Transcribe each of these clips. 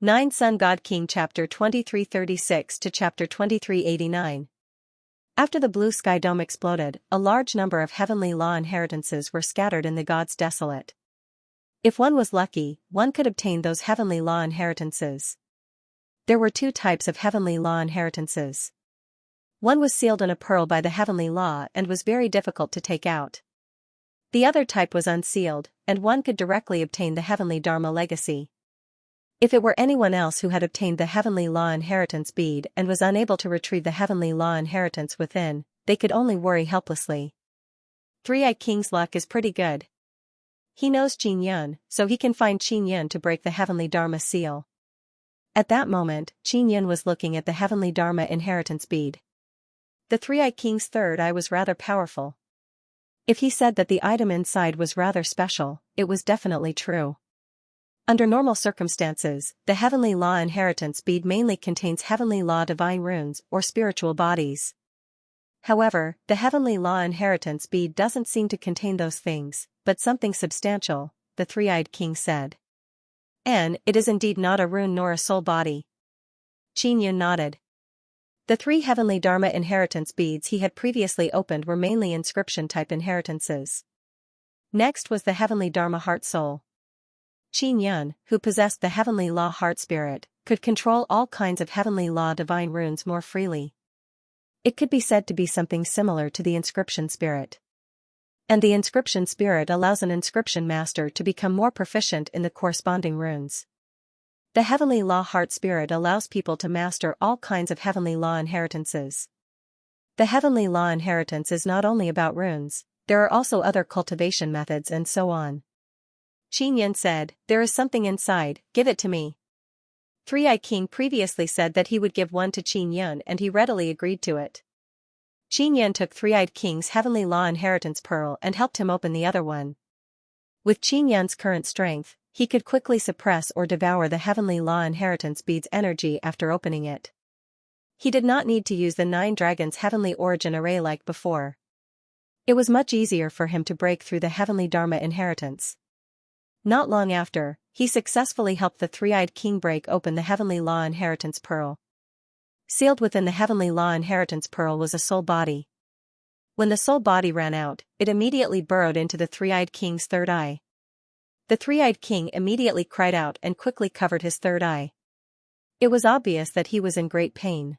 9 Sun God King Chapter 2336 to Chapter 2389. After the blue sky dome exploded, a large number of heavenly law inheritances were scattered in the gods desolate. If one was lucky, one could obtain those heavenly law inheritances. There were two types of heavenly law inheritances. One was sealed in a pearl by the heavenly law and was very difficult to take out. The other type was unsealed, and one could directly obtain the heavenly Dharma legacy. If it were anyone else who had obtained the heavenly law inheritance bead and was unable to retrieve the heavenly law inheritance within, they could only worry helplessly. Three-Eyed King's luck is pretty good. He knows Qin Yun, so he can find Qin Yun to break the heavenly Dharma seal. At that moment, Qin Yun was looking at the heavenly Dharma inheritance bead. The Three-Eyed King's third eye was rather powerful. If he said that the item inside was rather special, it was definitely true. Under normal circumstances, the heavenly law inheritance bead mainly contains heavenly law divine runes or spiritual bodies. However, the heavenly law inheritance bead doesn't seem to contain those things, but something substantial, the Three-Eyed King said. And it is indeed not a rune nor a soul body. Qin Yun nodded. The three heavenly Dharma inheritance beads he had previously opened were mainly inscription-type inheritances. Next was the heavenly Dharma heart soul. Qin Yun, who possessed the heavenly law heart spirit, could control all kinds of heavenly law divine runes more freely. It could be said to be something similar to the inscription spirit. And the inscription spirit allows an inscription master to become more proficient in the corresponding runes. The heavenly law heart spirit allows people to master all kinds of heavenly law inheritances. The heavenly law inheritance is not only about runes, there are also other cultivation methods and so on. Qin Yun said, "There is something inside, give it to me." Three-Eyed King previously said that he would give one to Qin Yun and he readily agreed to it. Qin Yun took Three-Eyed King's heavenly law inheritance pearl and helped him open the other one. With Qin Yun's current strength, he could quickly suppress or devour the heavenly law inheritance bead's energy after opening it. He did not need to use the 9 dragons heavenly origin array like before. It was much easier for him to break through the heavenly Dharma inheritance. Not long after, he successfully helped the Three-Eyed King break open the heavenly law inheritance pearl. Sealed within the heavenly law inheritance pearl was a soul body. When the soul body ran out, it immediately burrowed into the Three-Eyed King's third eye. The Three-Eyed King immediately cried out and quickly covered his third eye. It was obvious that he was in great pain.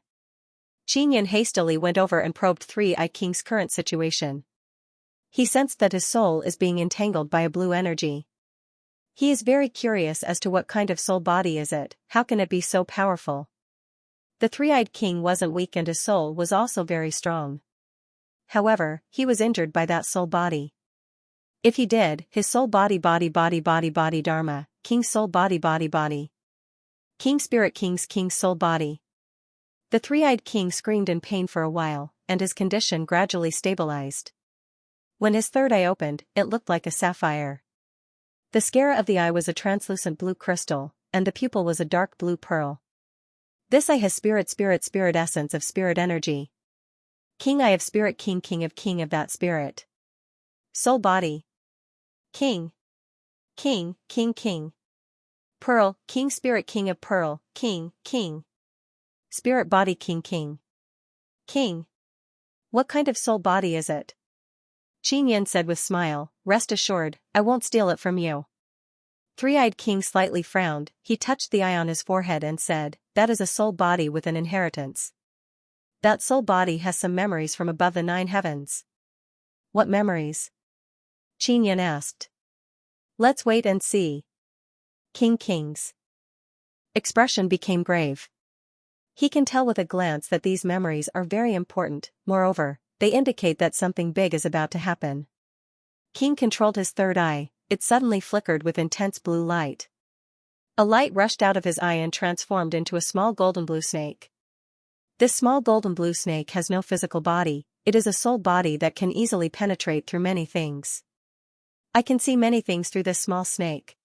Qin Yun hastily went over and probed Three-Eyed King's current situation. He sensed that his soul is being entangled by a blue energy. He is very curious as to what kind of soul body is it, how can it be so powerful? The Three-Eyed King wasn't weak and his soul was also very strong. However, he was injured by that soul body. If he did, his soul body Dharma, King's soul body. King Spirit King's soul body. The Three-Eyed King screamed in pain for a while, and his condition gradually stabilized. When his third eye opened, it looked like a sapphire. The sclera of the eye was a translucent blue crystal, and the pupil was a dark blue pearl. This eye has spirit essence of spirit energy. King eye of spirit king of that spirit. Soul body. King. Pearl, King Spirit King of Pearl, King. Spirit body King. What kind of soul body is it? Qin Yun said with smile, "Rest assured, I won't steal it from you." Three-Eyed King slightly frowned, he touched the eye on his forehead and said, "That is a soul body with an inheritance. That soul body has some memories from above the 9 heavens." "What memories?" Qin Yun asked. "Let's wait and see." King's expression became grave. He can tell with a glance that these memories are very important, moreover, they indicate that something big is about to happen. King controlled his third eye, it suddenly flickered with intense blue light. A light rushed out of his eye and transformed into a small golden blue snake. This small golden blue snake has no physical body, it is a soul body that can easily penetrate through many things. "I can see many things through this small snake."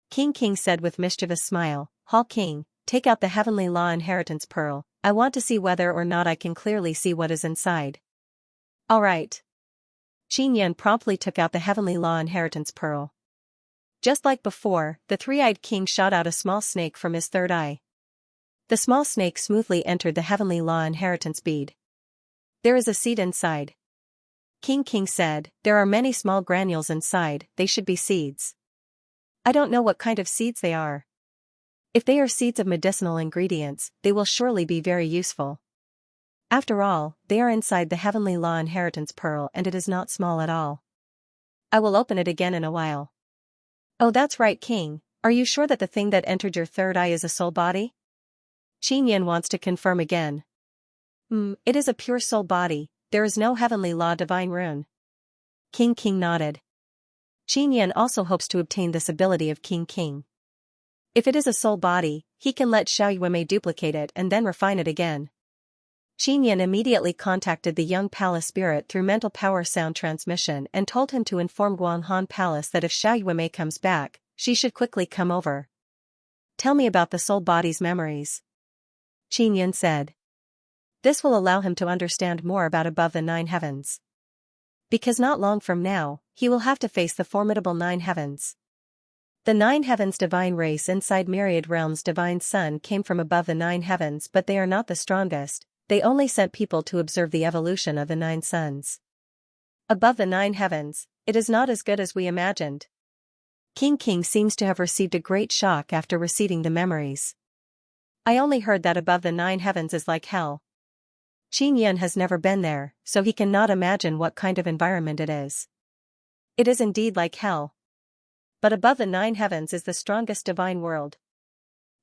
King said with mischievous smile, "Hall King, take out the heavenly law inheritance pearl, I want to see whether or not I can clearly see what is inside." "All right." Qin Yun promptly took out the heavenly law inheritance pearl. Just like before, the three-eyed king shot out a small snake from his third eye. The small snake smoothly entered the heavenly law inheritance bead. There is a seed inside. King said, there are many small granules inside, they should be seeds. I don't know what kind of seeds they are. If they are seeds of medicinal ingredients, they will surely be very useful. After all, they are inside the heavenly law inheritance pearl and it is not small at all. I will open it again in a while. Oh, that's right, King. Are you sure that the thing that entered your third eye is a soul body? Xianxia wants to confirm again. It is a pure soul body, there is no heavenly law divine rune. King nodded. Xianxia also hopes to obtain this ability of King. If it is a soul body, he can let Xiaoyuemei duplicate it and then refine it again. Xianxia immediately contacted the young palace spirit through mental power sound transmission and told him to inform Guanghan Palace that if Xiaoyuemei comes back, she should quickly come over. Tell me about the soul body's memories. Xianxia said. This will allow him to understand more about above the 9 heavens. Because not long from now, he will have to face the formidable 9 heavens. The 9 heavens divine race inside myriad realms divine sun came from above the 9 heavens, but they are not the strongest. They only sent people to observe the evolution of the 9 suns. Above the 9 heavens, it is not as good as we imagined. King seems to have received a great shock after receiving the memories. I only heard that above the 9 heavens is like hell. Xianxia has never been there, so he cannot imagine what kind of environment it is. It is indeed like hell. But above the 9 heavens is the strongest divine world.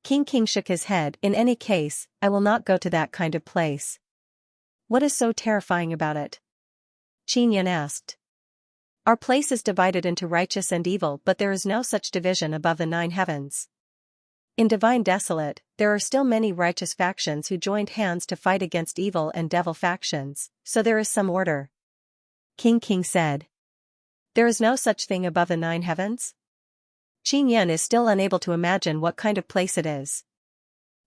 King shook his head. In any case, I will not go to that kind of place. What is so terrifying about it? Xianxia asked. Our place is divided into righteous and evil, but there is no such division above the 9 heavens. In Divine Desolate, there are still many righteous factions who joined hands to fight against evil and devil factions, so there is some order. King said. There is no such thing above the 9 heavens? Xianxia is still unable to imagine what kind of place it is.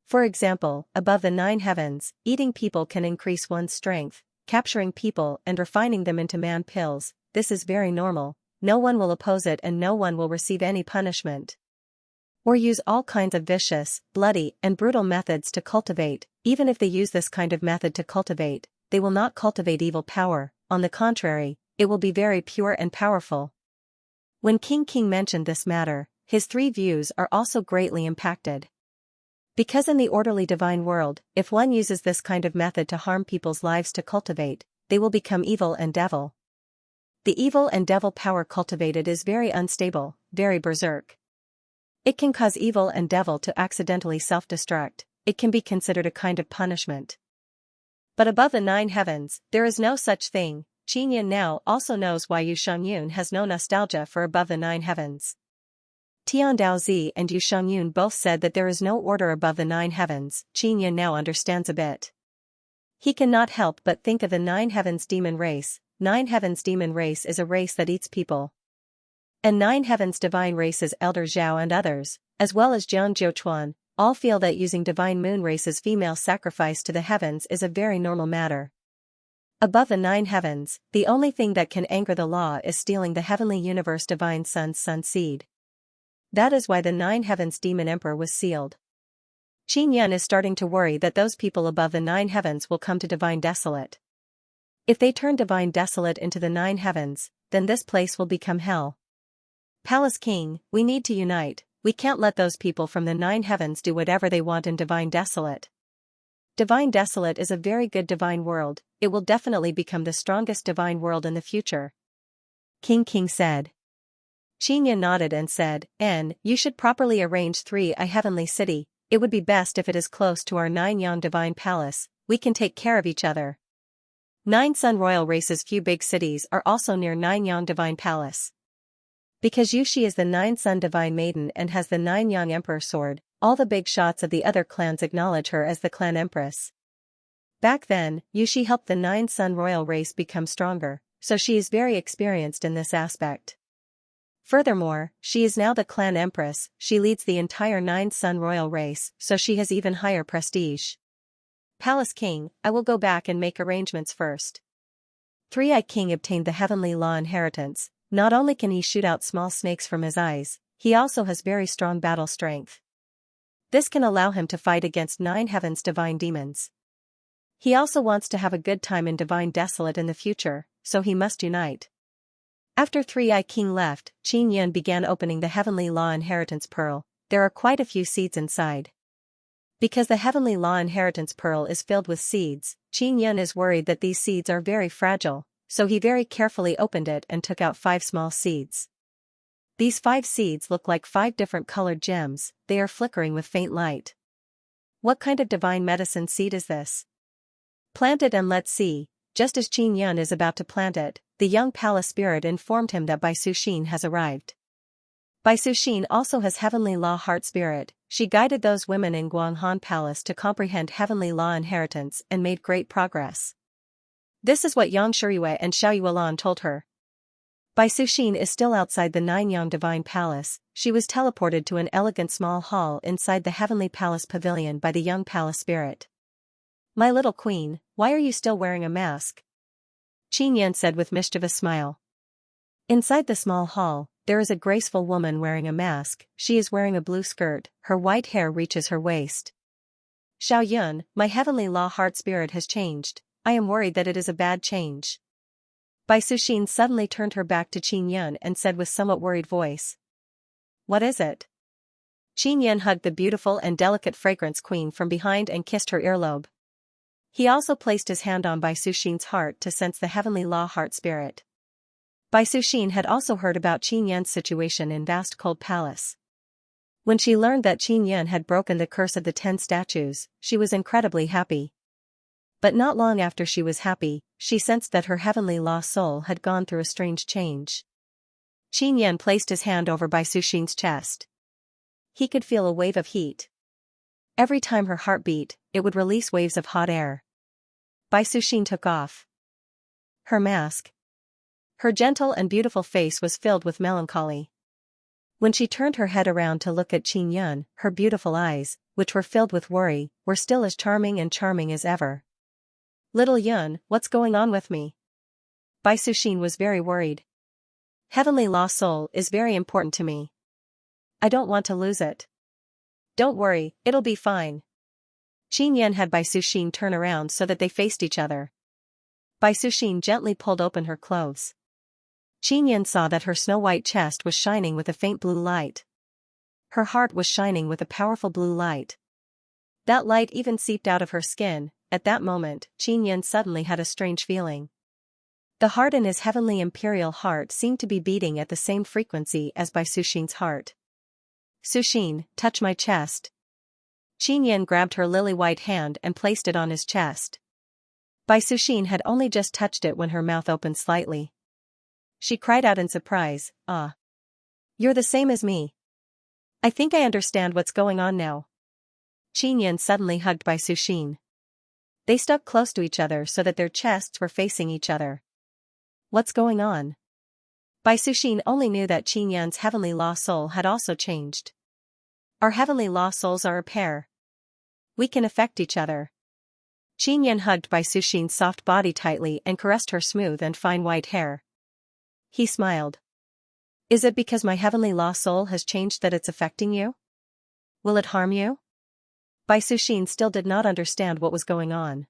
For example, above the 9 heavens, eating people can increase one's strength, capturing people and refining them into man pills. This is very normal, no one will oppose it and no one will receive any punishment. Or use all kinds of vicious, bloody, and brutal methods to cultivate. Even if they use this kind of method to cultivate, they will not cultivate evil power, on the contrary, it will be very pure and powerful. When King mentioned this matter, his 3 views are also greatly impacted. Because in the orderly divine world, if one uses this kind of method to harm people's lives to cultivate, they will become evil and devil. The evil and devil power cultivated is very unstable, very berserk. It can cause evil and devil to accidentally self-destruct. It can be considered a kind of punishment. But above the 9 heavens, there is no such thing. Xianxia now also knows why Yu Shangyun has no nostalgia for above the 9 heavens. Tian Daozi and Yu Shangyun both said that there is no order above the 9 heavens. Xianxia now understands a bit. He cannot help but think of the 9 heavens demon race. 9 heavens demon race is a race that eats people. And 9 heavens divine races Elder Zhao and others, as well as Jiang Jiuchuan, all feel that using divine moon race's female sacrifice to the heavens is a very normal matter. Above the 9 heavens, the only thing that can anger the law is stealing the heavenly universe divine sun's sun seed. That is why the 9 heavens demon emperor was sealed. Xianxia is starting to worry that those people above the 9 heavens will come to divine desolate. If they turn divine desolate into the 9 heavens, then this place will become hell. Palace King, we need to unite. We can't let those people from the 9 heavens do whatever they want in divine desolate. Divine Desolate is a very good divine world, it will definitely become the strongest divine world in the future. King said. Xianxia nodded and said, you should properly arrange 3 a heavenly city, it would be best if it is close to our 9 yang divine palace, we can take care of each other. 9 sun royal races few big cities are also near 9 yang divine palace. Because Yushi is the 9 sun divine maiden and has the 9 yang emperor sword, all the big shots of the other clans acknowledge her as the clan empress. Back then, Yushi helped the 9 sun royal race become stronger, so she is very experienced in this aspect. Furthermore, she is now the clan empress, she leads the entire 9 sun royal race, so she has even higher prestige. Palace King, I will go back and make arrangements first. 3-Eye King obtained the heavenly law inheritance. Not only can he shoot out small snakes from his eyes, he also has very strong battle strength. This can allow him to fight against 9 heaven's divine demons. He also wants to have a good time in Divine Desolate in the future, so he must unite. After 3i King left, Qin Yun began opening the Heavenly Law Inheritance Pearl. There are quite a few seeds inside. Because the Heavenly Law Inheritance Pearl is filled with seeds, Qin Yun is worried that these seeds are very fragile, so he very carefully opened it and took out 5 small seeds. These 5 seeds look like 5 different colored gems, they are flickering with faint light. What kind of divine medicine seed is this? Plant it and let's see. Just as Qin Yun is about to plant it, the young palace spirit informed him that Bai Suxin has arrived. Bai Suxin also has Heavenly Law Heart Spirit. She guided those women in Guanghan Palace to comprehend Heavenly Law Inheritance and made great progress. This is what Yang Shiyue and Xiao Yuelan told her. Bai Suxin is still outside the Ninyang Divine Palace. She was teleported to an elegant small hall inside the Heavenly Palace Pavilion by the young palace spirit. My little queen, why are you still wearing a mask? Qin Yun said with mischievous smile. Inside the small hall, there is a graceful woman wearing a mask. She is wearing a blue skirt, her white hair reaches her waist. Xiao Yun, my Heavenly Law Heart Spirit has changed. I am worried that it is a bad change. Bai Suxin suddenly turned her back to Qin Yun and said with somewhat worried voice. What is it? Qin Yun hugged the beautiful and delicate fragrance queen from behind and kissed her earlobe. He also placed his hand on Bai Suxin's heart to sense the Heavenly Law Heart Spirit. Bai Suxin had also heard about Qin Yun's situation in Vast Cold Palace. When she learned that Qin Yun had broken the curse of the 10 statues, she was incredibly happy. But not long after she was happy, she sensed that her Heavenly Law soul had gone through a strange change. Qin Yun placed his hand over Bai Suxin's chest. He could feel a wave of heat. Every time her heart beat, it would release waves of hot air. Bai Suxin took off her mask. Her gentle and beautiful face was filled with melancholy. When she turned her head around to look at Qin Yun, her beautiful eyes, which were filled with worry, were still as charming as ever. Little Yun, what's going on with me? Bai Suxin was very worried. Heavenly Law Soul is very important to me. I don't want to lose it. Don't worry, it'll be fine. Qin Yun had Bai Suxin turn around so that they faced each other. Bai Suxin gently pulled open her clothes. Qin Yun saw that her snow-white chest was shining with a faint blue light. Her heart was shining with a powerful blue light. That light even seeped out of her skin. At that moment, Qin Yun suddenly had a strange feeling. The heart in his heavenly imperial heart seemed to be beating at the same frequency as Bai Suxin's heart. Suxin, touch my chest. Qin Yun grabbed her lily-white hand and placed it on his chest. Bai Suxin had only just touched it when her mouth opened slightly. She cried out in surprise, Ah! You're the same as me. I think I understand what's going on now. Qin Yun suddenly hugged Bai Suxin. They stuck close to each other so that their chests were facing each other. What's going on? Bai Suxin only knew that Qin Yun's Heavenly Law Soul had also changed. Our Heavenly Law Souls are a pair. We can affect each other. Qin Yun hugged Bai Suxin's soft body tightly and caressed her smooth and fine white hair. He smiled. Is it because my Heavenly Law Soul has changed that it's affecting you? Will it harm you? Bai Suxin still did not understand what was going on.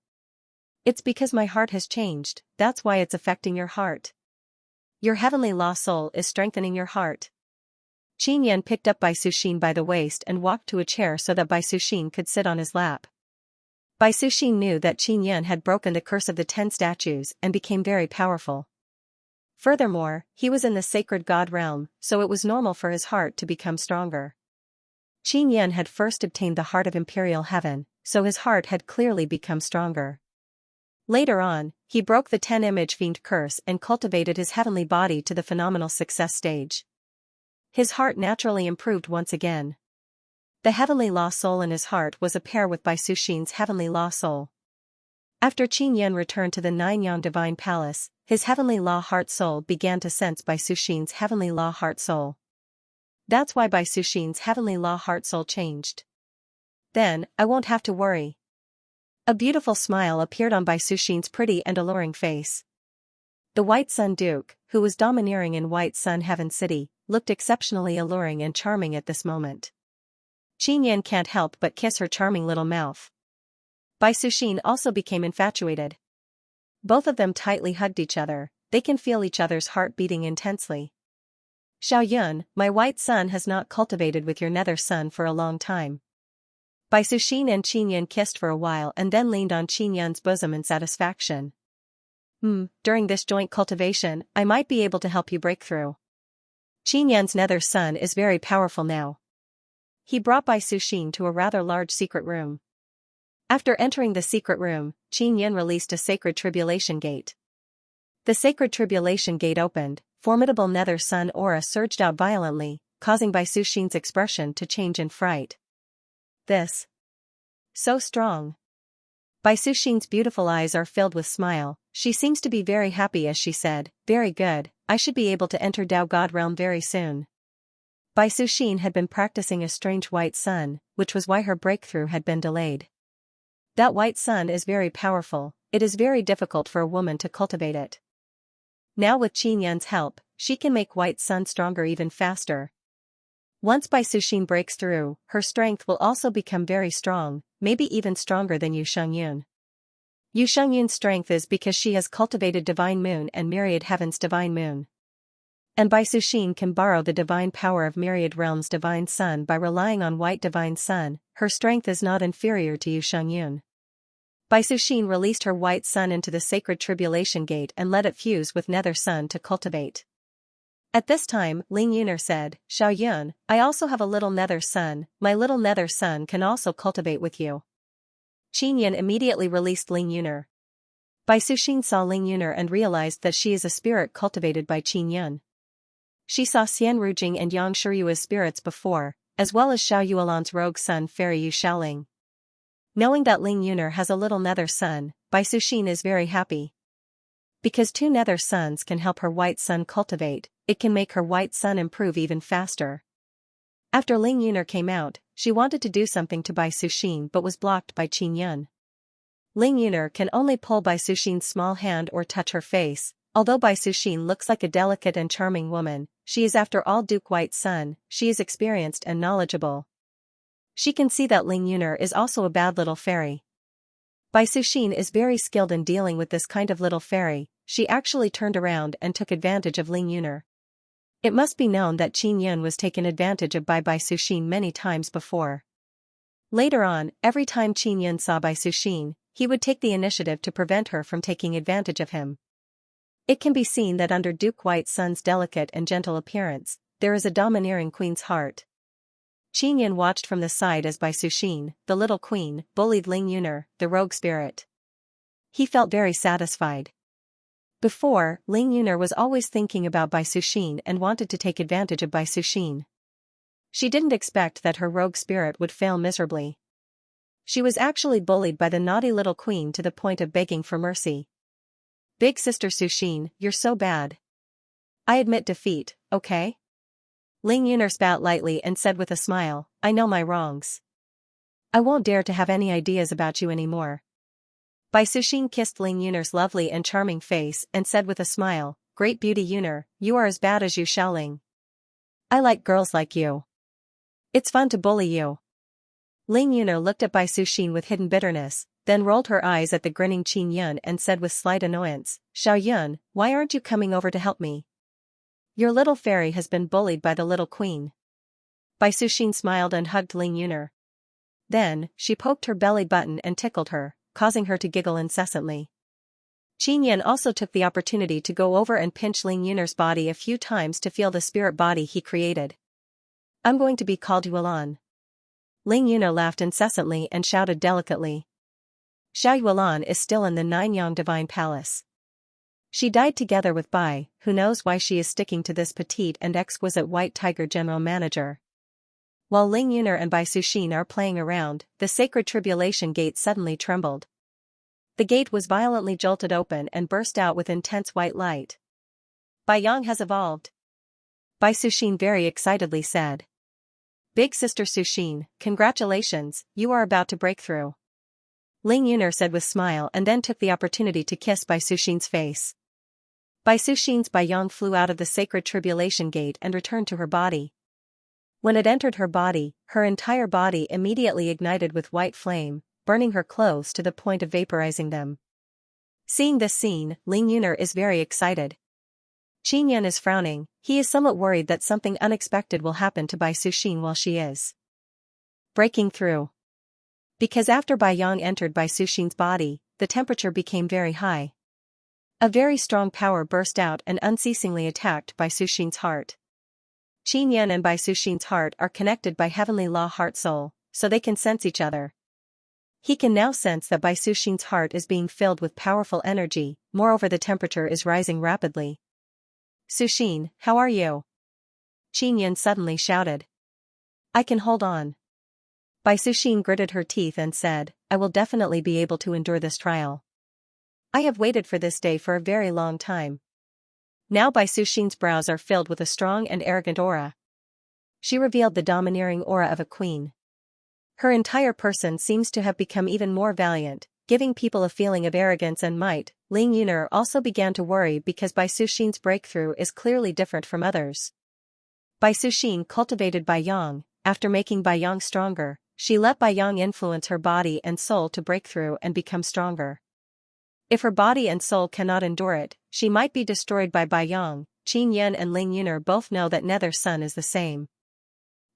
It's because my heart has changed, that's why it's affecting your heart. Your Heavenly Law Soul is strengthening your heart. Qin Yun picked up Bai Suxin by the waist and walked to a chair so that Bai Suxin could sit on his lap. Bai Suxin knew that Qin Yun had broken the curse of the 10 statues and became very powerful. Furthermore, he was in the sacred god realm, so it was normal for his heart to become stronger. Qin Yun had first obtained the heart of Imperial Heaven, so his heart had clearly become stronger. Later on, he broke the 10-image fiend curse and cultivated his heavenly body to the phenomenal success stage. His heart naturally improved once again. The Heavenly Law Soul in his heart was a pair with Bai Suxin's Heavenly Law Soul. After Qin Yun returned to the Ninyang Divine Palace, his Heavenly Law Heart Soul began to sense Bai Suxin's Heavenly Law Heart Soul. That's why Bai Suxin's Heavenly Law Heart Soul changed. Then, I won't have to worry. A beautiful smile appeared on Bai Suxin's pretty and alluring face. The White Sun Duke, who was domineering in White Sun Heaven City, looked exceptionally alluring and charming at this moment. Qin Yan can't help but kiss her charming little mouth. Bai Suxin also became infatuated. Both of them tightly hugged each other, they can feel each other's heart beating intensely. Xiao Yun, my white son has not cultivated with your nether son for a long time. Bai Suxin and Qin Yan kissed for a while and then leaned on Qin Yan's bosom in satisfaction. During this joint cultivation, I might be able to help you break through. Qin Yan's nether son is very powerful now. He brought Bai Suxin to a rather large secret room. After entering the secret room, Qin Yan released a sacred tribulation gate. The sacred tribulation gate opened, formidable nether sun aura surged out violently, causing Bai Suxin's expression to change in fright. This. So strong. Bai Suxin's beautiful eyes are filled with smile, she seems to be very happy as she said, very good, I should be able to enter Dao God realm very soon. Bai Suxin had been practicing a strange white sun, which was why her breakthrough had been delayed. That white sun is very powerful, it is very difficult for a woman to cultivate it. Now with Qin Yan's help, she can make white sun stronger even faster. Once Bai Suxin breaks through, her strength will also become very strong, maybe even stronger than Yu Shengyun. Yu Shengyun's strength is because she has cultivated Divine Moon and Myriad Heaven's Divine Moon. And Bai Suxin can borrow the divine power of Myriad Realm's Divine Sun by relying on White Divine Sun, her strength is not inferior to Yu Shengyun. Bai Suxin released her white sun into the sacred tribulation gate and let it fuse with nether sun to cultivate. At this time, Ling Yuner said, Xiao Yun, I also have a little nether sun, my little nether sun can also cultivate with you. Qin Yan immediately released Ling Yuner. Bai Suxin saw Ling Yuner and realized that she is a spirit cultivated by Qin Yan. She saw Xian Rujing and Yang Shiryu as spirits before, as well as Xiao Yuelan's rogue son fairy Yu Xiaoling. Knowing that Ling Yuner has a little nether sun, Bai Suxin is very happy. Because two nether suns can help her white sun cultivate, it can make her white sun improve even faster. After Ling Yuner came out, she wanted to do something to Bai Suxin but was blocked by Qin Yan. Ling Yuner can only pull Bai Suxin's small hand or touch her face. Although Bai Suxin looks like a delicate and charming woman, she is after all Duke White Sun, she is experienced and knowledgeable. She can see that Ling Yuner is also a bad little fairy. Bai Suxin is very skilled in dealing with this kind of little fairy, she actually turned around and took advantage of Ling Yuner. It must be known that Qin Yan was taken advantage of by Bai Suxin many times before. Later on, every time Qin Yan saw Bai Suxin, he would take the initiative to prevent her from taking advantage of him. It can be seen that under Duke White Sun's delicate and gentle appearance, there is a domineering queen's heart. Qin Yan watched from the side as Bai Suxin, the little queen, bullied Ling Yuner, the rogue spirit. He felt very satisfied. Before, Ling Yuner was always thinking about Bai Suxin and wanted to take advantage of Bai Suxin. She didn't expect that her rogue spirit would fail miserably. She was actually bullied by the naughty little queen to the point of begging for mercy. Big sister Suxin, you're so bad. I admit defeat, okay? Ling Yuner spat lightly and said with a smile, I know my wrongs. I won't dare to have any ideas about you anymore. Bai Suxin kissed Ling Yuner's lovely and charming face and said with a smile, Great beauty Yuner, you are as bad as Yu Xiaoling. I like girls like you. It's fun to bully you. Ling Yuner looked at Bai Suxin with hidden bitterness, then rolled her eyes at the grinning Qin Yan and said with slight annoyance, Xiao Yun, why aren't you coming over to help me? Your little fairy has been bullied by the little queen. Bai Suxin smiled and hugged Ling Yuner. Then, she poked her belly button and tickled her, causing her to giggle incessantly. Qin Yan also took the opportunity to go over and pinch Ling Yuner's body a few times to feel the spirit body he created. I'm going to be called Yuelan. Ling Yuner laughed incessantly and shouted delicately. Xiao Yuelan is still in the Ninyang Divine Palace. She died together with Bai, who knows why she is sticking to this petite and exquisite white tiger general manager. While Ling Yuner and Bai Suxin are playing around, the sacred tribulation gate suddenly trembled. The gate was violently jolted open and burst out with intense white light. Bai Yang has evolved. Bai Suxin very excitedly said. Big sister Suxin, congratulations, you are about to break through. Ling Yuner said with smile and then took the opportunity to kiss Bai Suxin's face. Bai Suxin's Baiyang flew out of the sacred tribulation gate and returned to her body. When it entered her body, her entire body immediately ignited with white flame, burning her clothes to the point of vaporizing them. Seeing this scene, Ling Yuner is very excited. Qin Yan is frowning. He is somewhat worried that something unexpected will happen to Bai Suxin while she is breaking through. Because after Bai Yang entered Bai Suxin's body, the temperature became very high. A very strong power burst out and unceasingly attacked Bai Suxin's heart. Qin Yan and Bai Suxin's heart are connected by heavenly law heart-soul, so they can sense each other. He can now sense that Bai Suxin's heart is being filled with powerful energy, moreover the temperature is rising rapidly. Suxin, how are you? Qin Yan suddenly shouted. I can hold on. Bai Suxin gritted her teeth and said, I will definitely be able to endure this trial. I have waited for this day for a very long time. Now Bai Suxin's brows are filled with a strong and arrogant aura. She revealed the domineering aura of a queen. Her entire person seems to have become even more valiant, giving people a feeling of arrogance and might. Ling Yuner also began to worry because Bai Suxin's breakthrough is clearly different from others. Bai Suxin cultivated Bai Yang. After making Bai Yang stronger, she let Bai Yang influence her body and soul to break through and become stronger. If her body and soul cannot endure it, she might be destroyed by Bai Yang. Qin Yan and Ling Yuner both know that Nether Sun is the same.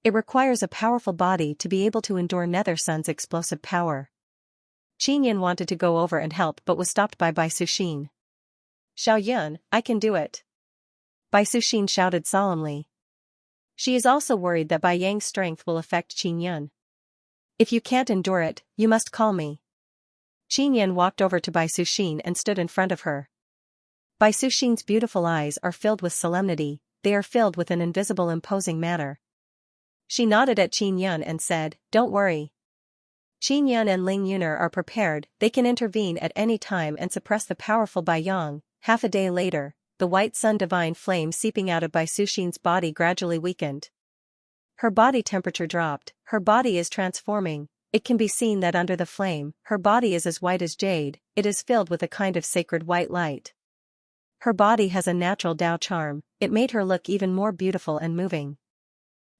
It requires a powerful body to be able to endure Nether Sun's explosive power. Qin Yan wanted to go over and help but was stopped by Bai Suxin. Xiaoyun, I can do it. Bai Suxin shouted solemnly. She is also worried that Bai Yang's strength will affect Qin Yan. If you can't endure it, you must call me. Qin Yan walked over to Bai Suxin and stood in front of her. Bai Suxin's beautiful eyes are filled with solemnity, they are filled with an invisible imposing manner. She nodded at Qin Yan and said, Don't worry. Qin Yan and Ling Yuner are prepared, they can intervene at any time and suppress the powerful Bai Yang. Half a day later, the white sun divine flame seeping out of Bai Suxin's body gradually weakened. Her body temperature dropped, her body is transforming, it can be seen that under the flame, her body is as white as jade, it is filled with a kind of sacred white light. Her body has a natural Tao charm, it made her look even more beautiful and moving.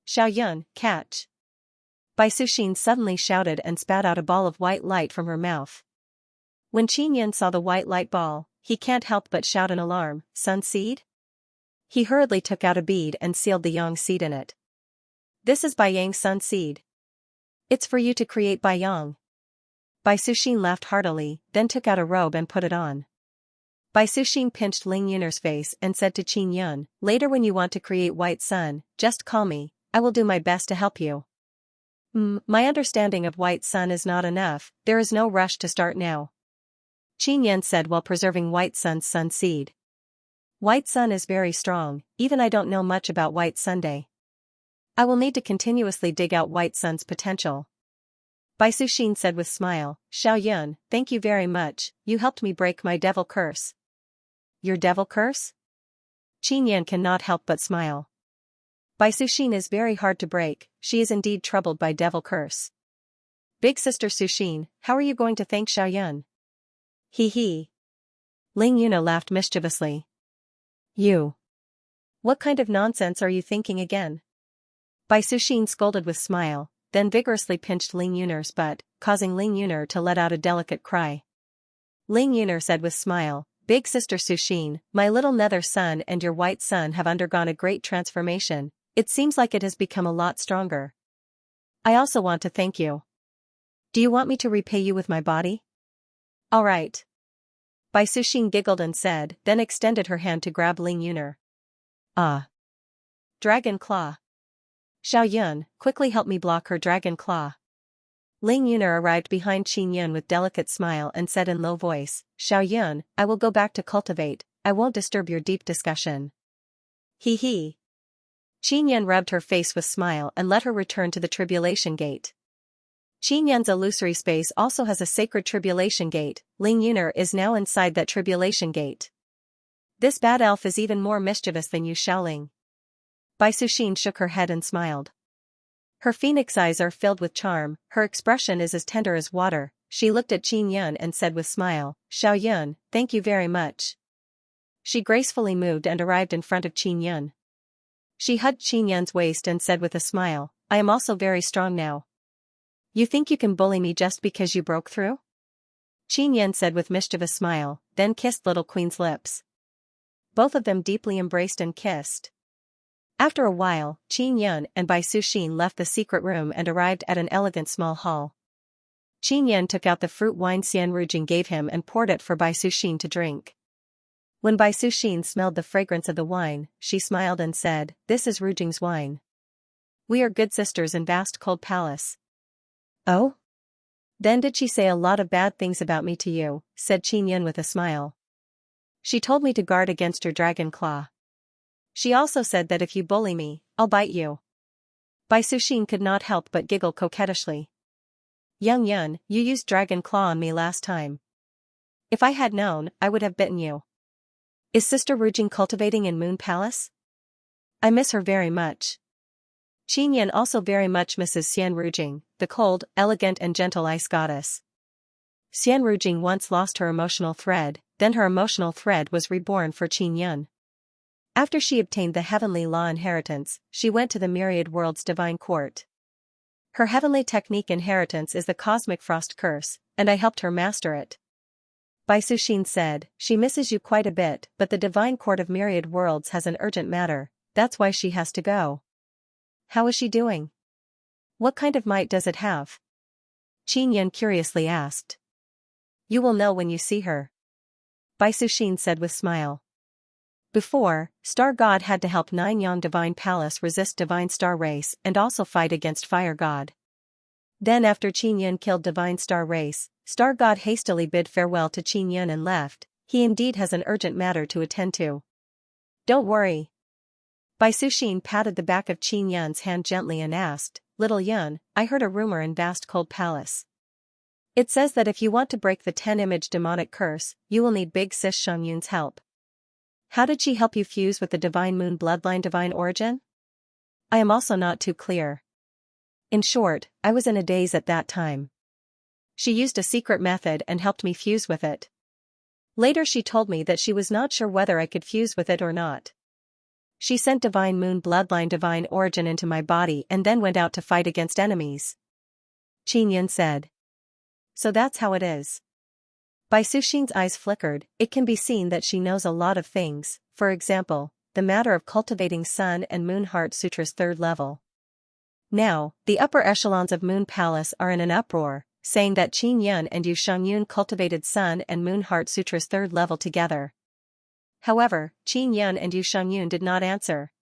Xiaoyun, catch! Bai Suxin suddenly shouted and spat out a ball of white light from her mouth. When Qin Yan saw the white light ball, he can't help but shout in alarm, Sun seed? He hurriedly took out a bead and sealed the Yang seed in it. This is Bai Yang's sun seed. It's for you to create Bai Yang. Bai Suxin laughed heartily, then took out a robe and put it on. Bai Suxin pinched Ling Yuner's face and said to Qin Yan, later when you want to create white sun, just call me, I will do my best to help you. My understanding of white sun is not enough, there is no rush to start now. Qin Yan said while preserving white sun's sun seed. White sun is very strong, even I don't know much about white Sunday. I will need to continuously dig out white sun's potential. Bai Suxin said with smile, Xiaoyun, thank you very much, you helped me break my devil curse. Your devil curse? Qin Yan cannot help but smile. Bai Suxin is very hard to break, she is indeed troubled by devil curse. Big sister Suxin, how are you going to thank Xiaoyun? He. Ling Yuna laughed mischievously. You. What kind of nonsense are you thinking again? Bai Suxin scolded with smile, then vigorously pinched Ling Yuner's butt, causing Ling Yuner to let out a delicate cry. Ling Yuner said with smile, Big sister Suxin, my little nether sun and your white sun have undergone a great transformation, it seems like it has become a lot stronger. I also want to thank you. Do you want me to repay you with my body? All right. Bai Suxin giggled and said, then extended her hand to grab Ling Yuner. Dragon claw. Xiaoyun, quickly help me block her dragon claw. Ling Yuner arrived behind Qin Yan with delicate smile and said in low voice, Xiaoyun, I will go back to cultivate, I won't disturb your deep discussion. He. Qin Yan rubbed her face with smile and let her return to the tribulation gate. Qin Yan's illusory space also has a sacred tribulation gate, Ling Yuner is now inside that tribulation gate. This bad elf is even more mischievous than you Xiaoling. Bai Suxin shook her head and smiled. Her phoenix eyes are filled with charm, her expression is as tender as water, she looked at Qin Yan and said with smile, Xiaoyun, thank you very much. She gracefully moved and arrived in front of Qin Yun. She hugged Qin Yun's waist and said with a smile, I am also very strong now. You think you can bully me just because you broke through? Qin Yun said with mischievous smile, then kissed little Queen's lips. Both of them deeply embraced and kissed. After a while, Qin Yun and Bai Suxin left the secret room and arrived at an elegant small hall. Qin Yun took out the fruit wine Xianxia gave him and poured it for Bai Suxin to drink. When Bai Suxin smelled the fragrance of the wine, she smiled and said, This is Rujing's wine. We are good sisters in vast cold palace. Oh? Then did she say a lot of bad things about me to you, said Qin Yun with a smile. She told me to guard against your dragon claw. She also said that if you bully me, I'll bite you. Bai Suxin could not help but giggle coquettishly. Young Yun, you used dragon claw on me last time. If I had known, I would have bitten you. Is Sister Rujing cultivating in Moon Palace? I miss her very much. Qin Yun also very much misses Xian Rujing, the cold, elegant and gentle ice goddess. Xian Rujing once lost her emotional thread, then her emotional thread was reborn for Qin Yun. After she obtained the heavenly law inheritance, she went to the myriad world's divine court. Her heavenly technique inheritance is the cosmic frost curse, and I helped her master it. Bai Suxin said, she misses you quite a bit, but the divine court of myriad worlds has an urgent matter, that's why she has to go. How is she doing? What kind of might does it have? Qin Yun curiously asked. You will know when you see her. Bai Suxin said with smile. Before, Star God had to help Nine Yang Divine Palace resist Divine Star Race and also fight against Fire God. Then after Qin Yun killed Divine Star Race, Star God hastily bid farewell to Qin Yun and left. He indeed has an urgent matter to attend to. Don't worry. Bai Suxin patted the back of Qin Yun's hand gently and asked, Little Yun, I heard a rumor in Vast Cold Palace. It says that if you want to break the 10-image demonic curse, you will need Big Sis Xiangyun's help. How did she help you fuse with the Divine Moon bloodline divine origin? I am also not too clear. In short, I was in a daze at that time. She used a secret method and helped me fuse with it. Later she told me that she was not sure whether I could fuse with it or not. She sent Divine Moon bloodline divine origin into my body and then went out to fight against enemies. Qin Yun said. So that's how it is. Bai Suxin's eyes flickered. It can be seen that she knows a lot of things, for example, the matter of cultivating Sun and Moon Heart Sutra's 3rd level. Now, the upper echelons of Moon Palace are in an uproar, saying that Qin Yun and Yu Xiangyun cultivated Sun and Moon Heart Sutra's 3rd level together. However, Qin Yun and Yu Xiangyun did not answer.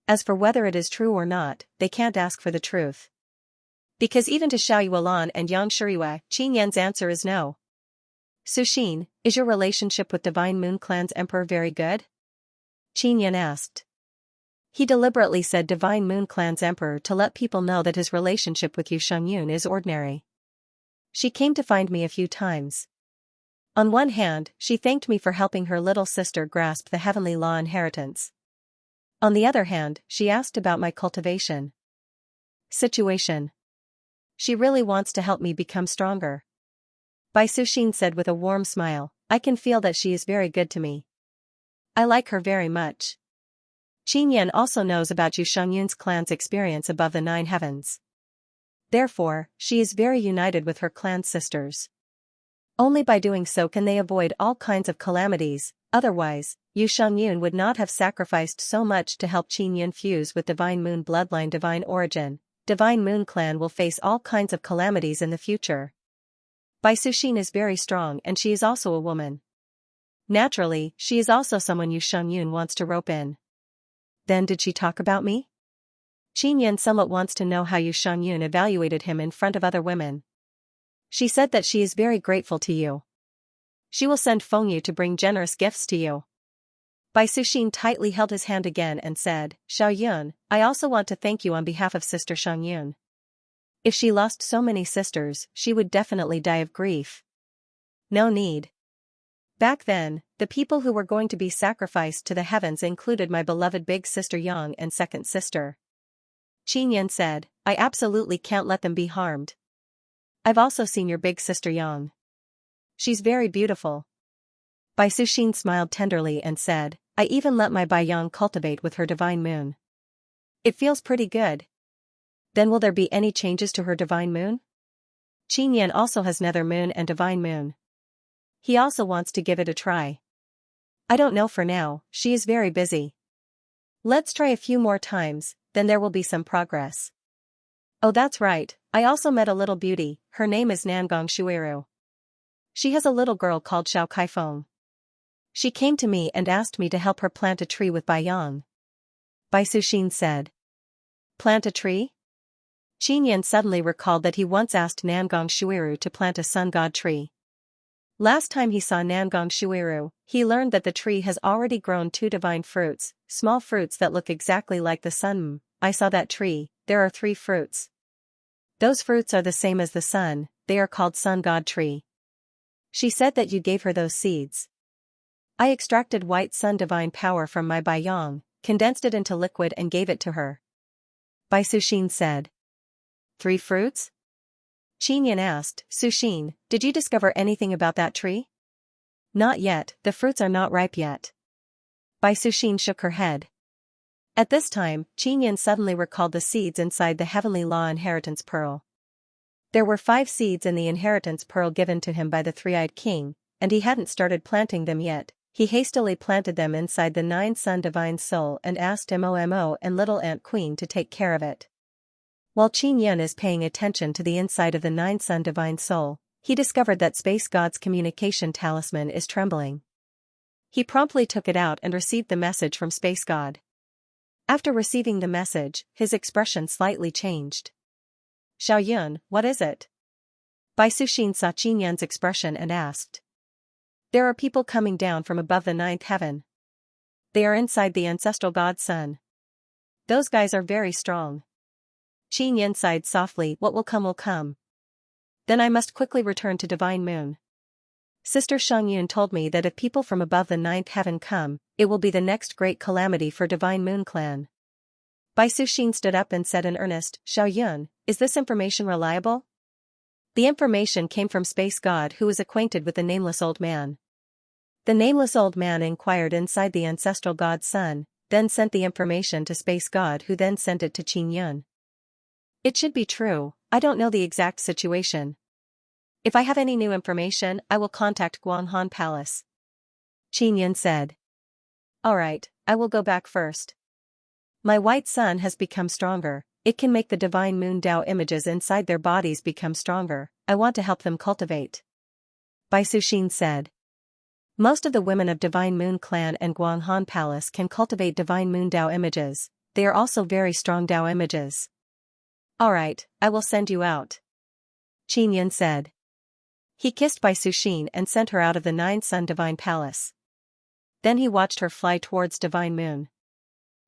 As for whether it is true or not, they can't ask for the truth. Because even to Xiao Yuan and Yang Shirihua, Qin Yun's answer is no. Suxin, is your relationship with Divine Moon Clan's Emperor very good? Qin Yun asked. He deliberately said Divine Moon Clan's Emperor to let people know that his relationship with Yu Xiangyun is ordinary. She came to find me a few times. On one hand, she thanked me for helping her little sister grasp the heavenly law inheritance. On the other hand, she asked about my cultivation situation. She really wants to help me become stronger. Bai Suxin said with a warm smile, I can feel that she is very good to me. I like her very much. Qin Yun also knows about Yu Xiangyun's clan's experience above the 9 heavens. Therefore, she is very united with her clan's sisters. Only by doing so can they avoid all kinds of calamities, otherwise, Yu Xiangyun would not have sacrificed so much to help Qin Yun fuse with Divine Moon bloodline divine origin. Divine Moon Clan will face all kinds of calamities in the future. Bai Suxin is very strong and she is also a woman. Naturally, she is also someone Yu Xiangyun wants to rope in. Then did she talk about me? Qin Yun somewhat wants to know how Yu Xiangyun evaluated him in front of other women. She said that she is very grateful to you. She will send Fengyu to bring generous gifts to you. Bai Suxin tightly held his hand again and said, Xiao Yun, I also want to thank you on behalf of Sister Xiangyun. If she lost so many sisters, she would definitely die of grief. No need. Back then, the people who were going to be sacrificed to the heavens included my beloved big sister Yang and second sister. Qin Yun said, I absolutely can't let them be harmed. I've also seen your big sister Yang. She's very beautiful. Bai Suxin smiled tenderly and said, I even let my Baiyang cultivate with her divine moon. It feels pretty good. Then will there be any changes to her divine moon? Qin Yan also has nether moon and divine moon. He also wants to give it a try. I don't know for now, she is very busy. Let's try a few more times, then there will be some progress. Oh, that's right, I also met a little beauty, her name is Nangong Shuiru. She has a little girl called Xiao Kaifeng. She came to me and asked me to help her plant a tree with Baiyang. Bai Suxin said. Plant a tree? Qin Yan suddenly recalled that he once asked Nangong Shuiru to plant a sun god tree. Last time he saw Nangong Shuiru, he learned that the tree has already grown 2 divine fruits, small fruits that look exactly like the sun. I saw that tree, there are 3 fruits. Those fruits are the same as the sun, they are called sun god tree. She said that you gave her those seeds. I extracted white sun divine power from my Baiyang, condensed it into liquid and gave it to her. Bai Suxin said. 3 fruits? Qin Yan asked, Suxin, did you discover anything about that tree? Not yet, the fruits are not ripe yet. Bai Suxin shook her head. At this time, Qin Yan suddenly recalled the seeds inside the Heavenly Law Inheritance Pearl. There were 5 seeds in the Inheritance Pearl given to him by the Three-Eyed King, and he hadn't started planting them yet. He hastily planted them inside the 9 Sun Divine Soul and asked Momo and Little Ant Queen to take care of it. While Qin Yan is paying attention to the inside of the 9 Sun Divine Soul, he discovered that Space God's communication talisman is trembling. He promptly took it out and received the message from Space God. After receiving the message, his expression slightly changed. Xiao Yun, what is it? Bai Suxin saw Qin Yan's expression and asked. There are people coming down from above the 9th heaven. They are inside the ancestral god Sun. Those guys are very strong. Qin Yan sighed softly, what will come will come. Then I must quickly return to Divine Moon. Sister Shang Yun told me that if people from above the 9th heaven come, it will be the next great calamity for Divine Moon clan. Bai Suxin stood up and said in earnest, Xiao Yun, is this information reliable? The information came from Space God who was acquainted with the nameless old man. The nameless old man inquired inside the ancestral god Sun, then sent the information to Space God who then sent it to Qin Yun. It should be true, I don't know the exact situation. If I have any new information, I will contact Guanghan Palace. Qin Yun said. Alright, I will go back first. My white sun has become stronger, it can make the divine moon Dao images inside their bodies become stronger, I want to help them cultivate. Bai Suxin said. Most of the women of Divine Moon Clan and Guanghan Palace can cultivate Divine Moon Dao images, they are also very strong Dao images. Alright, I will send you out. Qin Yun said. He kissed Bai Suxin and sent her out of the 9 Sun Divine Palace. Then he watched her fly towards Divine Moon.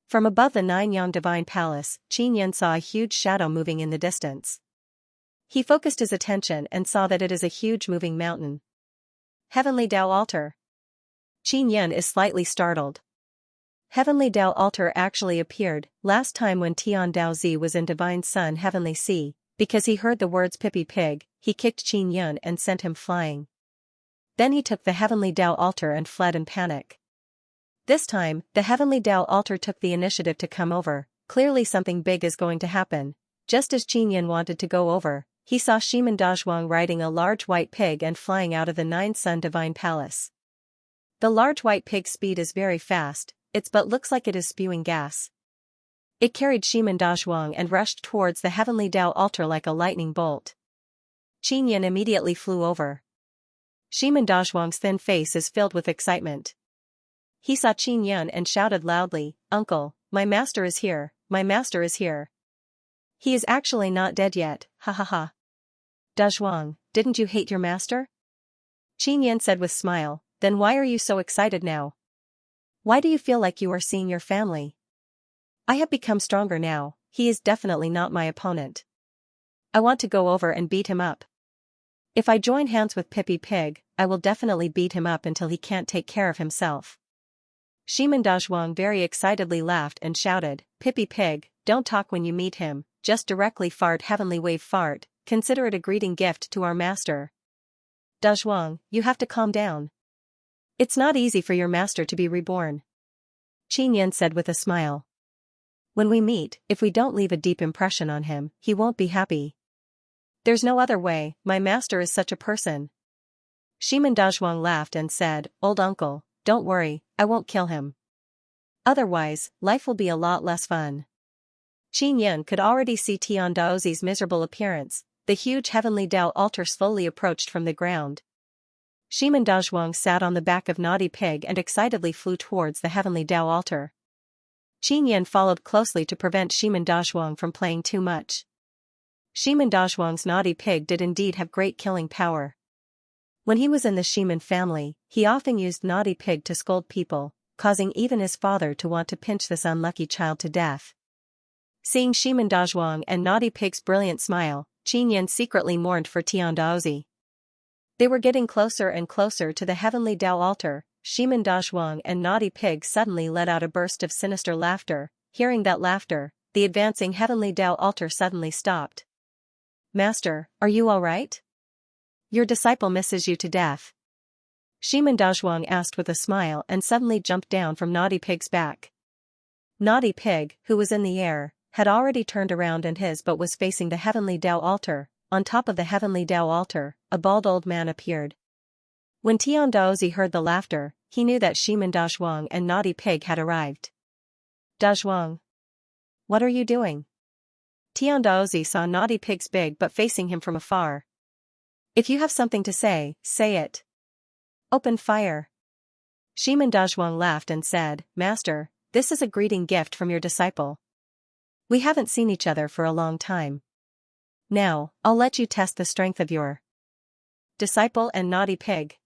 From above the 9 Yang Divine Palace, Qin Yun saw a huge shadow moving in the distance. He focused his attention and saw that it is a huge moving mountain. Heavenly Dao Altar. Qin Yun is slightly startled. Heavenly Dao Altar actually appeared last time when Tian Dao Zi was in Divine Sun Heavenly Sea, because he heard the words Pippi Pig, he kicked Qin Yun and sent him flying. Then he took the Heavenly Dao Altar and fled in panic. This time, the Heavenly Dao Altar took the initiative to come over, clearly something big is going to happen. Just as Qin Yun wanted to go over, he saw Shiman Dazhuang riding a large white pig and flying out of the 9 Sun Divine Palace. The large white pig's speed is very fast, its butt looks like it is spewing gas. It carried Shiman Dazhuang and rushed towards the Heavenly Dao Altar like a lightning bolt. Qin Yun immediately flew over. Shiman Dazhuang's thin face is filled with excitement. He saw Qin Yun and shouted loudly, Uncle, my master is here, my master is here. He is actually not dead yet, ha ha ha. Dazhuang, didn't you hate your master? Qin Yun said with smile, then why are you so excited now? Why do you feel like you are seeing your family? I have become stronger now, he is definitely not my opponent. I want to go over and beat him up. If I join hands with Pippi Pig, I will definitely beat him up until he can't take care of himself. Shiman Dazhuang very excitedly laughed and shouted, Pippi Pig, don't talk when you meet him, just directly fart heavenly wave fart, consider it a greeting gift to our master. Dazhuang, you have to calm down. It's not easy for your master to be reborn. Xianxia said with a smile. When we meet, if we don't leave a deep impression on him, he won't be happy. There's no other way, my master is such a person. Xianxia laughed and said, Old uncle, don't worry, I won't kill him. Otherwise, life will be a lot less fun. Xianxia could already see Tiandaozi's miserable appearance. The huge heavenly Tao altar slowly approached from the ground. Xianxia sat on the back of Naughty Pig and excitedly flew towards the heavenly Tao altar. Xianxia followed closely to prevent Xianxia from playing too much. Xianxia's Naughty Pig did indeed have great killing power. When he was in the Xian family, he often used Naughty Pig to scold people, causing even his father to want to pinch this unlucky child to death. Seeing Xianxia and Naughty Pig's brilliant smile, Xianxia secretly mourned for Tiandaozi. They were getting closer and closer to the heavenly Tao altar. Xianxia and Naughty Pig suddenly let out a burst of sinister laughter. Hearing that laughter, the advancing heavenly Tao altar suddenly stopped. Master, are you all right? Your disciple misses you to death. Xianxia asked with a smile and suddenly jumped down from Naughty Pig's back. Naughty Pig, who was in the air, had already turned around and his boat was facing the heavenly Tao altar. On top of the heavenly Tao altar, a bald old man appeared. When Tiandaozi heard the laughter, he knew that Xianxia and Naughty Pig had arrived. Dazhuang. What are you doing? Tiandaozi saw Naughty Pig's big butt facing him from afar. If you have something to say, say it. Open fire. Xianxia laughed and said, Master, this is a greeting gift from your disciple. We haven't seen each other for a long time. Now, I'll let you test the strength of your disciple and Naughty Pig.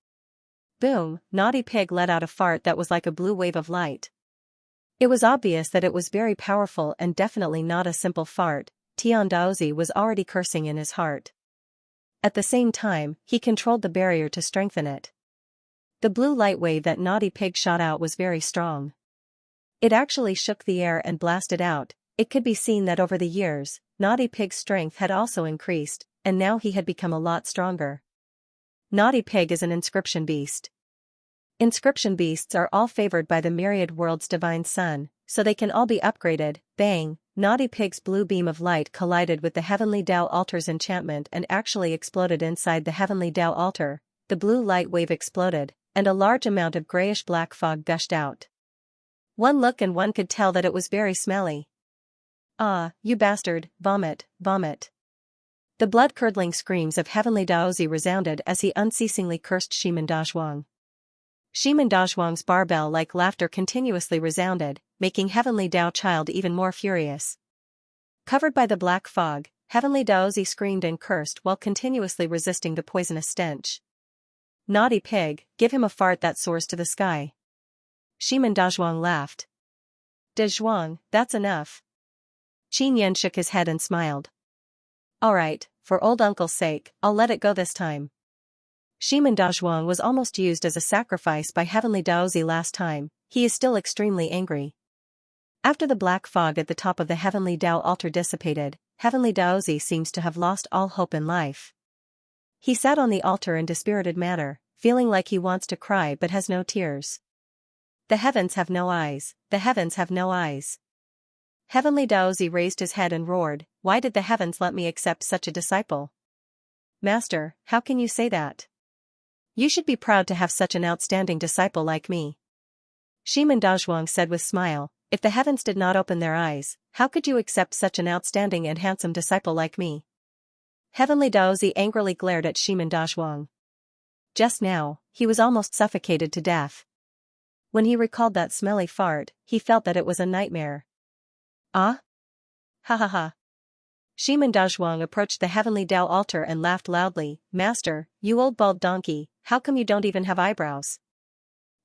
Boom, Naughty Pig let out a fart that was like a blue wave of light. It was obvious that it was very powerful and definitely not a simple fart. Tiandaozi was already cursing in his heart. At the same time, he controlled the barrier to strengthen it. The blue light wave that Naughty Pig shot out was very strong. It actually shook the air and blasted out. It could be seen that over the years, Naughty Pig's strength had also increased, and now he had become a lot stronger. Naughty Pig is an inscription beast. Inscription beasts are all favored by the myriad world's divine sun, so they can all be upgraded. Bang! Naughty Pig's blue beam of light collided with the heavenly Tao altar's enchantment and actually exploded inside the heavenly Tao altar. The blue light wave exploded, and a large amount of grayish-black fog gushed out. One look and one could tell that it was very smelly. Ah, you bastard, vomit, vomit. The blood-curdling screams of heavenly Daozi resounded as he unceasingly cursed Xianxia. Xianxia's barbell-like laughter continuously resounded, making heavenly Tao child even more furious. Covered by the black fog, heavenly Daozi screamed and cursed while continuously resisting the poisonous stench. Naughty Pig, give him a fart that soars to the sky. Xianxia laughed. Dazhuang, that's enough. Xianxia shook his head and smiled. Alright, for old uncle's sake, I'll let it go this time. Xianxia was almost used as a sacrifice by heavenly Daozi last time. He is still extremely angry. After the black fog at the top of the heavenly Tao altar dissipated, heavenly Daozi seems to have lost all hope in life. He sat on the altar in dispirited manner, feeling like he wants to cry but has no tears. The heavens have no eyes, the heavens have no eyes. Heavenly Daozi raised his head and roared, why did the heavens let me accept such a disciple? Master, how can you say that? You should be proud to have such an outstanding disciple like me. Xianxia said with smile, if the heavens did not open their eyes, how could you accept such an outstanding and handsome disciple like me? Heavenly Daozi angrily glared at Xianxia. Just now, he was almost suffocated to death. When he recalled that smelly fart, he felt that it was a nightmare. Ah? Ha ha ha. Xianxia approached the heavenly Tao altar and laughed loudly, Master, you old bald donkey, how come you don't even have eyebrows?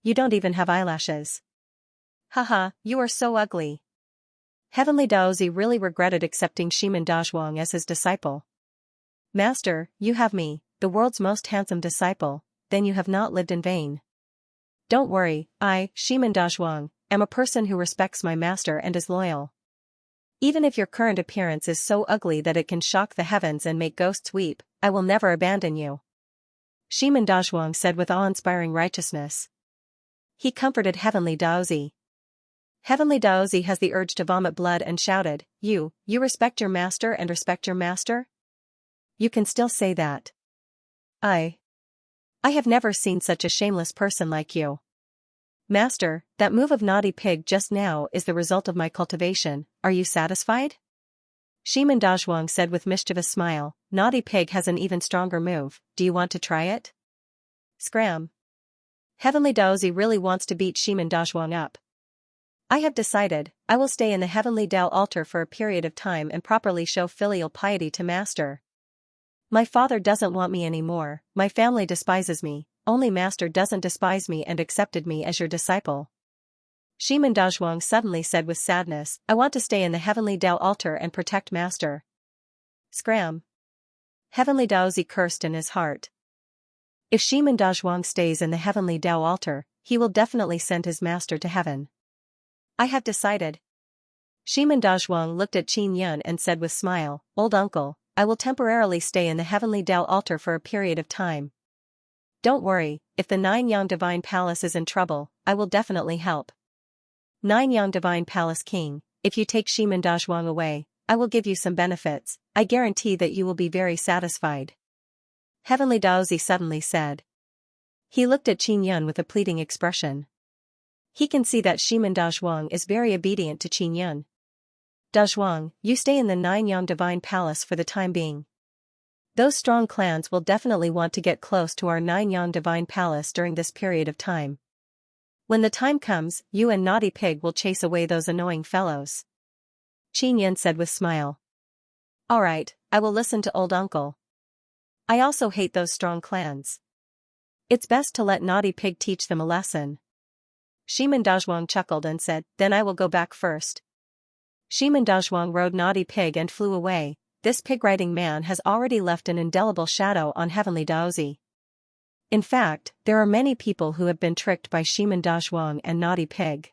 You don't even have eyelashes. Haha, you are so ugly. Heavenly Daozi really regretted accepting Xianxia as his disciple. Master, you have me, the world's most handsome disciple, then you have not lived in vain. Don't worry, I, Xianxia, am a person who respects my master and is loyal. Even if your current appearance is so ugly that it can shock the heavens and make ghosts weep, I will never abandon you. Xianxia said with awe-inspiring righteousness. He comforted Heavenly Daozi. Heavenly Daozi has the urge to vomit blood and shouted, You respect your master and respect your master? You can still say that. I have never seen such a shameless person like you. Master, that move of Naughty Pig just now is the result of my cultivation, are you satisfied? Shimin Dazhuang said with mischievous smile, Naughty Pig has an even stronger move, do you want to try it? Scram. Heavenly Daozi really wants to beat Shimin Dazhuang up. I have decided, I will stay in the Heavenly Dao altar for a period of time and properly show filial piety to Master. My father doesn't want me anymore, my family despises me, only Master doesn't despise me and accepted me as your disciple. Shimin Dazhuang suddenly said with sadness, I want to stay in the Heavenly Dao altar and protect Master. Scram. Heavenly Daozi cursed in his heart. If Shimin Dazhuang stays in the Heavenly Dao altar, he will definitely send his master to heaven. I have decided. Shimin Dazhuang looked at Qin Yun and said with smile, Old uncle, I will temporarily stay in the Heavenly Dao altar for a period of time. Don't worry, if the Nine-Yang Divine Palace is in trouble, I will definitely help. Nine-Yang Divine Palace King, if you take Shimin Dazhuang away, I will give you some benefits, I guarantee that you will be very satisfied. Heavenly Daozi suddenly said. He looked at Qin Yun with a pleading expression. He can see that Shimin Dazhuang is very obedient to Qin Yun. Dazhuang, you stay in the Nine-Yang Divine Palace for the time being. Those strong clans will definitely want to get close to our Nine-Yang Divine Palace during this period of time. When the time comes, you and Naughty Pig will chase away those annoying fellows. Qin Yun said with smile. Alright, I will listen to old uncle. I also hate those strong clans. It's best to let Naughty Pig teach them a lesson. Shimin Dazhuang chuckled and said, Then I will go back first. Shimin Dazhuang rode Naughty Pig and flew away. This pig-riding man has already left an indelible shadow on Heavenly Daozi. In fact, there are many people who have been tricked by Shimin Dazhuang and Naughty Pig.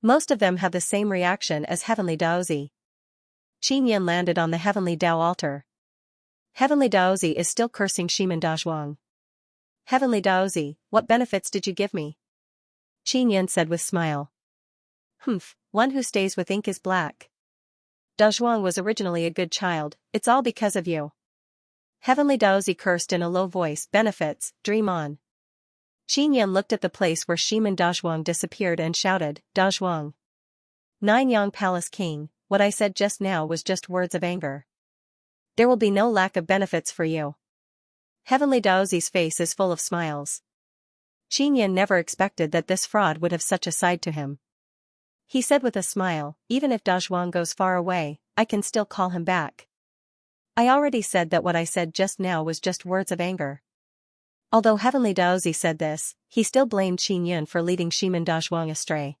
Most of them have the same reaction as Heavenly Daozi. Qin Yun landed on the Heavenly Dao altar. Heavenly Daozi is still cursing Shimin Dazhuang. Heavenly Daozi, what benefits did you give me? Qin Yun said with smile. Humph, one who stays with ink is black. Dazhuang was originally a good child, it's all because of you. Heavenly Daozi cursed in a low voice, benefits, dream on. Qin Yun looked at the place where Shimin Dazhuang disappeared and shouted, Dazhuang. Nine-Yang Palace King, what I said just now was just words of anger. There will be no lack of benefits for you. Heavenly Daozi's face is full of smiles. Qin Yun never expected that this fraud would have such a side to him. He said with a smile, even if Dazhuang goes far away, I can still call him back. I already said that what I said just now was just words of anger. Although Heavenly Daozi said this, he still blamed Qin Yun for leading Shimin Dazhuang astray.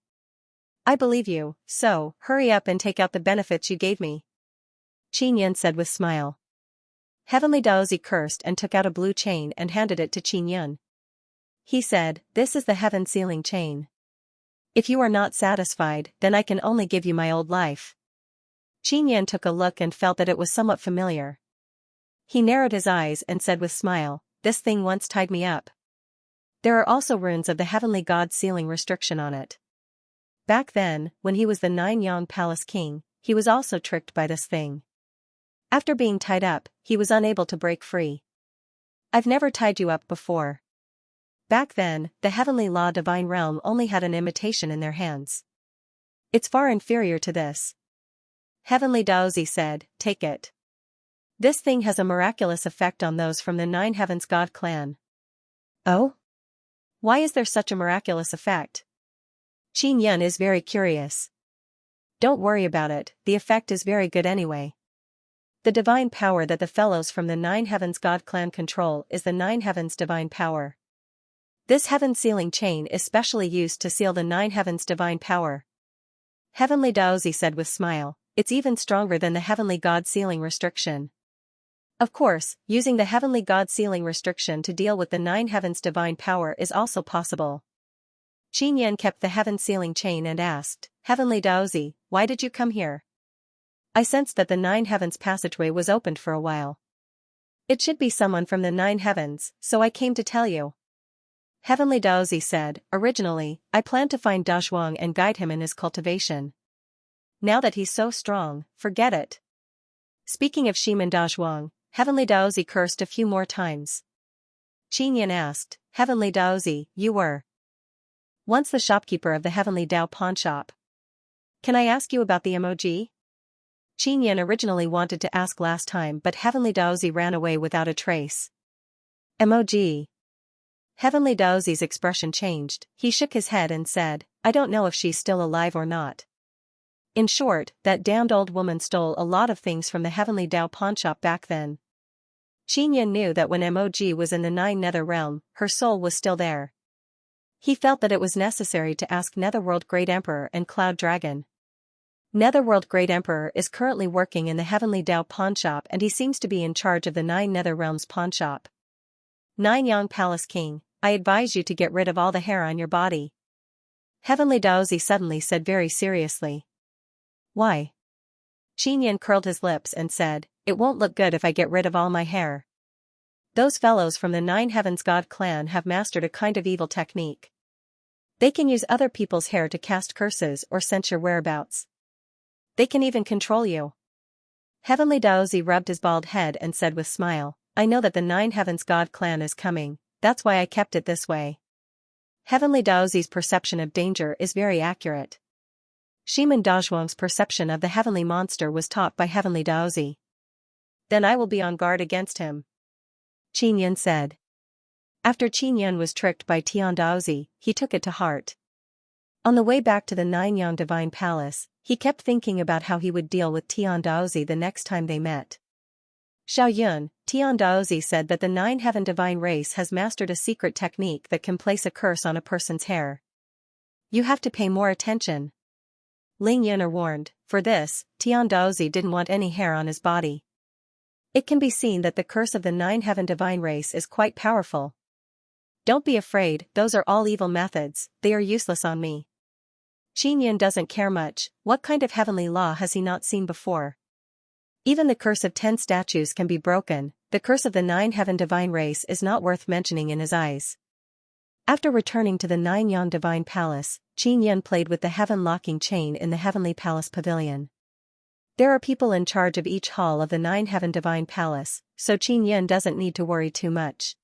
I believe you, so, hurry up and take out the benefits you gave me. Qin Yun said with smile. Heavenly Daozi cursed and took out a blue chain and handed it to Qin Yun. He said, This is the heaven sealing chain. If you are not satisfied, then I can only give you my old life. Qin Yun took a look and felt that it was somewhat familiar. He narrowed his eyes and said with smile, This thing once tied me up. There are also runes of the heavenly god sealing restriction on it. Back then, when he was the Nine-Yang Palace King, he was also tricked by this thing. After being tied up, he was unable to break free. I've never tied you up before. Back then, the heavenly law divine realm only had an imitation in their hands. It's far inferior to this. Heavenly Daozi said, Take it. This thing has a miraculous effect on those from the Nine Heavens God clan. Oh? Why is there such a miraculous effect? Qin Yun is very curious. Don't worry about it, the effect is very good anyway. The divine power that the fellows from the Nine Heavens God clan control is the Nine Heavens divine power. This heaven sealing chain is specially used to seal the Nine Heavens divine power. Heavenly Daozi said with smile, It's even stronger than the heavenly god sealing restriction. Of course, using the heavenly god sealing restriction to deal with the Nine Heavens divine power is also possible. Qin Yun kept the heaven sealing chain and asked, Heavenly Daozi, why did you come here? I sensed that the Nine Heavens passageway was opened for a while. It should be someone from the Nine Heavens, so I came to tell you. Heavenly Daozi said, originally, I planned to find Dazhuang and guide him in his cultivation. Now that he's so strong, forget it. Speaking of Shiman Dazhuang, Heavenly Daozi cursed a few more times. Qinyan asked, Heavenly Daozi, you were once the shopkeeper of the Heavenly Dao pawn shop. Can I ask you about the emoji? Qinyan originally wanted to ask last time, but Heavenly Daozi ran away without a trace. Emoji. Heavenly Daozi's expression changed. He shook his head and said, I don't know if she's still alive or not. In short, that damned old woman stole a lot of things from the Heavenly Dao pawnshop back then. Qinyan knew that when Emoji was in the 9 Nether Realm, her soul was still there. He felt that it was necessary to ask Netherworld Great Emperor and Cloud Dragon. Netherworld Great Emperor is currently working in the Heavenly Dao pawnshop, and he seems to be in charge of the 9 Nether Realms pawnshop. 9 Yang Palace King, I advise you to get rid of all the hair on your body. Heavenly Daozi suddenly said very seriously. Why? Qinyan curled his lips and said, it won't look good if I get rid of all my hair. Those fellows from the 9 Heavens God clan have mastered a kind of evil technique. They can use other people's hair to cast curses or sense your whereabouts. They can even control you. Heavenly Daozi rubbed his bald head and said with smile, I know that the 9 Heavens God clan is coming, that's why I kept it this way. Heavenly Daozi's perception of danger is very accurate. Shiman Dazhuang's perception of the heavenly monster was taught by Heavenly Daozi. Then I will be on guard against him. Qinyan said. After Qinyan was tricked by Tian Daozi, he took it to heart. On the way back to the 9 Yang Divine Palace, he kept thinking about how he would deal with Tian Daozi the next time they met. Xiao Yun, Tian Daozi said that the 9 Heaven Divine race has mastered a secret technique that can place a curse on a person's hair. You have to pay more attention. Ling Yun'er warned, for this, Tian Daozi didn't want any hair on his body. It can be seen that the curse of the 9 Heaven Divine race is quite powerful. Don't be afraid, those are all evil methods, they are useless on me. Qinyan doesn't care much, what kind of heavenly law has he not seen before? Even the curse of 10 statues can be broken, the curse of the 9 Heaven Divine race is not worth mentioning in his eyes. After returning to the 9 Yang Divine Palace, Qinyan played with the Heaven Locking Chain in the Heavenly Palace Pavilion. There are people in charge of each hall of the 9 Heaven Divine Palace, so Qinyan doesn't need to worry too much.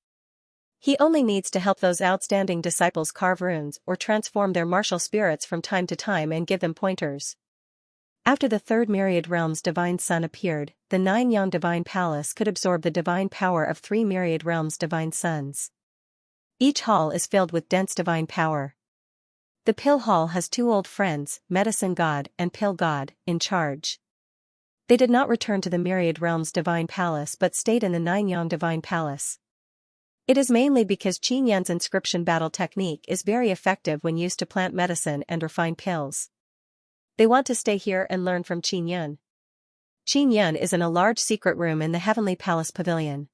He only needs to help those outstanding disciples carve runes or transform their martial spirits from time to time and give them pointers. After the 3rd Myriad Realms Divine Sun appeared, the 9 Yang Divine Palace could absorb the divine power of 3 Myriad Realms Divine Suns. Each hall is filled with dense divine power. The Pill Hall has 2 old friends, Medicine God and Pill God, in charge. They did not return to the Myriad Realms Divine Palace but stayed in the 9 Yang Divine Palace. It is mainly because Qinyan's inscription battle technique is very effective when used to plant medicine and refine pills. They want to stay here and learn from Qinyan. Qinyan is in a large secret room in the Heavenly Palace Pavilion.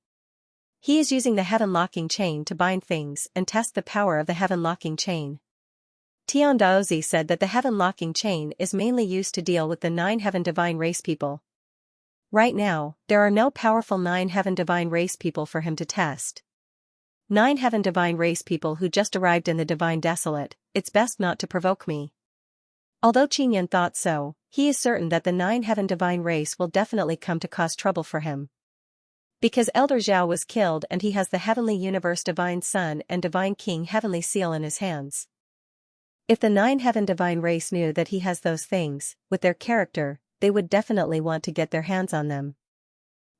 He is using the Heaven Locking Chain to bind things and test the power of the Heaven Locking Chain. Tian Daozi said that the Heaven Locking Chain is mainly used to deal with the 9 Heaven Divine race people. Right now, there are no powerful 9 Heaven Divine race people for him to test. 9 Heaven Divine race people who just arrived in the Divine Desolate, it's best not to provoke me. Although Qinyan thought so, he is certain that the 9 Heaven Divine race will definitely come to cause trouble for him. Because Elder Zhao was killed and he has the Heavenly Universe Divine Sun and Divine King Heavenly Seal in his hands. If the 9 Heaven Divine race knew that he has those things, with their character, they would definitely want to get their hands on them.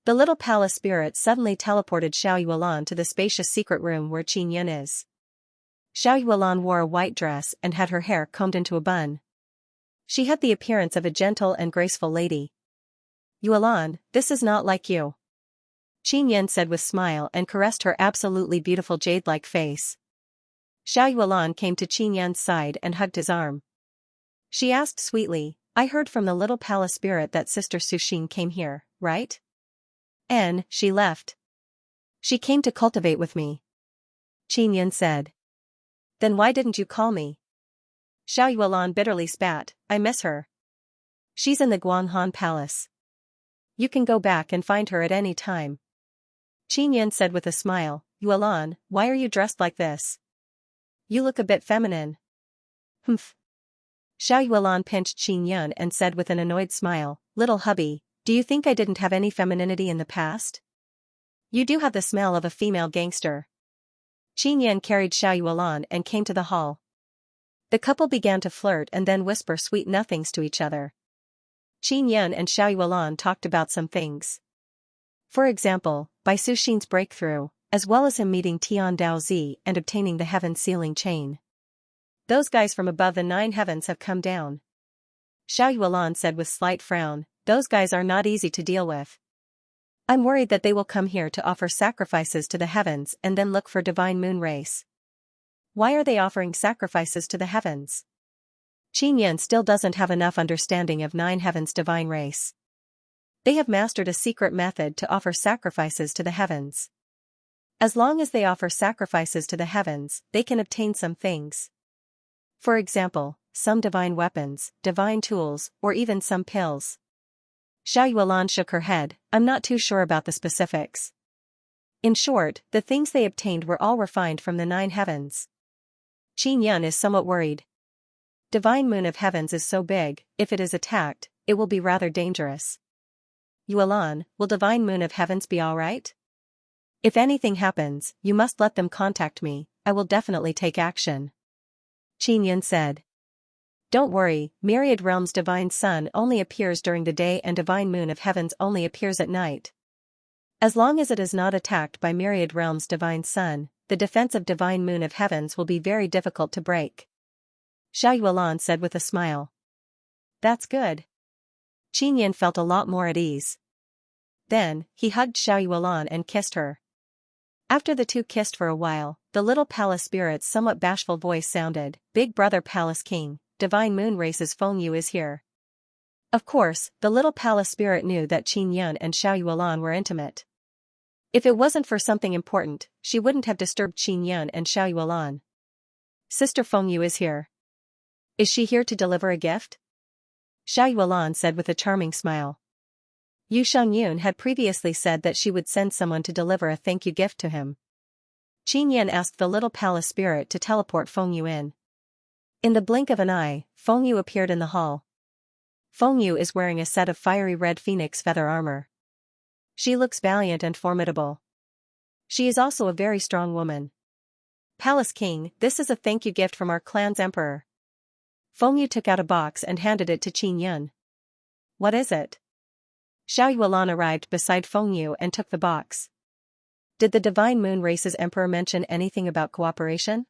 The little palace spirit suddenly teleported Xiao Yuelan to the spacious secret room where Qinyan is. Xiao Yuelan wore a white dress and had her hair combed into a bun. She had the appearance of a gentle and graceful lady. Yuelan, this is not like you. Qinyan said with smile and caressed her absolutely beautiful jade-like face. Xiao Yuelan came to Qinyan's side and hugged his arm. She asked sweetly, I heard from the little palace spirit that Sister Suxing came here, right? And she left. She came to cultivate with me. Qinyan said. Then why didn't you call me? Xiao Yuelan bitterly spat, I miss her. She's in the Guanghan Palace. You can go back and find her at any time. Qinyan said with a smile, Yuelan, why are you dressed like this? You look a bit feminine. Humph. Xiao Yuelan pinched Qin Yun and said with an annoyed smile, "Little hubby, do you think I didn't have any femininity in the past? You do have the smell of a female gangster." Qin Yun carried Xiao Yuelan and came to the hall. The couple began to flirt and then whisper sweet nothings to each other. Qin Yun and Xiao Yuelan talked about some things. For example, Bai Suxin's breakthrough, as well as him meeting Tian Daozi and obtaining the heaven sealing chain. "Those guys from above the 9 heavens have come down," Xiao Yuelan said with slight frown. "Those guys are not easy to deal with. I'm worried that they will come here to offer sacrifices to the heavens and then look for divine moon race." "Why are they offering sacrifices to the heavens?" Qin Yun still doesn't have enough understanding of 9 heavens' divine race. They have mastered a secret method to offer sacrifices to the heavens. As long as they offer sacrifices to the heavens, they can obtain some things. For example, some divine weapons, divine tools, or even some pills. Xiao Yuelan shook her head. "I'm not too sure about the specifics." In short, the things they obtained were all refined from the 9 heavens. Qin Yun is somewhat worried. Divine moon of heavens is so big, if it is attacked, it will be rather dangerous. "Yuelan, will divine moon of heavens be alright? If anything happens, you must let them contact me, I will definitely take action," Qin Yun said. "Don't worry, Myriad Realm's divine sun only appears during the day and divine moon of heavens only appears at night. As long as it is not attacked by Myriad Realm's divine sun, the defense of divine moon of heavens will be very difficult to break," Xiao Yuelan said with a smile. "That's good." Qin Yun felt a lot more at ease. Then, he hugged Xiao Yuelan and kissed her. After the two kissed for a while, the little palace spirit's somewhat bashful voice sounded, "Big brother Palace King, divine moon race's Fengyu is here." Of course, the little palace spirit knew that Qin Yun and Xiao Yuelan were intimate. If it wasn't for something important, she wouldn't have disturbed Qin Yun and Xiao Yuelan. "Sister Fengyu is here. Is she here to deliver a gift?" Xiao Yuelan said with a charming smile. Yu Shangyun had previously said that she would send someone to deliver a thank you gift to him. Qin Yun asked the little palace spirit to teleport Fengyu in. In the blink of an eye, Fengyu appeared in the hall. Fengyu is wearing a set of fiery red phoenix feather armor. She looks valiant and formidable. She is also a very strong woman. "Palace King, this is a thank you gift from our clan's emperor." Fengyu took out a box and handed it to Qin Yun. "What is it?" Xiao Yuelan arrived beside Fengyu and took the box. "Did the divine moon race's emperor mention anything about cooperation?"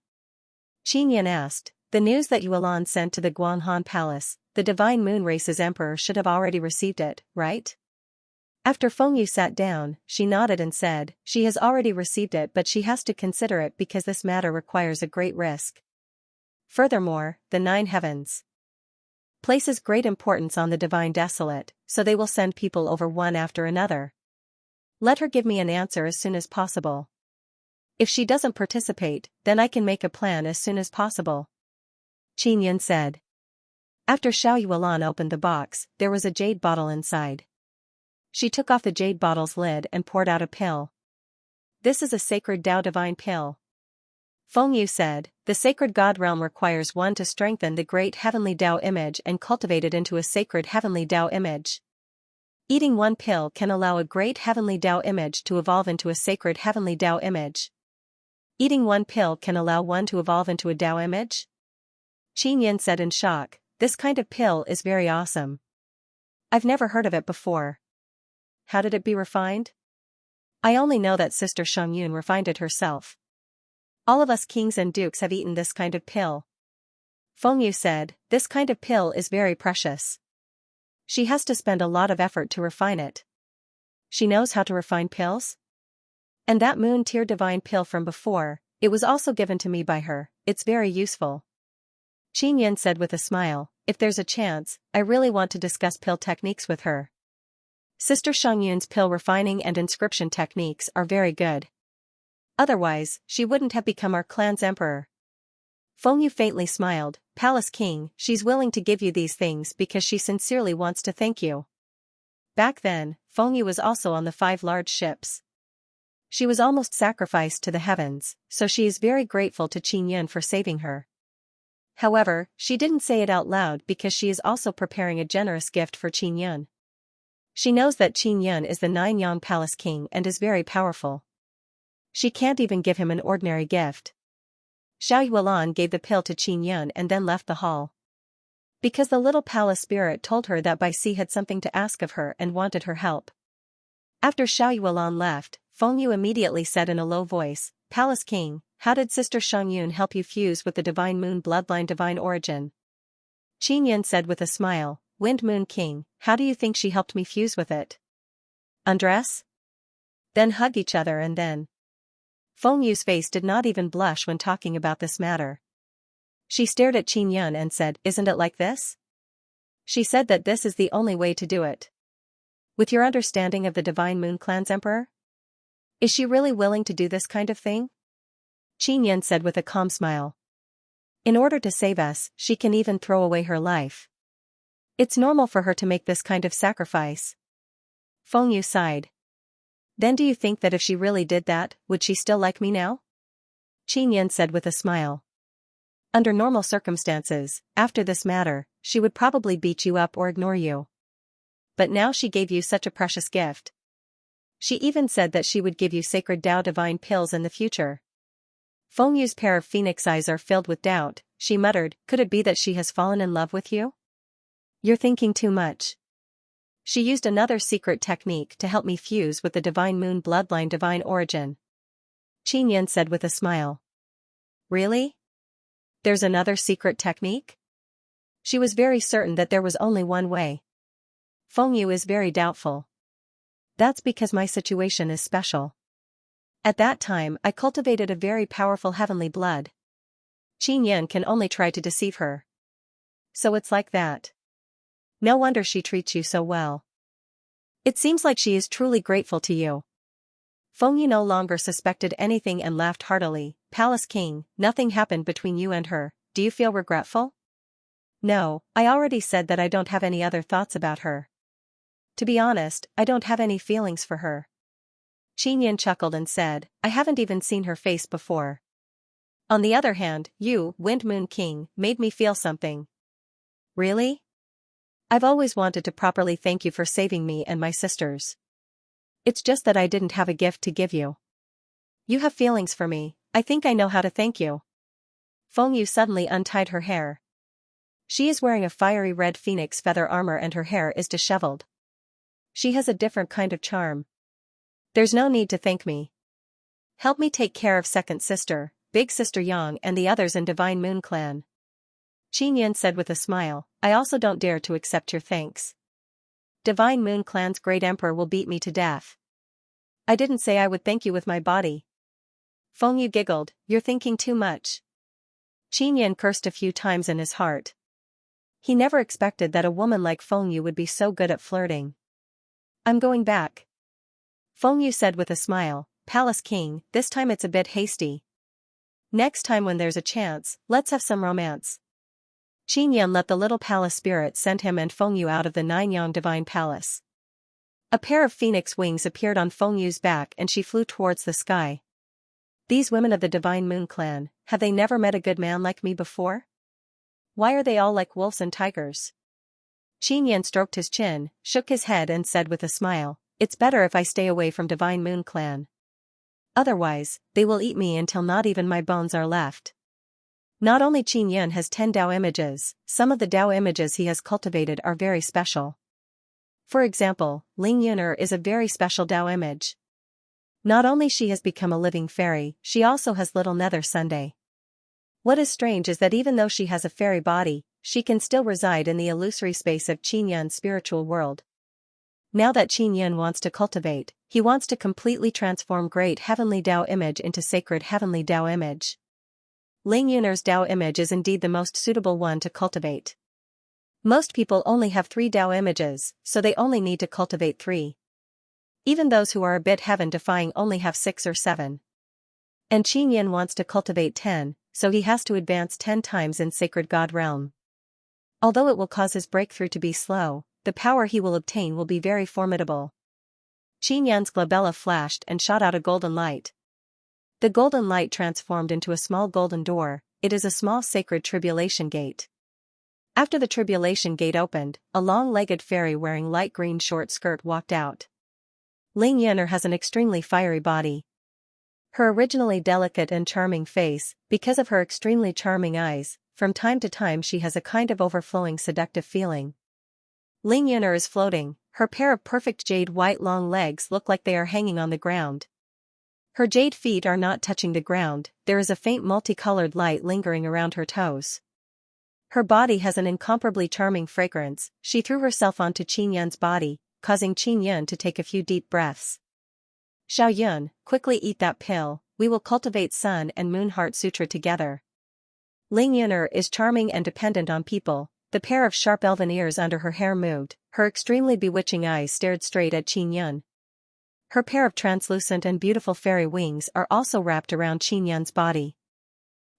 Qin Yun asked. "The news that Yuelan sent to the Guanghan Palace, the divine moon race's emperor should have already received it, right?" After Fengyu sat down, she nodded and said, "She has already received it, but she has to consider it because this matter requires a great risk. Furthermore, the 9 heavens places great importance on the divine desolate, so they will send people over one after another. Let her give me an answer as soon as possible. If she doesn't participate, then I can make a plan as soon as possible," Qin Yun said. After Xiao Yuelan opened the box, there was a jade bottle inside. She took off the jade bottle's lid and poured out a pill. "This is a sacred Dao divine pill," Fengyu said. "The sacred God realm requires one to strengthen the great heavenly Dao image and cultivate it into a sacred heavenly Dao image. Eating one pill can allow a great heavenly Dao image to evolve into a sacred heavenly Dao image. Eating one pill can allow one to evolve into a Dao image?" Qin Yun said in shock. "This kind of pill is very awesome. I've never heard of it before. How did it be refined?" "I only know that Sister Shangyun refined it herself. All of us kings and dukes have eaten this kind of pill." Fengyu said, "This kind of pill is very precious. She has to spend a lot of effort to refine it." "She knows how to refine pills?" "And that moon tier divine pill from before, it was also given to me by her, it's very useful," Qin Yun said with a smile. "If there's a chance, I really want to discuss pill techniques with her. Sister Shangyun's pill refining and inscription techniques are very good. Otherwise, she wouldn't have become our clan's emperor." Fengyu faintly smiled. "Palace King, she's willing to give you these things because she sincerely wants to thank you." Back then, Fengyu was also on the 5 large ships. She was almost sacrificed to the heavens, so she is very grateful to Qin Yun for saving her. However, she didn't say it out loud because she is also preparing a generous gift for Qin Yun. She knows that Qin Yun is the Nine-Yang Palace King and is very powerful. She can't even give him an ordinary gift. Xiao Yuelan gave the pill to Qin Yun and then left the hall. Because the little palace spirit told her that Bai Si had something to ask of her and wanted her help. After Xiao Yuelan left, Feng Yu immediately said in a low voice, "Palace King, how did Sister Xiangyun help you fuse with the Divine Moon bloodline divine origin?" Qin Yun said with a smile, "Wind Moon King, how do you think she helped me fuse with it? Undress? Then hug each other and then..." Feng Yu's face did not even blush when talking about this matter. She stared at Qin Yun and said, "Isn't it like this?" She said that this is the only way to do it. With your understanding of the Divine Moon Clan's emperor? Is she really willing to do this kind of thing? Qin Yun said with a calm smile. In order to save us, she can even throw away her life. It's normal for her to make this kind of sacrifice. Feng Yu sighed. Then do you think that if she really did that, would she still like me now? Qin Yun said with a smile. Under normal circumstances, after this matter, she would probably beat you up or ignore you. But now she gave you such a precious gift. She even said that she would give you sacred Tao divine pills in the future. Feng Yu's pair of phoenix eyes are filled with doubt. She muttered, "Could it be that she has fallen in love with you? You're thinking too much." She used another secret technique to help me fuse with the Divine Moon bloodline divine origin. Qin Yun said with a smile. Really? There's another secret technique? She was very certain that there was only one way. Feng Yu is very doubtful. That's because my situation is special. At that time I cultivated a very powerful heavenly blood. Qin Yun can only try to deceive her. So it's like that. No wonder she treats you so well. It seems like she is truly grateful to you. Feng Yu no longer suspected anything and laughed heartily. Palace King, nothing happened between you and her. Do you feel regretful? No, I already said that I don't have any other thoughts about her. To be honest, I don't have any feelings for her. Qin Yun chuckled and said, I haven't even seen her face before. On the other hand, you, Wind Moon King, made me feel something. Really? I've always wanted to properly thank you for saving me and my sisters. It's just that I didn't have a gift to give you. You have feelings for me, I think I know how to thank you. Feng Yu suddenly untied her hair. She is wearing a fiery red phoenix feather armor and her hair is disheveled. She has a different kind of charm. There's no need to thank me. Help me take care of second sister, big sister Yang and the others in Divine Moon Clan. Qin Yun said with a smile, I also don't dare to accept your thanks. Divine Moon Clan's great emperor will beat me to death. I didn't say I would thank you with my body. Feng Yu giggled, you're thinking too much. Qin Yun cursed a few times in his heart. He never expected that a woman like Feng Yu would be so good at flirting. I'm going back. Feng Yu said with a smile, Palace King, this time it's a bit hasty. Next time when there's a chance, let's have some romance. Qin Yun let the little palace spirit send him and Feng Yu out of the Nine-Yang Divine Palace. A pair of phoenix wings appeared on Feng Yu's back and she flew towards the sky. These women of the Divine Moon Clan, have they never met a good man like me before? Why are they all like wolves and tigers? Qin Yun stroked his chin, shook his head and said with a smile, it's better if I stay away from Divine Moon Clan. Otherwise, they will eat me until not even my bones are left. Not only Qin Yun has 10 Tao images, some of the Tao images he has cultivated are very special. For example, Ling Yuner is a very special Tao image. Not only she has become a living fairy, she also has little nether Sunday. What is strange is that even though she has a fairy body, she can still reside in the illusory space of Qin Yun's spiritual world. Now that Qin Yun wants to cultivate, he wants to completely transform great heavenly Tao image into sacred heavenly Tao image. Ling Yuner's Tao image is indeed the most suitable one to cultivate. Most people only have 3 Tao images, so they only need to cultivate 3. Even those who are a bit heaven-defying only have 6 or 7. And Qin Yun wants to cultivate 10, so he has to advance 10 times in Sacred God Realm. Although it will cause his breakthrough to be slow, the power he will obtain will be very formidable. Qin Yan's glabella flashed and shot out a golden light. The golden light transformed into a small golden door. It is a small sacred tribulation gate. After the tribulation gate opened, a long-legged fairy wearing light green short skirt walked out. Ling Yun'er has an extremely fiery body. Her originally delicate and charming face, because of her extremely charming eyes, from time to time she has a kind of overflowing seductive feeling. Ling Yun'er is floating, her pair of perfect jade white long legs look like they are hanging on the ground. Her jade feet are not touching the ground, there is a faint multicolored light lingering around her toes. Her body has an incomparably charming fragrance. She threw herself onto Qin Yun's body, causing Qin Yun to take a few deep breaths. Xiao Yun, quickly eat that pill, we will cultivate Sun and Moon Heart Sutra together. Ling Yun'er is charming and dependent on people. The pair of sharp elven ears under her hair moved, her extremely bewitching eyes stared straight at Qin Yun. Her pair of translucent and beautiful fairy wings are also wrapped around Qin Yun's body.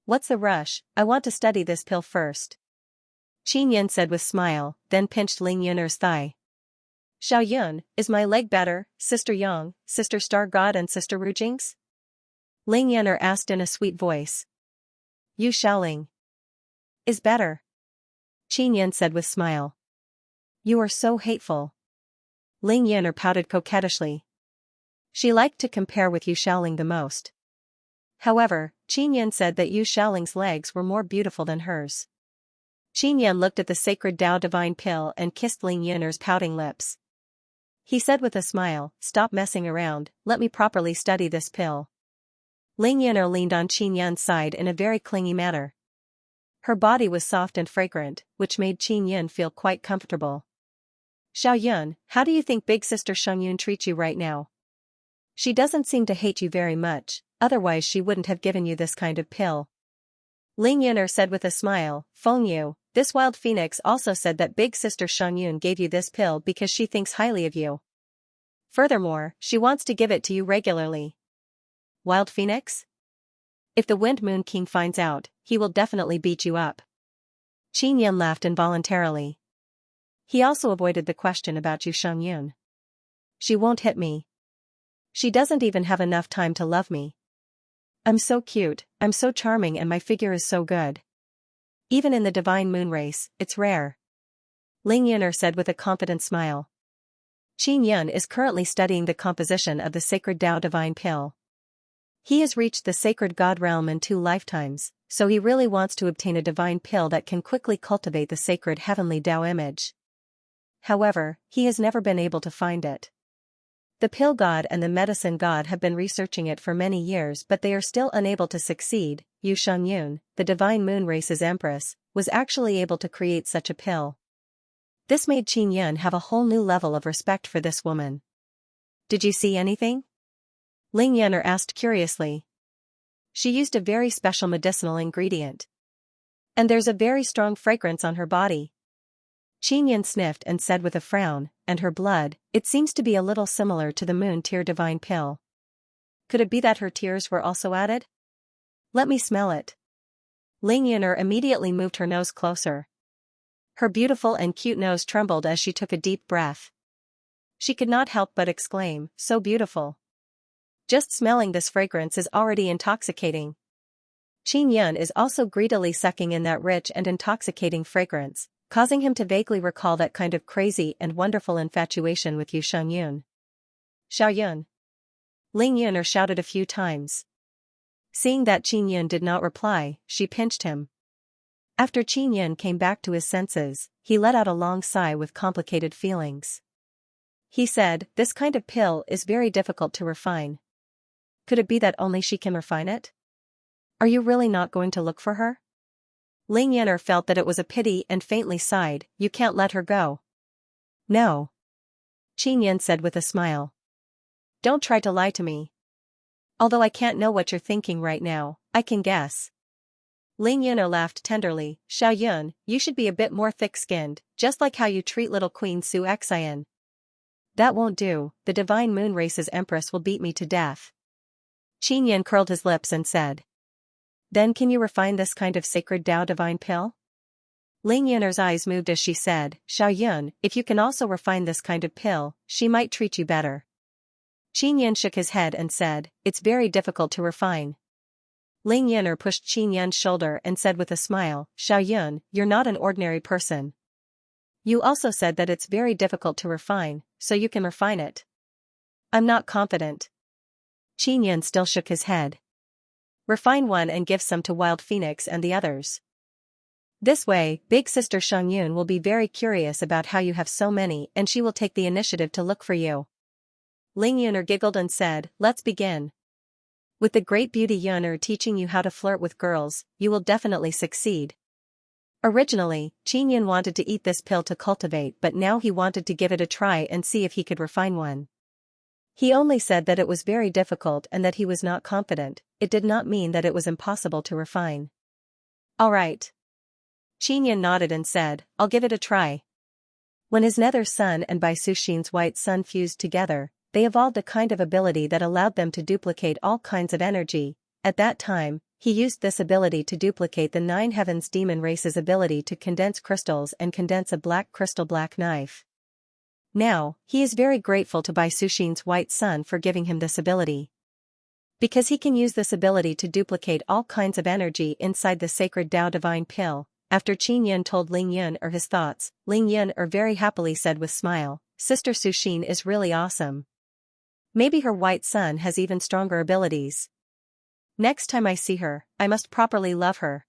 What's the rush? I want to study this pill first. Qin Yun said with smile, then pinched Ling Yun'er's thigh. Xiao Yun, is my leg better, Sister Yang, Sister Star God and Sister Rujing's? Ling Yun'er asked in a sweet voice. Yu Xiaoling is better. Qin Yun said with smile. You are so hateful. Ling Yun'er pouted coquettishly. She liked to compare with Yu Xiaoling the most. However, Qin Yun said that Yu Xiaoling's legs were more beautiful than hers. Qin Yun looked at the sacred Tao divine pill and kissed Ling Yun'er's pouting lips. He said with a smile, stop messing around, let me properly study this pill. Ling Yun'er leaned on Qin Yun's side in a very clingy manner. Her body was soft and fragrant, which made Qin Yun feel quite comfortable. Xiao Yun, how do you think Big Sister Sheng Yun treats you right now? She doesn't seem to hate you very much, otherwise she wouldn't have given you this kind of pill. Ling Yun'er said with a smile, Feng Yu, this wild phoenix also said that Big Sister Sheng Yun gave you this pill because she thinks highly of you. Furthermore, she wants to give it to you regularly. Wild phoenix? If the Wind Moon King finds out, he will definitely beat you up. Qin Yun laughed involuntarily. He also avoided the question about Yu Sheng Yun. She won't hit me. She doesn't even have enough time to love me. I'm so cute, I'm so charming and my figure is so good. Even in the divine moon race, it's rare. Ling Yun'er said with a confident smile. Qin Yun is currently studying the composition of the sacred Tao divine pill. He has reached the sacred God realm in 2 lifetimes, so he really wants to obtain a divine pill that can quickly cultivate the sacred heavenly Tao image. However, he has never been able to find it. The pill god and the medicine god have been researching it for many years but they are still unable to succeed. Yu Sheng Yun, the divine moon race's empress, was actually able to create such a pill. This made Qin Yun have a whole new level of respect for this woman. Did you see anything? Ling Yun'er asked curiously. She used a very special medicinal ingredient. And there's a very strong fragrance on her body. Qin Yun sniffed and said with a frown, and her blood, it seems to be a little similar to the moon tear divine pill. Could it be that her tears were also added? Let me smell it. Ling Yun'er immediately moved her nose closer. Her beautiful and cute nose trembled as she took a deep breath. She could not help but exclaim, so beautiful. Just smelling this fragrance is already intoxicating. Qin Yun is also greedily sucking in that rich and intoxicating fragrance, causing him to vaguely recall that kind of crazy and wonderful infatuation with Yu Sheng Yun. Xiao Yun. Ling Yun'er shouted a few times. Seeing that Qin Yun did not reply, she pinched him. After Qin Yun came back to his senses, he let out a long sigh with complicated feelings. He said, this kind of pill is very difficult to refine. Could it be that only she can refine it? Are you really not going to look for her? Ling Yun'er felt that it was a pity and faintly sighed, you can't let her go. No. Qin Yun said with a smile. Don't try to lie to me. Although I can't know what you're thinking right now, I can guess. Ling Yun'er laughed tenderly, Xiao Yun, you should be a bit more thick-skinned, just like how you treat little Queen Su Xian. That won't do, the divine moon race's empress will beat me to death. Qin Yun curled his lips and said. Then can you refine this kind of sacred Tao divine pill? Ling Yun'er's eyes moved as she said, Xiao Yun, if you can also refine this kind of pill, she might treat you better. Qin Yan shook his head and said, "It's very difficult to refine." Ling Yun'er pushed Qin Yan's shoulder and said with a smile, "Xiao Yun, you're not an ordinary person. You also said that it's very difficult to refine, so you can refine it." "I'm not confident." Qin Yan still shook his head. "Refine one and give some to Wild Phoenix and the others. This way, big sister Xiangyun will be very curious about how you have so many and she will take the initiative to look for you." Ling Yun'er giggled and said, "Let's begin. With the great beauty Yun'er teaching you how to flirt with girls, you will definitely succeed." Originally, Qin Yan wanted to eat this pill to cultivate, but now he wanted to give it a try and see if he could refine one. He only said that it was very difficult and that he was not confident. It did not mean that it was impossible to refine. "All right." Qin Yan nodded and said, "I'll give it a try." When his nether sun and Bai Suxin's white sun fused together, they evolved a kind of ability that allowed them to duplicate all kinds of energy. At that time, he used this ability to duplicate the Nine Heavens demon race's ability to condense crystals and condense a black crystal black knife. Now, he is very grateful to Bai Suxin's white sun for giving him this ability. Because he can use this ability to duplicate all kinds of energy inside the sacred Tao divine pill. After Qin Yan told Ling Yun'er his thoughts, Ling Yun'er very happily said with smile, "Sister Suxin is really awesome. Maybe her white sun has even stronger abilities. Next time I see her, I must properly love her."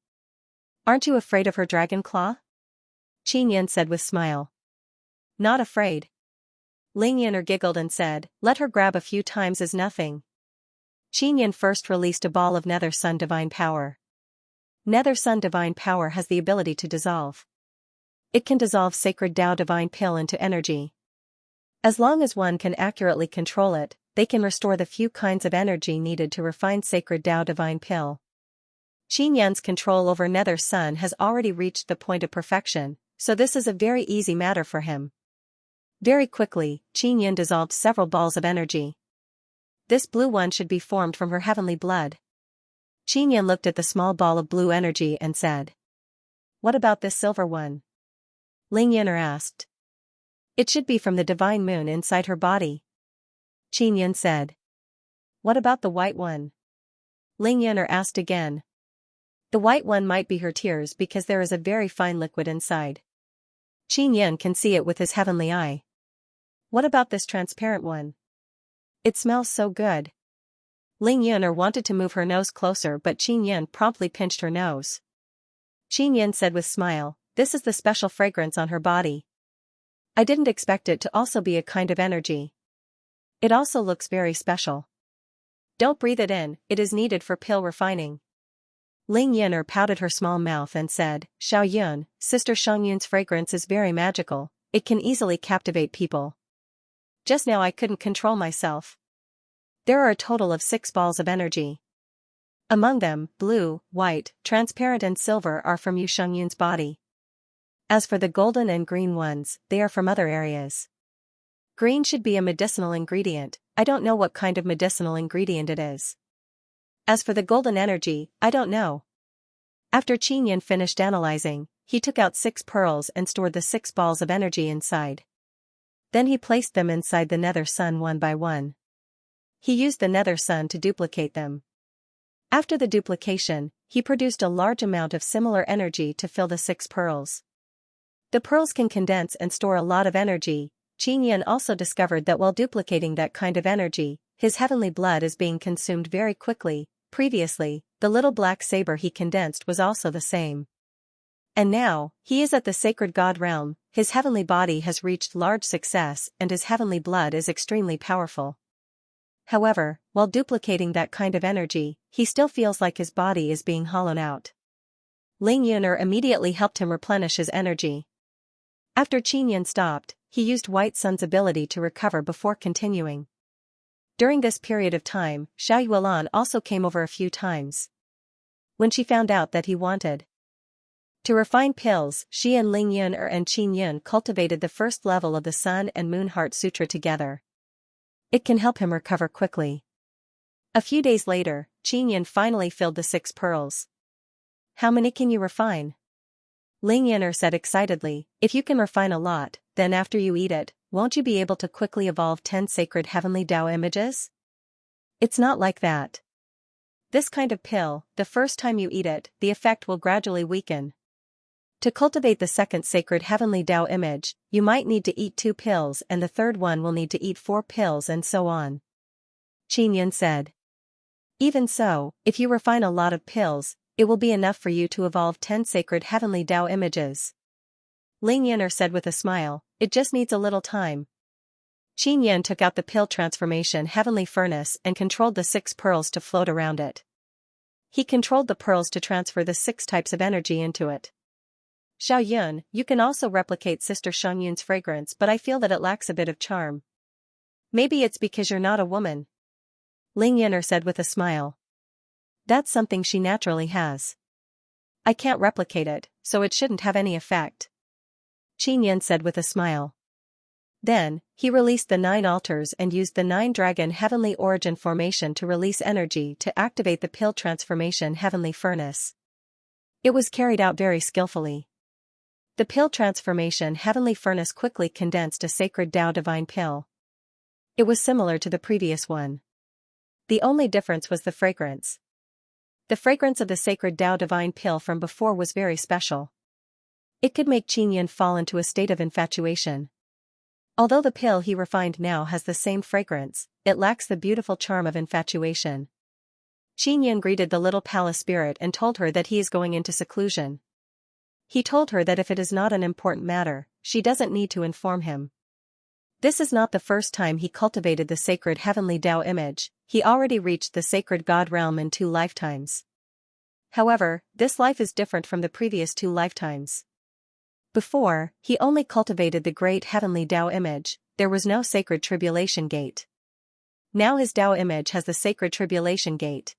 "Aren't you afraid of her dragon claw?" Qin Yan said with smile. "Not afraid." Ling Yun'er giggled and said, "Let her grab a few times as nothing." Qin Yan first released a ball of Nether Sun Divine Power. Nether Sun Divine Power has the ability to dissolve. It can dissolve sacred Tao Divine Pill into energy. As long as one can accurately control it, they can restore the few kinds of energy needed to refine sacred Tao Divine Pill. Qin Yan's control over Nether Sun has already reached the point of perfection, so this is a very easy matter for him. Very quickly, Qin Yan dissolved several balls of energy. This blue one should be formed from her heavenly blood. Qin Yan looked at the small ball of blue energy and said, "What about this silver one?" Ling Yun'er asked. "It should be from the divine moon inside her body." Qin Yan said. "What about the white one?" Ling Yun'er asked again. "The white one might be her tears because there is a very fine liquid inside. Qin Yan can see it with his heavenly eye." "What about this transparent one? It smells so good." Ling Yun'er wanted to move her nose closer, but Qin Yan promptly pinched her nose. Qin Yan said with smile, "This is the special fragrance on her body. I didn't expect it to also be a kind of energy. It also looks very special. Don't breathe it in, it is needed for pill refining." Ling Yun'er pouted her small mouth and said, "Xiao Yun, Sister Xiangyun's fragrance is very magical, it can easily captivate people. Just now I couldn't control myself." There are a total of 6 balls of energy. Among them, blue, white, transparent and silver are from Yu Xiangyun's body. As for the golden and green ones, they are from other areas. Green should be a medicinal ingredient, I don't know what kind of medicinal ingredient it is. As for the golden energy, I don't know. After Qin Yan finished analyzing, he took out 6 pearls and stored the 6 balls of energy inside. Then he placed them inside the Nether Sun one by one. He used the Nether Sun to duplicate them. After the duplication, he produced a large amount of similar energy to fill the 6 pearls. The pearls can condense and store a lot of energy. Qin Yan also discovered that while duplicating that kind of energy, his heavenly blood is being consumed very quickly. Previously, the little black saber he condensed was also the same. And now, he is at the sacred god realm, his heavenly body has reached large success and his heavenly blood is extremely powerful. However, while duplicating that kind of energy, he still feels like his body is being hollowed out. Ling Yun'er immediately helped him replenish his energy. After Qin Yan stopped, he used White Sun's ability to recover before continuing. During this period of time, Xiao Yuelan also came over a few times. When she found out that he wanted to refine pills, she and Ling Yun'er and Qin Yan cultivated the first level of the Sun and Moon Heart Sutra together. It can help him recover quickly. A few days later, Qin Yan finally filled the 6 pearls. "How many can you refine?" Ling Yun'er said excitedly, "If you can refine a lot, then after you eat it, won't you be able to quickly evolve 10 sacred heavenly Tao images? It's not like that. This kind of pill, the first time you eat it, the effect will gradually weaken. To cultivate the second sacred heavenly Tao image, you might need to eat 2 pills and the third one will need to eat 4 pills and so on. Qinyan said. Even so, if you refine a lot of pills, it will be enough for you to evolve 10 sacred heavenly Tao images. Ling Yinar said with a smile, it just needs a little time. Qinyan took out the pill transformation heavenly furnace and controlled the 6 pearls to float around it. He controlled the pearls to transfer the 6 types of energy into it. Xiaoyun, you can also replicate Sister Xiangyun's fragrance, but I feel that it lacks a bit of charm. Maybe it's because you're not a woman. Ling Yinar said with a smile. That's something she naturally has. I can't replicate it, so it shouldn't have any effect. Qinyan said with a smile. Then, he released the 9 altars and used the 9 dragon heavenly origin formation to release energy to activate the pill transformation heavenly furnace. It was carried out very skillfully. The pill transformation heavenly furnace quickly condensed a sacred Tao divine pill. It was similar to the previous one. The only difference was the fragrance. The fragrance of the sacred Tao divine pill from before was very special. It could make Qinyan fall into a state of infatuation. Although the pill he refined now has the same fragrance, it lacks the beautiful charm of infatuation. Qinyan greeted the little palace spirit and told her that he is going into seclusion. He told her that if it is not an important matter, she doesn't need to inform him. This is not the first time he cultivated the sacred heavenly Tao image, he already reached the sacred God realm in 2 lifetimes. However, this life is different from the previous 2 lifetimes. Before, he only cultivated the great heavenly Tao image, there was no sacred tribulation gate. Now his Tao image has the sacred tribulation gate.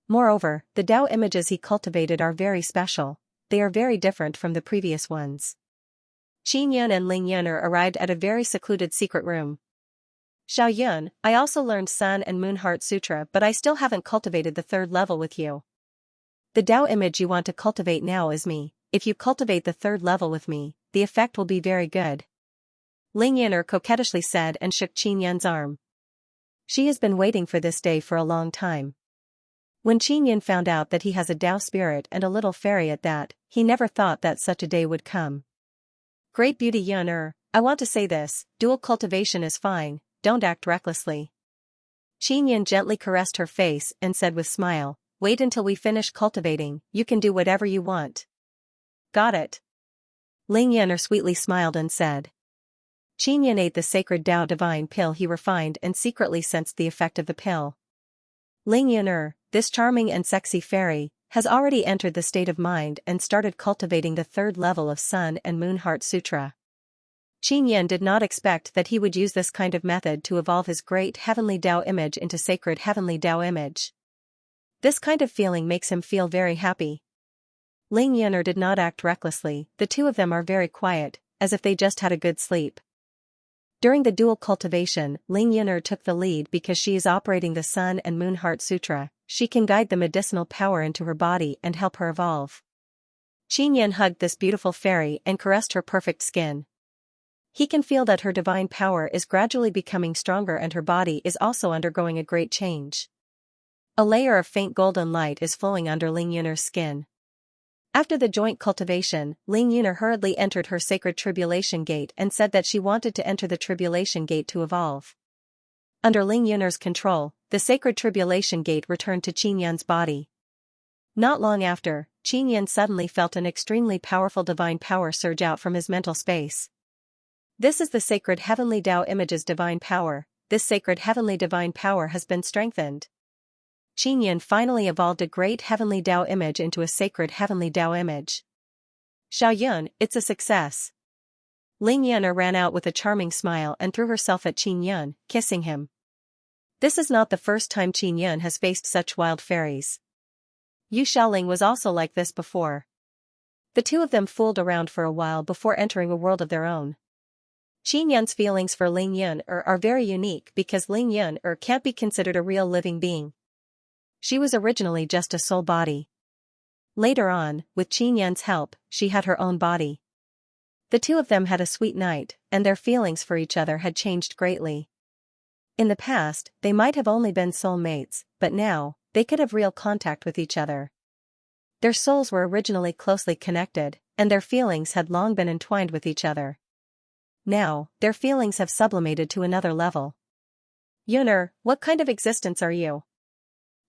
Moreover, the Tao images he cultivated are very special, they are very different from the previous ones. Qinyan and Ling Yinar arrived at a very secluded secret room. Xiaoyun, I also learned Sun and Moon Heart Sutra, but I still haven't cultivated the 3rd level with you. The Tao image you want to cultivate now is me. If you cultivate the 3rd level with me, the effect will be very good. Ling Yinar coquettishly said and shook Qinyan's arm. She has been waiting for this day for a long time. When Qinyan found out that he has a Tao spirit and a little fairy at that, he never thought that such a day would come. Great beauty Yinar, I want to say this, dual cultivation is fine, don't act recklessly. Qinyan gently caressed her face and said with smile, wait until we finish cultivating, you can do whatever you want. Got it. Ling Yinar sweetly smiled and said. Qinyan ate the sacred Tao divine pill he refined and secretly sensed the effect of the pill. Ling Yinar, this charming and sexy fairy, has already entered the state of mind and started cultivating the 3rd level of Sun and Moon Heart Sutra. Qinyan did not expect that he would use this kind of method to evolve his great heavenly Tao image into sacred heavenly Tao image. This kind of feeling makes him feel very happy. Ling Yinar did not act recklessly, the 2 of them are very quiet, as if they just had a good sleep. During the dual cultivation, Ling Yinar took the lead because she is operating the Sun and Moon Heart Sutra, she can guide the medicinal power into her body and help her evolve. Qinyan hugged this beautiful fairy and caressed her perfect skin. He can feel that her divine power is gradually becoming stronger and her body is also undergoing a great change. A layer of faint golden light is flowing under Ling Yunar's skin. After the joint cultivation, Ling Yunar hurriedly entered her sacred tribulation gate and said that she wanted to enter the tribulation gate to evolve. Under Ling Yunar's control, the sacred tribulation gate returned to Qinyan's body. Not long after, Qinyan suddenly felt an extremely powerful divine power surge out from his mental space. This is the sacred heavenly Tao image's divine power. This sacred heavenly divine power has been strengthened. Qinyan finally evolved a great heavenly Tao image into a sacred heavenly Tao image. Xiaoyun, it's a success. Ling Yunar ran out with a charming smile and threw herself at Qinyan, kissing him. This is not the first time Qinyan has faced such wild fairies. Yu Xiaoling was also like this before. The 2 of them fooled around for a while before entering a world of their own. Qinyan's feelings for Ling Yunar are very unique because Ling Yunar can't be considered a real living being. She was originally just a soul body. Later on, with Qinyan's help, she had her own body. The two of them had a sweet night, and their feelings for each other had changed greatly. In the past, they might have only been soul mates, but now, they could have real contact with each other. Their souls were originally closely connected, and their feelings had long been entwined with each other. Now, their feelings have sublimated to another level. Yuner, what kind of existence are you?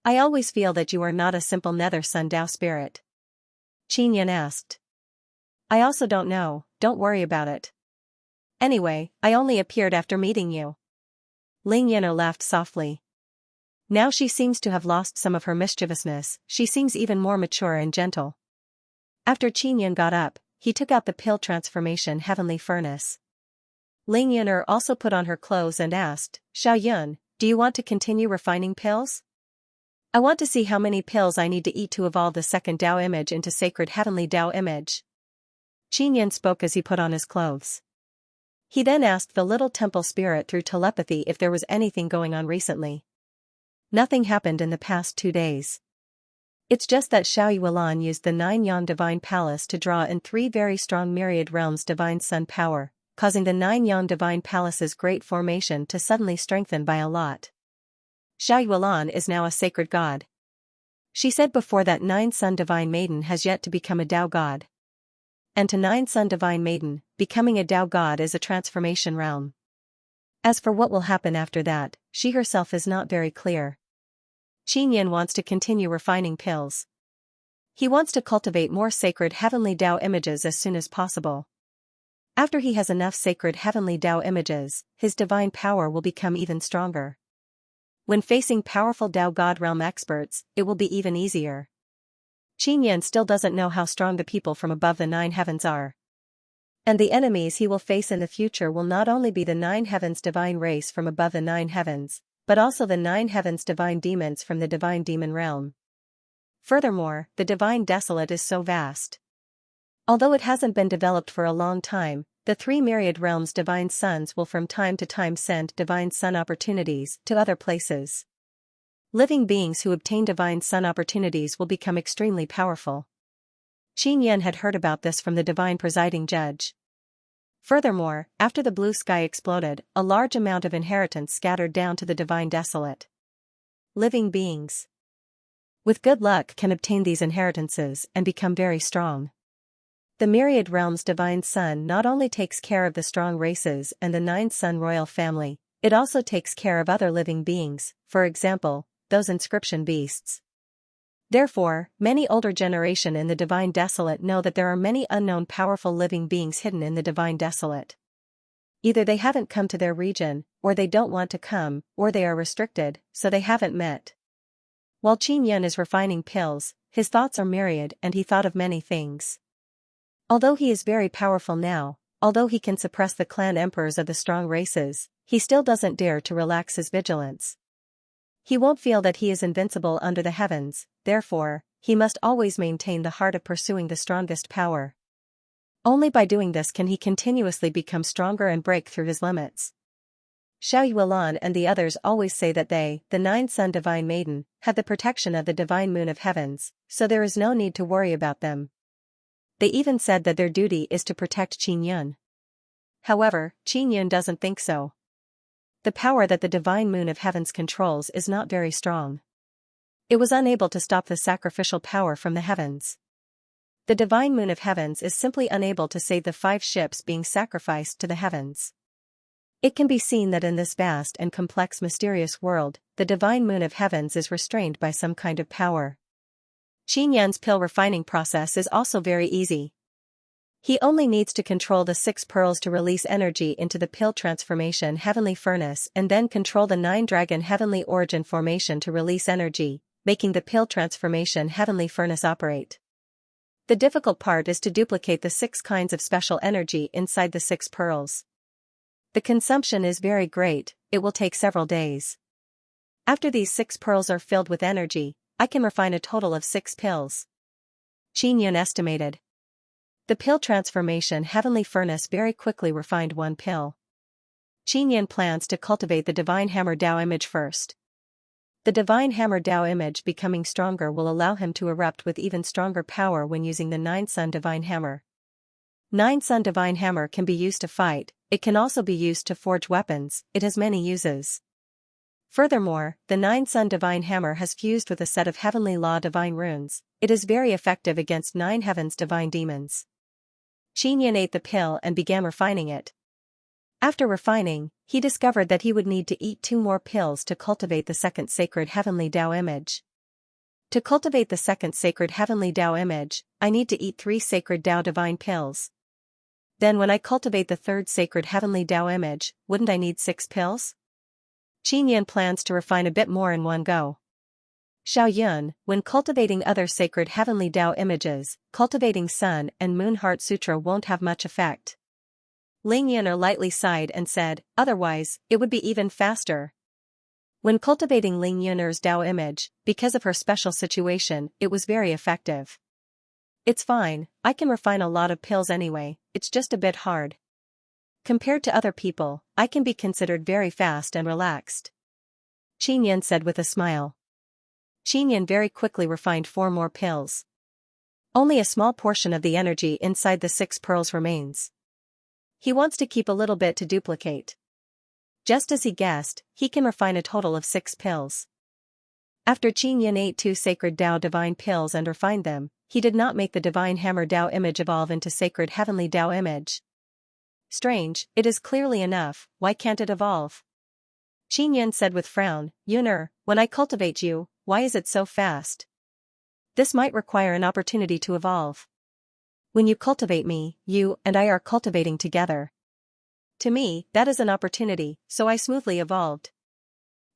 I always feel that you are not a simple Nether Sun Tao spirit. Qinyan asked. I also don't know, don't worry about it. Anyway, I only appeared after meeting you. Ling Yuner laughed softly. Now she seems to have lost some of her mischievousness, she seems even more mature and gentle. After Qinyan got up, he took out the pill transformation heavenly furnace. Ling Yuner also put on her clothes and asked, Xiao Yun, do you want to continue refining pills? I want to see how many pills I need to eat to evolve the second Tao image into sacred heavenly Tao image. Qinyan spoke as he put on his clothes. He then asked the little temple spirit through telepathy if there was anything going on recently. Nothing happened in the past 2 days. It's just that Xiao Yuan used the 9 Yan Divine Palace to draw in 3 very strong myriad realms Divine Sun power, causing the 9 Yan Divine Palace's great formation to suddenly strengthen by a lot. Xiao Yuan is now a sacred god. She said before that 9 Sun Divine Maiden has yet to become a Tao god. And to 9 Sun Divine Maiden, becoming a Tao god is a transformation realm. As for what will happen after that, she herself is not very clear. Qinyan wants to continue refining pills. He wants to cultivate more sacred heavenly Tao images as soon as possible. After he has enough sacred heavenly Tao images, his divine power will become even stronger. When facing powerful Tao God realm experts, it will be even easier. Qinyan still doesn't know how strong the people from above the 9 heavens are. And the enemies he will face in the future will not only be the 9 heavens divine race from above the 9 heavens, but also the 9 heavens divine demons from the divine demon realm. Furthermore, the divine desolate is so vast. Although it hasn't been developed for a long time, the 3 myriad realms divine suns will from time to time send divine sun opportunities to other places. Living beings who obtain divine sun opportunities will become extremely powerful. Qinyan had heard about this from the divine presiding judge. Furthermore, after the blue sky exploded, a large amount of inheritance scattered down to the divine desolate. Living beings, with good luck, can obtain these inheritances and become very strong. The myriad realms divine sun not only takes care of the strong races and the 9 sun royal family, it also takes care of other living beings, for example, those inscription beasts. Therefore, many older generation in the divine desolate know that there are many unknown powerful living beings hidden in the divine desolate. Either they haven't come to their region, or they don't want to come, or they are restricted, so they haven't met. While Qinyan is refining pills, his thoughts are myriad and he thought of many things. Although he is very powerful now, although he can suppress the clan emperors of the strong races, he still doesn't dare to relax his vigilance. He won't feel that he is invincible under the heavens, therefore, he must always maintain the heart of pursuing the strongest power. Only by doing this can he continuously become stronger and break through his limits. Xiao Yuan and the others always say that they, the 9 Sun Divine Maiden, have the protection of the divine moon of heavens, so there is no need to worry about them. They even said that their duty is to protect Qinyan. However, Qinyan doesn't think so. The power that the divine moon of heavens controls is not very strong. It was unable to stop the sacrificial power from the heavens. The divine moon of heavens is simply unable to save the 5 ships being sacrificed to the heavens. It can be seen that in this vast and complex mysterious world, the divine moon of heavens is restrained by some kind of power. Qinyan's pill refining process is also very easy. He only needs to control the 6 pearls to release energy into the pill transformation heavenly furnace and then control the 9 dragon heavenly origin formation to release energy, making the pill transformation heavenly furnace operate. The difficult part is to duplicate the 6 kinds of special energy inside the 6 pearls. The consumption is very great, it will take several days. After these 6 pearls are filled with energy, I can refine a total of 6 pills. Qinyan estimated. The pill transformation heavenly furnace very quickly refined 1 pill. Qinyan plans to cultivate the divine hammer Tao image first. The divine hammer Tao image becoming stronger will allow him to erupt with even stronger power when using the 9 sun divine hammer. Nine-Sun Divine Hammer can be used to fight, it can also be used to forge weapons, it has many uses. Furthermore, the Nine-Sun Divine Hammer has fused with a set of Heavenly Law Divine Runes, it is very effective against 9 Heavens Divine Demons. Qinyan ate the pill and began refining it. After refining, he discovered that he would need to eat 2 more pills to cultivate the second sacred Heavenly Tao image. To cultivate the second sacred Heavenly Tao image, I need to eat 3 sacred Tao Divine pills. Then when I cultivate the third sacred Heavenly Tao image, wouldn't I need 6 pills? Qinyan plans to refine a bit more in one go. Xiaoyun, when cultivating other sacred Heavenly Tao images, cultivating Sun and Moon Heart Sutra won't have much effect. Ling Yun'er lightly sighed and said, otherwise, it would be even faster. When cultivating Ling Yun'er's Tao image, because of her special situation, it was very effective. It's fine, I can refine a lot of pills anyway, it's just a bit hard. Compared to other people, I can be considered very fast and relaxed. Qinyan said with a smile. Qinyan very quickly refined 4 more pills. Only a small portion of the energy inside the 6 pearls remains. He wants to keep a little bit to duplicate. Just as he guessed, he can refine a total of 6 pills. After Qinyan ate 2 sacred Tao Divine pills and refined them, he did not make the Divine Hammer Tao image evolve into sacred Heavenly Tao image. Strange, it is clearly enough, why can't it evolve? Qinyan said with frown, Yun'er, when I cultivate you, why is it so fast? This might require an opportunity to evolve. When you cultivate me, you and I are cultivating together. To me, that is an opportunity, so I smoothly evolved.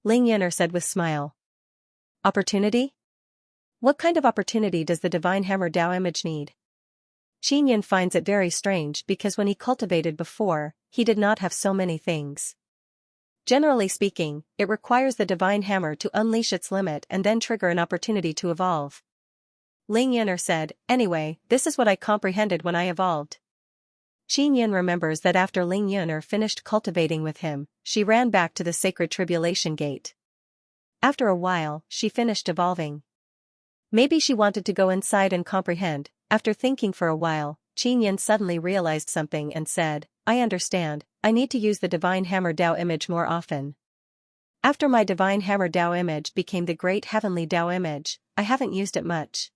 Ling Yun'er said with smile. Opportunity? What kind of opportunity does the Divine Hammer Tao image need? Qinyan finds it very strange because when he cultivated before, he did not have so many things. Generally speaking, it requires the Divine Hammer to unleash its limit and then trigger an opportunity to evolve. Ling Yun'er said, anyway, this is what I comprehended when I evolved. Qinyan remembers that after Ling Yun'er finished cultivating with him, she ran back to the Sacred Tribulation Gate. After a while, she finished evolving. Maybe she wanted to go inside and comprehend. After thinking for a while, Qinyan suddenly realized something and said, I understand, I need to use the Divine Hammer Tao image more often. After my Divine Hammer Tao image became the Great Heavenly Tao image, I haven't used it much.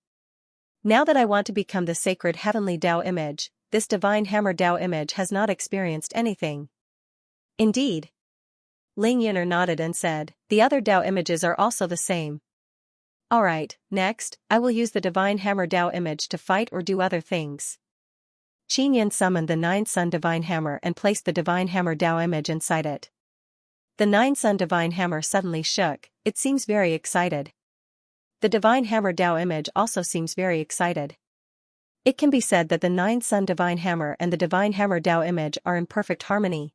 Now that I want to become the sacred Heavenly Tao image, this Divine Hammer Tao image has not experienced anything. Indeed. Ling Yun'er nodded and said, the other Tao images are also the same. Alright, next, I will use the Divine Hammer Tao image to fight or do other things. Qinyan summoned the Nine-Sun Divine Hammer and placed the Divine Hammer Tao image inside it. The Nine-Sun Divine Hammer suddenly shook, it seems very excited. The Divine Hammer Tao image also seems very excited. It can be said that the Nine-Sun Divine Hammer and the Divine Hammer Tao image are in perfect harmony.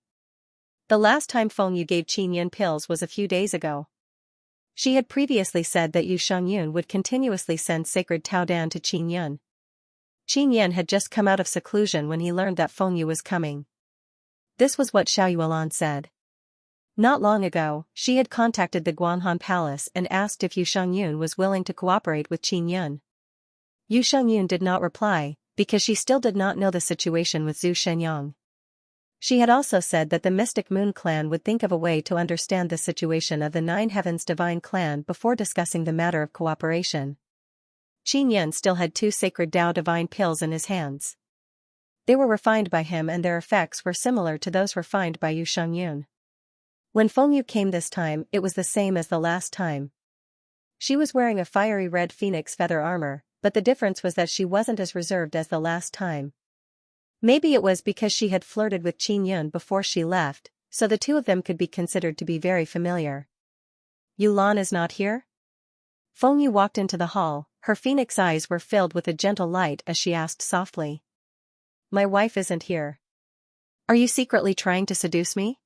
The last time Fengyu gave Qinyan pills was a few days ago. She had previously said that Yu Shangyun would continuously send sacred Tao Dan to Qinyan. Qinyan had just come out of seclusion when he learned that Fengyu was coming. This was what Xiao Yuelan said. Not long ago, she had contacted the Guanghan Palace and asked if Yu Shangyun was willing to cooperate with Qinyan. Yu Shangyun did not reply, because she still did not know the situation with Zhu Shenyang. She had also said that the Mystic Moon clan would think of a way to understand the situation of the 9 Heavens Divine clan before discussing the matter of cooperation. Qinyan still had 2 sacred Tao Divine pills in his hands. They were refined by him and their effects were similar to those refined by Yu Shangyun. When Fengyu came this time, it was the same as the last time. She was wearing a fiery red phoenix feather armor, but the difference was that she wasn't as reserved as the last time. Maybe it was because she had flirted with Qinyan before she left, so the two of them could be considered to be very familiar. Yulan is not here? Fengyu walked into the hall, her phoenix eyes were filled with a gentle light as she asked softly. My wife isn't here. Are you secretly trying to seduce me?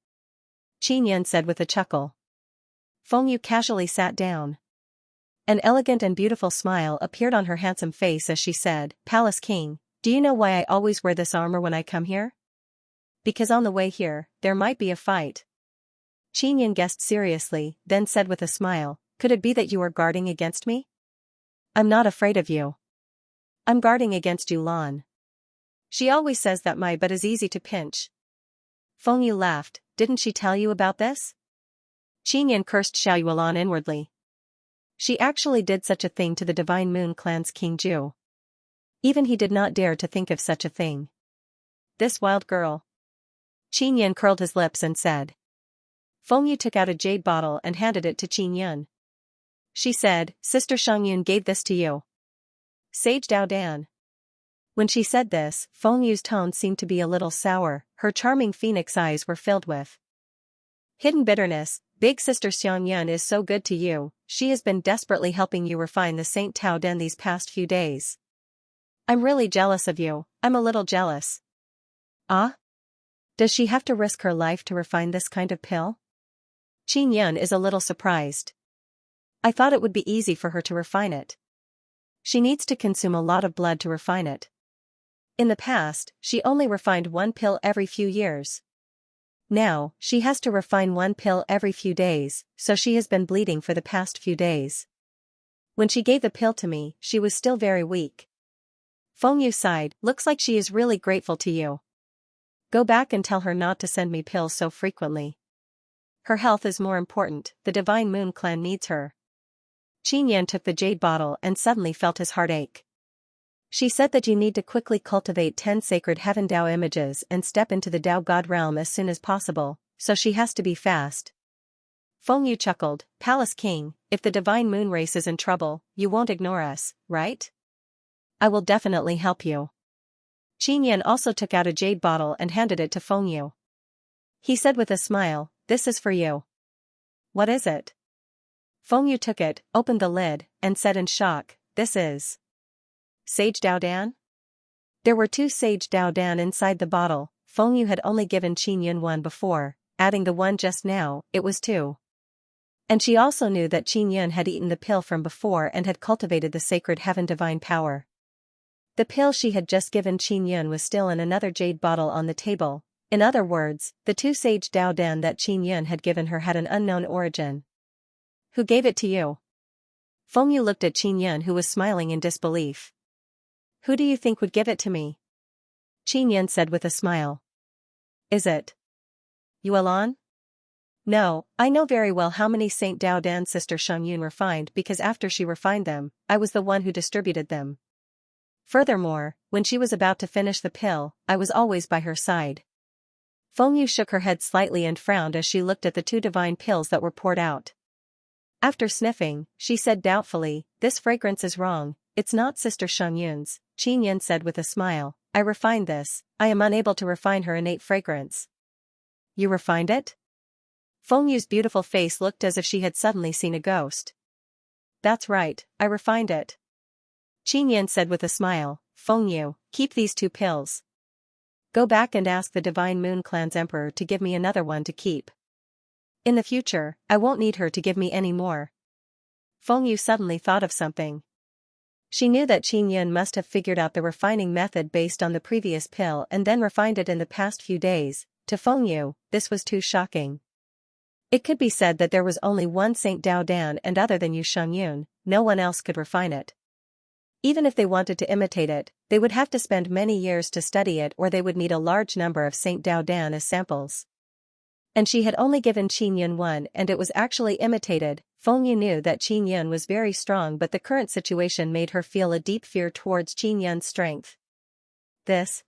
Qinyan said with a chuckle. Fengyu casually sat down. An elegant and beautiful smile appeared on her handsome face as she said, Palace King, do you know why I always wear this armor when I come here? Because on the way here, there might be a fight. Qinyan guessed seriously, then said with a smile, could it be that you are guarding against me? I'm not afraid of you. I'm guarding against Yulan. She always says that my butt is easy to pinch. Feng Yu laughed. Didn't she tell you about this? Qin Yan cursed Xiao Yuan inwardly. She actually did such a thing to the Divine Moon Clan's King Ju. Even he did not dare to think of such a thing. This wild girl. Qin Yan curled his lips and said. Feng Yu took out a jade bottle and handed it to Qin Yan. She said, Sister Xiangyun gave this to you. Sage Dao Dan. When she said this, Feng Yu's tone seemed to be a little sour. Her charming phoenix eyes were filled with hidden bitterness. Big Sister Xiangyun is so good to you, she has been desperately helping you refine the Saint Tao Den these past few days. I'm really jealous of you, I'm a little jealous. Ah? Does she have to risk her life to refine this kind of pill? Qin Yan is a little surprised. I thought it would be easy for her to refine it. She needs to consume a lot of blood to refine it. In the past, she only refined one pill every few years. Now, she has to refine one pill every few days, so she has been bleeding for the past few days. When she gave the pill to me, she was still very weak. Feng Yu sighed, looks like she is really grateful to you. Go back and tell her not to send me pills so frequently. Her health is more important, the Divine Moon Clan needs her. Qin Yan took the jade bottle and suddenly felt his heart ache. She said that you need to quickly cultivate 10 sacred heaven Dao images and step into the Dao God realm as soon as possible, so she has to be fast. Feng Yu chuckled, Palace King, if the Divine Moon race is in trouble, you won't ignore us, right? I will definitely help you. Qin Yan also took out a jade bottle and handed it to Feng Yu. He said with a smile, this is for you. What is it? Feng Yu took it, opened the lid, and said in shock, this is Sage Dao Dan? There were 2 Sage Dao Dan inside the bottle. Feng Yu had only given Qin Yan one before, adding the one just now, it was 2. And she also knew that Qin Yan had eaten the pill from before and had cultivated the sacred heaven divine power. The pill she had just given Qin Yan was still in another jade bottle on the table. In other words, the 2 Sage Dao Dan that Qin Yan had given her had an unknown origin. Who gave it to you? Feng Yu looked at Qin Yan, who was smiling in disbelief. Who do you think would give it to me? Qin Yan said with a smile. Is it Yuelan? No, I know very well how many Saint Dao Dan Sister Xiangyun refined because after she refined them, I was the one who distributed them. Furthermore, when she was about to finish the pill, I was always by her side. Feng Yu shook her head slightly and frowned as she looked at the 2 divine pills that were poured out. After sniffing, she said doubtfully, this fragrance is wrong, it's not Sister Xiangyun's. Qin Yan said with a smile, I refined this, I am unable to refine her innate fragrance. You refined it? Feng Yu's beautiful face looked as if she had suddenly seen a ghost. That's right, I refined it. Qin Yan said with a smile, Feng Yu, keep these 2 pills. Go back and ask the Divine Moon Clan's emperor to give me another one to keep. In the future, I won't need her to give me any more. Feng Yu suddenly thought of something. She knew that Qin Yan must have figured out the refining method based on the previous pill and then refined it in the past few days. To Feng Yu, this was too shocking. It could be said that there was only one Saint Dao Dan and other than Yu Xiangyun, no one else could refine it. Even if they wanted to imitate it, they would have to spend many years to study it or they would need a large number of Saint Dao Dan as samples. And she had only given Qin Yan one and it was actually imitated. Feng Yu knew that Qin Yan was very strong but the current situation made her feel a deep fear towards Qin Yan's strength. This?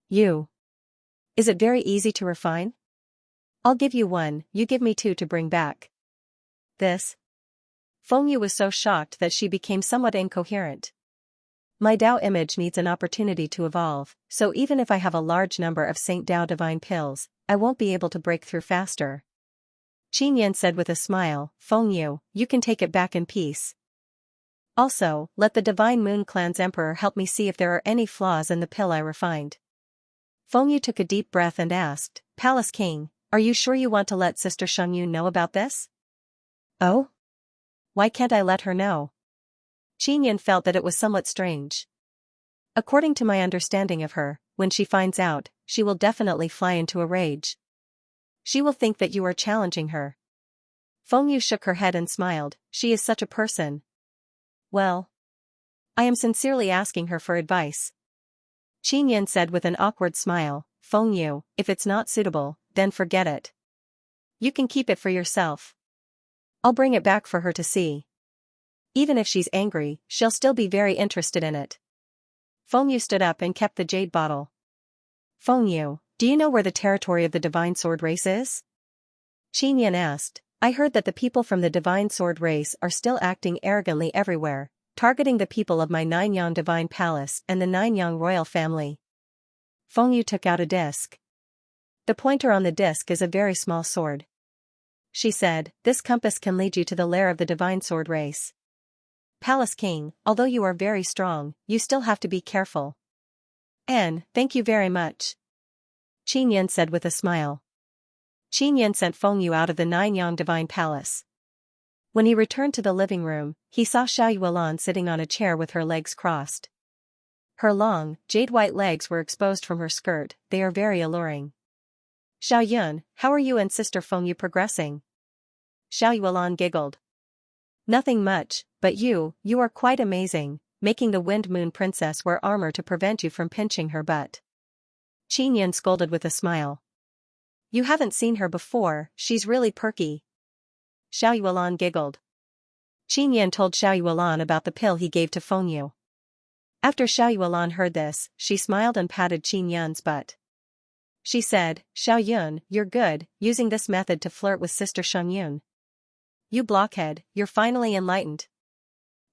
You. Is it very easy to refine? I'll give you 1, you give me 2 to bring back. This? Feng Yu was so shocked that she became somewhat incoherent. My Dao image needs an opportunity to evolve, so even if I have a large number of Saint Dao divine pills, I won't be able to break through faster. Qin Yan said with a smile, Feng Yu, you can take it back in peace. Also, let the Divine Moon Clan's emperor help me see if there are any flaws in the pill I refined. Feng Yu took a deep breath and asked, Palace King, are you sure you want to let Sister Xiangyun know about this? Oh? Why can't I let her know? Qin Yan felt that it was somewhat strange. According to my understanding of her, when she finds out, she will definitely fly into a rage. She will think that you are challenging her. Feng Yu shook her head and smiled, she is such a person. Well, I am sincerely asking her for advice. Qin Yin said with an awkward smile, Feng Yu, if it's not suitable, then forget it. You can keep it for yourself. I'll bring it back for her to see. Even if she's angry, she'll still be very interested in it. Feng Yu stood up and kept the jade bottle. Feng Yu, do you know where the territory of the Divine Sword Race is? Qin Yin asked. I heard that the people from the Divine Sword Race are still acting arrogantly everywhere, targeting the people of my Ninyang Divine Palace and the Ninyang Royal Family. Feng Yu took out a disc. The pointer on the disc is a very small sword. She said, this compass can lead you to the lair of the Divine Sword Race. Palace King, although you are very strong, you still have to be careful. Thank you very much. Qin Yin said with a smile. Qin Yin sent Feng Yu out of the Ninyang Divine Palace. When he returned to the living room, he saw Xiao Yuelan sitting on a chair with her legs crossed. Her long, jade-white legs were exposed from her skirt, they are very alluring. Xiao Yun, how are you and Sister Feng Yu progressing? Xiao Yuelan giggled. Nothing much, but you are quite amazing, making the Wind Moon Princess wear armor to prevent you from pinching her butt. Qin Yin scolded with a smile. You haven't seen her before, she's really perky. Xiao Yuelan giggled. Qin Yin told Xiao Yuelan about the pill he gave to Feng Yu. After Xiao Yuelan heard this, she smiled and patted Qin Yun's butt. She said, Xiao Yun, you're good, using this method to flirt with Sister Sheng Yun. You blockhead, you're finally enlightened.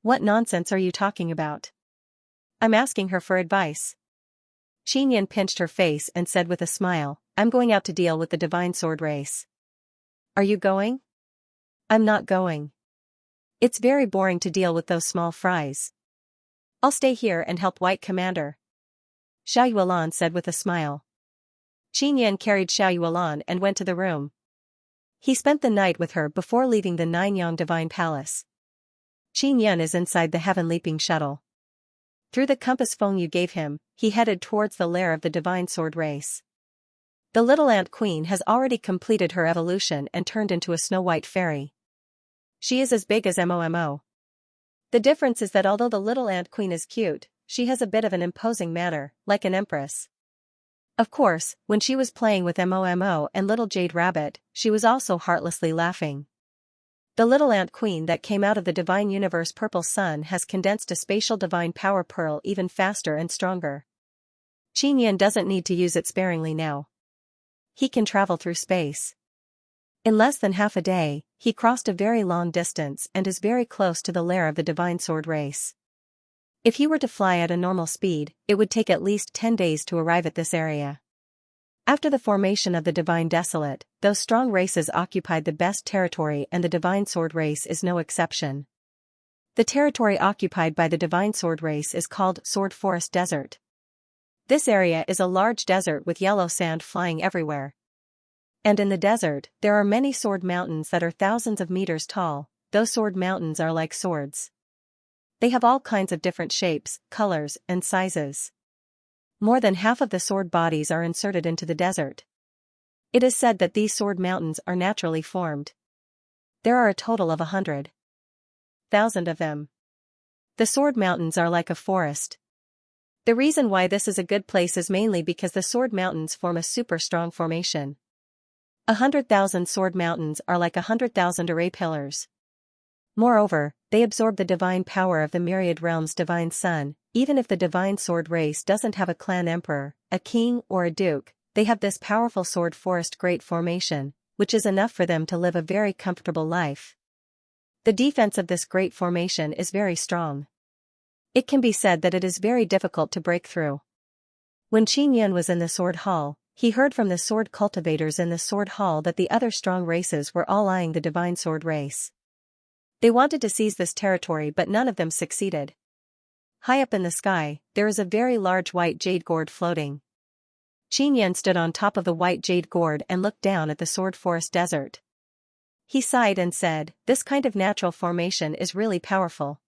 What nonsense are you talking about? I'm asking her for advice. Qin Yin pinched her face and said with a smile, I'm going out to deal with the Divine Sword Race. Are you going? I'm not going. It's very boring to deal with those small fries. I'll stay here and help White Commander. Xiao Yuelan said with a smile. Qin Yin carried Xiao Yuelan and went to the room. He spent the night with her before leaving the Ninyang Divine Palace. Qin Yin is inside the heaven-leaping shuttle. Through the compass Feng Yu gave him, he headed towards the lair of the Divine Sword Race. The little ant queen has already completed her evolution and turned into a snow-white fairy. She is as big as Momo. The difference is that although the little ant queen is cute, she has a bit of an imposing manner, like an empress. Of course, when she was playing with Momo and little Jade Rabbit, she was also heartlessly laughing. The little ant queen that came out of the Divine Universe Purple Sun has condensed a spatial divine power pearl even faster and stronger. Qin Yin doesn't need to use it sparingly now. He can travel through space. In less than half a day, he crossed a very long distance and is very close to the lair of the Divine Sword Race. If he were to fly at a normal speed, it would take at least 10 days to arrive at this area. After the formation of the Divine Desolate, those strong races occupied the best territory and the Divine Sword Race is no exception. The territory occupied by the Divine Sword Race is called Sword Forest Desert. This area is a large desert with yellow sand flying everywhere. And in the desert, there are many sword mountains that are thousands of meters tall. Those sword mountains are like swords. They have all kinds of different shapes, colors, and sizes. More than half of the sword bodies are inserted into the desert. It is said that these sword mountains are naturally formed. There are a total of 100,000 of them. The sword mountains are like a forest. The reason why this is a good place is mainly because the sword mountains form a super strong formation. 100,000 sword mountains are like 100,000 array pillars. Moreover, they absorb the divine power of the myriad realms' divine sun. Even if the Divine Sword Race doesn't have a clan emperor, a king or a duke, they have this powerful sword forest great formation, which is enough for them to live a very comfortable life. The defense of this great formation is very strong. It can be said that it is very difficult to break through. When Qin Yin was in the Sword Hall, he heard from the sword cultivators in the Sword Hall that the other strong races were all eyeing the Divine Sword Race. They wanted to seize this territory but none of them succeeded. High up in the sky, there is a very large white jade gourd floating. Qin Yin stood on top of the white jade gourd and looked down at the sword forest desert. He sighed and said, this kind of natural formation is really powerful.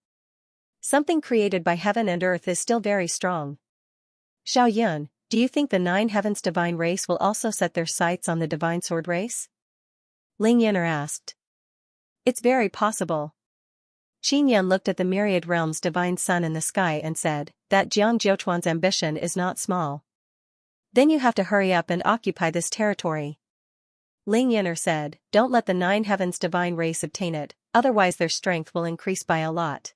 Something created by heaven and earth is still very strong. Xiao Yun, do you think the 9 heavens divine race will also set their sights on the Divine Sword Race? Ling Yin'er asked. It's very possible. Qin Yin looked at the myriad realms' divine sun in the sky and said, that Jiang Jiuquan's ambition is not small. Then you have to hurry up and occupy this territory. Ling Yin'er said, don't let the Nine Heavens divine race obtain it, otherwise their strength will increase by a lot.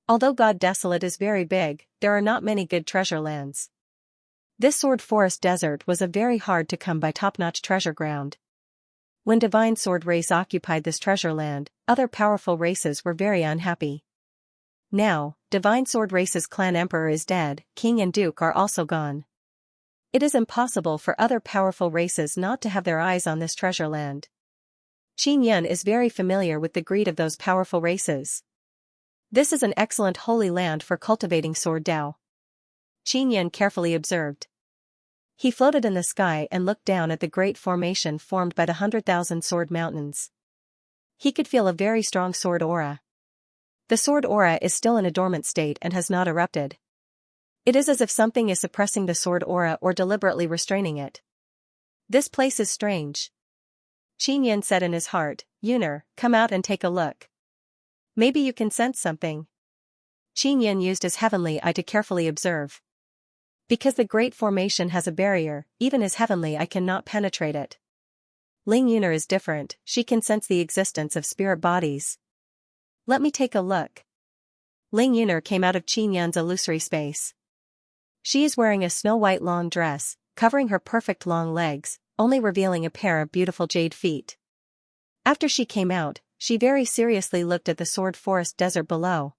Although God Desolate is very big, there are not many good treasure lands. This Sword Forest Desert was a very hard to come by top-notch treasure ground. When Divine Sword Race occupied this treasure land, other powerful races were very unhappy. Now, Divine Sword Race's clan emperor is dead, king and duke are also gone. It is impossible for other powerful races not to have their eyes on this treasure land. Qin Yan is very familiar with the greed of those powerful races. This is an excellent holy land for cultivating sword Dao. Qin Yan carefully observed. He floated in the sky and looked down at the great formation formed by the 100,000 sword mountains. He could feel a very strong sword aura. The sword aura is still in a dormant state and has not erupted. It is as if something is suppressing the sword aura or deliberately restraining it. This place is strange. Qin Yan said in his heart, Yun'er, come out and take a look. Maybe you can sense something. Qin Yan used his heavenly eye to carefully observe. Because the great formation has a barrier, even his heavenly eye cannot penetrate it. Ling Yun'er is different, she can sense the existence of spirit bodies. Let me take a look. Ling Yun'er came out of Qin Yan's illusory space. She is wearing a snow-white long dress, covering her perfect long legs, only revealing a pair of beautiful jade feet. After she came out, she very seriously looked at the Sword Forest Desert below.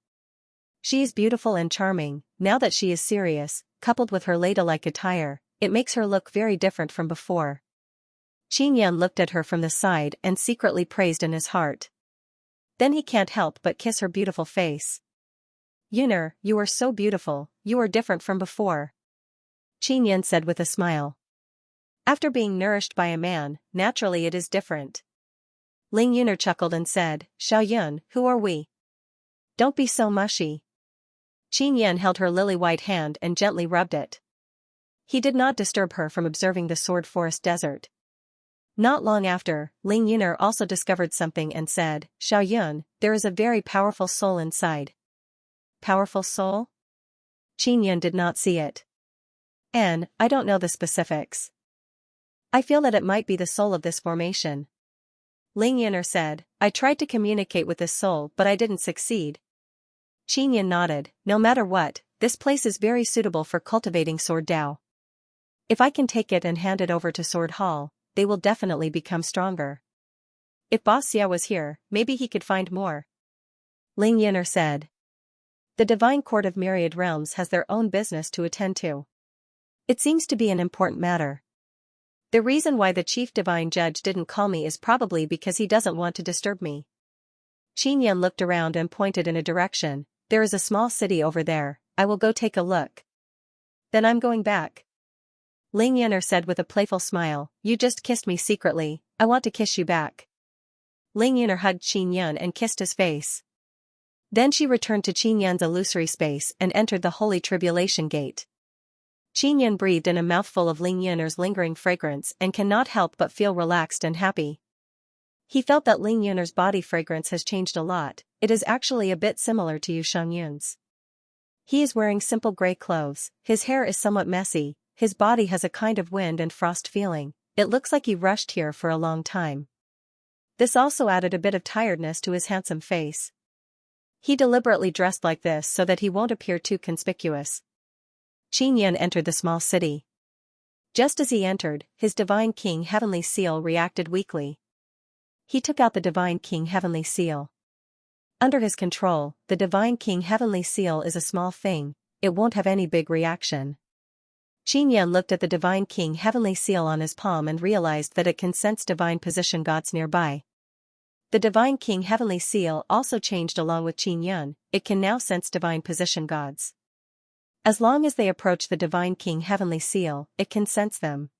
She is beautiful and charming, now that she is serious, coupled with her ladylike attire, it makes her look very different from before. Qin Yan looked at her from the side and secretly praised in his heart. Then he can't help but kiss her beautiful face. Yun'er, you are so beautiful, you are different from before. Qin Yan said with a smile. After being nourished by a man, naturally it is different. Ling Yun'er chuckled and said, Xiao Yun, who are we? Don't be so mushy. Qin Yan held her lily-white hand and gently rubbed it. He did not disturb her from observing the Sword Forest Desert. Not long after, Ling Yun'er also discovered something and said, Xiao Yun, there is a very powerful soul inside. Powerful soul? Qin Yan did not see it. I don't know the specifics. I feel that it might be the soul of this formation. Ling Yun'er said, I tried to communicate with this soul but I didn't succeed. Qin Yan nodded, no matter what, this place is very suitable for cultivating Sword Dao. If I can take it and hand it over to Sword Hall, they will definitely become stronger. If Boss Xia was here, maybe he could find more. Ling Yun'er said. The Divine Court of Myriad Realms has their own business to attend to. It seems to be an important matter. The reason why the Chief Divine Judge didn't call me is probably because he doesn't want to disturb me. Qin Yan looked around and pointed in a direction, there is a small city over there, I will go take a look. Then I'm going back. Ling Yun'er said with a playful smile, you just kissed me secretly, I want to kiss you back. Ling Yun'er hugged Qin Yan and kissed his face. Then she returned to Qin Yan's illusory space and entered the Holy Tribulation Gate. Qin Yan breathed in a mouthful of Ling Yun'er's lingering fragrance and cannot help but feel relaxed and happy. He felt that Ling Yun'er's body fragrance has changed a lot, it is actually a bit similar to Yu Shangyun's. He is wearing simple gray clothes, his hair is somewhat messy, his body has a kind of wind and frost feeling, it looks like he rushed here for a long time. This also added a bit of tiredness to his handsome face. He deliberately dressed like this so that he won't appear too conspicuous. Qin Yan entered the small city. Just as he entered, his Divine King Heavenly Seal reacted weakly. He took out the Divine King Heavenly Seal. Under his control, the Divine King Heavenly Seal is a small thing, it won't have any big reaction. Qin Yan looked at the Divine King Heavenly Seal on his palm and realized that it can sense divine position gods nearby. The Divine King Heavenly Seal also changed along with Qin Yan, it can now sense divine position gods. As long as they approach the Divine King Heavenly Seal, it can sense them.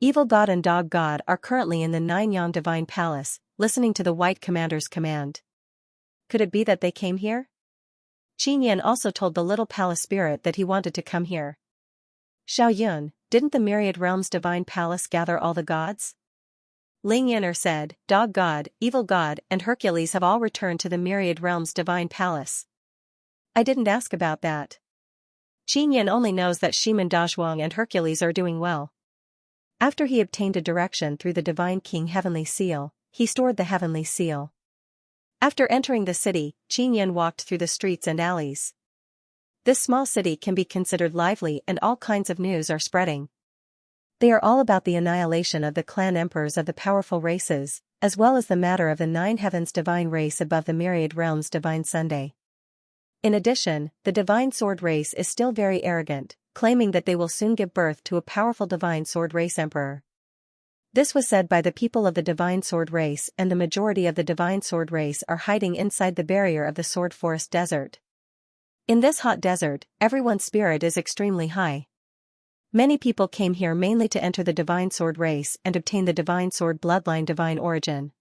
Evil God and Dog God are currently in the Nine-Yang Divine Palace, listening to the White Commander's command. Could it be that they came here? Qin Yan also told the little palace spirit that he wanted to come here. Xiao Yun, didn't the Myriad Realms Divine Palace gather all the gods? Ling Yun'er said, Dog God, Evil God, and Hercules have all returned to the Myriad Realms Divine Palace. I didn't ask about that. Qin Yan only knows that Shiman Dazhuang and Hercules are doing well. After he obtained a direction through the Divine King Heavenly Seal, he stored the Heavenly Seal. After entering the city, Qin Yan walked through the streets and alleys. This small city can be considered lively and all kinds of news are spreading. They are all about the annihilation of the clan emperors of the powerful races, as well as the matter of the 9 heavens divine race above the myriad realms divine Sunday. In addition, the divine sword race is still very arrogant, claiming that they will soon give birth to a powerful divine sword race emperor. This was said by the people of the divine sword race, and the majority of the divine sword race are hiding inside the barrier of the sword forest desert. In this hot desert, everyone's spirit is extremely high. Many people came here mainly to enter the divine sword race and obtain the divine sword bloodline divine origin.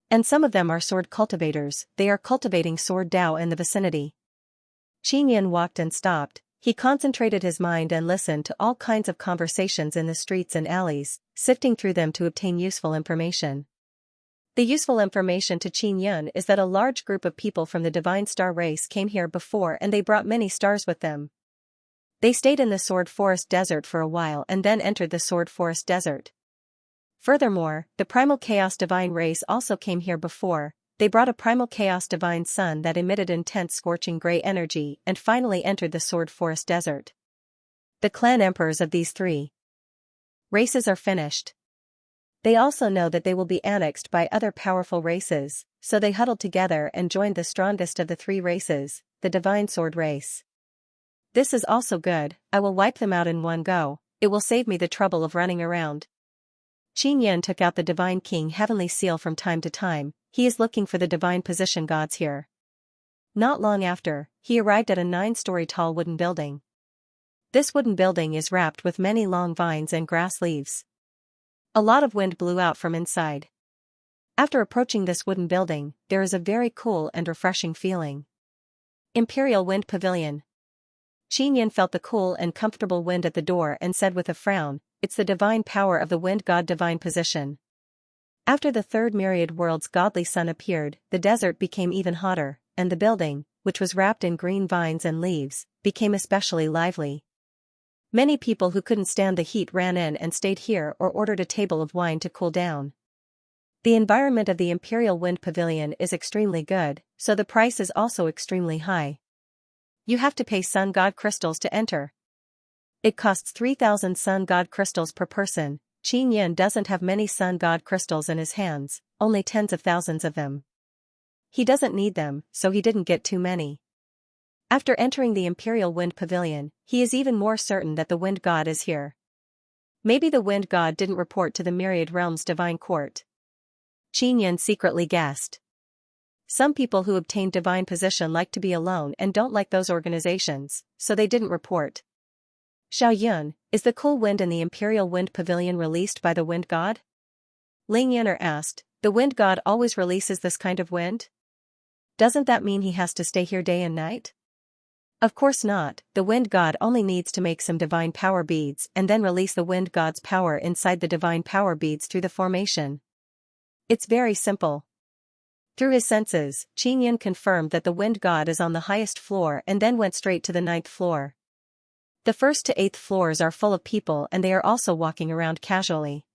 And some of them are sword cultivators, they are cultivating sword Dao in the vicinity. Qin Yan walked and stopped. He concentrated his mind and listened to all kinds of conversations in the streets and alleys, sifting through them to obtain useful information. The useful information to Qin Yan is that a large group of people from the Divine Star race came here before and they brought many stars with them. They stayed in the Sword Forest Desert for a while and then entered the Sword Forest Desert. Furthermore, the Primal Chaos Divine race also came here before. They brought a primal chaos divine sun that emitted intense scorching gray energy and finally entered the Sword Forest Desert. The clan emperors of these 3 races are finished. They also know that they will be annexed by other powerful races, so they huddled together and joined the strongest of the 3 races, the Divine Sword race. This is also good, I will wipe them out in one go, it will save me the trouble of running around. Qin Yan took out the Divine King Heavenly Seal from time to time. He is looking for the divine position gods here. Not long after, he arrived at a 9-story tall wooden building. This wooden building is wrapped with many long vines and grass leaves. A lot of wind blew out from inside. After approaching this wooden building, there is a very cool and refreshing feeling. Imperial Wind Pavilion. Qin Yan felt the cool and comfortable wind at the door and said with a frown, "It's the divine power of the wind god divine position." After the 3rd myriad world's godly sun appeared, the desert became even hotter, and the building, which was wrapped in green vines and leaves, became especially lively. Many people who couldn't stand the heat ran in and stayed here or ordered a table of wine to cool down. The environment of the Imperial Wind Pavilion is extremely good, so the price is also extremely high. You have to pay sun god crystals to enter. It costs 3,000 sun god crystals per person. Qin Yan doesn't have many sun god crystals in his hands, only tens of thousands of them. He doesn't need them, so he didn't get too many. After entering the Imperial Wind Pavilion, he is even more certain that the Wind God is here. Maybe the Wind God didn't report to the Myriad Realms Divine Court. Qin Yan secretly guessed. Some people who obtain divine position like to be alone and don't like those organizations, so they didn't report. Xiao Yun, is the cool wind in the Imperial Wind Pavilion released by the Wind God? Ling Yan'er asked, the Wind God always releases this kind of wind? Doesn't that mean he has to stay here day and night? Of course not, the Wind God only needs to make some divine power beads and then release the Wind God's power inside the divine power beads through the formation. It's very simple. Through his senses, Qin Yan confirmed that the Wind God is on the highest floor and then went straight to the 9th floor. The 1st to 8th floors are full of people and they are also walking around casually.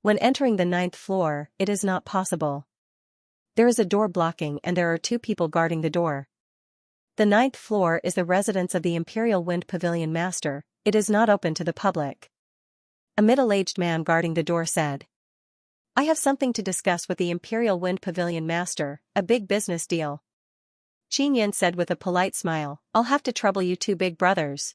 When entering the 9th floor, it is not possible. There is a door blocking and there are 2 people guarding the door. The 9th floor is the residence of the Imperial Wind Pavilion Master, it is not open to the public. A middle-aged man guarding the door said, I have something to discuss with the Imperial Wind Pavilion Master, a big business deal. Qin Yan said with a polite smile, I'll have to trouble you 2 big brothers.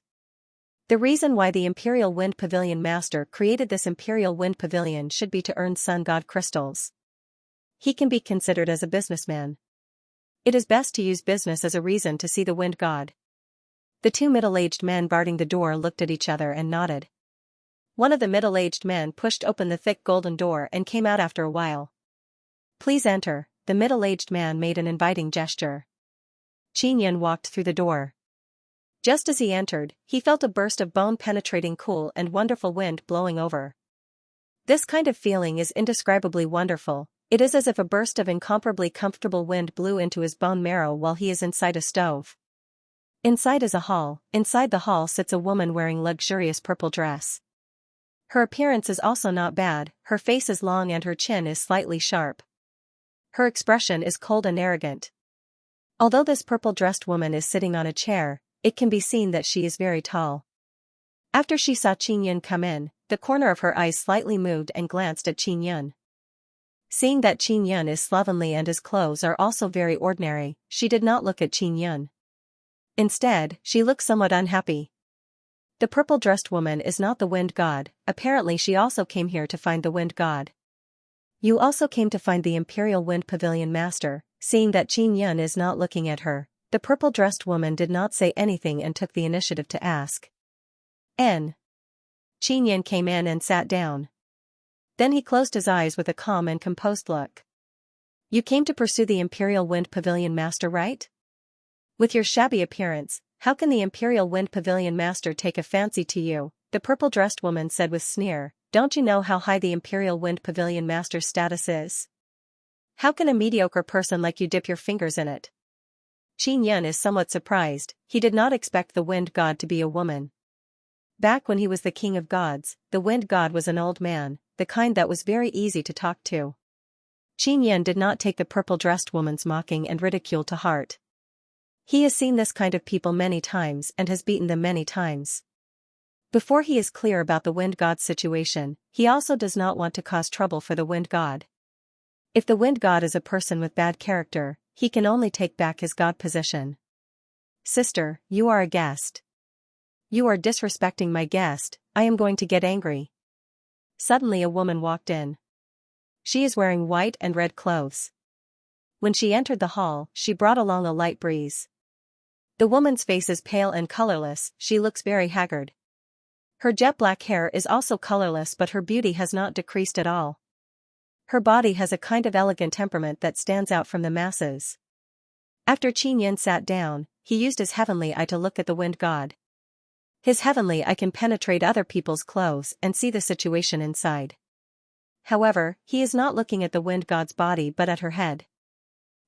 The reason why the Imperial Wind Pavilion Master created this Imperial Wind Pavilion should be to earn Sun God crystals. He can be considered as a businessman. It is best to use business as a reason to see the Wind God. The 2 middle-aged men guarding the door looked at each other and nodded. One of the middle-aged men pushed open the thick golden door and came out after a while. Please enter, the middle-aged man made an inviting gesture. Qin Yan walked through the door. Just as he entered, he felt a burst of bone-penetrating cool and wonderful wind blowing over. This kind of feeling is indescribably wonderful, it is as if a burst of incomparably comfortable wind blew into his bone marrow while he is inside a stove. Inside is a hall. Inside the hall sits a woman wearing luxurious purple dress. Her appearance is also not bad, her face is long and her chin is slightly sharp. Her expression is cold and arrogant. Although this purple-dressed woman is sitting on a chair, it can be seen that she is very tall. After she saw Qin Yun come in, the corner of her eyes slightly moved and glanced at Qin Yun. Seeing that Qin Yun is slovenly and his clothes are also very ordinary, she did not look at Qin Yun. Instead, she looked somewhat unhappy. The purple-dressed woman is not the wind god, apparently she also came here to find the wind god. You also came to find the Imperial Wind Pavilion Master. Seeing that Qin Yun is not looking at her, the purple-dressed woman did not say anything and took the initiative to ask. Qin Yun came in and sat down. Then he closed his eyes with a calm and composed look. You came to pursue the Imperial Wind Pavilion Master, right? With your shabby appearance, how can the Imperial Wind Pavilion Master take a fancy to you? The purple-dressed woman said with sneer. Don't you know how high the Imperial Wind Pavilion Master's status is? How can a mediocre person like you dip your fingers in it? Qin Yun is somewhat surprised, he did not expect the wind god to be a woman. Back when he was the king of gods, the wind god was an old man, the kind that was very easy to talk to. Qin Yun did not take the purple-dressed woman's mocking and ridicule to heart. He has seen this kind of people many times and has beaten them many times. Before he is clear about the wind god's situation, he also does not want to cause trouble for the wind god. If the wind god is a person with bad character, he can only take back his god position. Sister, you are a guest. You are disrespecting my guest, I am going to get angry. Suddenly a woman walked in. She is wearing white and red clothes. When she entered the hall, she brought along a light breeze. The woman's face is pale and colorless, she looks very haggard. Her jet black hair is also colorless, but her beauty has not decreased at all. Her body has a kind of elegant temperament that stands out from the masses. After Qin Yun sat down, he used his heavenly eye to look at the wind god. His heavenly eye can penetrate other people's clothes and see the situation inside. However, he is not looking at the wind god's body but at her head.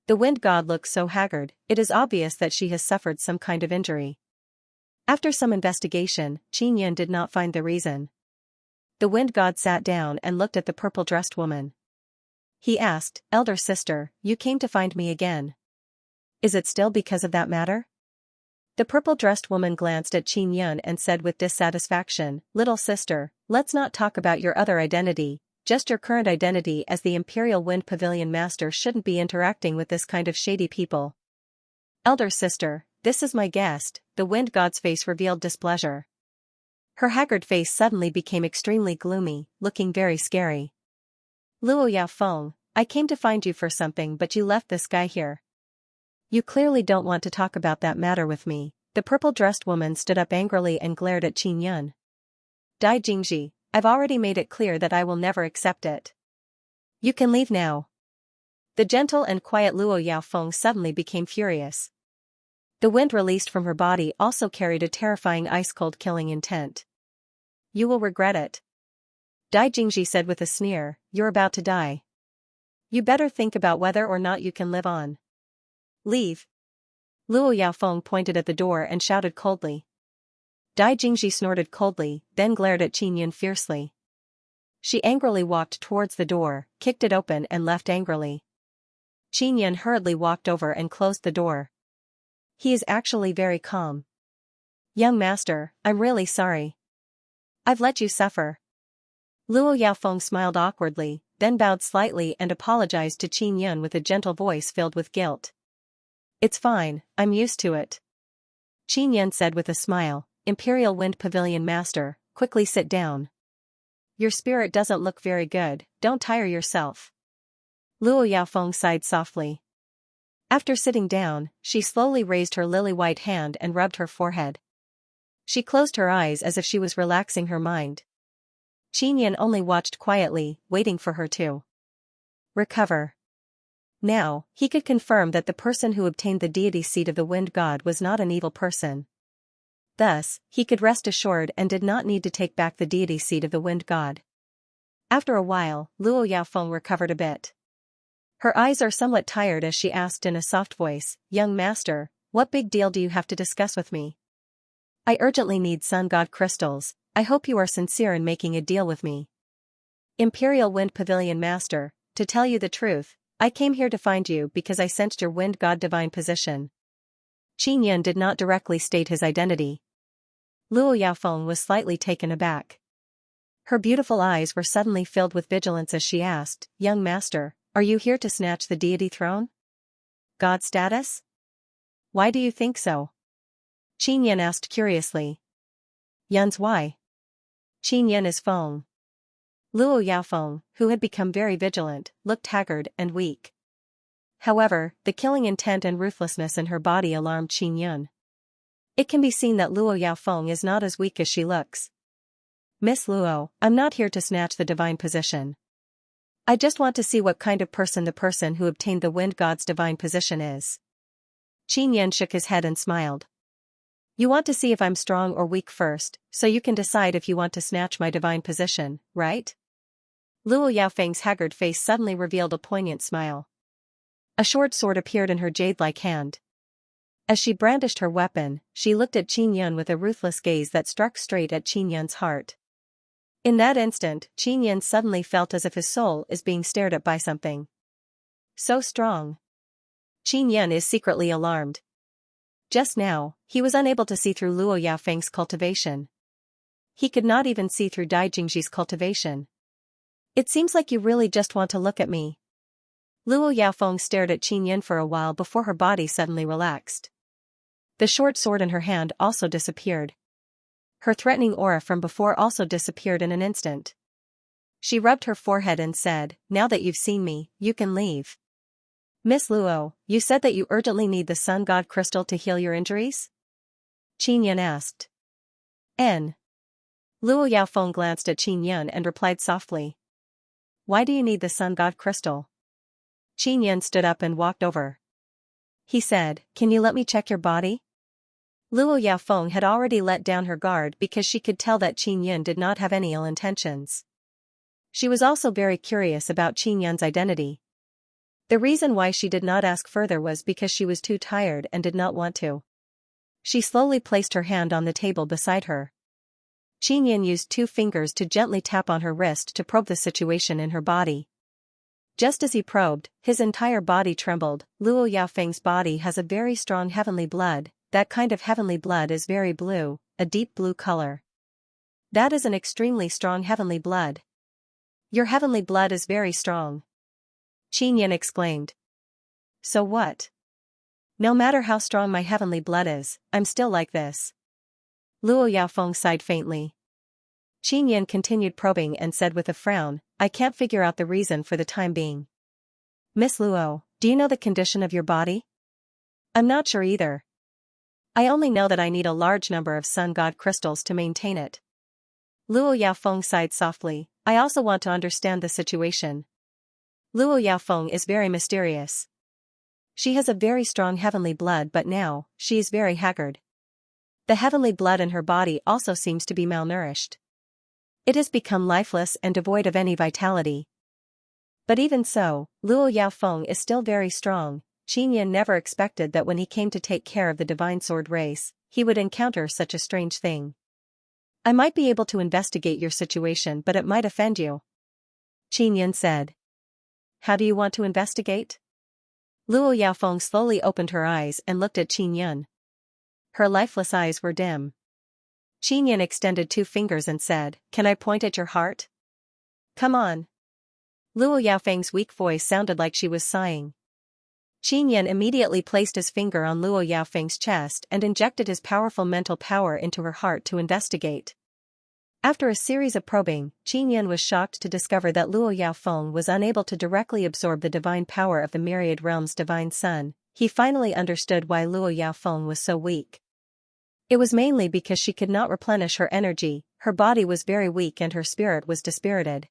The wind god looks so haggard, it is obvious that she has suffered some kind of injury. After some investigation, Qin Yun did not find the reason. The wind god sat down and looked at the purple-dressed woman. He asked, Elder sister, you came to find me again. Is it still because of that matter? The purple-dressed woman glanced at Qin Yun and said with dissatisfaction, Little sister, let's not talk about your other identity, just your current identity as the Imperial Wind Pavilion Master shouldn't be interacting with this kind of shady people. Elder sister, this is my guest, the wind god's face revealed displeasure. Her haggard face suddenly became extremely gloomy, looking very scary. Luo Yaofeng, I came to find you for something but you left this guy here. You clearly don't want to talk about that matter with me. The purple-dressed woman stood up angrily and glared at Qin Yun. Dai Jingji, I've already made it clear that I will never accept it. You can leave now. The gentle and quiet Luo Yaofeng suddenly became furious. The wind released from her body also carried a terrifying ice-cold killing intent. You will regret it. Dai Jingji said with a sneer, you're about to die. You better think about whether or not you can live on. Leave. Luo Yaofeng pointed at the door and shouted coldly. Dai Jingji snorted coldly, then glared at Qin Yun fiercely. She angrily walked towards the door, kicked it open and left angrily. Qin Yun hurriedly walked over and closed the door. He is actually very calm. Young master, I'm really sorry. I've let you suffer. Luo Yaofeng smiled awkwardly, then bowed slightly and apologized to Qin Yun with a gentle voice filled with guilt. It's fine, I'm used to it. Qin Yun said with a smile, Imperial Wind Pavilion Master, quickly sit down. Your spirit doesn't look very good, don't tire yourself. Luo Yaofeng sighed softly. After sitting down, she slowly raised her lily-white hand and rubbed her forehead. She closed her eyes as if she was relaxing her mind. Qin Yun only watched quietly, waiting for her to recover. Now, he could confirm that the person who obtained the deity seat of the wind god was not an evil person. Thus, he could rest assured and did not need to take back the deity seat of the wind god. After a while, Luo Yaofeng recovered a bit. Her eyes are somewhat tired as she asked in a soft voice, Young master, What big deal do you have to discuss with me? I urgently need sun god crystals. I hope you are sincere in making a deal with me. Imperial Wind Pavilion Master, to tell you the truth, I came here to find you because I sensed your wind god divine position. Qin Yan did not directly state his identity. Luo Yaofeng was slightly taken aback. Her beautiful eyes were suddenly filled with vigilance as she asked, Young master, are you here to snatch the deity throne? God status? Why do you think so? Qin Yan asked curiously. Yan's why? Qin Yan is Feng. Luo Yaofeng, who had become very vigilant, looked haggard and weak. However, the killing intent and ruthlessness in her body alarmed Qin Yan. It can be seen that Luo Yaofeng is not as weak as she looks. Miss Luo, I'm not here to snatch the divine position. I just want to see what kind of person the person who obtained the wind god's divine position is. Qin Yan shook his head and smiled. You want to see if I'm strong or weak first, so you can decide if you want to snatch my divine position, right? Luo Yaofeng's haggard face suddenly revealed a poignant smile. A short sword appeared in her jade-like hand. As she brandished her weapon, she looked at Qin Yan with a ruthless gaze that struck straight at Qin Yan's heart. In that instant, Qin Yan suddenly felt as if his soul is being stared at by something so strong. Qin Yan is secretly alarmed. Just now, he was unable to see through Luo Yaofeng's cultivation. He could not even see through Dai Jingji's cultivation. It seems like you really just want to look at me. Luo Yaofeng stared at Qin Yan for a while before her body suddenly relaxed. The short sword in her hand also disappeared. Her threatening aura from before also disappeared in an instant. She rubbed her forehead and said, Now that you've seen me, you can leave. Miss Luo, you said that you urgently need the sun god crystal to heal your injuries? Qin Yan asked. N. Luo Yaofeng glanced at Qin Yan and replied softly. Why do you need the sun god crystal? Qin Yan stood up and walked over. He said, Can you let me check your body? Luo Yaofeng had already let down her guard because she could tell that Qin Yan did not have any ill intentions. She was also very curious about Qin Yan's identity. The reason why she did not ask further was because she was too tired and did not want to. She slowly placed her hand on the table beside her. Qin Yan used 2 fingers to gently tap on her wrist to probe the situation in her body. Just as he probed, his entire body trembled. Luo Yaofeng's body has a very strong heavenly blood. That kind of heavenly blood is very blue, a deep blue color. That is an extremely strong heavenly blood. Your heavenly blood is very strong. Qin Yan exclaimed. So what? No matter how strong my heavenly blood is, I'm still like this. Luo Yaofeng sighed faintly. Qin Yan continued probing and said with a frown, I can't figure out the reason for the time being. Miss Luo, do you know the condition of your body? I'm not sure either. I only know that I need a large number of sun god crystals to maintain it. Luo Yaofeng sighed softly, I also want to understand the situation. Luo Yaofeng is very mysterious. She has a very strong heavenly blood but now, she is very haggard. The heavenly blood in her body also seems to be malnourished. It has become lifeless and devoid of any vitality. But even so, Luo Yaofeng is still very strong. Qin Yan never expected that when he came to take care of the divine sword race, he would encounter such a strange thing. I might be able to investigate your situation but it might offend you. Qin Yan said. How do you want to investigate? Luo Yaofeng slowly opened her eyes and looked at Qin Yan. Her lifeless eyes were dim. Qin Yan extended 2 fingers and said, Can I point at your heart? Come on. Luo Yaofeng's weak voice sounded like she was sighing. Qin Yan immediately placed his finger on Luo Yaofeng's chest and injected his powerful mental power into her heart to investigate. After a series of probing, Qin Yan was shocked to discover that Luo Yaofeng was unable to directly absorb the divine power of the myriad realm's divine sun. He finally understood why Luo Yaofeng was so weak. It was mainly because she could not replenish her energy, her body was very weak and her spirit was dispirited.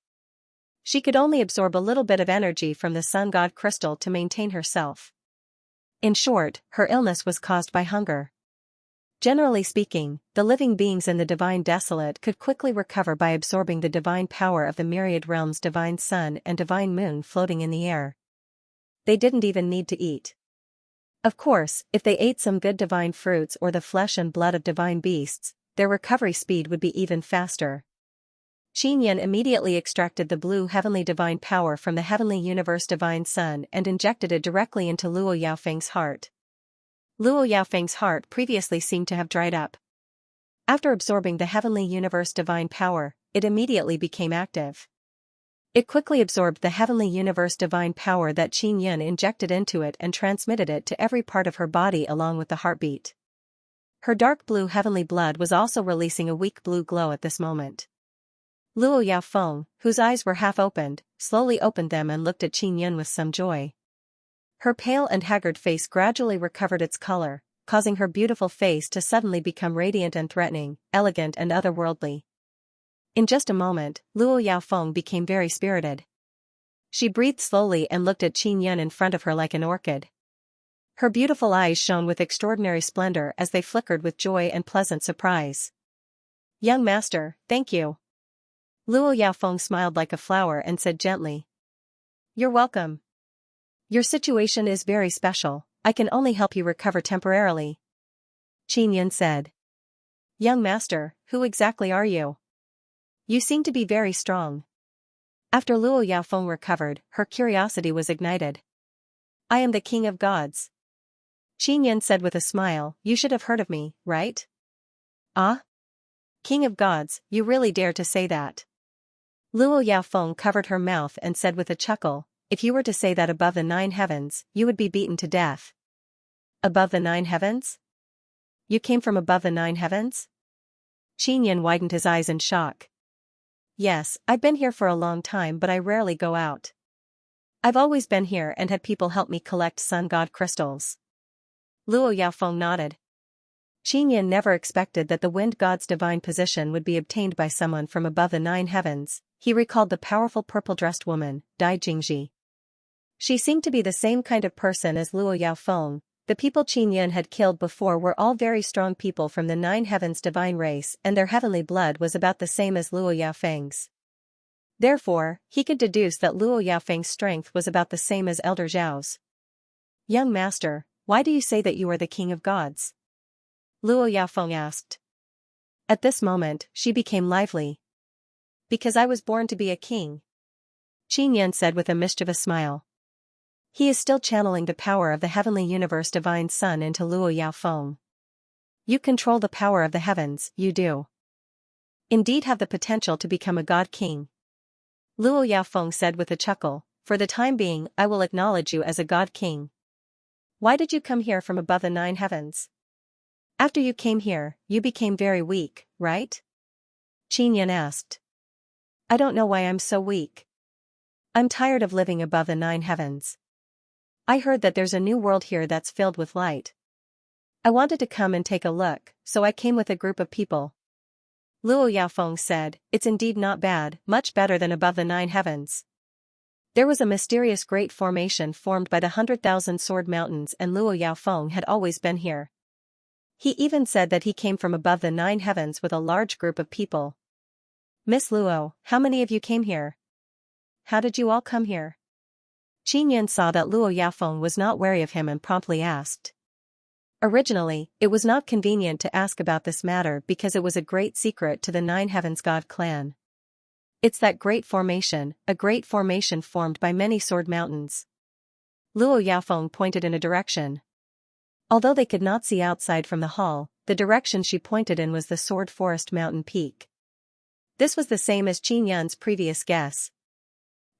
She could only absorb a little bit of energy from the sun god crystal to maintain herself. In short, her illness was caused by hunger. Generally speaking, the living beings in the divine desolate could quickly recover by absorbing the divine power of the myriad realm's divine sun and divine moon floating in the air. They didn't even need to eat. Of course, if they ate some good divine fruits or the flesh and blood of divine beasts, their recovery speed would be even faster. Xianxia immediately extracted the blue heavenly divine power from the heavenly universe divine sun and injected it directly into Luo Yaofeng's heart. Luo Yaofeng's heart previously seemed to have dried up. After absorbing the heavenly universe divine power, it immediately became active. It quickly absorbed the heavenly universe divine power that Xianxia injected into it and transmitted it to every part of her body along with the heartbeat. Her dark blue heavenly blood was also releasing a weak blue glow at this moment. Luo Yaofeng, whose eyes were half opened, slowly opened them and looked at Xianxia with some joy. Her pale and haggard face gradually recovered its color, causing her beautiful face to suddenly become radiant and threatening, elegant and otherworldly. In just a moment, Luo Yaofeng became very spirited. She breathed slowly and looked at Xianxia in front of her like an orchid. Her beautiful eyes shone with extraordinary splendor as they flickered with joy and pleasant surprise. "Young master, thank you." Luo Yaofeng smiled like a flower and said gently. "You're welcome. Your situation is very special, I can only help you recover temporarily." Xianxia said. "Young master, who exactly are you? You seem to be very strong." After Luo Yaofeng recovered, her curiosity was ignited. "I am the king of gods." Xianxia said with a smile, "You should have heard of me, right?" "Ah? King of gods, you really dare to say that?" Luo Yaofeng covered her mouth and said with a chuckle, "If you were to say that above the 9 heavens, you would be beaten to death." "Above the 9 heavens? You came from above the 9 heavens?" Xianxia widened his eyes in shock. "Yes, I've been here for a long time but I rarely go out. I've always been here and had people help me collect sun god crystals." Luo Yaofeng nodded. Xianxia never expected that the wind god's divine position would be obtained by someone from above the 9 heavens. He recalled the powerful purple-dressed woman, Dai Jingji. She seemed to be the same kind of person as Luo Yaofeng. The people Xianxia had killed before were all very strong people from the 9 heavens divine race and their heavenly blood was about the same as Luo Yaofeng's. Therefore, he could deduce that Luo Yaofeng's strength was about the same as Elder Zhao's. "Young master, why do you say that you are the king of gods?" Luo Yaofeng asked. At this moment, she became lively. "Because I was born to be a king," Xianxia said with a mischievous smile. He is still channeling the power of the heavenly universe divine sun into Luo Yaofeng. "You control the power of the heavens, you do. Indeed have the potential to become a god king." Luo Yaofeng said with a chuckle, "For the time being, I will acknowledge you as a god king." "Why did you come here from above the 9 heavens? After you came here, you became very weak, right?" Xianxia asked. "I don't know why I'm so weak. I'm tired of living above the 9 heavens. I heard that there's a new world here that's filled with light. I wanted to come and take a look, so I came with a group of people." Luo Yaofeng said, "It's indeed not bad, much better than above the 9 heavens." There was a mysterious great formation formed by the 100,000 sword mountains and Luo Yaofeng had always been here. He even said that he came from above the 9 heavens with a large group of people. "Miss Luo, how many of you came here? How did you all come here?" Xianxia saw that Luo Yaofeng was not wary of him and promptly asked. Originally, it was not convenient to ask about this matter because it was a great secret to the 9 heavens god clan. "It's that great formation, a great formation formed by many sword mountains." Luo Yaofeng pointed in a direction. Although they could not see outside from the hall, the direction she pointed in was the Sword Forest Mountain Peak. This was the same as Xianxia's previous guess.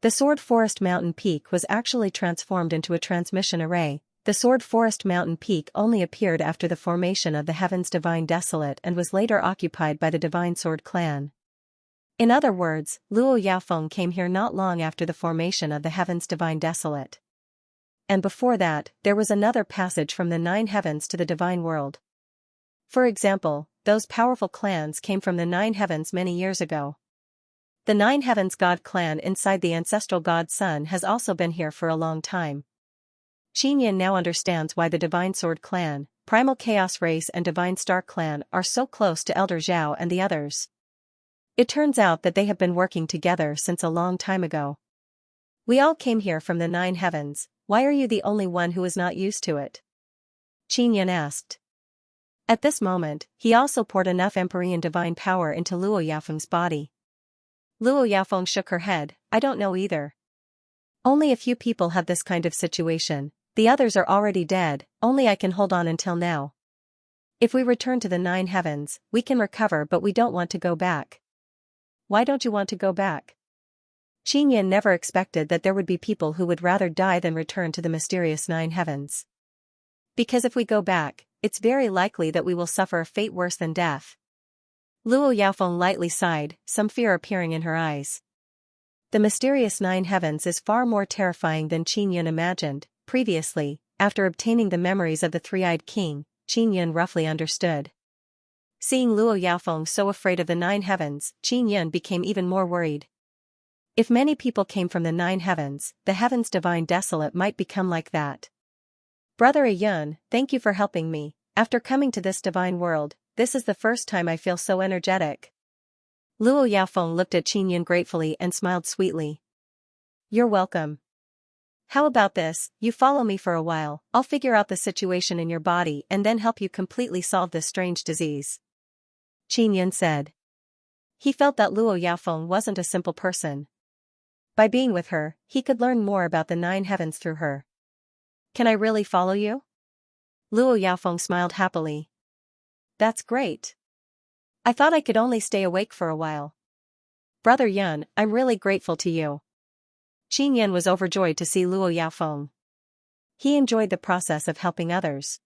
The Sword Forest Mountain Peak was actually transformed into a transmission array. The Sword Forest Mountain Peak only appeared after the formation of the Heavens Divine Desolate and was later occupied by the Divine Sword Clan. In other words, Luo Yaofeng came here not long after the formation of the Heavens Divine Desolate. And before that, there was another passage from the 9 heavens to the divine world. For example, those powerful clans came from the 9 heavens many years ago. The 9 heavens god clan inside the ancestral god sun has also been here for a long time. Xianxia now understands why the Divine Sword Clan, Primal Chaos Race and Divine Star Clan are so close to Elder Zhao and the others. It turns out that they have been working together since a long time ago. "We all came here from the 9 heavens, why are you the only one who is not used to it?" Qin Yan asked. At this moment, he also poured enough Empyrean divine power into Luo Yaofeng's body. Luo Yaofeng shook her head, I don't know either. Only a few people have this kind of situation, the others are already dead, only I can hold on until now. If we return to the 9 heavens, we can recover but we don't want to go back. Why don't you want to go back? Qin Yan never expected that there would be people who would rather die than return to the mysterious 9 heavens. Because if we go back, it's very likely that we will suffer a fate worse than death. Luo Yaofeng lightly sighed, some fear appearing in her eyes. The mysterious 9 heavens is far more terrifying than Qin Yan imagined. Previously, after obtaining the memories of the three-eyed king, Qin Yan roughly understood. Seeing Luo Yaofeng so afraid of the 9 heavens, Qin Yan became even more worried. If many people came from the 9 heavens, the heavens divine desolate might become like that. Brother Ayun, thank you for helping me. After coming to this divine world, this is the first time I feel so energetic. Luo Yaofeng looked at Qin Yan gratefully and smiled sweetly. You're welcome. How about this, you follow me for a while, I'll figure out the situation in your body and then help you completely solve this strange disease. Qin Yan said. He felt that Luo Yaofeng wasn't a simple person. By being with her, he could learn more about the 9 heavens through her. Can I really follow you? Luo Yaofeng smiled happily. That's great. I thought I could only stay awake for a while. Brother Yun, I'm really grateful to you. Qin Yan was overjoyed to see Luo Yaofeng. He enjoyed the process of helping others.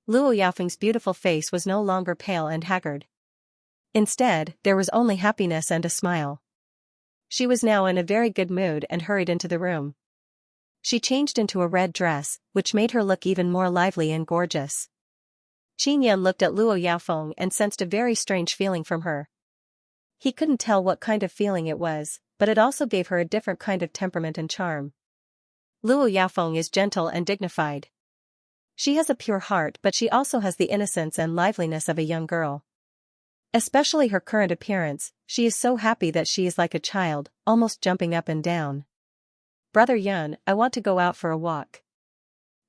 Luo Yaofeng's beautiful face was no longer pale and haggard. Instead, there was only happiness and a smile. She was now in a very good mood and hurried into the room. She changed into a red dress, which made her look even more lively and gorgeous. Qin Yan looked at Luo Yaofeng and sensed a very strange feeling from her. He couldn't tell what kind of feeling it was, but it also gave her a different kind of temperament and charm. Luo Yaofeng is gentle and dignified. She has a pure heart but she also has the innocence and liveliness of a young girl. Especially her current appearance, she is so happy that she is like a child, almost jumping up and down. Brother Yun, I want to go out for a walk.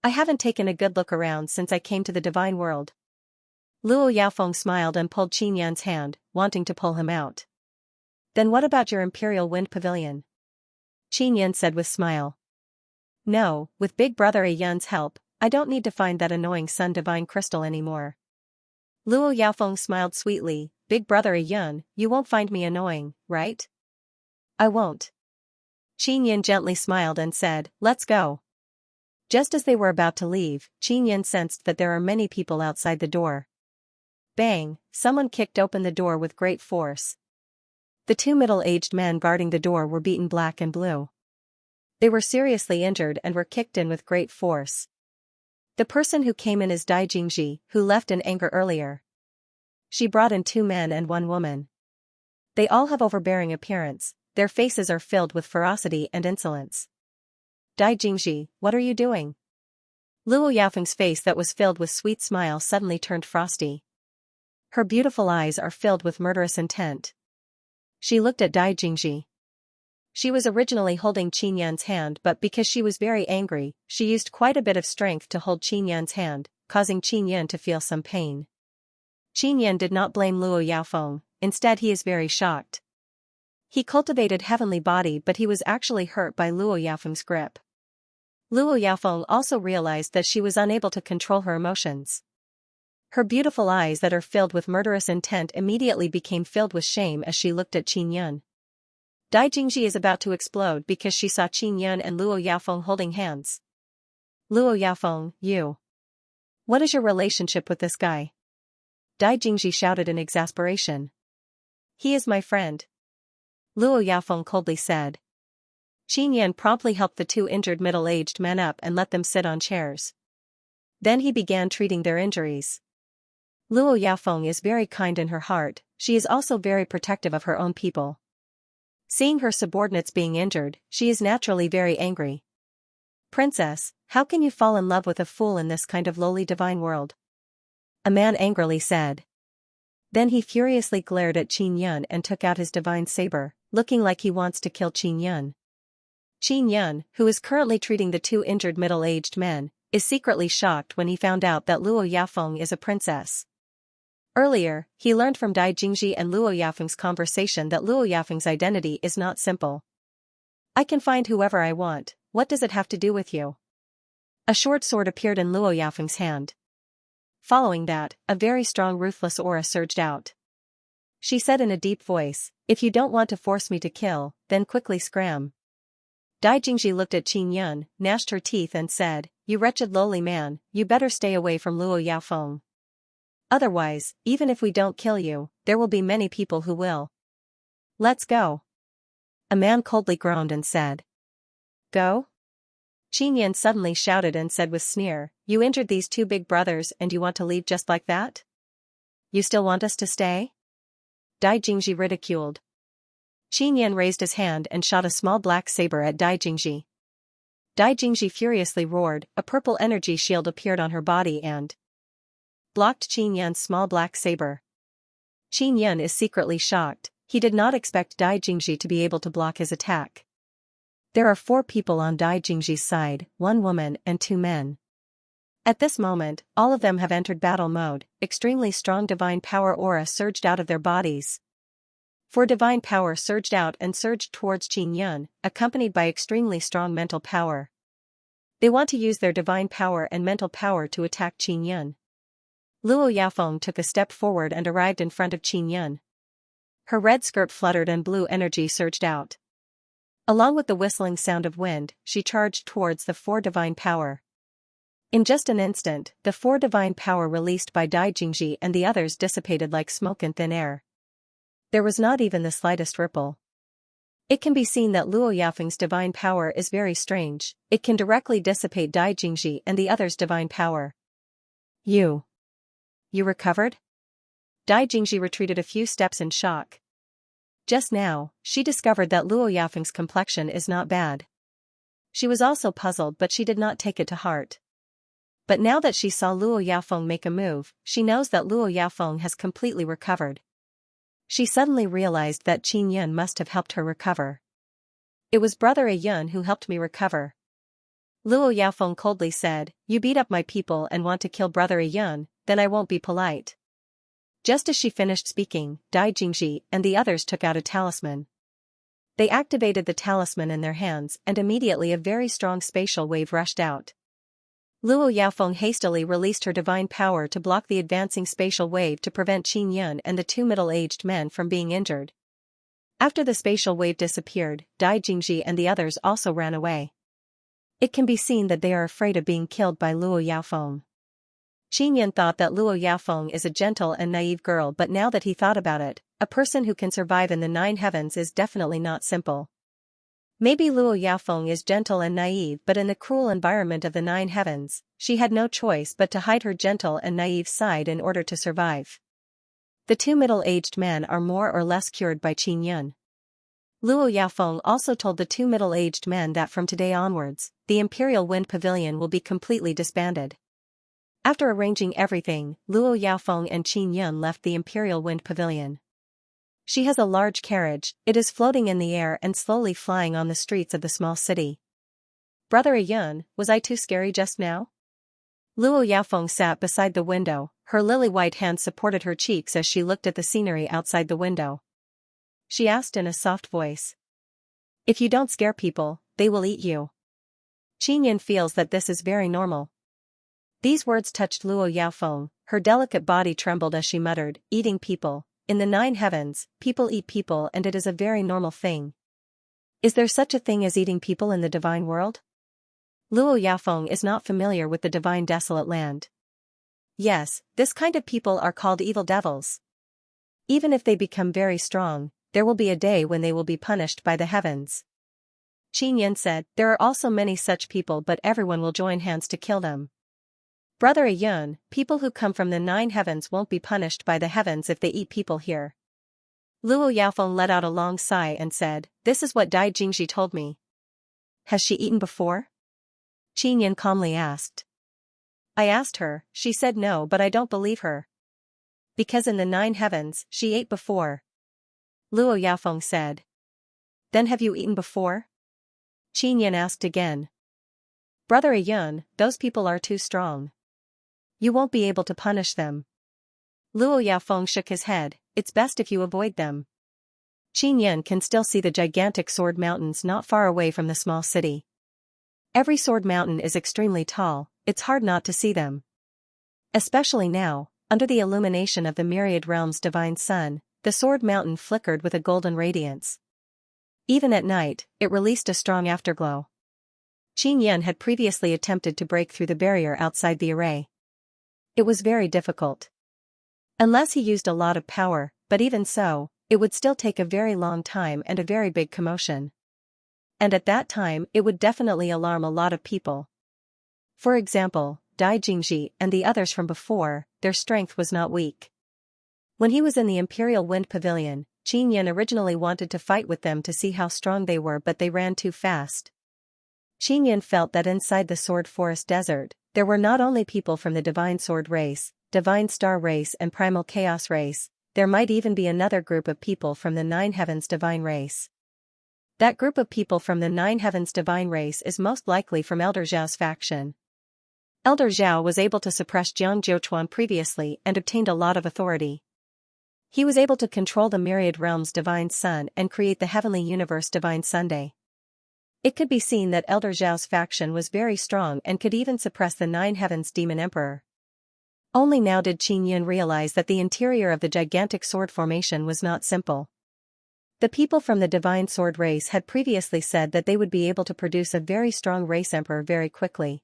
I haven't taken a good look around since I came to the divine world. Luo Yaofeng smiled and pulled Qin Yan's hand, wanting to pull him out. Then what about your Imperial Wind Pavilion? Qin Yan said with smile. No, with Big Brother Ayun's help, I don't need to find that annoying Sun Divine Crystal anymore. Luo Yaofeng smiled sweetly, Big Brother Ayun, you won't find me annoying, right? I won't. Qin Yan gently smiled and said, let's go. Just as they were about to leave, Qin Yan sensed that there are many people outside the door. Bang, someone kicked open the door with great force. The 2 middle-aged men guarding the door were beaten black and blue. They were seriously injured and were kicked in with great force. The person who came in is Dai Jingji, who left in anger earlier. She brought in 2 men and 1 woman. They all have overbearing appearance, their faces are filled with ferocity and insolence. Dai Jingji, what are you doing? Luo Yaofeng's face that was filled with sweet smile suddenly turned frosty. Her beautiful eyes are filled with murderous intent. She looked at Dai Jingji. She was originally holding Qin Yan's hand but because she was very angry, she used quite a bit of strength to hold Qin Yan's hand, causing Qin Yan to feel some pain. Qin Yan did not blame Luo Yaofeng, instead he is very shocked. He cultivated heavenly body but he was actually hurt by Luo Yaofeng's grip. Luo Yaofeng also realized that she was unable to control her emotions. Her beautiful eyes that are filled with murderous intent immediately became filled with shame as she looked at Qin Yan. Dai Jingji is about to explode because she saw Qin Yan and Luo Yaofeng holding hands. Luo Yaofeng, you. What is your relationship with this guy? Dai Jingji shouted in exasperation. He is my friend. Luo Yaofeng coldly said. Qin Yan promptly helped the 2 injured middle-aged men up and let them sit on chairs. Then he began treating their injuries. Luo Yaofeng is very kind in her heart, she is also very protective of her own people. Seeing her subordinates being injured, she is naturally very angry. Princess, how can you fall in love with a fool in this kind of lowly divine world? A man angrily said. Then he furiously glared at Qin Yan and took out his divine saber, looking like he wants to kill Qin Yan. Qin Yan, who is currently treating the 2 injured middle-aged men, is secretly shocked when he found out that Luo Yafeng is a princess. Earlier, he learned from Dai Jingji and Luo Yafeng's conversation that Luo Yafeng's identity is not simple. I can find whoever I want, what does it have to do with you? A short sword appeared in Luo Yafeng's hand. Following that, a very strong ruthless aura surged out. She said in a deep voice, if you don't want to force me to kill, then quickly scram. Dai Jingji looked at Qin Yun, gnashed her teeth and said, you wretched lowly man, you better stay away from Luo Yafeng. Otherwise, even if we don't kill you, there will be many people who will. Let's go. A man coldly groaned and said. Go? Qin Yun suddenly shouted and said with sneer, you injured these two big brothers and you want to leave just like that? You still want us to stay? Dai Jingji ridiculed. Qin Yun raised his hand and shot a small black saber at Dai Jingji. Dai Jingji furiously roared, a purple energy shield appeared on her body and blocked Qin Yun's small black saber. Qin Yun is secretly shocked, he did not expect Dai Jingji to be able to block his attack. There are 4 people on Dai Jingji's side, 1 woman and 2 men. At this moment, all of them have entered battle mode, extremely strong divine power aura surged out of their bodies. For divine power surged out and surged towards Qin Yun, accompanied by extremely strong mental power. They want to use their divine power and mental power to attack Qin Yun. Luo Yafeng took a step forward and arrived in front of Qin Yun. Her red skirt fluttered and blue energy surged out. Along with the whistling sound of wind, she charged towards the 4 divine power. In just an instant, the 4 divine power released by Dai Jingji and the others dissipated like smoke in thin air. There was not even the slightest ripple. It can be seen that Luo Yafeng's divine power is very strange, it can directly dissipate Dai Jingji and the others' divine power. You recovered? Dai Jingji retreated a few steps in shock. Just now, she discovered that Luo Yafeng's complexion is not bad. She was also puzzled but she did not take it to heart. But now that she saw Luo Yafeng make a move, she knows that Luo Yafeng has completely recovered. She suddenly realized that Qin Yun must have helped her recover. It was Brother Yun who helped me recover. Luo Yafeng coldly said, you beat up my people and want to kill Brother Yun, then I won't be polite. Just as she finished speaking, Dai Jingji and the others took out a talisman. They activated the talisman in their hands and immediately a very strong spatial wave rushed out. Luo Yafeng hastily released her divine power to block the advancing spatial wave to prevent Qin Yun and the 2 middle-aged men from being injured. After the spatial wave disappeared, Dai Jingji and the others also ran away. It can be seen that they are afraid of being killed by Luo Yafeng. Qin Yun thought that Luo Yafeng is a gentle and naive girl, but now that he thought about it, a person who can survive in the 9 heavens is definitely not simple. Maybe Luo Yafeng is gentle and naive, but in the cruel environment of the 9 heavens, she had no choice but to hide her gentle and naive side in order to survive. The 2 middle-aged men are more or less cured by Qin Yun. Luo Yafeng also told the 2 middle-aged men that from today onwards, the Imperial Wind Pavilion will be completely disbanded. After arranging everything, Luo Yafeng and Qin Yun left the Imperial Wind Pavilion. She has a large carriage, it is floating in the air and slowly flying on the streets of the small city. Brother Yun, was I too scary just now? Luo Yafeng sat beside the window, her lily-white hands supported her cheeks as she looked at the scenery outside the window. She asked in a soft voice. If you don't scare people, they will eat you. Qin Yun feels that this is very normal. These words touched Luo Yafeng, her delicate body trembled as she muttered, eating people. In the 9 heavens, people eat people and it is a very normal thing. Is there such a thing as eating people in the divine world? Luo Yafeng is not familiar with the divine desolate land. Yes, this kind of people are called evil devils. Even if they become very strong, there will be a day when they will be punished by the heavens. Qin Yun said, there are also many such people, but everyone will join hands to kill them. Brother Yun, people who come from the 9 heavens won't be punished by the heavens if they eat people here. Luo Yafeng let out a long sigh and said, this is what Dai Jingji told me. Has she eaten before? Qin Yun calmly asked. I asked her, she said no, but I don't believe her. Because in the 9 heavens, she ate before. Luo Yafeng said. Then have you eaten before? Qin Yun asked again. Brother Yun, those people are too strong. You won't be able to punish them. Luo Yaofeng shook his head, it's best if you avoid them. Qin Yan can still see the gigantic sword mountains not far away from the small city. Every sword mountain is extremely tall, it's hard not to see them. Especially now, under the illumination of the myriad realms' divine sun, the sword mountain flickered with a golden radiance. Even at night, it released a strong afterglow. Qin Yan had previously attempted to break through the barrier outside the array. It was very difficult. Unless he used a lot of power, but even so, it would still take a very long time and a very big commotion. And at that time it would definitely alarm a lot of people. For example, Dai Jingji and the others from before, their strength was not weak. When he was in the Imperial Wind Pavilion, Qin Yan originally wanted to fight with them to see how strong they were, but they ran too fast. Qin Yan felt that inside the Sword Forest Desert, there were not only people from the Divine Sword race, Divine Star race and Primal Chaos race, there might even be another group of people from the Nine Heavens Divine race. That group of people from the Nine Heavens Divine race is most likely from Elder Zhao's faction. Elder Zhao was able to suppress Jiang Jiuquan previously and obtained a lot of authority. He was able to control the myriad realms Divine Sun and create the heavenly universe Divine Sunday. It could be seen that Elder Zhao's faction was very strong and could even suppress the Nine Heavens Demon Emperor. Only now did Qin Yan realize that the interior of the gigantic sword formation was not simple. The people from the Divine Sword race had previously said that they would be able to produce a very strong race emperor very quickly.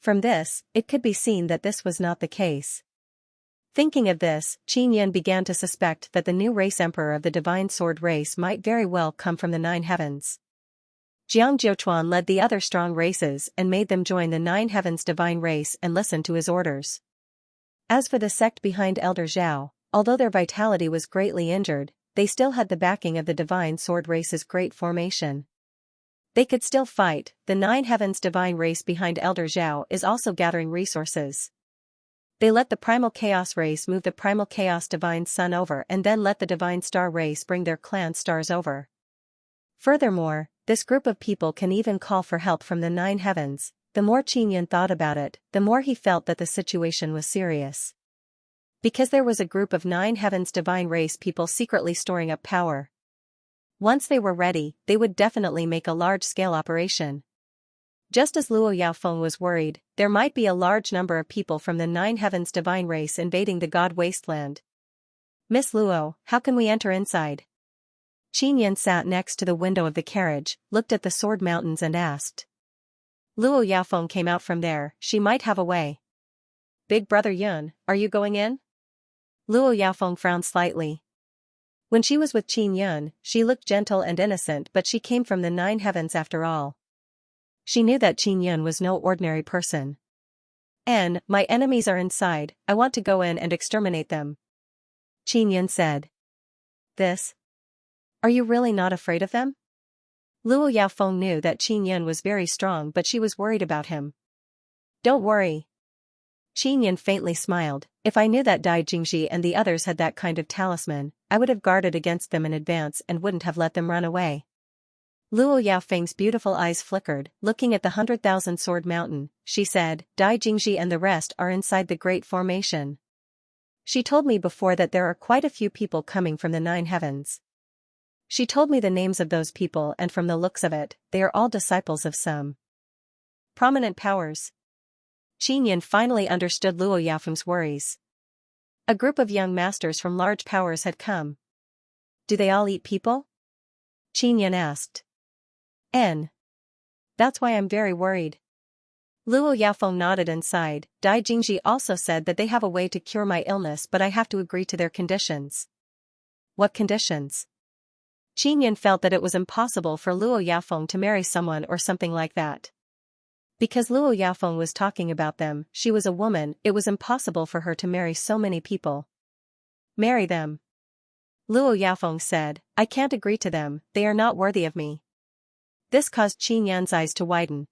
From this, it could be seen that this was not the case. Thinking of this, Qin Yan began to suspect that the new race emperor of the Divine Sword race might very well come from the Nine Heavens. Jiang Jiuquan led the other strong races and made them join the Nine Heavens Divine race and listen to his orders. As for the sect behind Elder Zhao, although their vitality was greatly injured, they still had the backing of the Divine Sword race's great formation. They could still fight. The Nine Heavens Divine race behind Elder Zhao is also gathering resources. They let the Primal Chaos race move the Primal Chaos Divine Sun over and then let the Divine Star race bring their clan stars over. Furthermore, this group of people can even call for help from the Nine Heavens. The more Qin Yan thought about it, the more he felt that the situation was serious. Because there was a group of Nine Heavens Divine race people secretly storing up power. Once they were ready, they would definitely make a large-scale operation. Just as Luo Yaofeng was worried, there might be a large number of people from the Nine Heavens Divine race invading the God Wasteland. Miss Luo, how can we enter inside? Qin Yan sat next to the window of the carriage, looked at the sword mountains and asked. Luo Yaofeng came out from there, she might have a way. Big brother Yun, are you going in? Luo Yaofeng frowned slightly. When she was with Qin Yun, she looked gentle and innocent, but she came from the Nine Heavens after all. She knew that Qin Yun was no ordinary person. My enemies are inside, I want to go in and exterminate them. Qin Yun said. This? Are you really not afraid of them? Luo Yaofeng knew that Qin Yun was very strong, but she was worried about him. Don't worry. Qin Yan faintly smiled. If I knew that Dai Jingji and the others had that kind of talisman, I would have guarded against them in advance and wouldn't have let them run away. Luo Yaofeng's beautiful eyes flickered, looking at the 100,000 Sword Mountain. She said, Dai Jingji and the rest are inside the Great Formation. She told me before that there are quite a few people coming from the Nine Heavens. She told me the names of those people, and from the looks of it, they are all disciples of some prominent powers. Qin Yan finally understood Luo Yaofeng's worries. A group of young masters from large powers had come. Do they all eat people? Qin Yan asked. That's why I'm very worried. Luo Yaofeng nodded and sighed. Dai Jingji also said that they have a way to cure my illness, but I have to agree to their conditions. What conditions? Qin Yan felt that it was impossible for Luo Yaofeng to marry someone or something like that. Because Luo Yaofeng was talking about them, she was a woman, it was impossible for her to marry so many people. Marry them. Luo Yaofeng said, I can't agree to them, they are not worthy of me. This caused Qin Yan's eyes to widen.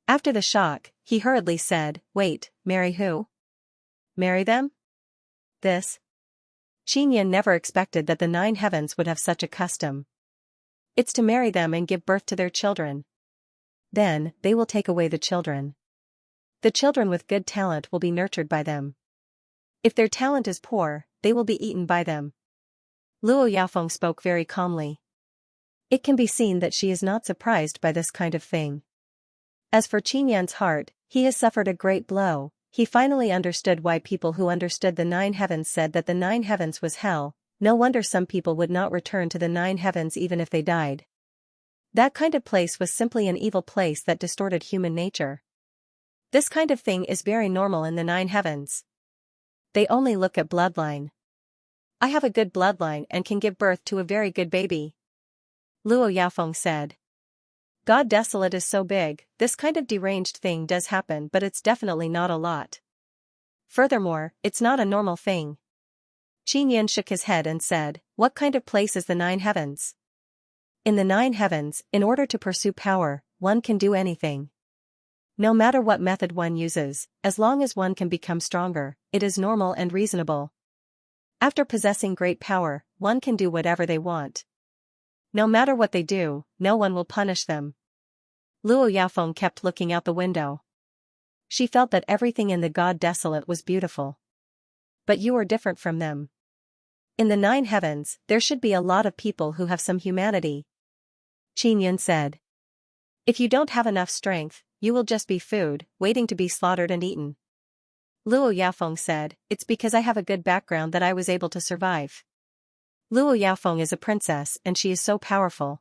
After the shock, he hurriedly said, wait, marry who? Marry them? This? Qin Yan never expected that the Nine Heavens would have such a custom. It's to marry them and give birth to their children. Then, they will take away the children. The children with good talent will be nurtured by them. If their talent is poor, they will be eaten by them. Luo Yaofeng spoke very calmly. It can be seen that she is not surprised by this kind of thing. As for Qin Yan's heart, he has suffered a great blow. He finally understood why people who understood the 9 heavens said that the 9 heavens was hell. No wonder some people would not return to the 9 heavens even if they died. That kind of place was simply an evil place that distorted human nature. This kind of thing is very normal in the 9 heavens. They only look at bloodline. I have a good bloodline and can give birth to a very good baby. Luo Yaofeng said. God Desolate is so big, this kind of deranged thing does happen, but it's definitely not a lot. Furthermore, it's not a normal thing. Qin Yan shook his head and said, what kind of place is the 9 heavens? In the 9 heavens, in order to pursue power, one can do anything. No matter what method one uses, as long as one can become stronger, it is normal and reasonable. After possessing great power, one can do whatever they want. No matter what they do, no one will punish them. Luo Yaofeng kept looking out the window. She felt that everything in the God Desolate was beautiful. But you are different from them. In the 9 heavens, there should be a lot of people who have some humanity. Qin Yan said. If you don't have enough strength, you will just be food, waiting to be slaughtered and eaten. Luo Yaofeng said, it's because I have a good background that I was able to survive. Luo Yaofeng is a princess and she is so powerful.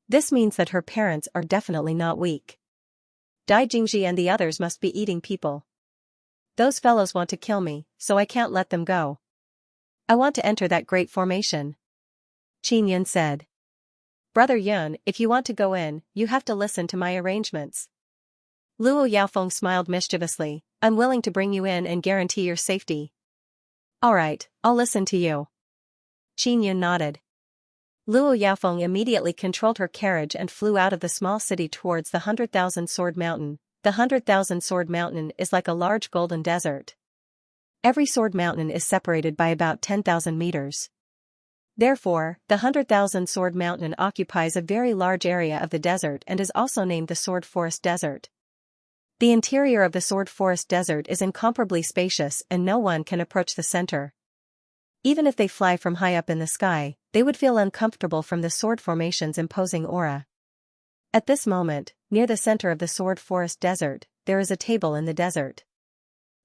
This means that her parents are definitely not weak. Dai Jingji and the others must be eating people. Those fellows want to kill me, so I can't let them go. I want to enter that great formation. Qin Yan said. Brother Yun, if you want to go in, you have to listen to my arrangements. Luo Yaofeng smiled mischievously, I'm willing to bring you in and guarantee your safety. Alright, I'll listen to you. Qin Yun nodded. Luo Yaofeng immediately controlled her carriage and flew out of the small city towards the 100,000 Sword Mountain. The 100,000 Sword Mountain is like a large golden desert. Every sword mountain is separated by about 10,000 meters. Therefore, the 100,000 Sword Mountain occupies a very large area of the desert and is also named the Sword Forest Desert. The interior of the Sword Forest Desert is incomparably spacious and no one can approach the center. Even if they fly from high up in the sky, they would feel uncomfortable from the sword formation's imposing aura. At this moment, near the center of the Sword Forest Desert, there is a table in the desert.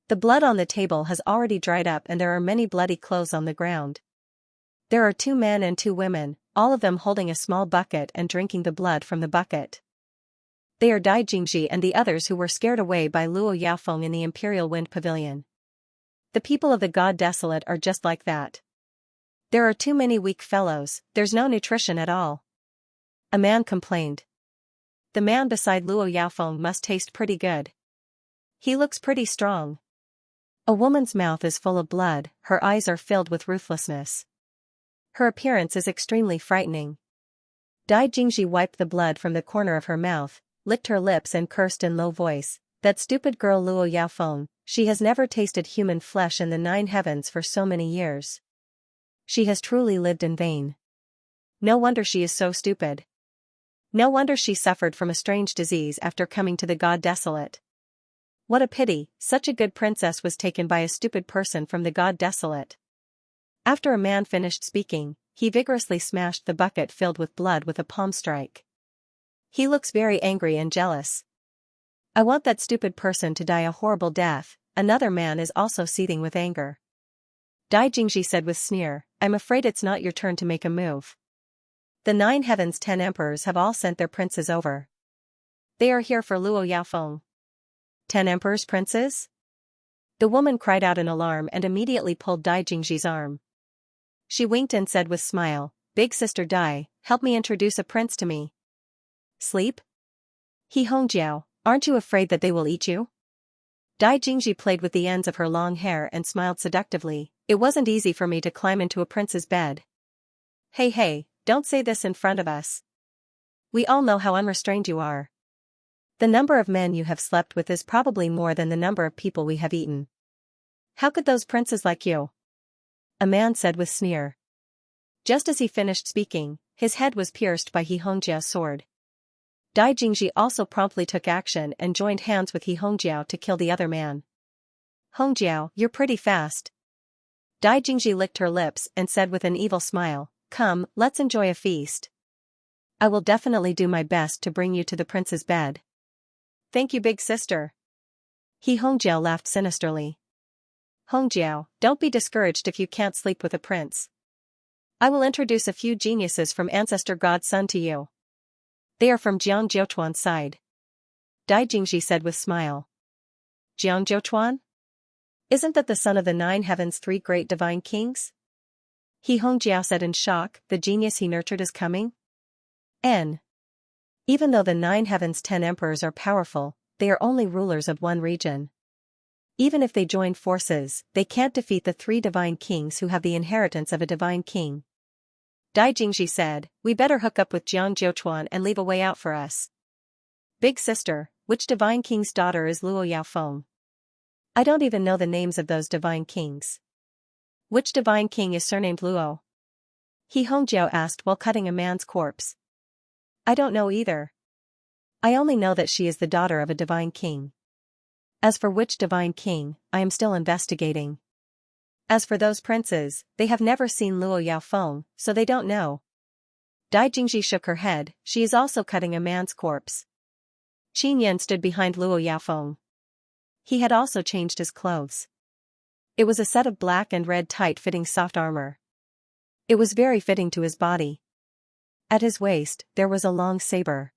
The blood on the table has already dried up and there are many bloody clothes on the ground. There are 2 men and 2 women, all of them holding a small bucket and drinking the blood from the bucket. They are Dai Jingji and the others who were scared away by Luo Yaofeng in the Imperial Wind Pavilion. The people of the God Desolate are just like that. There are too many weak fellows, there's no nutrition at all. A man complained. The man beside Luo Yaofeng must taste pretty good. He looks pretty strong. A woman's mouth is full of blood, her eyes are filled with ruthlessness. Her appearance is extremely frightening. Dai Jingji wiped the blood from the corner of her mouth, licked her lips and cursed in low voice, that stupid girl Luo Yaofeng, she has never tasted human flesh in the 9 heavens for so many years. She has truly lived in vain. No wonder she is so stupid. No wonder she suffered from a strange disease after coming to the God Desolate. What a pity, such a good princess was taken by a stupid person from the God Desolate. After a man finished speaking, he vigorously smashed the bucket filled with blood with a palm strike. He looks very angry and jealous. I want that stupid person to die a horrible death. Another man is also seething with anger. Dai Jingji said with sneer, I'm afraid it's not your turn to make a move. The 9 heavens 10 emperors have all sent their princes over. They are here for Luo Yaofeng. 10 emperors' princes? The woman cried out in alarm and immediately pulled Dai Jingji's arm. She winked and said with smile, Big sister Dai, help me introduce a prince to me. Sleep? He Hongjiao, aren't you afraid that they will eat you? Dai Jingji played with the ends of her long hair and smiled seductively, it wasn't easy for me to climb into a prince's bed. Hey, don't say this in front of us. We all know how unrestrained you are. The number of men you have slept with is probably more than the number of people we have eaten. How could those princes like you? A man said with sneer. Just as he finished speaking, his head was pierced by He Hongjia's sword. Dai Jingji also promptly took action and joined hands with He Hongjiao to kill the other man. Hongjiao, you're pretty fast. Dai Jingji licked her lips and said with an evil smile, come, let's enjoy a feast. I will definitely do my best to bring you to the prince's bed. Thank you, big sister. He Hongjiao laughed sinisterly. Hongjiao, don't be discouraged if you can't sleep with a prince. I will introduce a few geniuses from ancestor god Sun to you. They are from Jiang Jiuchuan's side. Dai Jingji said with smile. Jiang Jiuchuan? Isn't that the son of the 9 heavens' 3 great divine kings? He Hongjiao said in shock, the genius he nurtured is coming? Even though the 9 heavens' 10 emperors are powerful, they are only rulers of one region. Even if they join forces, they can't defeat the 3 divine kings who have the inheritance of a divine king. Dai Jingji said, we better hook up with Jiang Jiuchuan and leave a way out for us. Big sister, which divine king's daughter is Luo Yaofeng? I don't even know the names of those divine kings. Which divine king is surnamed Luo? He Hongjiao asked while cutting a man's corpse. I don't know either. I only know that she is the daughter of a divine king. As for which divine king, I am still investigating. As for those princes, they have never seen Luo Yaofeng, so they don't know. Dai Jingji shook her head, she is also cutting a man's corpse. Qin Yan stood behind Luo Yaofeng. He had also changed his clothes. It was a set of black and red tight-fitting soft armor. It was very fitting to his body. At his waist, there was a long saber.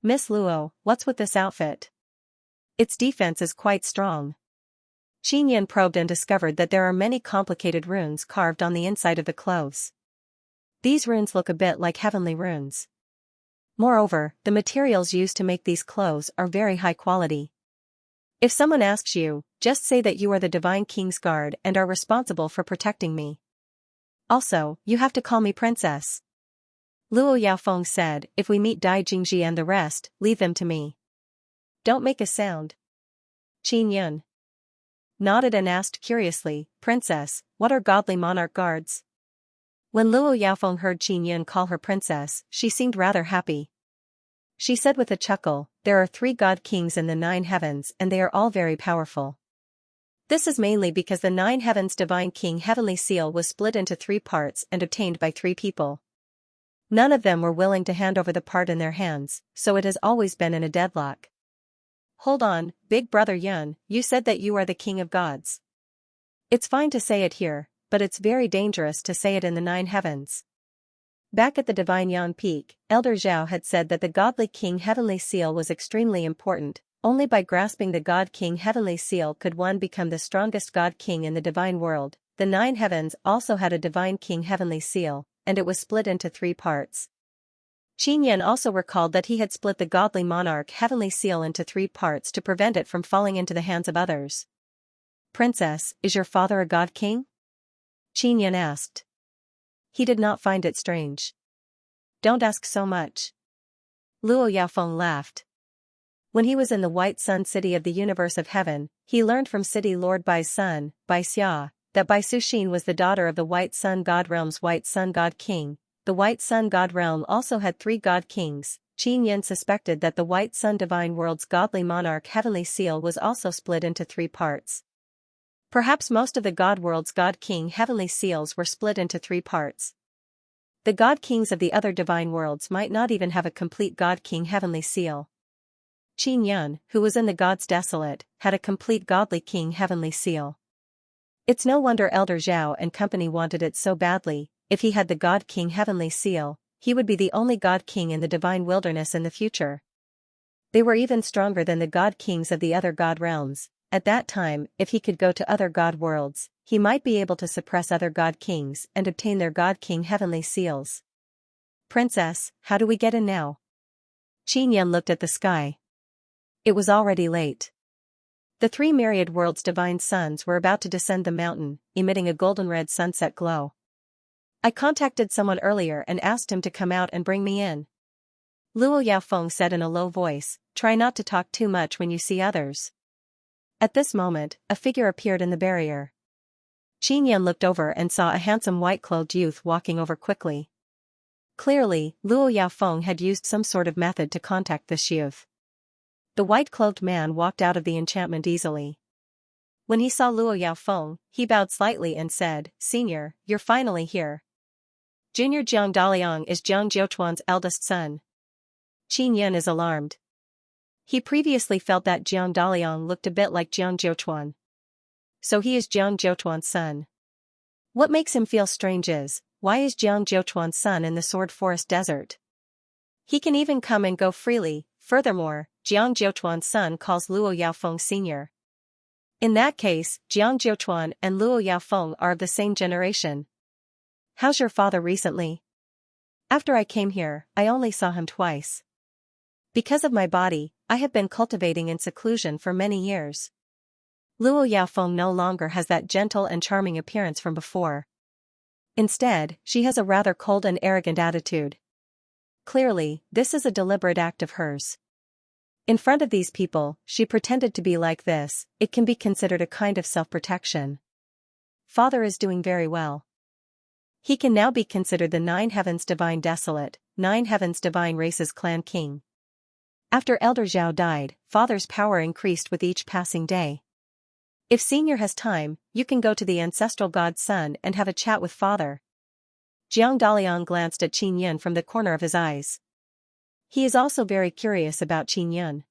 Miss Luo, what's with this outfit? Its defense is quite strong. Qin Yan probed and discovered that there are many complicated runes carved on the inside of the clothes. These runes look a bit like heavenly runes. Moreover, the materials used to make these clothes are very high quality. If someone asks you, just say that you are the Divine King's guard and are responsible for protecting me. Also, you have to call me princess. Luo Yaofeng said, if we meet Dai Jingji and the rest, leave them to me. Don't make a sound. Qin Yan nodded and asked curiously, Princess, what are godly monarch guards? When Luo Yaofeng heard Qin Yan call her princess, she seemed rather happy. She said with a chuckle, there are 3 god kings in the 9 heavens and they are all very powerful. This is mainly because the 9 heavens divine king heavenly seal was split into 3 parts and obtained by 3 people. None of them were willing to hand over the part in their hands, so it has always been in a deadlock. Hold on, big brother Yun, you said that you are the king of gods. It's fine to say it here, but it's very dangerous to say it in the 9 heavens. Back at the Divine Yan Peak, Elder Zhao had said that the godly king heavenly seal was extremely important. Only by grasping the God King Heavenly Seal could one become the strongest God King in the divine world. The 9 heavens also had a Divine King Heavenly Seal, and it was split into 3 parts. Qin Yan also recalled that he had split the godly monarch Heavenly Seal into 3 parts to prevent it from falling into the hands of others. Princess, is your father a God King? Qin Yan asked. He did not find it strange. Don't ask so much. Luo Yaofeng laughed. When he was in the White Sun City of the Universe of Heaven, he learned from City Lord Bai's son, Bai Xia, that Bai Suxin was the daughter of the White Sun God Realm's White Sun God King. The White Sun God Realm also had 3 God Kings. Qin Yan suspected that the White Sun Divine World's godly monarch Heavenly Seal was also split into 3 parts. Perhaps most of the God World's God King Heavenly Seals were split into 3 parts. The God Kings of the other divine worlds might not even have a complete God King Heavenly Seal. Qin Yan, who was in the Gods Desolate, had a complete Godly King Heavenly Seal. It's no wonder Elder Zhao and company wanted it so badly. If he had the God King Heavenly Seal, he would be the only God King in the divine wilderness in the future. They were even stronger than the God Kings of the other God realms. At that time, if he could go to other God worlds, he might be able to suppress other God Kings and obtain their God King Heavenly Seals. Princess, how do we get in now? Qin Yan looked at the sky. It was already late. The 3 myriad worlds' divine suns were about to descend the mountain, emitting a golden-red sunset glow. I contacted someone earlier and asked him to come out and bring me in. Luo Yaofeng said in a low voice, try not to talk too much when you see others. At this moment, a figure appeared in the barrier. Qin Yan looked over and saw a handsome white-clothed youth walking over quickly. Clearly, Luo Yaofeng had used some sort of method to contact this youth. The white-clothed man walked out of the enchantment easily. When he saw Luo Yaofeng, he bowed slightly and said, "Senior, you're finally here. Junior Jiang Daliang is Jiang Jiuchuan's eldest son." Qin Yan is alarmed. He previously felt that Jiang Daliang looked a bit like Jiang Jiuchuan. So he is Jiang Jiuchuan's son. What makes him feel strange is, why is Jiang Jiuchuan's son in the Sword Forest Desert? He can even come and go freely. Furthermore, Jiang Jiuchuan's son calls Luo Yaofeng senior. In that case, Jiang Jiuchuan and Luo Yaofeng are of the same generation. How's your father recently? After I came here, I only saw him twice. Because of my body, I have been cultivating in seclusion for many years. Luo Yaofeng no longer has that gentle and charming appearance from before. Instead, she has a rather cold and arrogant attitude. Clearly, this is a deliberate act of hers. In front of these people, she pretended to be like this. It can be considered a kind of self-protection. Father is doing very well. He can now be considered the Nine Heavens Divine Desolate, Nine Heavens Divine Races Clan King. After Elder Zhao died, Father's power increased with each passing day. If Senior has time, you can go to the ancestral god's son and have a chat with Father. Jiang Daliang glanced at Qin Yan from the corner of his eyes. He is also very curious about Qin Yan.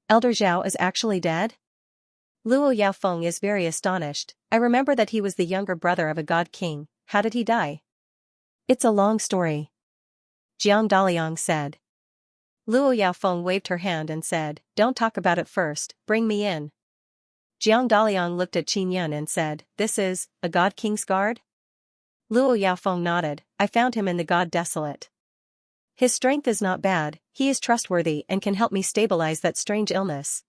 Elder Zhao is actually dead? Luo Yaofeng is very astonished. I remember that he was the younger brother of a god king. How did he die? It's a long story. Jiang Daliang said. Luo Yaofeng waved her hand and said, "Don't talk about it first, bring me in." Jiang Daliang looked at Qin Yan and said, "This is, a god king's guard?" Luo Yaofeng nodded. "I found him in the God Desolate. His strength is not bad, he is trustworthy and can help me stabilize that strange illness."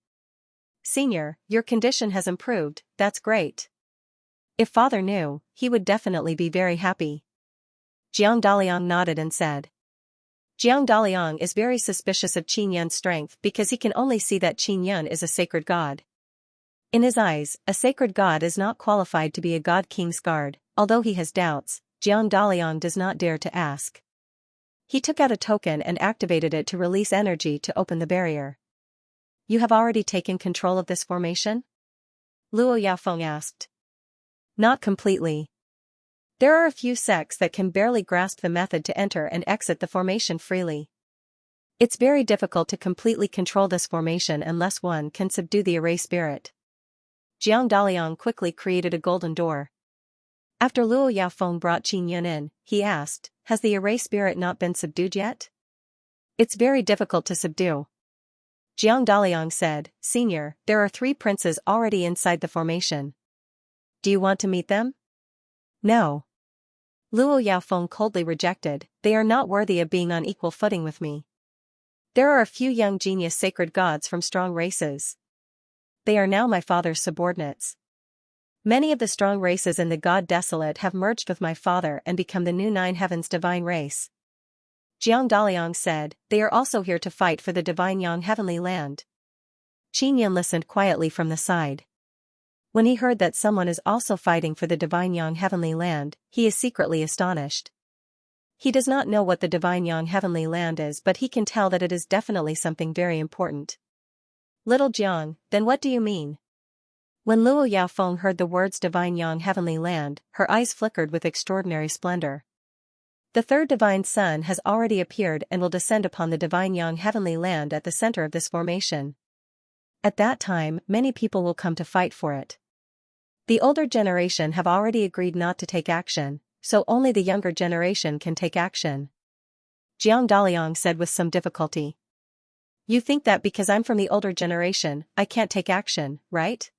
"Senior, your condition has improved, that's great. If Father knew, he would definitely be very happy." Jiang Daliang nodded and said. Jiang Daliang is very suspicious of Qin Yan's strength because he can only see that Qin Yan is a sacred god. In his eyes, a sacred god is not qualified to be a god king's guard. Although he has doubts, Jiang Daliang does not dare to ask. He took out a token and activated it to release energy to open the barrier. "You have already taken control of this formation?" Luo Yaofeng asked. "Not completely. There are a few sects that can barely grasp the method to enter and exit the formation freely. It's very difficult to completely control this formation unless one can subdue the array spirit." Jiang Daliang quickly created a golden door. After Luo Yaofeng brought Qin Yan in, he asked, "Has the array spirit not been subdued yet?" "It's very difficult to subdue." Jiang Daliang said, "Senior, there are 3 princes already inside the formation. Do you want to meet them?" "No." Luo Yaofeng coldly rejected, "They are not worthy of being on equal footing with me. There are a few young genius sacred gods from strong races. They are now my father's subordinates. Many of the strong races in the God Desolate have merged with my father and become the new Nine Heavens Divine Race." Jiang Daliang said, "They are also here to fight for the Divine Yang Heavenly Land." Qin Yan listened quietly from the side. When he heard that someone is also fighting for the Divine Yang Heavenly Land, he is secretly astonished. He does not know what the Divine Yang Heavenly Land is, but he can tell that it is definitely something very important. "Little Jiang, then what do you mean?" When Luo Yaofeng heard the words Divine Yang Heavenly Land, her eyes flickered with extraordinary splendor. The third divine sun has already appeared and will descend upon the Divine Yang Heavenly Land at the center of this formation. At that time, many people will come to fight for it. The older generation have already agreed not to take action, so only the younger generation can take action. Jiang Daliang said with some difficulty. "You think that because I'm from the older generation, I can't take action, right?"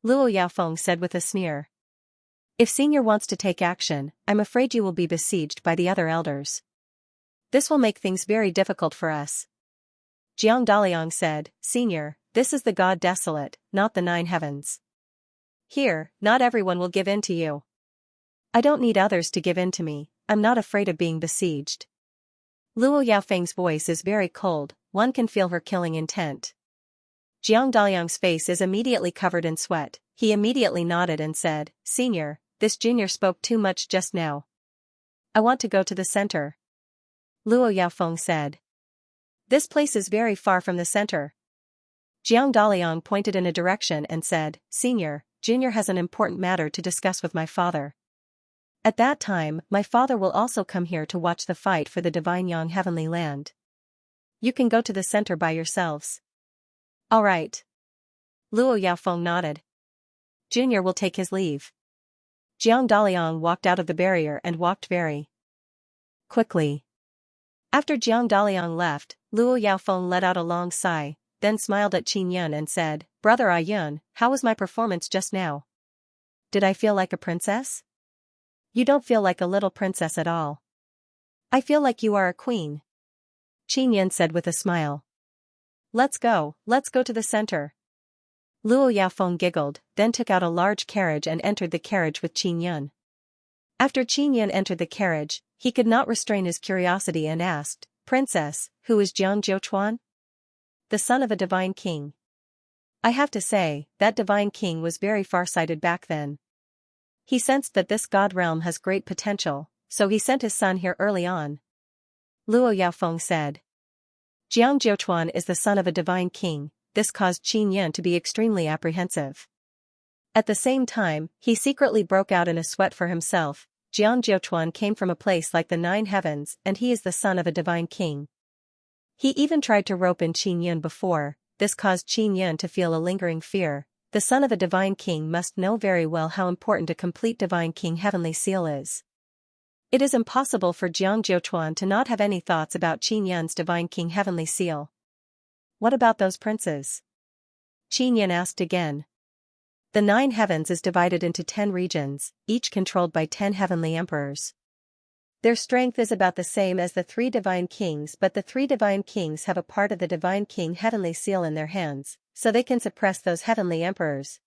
Luo Yaofeng said with a sneer. "If Senior wants to take action, I'm afraid you will be besieged by the other elders. This will make things very difficult for us." Jiang Daliang said, "Senior, this is the God Desolate, not the 9 heavens. Here, not everyone will give in to you. I don't need others to give in to me, I'm not afraid of being besieged." Luo Yaofeng's voice is very cold, one can feel her killing intent. Jiang Daliang's face is immediately covered in sweat. He immediately nodded and said, "Senior, this junior spoke too much just now. I want to go to the center." Luo Yaofeng said. This place is very far from the center. Jiang Daliang pointed in a direction and said, Senior, Junior has an important matter to discuss with my father. At that time, my father will also come here to watch the fight for the Divine Yang Heavenly Land. You can go to the center by yourselves. All right. Luo Yaofeng nodded. Junior will take his leave. Jiang Daliang walked out of the barrier and walked very quickly. After Jiang Daliang left, Luo Yaofeng let out a long sigh, then smiled at Qin Yun and said, Brother Ayun, how was my performance just now? Did I feel like a princess? You don't feel like a little princess at all. I feel like you are a queen. Qin Yun said with a smile. Let's go to the center. Luo Yaofeng giggled, then took out a large carriage and entered the carriage with Qin Yun. After Qin Yun entered the carriage, he could not restrain his curiosity and asked, Princess, who is Jiang Jiuchuan? The son of a divine king. I have to say, that divine king was very far-sighted back then. He sensed that this god realm has great potential, so he sent his son here early on. Luo Yaofeng said. Jiang Jiuchuan is the son of a divine king. This caused Qin Yun to be extremely apprehensive. At the same time, he secretly broke out in a sweat for himself. Jiang Jiuchuan came from a place like the 9 heavens and he is the son of a divine king. He even tried to rope in Qin Yun before. This caused Qin Yun to feel a lingering fear. The son of a divine king must know very well how important a complete divine king heavenly seal is. It is impossible for Jiang Jiuchuan to not have any thoughts about Qin Yun's divine king heavenly seal. What about those princes? Qin Yun asked again. The 9 heavens is divided into 10 regions, each controlled by 10 heavenly emperors. Their strength is about the same as the 3 divine kings, but the 3 divine kings have a part of the divine king heavenly seal in their hands, so they can suppress those heavenly emperors.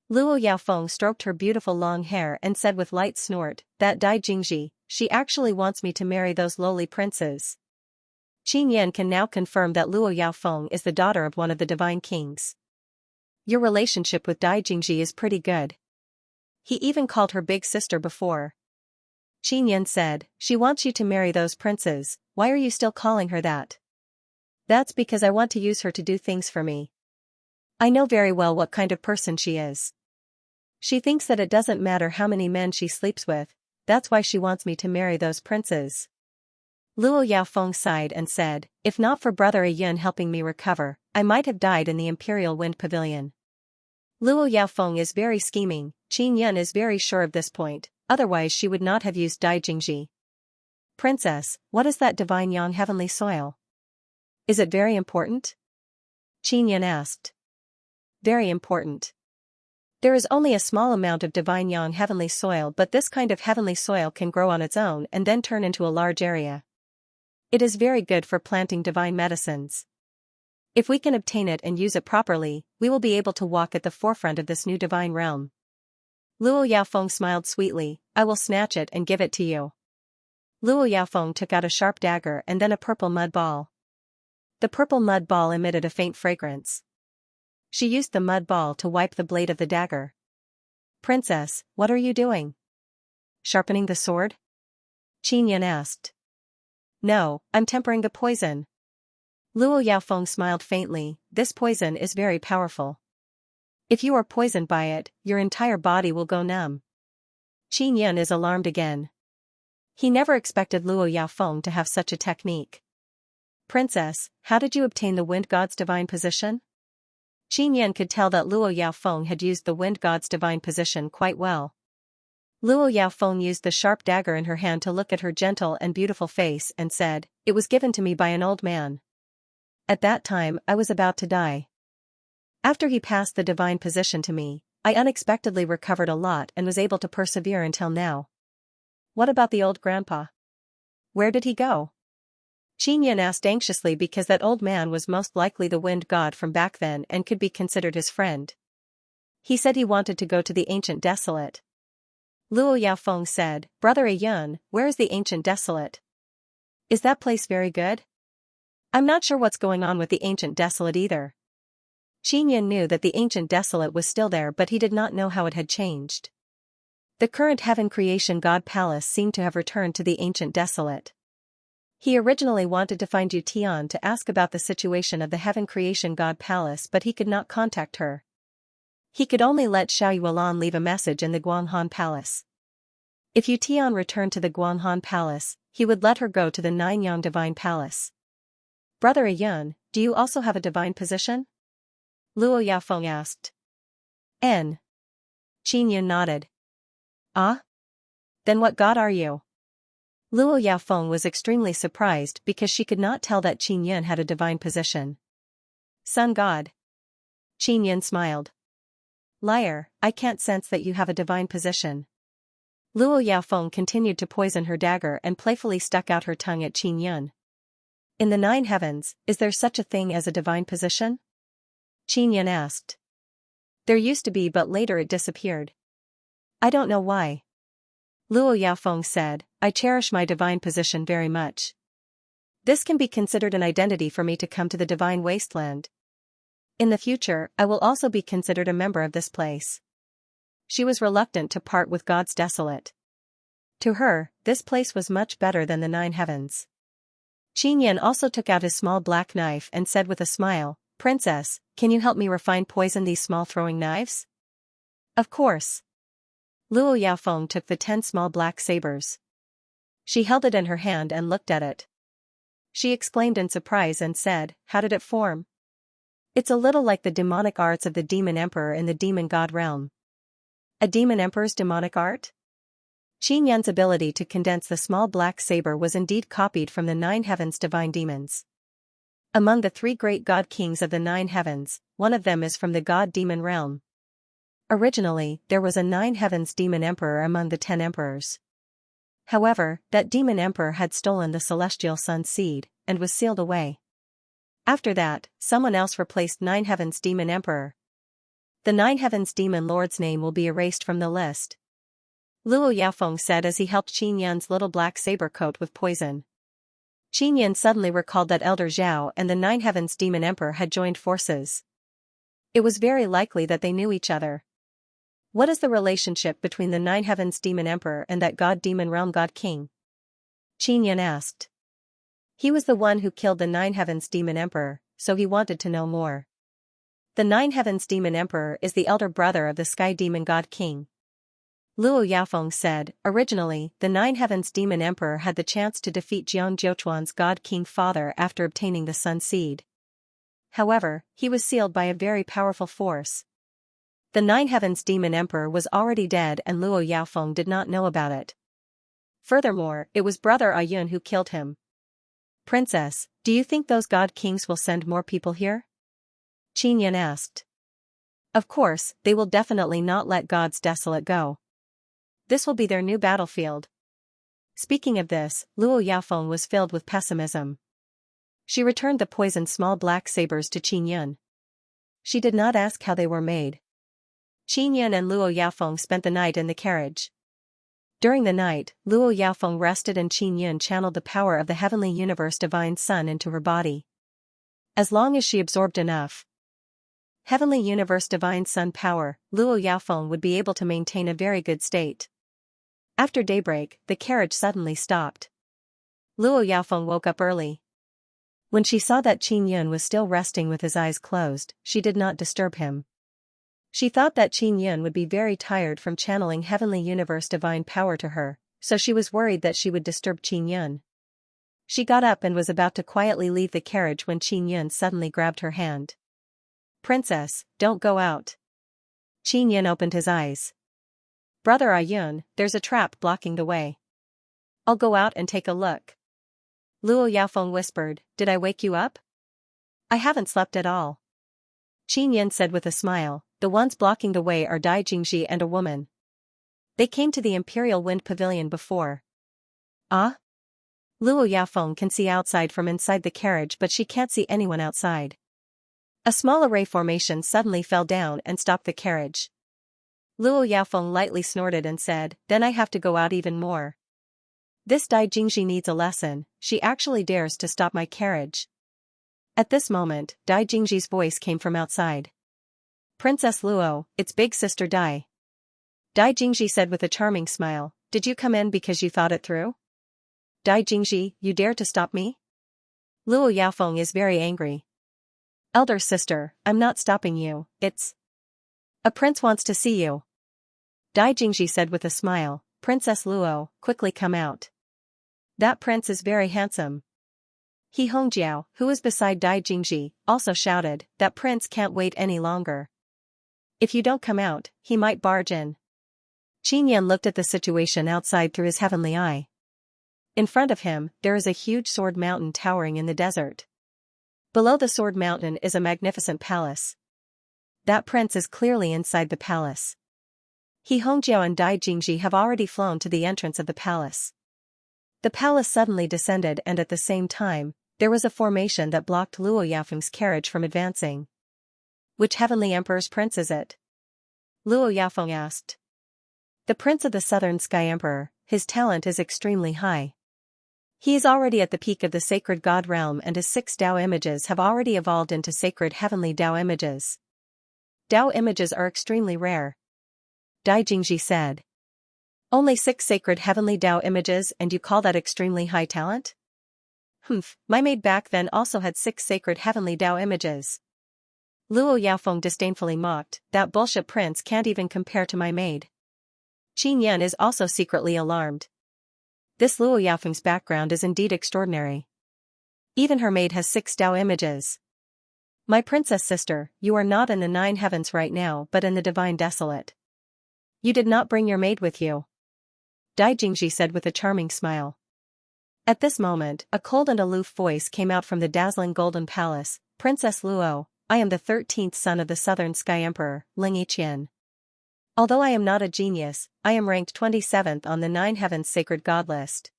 Luo Yaofeng stroked her beautiful long hair and said with light snort, that Dai Jingji, she actually wants me to marry those lowly princes. Qin Yun can now confirm that Luo Yaofeng is the daughter of one of the divine kings. Your relationship with Dai Jingji is pretty good. He even called her big sister before. Qin Yun said, she wants you to marry those princes, why are you still calling her that? That's because I want to use her to do things for me. I know very well what kind of person she is. She thinks that it doesn't matter how many men she sleeps with, that's why she wants me to marry those princes. Luo Yaofeng sighed and said, if not for Brother Ayun helping me recover, I might have died in the Imperial Wind Pavilion. Luo Yaofeng is very scheming, Qin Yun is very sure of this point. Otherwise she would not have used Dai Jingji. Princess, what is that divine yang heavenly soil? Is it very important? Qin Yun asked. Very important. There is only a small amount of divine yang heavenly soil, but this kind of heavenly soil can grow on its own and then turn into a large area. It is very good for planting divine medicines. If we can obtain it and use it properly, we will be able to walk at the forefront of this new divine realm. Luo Yaofeng smiled sweetly, I will snatch it and give it to you. Luo Yaofeng took out a sharp dagger and then a purple mud ball. The purple mud ball emitted a faint fragrance. She used the mud ball to wipe the blade of the dagger. Princess, what are you doing? Sharpening the sword? Qin Yun asked. No, I'm tempering the poison. Luo Yaofeng smiled faintly, this poison is very powerful. If you are poisoned by it, your entire body will go numb. Qin Yun is alarmed again. He never expected Luo Yaofeng to have such a technique. Princess, how did you obtain the wind god's divine position? Qin Yun could tell that Luo Yaofeng had used the wind god's divine position quite well. Luo Yaofeng used the sharp dagger in her hand to look at her gentle and beautiful face and said, it was given to me by an old man. At that time, I was about to die. After he passed the divine position to me, I unexpectedly recovered a lot and was able to persevere until now. What about the old grandpa? Where did he go? Qin Yun asked anxiously because that old man was most likely the wind god from back then and could be considered his friend. He said he wanted to go to the ancient desolate. Luo Yaofeng said, Brother Ayun, where is the ancient desolate? Is that place very good? I'm not sure what's going on with the ancient desolate either. Qin Yun knew that the ancient desolate was still there, but he did not know how it had changed. The current heaven creation god palace seemed to have returned to the ancient desolate. He originally wanted to find Yu Tian to ask about the situation of the Heaven Creation God Palace, but he could not contact her. He could only let Xiao Yuan leave a message in the Guanghan Palace. If Yu Tian returned to the Guanghan Palace, he would let her go to the Ninyang Divine Palace. Brother Ayun, do you also have a divine position? Luo Yaofeng asked. N. Qin Yun nodded. Ah? Then what god are you? Luo Yaofeng was extremely surprised because she could not tell that Qin Yun had a divine position. Sun god. Qin Yun smiled. Liar, I can't sense that you have a divine position. Luo Yaofeng continued to poison her dagger and playfully stuck out her tongue at Qin Yun. In the 9 heavens, is there such a thing as a divine position? Qin Yun asked. There used to be, but later it disappeared. I don't know why. Luo Yaofeng said, I cherish my divine position very much. This can be considered an identity for me to come to the divine wasteland. In the future, I will also be considered a member of this place. She was reluctant to part with God's desolate. To her, this place was much better than the 9 heavens. Qin Yun also took out his small black knife and said with a smile, Princess, can you help me refine poison these small throwing knives? Of course. Luo Yaofeng took the 10 small black sabers. She held it in her hand and looked at it. She exclaimed in surprise and said, how did it form? It's a little like the demonic arts of the demon emperor in the demon god realm. A demon emperor's demonic art? Qin Yun's ability to condense the small black saber was indeed copied from the 9 heavens' divine demons. Among the 3 great god kings of the 9 heavens, one of them is from the god-demon realm. Originally, there was a 9 heavens demon emperor among the 10 emperors. However, that demon emperor had stolen the celestial sun's seed, and was sealed away. After that, someone else replaced 9 heavens demon emperor. The 9 heavens demon lord's name will be erased from the list. Luo Yaofeng said as he helped Qin Yun's little black saber coat with poison. Qin Yun suddenly recalled that Elder Zhao and the 9 heavens demon emperor had joined forces. It was very likely that they knew each other. What is the relationship between the 9 heavens demon emperor and that god-demon realm god king? Qin Yun asked. He was the one who killed the 9 heavens demon emperor, so he wanted to know more. The 9 heavens demon emperor is the elder brother of the sky demon god king. Luo Yaofeng said, originally, the 9 heavens demon emperor had the chance to defeat Jiang Jiuchuan's god king father after obtaining the sun seed. However, he was sealed by a very powerful force. The 9 heavens demon emperor was already dead and Luo Yaofeng did not know about it. Furthermore, it was brother Ayun who killed him. Princess, do you think those god kings will send more people here? Qin Yun asked. Of course, they will definitely not let God's desolate go. This will be their new battlefield. Speaking of this, Luo Yaofeng was filled with pessimism. She returned the poisoned small black sabers to Qin Yun. She did not ask how they were made. Qin Yun and Luo Yaofeng spent the night in the carriage. During the night, Luo Yaofeng rested and Qin Yun channeled the power of the heavenly universe divine sun into her body. As long as she absorbed enough heavenly universe divine sun power, Luo Yaofeng would be able to maintain a very good state. After daybreak, the carriage suddenly stopped. Luo Yaofeng woke up early. When she saw that Qin Yun was still resting with his eyes closed, she did not disturb him. She thought that Qin Yun would be very tired from channeling heavenly universe divine power to her, so she was worried that she would disturb Qin Yun. She got up and was about to quietly leave the carriage when Qin Yun suddenly grabbed her hand. Princess, don't go out. Qin Yun opened his eyes. Brother Ayun, there's a trap blocking the way. I'll go out and take a look. Luo Yaofeng whispered, did I wake you up? I haven't slept at all. Qin Yun said with a smile, the ones blocking the way are Dai Jingji and a woman. They came to the Imperial Wind Pavilion before. Ah? Luo Yaofeng can see outside from inside the carriage but she can't see anyone outside. A small array formation suddenly fell down and stopped the carriage. Luo Yaofeng lightly snorted and said, then I have to go out even more. This Dai Jingji needs a lesson, she actually dares to stop my carriage. At this moment, Dai Jingji's voice came from outside. Princess Luo, it's big sister Dai. Dai Jingji said with a charming smile, did you come in because you thought it through? Dai Jingji, you dare to stop me? Luo Yaofeng is very angry. Elder sister, I'm not stopping you, it's... A prince wants to see you. Dai Jingji said with a smile, Princess Luo, quickly come out. That prince is very handsome. He Hongjiao, who was beside Dai Jingji, also shouted, that prince can't wait any longer. If you don't come out, he might barge in. Qin Yan looked at the situation outside through his heavenly eye. In front of him, there is a huge sword mountain towering in the desert. Below the sword mountain is a magnificent palace. That prince is clearly inside the palace. He Hongjiao and Dai Jingji have already flown to the entrance of the palace. The palace suddenly descended and at the same time, there was a formation that blocked Luo Yaofeng's carriage from advancing. Which heavenly emperor's prince is it? Luo Yaofeng asked. The prince of the southern sky emperor, his talent is extremely high. He is already at the peak of the sacred god realm and his 6 Dao images have already evolved into sacred heavenly Dao images. Dao images are extremely rare. Dai Jingji said. Only 6 sacred heavenly Dao images and you call that extremely high talent? Humph, my maid back then also had 6 sacred heavenly Dao images. Luo Yaofeng disdainfully mocked, that bullshit prince can't even compare to my maid. Qin Yan is also secretly alarmed. This Luo Yaofeng's background is indeed extraordinary. Even her maid has 6 Dao images. My princess sister, you are not in the 9 heavens right now but in the divine desolate. You did not bring your maid with you. Dai Jingji said with a charming smile. At this moment, a cold and aloof voice came out from the dazzling golden palace, Princess Luo, I am the 13th son of the Southern Sky Emperor, Ling Yiqian. Although I am not a genius, I am ranked 27th on the 9 heavens sacred god list.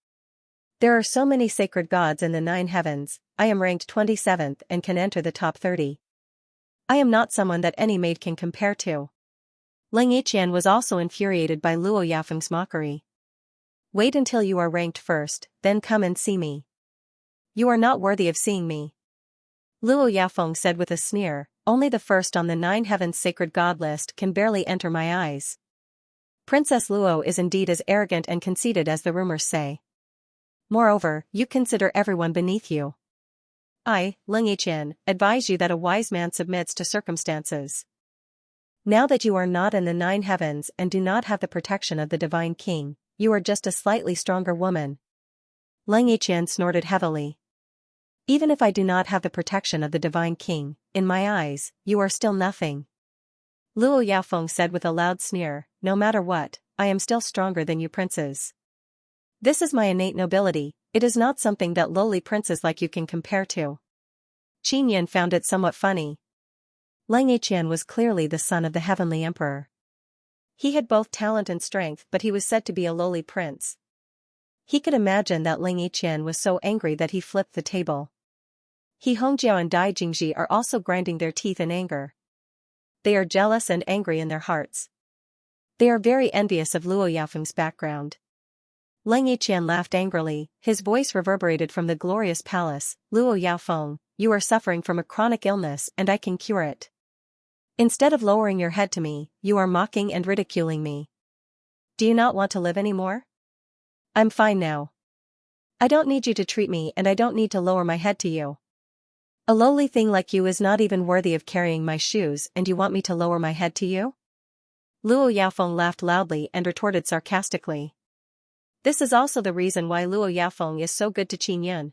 There are so many sacred gods in the 9 heavens, I am ranked 27th and can enter the top 30. I am not someone that any maid can compare to. Ling Yiqian was also infuriated by Luo Yaofeng's mockery. Wait until you are ranked first, then come and see me. You are not worthy of seeing me. Luo Yaofeng said with a sneer, only the first on the 9 heavens sacred god list can barely enter my eyes. Princess Luo is indeed as arrogant and conceited as the rumors say. Moreover, you consider everyone beneath you. I, Ling Yiqian, advise you that a wise man submits to circumstances. Now that you are not in the 9 heavens and do not have the protection of the divine king, you are just a slightly stronger woman. Ling Yiqian snorted heavily. Even if I do not have the protection of the divine king, in my eyes, you are still nothing. Luo Yaofeng said with a loud sneer, no matter what, I am still stronger than you princes. This is my innate nobility, it is not something that lowly princes like you can compare to. Qin Yan found it somewhat funny. Ling Yiqian was clearly the son of the heavenly emperor. He had both talent and strength but he was said to be a lowly prince. He could imagine that Ling Yiqian was so angry that he flipped the table. He Hongjiao and Dai Jingji are also grinding their teeth in anger. They are jealous and angry in their hearts. They are very envious of Luo Yaofeng's background. Ling Yiqian laughed angrily, his voice reverberated from the glorious palace, Luo Yaofeng, you are suffering from a chronic illness and I can cure it. Instead of lowering your head to me, you are mocking and ridiculing me. Do you not want to live anymore? I'm fine now. I don't need you to treat me and I don't need to lower my head to you. A lowly thing like you is not even worthy of carrying my shoes and you want me to lower my head to you? Luo Yaofeng laughed loudly and retorted sarcastically. This is also the reason why Luo Yaofeng is so good to Qin Yan.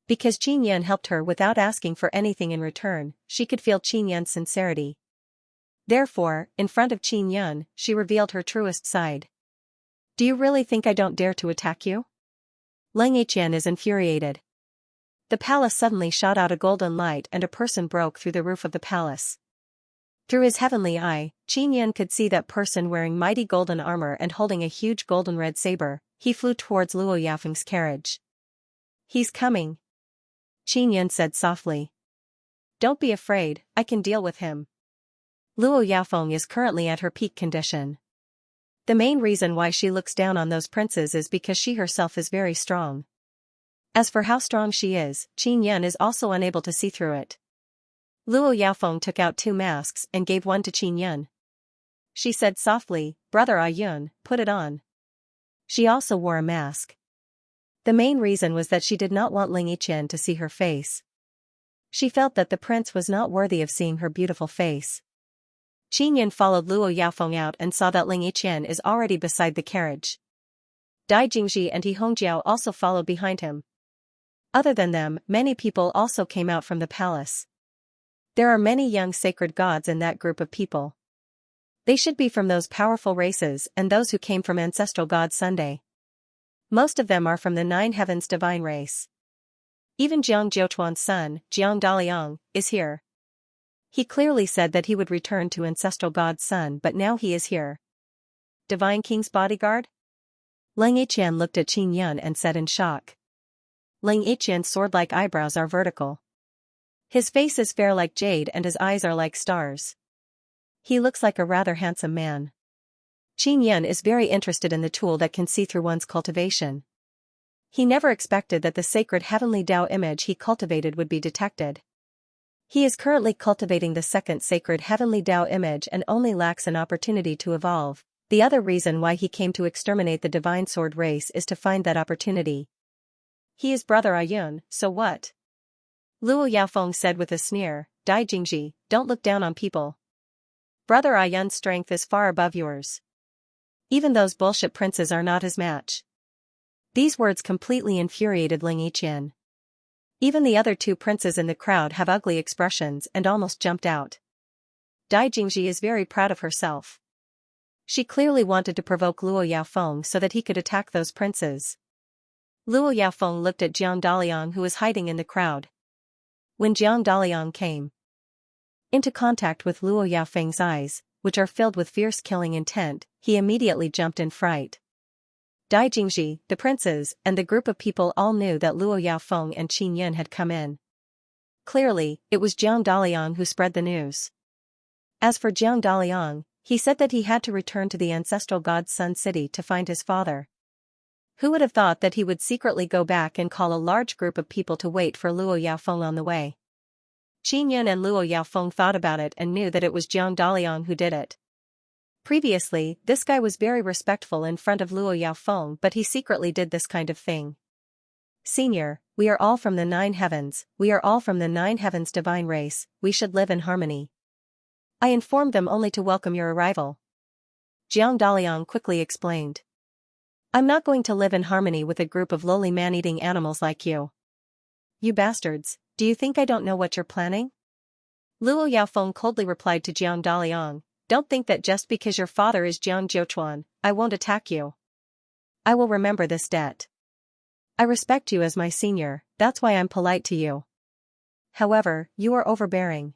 Because Qin Yan helped her without asking for anything in return, she could feel Qin Yan's sincerity. Therefore, in front of Qin Yan, she revealed her truest side. Do you really think I don't dare to attack you? Ling Yiqian is infuriated. The palace suddenly shot out a golden light and a person broke through the roof of the palace. Through his heavenly eye, Qin Yan could see that person wearing mighty golden armor and holding a huge golden red saber. He flew towards Luo Yaofeng's carriage. He's coming. Qin Yan said softly. Don't be afraid, I can deal with him. Luo Yaofeng is currently at her peak condition. The main reason why she looks down on those princes is because she herself is very strong. As for how strong she is, Qin Yan is also unable to see through it. Luo Yaofeng took out 2 masks and gave one to Qin Yan. She said softly, Brother Ayun, put it on. She also wore a mask. The main reason was that she did not want Ling Yiqian to see her face. She felt that the prince was not worthy of seeing her beautiful face. Qin Yan followed Luo Yaofeng out and saw that Ling Yiqian is already beside the carriage. Dai Jingji and He Hongjiao also followed behind him. Other than them, many people also came out from the palace. There are many young sacred gods in that group of people. They should be from those powerful races and those who came from ancestral god Sunday. Most of them are from the Nine Heavens divine race. Even Jiang Jiuchuan's son, Jiang Daliang, is here. He clearly said that he would return to ancestral god's son, but now he is here. Divine King's bodyguard? Ling Yiqian looked at Qin Yan and said in shock. Ling Yiqian's sword-like eyebrows are vertical. His face is fair like jade and his eyes are like stars. He looks like a rather handsome man. Qin Yan is very interested in the tool that can see through one's cultivation. He never expected that the sacred heavenly Tao image he cultivated would be detected. He is currently cultivating the second sacred heavenly Tao image and only lacks an opportunity to evolve. The other reason why he came to exterminate the divine sword race is to find that opportunity. He is Brother Ayun, so what? Luo Yaofeng said with a sneer, Dai Jingji, don't look down on people. Brother Ayun's strength is far above yours. Even those bullshit princes are not his match. These words completely infuriated Ling Yiqian. Even the other two princes in the crowd have ugly expressions and almost jumped out. Dai Jingji is very proud of herself. She clearly wanted to provoke Luo Yaofeng so that he could attack those princes. Luo Yaofeng looked at Jiang Daliang, who was hiding in the crowd. When Jiang Daliang came into contact with Luo Yaofeng's eyes, which are filled with fierce killing intent, he immediately jumped in fright. Dai Jingji, the princes, and the group of people all knew that Luo Yaofeng and Qin Yan had come in. Clearly, it was Jiang Daliang who spread the news. As for Jiang Daliang, he said that he had to return to the ancestral god Sun City to find his father. Who would have thought that he would secretly go back and call a large group of people to wait for Luo Yaofeng on the way? Qin Yan and Luo Yaofeng thought about it and knew that it was Jiang Daliang who did it. Previously, this guy was very respectful in front of Luo Yaofeng, but he secretly did this kind of thing. Senior, we are all from the Nine Heavens, we are all from the Nine Heavens divine race, we should live in harmony. I informed them only to welcome your arrival. Jiang Daliang quickly explained. I'm not going to live in harmony with a group of lowly man-eating animals like you. You bastards, do you think I don't know what you're planning? Luo Yaofeng coldly replied to Jiang Daliang, don't think that just because your father is Jiang Jiuchuan, I won't attack you. I will remember this debt. I respect you as my senior, that's why I'm polite to you. However, you are overbearing.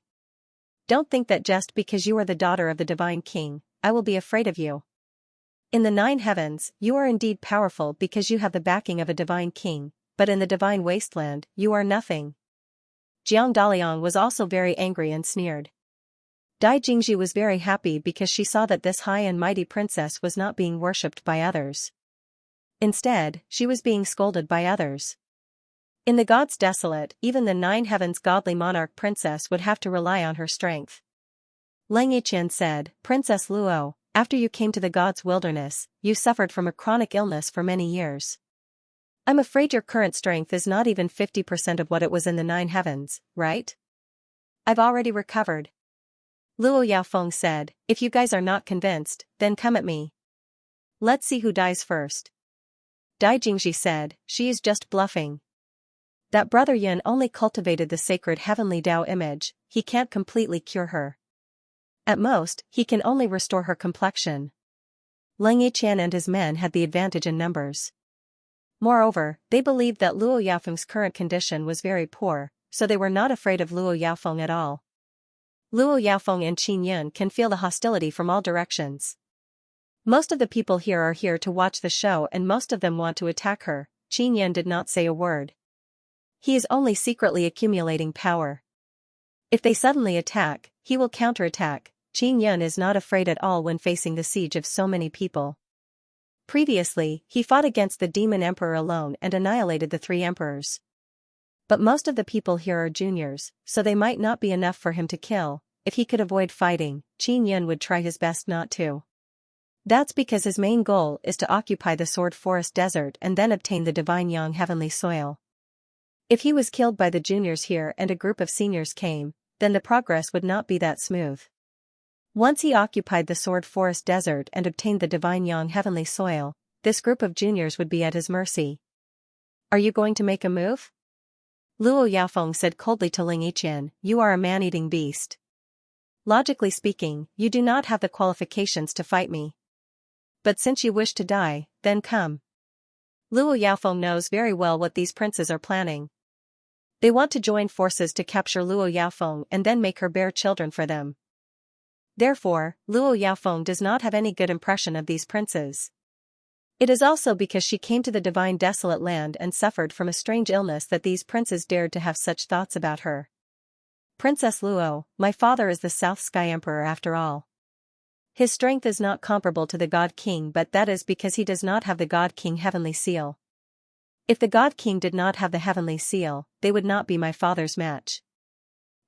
Don't think that just because you are the daughter of the divine king, I will be afraid of you. In the Nine Heavens, you are indeed powerful because you have the backing of a divine king, but in the divine wasteland, you are nothing. Jiang Daliang was also very angry and sneered. Dai Jingji was very happy because she saw that this high and mighty princess was not being worshipped by others. Instead, she was being scolded by others. In the gods desolate, even the Nine Heavens godly monarch princess would have to rely on her strength. Ling Yiqian said, Princess Luo, after you came to the gods' wilderness, you suffered from a chronic illness for many years. I'm afraid your current strength is not even 50% of what it was in the Nine Heavens, right? I've already recovered. Luo Yaofeng said, if you guys are not convinced, then come at me. Let's see who dies first. Dai Jingji said, she is just bluffing. That Brother Yin only cultivated the sacred heavenly Tao image, he can't completely cure her. At most, he can only restore her complexion. Ling Yiqian and his men had the advantage in numbers. Moreover, they believed that Luo Yaofeng's current condition was very poor, so they were not afraid of Luo Yaofeng at all. Luo Yaofeng and Qin Yan can feel the hostility from all directions. Most of the people here are here to watch the show and most of them want to attack her. Qin Yan did not say a word. He is only secretly accumulating power. If they suddenly attack, he will counterattack. Qin Yan is not afraid at all when facing the siege of so many people. Previously, he fought against the demon emperor alone and annihilated the three emperors. But most of the people here are juniors, so they might not be enough for him to kill. If he could avoid fighting, Qin Yan would try his best not to. That's because his main goal is to occupy the Sword Forest Desert and then obtain the divine Yang heavenly soil. If he was killed by the juniors here and a group of seniors came, then the progress would not be that smooth. Once he occupied the Sword Forest Desert and obtained the divine Yang heavenly soil, this group of juniors would be at his mercy. Are you going to make a move? Luo Yaofeng said coldly to Ling Yiqian, you are a man-eating beast. Logically speaking, you do not have the qualifications to fight me. But since you wish to die, then come. Luo Yaofeng knows very well what these princes are planning. They want to join forces to capture Luo Yaofeng and then make her bear children for them. Therefore, Luo Yaofeng does not have any good impression of these princes. It is also because she came to the divine desolate land and suffered from a strange illness that these princes dared to have such thoughts about her. Princess Luo, my father is the South Sky Emperor after all. His strength is not comparable to the God King, but that is because he does not have the God King heavenly seal. If the God King did not have the heavenly seal, they would not be my father's match.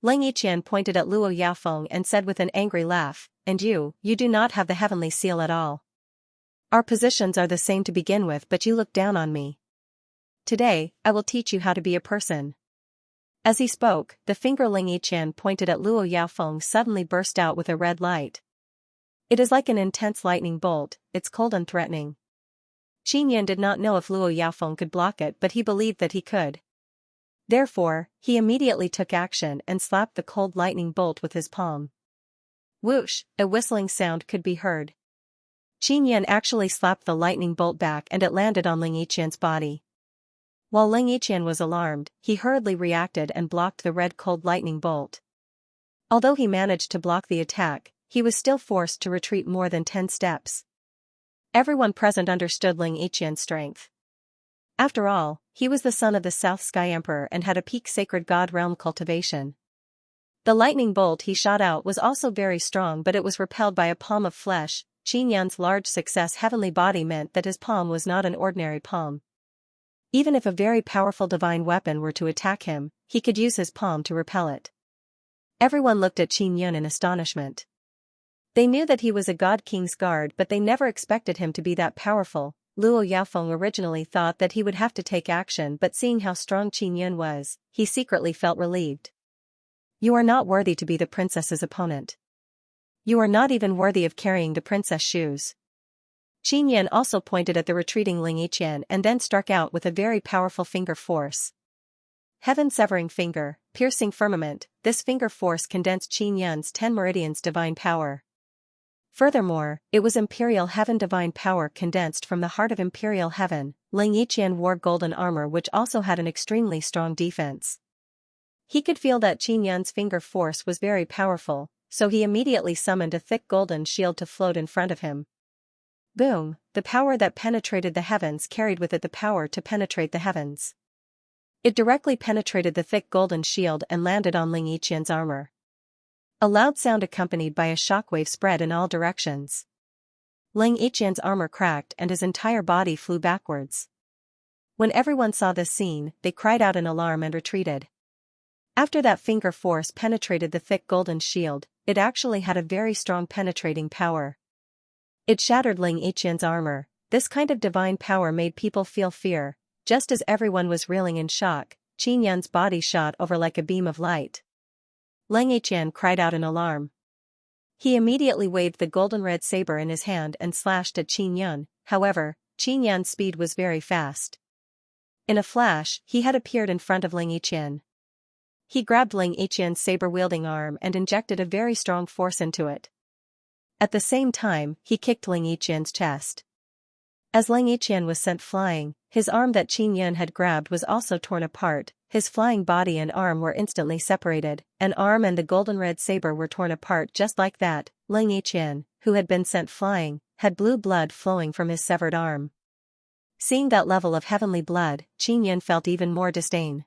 Ling Yiqian pointed at Luo Yaofeng and said with an angry laugh, and you do not have the heavenly seal at all. Our positions are the same to begin with, but you look down on me. Today, I will teach you how to be a person. As he spoke, the finger Ling Yiqian pointed at Luo Yaofeng suddenly burst out with a red light. It is like an intense lightning bolt, it's cold and threatening. Qin Yan did not know if Luo Yaofeng could block it, but he believed that he could. Therefore, he immediately took action and slapped the cold lightning bolt with his palm. Whoosh, a whistling sound could be heard. Qin Yan actually slapped the lightning bolt back and it landed on Ling Yiqian's body. While Ling Yiqian was alarmed, he hurriedly reacted and blocked the red cold lightning bolt. Although he managed to block the attack, he was still forced to retreat more than 10 steps. Everyone present understood Ling Yiqian's strength. After all, he was the son of the South Sky Emperor and had a peak sacred god realm cultivation. The lightning bolt he shot out was also very strong, but it was repelled by a palm of flesh. Qin Yan's large success heavenly body meant that his palm was not an ordinary palm. Even if a very powerful divine weapon were to attack him, he could use his palm to repel it. Everyone looked at Qin Yan in astonishment. They knew that he was a god king's guard, but they never expected him to be that powerful. Luo Yaofeng originally thought that he would have to take action, but seeing how strong Qin Yan was, he secretly felt relieved. You are not worthy to be the princess's opponent. You are not even worthy of carrying the princess shoes. Qin Yan also pointed at the retreating Ling Yiqian and then struck out with a very powerful finger force. Heaven-severing finger, piercing firmament, this finger force condensed Qin Yan's 10 meridians divine power. Furthermore, it was Imperial Heaven divine power condensed from the heart of Imperial Heaven. Ling Yiqian wore golden armor which also had an extremely strong defense. He could feel that Qin Yan's finger force was very powerful, so he immediately summoned a thick golden shield to float in front of him. Boom, the power that penetrated the heavens carried with it the power to penetrate the heavens. It directly penetrated the thick golden shield and landed on Ling Yiqian's armor. A loud sound accompanied by a shockwave spread in all directions. Ling Yiqian's armor cracked and his entire body flew backwards. When everyone saw this scene, they cried out in alarm and retreated. After that finger force penetrated the thick golden shield, it actually had a very strong penetrating power. It shattered Ling Yiqian's armor. This kind of divine power made people feel fear. Just as everyone was reeling in shock, Qin Yan's body shot over like a beam of light. Ling Yiqian cried out in alarm. He immediately waved the golden red saber in his hand and slashed at Qin Yan. However, Qin Yan's speed was very fast. In a flash, he had appeared in front of Ling Yiqian. He grabbed Ling Yiqian's saber-wielding arm and injected a very strong force into it. At the same time, he kicked Ling Yiqian's chest. As Ling Yiqian was sent flying, his arm that Qin Yan had grabbed was also torn apart. His flying body and arm were instantly separated. An arm and the golden red saber were torn apart just like that. Ling Yiqian, who had been sent flying, had blue blood flowing from his severed arm. Seeing that level of heavenly blood, Qin Yan felt even more disdain.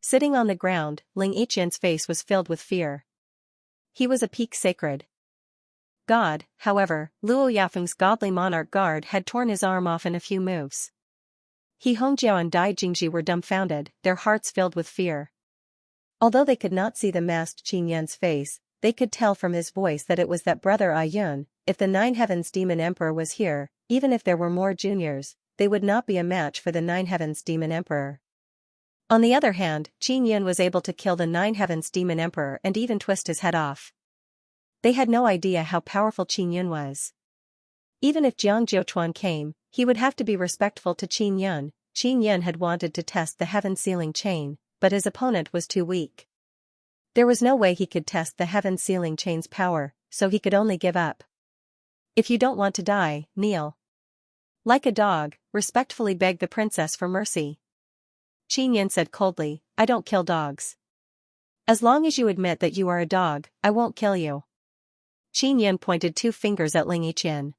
Sitting on the ground, Ling Yiqian's face was filled with fear. He was a peak sacred god. However, Luo Yaofeng's godly monarch guard had torn his arm off in a few moves. He Hongjiao and Dai Jingji were dumbfounded, their hearts filled with fear. Although they could not see the masked Qin Yan's face, they could tell from his voice that it was that brother Ayun. If the Nine Heavens Demon Emperor was here, even if there were more juniors, they would not be a match for the Nine Heavens Demon Emperor. On the other hand, Qin Yun was able to kill the Nine Heavens Demon Emperor and even twist his head off. They had no idea how powerful Qin Yun was. Even if Jiang Jiuchuan came, he would have to be respectful to Qin Yun. Qin Yun had wanted to test the heaven sealing chain, but his opponent was too weak. There was no way he could test the heaven sealing chain's power, so he could only give up. If you don't want to die, kneel. Like a dog, respectfully begged the princess for mercy. Qin Yun said coldly, I don't kill dogs. As long as you admit that you are a dog, I won't kill you. Qin Yun pointed 2 fingers at Ling Yiqian.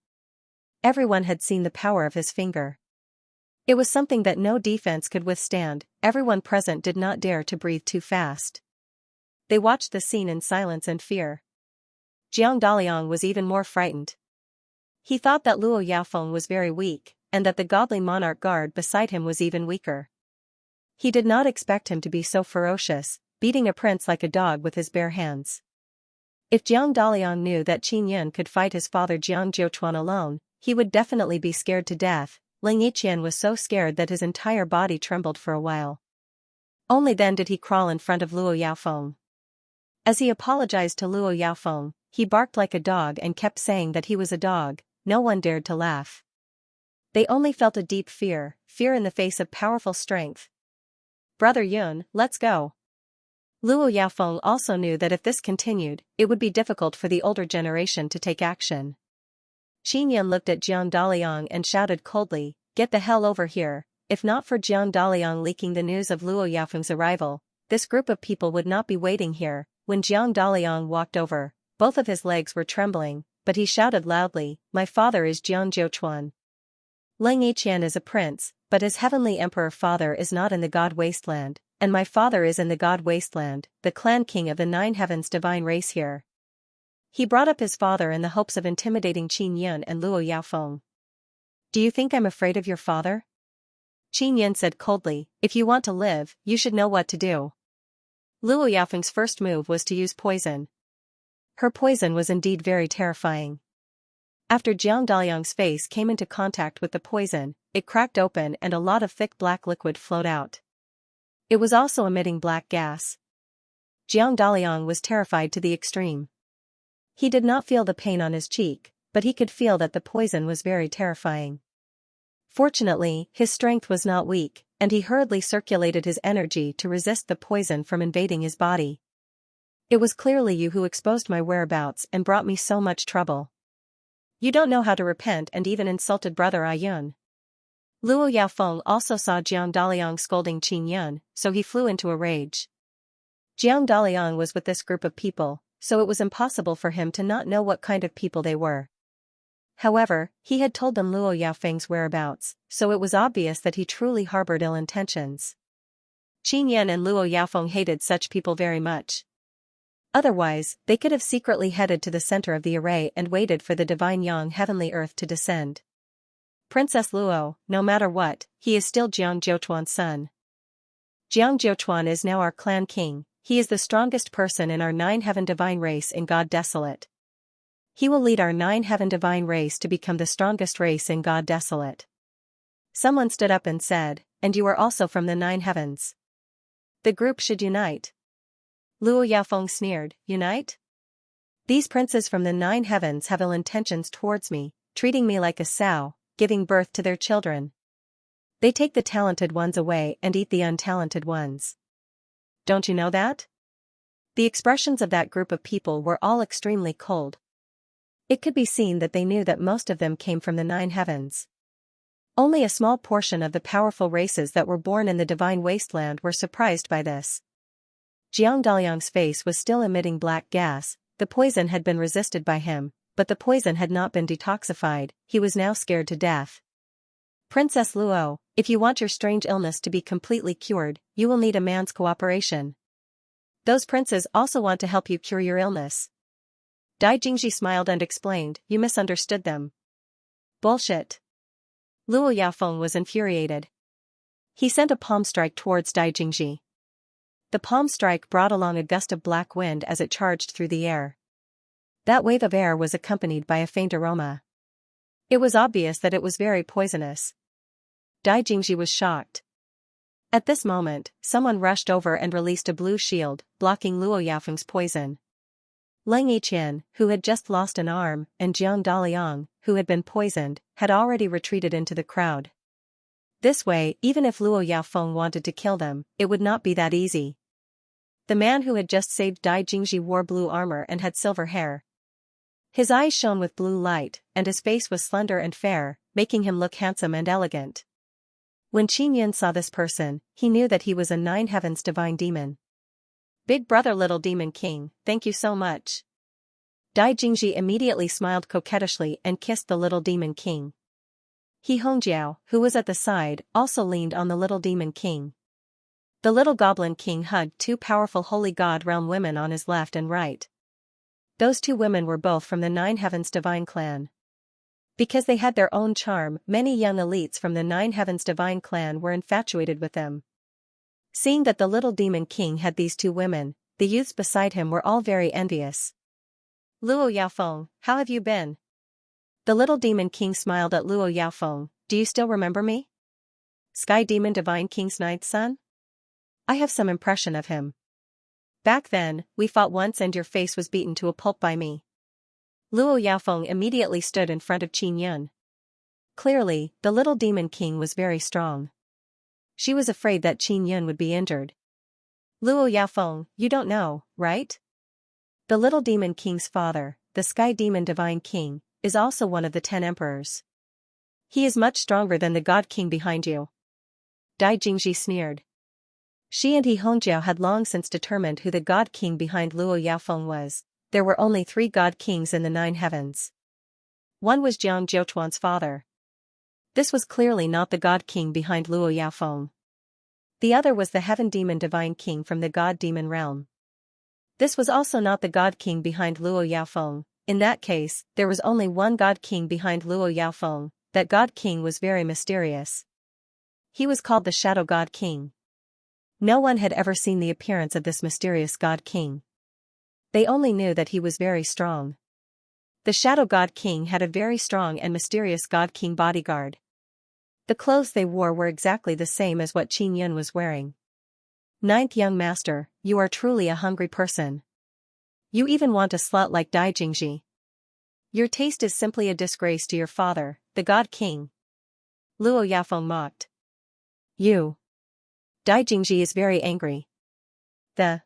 Everyone had seen the power of his finger. It was something that no defense could withstand. Everyone present did not dare to breathe too fast. They watched the scene in silence and fear. Jiang Daliang was even more frightened. He thought that Luo Yaofeng was very weak, and that the godly monarch guard beside him was even weaker. He did not expect him to be so ferocious, beating a prince like a dog with his bare hands. If Jiang Daliang knew that Qin Yun could fight his father Jiang Jiuchuan alone, he would definitely be scared to death. Ling Yiqian was so scared that his entire body trembled for a while. Only then did he crawl in front of Luo Yaofeng. As he apologized to Luo Yaofeng, he barked like a dog and kept saying that he was a dog. No one dared to laugh. They only felt a deep fear in the face of powerful strength. Brother Yun, let's go. Luo Yaofeng also knew that if this continued, it would be difficult for the older generation to take action. Qin Yun looked at Jiang Daliang and shouted coldly, get the hell over here. If not for Jiang Daliang leaking the news of Luo Yaofeng's arrival, this group of people would not be waiting here. When Jiang Daliang walked over, both of his legs were trembling, but he shouted loudly, my father is Jiang Jiuchuan. Ling Yiqian is a prince, but his heavenly emperor father is not in the God Wasteland, and my father is in the God Wasteland, the clan king of the 9 heavens divine race here. He brought up his father in the hopes of intimidating Qin Yun and Luo Yaofeng. Do you think I'm afraid of your father? Qin Yun said coldly, if you want to live, you should know what to do. Luo Yaofeng's first move was to use poison. Her poison was indeed very terrifying. After Jiang Daliang's face came into contact with the poison, it cracked open and a lot of thick black liquid flowed out. It was also emitting black gas. Jiang Daliang was terrified to the extreme. He did not feel the pain on his cheek, but he could feel that the poison was very terrifying. Fortunately, his strength was not weak, and he hurriedly circulated his energy to resist the poison from invading his body. It was clearly you who exposed my whereabouts and brought me so much trouble. You don't know how to repent and even insulted brother Ayun. Luo Yaofeng also saw Jiang Daliang scolding Qin Yun, so he flew into a rage. Jiang Daliang was with this group of people, so it was impossible for him to not know what kind of people they were. However, he had told them Luo Yaofeng's whereabouts, so it was obvious that he truly harbored ill intentions. Qin Yun and Luo Yaofeng hated such people very much. Otherwise, they could have secretly headed to the center of the array and waited for the divine Yang heavenly earth to descend. Princess Luo, no matter what, he is still Jiang Jiuchuan's son. Jiang Jiuchuan is now our clan king, he is the strongest person in our 9 heaven divine race in God Desolate. He will lead our 9 heaven divine race to become the strongest race in God Desolate. Someone stood up and said, and you are also from the 9 heavens. The group should unite. Luo Yaofeng sneered, unite? These princes from the 9 heavens have ill intentions towards me, treating me like a sow, giving birth to their children. They take the talented ones away and eat the untalented ones. Don't you know that? The expressions of that group of people were all extremely cold. It could be seen that they knew that most of them came from the 9 heavens. Only a small portion of the powerful races that were born in the divine wasteland were surprised by this. Jiang Daliang's face was still emitting black gas, the poison had been resisted by him, but the poison had not been detoxified, he was now scared to death. Princess Luo, if you want your strange illness to be completely cured, you will need a man's cooperation. Those princes also want to help you cure your illness. Dai Jingji smiled and explained, you misunderstood them. Bullshit. Luo Yaofeng was infuriated. He sent a palm strike towards Dai Jingji. The palm strike brought along a gust of black wind as it charged through the air. That wave of air was accompanied by a faint aroma. It was obvious that it was very poisonous. Dai Jingji was shocked. At this moment, someone rushed over and released a blue shield, blocking Luo Yaofeng's poison. Leng Yiqian, who had just lost an arm, and Jiang Daliang, who had been poisoned, had already retreated into the crowd. This way, even if Luo Yaofeng wanted to kill them, it would not be that easy. The man who had just saved Dai Jingji wore blue armor and had silver hair. His eyes shone with blue light, and his face was slender and fair, making him look handsome and elegant. When Qin Yun saw this person, he knew that he was a Nine Heavens divine demon. Big brother little demon king, thank you so much. Dai Jingji immediately smiled coquettishly and kissed the little demon king. He Hongjiao, who was at the side, also leaned on the little demon king. The little goblin king hugged two powerful holy god realm women on his left and right. Those two women were both from the Nine Heavens divine clan. Because they had their own charm, many young elites from the Nine Heavens divine clan were infatuated with them. Seeing that the little demon king had these two women, the youths beside him were all very envious. Luo Yaofeng, how have you been? The little demon king smiled at Luo Yaofeng. Do you still remember me? Sky Demon Divine King's ninth son? I have some impression of him. Back then, we fought once and your face was beaten to a pulp by me. Luo Yaofeng immediately stood in front of Qin Yun. Clearly, the little demon king was very strong. She was afraid that Qin Yun would be injured. Luo Yaofeng, you don't know, right? The little demon king's father, the Sky Demon Divine King, is also one of the 10 emperors. He is much stronger than the God King behind you. Dai Jingji sneered. She and He Hongjiao had long since determined who the God King behind Luo Yaofeng was. There were only 3 God Kings in the 9 heavens. One was Jiang Jiuchuan's father. This was clearly not the God King behind Luo Yaofeng. The other was the Heaven Demon Divine King from the God Demon realm. This was also not the God King behind Luo Yaofeng. In that case, there was only one God King behind Luo Yaofeng. That God King was very mysterious. He was called the Shadow God King. No one had ever seen the appearance of this mysterious God King. They only knew that he was very strong. The Shadow God King had a very strong and mysterious God King bodyguard. The clothes they wore were exactly the same as what Qin Yun was wearing. Ninth young master, you are truly a hungry person. You even want a slut like Dai Jingji. Your taste is simply a disgrace to your father, the God King. Luo Yaofeng mocked. You. Dai Jingji is very angry. The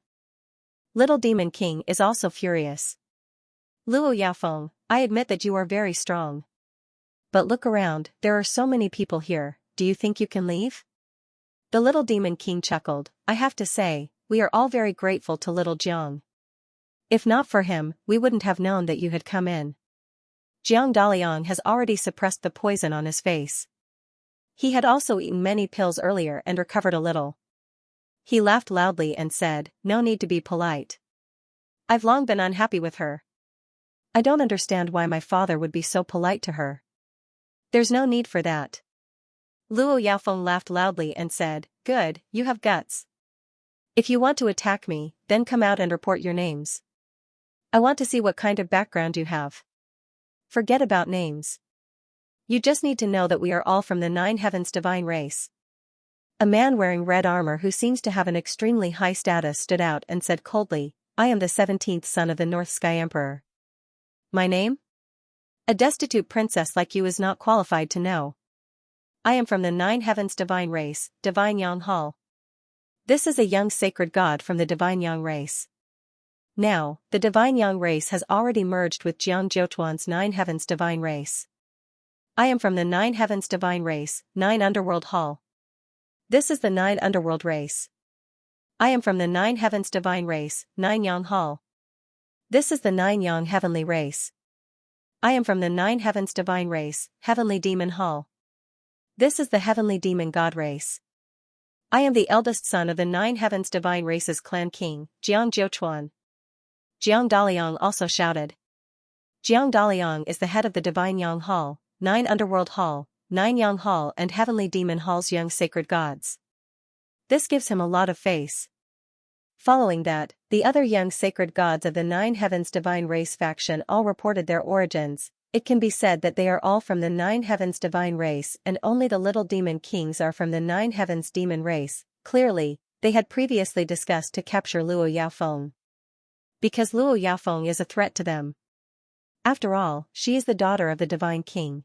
little demon king is also furious. Luo Yaofeng, I admit that you are very strong. But look around, there are so many people here, do you think you can leave? The little demon king chuckled. I have to say, we are all very grateful to little Jiang. If not for him, we wouldn't have known that you had come in. Jiang Daliang has already suppressed the poison on his face. He had also eaten many pills earlier and recovered a little. He laughed loudly and said, no need to be polite. I've long been unhappy with her. I don't understand why my father would be so polite to her. There's no need for that. Luo Yaofeng laughed loudly and said, good, you have guts. If you want to attack me, then come out and report your names. I want to see what kind of background you have. Forget about names. You just need to know that we are all from the 9 heavens divine race. A man wearing red armor who seems to have an extremely high status stood out and said coldly, I am the 17th son of the North Sky Emperor. My name? A destitute princess like you is not qualified to know. I am from the 9 heavens divine race, Divine Yang Hall. This is a young sacred god from the Divine Yang race. Now, the Divine Yang race has already merged with Jiang Jiuchuan's 9 heavens divine race. I am from the 9 heavens divine race, 9 underworld hall. This is the 9 underworld race. I am from the 9 heavens divine race, 9 yang hall. This is the 9 yang heavenly race. I am from the 9 heavens divine race, heavenly demon hall. This is the heavenly demon god race. I am the eldest son of the 9 heavens divine race's clan king, Jiang Jiuchuan. Jiang Daliang also shouted. Jiang Daliang is the head of the Divine Yang Hall, 9 Underworld Hall, 9 Yang Hall and Heavenly Demon Hall's young sacred gods. This gives him a lot of face. Following that, the other young sacred gods of the Nine Heavens Divine Race faction all reported their origins. It can be said that they are all from the Nine Heavens Divine Race and only the little demon kings are from the Nine Heavens Demon Race. Clearly, they had previously discussed to capture Luo Yaofeng, because Luo Yaofeng is a threat to them. After all, she is the daughter of the Divine King.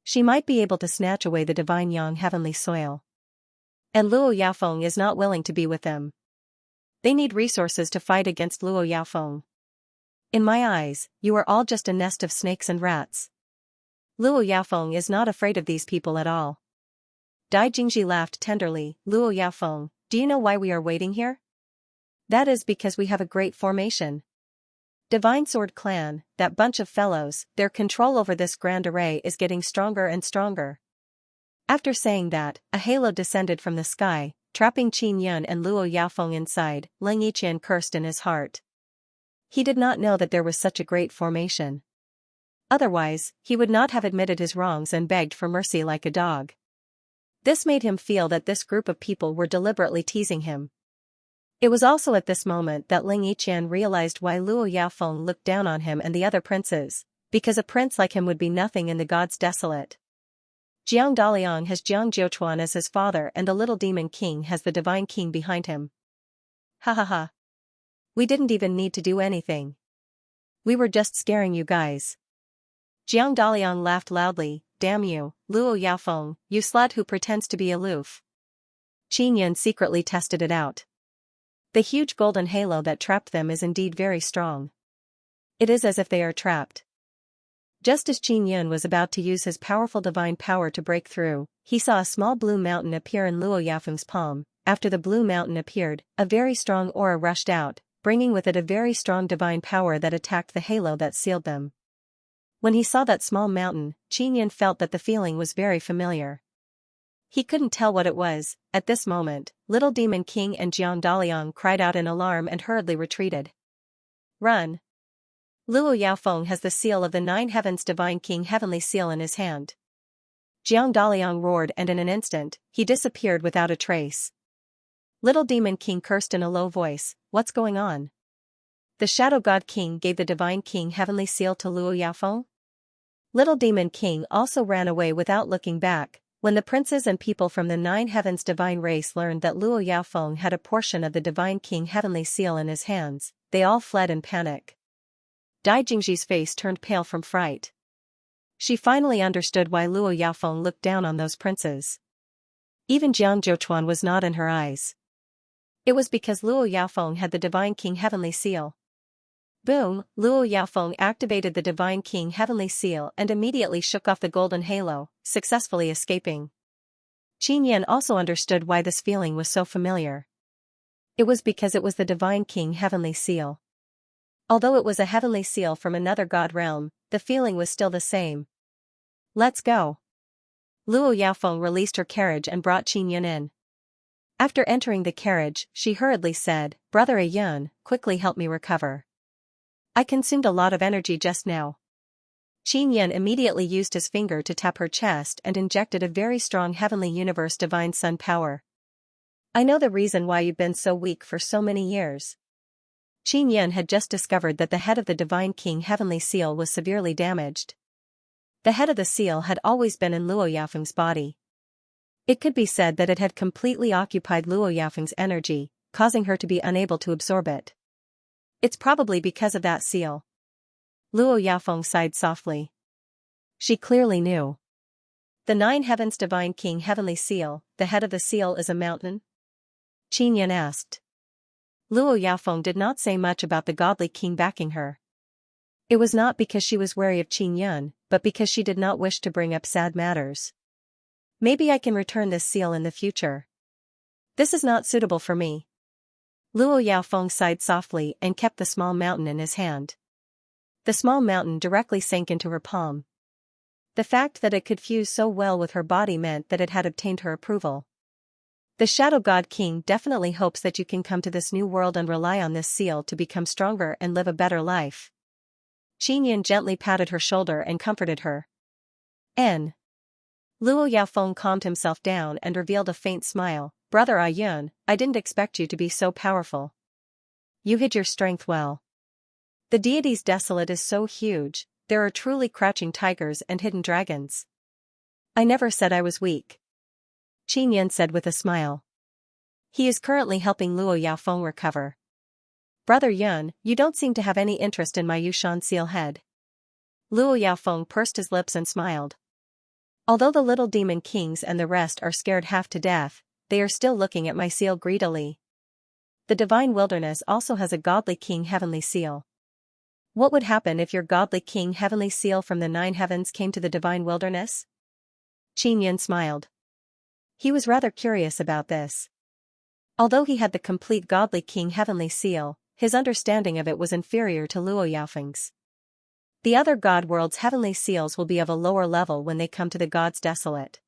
She might be able to snatch away the Divine Yang heavenly soil. And Luo Yaofeng is not willing to be with them. They need resources to fight against Luo Yaofeng. In my eyes, you are all just a nest of snakes and rats. Luo Yaofeng is not afraid of these people at all. Dai Jingji laughed tenderly. Luo Yaofeng, do you know why we are waiting here? That is because we have a great formation. Divine Sword Clan, that bunch of fellows, their control over this grand array is getting stronger and stronger. After saying that, a halo descended from the sky, trapping Qin Yun and Luo Yaofeng inside. Ling Yiqian cursed in his heart. He did not know that there was such a great formation. Otherwise, he would not have admitted his wrongs and begged for mercy like a dog. This made him feel that this group of people were deliberately teasing him. It was also at this moment that Ling Yiqian realized why Luo Yaofeng looked down on him and the other princes, because a prince like him would be nothing in the gods desolate. Jiang Daliang has Jiang Jiuchuan as his father and the little demon king has the divine king behind him. Ha ha ha. We didn't even need to do anything. We were just scaring you guys. Jiang Daliang laughed loudly. Damn you, Luo Yaofeng, you slut who pretends to be aloof. Qin Yun secretly tested it out. The huge golden halo that trapped them is indeed very strong. It is as if they are trapped. Just as Qin Yun was about to use his powerful divine power to break through, he saw a small blue mountain appear in Luo Yaofeng's palm. After the blue mountain appeared, a very strong aura rushed out, bringing with it a very strong divine power that attacked the halo that sealed them. When he saw that small mountain, Qin Yun felt that the feeling was very familiar. He couldn't tell what it was. At this moment, Little Demon King and Jiang Daliang cried out in alarm and hurriedly retreated. Run! Luo Yaofeng has the seal of the Nine Heavens Divine King heavenly seal in his hand. Jiang Daliang roared and in an instant, he disappeared without a trace. Little Demon King cursed in a low voice, what's going on? The Shadow God King gave the Divine King heavenly seal to Luo Yaofeng? Little Demon King also ran away without looking back. When the princes and people from the Nine Heavens Divine Race learned that Luo Yaofeng had a portion of the Divine King heavenly seal in his hands, they all fled in panic. Dai Jingji's face turned pale from fright. She finally understood why Luo Yaofeng looked down on those princes. Even Jiang Jiuchuan was not in her eyes. It was because Luo Yaofeng had the Divine King heavenly seal. Boom! Luo Yaofeng activated the Divine King heavenly seal and immediately shook off the golden halo, successfully escaping. Qin Yan also understood why this feeling was so familiar. It was because it was the Divine King heavenly seal. Although it was a heavenly seal from another god realm, the feeling was still the same. Let's go. Luo Yaofeng released her carriage and brought Qin Yan in. After entering the carriage, she hurriedly said, Brother Ayun, quickly help me recover. I consumed a lot of energy just now. Qin Yan immediately used his finger to tap her chest and injected a very strong heavenly universe divine sun power. I know the reason why you've been so weak for so many years. Qin Yan had just discovered that the head of the Divine King heavenly seal was severely damaged. The head of the seal had always been in Luo Yaofeng's body. It could be said that it had completely occupied Luo Yaofeng's energy, causing her to be unable to absorb it. It's probably because of that seal. Luo Yaofeng sighed softly. She clearly knew. The Nine Heavens Divine King heavenly seal, the head of the seal is a mountain? Qin Yan asked. Luo Yaofeng did not say much about the godly king backing her. It was not because she was wary of Qin Yan, but because she did not wish to bring up sad matters. Maybe I can return this seal in the future. This is not suitable for me. Luo Yaofeng sighed softly and kept the small mountain in his hand. The small mountain directly sank into her palm. The fact that it could fuse so well with her body meant that it had obtained her approval. The Shadow God King definitely hopes that you can come to this new world and rely on this seal to become stronger and live a better life. Qin Yan gently patted her shoulder and comforted her. N. Luo Yaofeng calmed himself down and revealed a faint smile. Brother Ayun, I didn't expect you to be so powerful. You hid your strength well. The deity's desolate is so huge, there are truly crouching tigers and hidden dragons. I never said I was weak. Qin Yan said with a smile. He is currently helping Luo Yaofeng recover. Brother Yun, you don't seem to have any interest in my Yushan seal head. Luo Yaofeng pursed his lips and smiled. Although the little demon kings and the rest are scared half to death, they are still looking at my seal greedily. The divine wilderness also has a godly king heavenly seal. What would happen if your godly king heavenly seal from the 9 heavens came to the divine wilderness? Qin Yan smiled. He was rather curious about this. Although he had the complete godly king heavenly seal, his understanding of it was inferior to Luo Yaofeng's. The other god world's heavenly seals will be of a lower level when they come to the gods desolate.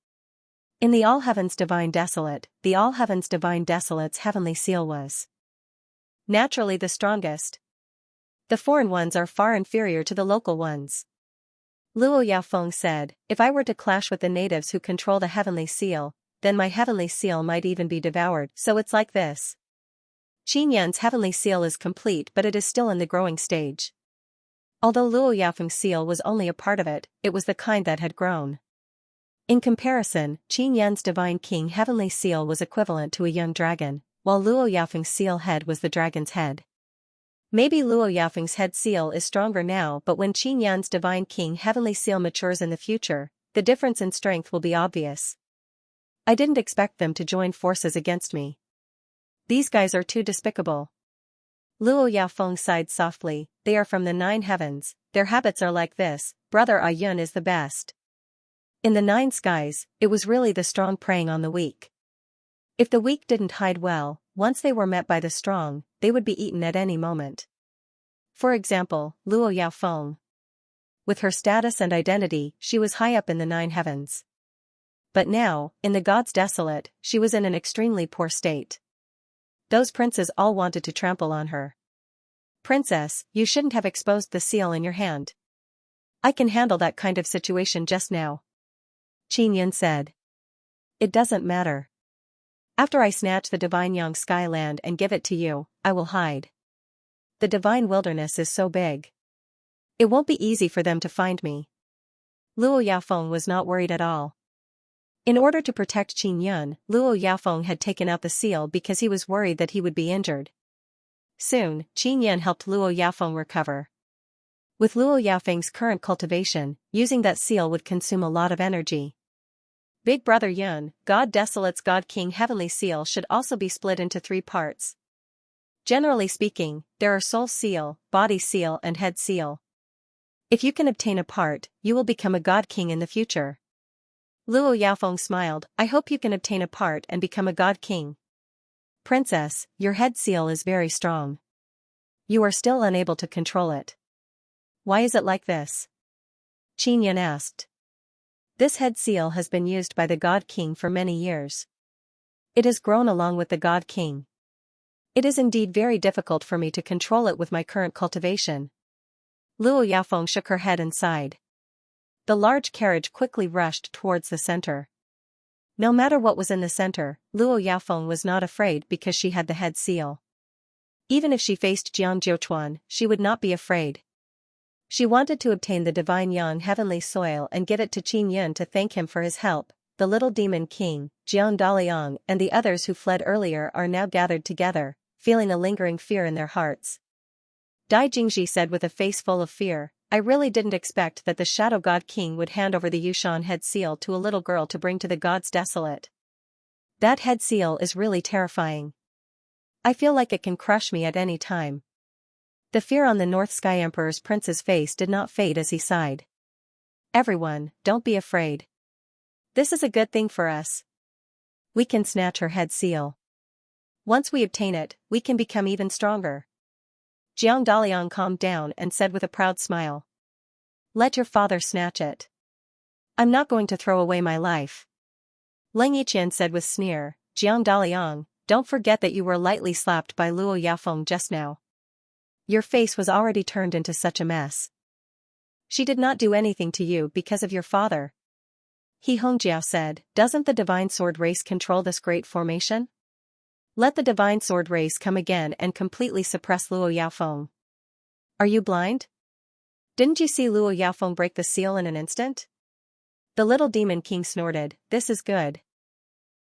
In the All Heavens Divine Desolate, the All Heavens Divine Desolate's heavenly seal was naturally the strongest. The foreign ones are far inferior to the local ones. Luo Yaofeng said, if I were to clash with the natives who control the heavenly seal, then my heavenly seal might even be devoured, so it's like this. Qin Yan's heavenly seal is complete but it is still in the growing stage. Although Luo Yaofeng's seal was only a part of it, it was the kind that had grown. In comparison, Qin Yan's divine king heavenly seal was equivalent to a young dragon, while Luo Yaofeng's seal head was the dragon's head. Maybe Luo Yaofeng's head seal is stronger now, but when Qin Yan's divine king heavenly seal matures in the future, the difference in strength will be obvious. I didn't expect them to join forces against me. These guys are too despicable. Luo Yaofeng sighed softly, they are from the 9 heavens, their habits are like this, brother Ayun is the best. In the 9 skies, it was really the strong preying on the weak. If the weak didn't hide well, once they were met by the strong, they would be eaten at any moment. For example, Luo Yaofeng. With her status and identity, she was high up in the 9 heavens. But now, in the gods desolate, she was in an extremely poor state. Those princes all wanted to trample on her. Princess, you shouldn't have exposed the seal in your hand. I can handle that kind of situation just now. Qin Yan said. It doesn't matter. After I snatch the divine Yang Sky land and give it to you, I will hide. The divine wilderness is so big. It won't be easy for them to find me. Luo Yaofeng was not worried at all. In order to protect Qin Yan, Luo Yaofeng had taken out the seal because he was worried that he would be injured. Soon, Qin Yan helped Luo Yaofeng recover. With Luo Yaofeng's current cultivation, using that seal would consume a lot of energy. Big Brother Yun, God Desolate's God King Heavenly Seal should also be split into 3 parts. Generally speaking, there are Soul Seal, Body Seal and Head Seal. If you can obtain a part, you will become a God King in the future. Luo Yaofeng smiled, I hope you can obtain a part and become a God King. Princess, your head seal is very strong. You are still unable to control it. Why is it like this? Qin Yan asked. This head seal has been used by the God King for many years. It has grown along with the God King. It is indeed very difficult for me to control it with my current cultivation. Luo Yaofeng shook her head and sighed. The large carriage quickly rushed towards the center. No matter what was in the center, Luo Yaofeng was not afraid because she had the head seal. Even if she faced Jiang Jiuchuan, she would not be afraid. She wanted to obtain the divine Yang heavenly soil and give it to Qin Yan to thank him for his help. The little demon king, Jiang Daliang and the others who fled earlier are now gathered together, feeling a lingering fear in their hearts. Dai Jingji said with a face full of fear, I really didn't expect that the Shadow God King would hand over the Yushan head seal to a little girl to bring to the gods desolate. That head seal is really terrifying. I feel like it can crush me at any time. The fear on the North Sky Emperor's prince's face did not fade as he sighed. Everyone, don't be afraid. This is a good thing for us. We can snatch her head seal. Once we obtain it, we can become even stronger. Jiang Daliang calmed down and said with a proud smile. Let your father snatch it. I'm not going to throw away my life. Leng Yiqian said with sneer, Jiang Daliang, don't forget that you were lightly slapped by Luo Yaofeng just now. Your face was already turned into such a mess. She did not do anything to you because of your father. He Hongjiao said, doesn't the divine sword race control this great formation? Let the divine sword race come again and completely suppress Luo Yaofeng. Are you blind? Didn't you see Luo Yaofeng break the seal in an instant? The little demon king snorted, this is good.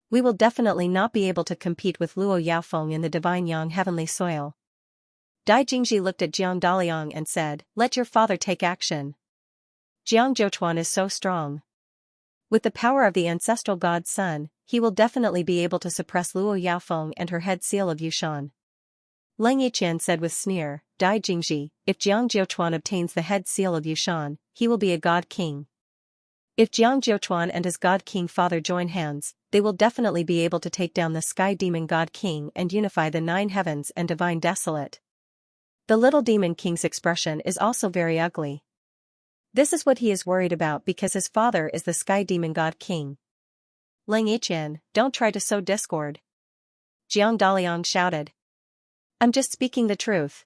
We will definitely not be able to compete with Luo Yaofeng in the divine yang heavenly soil. Dai Jingji looked at Jiang Daliang and said, let your father take action. Jiang Zhouchuan is so strong. With the power of the ancestral god's son, he will definitely be able to suppress Luo Yaofeng and her head seal of Yushan. Leng Yiqian said with sneer, Dai Jingji, if Jiang Zhouchuan obtains the head seal of Yushan, he will be a god king. If Jiang Zhouchuan and his god king father join hands, they will definitely be able to take down the sky demon god king and unify the 9 heavens and divine desolate. The little demon king's expression is also very ugly. This is what he is worried about because his father is the sky demon god king. Leng Yiqian, don't try to sow discord. Jiang Daliang shouted. I'm just speaking the truth.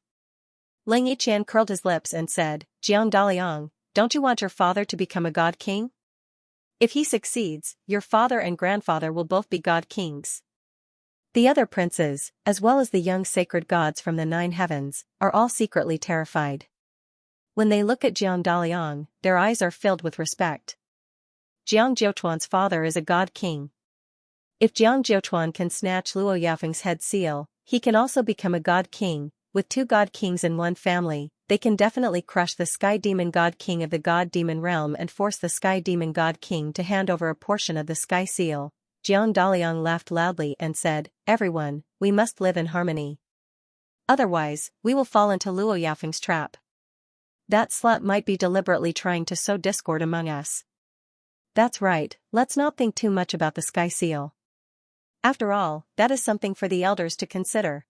Leng Yiqian curled his lips and said, Jiang Daliang, don't you want your father to become a god king? If he succeeds, your father and grandfather will both be god kings. The other princes, as well as the young sacred gods from the 9 heavens, are all secretly terrified. When they look at Jiang Daliang, their eyes are filled with respect. Jiang Zhouchuan's father is a god king. If Jiang Zhouchuan can snatch Luo Yaofeng's head seal, he can also become a god king. With 2 god kings in one family, they can definitely crush the sky demon god king of the god demon realm and force the sky demon god king to hand over a portion of the sky seal. Jiang Daliang laughed loudly and said, everyone, we must live in harmony. Otherwise, we will fall into Luo Yaofeng's trap. That slut might be deliberately trying to sow discord among us. That's right, let's not think too much about the sky seal. After all, that is something for the elders to consider.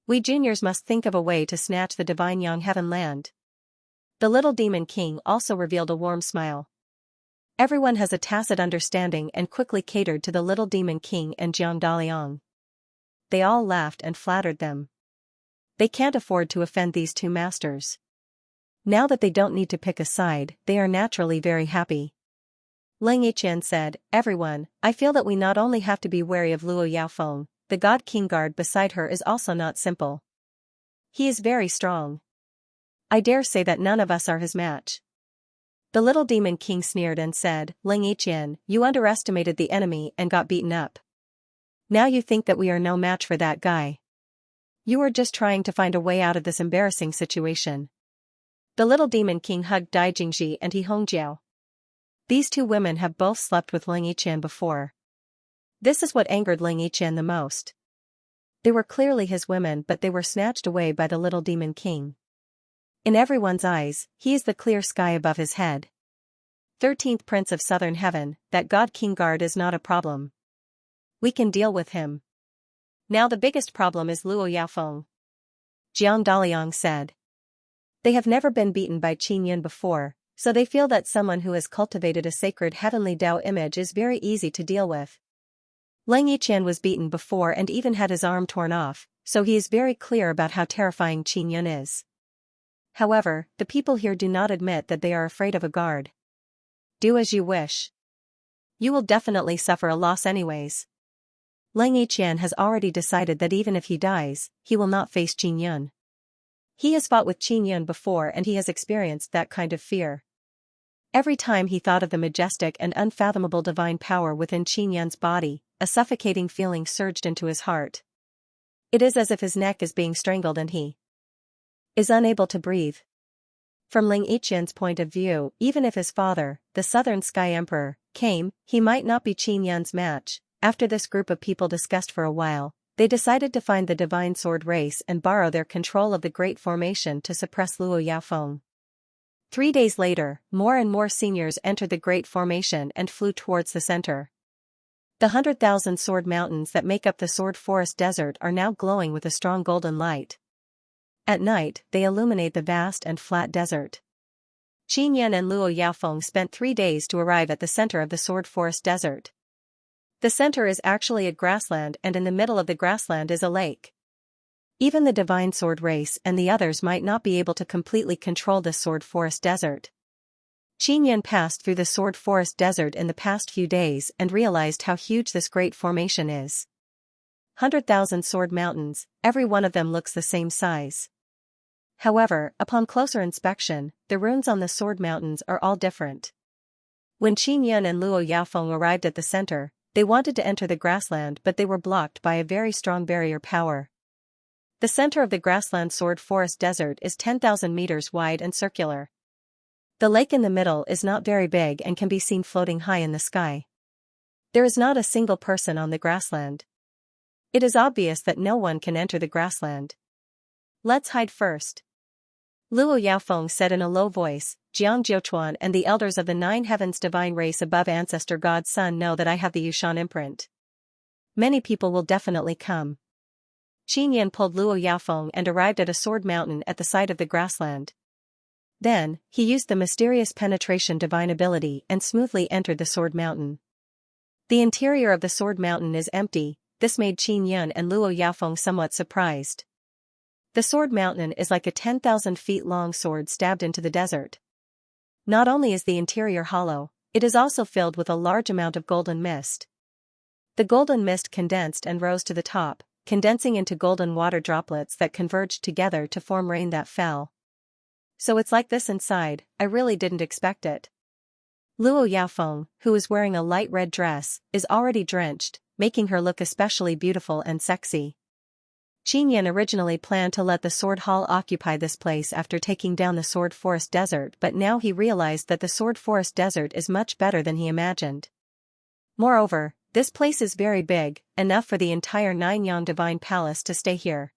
We juniors must think of a way to snatch the divine yang heaven land. The little demon king also revealed a warm smile. Everyone has a tacit understanding and quickly catered to the little demon king and Jiang Daliang. They all laughed and flattered them. They can't afford to offend these 2 masters. Now that they don't need to pick a side, they are naturally very happy. Leng Yiqian said, everyone, I feel that we not only have to be wary of Luo Yaofeng, the god king guard beside her is also not simple. He is very strong. I dare say that none of us are his match. The little demon king sneered and said, Leng Yiqian, you underestimated the enemy and got beaten up. Now you think that we are no match for that guy. You are just trying to find a way out of this embarrassing situation. The little demon king hugged Dai Jingji and He Hongjiao. These 2 women have both slept with Leng Yiqian before. This is what angered Leng Yiqian the most. They were clearly his women, but they were snatched away by the little demon king. In everyone's eyes, he is the clear sky above his head. 13th Prince of Southern Heaven, that god king guard is not a problem. We can deal with him. Now the biggest problem is Luo Yaofeng. Jiang Daliang said. They have never been beaten by Qin Yun before, so they feel that someone who has cultivated a sacred heavenly Tao image is very easy to deal with. Leng Yiqian was beaten before and even had his arm torn off, so he is very clear about how terrifying Qin Yun is. However, the people here do not admit that they are afraid of a guard. Do as you wish. You will definitely suffer a loss anyways. Leng Yiqian has already decided that even if he dies, he will not face Qin Yun. He has fought with Qin Yun before and he has experienced that kind of fear. Every time he thought of the majestic and unfathomable divine power within Qin Yun's body, a suffocating feeling surged into his heart. It is as if his neck is being strangled and he is unable to breathe. From Leng Yiqian's point of view, even if his father, the Southern Sky Emperor, came, he might not be Qin Yun's match. After this group of people discussed for a while, they decided to find the divine sword race and borrow their control of the Great Formation to suppress Luo Yaofeng. 3 days later, more and more seniors entered the Great Formation and flew towards the center. The 100,000 sword mountains that make up the Sword Forest Desert are now glowing with a strong golden light. At night, they illuminate the vast and flat desert. Qin Yun and Luo Yaofeng spent 3 days to arrive at the center of the Sword Forest Desert. The center is actually a grassland and in the middle of the grassland is a lake. Even the divine sword race and the others might not be able to completely control the Sword Forest Desert. Qin Yun passed through the Sword Forest Desert in the past few days and realized how huge this great formation is. 100,000 sword mountains, every one of them looks the same size. However, upon closer inspection, the runes on the sword mountains are all different. When Qin Yun and Luo Yaofeng arrived at the center, they wanted to enter the grassland but they were blocked by a very strong barrier power. The center of the grassland sword forest desert is 10,000 meters wide and circular. The lake in the middle is not very big and can be seen floating high in the sky. There is not a single person on the grassland. It is obvious that no one can enter the grassland. Let's hide first. Luo Yaofeng said in a low voice, Jiang Jiuchuan and the elders of the nine heavens divine race above ancestor God Sun know that I have the Yushan imprint. Many people will definitely come. Qin Yin pulled Luo Yaofeng and arrived at a sword mountain at the side of the grassland. Then, he used the mysterious penetration divine ability and smoothly entered the sword mountain. The interior of the sword mountain is empty. This made Qin Yun and Luo Yaofeng somewhat surprised. The sword mountain is like a 10,000 feet long sword stabbed into the desert. Not only is the interior hollow, it is also filled with a large amount of golden mist. The golden mist condensed and rose to the top, condensing into golden water droplets that converged together to form rain that fell. So it's like this inside. I really didn't expect it. Luo Yaofeng, who is wearing a light red dress, is already drenched, making her look especially beautiful and sexy. Qin Yin originally planned to let the sword hall occupy this place after taking down the sword forest desert, but now he realized that the sword forest desert is much better than he imagined. Moreover, this place is very big, enough for the entire Nine-Yang Divine Palace to stay here.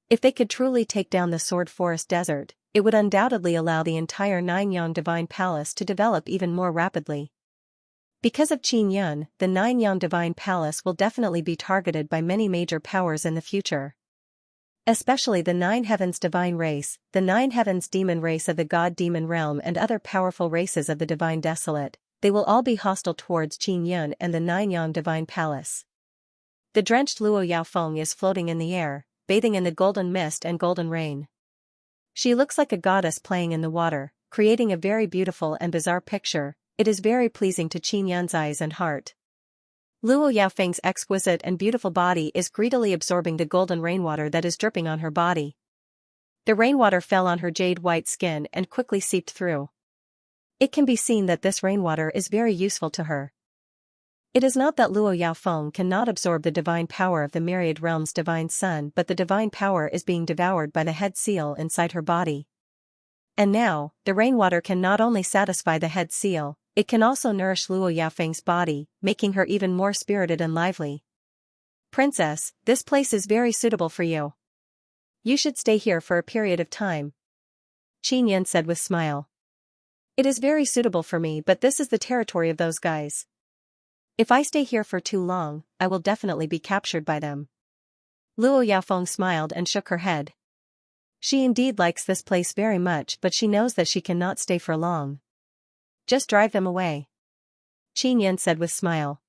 If they could truly take down the sword forest desert, it would undoubtedly allow the entire Nine-Yang Divine Palace to develop even more rapidly. Because of Qin Yun, the Nine-Yang Divine Palace will definitely be targeted by many major powers in the future. Especially the Nine Heavens Divine Race, the Nine Heavens Demon Race of the God Demon Realm and other powerful races of the Divine Desolate, they will all be hostile towards Qin Yun and the Nine-Yang Divine Palace. The drenched Luo Yaofeng is floating in the air, bathing in the golden mist and golden rain. She looks like a goddess playing in the water, creating a very beautiful and bizarre picture. It is very pleasing to Qin Yun's eyes and heart. Luo Yaofeng's exquisite and beautiful body is greedily absorbing the golden rainwater that is dripping on her body. The rainwater fell on her jade-white skin and quickly seeped through. It can be seen that this rainwater is very useful to her. It is not that Luo Yaofeng cannot absorb the divine power of the myriad realms' divine sun, but the divine power is being devoured by the head seal inside her body. And now, the rainwater can not only satisfy the head seal, it can also nourish Luo Yaofeng's body, making her even more spirited and lively. Princess, this place is very suitable for you. You should stay here for a period of time. Qin Yun said with smile. It is very suitable for me, but this is the territory of those guys. If I stay here for too long, I will definitely be captured by them. Luo Yaofeng smiled and shook her head. She indeed likes this place very much, but she knows that she cannot stay for long. Just drive them away. Qin Yun said with smile.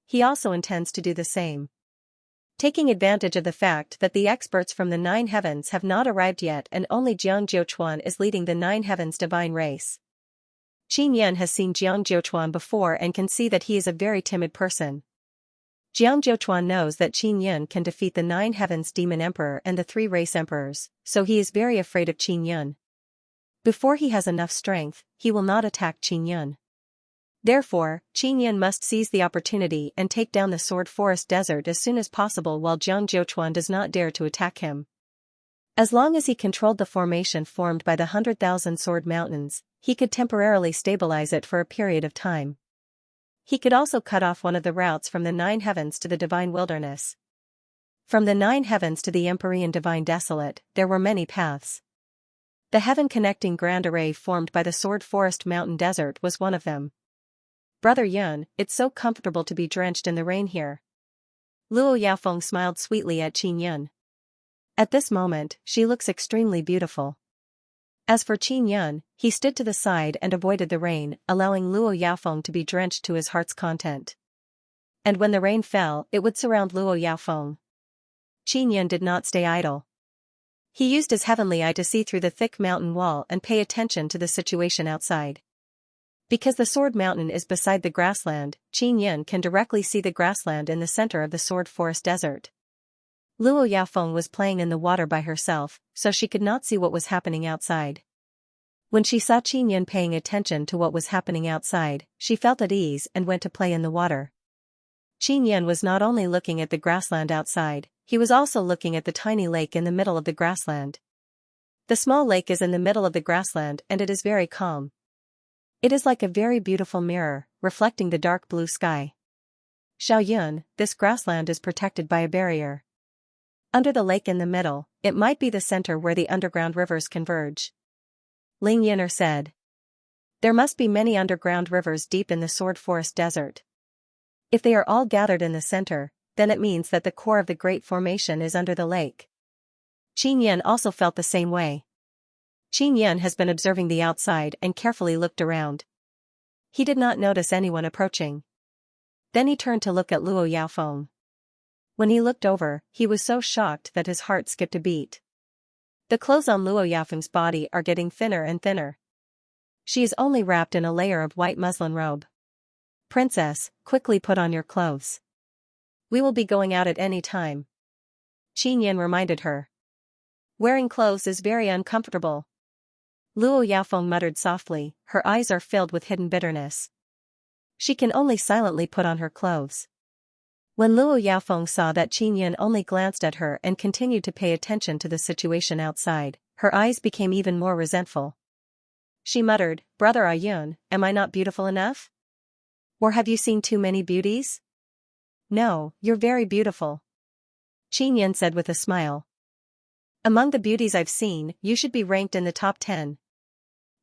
He also intends to do the same. Taking advantage of the fact that the experts from the Nine Heavens have not arrived yet and only Jiang Jiuchuan is leading the Nine Heavens divine race. Qin Yun has seen Jiang Jiuchuan before and can see that he is a very timid person. Jiang Jiuchuan knows that Qin Yun can defeat the Nine Heavens Demon Emperor and the three Race Emperors, so he is very afraid of Qin Yun. Before he has enough strength, he will not attack Qin Yun. Therefore, Qin Yun must seize the opportunity and take down the Sword Forest Desert as soon as possible while Jiang Jiuchuan does not dare to attack him. As long as he controlled the formation formed by the 100,000 Sword Mountains, he could temporarily stabilize it for a period of time. He could also cut off one of the routes from the Nine Heavens to the Divine Wilderness. From the Nine Heavens to the Empyrean Divine Desolate, there were many paths. The heaven-connecting Grand Array formed by the Sword Forest Mountain Desert was one of them. Brother Yun, it's so comfortable to be drenched in the rain here. Luo Yaofeng smiled sweetly at Qin Yun. At this moment, she looks extremely beautiful. As for Qin Yun, he stood to the side and avoided the rain, allowing Luo Yaofeng to be drenched to his heart's content. And when the rain fell, it would surround Luo Yaofeng. Qin Yun did not stay idle. He used his heavenly eye to see through the thick mountain wall and pay attention to the situation outside. Because the Sword Mountain is beside the grassland, Qin Yin can directly see the grassland in the center of the Sword Forest Desert. Luo Yaofeng was playing in the water by herself, so she could not see what was happening outside. When she saw Qin Yin paying attention to what was happening outside, she felt at ease and went to play in the water. Qin Yin was not only looking at the grassland outside, he was also looking at the tiny lake in the middle of the grassland. The small lake is in the middle of the grassland and it is very calm. It is like a very beautiful mirror, reflecting the dark blue sky. Xiao Yun, this grassland is protected by a barrier. Under the lake in the middle, it might be the center where the underground rivers converge. Ling Yin'er said. There must be many underground rivers deep in the Sword Forest Desert. If they are all gathered in the center, then it means that the core of the Great Formation is under the lake. Qin Yin also felt the same way. Qin Yin has been observing the outside and carefully looked around. He did not notice anyone approaching. Then he turned to look at Luo Yaofeng. When he looked over, he was so shocked that his heart skipped a beat. The clothes on Luo Yaofeng's body are getting thinner and thinner. She is only wrapped in a layer of white muslin robe. Princess, quickly put on your clothes. We will be going out at any time. Qin Yin reminded her. Wearing clothes is very uncomfortable. Luo Yaofeng muttered softly, her eyes are filled with hidden bitterness. She can only silently put on her clothes. When Luo Yaofeng saw that Qin Yin only glanced at her and continued to pay attention to the situation outside, her eyes became even more resentful. She muttered, Brother Ayun, am I not beautiful enough? Or have you seen too many beauties? No, you're very beautiful. Qin Yin said with a smile. Among the beauties I've seen, you should be ranked in the top 10.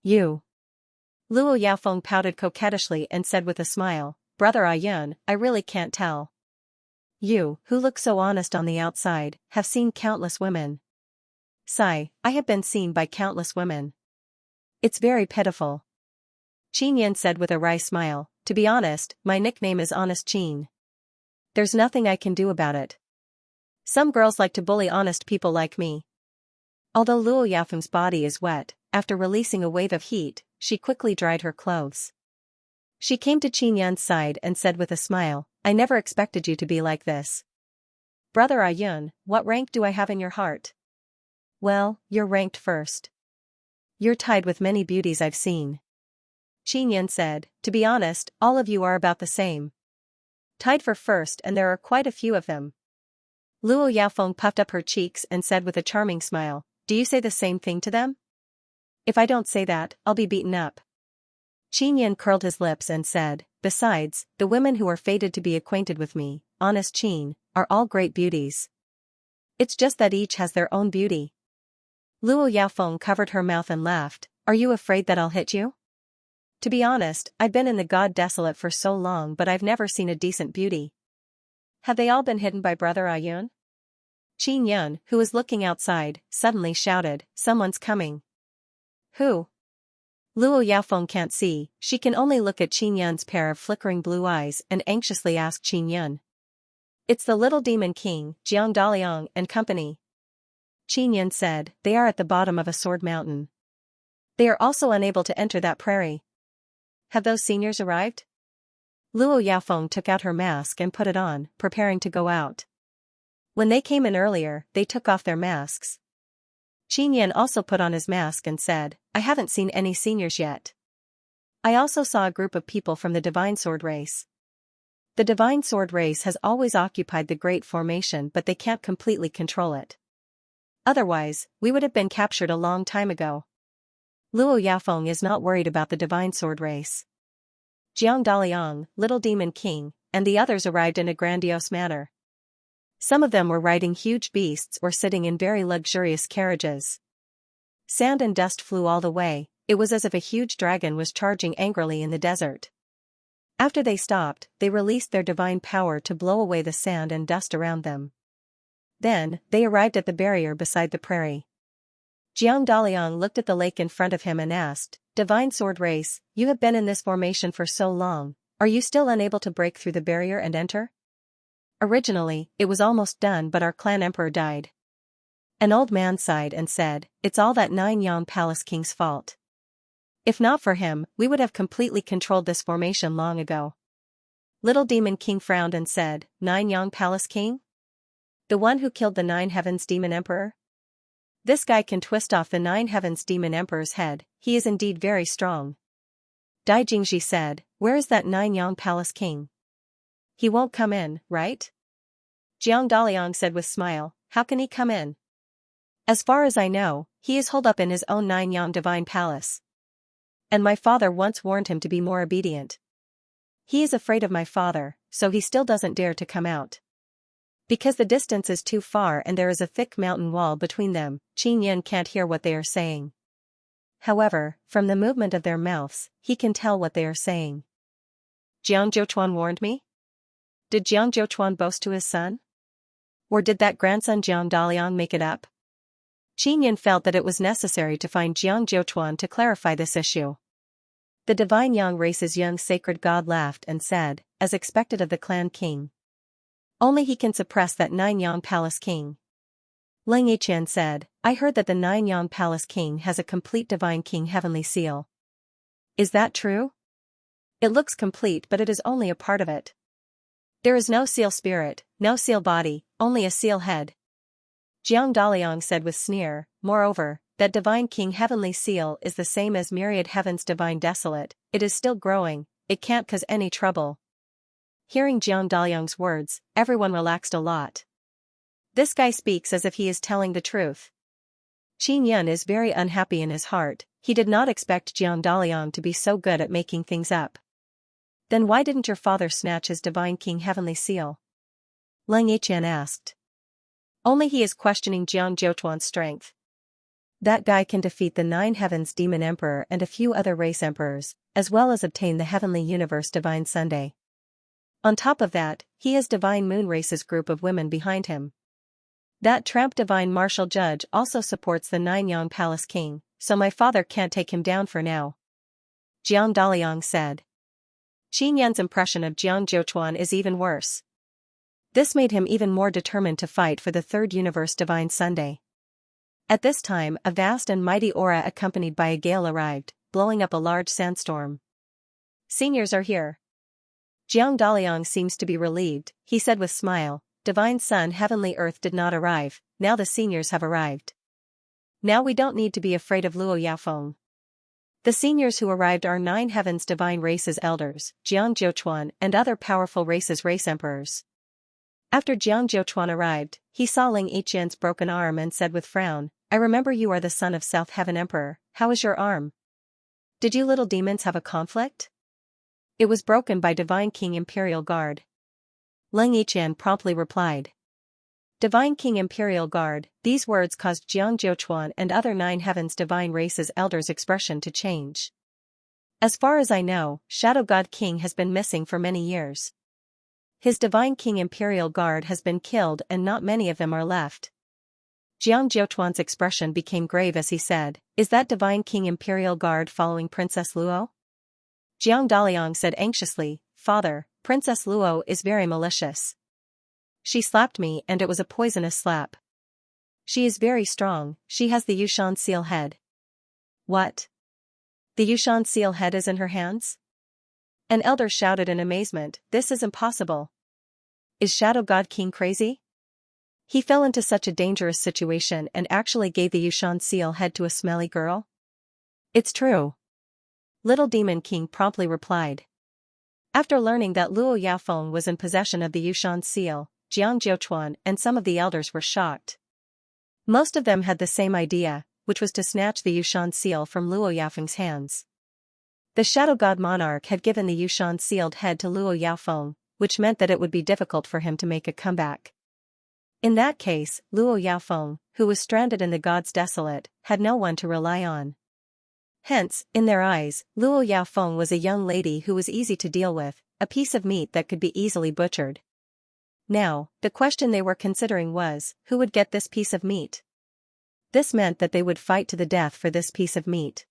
You. Luo Yaofeng pouted coquettishly and said with a smile, Brother Ayun, I really can't tell. You, who look so honest on the outside, have seen countless women. Sigh, I have been seen by countless women. It's very pitiful. Qin Yin said with a wry smile, to be honest, my nickname is Honest Qin. There's nothing I can do about it. Some girls like to bully honest people like me. Although Luo Yaofeng's body is wet, after releasing a wave of heat, she quickly dried her clothes. She came to Qin Yin's side and said with a smile, I never expected you to be like this. Brother Ayun, what rank do I have in your heart? Well, you're ranked first. You're tied with many beauties I've seen. Qin Yin said, to be honest, all of you are about the same. Tied for first and there are quite a few of them. Luo Yaofeng puffed up her cheeks and said with a charming smile, do you say the same thing to them? If I don't say that, I'll be beaten up. Qin Yin curled his lips and said, besides, the women who are fated to be acquainted with me, Honest Qin, are all great beauties. It's just that each has their own beauty. Luo Yaofeng covered her mouth and laughed, are you afraid that I'll hit you? To be honest, I've been in the God Desolate for so long but I've never seen a decent beauty. Have they all been hidden by Brother Ayun? Qin Yin, who was looking outside, suddenly shouted, someone's coming. Who? Luo Yaofeng can't see, she can only look at Qin Yin's pair of flickering blue eyes and anxiously ask Qin Yin. It's the little demon king, Jiang Daliang and company. Qin Yin said, they are at the bottom of a sword mountain. They are also unable to enter that prairie. Have those seniors arrived? Luo Yaofeng took out her mask and put it on, preparing to go out. When they came in earlier, they took off their masks. Qin Yin also put on his mask and said, I haven't seen any seniors yet. I also saw a group of people from the Divine Sword race. The Divine Sword race has always occupied the Great Formation but they can't completely control it. Otherwise, we would have been captured a long time ago. Luo Yaofeng is not worried about the Divine Sword race. Jiang Daliang, Little Demon King, and the others arrived in a grandiose manner. Some of them were riding huge beasts or sitting in very luxurious carriages. Sand and dust flew all the way, it was as if a huge dragon was charging angrily in the desert. After they stopped, they released their divine power to blow away the sand and dust around them. Then, they arrived at the barrier beside the prairie. Jiang Daliang looked at the lake in front of him and asked, Divine Sword Race, you have been in this formation for so long, are you still unable to break through the barrier and enter? Originally, it was almost done but our clan emperor died. An old man sighed and said, it's all that 9 Yang Palace King's fault. If not for him, we would have completely controlled this formation long ago. Little Demon King frowned and said, Nine Yang Palace King? The one who killed the Nine Heavens Demon Emperor? This guy can twist off the Nine Heavens Demon Emperor's head, he is indeed very strong. Dai Jingji said, where is that Nine Yang Palace King? He won't come in, right? Jiang Daliang said with smile, how can he come in? As far as I know, he is holed up in his own Nine Yang Divine Palace. And my father once warned him to be more obedient. He is afraid of my father, so he still doesn't dare to come out. Because the distance is too far and there is a thick mountain wall between them, Qin Yin can't hear what they are saying. However, from the movement of their mouths, he can tell what they are saying. Jiang Zhouchuan warned me? Did Jiang Zhouchuan boast to his son? Or did that grandson Jiang Daliang make it up? Qin Yin felt that it was necessary to find Jiang Zhouchuan to clarify this issue. The divine Yang race's young sacred god laughed and said, as expected of the clan king. Only he can suppress that Nine Yang Palace King. Ling Yiqian said, I heard that the Nine Yang Palace King has a complete Divine King heavenly seal. Is that true? It looks complete but it is only a part of it. There is no seal spirit, no seal body, only a seal head. Jiang Daliang said with sneer, moreover, that Divine King heavenly seal is the same as myriad heavens divine desolate, it is still growing, it can't cause any trouble. Hearing Jiang Daliang's words, everyone relaxed a lot. This guy speaks as if he is telling the truth. Qin Yin is very unhappy in his heart, he did not expect Jiang Daliang to be so good at making things up. Then why didn't your father snatch his Divine King heavenly seal? Ling Yiqian asked. Only he is questioning Jiang Zhouchuan's strength. That guy can defeat the Nine Heavens Demon Emperor and a few other race emperors, as well as obtain the Heavenly Universe Divine Sunday. On top of that, he has Divine Moon Race's group of women behind him. That tramp Divine Martial Judge also supports the Nine Yang Palace King, so my father can't take him down for now. Jiang Daliang said. Qin Yan's impression of Jiang Zhouchuan is even worse. This made him even more determined to fight for the Third Universe Divine Sunday. At this time, a vast and mighty aura accompanied by a gale arrived, blowing up a large sandstorm. Seniors are here. Jiang Daliang seems to be relieved, he said with smile, Divine Sun Heavenly Earth did not arrive, now the seniors have arrived. Now we don't need to be afraid of Luo Yaofeng. The seniors who arrived are Nine Heavens Divine Race's elders, Jiang Zhouchuan and other powerful races race emperors. After Jiang Zhouchuan arrived, he saw Ling Yiqian's broken arm and said with frown, I remember you are the son of South Heaven Emperor, how is your arm? Did you little demons have a conflict? It was broken by Divine King Imperial Guard. Ling Yiqian promptly replied. Divine King Imperial Guard, these words caused Jiang Zhouchuan and other Nine Heavens Divine Race's elders' expression to change. As far as I know, Shadow God King has been missing for many years. His Divine King Imperial Guard has been killed and not many of them are left. Jiang Zhouchuan's expression became grave as he said, is that Divine King Imperial Guard following Princess Luo? Jiang Daliang said anxiously, Father, Princess Luo is very malicious. She slapped me and it was a poisonous slap. She is very strong, she has the Yushan seal head. What? The Yushan seal head is in her hands? An elder shouted in amazement, this is impossible. Is Shadow God King crazy? He fell into such a dangerous situation and actually gave the Yushan seal head to a smelly girl? It's true. Little Demon King promptly replied. After learning that Luo Yaofeng was in possession of the Yushan seal, Jiang Zhouchuan and some of the elders were shocked. Most of them had the same idea, which was to snatch the Yushan seal from Luo Yaofeng's hands. The Shadow God Monarch had given the Yushan sealed head to Luo Yaofeng, which meant that it would be difficult for him to make a comeback. In that case, Luo Yaofeng, who was stranded in the Gods Desolate, had no one to rely on. Hence, in their eyes, Luo Yaofeng was a young lady who was easy to deal with, a piece of meat that could be easily butchered. Now, the question they were considering was, who would get this piece of meat? This meant that they would fight to the death for this piece of meat.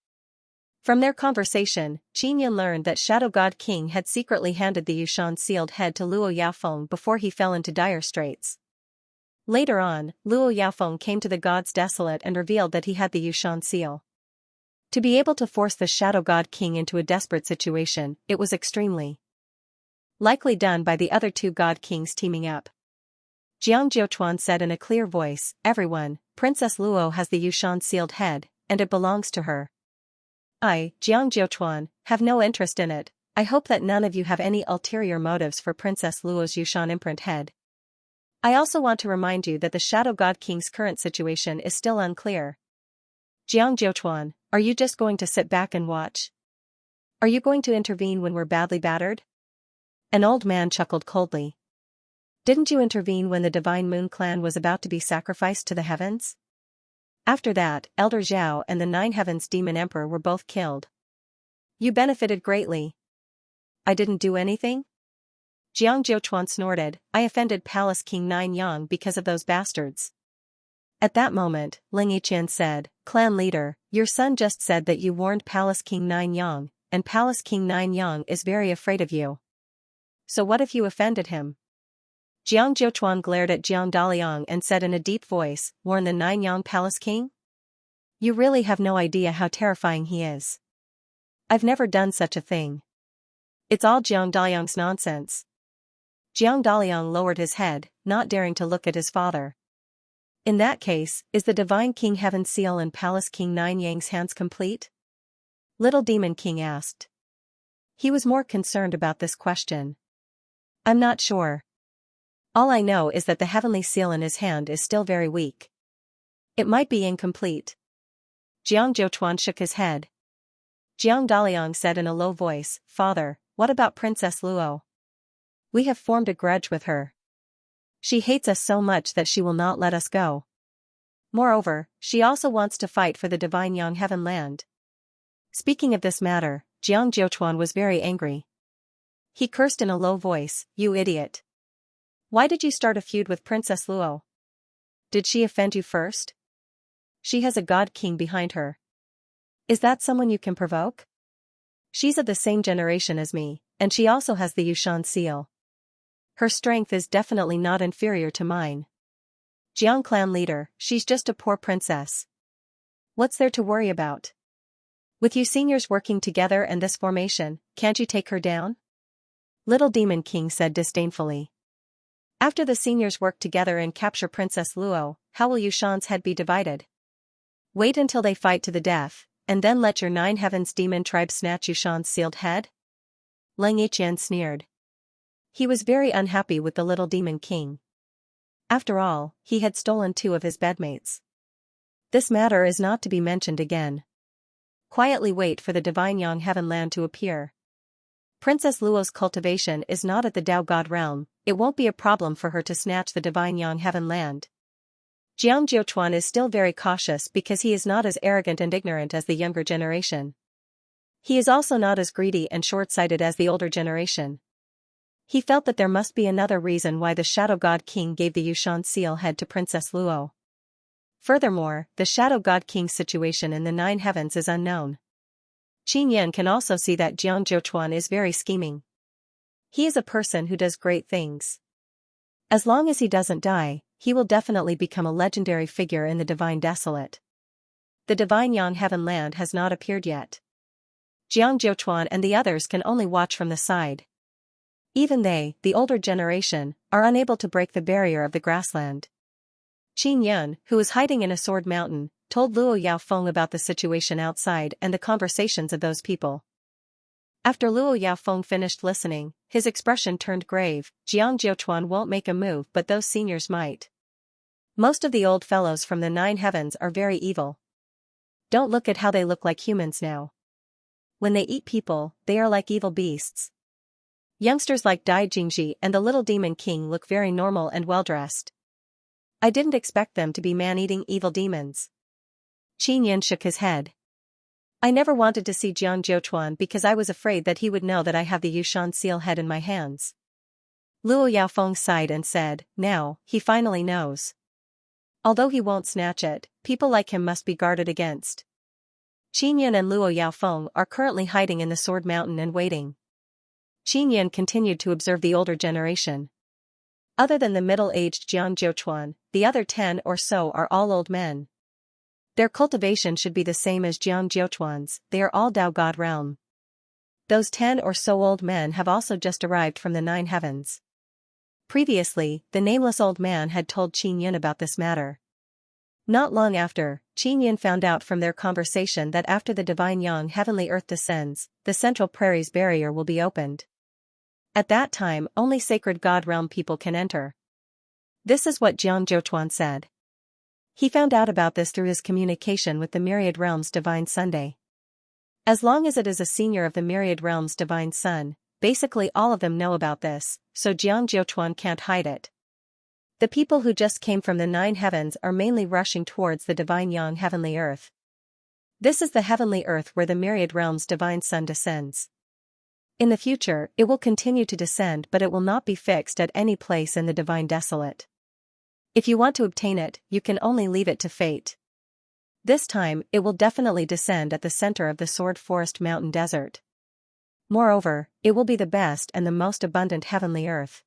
From their conversation, Qin Yin learned that Shadow God King had secretly handed the Yushan sealed head to Luo Yaofeng before he fell into dire straits. Later on, Luo Yaofeng came to the Gods Desolate and revealed that he had the Yushan seal. To be able to force the Shadow God King into a desperate situation, it was extremely likely done by the other two God Kings teaming up. Jiang Jiuchuan said in a clear voice, "Everyone, Princess Luo has the Yushan sealed head, and it belongs to her. I, Jiang Jiuchuan, have no interest in it. I hope that none of you have any ulterior motives for Princess Luo's Yushan imprint head. I also want to remind you that the Shadow God King's current situation is still unclear. Jiang Jiuchuan, are you just going to sit back and watch? Are you going to intervene when we're badly battered?" An old man chuckled coldly. "Didn't you intervene when the Divine Moon Clan was about to be sacrificed to the heavens? After that, Elder Zhao and the Nine Heavens Demon Emperor were both killed. You benefited greatly." "I didn't do anything?" Jiang Jiuchuan snorted. "I offended Palace King Nine Yang because of those bastards." At that moment, Ling Yiqian said, "Clan leader, your son just said that you warned Palace King Nine Yang, and Palace King Nine Yang is very afraid of you. So what if you offended him?" Jiang Jiuchuan glared at Jiang Daliang and said in a deep voice, "Warn the Nine Yang Palace King? You really have no idea how terrifying he is. I've never done such a thing. It's all Jiang Daliang's nonsense." Jiang Daliang lowered his head, not daring to look at his father. "In that case, is the Divine King Heaven Seal in Palace King Nine Yang's hands complete?" Little Demon King asked. He was more concerned about this question. "I'm not sure. All I know is that the heavenly seal in his hand is still very weak. It might be incomplete." Jiang Jiuchuan shook his head. Jiang Daliang said in a low voice, "Father, what about Princess Luo? We have formed a grudge with her. She hates us so much that she will not let us go. Moreover, she also wants to fight for the Divine Yang Heaven Land." Speaking of this matter, Jiang Jiuchuan was very angry. He cursed in a low voice, "You idiot. Why did you start a feud with Princess Luo? Did she offend you first? She has a God King behind her. Is that someone you can provoke? She's of the same generation as me, and she also has the Yushan seal. Her strength is definitely not inferior to mine. Jiang Clan leader, she's just a poor princess. What's there to worry about? With you seniors working together and this formation, can't you take her down?" Little Demon King said disdainfully. "After the seniors work together and capture Princess Luo, how will Yushan's head be divided? Wait until they fight to the death, and then let your Nine Heavens demon tribe snatch Yushan's sealed head?" Ling Yiqian sneered. He was very unhappy with the Little Demon King. After all, he had stolen two of his bedmates. This matter is not to be mentioned again. Quietly wait for the Divine Yang Heaven Land to appear. Princess Luo's cultivation is not at the Tao God realm, it won't be a problem for her to snatch the Divine Yang Heaven Land. Jiang Jiuchuan is still very cautious because he is not as arrogant and ignorant as the younger generation. He is also not as greedy and short-sighted as the older generation. He felt that there must be another reason why the Shadow God King gave the Yushan seal head to Princess Luo. Furthermore, the Shadow God King's situation in the Nine Heavens is unknown. Qin Yan can also see that Jiang Jiuchuan is very scheming. He is a person who does great things. As long as he doesn't die, he will definitely become a legendary figure in the Divine Desolate. The Divine Yang Heaven Land has not appeared yet. Jiang Jiuchuan and the others can only watch from the side. Even they, the older generation, are unable to break the barrier of the grassland. Qin Yan, who is hiding in a sword mountain, told Luo Yaofeng about the situation outside and the conversations of those people. After Luo Yaofeng finished listening, his expression turned grave. Jiang Jiuchuan won't make a move, but those seniors might. Most of the old fellows from the Nine Heavens are very evil. Don't look at how they look like humans now. When they eat people, they are like evil beasts. Youngsters like Dai Jingji and the Little Demon King look very normal and well-dressed. I didn't expect them to be man-eating evil demons. Qin Yan shook his head. I never wanted to see Jiang Jiuchuan because I was afraid that he would know that I have the Yushan seal head in my hands. Luo Yaofeng sighed and said, now, he finally knows. Although he won't snatch it, people like him must be guarded against. Qin Yan and Luo Yaofeng are currently hiding in the Sword Mountain and waiting. Qin Yan continued to observe the older generation. Other than the middle-aged Jiang Jiuchuan, the other 10 or so are all old men. Their cultivation should be the same as Jiang Jiuquan's, they are all Tao God realm. Those 10 or so old men have also just arrived from the 9 heavens. Previously, the nameless old man had told Qin Yun about this matter. Not long after, Qin Yun found out from their conversation that after the divine Yang heavenly earth descends, the central prairie's barrier will be opened. At that time, only sacred God realm people can enter. This is what Jiang Jiuquan said. He found out about this through his communication with the Myriad Realms Divine Sunday. As long as it is a senior of the Myriad Realms Divine Sun, basically all of them know about this, so Jiang Jiuquan can't hide it. The people who just came from the 9 heavens are mainly rushing towards the divine Yang heavenly earth. This is the heavenly earth where the Myriad Realms Divine Sun descends. In the future, it will continue to descend, but it will not be fixed at any place in the divine desolate. If you want to obtain it, you can only leave it to fate. This time, it will definitely descend at the center of the Sword Forest Mountain Desert. Moreover, it will be the best and the most abundant heavenly earth.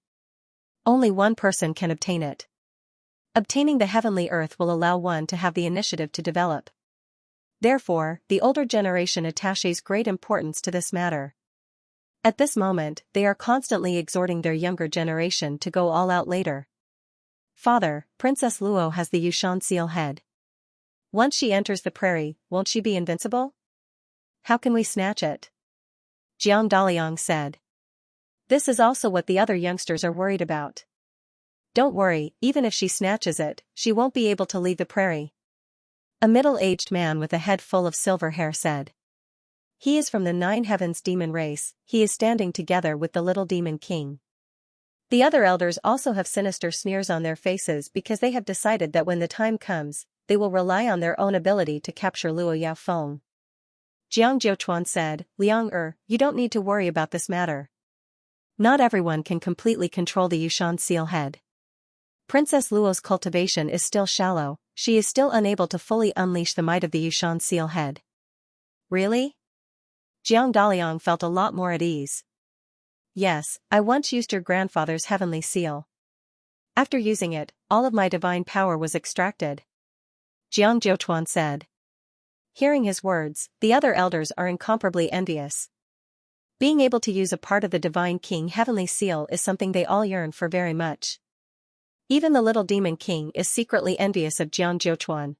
Only one person can obtain it. Obtaining the heavenly earth will allow one to have the initiative to develop. Therefore, the older generation attaches great importance to this matter. At this moment, they are constantly exhorting their younger generation to go all out later. Father, Princess Luo has the Yushan seal head. Once she enters the prairie, won't she be invincible? How can we snatch it? Jiang Daliang said. This is also what the other youngsters are worried about. Don't worry, even if she snatches it, she won't be able to leave the prairie. A middle-aged man with a head full of silver hair said. He is from the 9 heavens demon race, he is standing together with the little demon king. The other elders also have sinister sneers on their faces because they have decided that when the time comes, they will rely on their own ability to capture Luo Yaofeng. Jiang Jiuquan said, Liang you don't need to worry about this matter. Not everyone can completely control the Yushan seal head. Princess Luo's cultivation is still shallow, she is still unable to fully unleash the might of the Yushan seal head. Really? Jiang Daliang felt a lot more at ease. Yes, I once used your grandfather's heavenly seal. After using it, all of my divine power was extracted. Jiang Jiuquan said. Hearing his words, the other elders are incomparably envious. Being able to use a part of the Divine King heavenly seal is something they all yearn for very much. Even the little demon king is secretly envious of Jiang Jiuquan.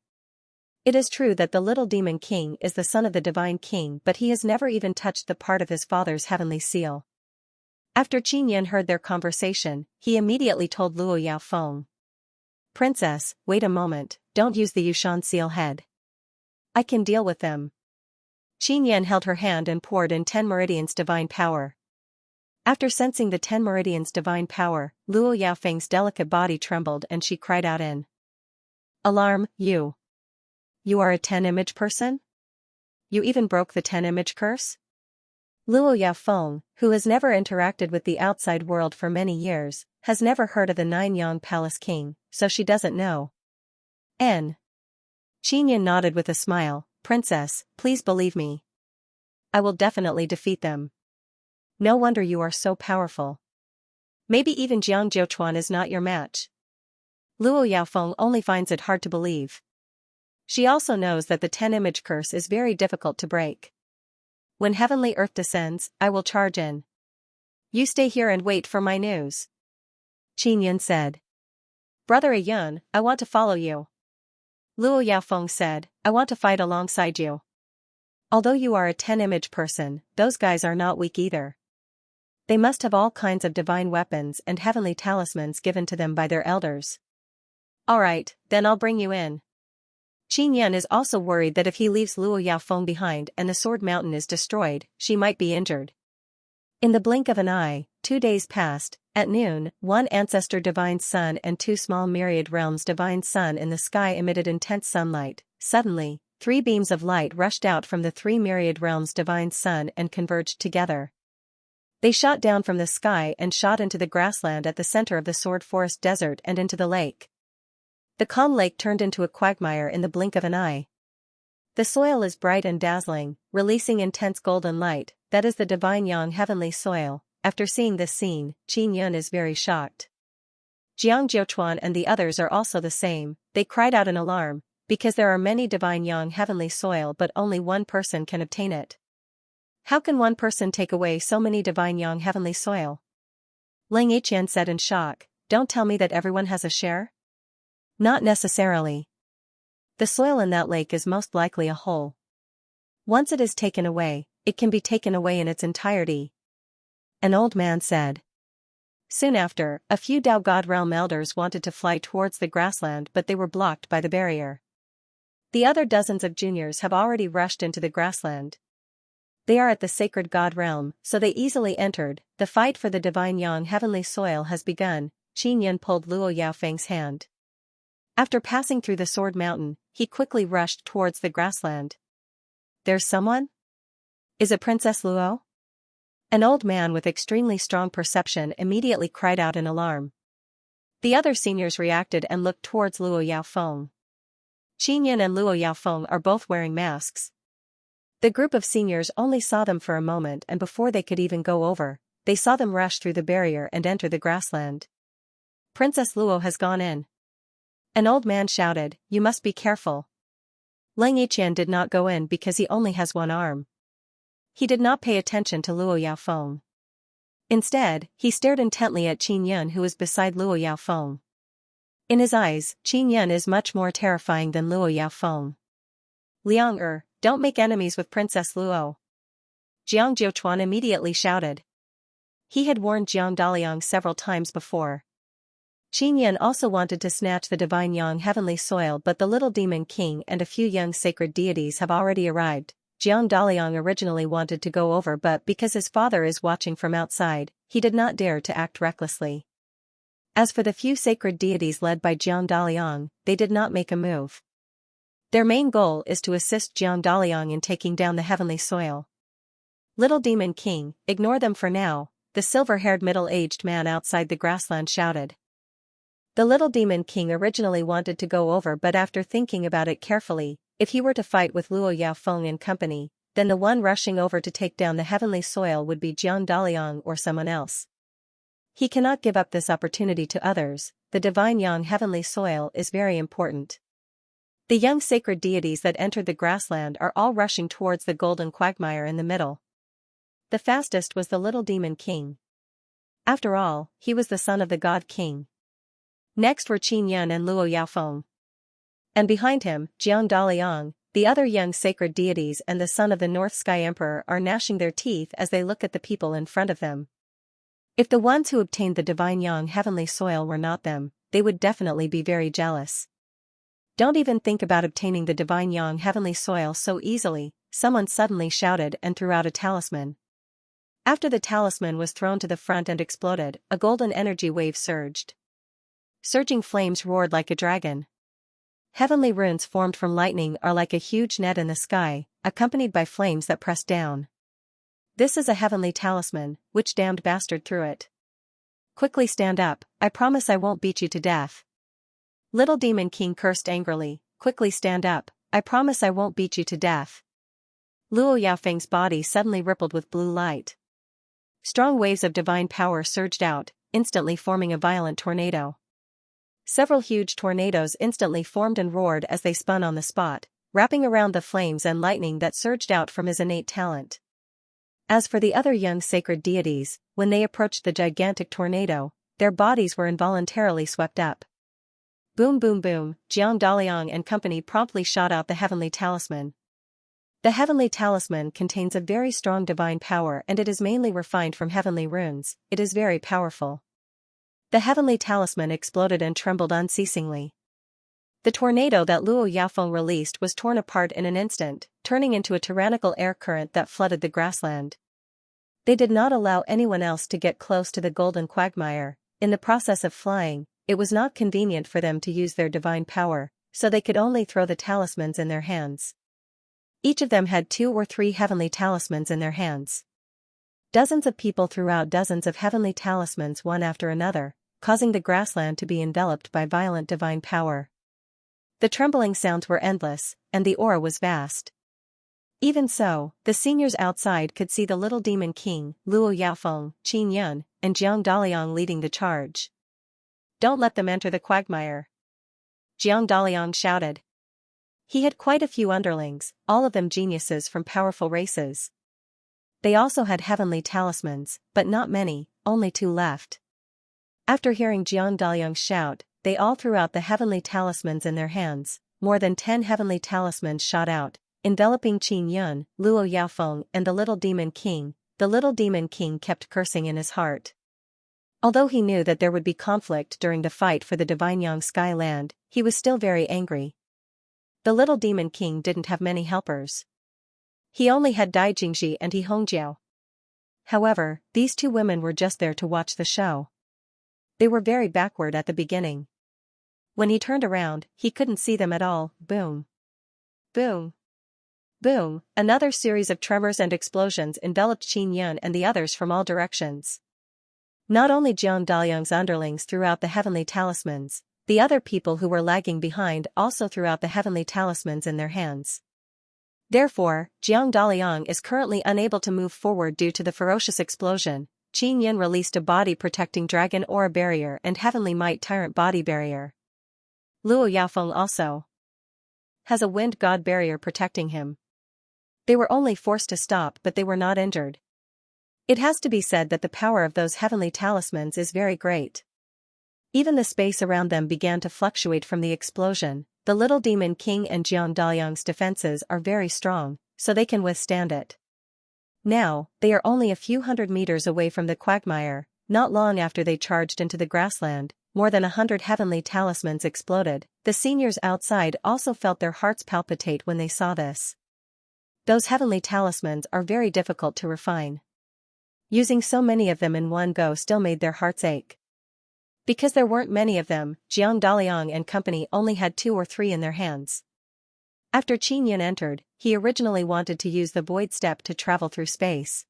It is true that the little demon king is the son of the Divine King, but he has never even touched the part of his father's heavenly seal. After Qin Yun heard their conversation, he immediately told Luo Yaofeng. Princess, wait a moment, don't use the Yushan seal head. I can deal with them. Qin Yun held her hand and poured in 10 meridians divine power. After sensing the 10 meridians divine power, Luo Yaofeng's delicate body trembled and she cried out in alarm, You are a 10-image person? You even broke the 10-image curse? Luo Yaofeng, who has never interacted with the outside world for many years, has never heard of the 9 Yang Palace King, so she doesn't know. Qin Yun nodded with a smile, Princess, please believe me. I will definitely defeat them. No wonder you are so powerful. Maybe even Jiang Jiuquan is not your match. Luo Yaofeng only finds it hard to believe. She also knows that the 10-image curse is very difficult to break. When heavenly earth descends, I will charge in. You stay here and wait for my news. Qin Yun said. Brother Yun, I want to follow you. Luo Yaofeng said, I want to fight alongside you. Although you are a 10-image person, those guys are not weak either. They must have all kinds of divine weapons and heavenly talismans given to them by their elders. Alright, then I'll bring you in. Qin Yun is also worried that if he leaves Luo Yaofeng behind and the Sword Mountain is destroyed, she might be injured. In the blink of an eye, 2 days passed. At noon, 1 ancestor divine sun and 2 small myriad realms divine sun in the sky emitted intense sunlight. Suddenly, 3 beams of light rushed out from the 3 myriad realms divine sun and converged together. They shot down from the sky and shot into the grassland at the center of the Sword Forest Desert and into the lake. The calm lake turned into a quagmire in the blink of an eye. The soil is bright and dazzling, releasing intense golden light, that is the divine Yang heavenly soil. After seeing this scene, Qin Yun is very shocked. Jiang Jiuquan and the others are also the same, they cried out in alarm, Because there are many divine yang heavenly soil but only one person can obtain it. How can one person take away so many divine yang heavenly soil? Xianxia said in shock, don't tell me that everyone has a share? Not necessarily. The soil in that lake is most likely a hole. Once it is taken away, it can be taken away in its entirety. An old man said. Soon after, a few Dao God Realm elders wanted to fly towards the grassland but they were blocked by the barrier. The other dozens of juniors have already rushed into the grassland. They are at the sacred God Realm, so they easily entered. The fight for the divine yang heavenly soil has begun. Xianxia pulled Luo Yaofeng's hand. After passing through the Sword Mountain, he quickly rushed towards the grassland. There's someone? Is it Princess Luo? An old man with extremely strong perception immediately cried out in alarm. The other seniors reacted and looked towards Luo Yaofeng. Xianxia and Luo Yaofeng are both wearing masks. The group of seniors only saw them for a moment, and before they could even go over, they saw them rush through the barrier and enter the grassland. Princess Luo has gone in. An old man shouted, you must be careful. Xianxia did not go in because he only has one arm. He did not pay attention to Luo Yaofeng. Instead, he stared intently at Xianxia who was beside Luo Yaofeng. In his eyes, Xianxia is much more terrifying than Luo Yaofeng. Liang don't make enemies with Princess Luo. Jiang Jiuchuan immediately shouted. He had warned Jiang Daliang several times before. Xianxia also wanted to snatch the divine yang heavenly soil, but the little demon king and a few young sacred deities have already arrived. Jiang Daliang originally wanted to go over, but because his father is watching from outside, he did not dare to act recklessly. As for the few sacred deities led by Jiang Daliang, they did not make a move. Their main goal is to assist Jiang Daliang in taking down the heavenly soil. Little Demon King, ignore them for now, the silver-haired middle-aged man outside the grassland shouted. The Little Demon King originally wanted to go over, but after thinking about it carefully, if he were to fight with Luo Yaofeng and company, then the one rushing over to take down the heavenly soil would be Jiang Daliang or someone else. He cannot give up this opportunity to others. The divine yang heavenly soil is very important. The young sacred deities that entered the grassland are all rushing towards the golden quagmire in the middle. The fastest was the Little Demon King. After all, he was the son of the God King. Next were Xianxia and Luo Yaofeng. And behind him, Jiang Daliang, the other young sacred deities and the son of the North Sky Emperor are gnashing their teeth as they look at the people in front of them. If the ones who obtained the divine yang heavenly soil were not them, they would definitely be very jealous. Don't even think about obtaining the divine yang heavenly soil so easily, someone suddenly shouted and threw out a talisman. After the talisman was thrown to the front and exploded, a golden energy wave surged. Surging flames roared like a dragon. Heavenly runes formed from lightning are like a huge net in the sky, accompanied by flames that press down. This is a heavenly talisman, which damned bastard threw it? Quickly stand up, I promise I won't beat you to death. Little Demon King cursed angrily, quickly stand up, I promise I won't beat you to death. Luo Yaofeng's body suddenly rippled with blue light. Strong waves of divine power surged out, instantly forming a violent tornado. Several huge tornadoes instantly formed and roared as they spun on the spot, wrapping around the flames and lightning that surged out from his innate talent. As for the other young sacred deities, when they approached the gigantic tornado, their bodies were involuntarily swept up. Boom boom boom, Jiang Daliang and company promptly shot out the heavenly talisman. The heavenly talisman contains a very strong divine power and it is mainly refined from heavenly runes. It is very powerful. The heavenly talisman exploded and trembled unceasingly. The tornado that Luo Yaofeng released was torn apart in an instant, turning into a tyrannical air current that flooded the grassland. They did not allow anyone else to get close to the golden quagmire. In the process of flying, it was not convenient for them to use their divine power, so they could only throw the talismans in their hands. Each of them had 2 or 3 heavenly talismans in their hands. Dozens of people threw out dozens of heavenly talismans one after another, causing the grassland to be enveloped by violent divine power. The trembling sounds were endless, and the aura was vast. Even so, the seniors outside could see the Little Demon King, Luo Yaofeng, Xianxia, and Jiang Daliang leading the charge. Don't let them enter the quagmire. Jiang Daliang shouted. He had quite a few underlings, all of them geniuses from powerful races. They also had heavenly talismans, but not many, only 2 left. After hearing Jiang Daliang's shout, they all threw out the heavenly talismans in their hands. More than 10 heavenly talismans shot out, enveloping Qin Yun, Luo Yaofeng and the little demon king. The little demon king kept cursing in his heart. Although he knew that there would be conflict during the fight for the divine Yang Sky Land, he was still very angry. The little demon king didn't have many helpers. He only had Dai Jingji and He Hongjiao. However, these 2 women were just there to watch the show. They were very backward at the beginning. When he turned around, he couldn't see them at all. Boom. Boom. Boom, another series of tremors and explosions enveloped Qin Yun and the others from all directions. Not only Jiang Daliang's underlings threw out the heavenly talismans, the other people who were lagging behind also threw out the heavenly talismans in their hands. Therefore, Jiang Daliang is currently unable to move forward due to the ferocious explosion. Qin Yun released a body-protecting dragon aura barrier and heavenly might tyrant body barrier. Luo Yaofeng also has a wind god barrier protecting him. They were only forced to stop, but they were not injured. It has to be said that the power of those heavenly talismans is very great. Even the space around them began to fluctuate from the explosion. The little demon king and Jiang Daliang's defenses are very strong, so they can withstand it. Now, they are only a few hundred meters away from the quagmire. Not long after they charged into the grassland, more than 100 heavenly talismans exploded. The seniors outside also felt their hearts palpitate when they saw this. Those heavenly talismans are very difficult to refine. Using so many of them in one go still made their hearts ache. Because there weren't many of them, Jiang Daliang and company only had 2 or 3 in their hands. After Qin Yun entered, he originally wanted to use the void step to travel through space.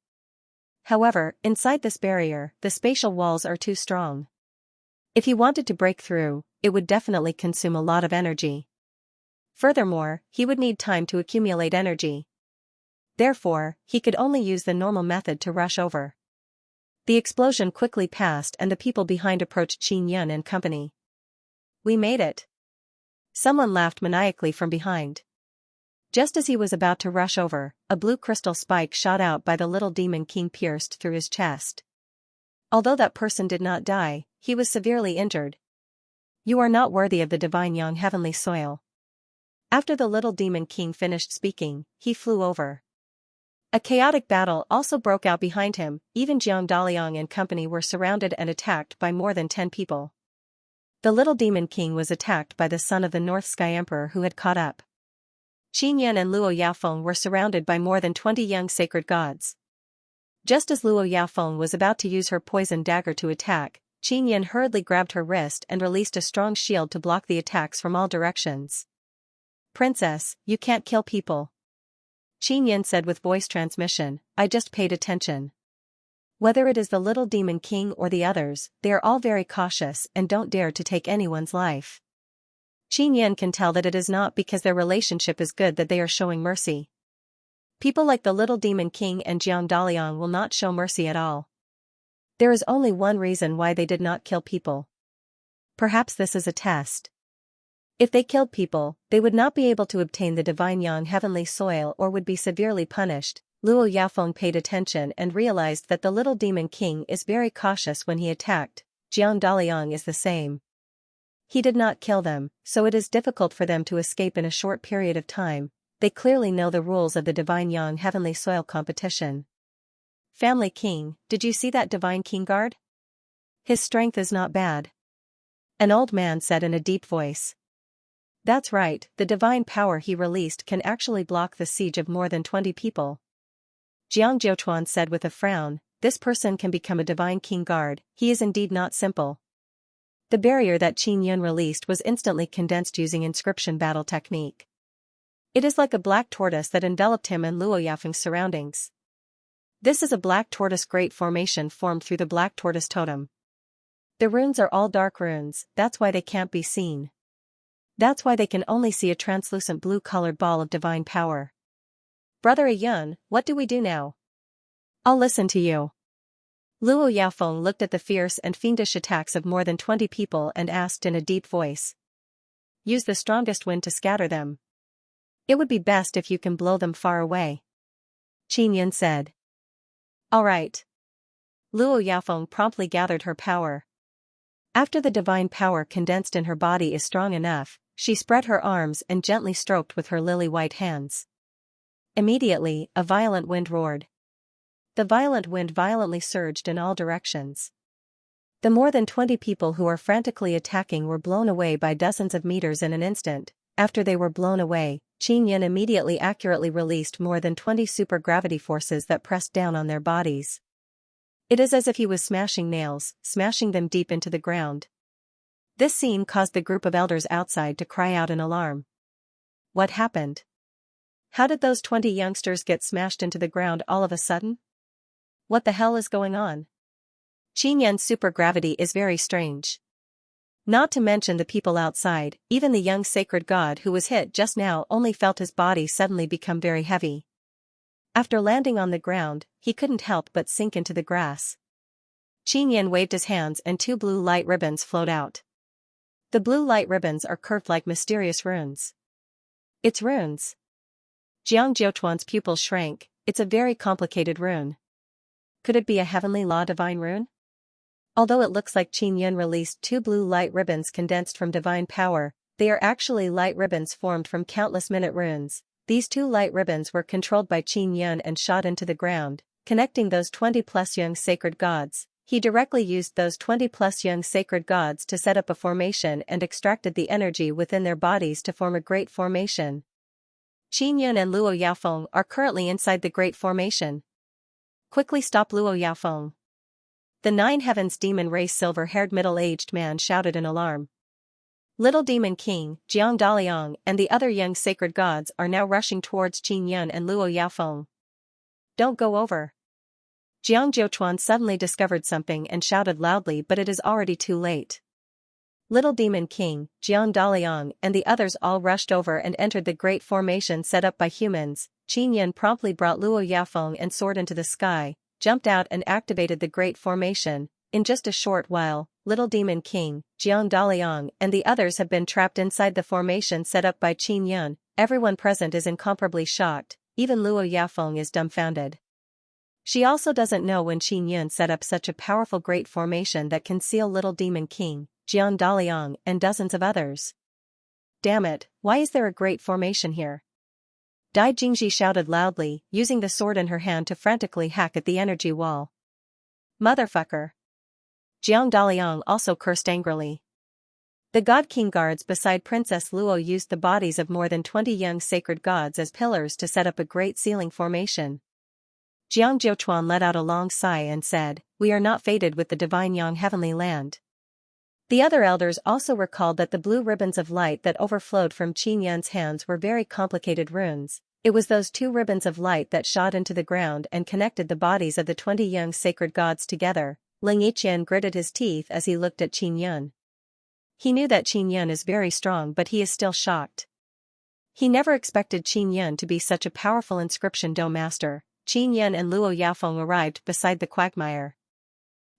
However, inside this barrier, the spatial walls are too strong. If he wanted to break through, it would definitely consume a lot of energy. Furthermore, he would need time to accumulate energy. Therefore, he could only use the normal method to rush over. The explosion quickly passed and the people behind approached Qin Yun and company. "We made it." Someone laughed maniacally from behind. Just as he was about to rush over, a blue crystal spike shot out by the little demon king pierced through his chest. Although that person did not die, he was severely injured. "You are not worthy of the divine Yang heavenly soil." After the little demon king finished speaking, he flew over. A chaotic battle also broke out behind him. Even Jiang Daliang and company were surrounded and attacked by more than 10 people. The little demon king was attacked by the son of the North Sky Emperor who had caught up. Qin Yun and Luo Yaofeng were surrounded by more than 20 young sacred gods. Just as Luo Yaofeng was about to use her poison dagger to attack, Qin Yun hurriedly grabbed her wrist and released a strong shield to block the attacks from all directions. "Princess, you can't kill people," Qin Yun said with voice transmission. "I just paid attention. Whether it is the little demon king or the others, they are all very cautious and don't dare to take anyone's life." Qin Yun can tell that it is not because their relationship is good that they are showing mercy. People like the little demon king and Jiang Daliang will not show mercy at all. There is only one reason why they did not kill people. Perhaps this is a test. If they killed people, they would not be able to obtain the divine Yang heavenly soil or would be severely punished. Luo Yaofeng paid attention and realized that the little demon king is very cautious when he attacked. Jiang Daliang is the same. He did not kill them, so it is difficult for them to escape in a short period of time. They clearly know the rules of the divine Yang heavenly soil competition. "Family king, did you see that divine king guard? His strength is not bad," an old man said in a deep voice. "That's right, the divine power he released can actually block the siege of more than 20 people." Jiang Jiuchuan said with a frown, "This person can become a divine king guard, he is indeed not simple." The barrier that Qin Yun released was instantly condensed using inscription battle technique. It is like a black tortoise that enveloped him and Luo Yaofeng's surroundings. This is a black tortoise great formation formed through the black tortoise totem. The runes are all dark runes, that's why they can't be seen. That's why they can only see a translucent blue-colored ball of divine power. "Brother Yun, what do we do now?" "I'll listen to you." Luo Yaofeng looked at the fierce and fiendish attacks of more than 20 people and asked in a deep voice. "Use the strongest wind to scatter them." It would be best if you can blow them far away. Qin Yan said. All right. Luo Yaofeng promptly gathered her power. After the divine power condensed in her body is strong enough, she spread her arms and gently stroked with her lily-white hands. Immediately, a violent wind roared. The violent wind violently surged in all directions. The more than 20 people who are frantically attacking were blown away by dozens of meters in an instant. After they were blown away, Qin Yan immediately accurately released more than 20 super-gravity forces that pressed down on their bodies. It is as if he was smashing nails, smashing them deep into the ground. This scene caused the group of elders outside to cry out in alarm. What happened? How did those 20 youngsters get smashed into the ground all of a sudden? What the hell is going on? Qin Yan's supergravity is very strange. Not to mention the people outside, even the young sacred god who was hit just now only felt his body suddenly become very heavy. After landing on the ground, he couldn't help but sink into the grass. Qin Yan waved his hands and 2 blue light ribbons flowed out. The blue light ribbons are curved like mysterious runes. It's runes. Jiang Jiuchuan's pupils shrank. It's a very complicated rune. Could it be a heavenly law divine rune? Although it looks like Qin Yan released 2 blue light ribbons condensed from divine power, they are actually light ribbons formed from countless minute runes. These 2 light ribbons were controlled by Qin Yan and shot into the ground, connecting those 20+ young sacred gods. He directly used those 20+ young sacred gods to set up a formation and extracted the energy within their bodies to form a great formation. Qin Yan and Luo Yaofeng are currently inside the great formation. Quickly stop Luo Yaofeng. The 9 Heavens Demon Race silver-haired middle-aged man shouted in alarm. Little Demon King, Jiang Daliang, and the other young sacred gods are now rushing towards Qin Yan and Luo Yaofeng. Don't go over. Jiang Jiuchuan suddenly discovered something and shouted loudly, but it is already too late. Little Demon King, Jiang Daliang, and the others all rushed over and entered the great formation set up by humans. Qin Yan promptly brought Luo Yaofeng and soared into the sky, jumped out and activated the great formation. In just a short while, Little Demon King, Jiang Daliang, and the others have been trapped inside the formation set up by Qin Yan. Everyone present is incomparably shocked, even Luo Yaofeng is dumbfounded. She also doesn't know when Qin Yan set up such a powerful great formation that can seal Little Demon King, Jiang Daliang, and dozens of others. Damn it, why is there a great formation here? Dai Jingji shouted loudly, using the sword in her hand to frantically hack at the energy wall. Motherfucker. Jiang Daliang also cursed angrily. The God King guards beside Princess Luo used the bodies of more than 20 young sacred gods as pillars to set up a great sealing formation. Jiang Jiuchuan let out a long sigh and said, "We are not fated with the divine Yang heavenly land." The other elders also recalled that the blue ribbons of light that overflowed from Qin Yan's hands were very complicated runes. It was those 2 ribbons of light that shot into the ground and connected the bodies of the 20 young sacred gods together. Ling Yiqian gritted his teeth as he looked at Qin Yan. He knew that Qin Yan is very strong, but he is still shocked. He never expected Qin Yan to be such a powerful inscription dome master. Qin Yan and Luo Yaofeng arrived beside the quagmire.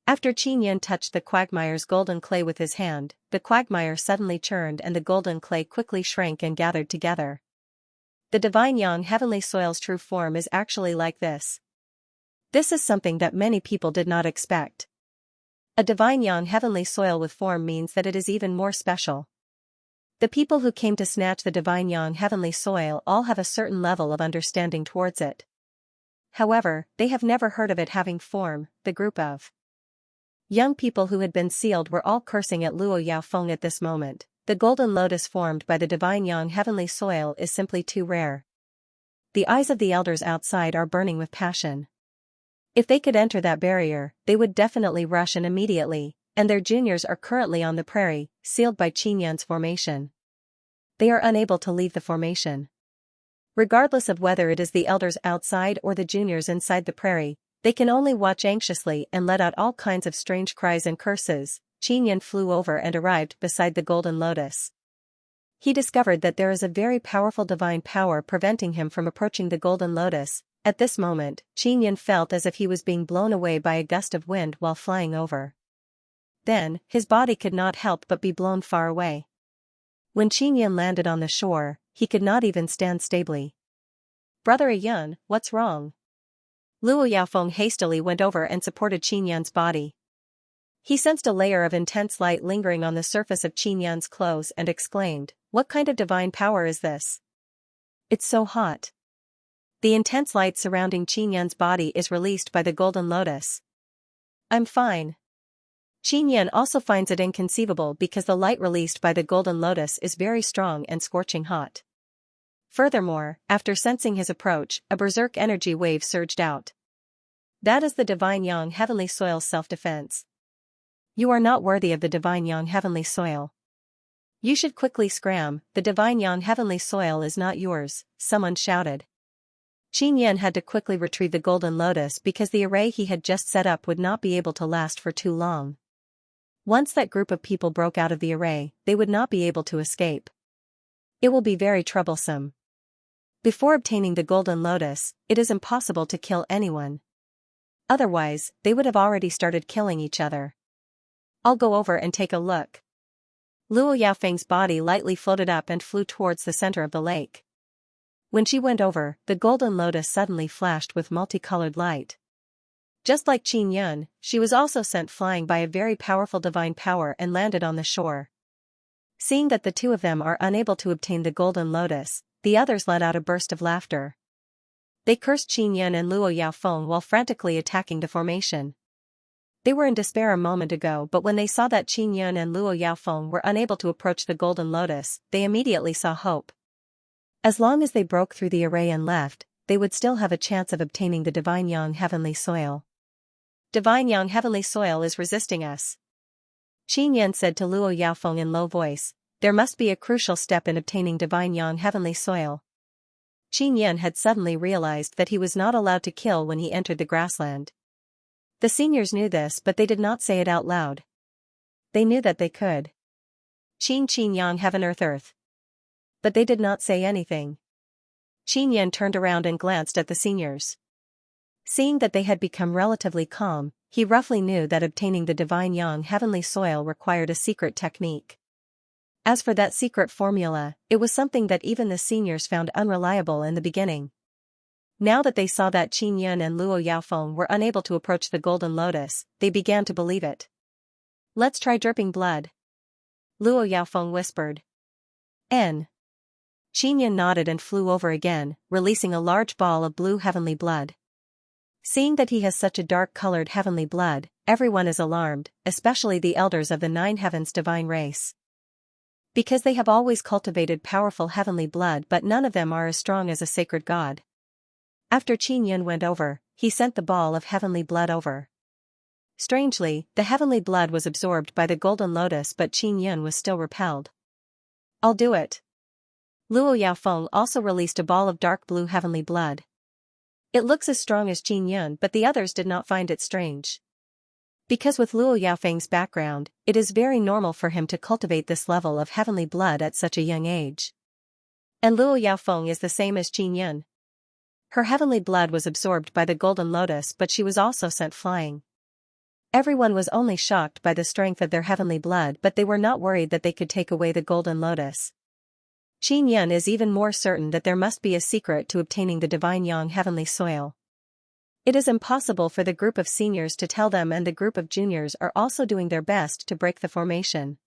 After Qin Yan touched the quagmire's golden clay with his hand, the quagmire suddenly churned and the golden clay quickly shrank and gathered together. The divine Yang heavenly soil's true form is actually like this. This is something that many people did not expect. A divine Yang heavenly soil with form means that it is even more special. The people who came to snatch the divine Yang heavenly soil all have a certain level of understanding towards it. However, they have never heard of it having form. The group of young people who had been sealed were all cursing at Luo Yaofeng at this moment. The golden lotus formed by the divine Yang heavenly soil is simply too rare. The eyes of the elders outside are burning with passion. If they could enter that barrier, they would definitely rush in immediately, and their juniors are currently on the prairie, sealed by Qin Yan's formation. They are unable to leave the formation. Regardless of whether it is the elders outside or the juniors inside the prairie, they can only watch anxiously and let out all kinds of strange cries and curses. Qin Yan flew over and arrived beside the golden lotus. He discovered that there is a very powerful divine power preventing him from approaching the golden lotus. At this moment, Qin Yan felt as if he was being blown away by a gust of wind while flying over. Then, his body could not help but be blown far away. When Qin Yan landed on the shore, he could not even stand stably. "Brother Yun, what's wrong?" Luo Yaofeng hastily went over and supported Qin Yan's body. He sensed a layer of intense light lingering on the surface of Qin Yan's clothes and exclaimed, "What kind of divine power is this? It's so hot." The intense light surrounding Qin Yan's body is released by the golden lotus. "I'm fine." Qin Yan also finds it inconceivable because the light released by the golden lotus is very strong and scorching hot. Furthermore, after sensing his approach, a berserk energy wave surged out. That is the divine yang heavenly soil's self-defense. "You are not worthy of the divine yang heavenly soil. You should quickly scram, the divine yang heavenly soil is not yours," someone shouted. Qin Yan had to quickly retrieve the golden lotus because the array he had just set up would not be able to last for too long. Once that group of people broke out of the array, they would not be able to escape. It will be very troublesome. Before obtaining the golden lotus, it is impossible to kill anyone. Otherwise, they would have already started killing each other. "I'll go over and take a look." Luo Yaofeng's body lightly floated up and flew towards the center of the lake. When she went over, the golden lotus suddenly flashed with multicolored light. Just like Qin Yan, she was also sent flying by a very powerful divine power and landed on the shore. Seeing that the two of them are unable to obtain the golden lotus, the others let out a burst of laughter. They cursed Qin Yan and Luo Yaofeng while frantically attacking the formation. They were in despair a moment ago, but when they saw that Qin Yan and Luo Yaofeng were unable to approach the golden lotus, they immediately saw hope. As long as they broke through the array and left, they would still have a chance of obtaining the divine yang heavenly soil. "Divine yang heavenly soil is resisting us," Qin Yan said to Luo Yaofeng in low voice. "There must be a crucial step in obtaining divine yang heavenly soil." Qin Yan had suddenly realized that he was not allowed to kill when he entered the grassland. The seniors knew this, but they did not say it out loud. They knew that they could. Qin yang heaven earth earth. But they did not say anything. Qin Yan turned around and glanced at the seniors. Seeing that they had become relatively calm, he roughly knew that obtaining the divine yang heavenly soil required a secret technique. As for that secret formula, it was something that even the seniors found unreliable in the beginning. Now that they saw that Qin Yan and Luo Yaofeng were unable to approach the golden lotus, they began to believe it. "Let's try dripping blood," Luo Yaofeng whispered. "N." Qin Yan nodded and flew over again, releasing a large ball of blue heavenly blood. Seeing that he has such a dark-colored heavenly blood, everyone is alarmed, especially the elders of the nine heavens divine race. Because they have always cultivated powerful heavenly blood, but none of them are as strong as a sacred god. After Qin Yan went over, he sent the ball of heavenly blood over. Strangely, the heavenly blood was absorbed by the golden lotus, but Qin Yan was still repelled. "I'll do it." Luo Yaofeng also released a ball of dark blue heavenly blood. It looks as strong as Qin Yan, but the others did not find it strange. Because with Luo Yaofeng's background, it is very normal for him to cultivate this level of heavenly blood at such a young age. And Luo Yaofeng is the same as Qin Yan. Her heavenly blood was absorbed by the golden lotus, but she was also sent flying. Everyone was only shocked by the strength of their heavenly blood, but they were not worried that they could take away the golden lotus. Qin Yan is even more certain that there must be a secret to obtaining the divine yang heavenly soil. It is impossible for the group of seniors to tell them, and the group of juniors are also doing their best to break the formation.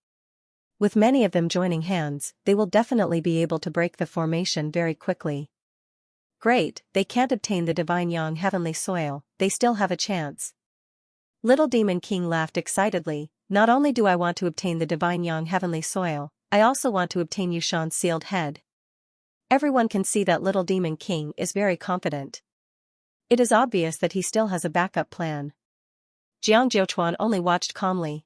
With many of them joining hands, they will definitely be able to break the formation very quickly. Great, they can't obtain the divine yang heavenly soil, they still have a chance. Little Demon King laughed excitedly. "Not only do I want to obtain the divine yang heavenly soil, I also want to obtain Yushan's sealed head." Everyone can see that Little Demon King is very confident. It is obvious that he still has a backup plan. Jiang Jiuchuan only watched calmly.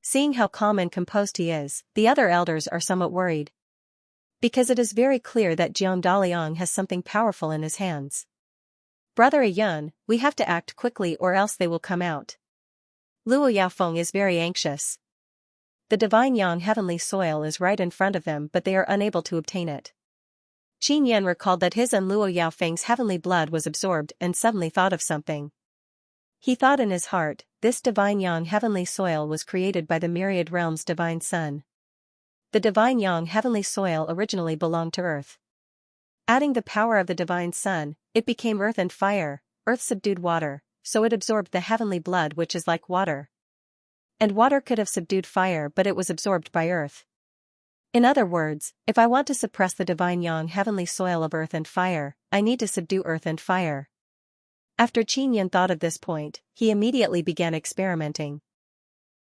Seeing how calm and composed he is, the other elders are somewhat worried. Because it is very clear that Jiang Daliang has something powerful in his hands. "Brother Yun, we have to act quickly or else they will come out." Luo Yaofeng is very anxious. The divine yang heavenly soil is right in front of them, but they are unable to obtain it. Qin Yan recalled that his and Luo Yaofeng's heavenly blood was absorbed and suddenly thought of something. He thought in his heart, this divine yang heavenly soil was created by the myriad realms divine sun. the divine yang heavenly soil originally belonged to earth. Adding the power of the divine sun, it became earth and fire. Earth subdued water, so it absorbed the heavenly blood which is like water. And water could have subdued fire, but it was absorbed by earth. In other words, if I want to suppress the divine yang heavenly soil of earth and fire, I need to subdue earth and fire. After Qin Yan thought of this point, he immediately began experimenting.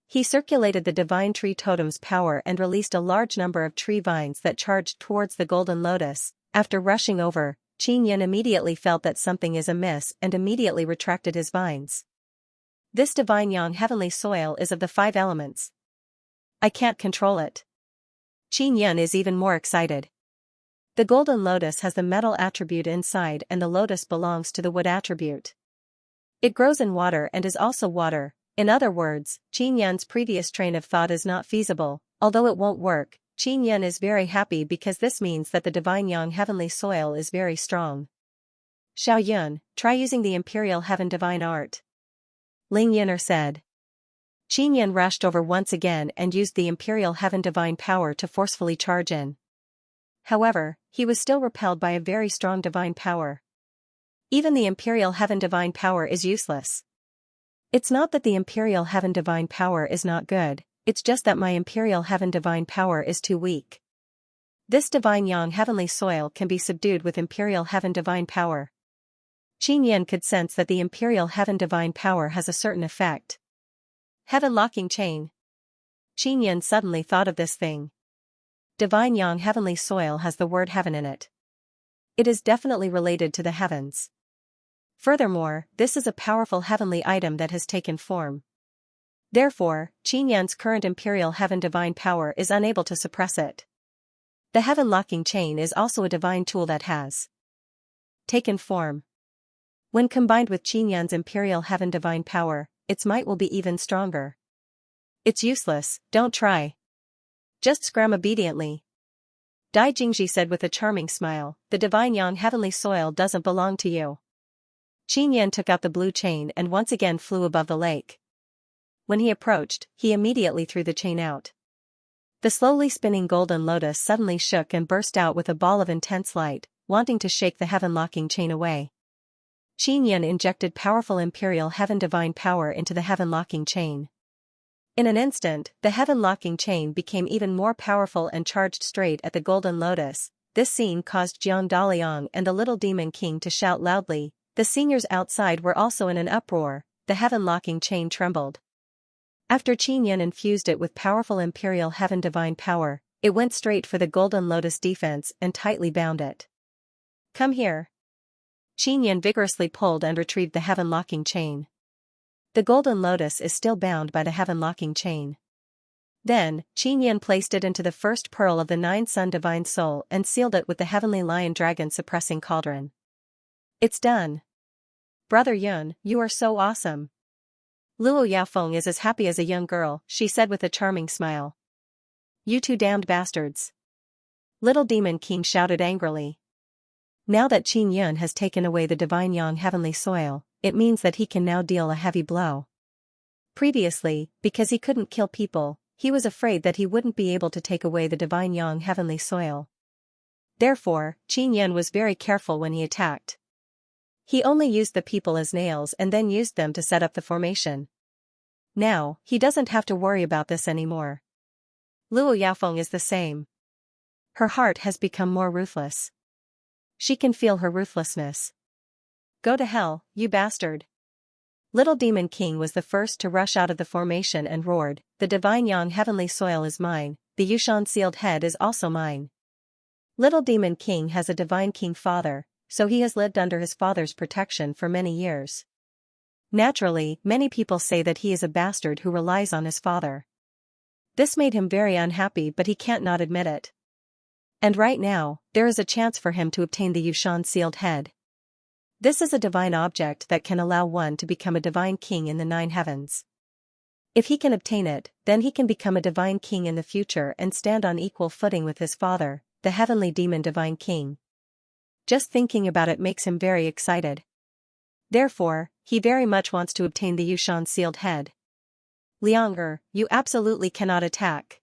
He circulated the divine tree totem's power and released a large number of tree vines that charged towards the golden lotus. After rushing over, Qin Yan immediately felt that something is amiss and immediately retracted his vines. This divine yang heavenly soil is of the 5 elements. I can't control it. Qin Yan is even more excited. The golden lotus has the metal attribute inside and the lotus belongs to the wood attribute. It grows in water and is also water. In other words, Qin Yan's previous train of thought is not feasible. Although it won't work, Qin Yan is very happy because this means that the divine yang heavenly soil is very strong. Xiao Yun, try using the imperial heaven divine art. Ling Yin'er said. Qin Yan rushed over once again and used the imperial heaven divine power to forcefully charge in. However, he was still repelled by a very strong divine power. Even the imperial heaven divine power is useless. It's not that the imperial heaven divine power is not good, it's just that my imperial heaven divine power is too weak. This divine yang heavenly soil can be subdued with imperial heaven divine power. Qin Yan could sense that the imperial heaven divine power has a certain effect. Heaven locking chain. Qin Yan suddenly thought of this thing. Divine yang heavenly soil has the word heaven in it. It is definitely related to the heavens. Furthermore, this is a powerful heavenly item that has taken form. Therefore, Qin Yan's current imperial heaven divine power is unable to suppress it. The heaven locking chain is also a divine tool that has taken form. When combined with Qin Yan's imperial heaven divine power, its might will be even stronger. It's useless, don't try. Just scram obediently. Dai Jingji said with a charming smile, the divine yang heavenly soil doesn't belong to you. Qin Yan took out the blue chain and once again flew above the lake. When he approached, he immediately threw the chain out. The slowly spinning golden lotus suddenly shook and burst out with a ball of intense light, wanting to shake the heaven-locking chain away. Qin Yan injected powerful imperial heaven divine power into the heaven-locking chain. In an instant, the heaven-locking chain became even more powerful and charged straight at the golden lotus. This scene caused Jiang Daliang and the little demon king to shout loudly. The seniors outside were also in an uproar. The heaven-locking chain trembled. After Qin Yan infused it with powerful imperial heaven divine power, it went straight for the golden lotus defense and tightly bound it. Come here. Qin Yan vigorously pulled and retrieved the heaven-locking chain. The golden lotus is still bound by the heaven-locking chain. Then, Qin Yan placed it into the first pearl of the 9-sun divine soul and sealed it with the heavenly lion dragon suppressing cauldron. It's done. Brother Yun, you are so awesome. Luo Yaofeng is as happy as a young girl, she said with a charming smile. You two damned bastards. Little Demon King shouted angrily. Now that Qin Yan has taken away the divine yang heavenly soil, it means that he can now deal a heavy blow. Previously, because he couldn't kill people, he was afraid that he wouldn't be able to take away the divine yang heavenly soil. Therefore, Qin Yan was very careful when he attacked. He only used the people as nails and then used them to set up the formation. Now, he doesn't have to worry about this anymore. Luo Yaofeng is the same. Her heart has become more ruthless. She can feel her ruthlessness. Go to hell, you bastard. Little Demon King was the first to rush out of the formation and roared, the divine yang heavenly soil is mine, the Yushan sealed head is also mine. Little Demon King has a divine king father, so he has lived under his father's protection for many years. Naturally, many people say that he is a bastard who relies on his father. This made him very unhappy, but he can't not admit it. And right now, there is a chance for him to obtain the Yushan sealed head. This is a divine object that can allow one to become a divine king in the 9 heavens. If he can obtain it, then he can become a divine king in the future and stand on equal footing with his father, the heavenly demon divine king. Just thinking about it makes him very excited. Therefore, he very much wants to obtain the Yushan sealed head. Liang, you absolutely cannot attack.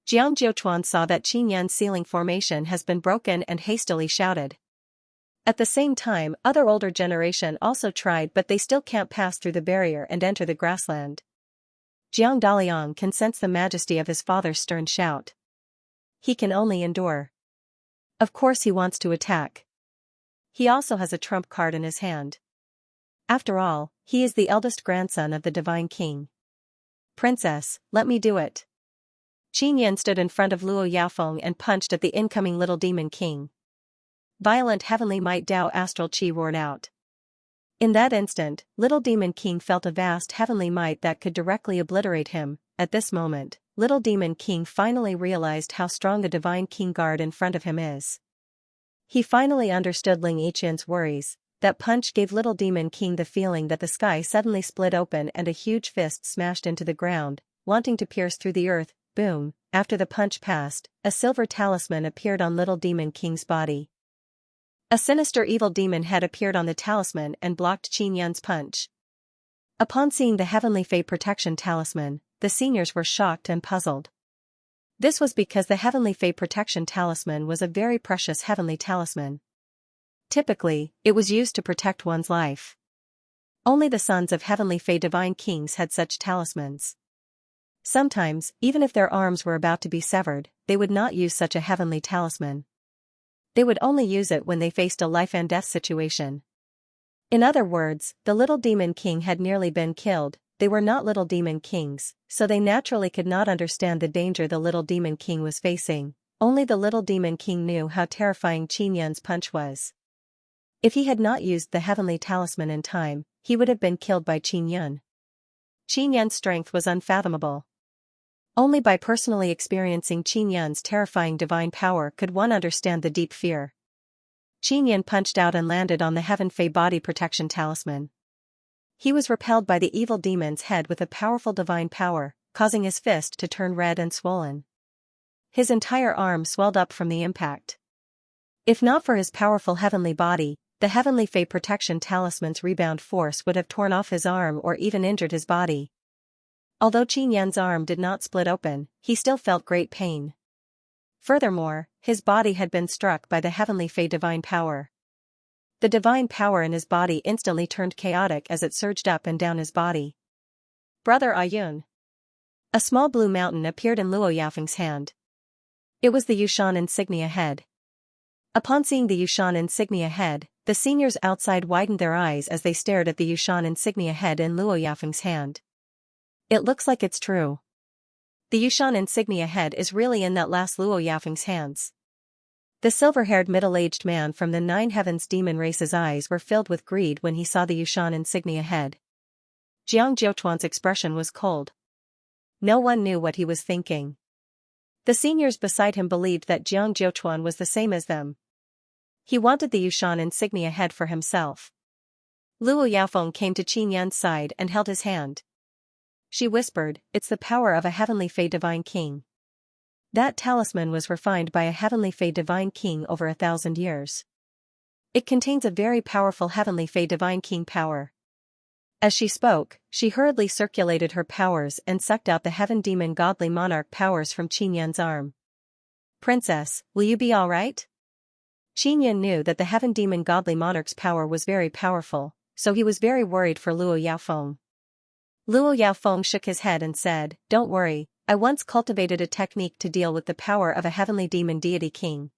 Jiang Jiuchuan saw that Qin Yan's sealing formation has been broken and hastily shouted. At the same time, other older generation also tried, but they still can't pass through the barrier and enter the grassland. Jiang Daliang can sense the majesty of his father's stern shout. He can only endure. Of course he wants to attack. He also has a trump card in his hand. After all, he is the eldest grandson of the Divine King. Princess, let me do it. Qin Yan stood in front of Luo Yaofeng and punched at the incoming little demon king. Violent heavenly might Dao astral chi roared out. In that instant, little demon king felt a vast heavenly might that could directly obliterate him. At this moment, little demon king finally realized how strong the divine king guard in front of him is. He finally understood Ling Yiqian's worries. That punch gave little demon king the feeling that the sky suddenly split open and a huge fist smashed into the ground, wanting to pierce through the earth. Boom! After the punch passed, a silver talisman appeared on little demon king's body. A sinister evil demon head appeared on the talisman and blocked Qin Yan's punch. Upon seeing the heavenly fey protection talisman, the seniors were shocked and puzzled. This was because the heavenly fey protection talisman was a very precious heavenly talisman. Typically, it was used to protect one's life. Only the sons of heavenly fey divine kings had such talismans. Sometimes, even if their arms were about to be severed, they would not use such a heavenly talisman. They would only use it when they faced a life and death situation. In other words, the little demon king had nearly been killed. They were not little demon kings, so they naturally could not understand the danger the little demon king was facing. Only the little demon king knew how terrifying Qin Yan's punch was. If he had not used the heavenly talisman in time, he would have been killed by Qin Yan. Qin Yan's strength was unfathomable. Only by personally experiencing Qin Yan's terrifying divine power could one understand the deep fear. Qin Yan punched out and landed on the Heaven Fey body protection talisman. He was repelled by the evil demon's head with a powerful divine power, causing his fist to turn red and swollen. His entire arm swelled up from the impact. If not for his powerful heavenly body, the Heavenly Fey protection talisman's rebound force would have torn off his arm or even injured his body. Although Qin Yan's arm did not split open, he still felt great pain. Furthermore, his body had been struck by the Heavenly Fey divine power. The divine power in his body instantly turned chaotic as it surged up and down his body. Brother Ayun. A small blue mountain appeared in Luo Yaofeng's hand. It was the Yushan insignia head. Upon seeing the Yushan insignia head, the seniors outside widened their eyes as they stared at the Yushan insignia head in Luo Yaofeng's hand. It looks like it's true. The Yushan insignia head is really in that last Luo Yaofeng's hands. The silver-haired middle-aged man from the Nine Heavens demon race's eyes were filled with greed when he saw the Yushan insignia head. Jiang Jiuchuan's expression was cold. No one knew what he was thinking. The seniors beside him believed that Jiang Jiuchuan was the same as them. He wanted the Yushan insignia head for himself. Luo Yaofeng came to Qin Yan's side and held his hand. She whispered, "It's the power of a heavenly fey divine king." That talisman was refined by a heavenly fey divine king over 1,000 years. It contains a very powerful heavenly fey divine king power. As she spoke, she hurriedly circulated her powers and sucked out the heaven demon godly monarch powers from Qin Yan's arm. "Princess, will you be all right?" Qin Yan knew that the heaven demon godly monarch's power was very powerful, so he was very worried for Luo Yaofeng. Luo Yaofeng shook his head and said, "Don't worry, I once cultivated a technique to deal with the power of a heavenly demon deity king.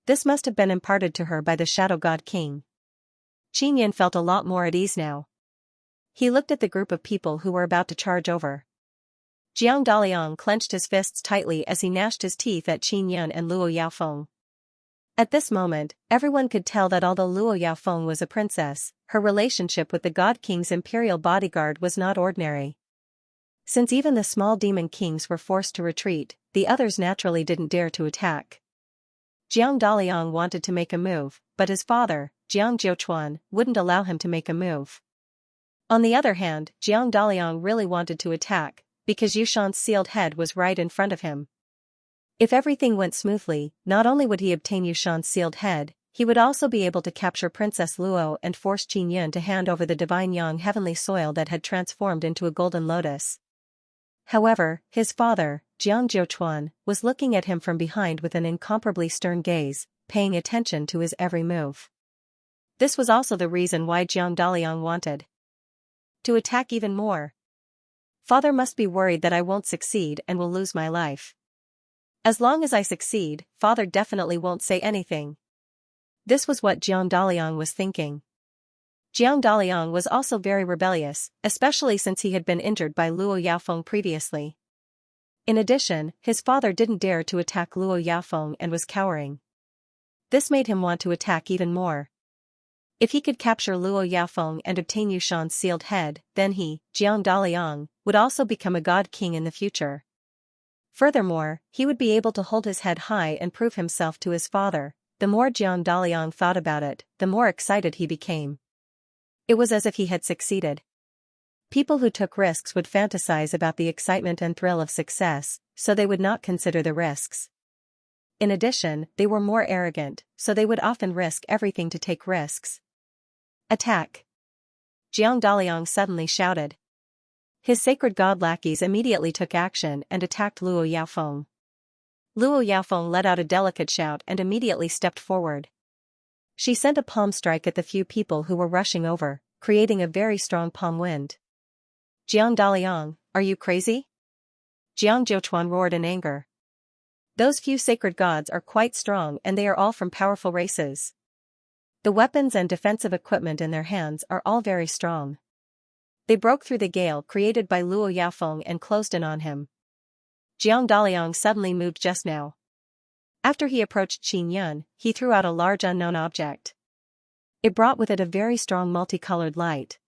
This must have been imparted to her by the shadow god king." Qin Yan felt a lot more at ease now. He looked at the group of people who were about to charge over. Jiang Daliang clenched his fists tightly as he gnashed his teeth at Qin Yan and Luo Yaofeng. At this moment, everyone could tell that although Luo Yaofeng was a princess, her relationship with the God King's imperial bodyguard was not ordinary. Since even the small demon kings were forced to retreat, the others naturally didn't dare to attack. Jiang Daliang wanted to make a move, but his father, Jiang Jiuchuan, wouldn't allow him to make a move. On the other hand, Jiang Daliang really wanted to attack, because Yushan's sealed head was right in front of him. If everything went smoothly, not only would he obtain Yushan's sealed head, he would also be able to capture Princess Luo and force Qin Yan to hand over the divine yang heavenly soil that had transformed into a golden lotus. However, his father, Jiang was looking at him from behind with an incomparably stern gaze, paying attention to his every move. This was also the reason why Jiang Daliang wanted to attack even more. Father must be worried that I won't succeed and will lose my life. As long as I succeed, father definitely won't say anything. This was what Jiang Daliang was thinking. Jiang Daliang was also very rebellious, especially since he had been injured by Luo Yaofeng previously. In addition, his father didn't dare to attack Luo Yaofeng and was cowering. This made him want to attack even more. If he could capture Luo Yaofeng and obtain Yushan's sealed head, then he, Jiang Daliang, would also become a god king in the future. Furthermore, he would be able to hold his head high and prove himself to his father. The more Jiang Daliang thought about it, the more excited he became. It was as if he had succeeded. People who took risks would fantasize about the excitement and thrill of success, so they would not consider the risks. In addition, they were more arrogant, so they would often risk everything to take risks. Attack! Jiang Daliang suddenly shouted. His sacred god lackeys immediately took action and attacked Luo Yaofeng. Luo Yaofeng let out a delicate shout and immediately stepped forward. She sent a palm strike at the few people who were rushing over, creating a very strong palm wind. Jiang Daliang, are you crazy? Jiang Zhouchuan roared in anger. Those few sacred gods are quite strong and they are all from powerful races. The weapons and defensive equipment in their hands are all very strong. They broke through the gale created by Luo Yaofeng and closed in on him. Jiang Daliang suddenly moved just now. After he approached Qin Yun, he threw out a large unknown object. It brought with it a very strong multicolored light.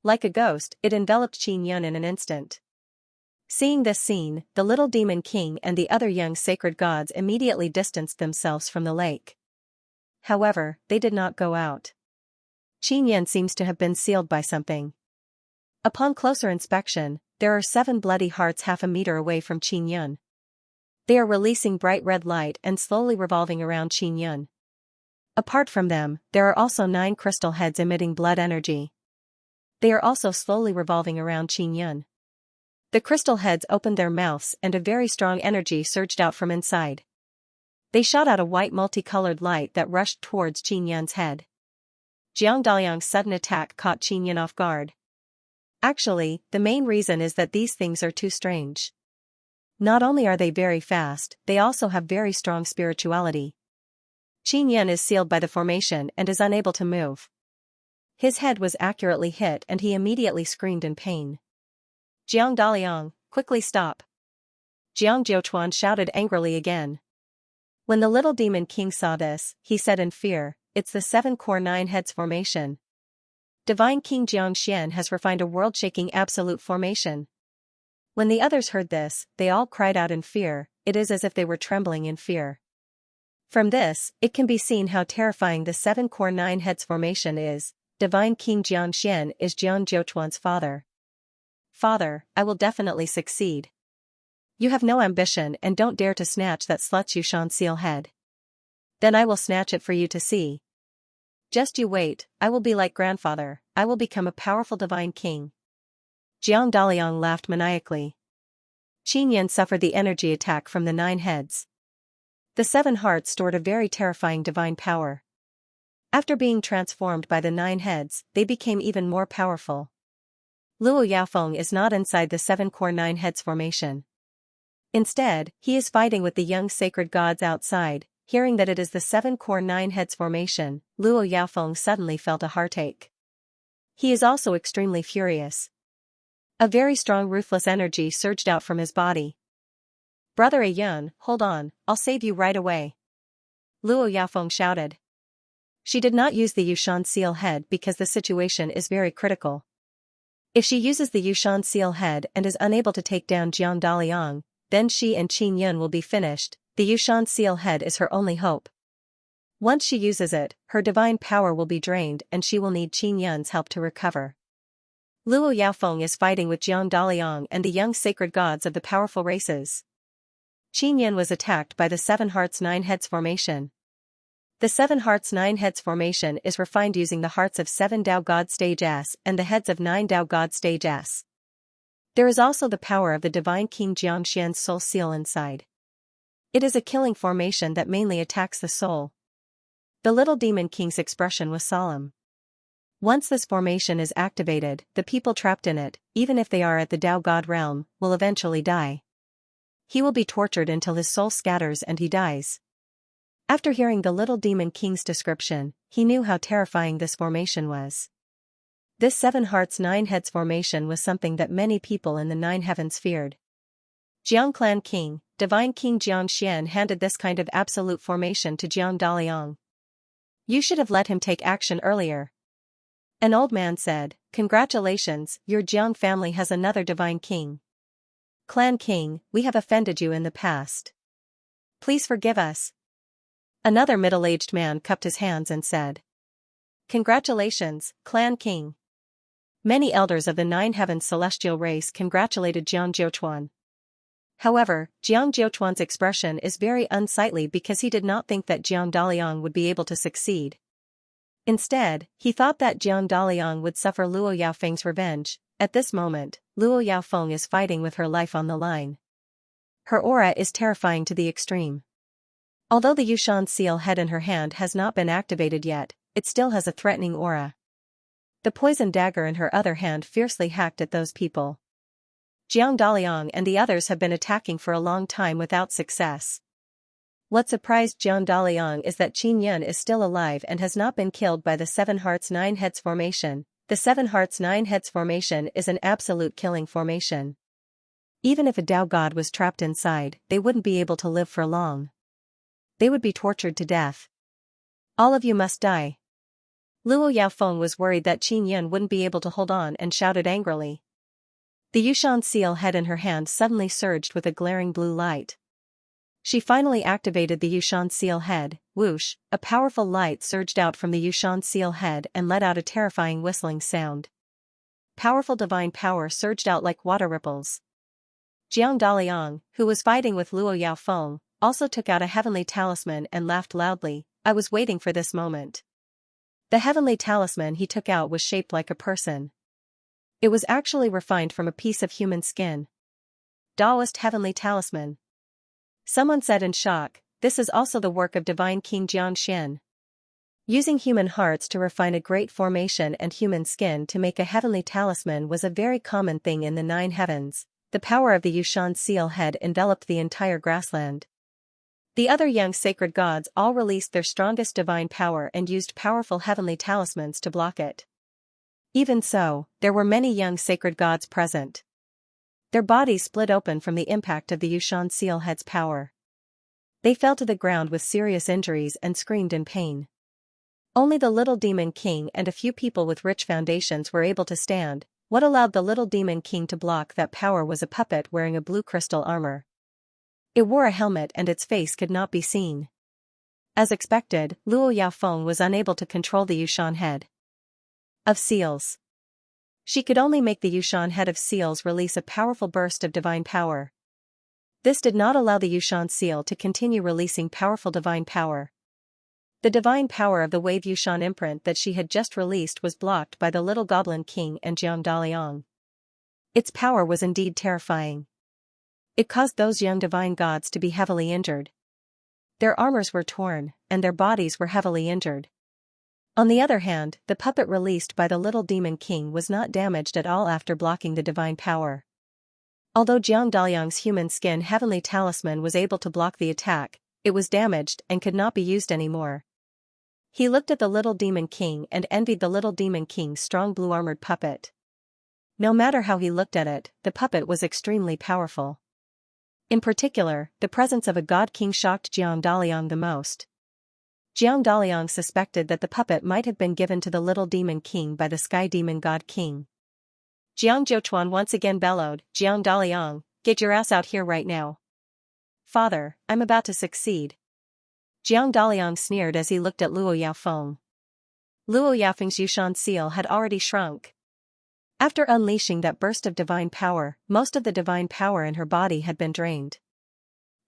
Like a ghost, it enveloped Qin Yun in an instant. Seeing this scene, the little demon king and the other young sacred gods immediately distanced themselves from the lake. However, they did not go out. Qin Yun seems to have been sealed by something. Upon closer inspection, there are 7 bloody hearts half a meter away from Qin Yun. They are releasing bright red light and slowly revolving around Qin Yun. Apart from them, there are also 9 crystal heads emitting blood energy. They are also slowly revolving around Qin Yun. The crystal heads opened their mouths and a very strong energy surged out from inside. They shot out a white multicolored light that rushed towards Qin Yun's head. Jiang Daliang's sudden attack caught Qin Yun off guard. Actually, the main reason is that these things are too strange. Not only are they very fast, they also have very strong spirituality. Qin Yun is sealed by the formation and is unable to move. His head was accurately hit and he immediately screamed in pain. Jiang Daliang, quickly stop! Jiang Zhouchuan shouted angrily again. When the little demon king saw this, he said in fear, it's the 7 core 9 heads formation. Divine King Xianxia has refined a world-shaking absolute formation. When the others heard this, they all cried out in fear. It is as if they were trembling in fear. From this, it can be seen how terrifying the 7 core 9 heads formation is. Divine King Xianxia is Jiang Zhouchuan's father. Father, I will definitely succeed. You have no ambition and don't dare to snatch that slut's Yushan seal head. Then I will snatch it for you to see. Just you wait, I will be like grandfather, I will become a powerful divine king. Jiang Daliang laughed maniacally. Qin Yun suffered the energy attack from the 9 heads. The 7 hearts stored a very terrifying divine power. After being transformed by the 9 heads, they became even more powerful. Luo Yaofeng is not inside the 7 core 9 heads formation. Instead, he is fighting with the young sacred gods outside. Hearing that it is the 7 core 9 heads formation, Luo Yaofeng suddenly felt a heartache. He is also extremely furious. A very strong ruthless energy surged out from his body. Brother Yun, hold on, I'll save you right away. Luo Yaofeng shouted. She did not use the Yushan seal head because the situation is very critical. If she uses the Yushan seal head and is unable to take down Jiang Daliang, then she and Qin Yun will be finished. The Yushan seal head is her only hope. Once she uses it, her divine power will be drained and she will need Qin Yun's help to recover. Luo Yaofeng is fighting with Jiang Daliang and the young sacred gods of the powerful races. Qin Yun was attacked by the 7 hearts 9 heads formation. The 7 hearts 9 heads formation is refined using the hearts of 7 Dao God stage S and the heads of 9 Dao God stage S. There is also the power of the divine King Xianxia's soul seal inside. It is a killing formation that mainly attacks the soul. The little demon king's expression was solemn. Once this formation is activated, the people trapped in it, even if they are at the Tao God realm, will eventually die. He will be tortured until his soul scatters and he dies. After hearing the little demon king's description, he knew how terrifying this formation was. This 7 hearts 9 heads formation was something that many people in the 9 heavens feared. Jiang Clan King, Divine King Xianxia handed this kind of absolute formation to Jiang Daliang. You should have let him take action earlier. An old man said, Congratulations, your Jiang family has another divine king. Clan King, we have offended you in the past. Please forgive us. Another middle-aged man cupped his hands and said, Congratulations, Clan King. Many elders of the 9 heavens celestial race congratulated Jiang Jiuchuan. However, Jiang Jiuchuan's expression is very unsightly because he did not think that Jiang Daliang would be able to succeed. Instead, he thought that Jiang Daliang would suffer Luo Yaofeng's revenge. At this moment, Luo Yaofeng is fighting with her life on the line. Her aura is terrifying to the extreme. Although the Yushan seal head in her hand has not been activated yet, it still has a threatening aura. The poison dagger in her other hand fiercely hacked at those people. Jiang Daliang and the others have been attacking for a long time without success. What surprised Jiang Daliang is that Qin Yun is still alive and has not been killed by the 7 hearts 9 heads formation. The 7 hearts 9 heads formation is an absolute killing formation. Even if a Tao god was trapped inside, they wouldn't be able to live for long. They would be tortured to death. All of you must die. Luo Yaofeng was worried that Qin Yun wouldn't be able to hold on and shouted angrily. The Yushan seal head in her hand suddenly surged with a glaring blue light. She finally activated the Yushan seal head. Whoosh, a powerful light surged out from the Yushan seal head and let out a terrifying whistling sound. Powerful divine power surged out like water ripples. Jiang Daliang, who was fighting with Luo Yaofeng, also took out a heavenly talisman and laughed loudly. I was waiting for this moment. The heavenly talisman he took out was shaped like a person. It was actually refined from a piece of human skin. Taoist heavenly talisman. Someone said in shock, this is also the work of divine King Jianxian. Using human hearts to refine a great formation and human skin to make a heavenly talisman was a very common thing in the 9 heavens. The power of the Yushan seal head enveloped the entire grassland. The other young sacred gods all released their strongest divine power and used powerful heavenly talismans to block it. Even so, there were many young sacred gods present. Their bodies split open from the impact of the Yushan seal head's power. They fell to the ground with serious injuries and screamed in pain. Only the little demon king and a few people with rich foundations were able to stand. What allowed the little demon king to block that power was a puppet wearing a blue crystal armor. It wore a helmet and its face could not be seen. As expected, Luo Yaofeng was unable to control the Yushan head of seals. She could only make the Yushan head of seals release a powerful burst of divine power. This did not allow the Yushan seal to continue releasing powerful divine power. The divine power of the wave Yushan imprint that she had just released was blocked by the little goblin king and Jiang Daliang. Its power was indeed terrifying. It caused those young divine gods to be heavily injured. Their armors were torn, and their bodies were heavily injured. On the other hand, the puppet released by the little demon king was not damaged at all after blocking the divine power. Although Jiang Daliang's human skin heavenly talisman was able to block the attack, it was damaged and could not be used anymore. He looked at the little demon king and envied the little demon king's strong blue-armored puppet. No matter how he looked at it, the puppet was extremely powerful. In particular, the presence of a god king shocked Jiang Daliang the most. Jiang Daliang suspected that the puppet might have been given to the little demon king by the sky demon god king. Jiang Jiuchuan once again bellowed, Jiang Daliang, get your ass out here right now. Father, I'm about to succeed. Jiang Daliang sneered as he looked at Luo Yaofeng. Luo Yaofeng's Yushan seal had already shrunk. After unleashing that burst of divine power, most of the divine power in her body had been drained.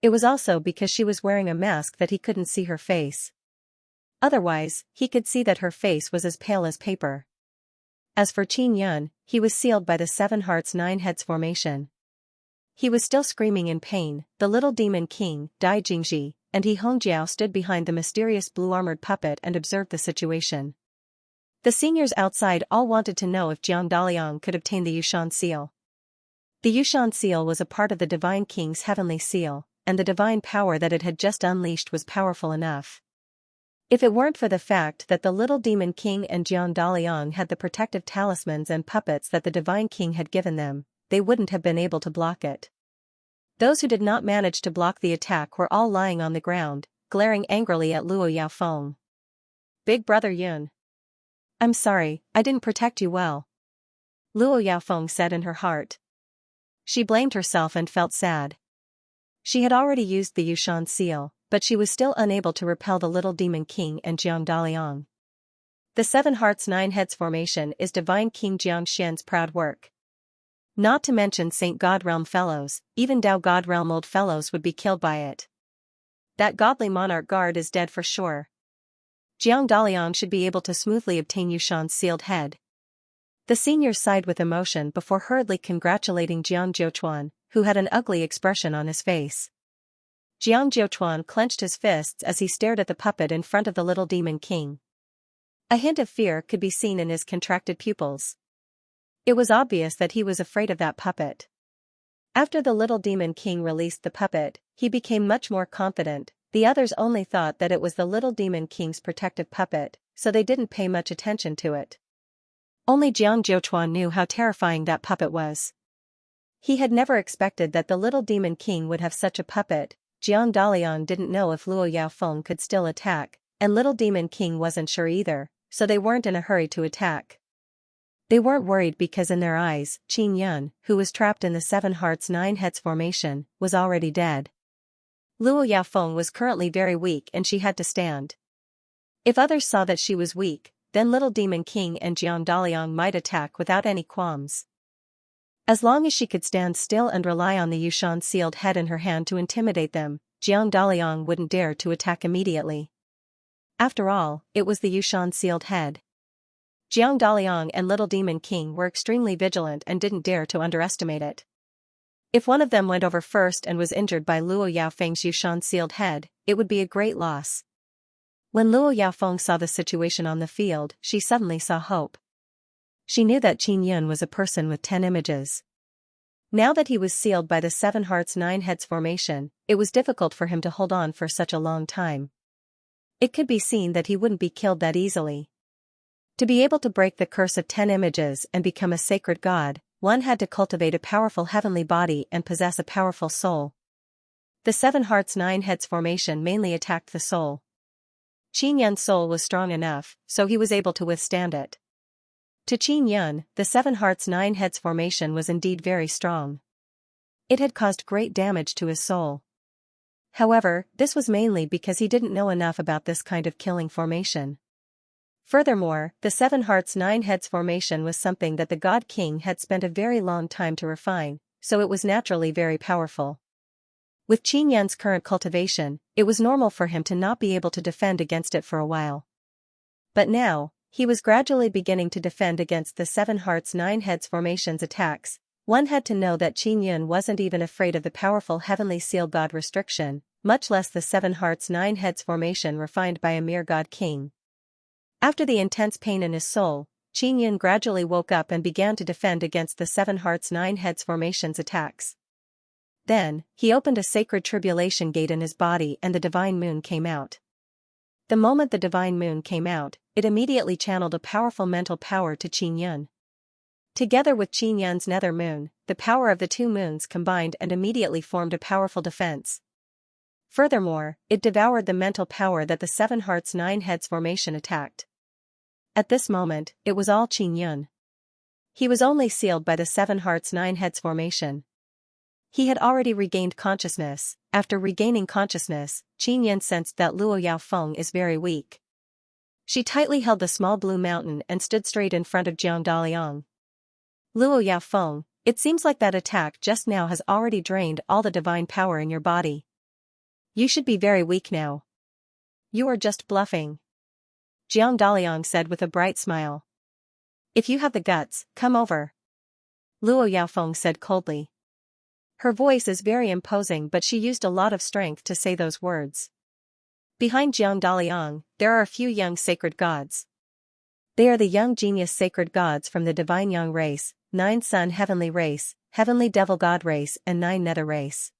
It was also because she was wearing a mask that he couldn't see her face. Otherwise, he could see that her face was as pale as paper. As for Qin Yun, he was sealed by the 7 hearts 9 heads formation. He was still screaming in pain. The little demon king, Dai Jingji, and He Hongjiao stood behind the mysterious blue-armored puppet and observed the situation. The seniors outside all wanted to know if Jiang Daliang could obtain the Yushan seal. The Yushan seal was a part of the Divine King's heavenly seal, and the divine power that it had just unleashed was powerful enough. If it weren't for the fact that the little demon king and Jiang Daliang had the protective talismans and puppets that the Divine King had given them, they wouldn't have been able to block it. Those who did not manage to block the attack were all lying on the ground, glaring angrily at Luo Yaofeng. Big brother Yun. I'm sorry, I didn't protect you well. Luo Yaofeng said in her heart. She blamed herself and felt sad. She had already used the Yushan seal, but she was still unable to repel the little demon king and Jiang Daliang. The 7 hearts 9 heads formation is Divine King Jiang Xian's proud work. Not to mention Saint God Realm Fellows, even Dao God Realm Old Fellows would be killed by it. That godly monarch guard is dead for sure. Jiang Daliang should be able to smoothly obtain Yushan's sealed head. The seniors sighed with emotion before hurriedly congratulating Jiang Jiuchuan, who had an ugly expression on his face. Jiang Jiuchuan clenched his fists as he stared at the puppet in front of the little demon king. A hint of fear could be seen in his contracted pupils. It was obvious that he was afraid of that puppet. After the little demon king released the puppet, he became much more confident. The others only thought that it was the little demon king's protective puppet, so they didn't pay much attention to it. Only Jiang Jiuchuan knew how terrifying that puppet was. He had never expected that the little demon king would have such a puppet. Jiang Daliang didn't know if Luo Yaofeng could still attack, and little demon king wasn't sure either, so they weren't in a hurry to attack. They weren't worried because in their eyes, Qin Yun, who was trapped in the 7 hearts 9 heads formation, was already dead. Luo Yaofeng was currently very weak and she had to stand. If others saw that she was weak, then little demon king and Jiang Daliang might attack without any qualms. As long as she could stand still and rely on the Yushan sealed head in her hand to intimidate them, Jiang Daliang wouldn't dare to attack immediately. After all, it was the Yushan sealed head. Jiang Daliang and Little Demon King were extremely vigilant and didn't dare to underestimate it. If one of them went over first and was injured by Luo Yaofeng's Yushan sealed head, it would be a great loss. When Luo Yaofeng saw the situation on the field, she suddenly saw hope. She knew that Qin Yun was a person with 10 images. Now that he was sealed by the 7 hearts 9 heads formation, it was difficult for him to hold on for such a long time. It could be seen that he wouldn't be killed that easily. To be able to break the curse of 10 images and become a sacred god, one had to cultivate a powerful heavenly body and possess a powerful soul. The 7 hearts 9 heads formation mainly attacked the soul. Qin Yun's soul was strong enough, so he was able to withstand it. To Qin Yun, the 7 hearts 9 heads formation was indeed very strong. It had caused great damage to his soul. However, this was mainly because he didn't know enough about this kind of killing formation. Furthermore, the 7 hearts 9 heads formation was something that the God King had spent a very long time to refine, so it was naturally very powerful. With Qin Yun's current cultivation, it was normal for him to not be able to defend against it for a while. But now, he was gradually beginning to defend against the 7 hearts 9 heads formation's attacks. One had to know that Qin Yun wasn't even afraid of the powerful heavenly seal god restriction, much less the 7 hearts 9 heads formation refined by a mere God King. After the intense pain in his soul, Qin Yun gradually woke up and began to defend against the 7 hearts 9 heads formation's attacks. Then, he opened a sacred tribulation gate in his body and the divine moon came out. The moment the divine moon came out, it immediately channeled a powerful mental power to Qin Yun. Together with Qin Yun's nether moon, the power of the 2 moons combined and immediately formed a powerful defense. Furthermore, it devoured the mental power that the 7 hearts 9 heads formation attacked. At this moment, it was all Qin Yun. He was only sealed by the 7 hearts 9 heads formation. He had already regained consciousness. After regaining consciousness, Qin Yun sensed that Luo Yaofeng is very weak. She tightly held the small blue mountain and stood straight in front of Jiang Daliang. Luo Yaofeng, it seems like that attack just now has already drained all the divine power in your body. You should be very weak now. You are just bluffing. Jiang Daliang said with a bright smile. If you have the guts, come over. Luo Yaofeng said coldly. Her voice is very imposing, but she used a lot of strength to say those words. Behind Jiang Daliang, there are a few young sacred gods. They are the young genius sacred gods from the divine Yang race, 9 sun heavenly race, heavenly devil god race and 9 nether race.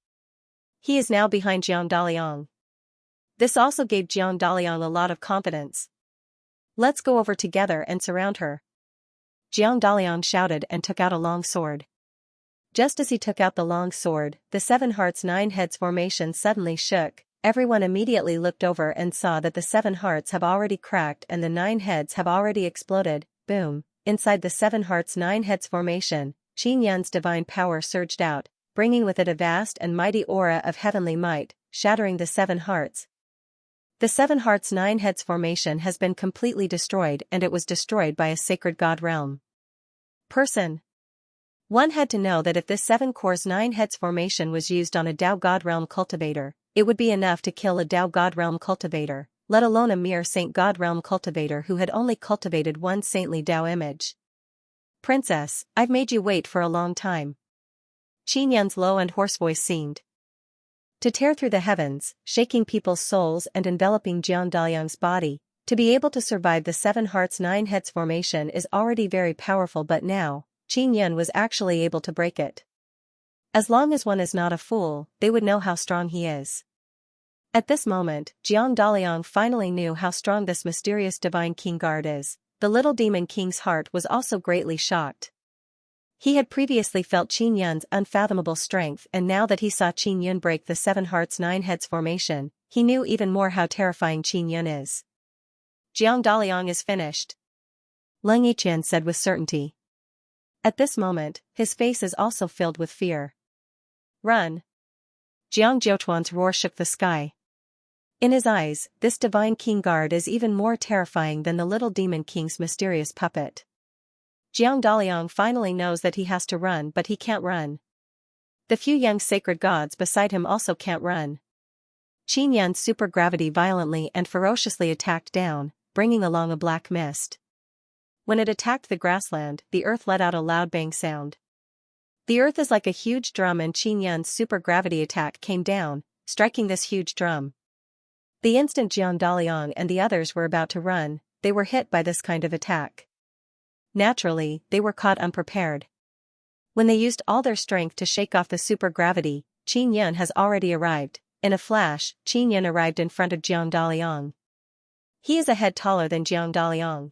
He is now behind Jiang Daliang. This also gave Jiang Daliang a lot of confidence. Let's go over together and surround her. Jiang Daliang shouted and took out a long sword. Just as he took out the long sword, the 7 hearts 9 heads formation suddenly shook. Everyone immediately looked over and saw that the 7 hearts have already cracked and the 9 heads have already exploded. Boom! Inside the 7 hearts 9 heads formation, Qin Yan's divine power surged out, bringing with it a vast and mighty aura of heavenly might, shattering the 7 hearts. The 7 hearts 9 heads formation has been completely destroyed, and it was destroyed by a sacred god realm person. One had to know that if this 7 cores 9 heads formation was used on a Dao God Realm cultivator, it would be enough to kill a Dao God Realm cultivator, let alone a mere Saint God Realm cultivator who had only cultivated one saintly Dao image. Princess, I've made you wait for a long time. Qin Yan's low and hoarse voice seemed to tear through the heavens, shaking people's souls and enveloping Jiang Daliang's body. To be able to survive the 7 hearts 9 heads formation is already very powerful, but now, Qin Yan was actually able to break it. As long as one is not a fool, they would know how strong he is. At this moment, Jiang Daliang finally knew how strong this mysterious divine king guard is. The little demon king's heart was also greatly shocked. He had previously felt Qin Yan's unfathomable strength, and now that he saw Qin Yan break the 7 hearts 9 heads formation, he knew even more how terrifying Qin Yan is. Jiang Daliang is finished, Leng Yiqian said with certainty. At this moment, his face is also filled with fear. Run! Jiang Jiuchuan's roar shook the sky. In his eyes, this divine king guard is even more terrifying than the little demon king's mysterious puppet. Jiang Daliang finally knows that he has to run, but he can't run. The few young sacred gods beside him also can't run. Qin Yan's supergravity violently and ferociously attacked down, bringing along a black mist. When it attacked the grassland, the earth let out a loud bang sound. The earth is like a huge drum, and Qin Yan's supergravity attack came down, striking this huge drum. The instant Jiang Daliang and the others were about to run, they were hit by this kind of attack. Naturally, they were caught unprepared. When they used all their strength to shake off the supergravity, Qin Yan has already arrived. In a flash, Qin Yan arrived in front of Jiang Daliang. He is a head taller than Jiang Daliang.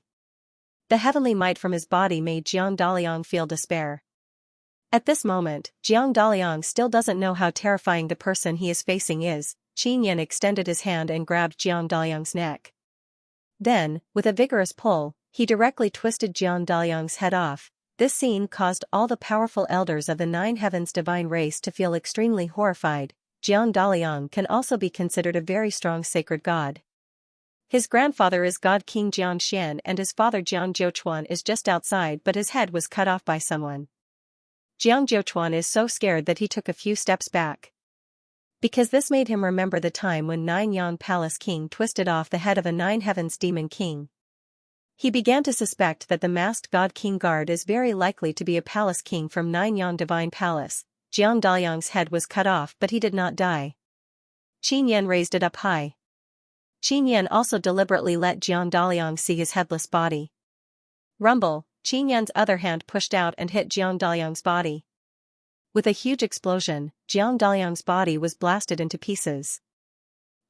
The heavenly might from his body made Jiang Daliang feel despair. At this moment, Jiang Daliang still doesn't know how terrifying the person he is facing is. Qin Yan extended his hand and grabbed Jiang Daliang's neck. Then, with a vigorous pull, he directly twisted Jiang Daliang's head off. This scene caused all the powerful elders of the 9 heavens divine race to feel extremely horrified. Jiang Daliang can also be considered a very strong sacred god. His grandfather is God King Xianxia, and his father Jiang Jiuchuan is just outside, but his head was cut off by someone. Jiang Jiuchuan is so scared that he took a few steps back. Because this made him remember the time when 9 Yang Palace King twisted off the head of a 9 Heavens Demon King. He began to suspect that the masked God King guard is very likely to be a Palace King from 9 Yang Divine Palace. Jiang Daliang's head was cut off, but he did not die. Qin Yan raised it up high. Qin Yan also deliberately let Jiang Daliang see his headless body. Rumble, Qin Yan's other hand pushed out and hit Jiang Daliang's body. With a huge explosion, Jiang Daliang's body was blasted into pieces.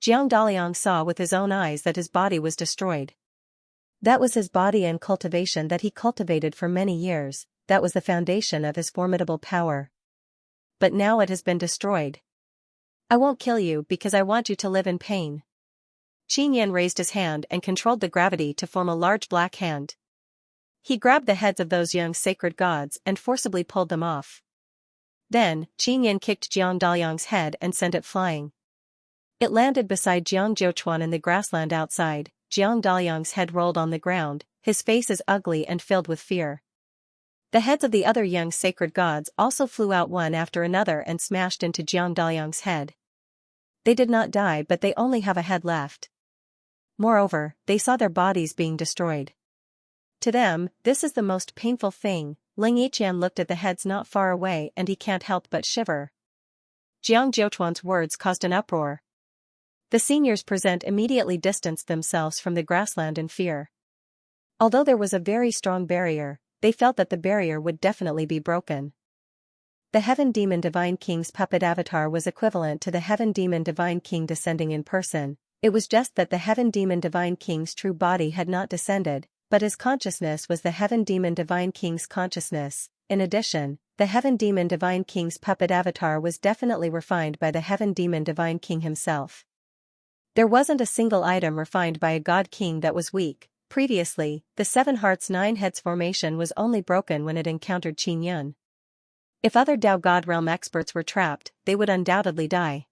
Jiang Daliang saw with his own eyes that his body was destroyed. That was his body and cultivation that he cultivated for many years, that was the foundation of his formidable power. But now it has been destroyed. I won't kill you because I want you to live in pain. Qin Yan raised his hand and controlled the gravity to form a large black hand. He grabbed the heads of those young sacred gods and forcibly pulled them off. Then, Qin Yan kicked Jiang Daliang's head and sent it flying. It landed beside Jiang Jiuchuan in the grassland outside. Jiang Daliang's head rolled on the ground, his face is ugly and filled with fear. The heads of the other young sacred gods also flew out one after another and smashed into Jiang Daliang's head. They did not die, but they only have a head left. Moreover, they saw their bodies being destroyed. To them, this is the most painful thing. Ling Yiqian looked at the heads not far away and he can't help but shiver. Jiang Jiuchuan's words caused an uproar. The seniors present immediately distanced themselves from the grassland in fear. Although there was a very strong barrier, they felt that the barrier would definitely be broken. The Heaven Demon Divine King's puppet avatar was equivalent to the Heaven Demon Divine King descending in person. It was just that the Heaven Demon Divine King's true body had not descended, but his consciousness was the Heaven Demon Divine King's consciousness. In addition, the Heaven Demon Divine King's puppet avatar was definitely refined by the Heaven Demon Divine King himself. There wasn't a single item refined by a God King that was weak. Previously, the Seven Hearts Nine Heads formation was only broken when it encountered Qin Yun. If other Dao God Realm experts were trapped, they would undoubtedly die.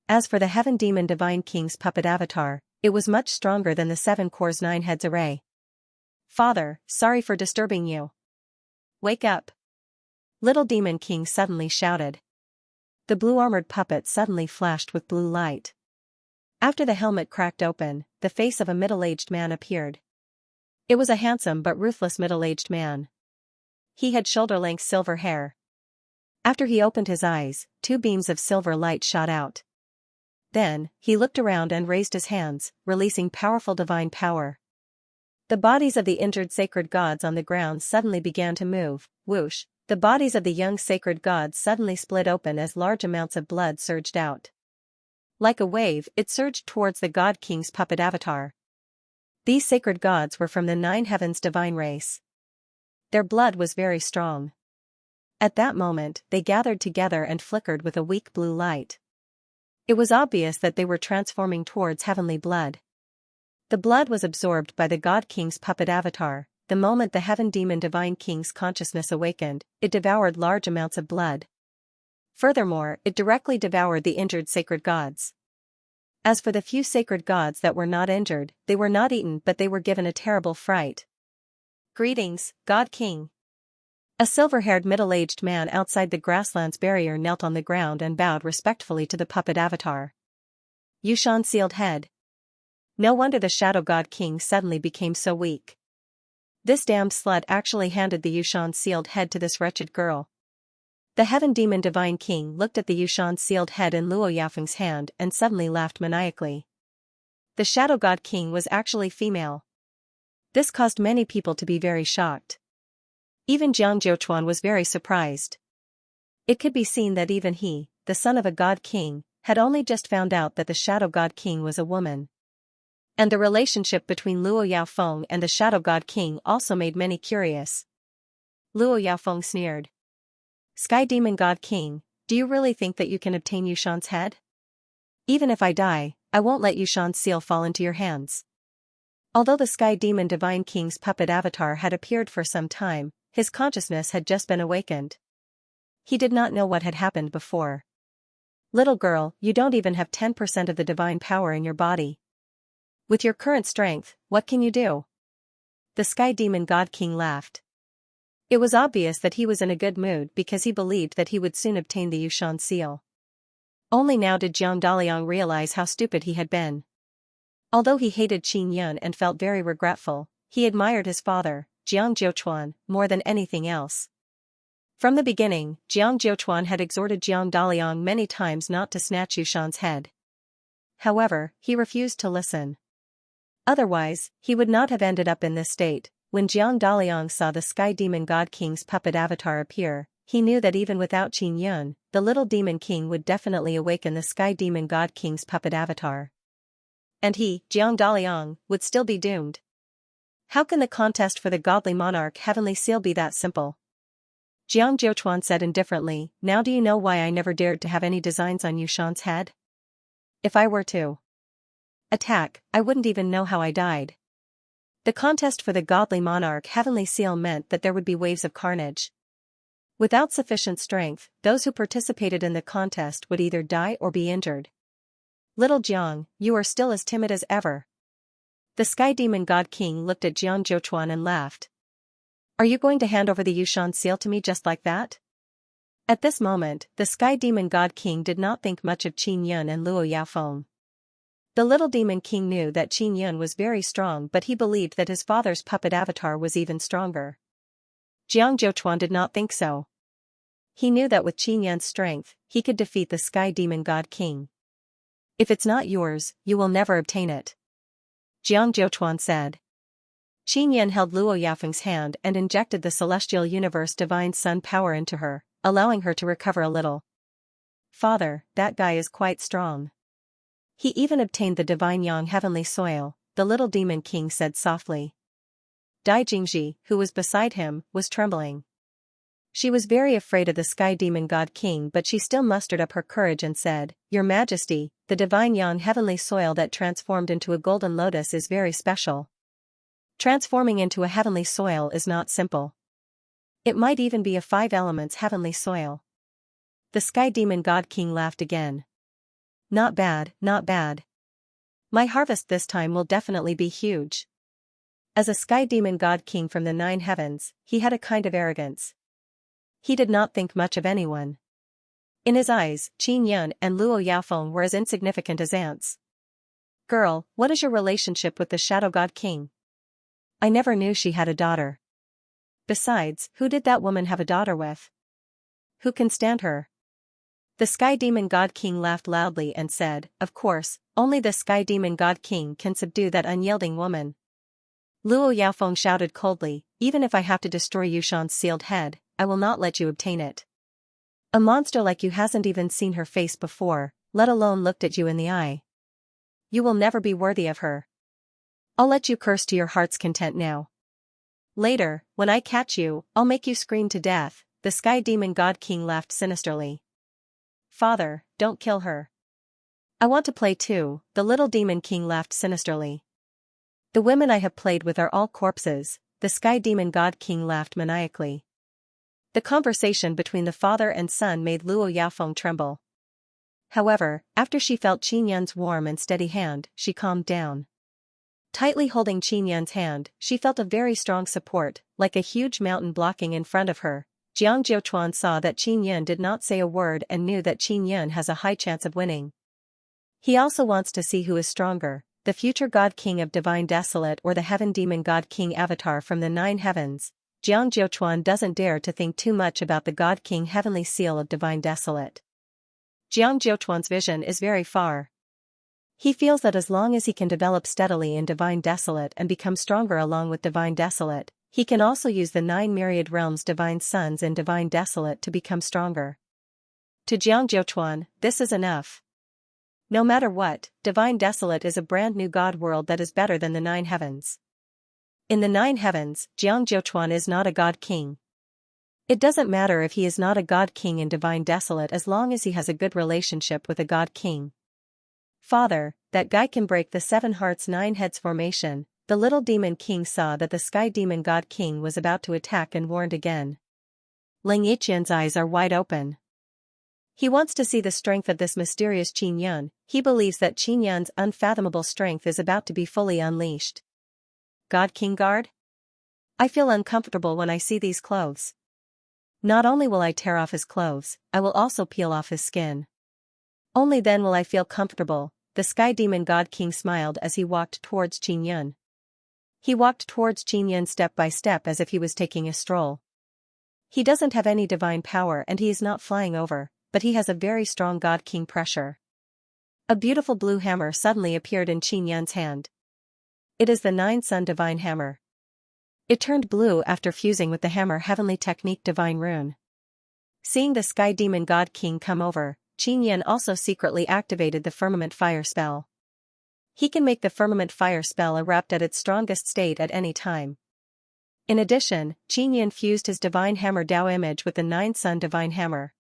As for the Heaven Demon Divine King's puppet avatar, it was much stronger than the Seven Cores Nine Heads array. Father, sorry for disturbing you. Wake up. Little Demon King suddenly shouted. The blue-armored puppet suddenly flashed with blue light. After the helmet cracked open, the face of a middle-aged man appeared. It was a handsome but ruthless middle-aged man. He had shoulder-length silver hair. After he opened his eyes, two beams of silver light shot out. Then, he looked around and raised his hands, releasing powerful divine power. The bodies of the injured sacred gods on the ground suddenly began to move. Whoosh! The bodies of the young sacred gods suddenly split open as large amounts of blood surged out. Like a wave, it surged towards the God King's puppet avatar. These sacred gods were from the Nine Heavens divine race. Their blood was very strong. At that moment, they gathered together and flickered with a weak blue light. It was obvious that they were transforming towards heavenly blood. The blood was absorbed by the God King's puppet avatar. The moment the Heaven Demon Divine King's consciousness awakened, it devoured large amounts of blood. Furthermore, it directly devoured the injured sacred gods. As for the few sacred gods that were not injured, they were not eaten but they were given a terrible fright. Greetings, God King. A silver-haired middle-aged man outside the grassland's barrier knelt on the ground and bowed respectfully to the puppet avatar. Yushan sealed head. No wonder the Shadow God King suddenly became so weak. This damned slut actually handed the Yushan sealed head to this wretched girl. The Heaven Demon Divine King looked at the Yushan sealed head in Luo Yaofeng's hand and suddenly laughed maniacally. The Shadow God King was actually female. This caused many people to be very shocked. Even Jiang Jiuchuan was very surprised. It could be seen that even he, the son of a God King, had only just found out that the Shadow God King was a woman. And the relationship between Luo Yaofeng and the Shadow God King also made many curious. Luo Yaofeng sneered. Sky Demon God King, do you really think that you can obtain Yushan's head? Even if I die, I won't let Yushan's seal fall into your hands. Although the Sky Demon Divine King's puppet avatar had appeared for some time, his consciousness had just been awakened. He did not know what had happened before. Little girl, you don't even have 10% of the divine power in your body. With your current strength, what can you do? The Sky Demon God King laughed. It was obvious that he was in a good mood because he believed that he would soon obtain the Yushan seal. Only now did Jiang Daliang realize how stupid he had been. Although he hated Qin Yun and felt very regretful, he admired his father, Jiang Jiuchuan, more than anything else. From the beginning, Jiang Jiuchuan had exhorted Jiang Daliang many times not to snatch Yushan's head. However, he refused to listen. Otherwise, he would not have ended up in this state. When Jiang Daliang saw the Sky Demon God King's puppet avatar appear, he knew that even without Qin Yun, the little Demon King would definitely awaken the Sky Demon God King's puppet avatar. And he, Jiang Daliang, would still be doomed. How can the contest for the godly monarch heavenly seal be that simple? Jiang Jiuchuan said indifferently, now do you know why I never dared to have any designs on Yushan's head? If I were to attack, I wouldn't even know how I died. The contest for the godly monarch heavenly seal meant that there would be waves of carnage. Without sufficient strength, those who participated in the contest would either die or be injured. Little Jiang, you are still as timid as ever. The Sky Demon God King looked at Jiang Jiuchuan and laughed. Are you going to hand over the Yushan seal to me just like that? At this moment, the Sky Demon God King did not think much of Qin Yun and Luo Yaofeng. The little demon king knew that Qin Yun was very strong, but he believed that his father's puppet avatar was even stronger. Jiang Zhouchuan did not think so. He knew that with Qin Yun's strength, he could defeat the Sky Demon God King. If it's not yours, you will never obtain it, Jiang Zhouchuan said. Qin Yun held Luo Yafeng's hand and injected the celestial universe divine sun power into her, allowing her to recover a little. Father, that guy is quite strong. He even obtained the divine yang heavenly soil, the little demon king said softly. Dai Jingji, who was beside him, was trembling. She was very afraid of the Sky Demon God King, but she still mustered up her courage and said, Your Majesty, the divine yang heavenly soil that transformed into a golden lotus is very special. Transforming into a heavenly soil is not simple. It might even be a 5 elements heavenly soil. The Sky Demon God King laughed again. Not bad, not bad. My harvest this time will definitely be huge. As a Sky Demon God King from the 9 heavens, he had a kind of arrogance. He did not think much of anyone. In his eyes, Qin Yun and Luo Yafeng were as insignificant as ants. Girl, what is your relationship with the Shadow God King? I never knew she had a daughter. Besides, who did that woman have a daughter with? Who can stand her? The Sky Demon God King laughed loudly and said, Of course, only the Sky Demon God King can subdue that unyielding woman. Luo Yafeng shouted coldly, Even if I have to destroy Yushan's sealed head, I will not let you obtain it. A monster like you hasn't even seen her face before, let alone looked at you in the eye. You will never be worthy of her. I'll let you curse to your heart's content now. Later, when I catch you, I'll make you scream to death, the Sky Demon God King laughed sinisterly. Father, don't kill her. I want to play too, the little demon king laughed sinisterly. The women I have played with are all corpses, the Sky Demon God King laughed maniacally. The conversation between the father and son made Luo Yafeng tremble. However, after she felt Qin Yun's warm and steady hand, she calmed down. Tightly holding Qin Yun's hand, she felt a very strong support, like a huge mountain blocking in front of her. Jiang Zhouchuan saw that Qin Yun did not say a word and knew that Qin Yun has a high chance of winning. He also wants to see who is stronger, the future God King of Divine Desolate or the Heaven Demon God King avatar from the 9 heavens. Jiang Zhouchuan doesn't dare to think too much about the God King Heavenly Seal of Divine Desolate. Jiang Zhouchuan's vision is very far. He feels that as long as he can develop steadily in Divine Desolate and become stronger along with Divine Desolate, he can also use the 9 myriad realms Divine Suns in Divine Desolate to become stronger. To Jiang Zhouchuan, this is enough. No matter what, Divine Desolate is a brand new God world that is better than the 9 heavens. In the 9 heavens, Jiang Zhouchuan is not a God King. It doesn't matter if he is not a God King in Divine Desolate as long as he has a good relationship with a God King. Father, that guy can break the 7 hearts 9 heads formation. The little demon king saw that the Sky Demon God King was about to attack and warned again. Ling Yiqian's eyes are wide open. He wants to see the strength of this mysterious Qin Yun. He believes that Qin Yun's unfathomable strength is about to be fully unleashed. God King Guard? I feel uncomfortable when I see these clothes. Not only will I tear off his clothes, I will also peel off his skin. Only then will I feel comfortable. The Sky Demon God King smiled as he walked towards Qin Yun. He walked towards Qin Yun step by step as if he was taking a stroll. He doesn't have any divine power and he is not flying over, but he has a very strong God King pressure. A beautiful blue hammer suddenly appeared in Qin Yun's hand. It is the 9 Sun Divine Hammer. It turned blue after fusing with the hammer Heavenly Technique Divine Rune. Seeing the Sky Demon God King come over, Qin Yun also secretly activated the Firmament Fire spell. He can make the Firmament Fire spell erupt at its strongest state at any time. In addition, Qin Yun fused his Divine Hammer Dao image with the 9 Sun Divine Hammer.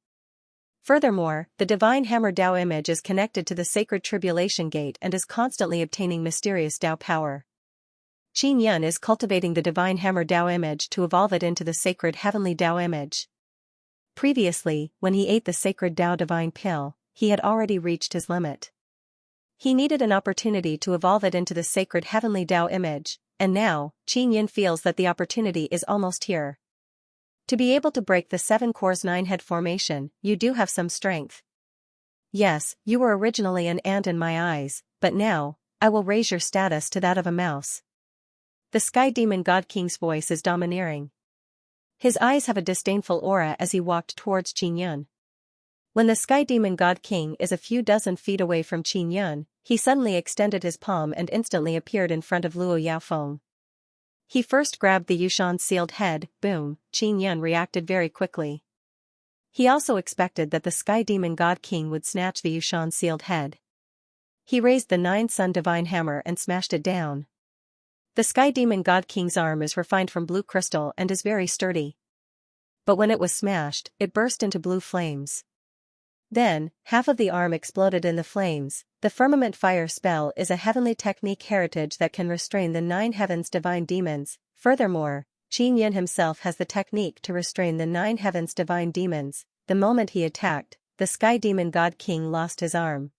Furthermore, the Divine Hammer Dao image is connected to the Sacred Tribulation Gate and is constantly obtaining mysterious Dao power. Qin Yun is cultivating the Divine Hammer Dao image to evolve it into the Sacred Heavenly Dao image. Previously, when he ate the Sacred Dao Divine Pill, he had already reached his limit. He needed an opportunity to evolve it into the Sacred Heavenly Dao image, and now, Qin Yun feels that the opportunity is almost here. To be able to break the 7 cores 9 head formation, you do have some strength. Yes, you were originally an ant in my eyes, but now, I will raise your status to that of a mouse. The Sky Demon God King's voice is domineering. His eyes have a disdainful aura as he walked towards Qin Yun. When the Sky Demon God King is a few dozen feet away from Qin Yun, he suddenly extended his palm and instantly appeared in front of Luo Yaofeng. He first grabbed the Yushan's sealed head, boom, Qin Yun reacted very quickly. He also expected that the Sky Demon God King would snatch the Yushan's sealed head. He raised the Nine-Sun Divine Hammer and smashed it down. The Sky Demon God King's arm is refined from blue crystal and is very sturdy. But when it was smashed, it burst into blue flames. Then, half of the arm exploded in the flames. The Firmament Fire spell is a heavenly technique heritage that can restrain the 9 heavens' divine demons. Furthermore, Qin Yun himself has the technique to restrain the 9 heavens' divine demons. The moment he attacked, the Sky Demon God King lost his arm.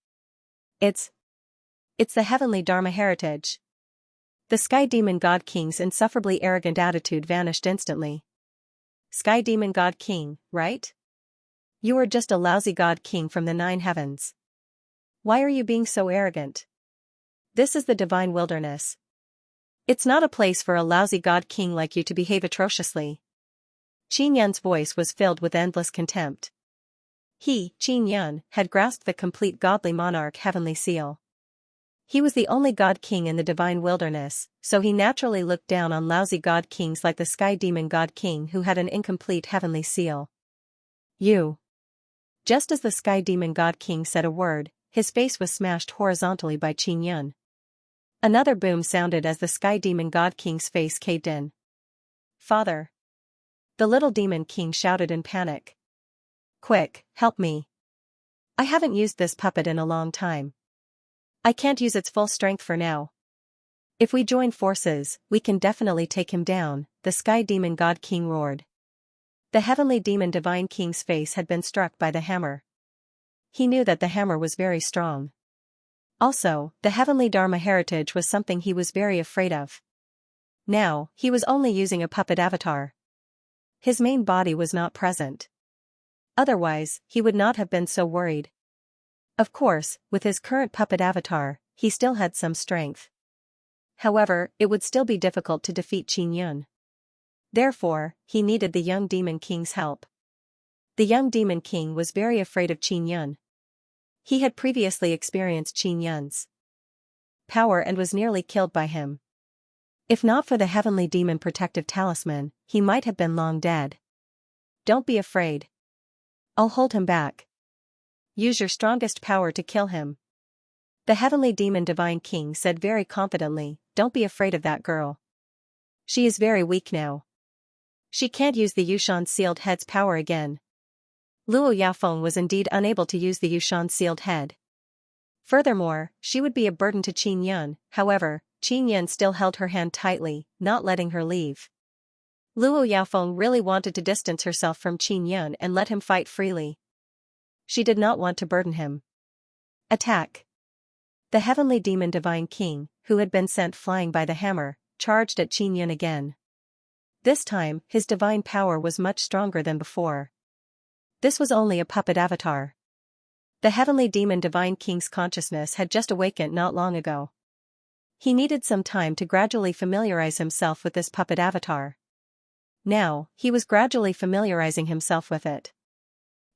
It's the heavenly Dharma heritage. The Sky Demon God King's insufferably arrogant attitude vanished instantly. Sky Demon God King, right? You are just a lousy God King from the 9 heavens. Why are you being so arrogant? This is the divine wilderness. It's not a place for a lousy God King like you to behave atrociously. Qin Yun's voice was filled with endless contempt. He, Qin Yun, had grasped the complete godly monarch heavenly seal. He was the only God King in the divine wilderness, so he naturally looked down on lousy God Kings like the Sky Demon God King who had an incomplete heavenly seal. You. Just as the Sky Demon God King said a word, his face was smashed horizontally by Qin Yun. Another boom sounded as the Sky Demon God King's face caved in. Father! The little Demon King shouted in panic. Quick, help me. I haven't used this puppet in a long time. I can't use its full strength for now. If we join forces, we can definitely take him down, the Sky Demon God King roared. The Heavenly Demon Divine King's face had been struck by the hammer. He knew that the hammer was very strong. Also, the Heavenly Dharma heritage was something he was very afraid of. Now, he was only using a puppet avatar. His main body was not present. Otherwise, he would not have been so worried. Of course, with his current puppet avatar, he still had some strength. However, it would still be difficult to defeat Qin Yun. Therefore, he needed the young Demon King's help. The young Demon King was very afraid of Qin Yun. He had previously experienced Qin Yun's power and was nearly killed by him. If not for the Heavenly Demon Protective Talisman, he might have been long dead. Don't be afraid. I'll hold him back. Use your strongest power to kill him. The Heavenly Demon Divine King said very confidently, don't be afraid of that girl. She is very weak now. She can't use the Yushan sealed head's power again. Luo Yaofeng was indeed unable to use the Yushan sealed head. Furthermore, she would be a burden to Qin Yun. However, Qin Yun still held her hand tightly, not letting her leave. Luo Yaofeng really wanted to distance herself from Qin Yun and let him fight freely. She did not want to burden him. Attack! The Heavenly Demon Divine King, who had been sent flying by the hammer, charged at Qin Yun again. This time, his divine power was much stronger than before. This was only a puppet avatar. The Heavenly Demon Divine King's consciousness had just awakened not long ago. He needed some time to gradually familiarize himself with this puppet avatar. Now, he was gradually familiarizing himself with it.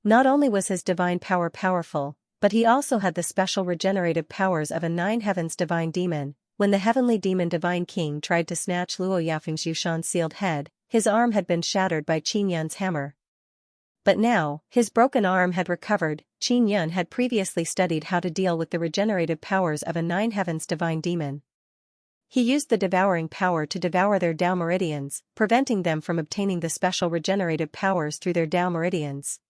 Not only was his divine power powerful, but he also had the special regenerative powers of a 9 heavens divine demon. When the Heavenly Demon Divine King tried to snatch Luo Yaofeng's Yushan sealed head, his arm had been shattered by Qin Yun's hammer. But now, his broken arm had recovered. Qin Yun had previously studied how to deal with the regenerative powers of a 9 heavens divine demon. He used the devouring power to devour their Dao meridians, preventing them from obtaining the special regenerative powers through their Dao meridians.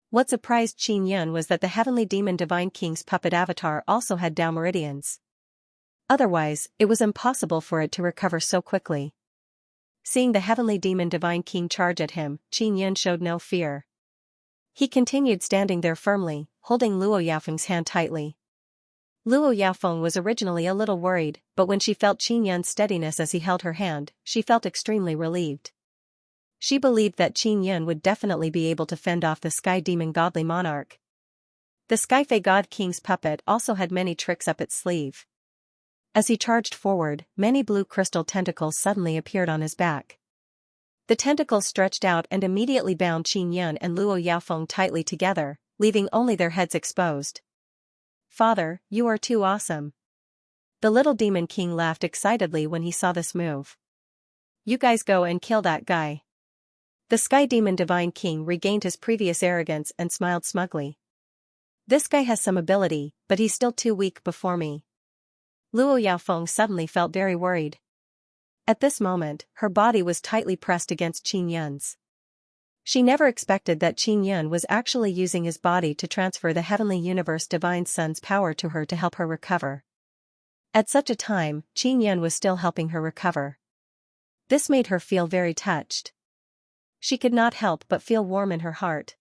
What surprised Qin Yun was that the Heavenly Demon Divine King's puppet avatar also had Dao meridians. Otherwise, it was impossible for it to recover so quickly. Seeing the Heavenly Demon Divine King charge at him, Qin Yun showed no fear. He continued standing there firmly, holding Luo Yaofeng's hand tightly. Luo Yaofeng was originally a little worried, but when she felt Qin Yun's steadiness as he held her hand, she felt extremely relieved. She believed that Qin Yun would definitely be able to fend off the Sky Demon Godly Monarch. The Skyfae God King's puppet also had many tricks up its sleeve. As he charged forward, many blue crystal tentacles suddenly appeared on his back. The tentacles stretched out and immediately bound Qin Yun and Luo Yaofeng tightly together, leaving only their heads exposed. "Father, you are too awesome." The little demon king laughed excitedly when he saw this move. "You guys go and kill that guy." The Sky Demon Divine King regained his previous arrogance and smiled smugly. "This guy has some ability, but he's still too weak before me." Luo Yaofeng suddenly felt very worried. At this moment, her body was tightly pressed against Qin Yun's. She never expected that Qin Yun was actually using his body to transfer the heavenly universe Divine Sun's power to her to help her recover. At such a time, Qin Yun was still helping her recover. This made her feel very touched. She could not help but feel warm in her heart.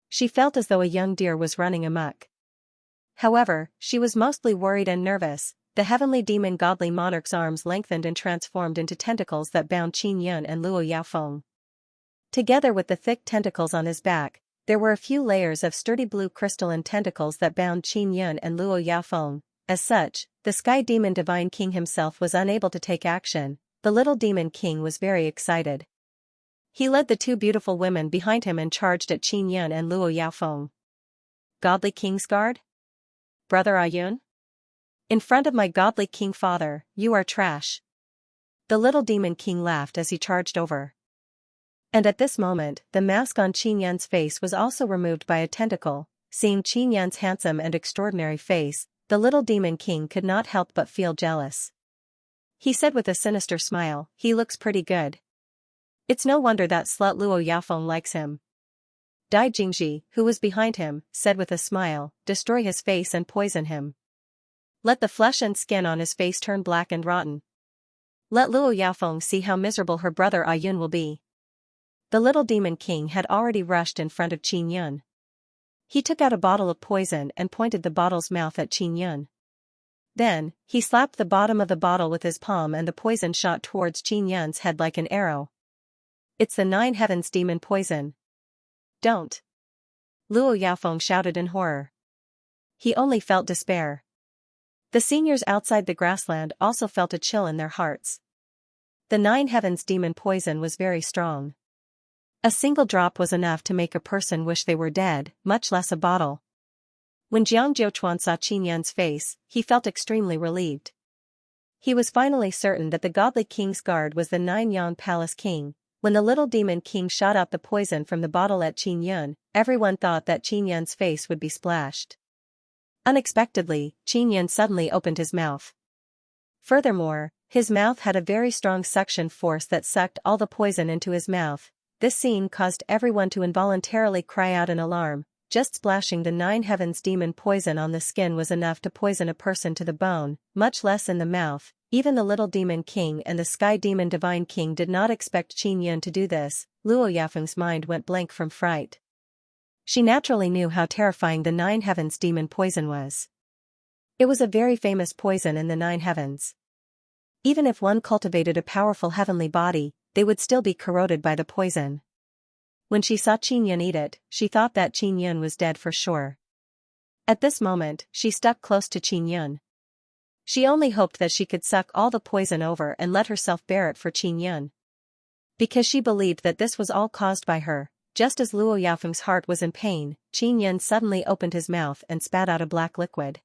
She felt as though a young deer was running amok. However, she was mostly worried and nervous. The heavenly demon godly monarch's arms lengthened and transformed into tentacles that bound Qin Yun and Luo Yaofeng. Together with the thick tentacles on his back, there were a few layers of sturdy blue crystalline tentacles that bound Qin Yun and Luo Yaofeng. As such, the Sky Demon Divine King himself was unable to take action. The little demon king was very excited. He led the two beautiful women behind him and charged at Qin Yun and Luo Yaofeng. "Godly King's Guard? Brother Ayun? In front of my godly king father, you are trash." The little demon king laughed as he charged over. And at this moment, the mask on Qin Yun's face was also removed by a tentacle. Seeing Qin Yun's handsome and extraordinary face, the little demon king could not help but feel jealous. He said with a sinister smile, "He looks pretty good. It's no wonder that slut Luo Yaofeng likes him." Dai Jingji, who was behind him, said with a smile, "Destroy his face and poison him. Let the flesh and skin on his face turn black and rotten. Let Luo Yaofeng see how miserable her brother Ayun will be." The little demon king had already rushed in front of Qin Yun. He took out a bottle of poison and pointed the bottle's mouth at Qin Yun. Then, he slapped the bottom of the bottle with his palm and the poison shot towards Qin Yun's head like an arrow. "It's the Nine Heavens demon poison." "Don't!" Luo Yaofeng shouted in horror. He only felt despair. The seniors outside the grassland also felt a chill in their hearts. The Nine Heavens demon poison was very strong. A single drop was enough to make a person wish they were dead, much less a bottle. When Jiang Jiuchuan saw Qin Yun's face, he felt extremely relieved. He was finally certain that the godly king's guard was the Nine Yang Palace King. When the little demon king shot out the poison from the bottle at Qin Yun, everyone thought that Qin Yun's face would be splashed. Unexpectedly, Qin Yun suddenly opened his mouth. Furthermore, his mouth had a very strong suction force that sucked all the poison into his mouth. This scene caused everyone to involuntarily cry out in alarm. Just splashing the Nine Heavens demon poison on the skin was enough to poison a person to the bone, much less in the mouth. Even the little demon king and the Sky Demon Divine King did not expect Qin Yun to do this. Luo Yaofeng's mind went blank from fright. She naturally knew how terrifying the Nine Heavens demon poison was. It was a very famous poison in the Nine Heavens. Even if one cultivated a powerful heavenly body, they would still be corroded by the poison. When she saw Qin Yun eat it, she thought that Qin Yun was dead for sure. At this moment, she stuck close to Qin Yun. She only hoped that she could suck all the poison over and let herself bear it for Qin Yun. Because she believed that this was all caused by her. Just as Luo Yaofeng's heart was in pain, Qin Yun suddenly opened his mouth and spat out a black liquid.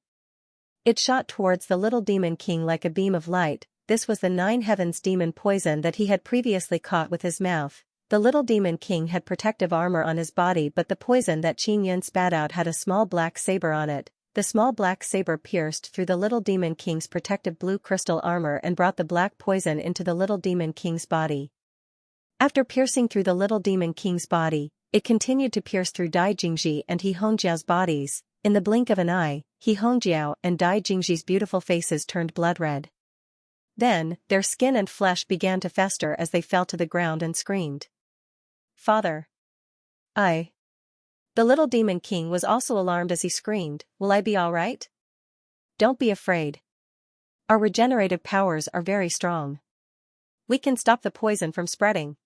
It shot towards the little demon king like a beam of light. This was the Nine Heavens demon poison that he had previously caught with his mouth. The little demon king had protective armor on his body, but the poison that Qin Yun spat out had a small black saber on it. The small black saber pierced through the little demon king's protective blue crystal armor and brought the black poison into the little demon king's body. After piercing through the little demon king's body, it continued to pierce through Dai Jingji and He Hongjiao's bodies. In the blink of an eye, He Hongjiao and Dai Jingji's beautiful faces turned blood red. Then, their skin and flesh began to fester as they fell to the ground and screamed. "Father! The little demon king was also alarmed as he screamed, "Will I be alright?" "Don't be afraid. Our regenerative powers are very strong. We can stop the poison from spreading."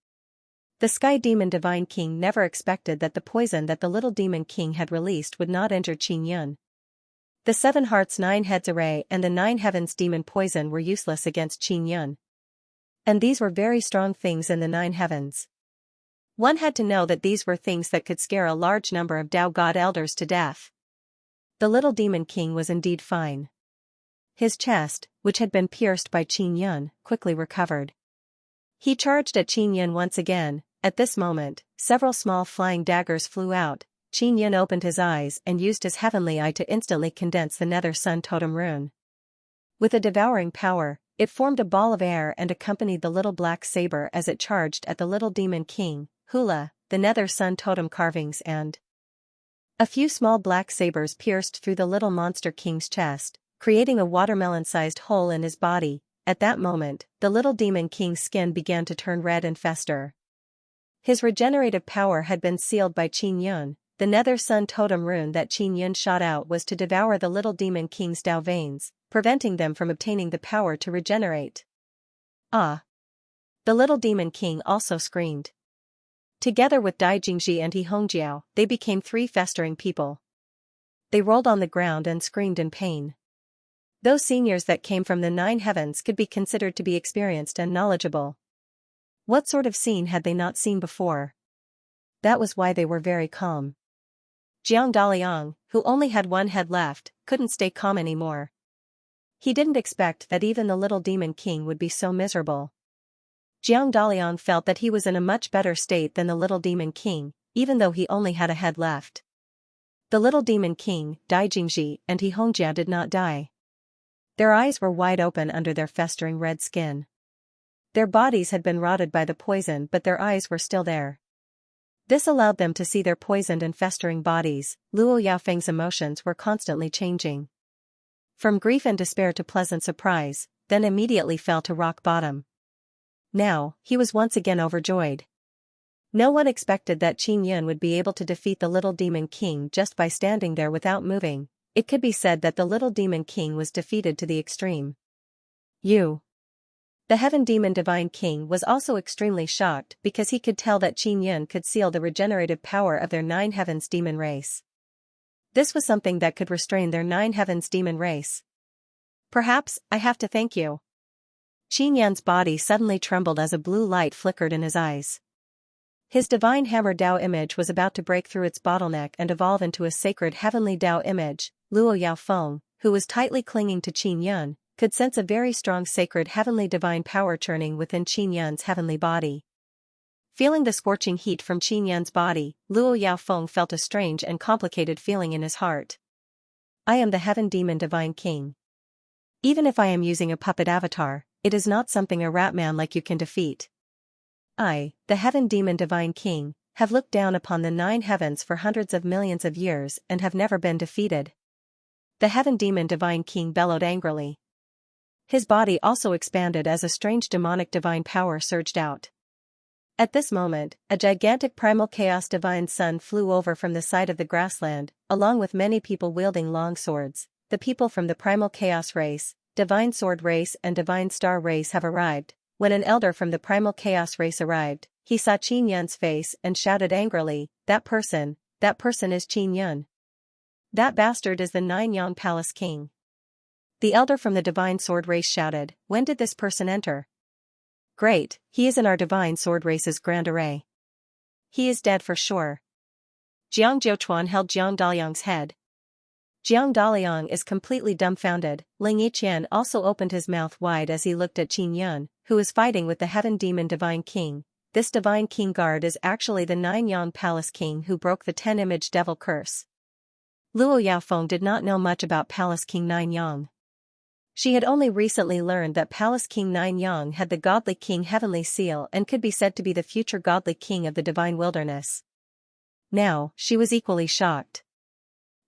The Sky Demon Divine King never expected that the poison that the Little Demon King had released would not injure Qin Yun. The 7 Hearts 9 Heads Array and the 9 Heavens Demon Poison were useless against Qin Yun. And these were very strong things in the 9 Heavens. One had to know that these were things that could scare a large number of Tao God Elders to death. The Little Demon King was indeed fine. His chest, which had been pierced by Qin Yun, quickly recovered. He charged at Qin Yun once again. At this moment, several small flying daggers flew out. Qin Yun opened his eyes and used his heavenly eye to instantly condense the Nether Sun Totem rune. With a devouring power, it formed a ball of air and accompanied the little black saber as it charged at the Little Demon King, Hula, the Nether Sun Totem carvings and a few small black sabers pierced through the little monster king's chest, creating a watermelon-sized hole in his body. At that moment, the Little Demon King's skin began to turn red and fester. His regenerative power had been sealed by Qin Yun. The Nether Sun Totem rune that Qin Yun shot out was to devour the Little Demon King's Tao veins, preventing them from obtaining the power to regenerate. Ah! The Little Demon King also screamed. Together with Dai Jingji and He Hongjiao, they became 3 festering people. They rolled on the ground and screamed in pain. Those seniors that came from the 9 Heavens could be considered to be experienced and knowledgeable. What sort of scene had they not seen before? That was why they were very calm. Jiang Daliang, who only had 1 head left, couldn't stay calm anymore. He didn't expect that even the Little Demon King would be so miserable. Jiang Daliang felt that he was in a much better state than the Little Demon King, even though he only had a head left. The Little Demon King, Dai Jingji, and He Hongjia did not die. Their eyes were wide open under their festering red skin. Their bodies had been rotted by the poison, but their eyes were still there. This allowed them to see their poisoned and festering bodies. Luo Yaofeng's emotions were constantly changing. From grief and despair to pleasant surprise, then immediately fell to rock bottom. Now, he was once again overjoyed. No one expected that Qin Yun would be able to defeat the Little Demon King just by standing there without moving. It could be said that the Little Demon King was defeated to the extreme. The Heaven Demon Divine King was also extremely shocked because he could tell that Qin Yun could seal the regenerative power of their 9 Heavens demon race. This was something that could restrain their 9 Heavens demon race. Perhaps, I have to thank you. Qin Yun's body suddenly trembled as a blue light flickered in his eyes. His divine hammer Dao image was about to break through its bottleneck and evolve into a sacred heavenly Dao image. Luo Yaofeng, who was tightly clinging to Qin Yun, could sense a very strong sacred heavenly divine power churning within Qin Yun's heavenly body. Feeling the scorching heat from Qin Yun's body, Luo Yaofeng felt a strange and complicated feeling in his heart. I am the Heaven Demon Divine King. Even if I am using a puppet avatar, it is not something a rat man like you can defeat. I, the Heaven Demon Divine King, have looked down upon the 9 Heavens for hundreds of millions of years and have never been defeated. The Heaven Demon Divine King bellowed angrily. His body also expanded as a strange demonic divine power surged out. At this moment, a gigantic primal chaos divine sun flew over from the side of the grassland, along with many people wielding long swords. The people from the primal chaos race, divine sword race and divine star race have arrived. When an elder from the primal chaos race arrived, he saw Qin Yun's face and shouted angrily, that person is Qin Yun. That bastard is the 9 Yang Palace King. The elder from the divine sword race shouted, when did this person enter? Great, he is in our divine sword race's grand array. He is dead for sure. Jiang Jiuchuan held Jiang Daliang's head. Jiang Daliang is completely dumbfounded. Ling Yiqian also opened his mouth wide as he looked at Qin Yun, who is fighting with the Heaven Demon Divine King. This Divine King guard is actually the 9 Yang Palace King who broke the 10-image devil curse. Luo Yaofeng did not know much about Palace King 9 Yang. She had only recently learned that Palace King 9 Yang had the Godly King Heavenly Seal and could be said to be the future Godly King of the Divine Wilderness. Now, she was equally shocked.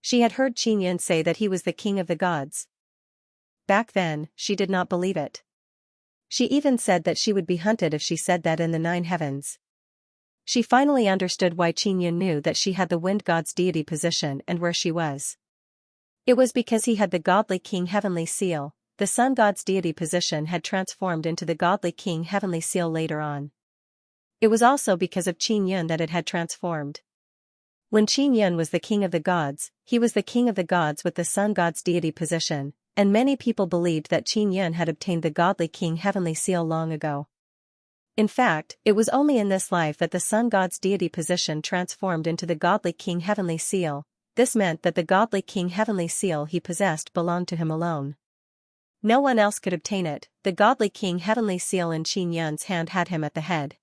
She had heard Qin Yun say that he was the king of the gods. Back then, she did not believe it. She even said that she would be hunted if she said that in the 9 Heavens. She finally understood why Qin Yun knew that she had the wind god's deity position and where she was. It was because he had the Godly King Heavenly Seal. The sun god's deity position had transformed into the Godly King Heavenly Seal later on. It was also because of Qin Yun that it had transformed. When Qin Yun was the king of the gods, he was the king of the gods with the sun god's deity position, and many people believed that Qin Yun had obtained the godly king heavenly seal long ago. In fact, it was only in this life that the sun god's deity position transformed into the godly king heavenly seal. This meant that the godly king heavenly seal he possessed belonged to him alone. No one else could obtain it. The godly king heavenly seal in Qin Yun's hand had him at the head.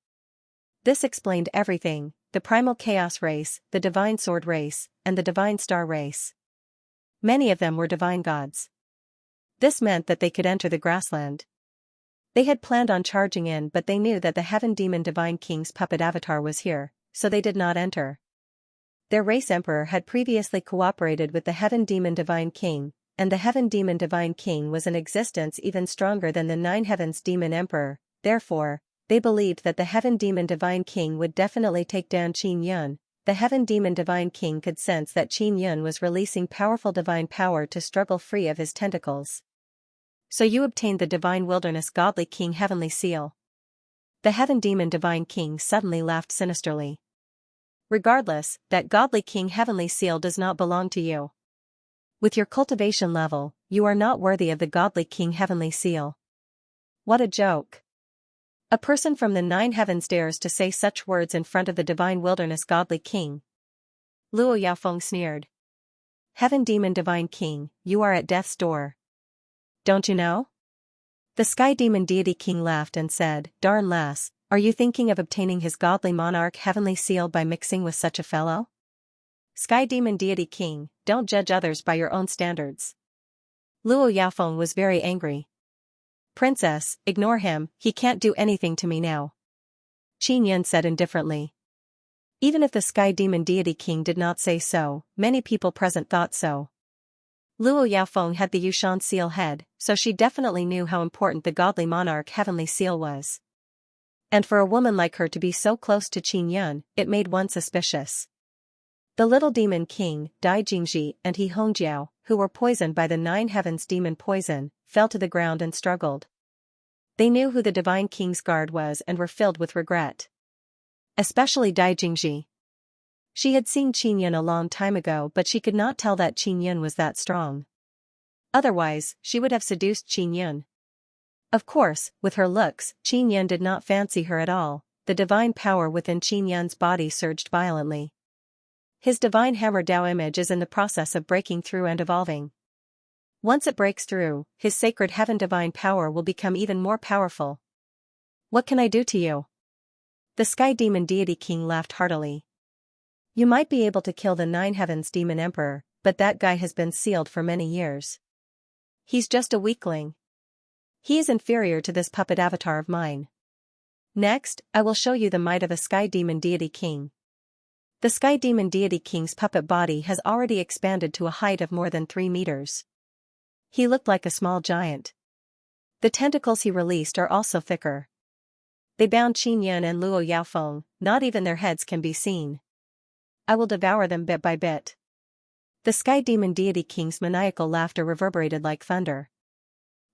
This explained everything: the primal chaos race, the divine sword race, and the divine star race. Many of them were divine gods. This meant that they could enter the grassland. They had planned on charging in, but they knew that the heaven demon divine king's puppet avatar was here, so they did not enter. Their race emperor had previously cooperated with the heaven demon divine king, and the heaven demon divine king was in existence even stronger than the nine heavens demon emperor. Therefore, they believed that the heaven demon divine king would definitely take down Qin Yun. The heaven demon divine king could sense that Qin Yun was releasing powerful divine power to struggle free of his tentacles. So you obtained the divine wilderness godly king heavenly seal. The heaven demon divine king suddenly laughed sinisterly. Regardless, that godly king heavenly seal does not belong to you. With your cultivation level, you are not worthy of the godly king heavenly seal. What a joke. A person from the nine heavens dares to say such words in front of the divine wilderness godly king. Luo Yaofeng sneered. Heaven demon divine king, you are at death's door. Don't you know? The sky demon deity king laughed and said, Darn lass, are you thinking of obtaining his godly monarch heavenly seal by mixing with such a fellow? Sky demon deity king, don't judge others by your own standards. Luo Yaofeng was very angry. Princess, ignore him, he can't do anything to me now. Qin Yun said indifferently. Even if the sky demon deity king did not say so, many people present thought so. Luo Yaofeng had the Yushan seal head, so she definitely knew how important the godly monarch heavenly seal was. And for a woman like her to be so close to Qin Yun, it made one suspicious. The little demon king, Dai Jingji and He Hongjiao, who were poisoned by the nine heavens demon poison, fell to the ground and struggled. They knew who the divine king's guard was and were filled with regret. Especially Dai Jingji. She had seen Qin Yun a long time ago, but she could not tell that Qin Yun was that strong. Otherwise, she would have seduced Qin Yun. Of course, with her looks, Qin Yun did not fancy her at all. The divine power within Qin Yun's body surged violently. His divine hammer Dao image is in the process of breaking through and evolving. Once it breaks through, his sacred heaven divine power will become even more powerful. What can I do to you? The sky demon deity king laughed heartily. You might be able to kill the nine heavens demon emperor, but that guy has been sealed for many years. He's just a weakling. He is inferior to this puppet avatar of mine. Next, I will show you the might of a sky demon deity king. The sky demon deity king's puppet body has already expanded to a height of more than 3 meters. He looked like a small giant. The tentacles he released are also thicker. They bound Qin Yun and Luo Yaofeng, not even their heads can be seen. I will devour them bit by bit. The sky demon deity king's maniacal laughter reverberated like thunder.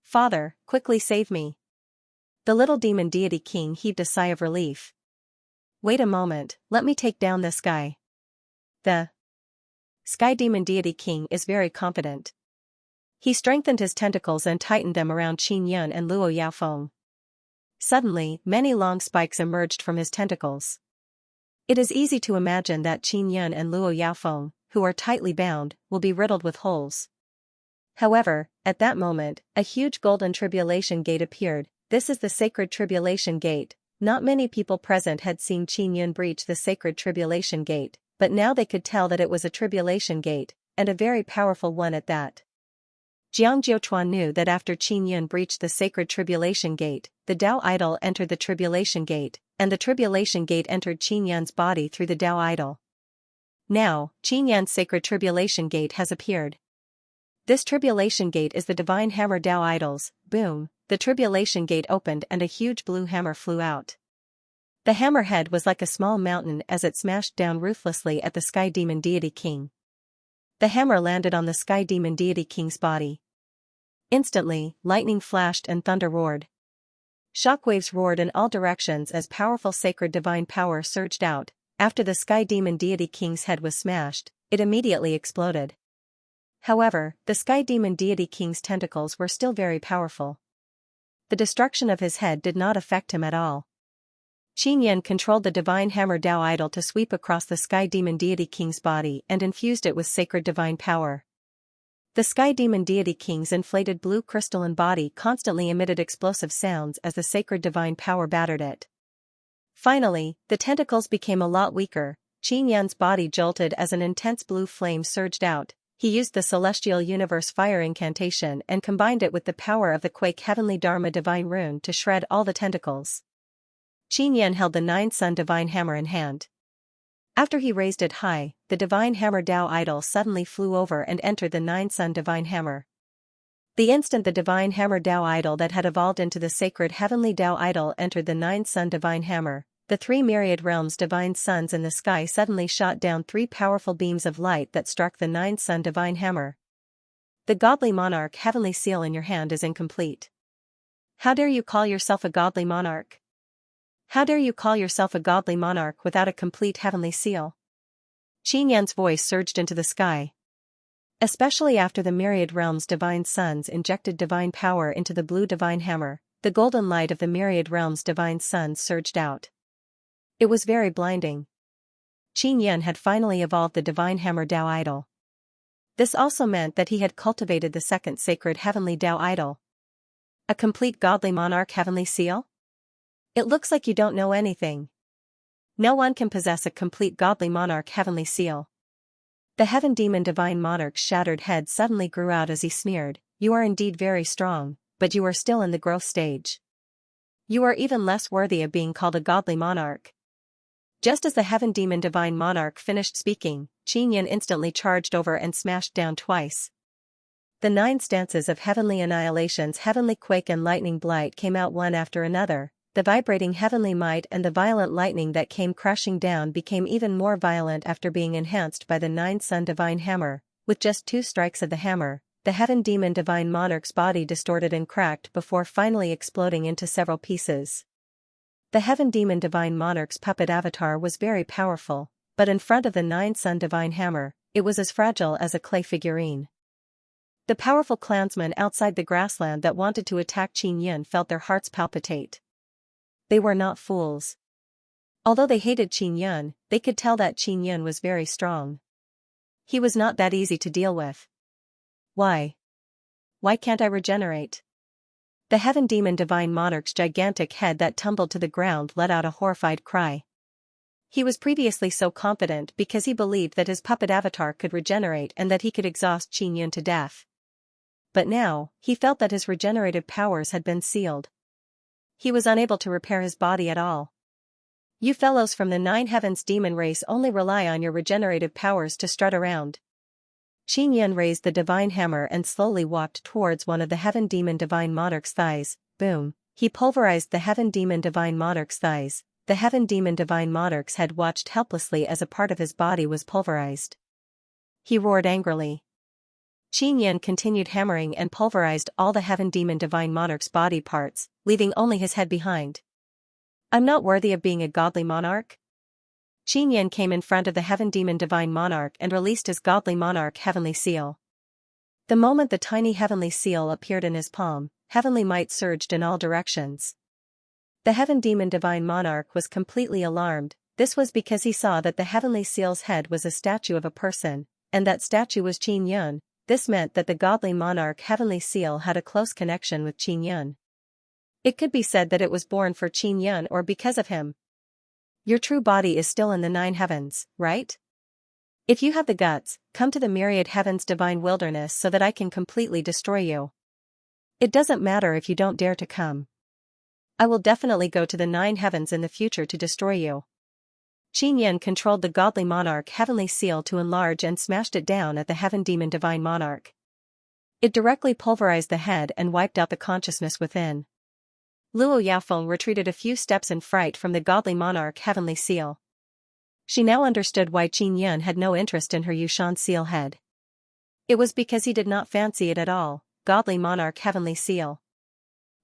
Father, quickly save me. The little demon deity king heaved a sigh of relief. Wait a moment, let me take down this guy. The sky demon deity king is very confident. He strengthened his tentacles and tightened them around Qin Yun and Luo Yaofeng. Suddenly, many long spikes emerged from his tentacles. It is easy to imagine that Qin Yun and Luo Yaofeng, who are tightly bound, will be riddled with holes. However, at that moment, a huge golden tribulation gate appeared. This is the sacred tribulation gate. Not many people present had seen Qin Yun breach the sacred tribulation gate, but now they could tell that it was a tribulation gate, and a very powerful one at that. Jiang Jiuchuan knew that after Qin Yun breached the sacred tribulation gate, the Dao idol entered the tribulation gate, and the tribulation gate entered Qin Yun's body through the Dao idol. Now, Qin Yun's sacred tribulation gate has appeared. This tribulation gate is the divine hammer Dao idols. Boom, the tribulation gate opened and a huge blue hammer flew out. The hammerhead was like a small mountain as it smashed down ruthlessly at the sky demon deity king. The hammer landed on the sky demon deity king's body. Instantly, lightning flashed and thunder roared. Shockwaves roared in all directions as powerful sacred divine power surged out. After the Sky Demon Deity King's head was smashed, it immediately exploded. However, the Sky Demon Deity King's tentacles were still very powerful. The destruction of his head did not affect him at all. Qin Yan controlled the divine hammer Dao idol to sweep across the Sky Demon Deity King's body and infused it with sacred divine power. The Sky Demon Deity King's inflated blue crystalline body constantly emitted explosive sounds as the sacred divine power battered it. Finally, the tentacles became a lot weaker. Qin Yan's body jolted as an intense blue flame surged out. He used the Celestial Universe Fire Incantation and combined it with the power of the Quake Heavenly Dharma Divine Rune to shred all the tentacles. Qin Yan held the Nine Sun Divine Hammer in hand. After he raised it high, the Divine Hammer Dao idol suddenly flew over and entered the Nine Sun Divine Hammer. The instant the Divine Hammer Dao idol that had evolved into the sacred Heavenly Dao idol entered the Nine Sun Divine Hammer, the three myriad realms divine suns in the sky suddenly shot down three powerful beams of light that struck the Nine Sun Divine Hammer. The godly monarch heavenly seal in your hand is incomplete. How dare you call yourself a godly monarch? How dare you call yourself a godly monarch without a complete heavenly seal? Qin Yan's voice surged into the sky. Especially after the myriad realms divine suns injected divine power into the blue divine hammer, the golden light of the myriad realms divine suns surged out. It was very blinding. Qin Yan had finally evolved the divine hammer Dao idol. This also meant that he had cultivated the second sacred heavenly Dao idol. A complete godly monarch heavenly seal? It looks like you don't know anything. No one can possess a complete godly monarch heavenly seal. The heaven demon divine monarch's shattered head suddenly grew out as he sneered, "You are indeed very strong, but you are still in the growth stage. You are even less worthy of being called a godly monarch." Just as the heaven demon divine monarch finished speaking, Qin Yan instantly charged over and smashed down twice. The 9 stances of heavenly annihilation's heavenly quake and lightning blight came out one after another. The vibrating heavenly might and the violent lightning that came crashing down became even more violent after being enhanced by the 9 Sun Divine Hammer. With just 2 strikes of the hammer, the heaven demon divine monarch's body distorted and cracked before finally exploding into several pieces. The heaven demon divine monarch's puppet avatar was very powerful, but in front of the 9 Sun Divine Hammer, it was as fragile as a clay figurine. The powerful clansmen outside the grassland that wanted to attack Qin Yan felt their hearts palpitate. They were not fools. Although they hated Qin Yan, they could tell that Qin Yan was very strong. He was not that easy to deal with. Why? Why can't I regenerate? The heaven demon divine monarch's gigantic head that tumbled to the ground let out a horrified cry. He was previously so confident because he believed that his puppet avatar could regenerate and that he could exhaust Qin Yan to death. But now, he felt that his regenerative powers had been sealed. He was unable to repair his body at all. You fellows from the 9 heavens demon race only rely on your regenerative powers to strut around. Qin Yan raised the divine hammer and slowly walked towards one of the heaven demon divine monarch's thighs. Boom! He pulverized the heaven demon divine monarch's thighs. The heaven demon divine monarch's head watched helplessly as a part of his body was pulverized. He roared angrily. Qin Yan continued hammering and pulverized all the heaven demon divine monarch's body parts, leaving only his head behind. I'm not worthy of being a godly monarch? Qin Yan came in front of the heaven demon divine monarch and released his godly monarch heavenly seal. The moment the tiny heavenly seal appeared in his palm, heavenly might surged in all directions. The heaven demon divine monarch was completely alarmed. This was because he saw that the heavenly seal's head was a statue of a person, and that statue was Qin Yan. This meant that the godly monarch heavenly seal had a close connection with Qin Yan. It could be said that it was born for Qin Yan or because of him. Your true body is still in the 9 heavens, right? If you have the guts, come to the myriad heavens divine wilderness so that I can completely destroy you. It doesn't matter if you don't dare to come. I will definitely go to the 9 heavens in the future to destroy you. Qin Yan controlled the godly monarch heavenly seal to enlarge and smashed it down at the heaven demon divine monarch. It directly pulverized the head and wiped out the consciousness within. Luo Yaofeng retreated a few steps in fright from the godly monarch heavenly seal. She now understood why Qin Yan had no interest in her Yushan seal head. It was because he did not fancy it at all, godly monarch heavenly seal.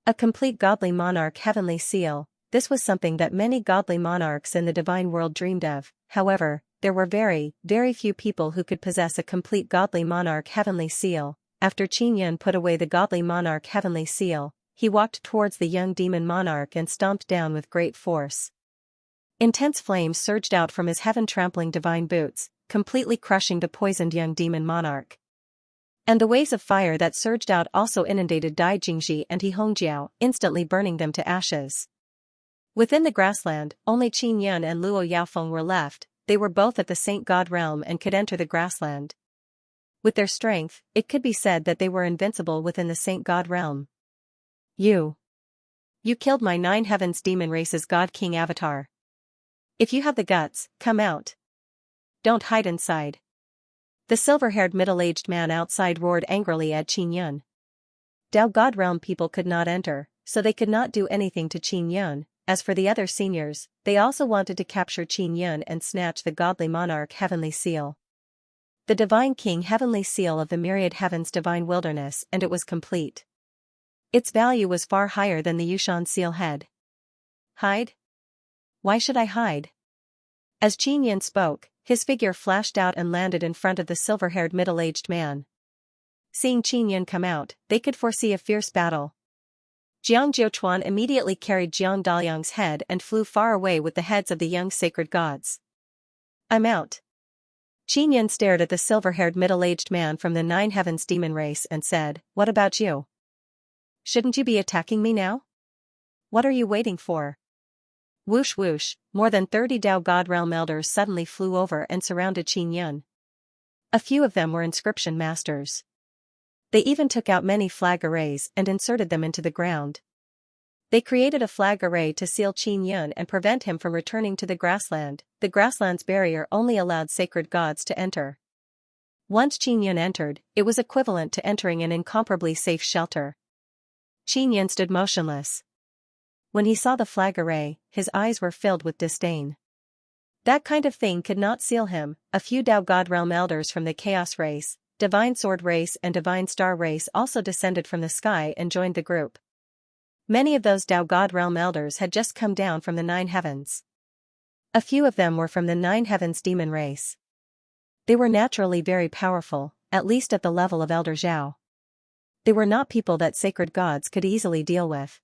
A complete godly monarch heavenly seal. This was something that many godly monarchs in the divine world dreamed of. However, there were very, very few people who could possess a complete godly monarch heavenly seal. After Qin Yun put away the godly monarch heavenly seal, he walked towards the young demon monarch and stomped down with great force. Intense flames surged out from his heaven-trampling divine boots, completely crushing the poisoned young demon monarch. And the waves of fire that surged out also inundated Dai Jingji and He Hongjiao, instantly burning them to ashes. Within the grassland, only Qin Yun and Luo Yaofeng were left. They were both at the Saint God realm and could enter the grassland. With their strength, it could be said that they were invincible within the Saint God realm. You killed my 9 heavens demon race's God King avatar. If you have the guts, come out. Don't hide inside. The silver-haired middle-aged man outside roared angrily at Qin Yun. Dao God realm people could not enter, so they could not do anything to Qin Yun. As for the other seniors, they also wanted to capture Qin Yun and snatch the godly monarch heavenly seal. The divine king heavenly seal of the myriad heavens divine wilderness, and it was complete. Its value was far higher than the Yushan seal head. Hide? Why should I hide? As Qin Yun spoke, his figure flashed out and landed in front of the silver-haired middle-aged man. Seeing Qin Yun come out, they could foresee a fierce battle. Jiang Jiuchuan immediately carried Jiang Daliang's head and flew far away with the heads of the young sacred gods. I'm out. Qin Yun stared at the silver-haired middle-aged man from the 9 heavens demon race and said, What about you? Shouldn't you be attacking me now? What are you waiting for? Whoosh whoosh, more than 30 Dao God realm elders suddenly flew over and surrounded Qin Yun. A few of them were inscription masters. They even took out many flag arrays and inserted them into the ground. They created a flag array to seal Qin Yun and prevent him from returning to the grassland. The grassland's barrier only allowed sacred gods to enter. Once Qin Yun entered, it was equivalent to entering an incomparably safe shelter. Qin Yun stood motionless. When he saw the flag array, his eyes were filled with disdain. That kind of thing could not seal him. A few Dao God realm elders from the Chaos race, Divine Sword race and Divine Star race also descended from the sky and joined the group. Many of those Dao God realm elders had just come down from the 9 heavens. A few of them were from the 9 heavens demon race. They were naturally very powerful, at least at the level of Elder Zhao. They were not people that sacred gods could easily deal with.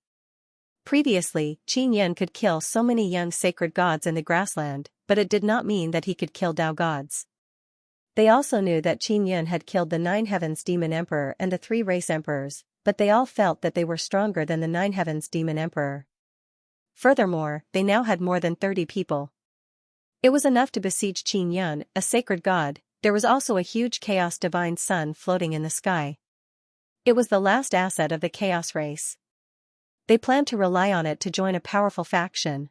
Previously, Qin Yun could kill so many young sacred gods in the grassland, but it did not mean that he could kill Dao gods. They also knew that Qin Yun had killed the 9 heavens demon emperor and the 3 race emperors, but they all felt that they were stronger than the 9 heavens demon emperor. Furthermore, they now had more than 30 people. It was enough to besiege Qin Yun, a sacred god. There was also a huge chaos divine sun floating in the sky. It was the last asset of the chaos race. They planned to rely on it to join a powerful faction.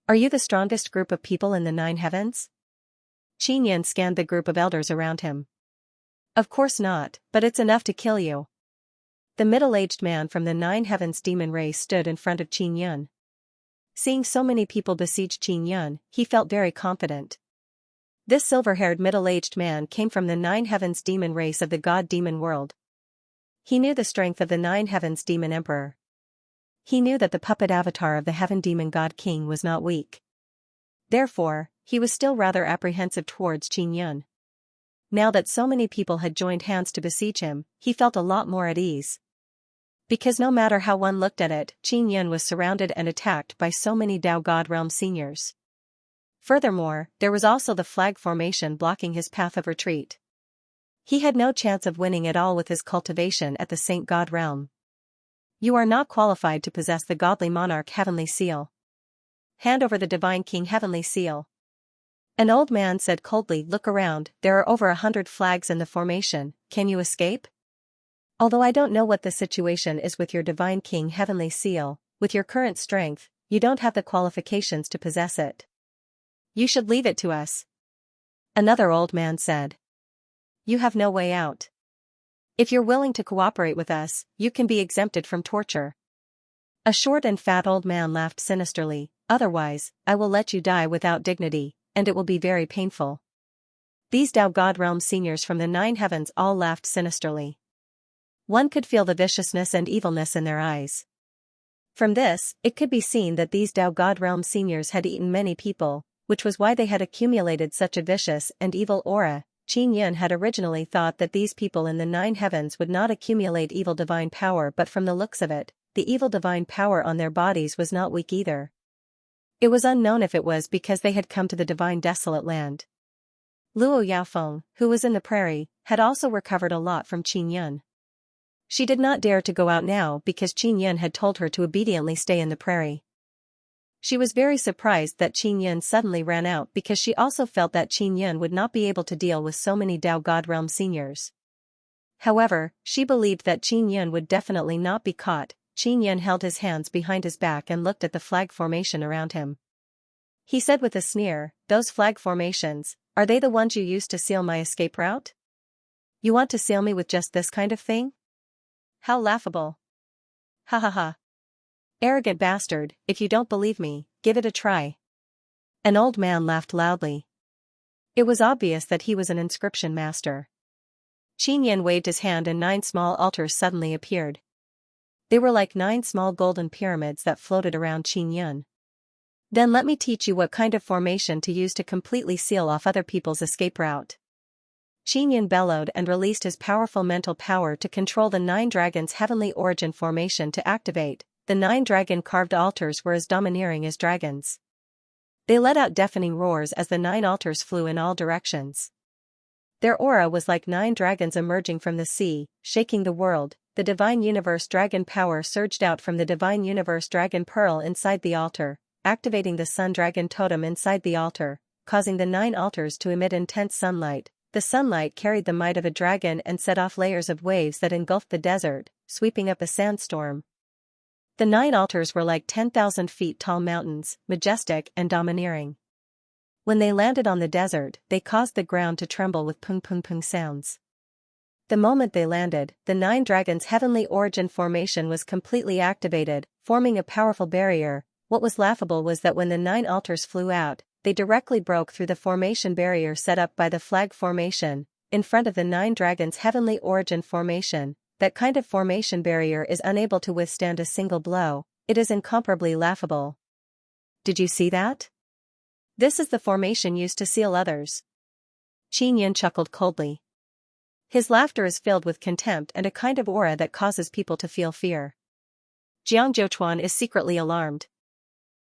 Are you the strongest group of people in the 9 heavens? Qin Yun scanned the group of elders around him. Of course not, but it's enough to kill you. The middle-aged man from the 9 heavens demon race stood in front of Qin Yun. Seeing so many people besiege Qin Yun, he felt very confident. This silver-haired middle-aged man came from the 9 heavens demon race of the god-demon world. He knew the strength of the 9 heavens demon emperor. He knew that the puppet avatar of the heaven demon god king was not weak. Therefore, he was still rather apprehensive towards Qin Yun. Now that so many people had joined hands to besiege him, he felt a lot more at ease. Because no matter how one looked at it, Qin Yun was surrounded and attacked by so many Dao God realm seniors. Furthermore, there was also the flag formation blocking his path of retreat. He had no chance of winning at all with his cultivation at the Saint God realm. You are not qualified to possess the godly monarch heavenly seal. Hand over the divine king heavenly seal. An old man said coldly, Look around, there are over 100 flags in the formation, can you escape? Although I don't know what the situation is with your divine king heavenly seal, with your current strength, you don't have the qualifications to possess it. You should leave it to us. Another old man said. You have no way out. If you're willing to cooperate with us, you can be exempted from torture. A short and fat old man laughed sinisterly, Otherwise, I will let you die without dignity, and it will be very painful. These Dao God realm seniors from the 9 heavens all laughed sinisterly. One could feel the viciousness and evilness in their eyes. From this, it could be seen that these Dao God realm seniors had eaten many people, which was why they had accumulated such a vicious and evil aura. Qin Yun had originally thought that these people in the 9 heavens would not accumulate evil divine power, but from the looks of it, the evil divine power on their bodies was not weak either. It was unknown if it was because they had come to the divine desolate land. Luo Yaofeng, who was in the prairie, had also recovered a lot from Qin Yun. She did not dare to go out now because Qin Yun had told her to obediently stay in the prairie. She was very surprised that Qin Yun suddenly ran out because she also felt that Qin Yun would not be able to deal with so many Dao God realm seniors. However, she believed that Qin Yun would definitely not be caught. Qin Yun held his hands behind his back and looked at the flag formation around him. He said with a sneer, "Those flag formations, are they the ones you used to seal my escape route? You want to seal me with just this kind of thing? How laughable. Ha ha ha. Arrogant bastard, if you don't believe me, give it a try." An old man laughed loudly. It was obvious that he was an inscription master. Qin Yun waved his hand and 9 small altars suddenly appeared. They were like 9 small golden pyramids that floated around Qin Yun. "Then let me teach you what kind of formation to use to completely seal off other people's escape route." Qin Yun bellowed and released his powerful mental power to control the 9 dragons' heavenly origin formation to activate. The 9 dragon-carved altars were as domineering as dragons. They let out deafening roars as the 9 altars flew in all directions. Their aura was like 9 dragons emerging from the sea, shaking the world. The divine universe dragon power surged out from the divine universe dragon pearl inside the altar, activating the sun dragon totem inside the altar, causing the 9 altars to emit intense sunlight. The sunlight carried the might of a dragon and set off layers of waves that engulfed the desert, sweeping up a sandstorm. The 9 altars were like 10,000 feet tall mountains, majestic and domineering. When they landed on the desert, they caused the ground to tremble with pung pung pung sounds. The moment they landed, the 9 dragons' heavenly origin formation was completely activated, forming a powerful barrier. What was laughable was that when the 9 altars flew out, they directly broke through the formation barrier set up by the flag formation, in front of the 9 dragons' heavenly origin formation. That kind of formation barrier is unable to withstand a single blow. It is incomparably laughable. Did you see that? This is the formation used to seal others. Qin Yun chuckled coldly. His laughter is filled with contempt and a kind of aura that causes people to feel fear. Jiang Zhouchuan is secretly alarmed.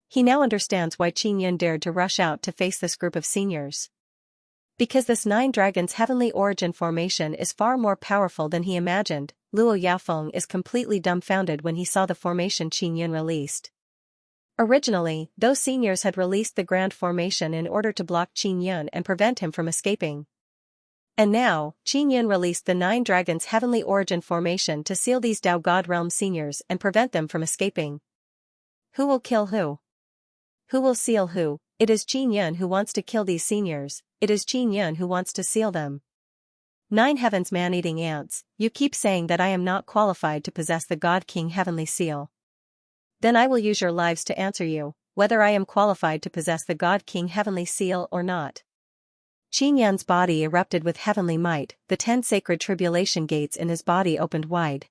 He now understands why Qin Yun dared to rush out to face this group of seniors. Because this 9 dragons' heavenly origin formation is far more powerful than he imagined. Luo Yaofeng is completely dumbfounded when he saw the formation Qin Yun released. Originally, those seniors had released the grand formation in order to block Qin Yun and prevent him from escaping. And now, Qin Yun released the 9 dragons' heavenly origin formation to seal these Dao God realm seniors and prevent them from escaping. Who will kill who? Who will seal who? It is Qin Yun who wants to kill these seniors. It is Qin Yun who wants to seal them. 9 heavens man-eating ants, you keep saying that I am not qualified to possess the God King heavenly seal. Then I will use your lives to answer you, whether I am qualified to possess the God King heavenly seal or not. Qin Yun's body erupted with heavenly might, the 10 sacred tribulation gates in his body opened wide.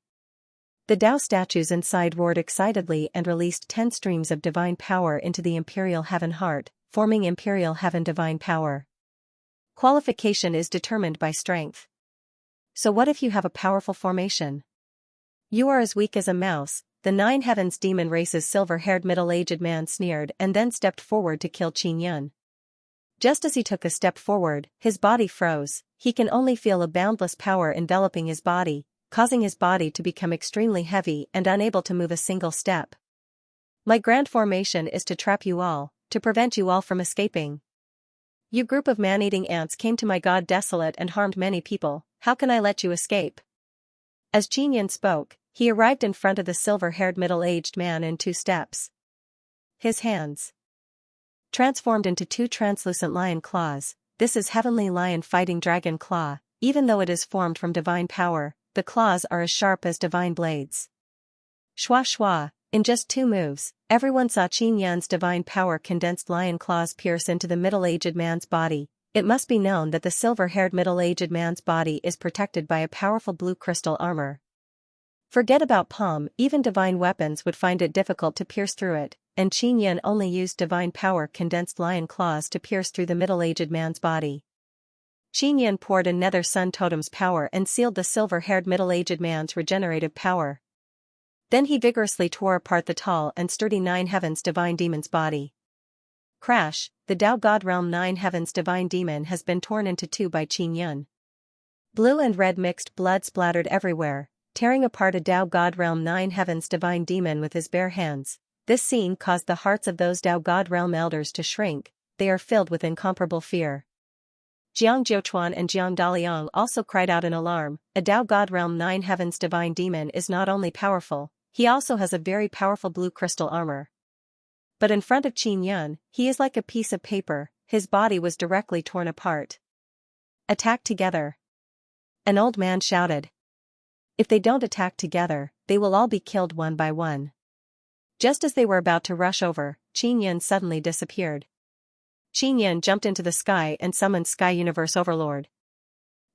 The Tao statues inside roared excitedly and released 10 streams of divine power into the imperial heaven heart, forming imperial heaven divine power. Qualification is determined by strength. So what if you have a powerful formation? You are as weak as a mouse. The 9 heavens demon race's silver-haired middle-aged man sneered and then stepped forward to kill Qin Yun. Just as he took a step forward, his body froze. He can only feel a boundless power enveloping his body, causing his body to become extremely heavy and unable to move a single step. My grand formation is to trap you all, to prevent you all from escaping. You group of man-eating ants came to my god desolate and harmed many people. How can I let you escape? As Qin Yun spoke, he arrived in front of the silver-haired middle-aged man in 2 steps. His hands transformed into 2 translucent lion claws. This is heavenly lion fighting dragon claw. Even though it is formed from divine power, the claws are as sharp as divine blades. Shwa shwa. In just 2 moves, everyone saw Qin Yun's divine power condensed lion claws pierce into the middle-aged man's body. It must be known that the silver-haired middle-aged man's body is protected by a powerful blue crystal armor. Forget about palm, even divine weapons would find it difficult to pierce through it, and Qin Yan only used divine power condensed lion claws to pierce through the middle-aged man's body. Qin Yan poured in Nether Sun Totem's power and sealed the silver-haired middle-aged man's regenerative power. Then he vigorously tore apart the tall and sturdy Nine Heavens divine demon's body. Crash, the Tao God Realm Nine Heavens divine demon has been torn into two by Qin Yan. Blue and red mixed blood splattered everywhere, tearing apart a Tao God Realm Nine Heavens divine demon with his bare hands. This scene caused the hearts of those Tao God Realm elders to shrink. They are filled with incomparable fear. Jiang Jiuchuan and Jiang Daliang also cried out in alarm. A Tao God Realm Nine Heavens divine demon is not only powerful, he also has a very powerful blue crystal armor. But in front of Qin Yan, he is like a piece of paper. His body was directly torn apart. Attack together! An old man shouted. If they don't attack together, they will all be killed one by one. Just as they were about to rush over, Qin Yan suddenly disappeared. Qin Yan jumped into the sky and summoned Sky Universe Overlord.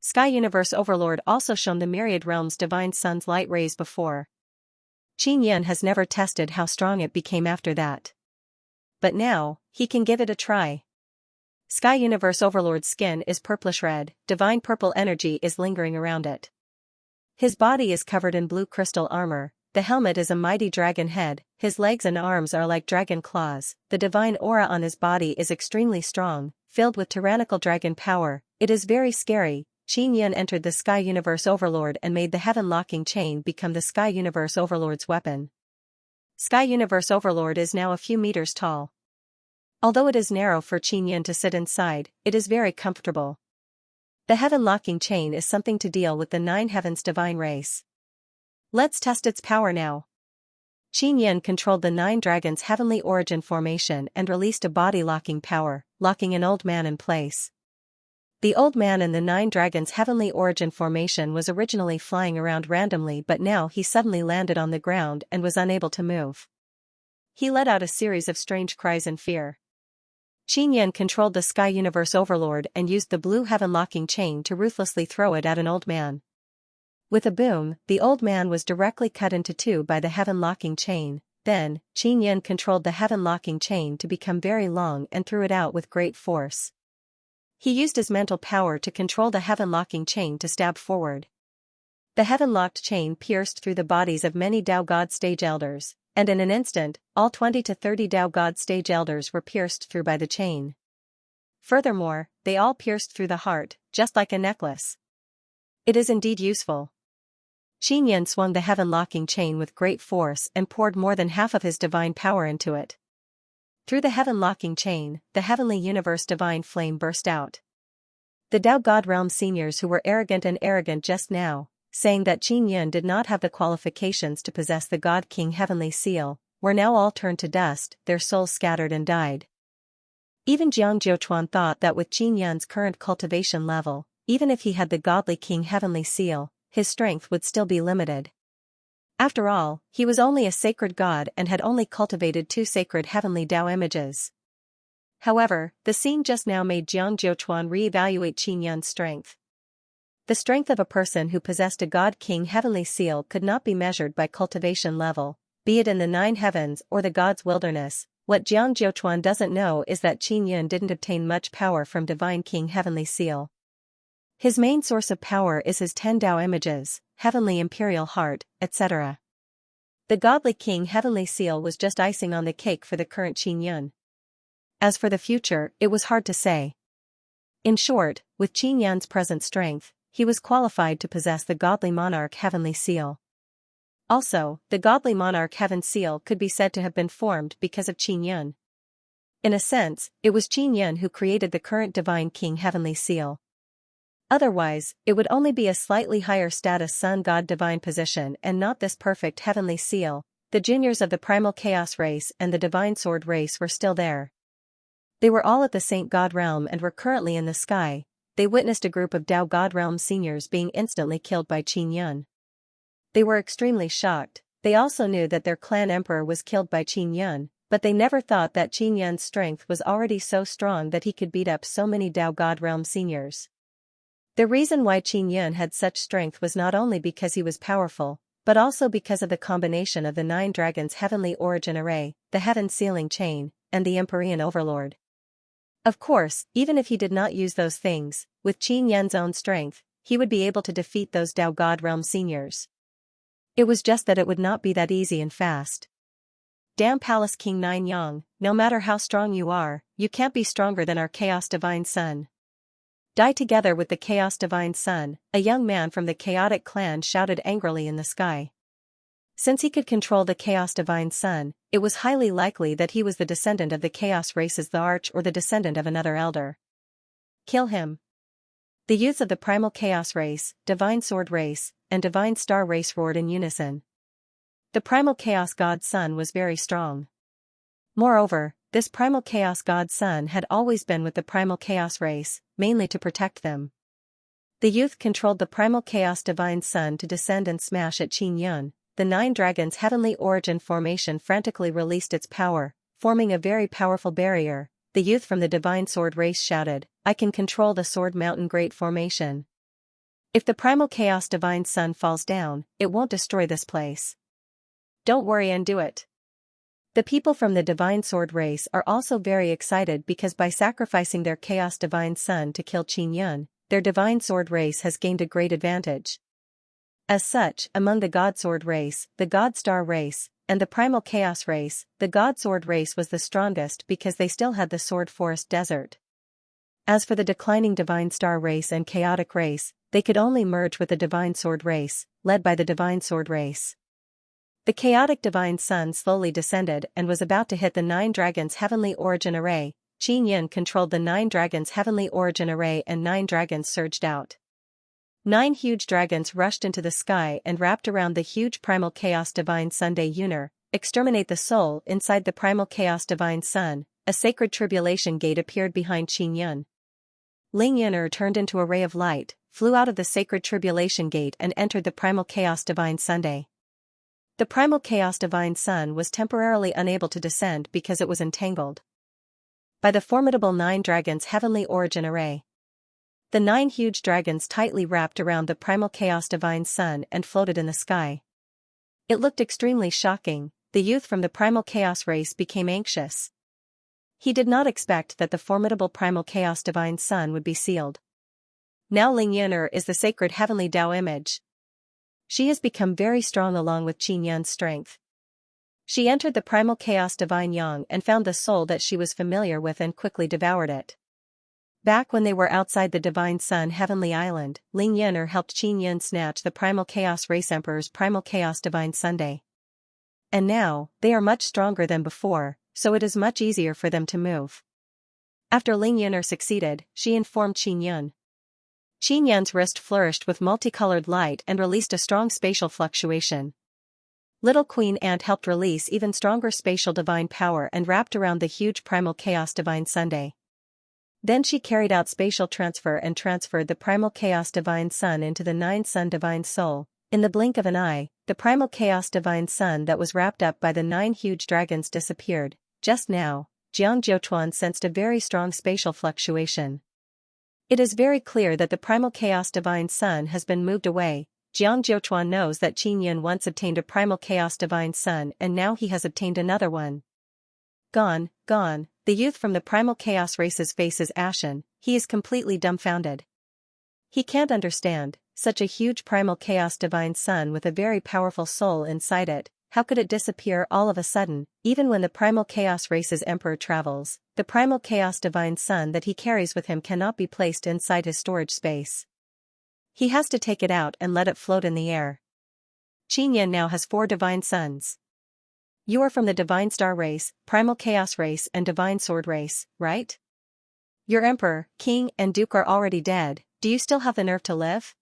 Sky Universe Overlord also shone the myriad realms divine sun's light rays before. Qin Yan has never tested how strong it became after that. But now, he can give it a try. Sky Universe Overlord's skin is purplish-red, divine purple energy is lingering around it. His body is covered in blue crystal armor, the helmet is a mighty dragon head, his legs and arms are like dragon claws, the divine aura on his body is extremely strong, filled with tyrannical dragon power. It is very scary. Qin Yan entered the Sky Universe Overlord and made the heaven-locking chain become the Sky Universe Overlord's weapon. Sky Universe Overlord is now a few meters tall. Although it is narrow for Qin Yan to sit inside, it is very comfortable. The heaven-locking chain is something to deal with the Nine Heavens divine race. Let's test its power now. Qin Yan controlled the Nine Dragons' heavenly origin formation and released a body-locking power, locking an old man in place. The old man in the Nine Dragons' heavenly origin formation was originally flying around randomly, but now he suddenly landed on the ground and was unable to move. He let out a series of strange cries in fear. Qin Yan controlled the Sky Universe Overlord and used the blue heaven-locking chain to ruthlessly throw it at an old man. With a boom, the old man was directly cut into two by the heaven-locking chain. Then, Qin Yan controlled the heaven-locking chain to become very long and threw it out with great force. He used his mental power to control the heaven-locking chain to stab forward. The heaven-locked chain pierced through the bodies of many Tao God stage elders, and in an instant, all 20 to 30 Tao God stage elders were pierced through by the chain. Furthermore, they all pierced through the heart, just like a necklace. It is indeed useful. Qin Yan swung the heaven-locking chain with great force and poured more than half of his divine power into it. Through the heaven-locking chain, the heavenly universe divine flame burst out. The Tao God Realm seniors who were arrogant just now, saying that Qin Yan did not have the qualifications to possess the God King heavenly seal, were now all turned to dust, their souls scattered and died. Even Jiang Jiuchuan thought that with Qin Yan's current cultivation level, even if he had the Godly King heavenly seal, his strength would still be limited. After all, he was only a sacred god and had only cultivated 2 sacred heavenly Tao images. However, the scene just now made Jiang Jiuchuan re-evaluate Qin Yan's strength. The strength of a person who possessed a God King heavenly seal could not be measured by cultivation level, be it in the 9 heavens or the God's wilderness. What Jiang Jiuchuan doesn't know is that Qin Yan didn't obtain much power from Divine King heavenly seal. His main source of power is his 10 Tao images, heavenly imperial heart, etc. The Godly King heavenly seal was just icing on the cake for the current Qin Yan. As for the future, it was hard to say. In short, with Qin Yan's present strength, he was qualified to possess the Godly Monarch heavenly seal. Also, the Godly Monarch heaven seal could be said to have been formed because of Qin Yan. In a sense, it was Qin Yan who created the current Divine King heavenly seal. Otherwise, it would only be a slightly higher status Sun God divine position and not this perfect heavenly seal. The juniors of the Primal Chaos race and the Divine Sword race were still there. They were all at the Saint God realm and were currently in the sky. They witnessed a group of Tao God realm seniors being instantly killed by Qin Yan. They were extremely shocked. They also knew that their clan emperor was killed by Qin Yan, but they never thought that Qin Yan's strength was already so strong that he could beat up so many Tao God realm seniors. The reason why Qin Yan had such strength was not only because he was powerful, but also because of the combination of the 9 dragons' heavenly origin array, the heaven sealing chain, and the Empyrean overlord. Of course, even if he did not use those things, with Qin Yan's own strength, he would be able to defeat those Dao God Realm seniors. It was just that it would not be that easy and fast. Damn Palace King Nine Yang, no matter how strong you are, you can't be stronger than our Chaos Divine Son. Die together with the Chaos Divine Son, a young man from the Chaotic clan shouted angrily in the sky. Since he could control the Chaos Divine Son, it was highly likely that he was the descendant of the Chaos races, the Arch, or the descendant of another elder. Kill him. The youths of the Primal Chaos race, Divine Sword race, and Divine Star race roared in unison. The Primal Chaos God Son was very strong. Moreover, this Primal Chaos God Son had always been with the Primal Chaos race, mainly to protect them. The youth controlled the Primal Chaos Divine Son to descend and smash at Qin Yun. The 9 dragons' heavenly origin formation frantically released its power, forming a very powerful barrier. The youth from the Divine Sword race shouted, "I can control the Sword Mountain Great Formation. If the Primal Chaos Divine Son falls down, it won't destroy this place. Don't worry and do it." The people from the Divine Sword race are also very excited because by sacrificing their Chaos Divine Son to kill Qin Yun, their Divine Sword race has gained a great advantage. As such, among the God Sword race, the God Star race, and the Primal Chaos race, the God Sword race was the strongest because they still had the Sword Forest Desert. As for the declining Divine Star race and Chaotic race, they could only merge with the Divine Sword race, led by the Divine Sword race. The Chaotic Divine Son slowly descended and was about to hit the 9 dragons' heavenly origin array. Qin Yun controlled the 9 dragons' heavenly origin array and 9 dragons surged out. 9 huge dragons rushed into the sky and wrapped around the huge Primal Chaos Divine Sunday Yuner. Exterminate the soul inside the Primal Chaos Divine Sun. A sacred tribulation gate appeared behind Qin Yun. Ling Yuner turned into a ray of light, flew out of the sacred tribulation gate and entered the Primal Chaos Divine Sunday. The Primal Chaos Divine Sun was temporarily unable to descend because it was entangled by the formidable 9 dragons' heavenly origin array. The 9 huge dragons tightly wrapped around the Primal Chaos Divine Sun and floated in the sky. It looked extremely shocking. The youth from the Primal Chaos race became anxious. He did not expect that the formidable Primal Chaos Divine Sun would be sealed. Now Ling Yuner is the sacred heavenly Tao image. She has become very strong along with Qin Yun's strength. She entered the Primal Chaos Divine Yang and found the soul that she was familiar with and quickly devoured it. Back when they were outside the Divine Sun Heavenly Island, Ling Yuner helped Qin Yun snatch the Primal Chaos Race Emperor's Primal Chaos Divine Sunday. And now, they are much stronger than before, so it is much easier for them to move. After Ling Yuner succeeded, she informed Qin Yun. Qin Yun's wrist flourished with multicolored light and released a strong spatial fluctuation. Little Queen Ant helped release even stronger spatial divine power and wrapped around the huge Primal Chaos Divine Sunday. Then she carried out spatial transfer and transferred the Primal Chaos Divine Sun into the 9 Sun Divine Soul. In the blink of an eye, the Primal Chaos Divine Sun that was wrapped up by the 9 huge dragons disappeared. Just now, Jiang Jiuchuan sensed a very strong spatial fluctuation. It is very clear that the Primal Chaos Divine Sun has been moved away. Jiang Jiuchuan knows that Qin Yun once obtained a Primal Chaos Divine Sun and now he has obtained another one. Gone, gone. The youth from the Primal Chaos race's face is ashen. He is completely dumbfounded. He can't understand, such a huge Primal Chaos Divine Sun with a very powerful soul inside it, how could it disappear all of a sudden? Even when the Primal Chaos race's emperor travels, the Primal Chaos Divine Sun that he carries with him cannot be placed inside his storage space. He has to take it out and let it float in the air. Qin Yun now has 4 Divine Suns. You are from the Divine Star race, Primal Chaos race and Divine Sword race, right? Your emperor, king and duke are already dead. Do you still have the nerve to live?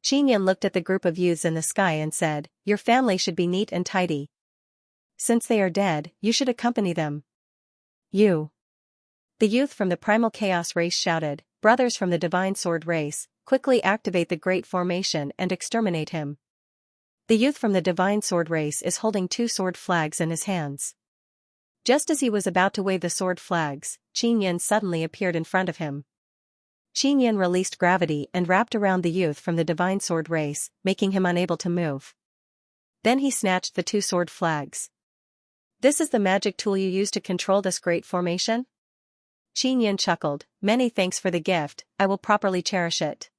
Qin Yun looked at the group of youths in the sky and said, your family should be neat and tidy. Since they are dead, you should accompany them. You. The youth from the Primal Chaos race shouted, brothers from the Divine Sword race, quickly activate the Great Formation and exterminate him. The youth from the Divine Sword race is holding 2 sword flags in his hands. Just as he was about to wave the sword flags, Qin Yun suddenly appeared in front of him. Qin Yun released gravity and wrapped around the youth from the Divine Sword race, making him unable to move. Then he snatched the two sword flags. This is the magic tool you use to control this great formation? Xianxia chuckled, many thanks for the gift, I will properly cherish it.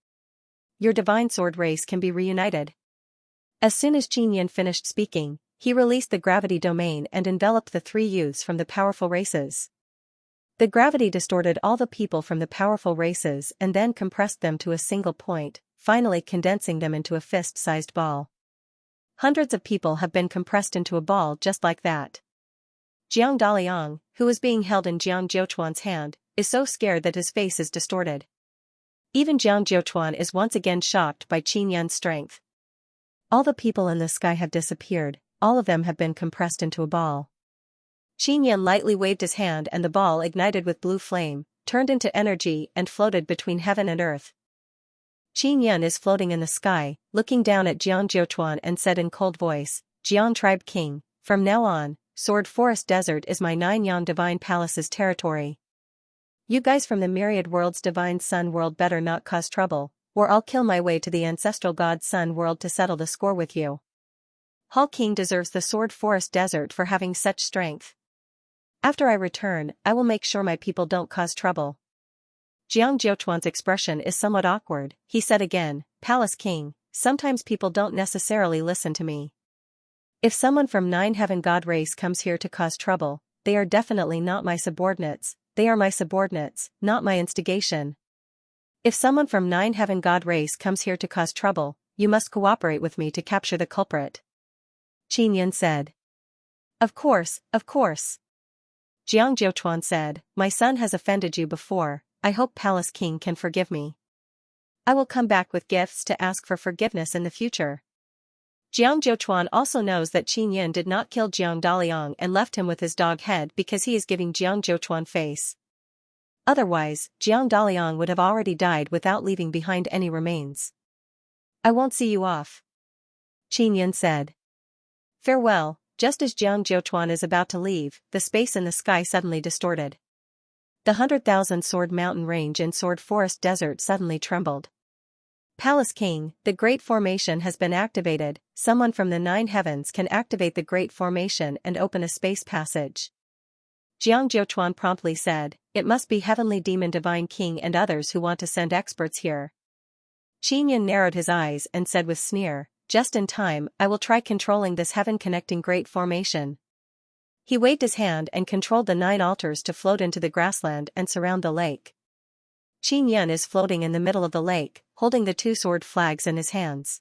Your divine sword race can be reunited. As soon as Xianxia finished speaking, he released the gravity domain and enveloped the three youths from the powerful races. The gravity distorted all the people from the powerful races and then compressed them to a single point, finally condensing them into a fist-sized ball. Hundreds of people have been compressed into a ball just like that. Jiang Daliang, who is being held in Jiang Jiuchuan's hand, is so scared that his face is distorted. Even Jiang Jiuchuan is once again shocked by Xianxia's strength. All the people in the sky have disappeared, all of them have been compressed into a ball. Xianxia lightly waved his hand and the ball ignited with blue flame, turned into energy and floated between heaven and earth. Xianxia is floating in the sky, looking down at Jiang Jiuchuan and said in cold voice, Jiang Tribe King, from now on, Sword Forest Desert is my 9 Yan Divine Palace's territory. You guys from the Myriad World's Divine Sun World better not cause trouble, or I'll kill my way to the ancestral God Sun World to settle the score with you. Hall King deserves the Sword Forest Desert for having such strength. After I return, I will make sure my people don't cause trouble. Jiang Jiuchuan's expression is somewhat awkward, he said again, Palace King, sometimes people don't necessarily listen to me. If someone from 9 Heaven God race comes here to cause trouble, they are definitely not my subordinates, they are my subordinates, not my instigation. If someone from 9 Heaven God race comes here to cause trouble, you must cooperate with me to capture the culprit. Xianxia said. Of course, of course. Jiang Jiuchuan said, my son has offended you before, I hope Palace King can forgive me. I will come back with gifts to ask for forgiveness in the future. Jiang Jiuchuan also knows that Xianxia did not kill Jiang Daliang and left him with his dog head because he is giving Jiang Jiuchuan face. Otherwise, Jiang Daliang would have already died without leaving behind any remains. I won't see you off. Xianxia said. Farewell. Just as Jiang Jiuchuan is about to leave, the space in the sky suddenly distorted. The 100,000 Sword Mountain Range in Sword Forest Desert suddenly trembled. Palace King, the Great Formation has been activated, someone from the 9 heavens can activate the Great Formation and open a space passage. Jiang Jiuchuan promptly said, it must be Heavenly Demon Divine King and others who want to send experts here. Xianxia narrowed his eyes and said with sneer, just in time, I will try controlling this heaven-connecting Great Formation. He waved his hand and controlled the 9 altars to float into the grassland and surround the lake. Xianxia is floating in the middle of the lake, holding the 2 sword flags in his hands.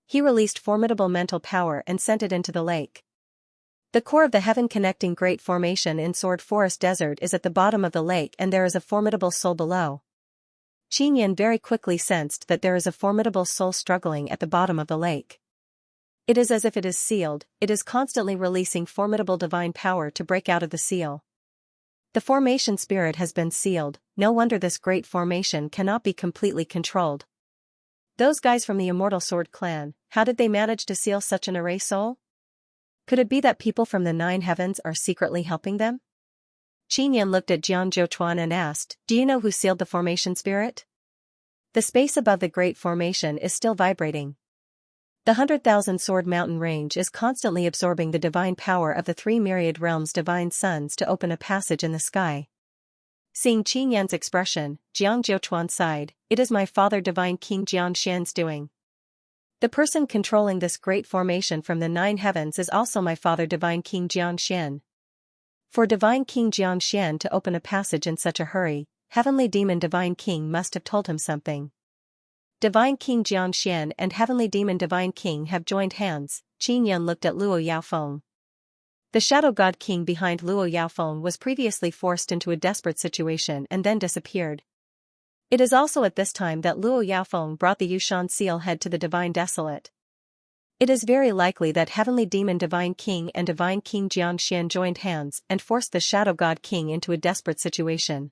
He released formidable mental power and sent it into the lake. The core of the heaven-connecting Great Formation in Sword Forest Desert is at the bottom of the lake and there is a formidable soul below. Xianxia very quickly sensed that there is a formidable soul struggling at the bottom of the lake. It is as if it is sealed, it is constantly releasing formidable divine power to break out of the seal. The formation spirit has been sealed, no wonder this great formation cannot be completely controlled. Those guys from the Immortal Sword clan, how did they manage to seal such an array soul? Could it be that people from the 9 heavens are secretly helping them? Xianxia looked at Jiang Jiuchuan and asked, do you know who sealed the formation spirit? The space above the Great Formation is still vibrating. The 100,000 Sword Mountain Range is constantly absorbing the divine power of the 3 myriad realms' divine suns to open a passage in the sky. Seeing Xianxia's expression, Jiang Jiuchuan sighed, it is my father Divine King Xianxian's doing. The person controlling this great formation from the 9 heavens is also my father Divine King Xianxian. For Divine King Xianxian to open a passage in such a hurry, Heavenly Demon Divine King must have told him something. Divine King Xianxian and Heavenly Demon Divine King have joined hands. Xianxia looked at Luo Yaofeng. The Shadow God King behind Luo Yaofeng was previously forced into a desperate situation and then disappeared. It is also at this time that Luo Yaofeng brought the Yushan seal head to the Divine Desolate. It is very likely that Heavenly Demon Divine King and Divine King Xianxian joined hands and forced the Shadow God King into a desperate situation.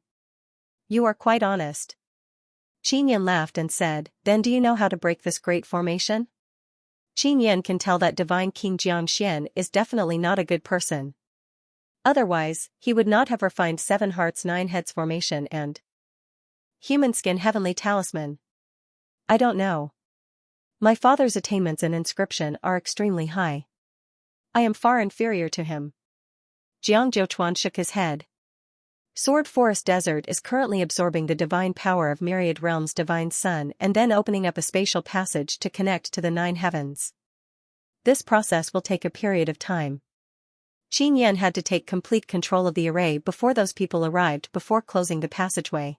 You are quite honest. Xianxia laughed and said, then do you know how to break this great formation? Xianxia can tell that Divine King Xianxian is definitely not a good person. Otherwise, he would not have refined 7 hearts 9 heads formation and human skin heavenly talisman. I don't know. My father's attainments in inscription are extremely high. I am far inferior to him. Jiang Zhouchuan shook his head. Sword Forest Desert is currently absorbing the divine power of myriad realms' divine sun and then opening up a spatial passage to connect to the 9 heavens. This process will take a period of time. Qin Yan had to take complete control of the array before those people arrived before closing the passageway.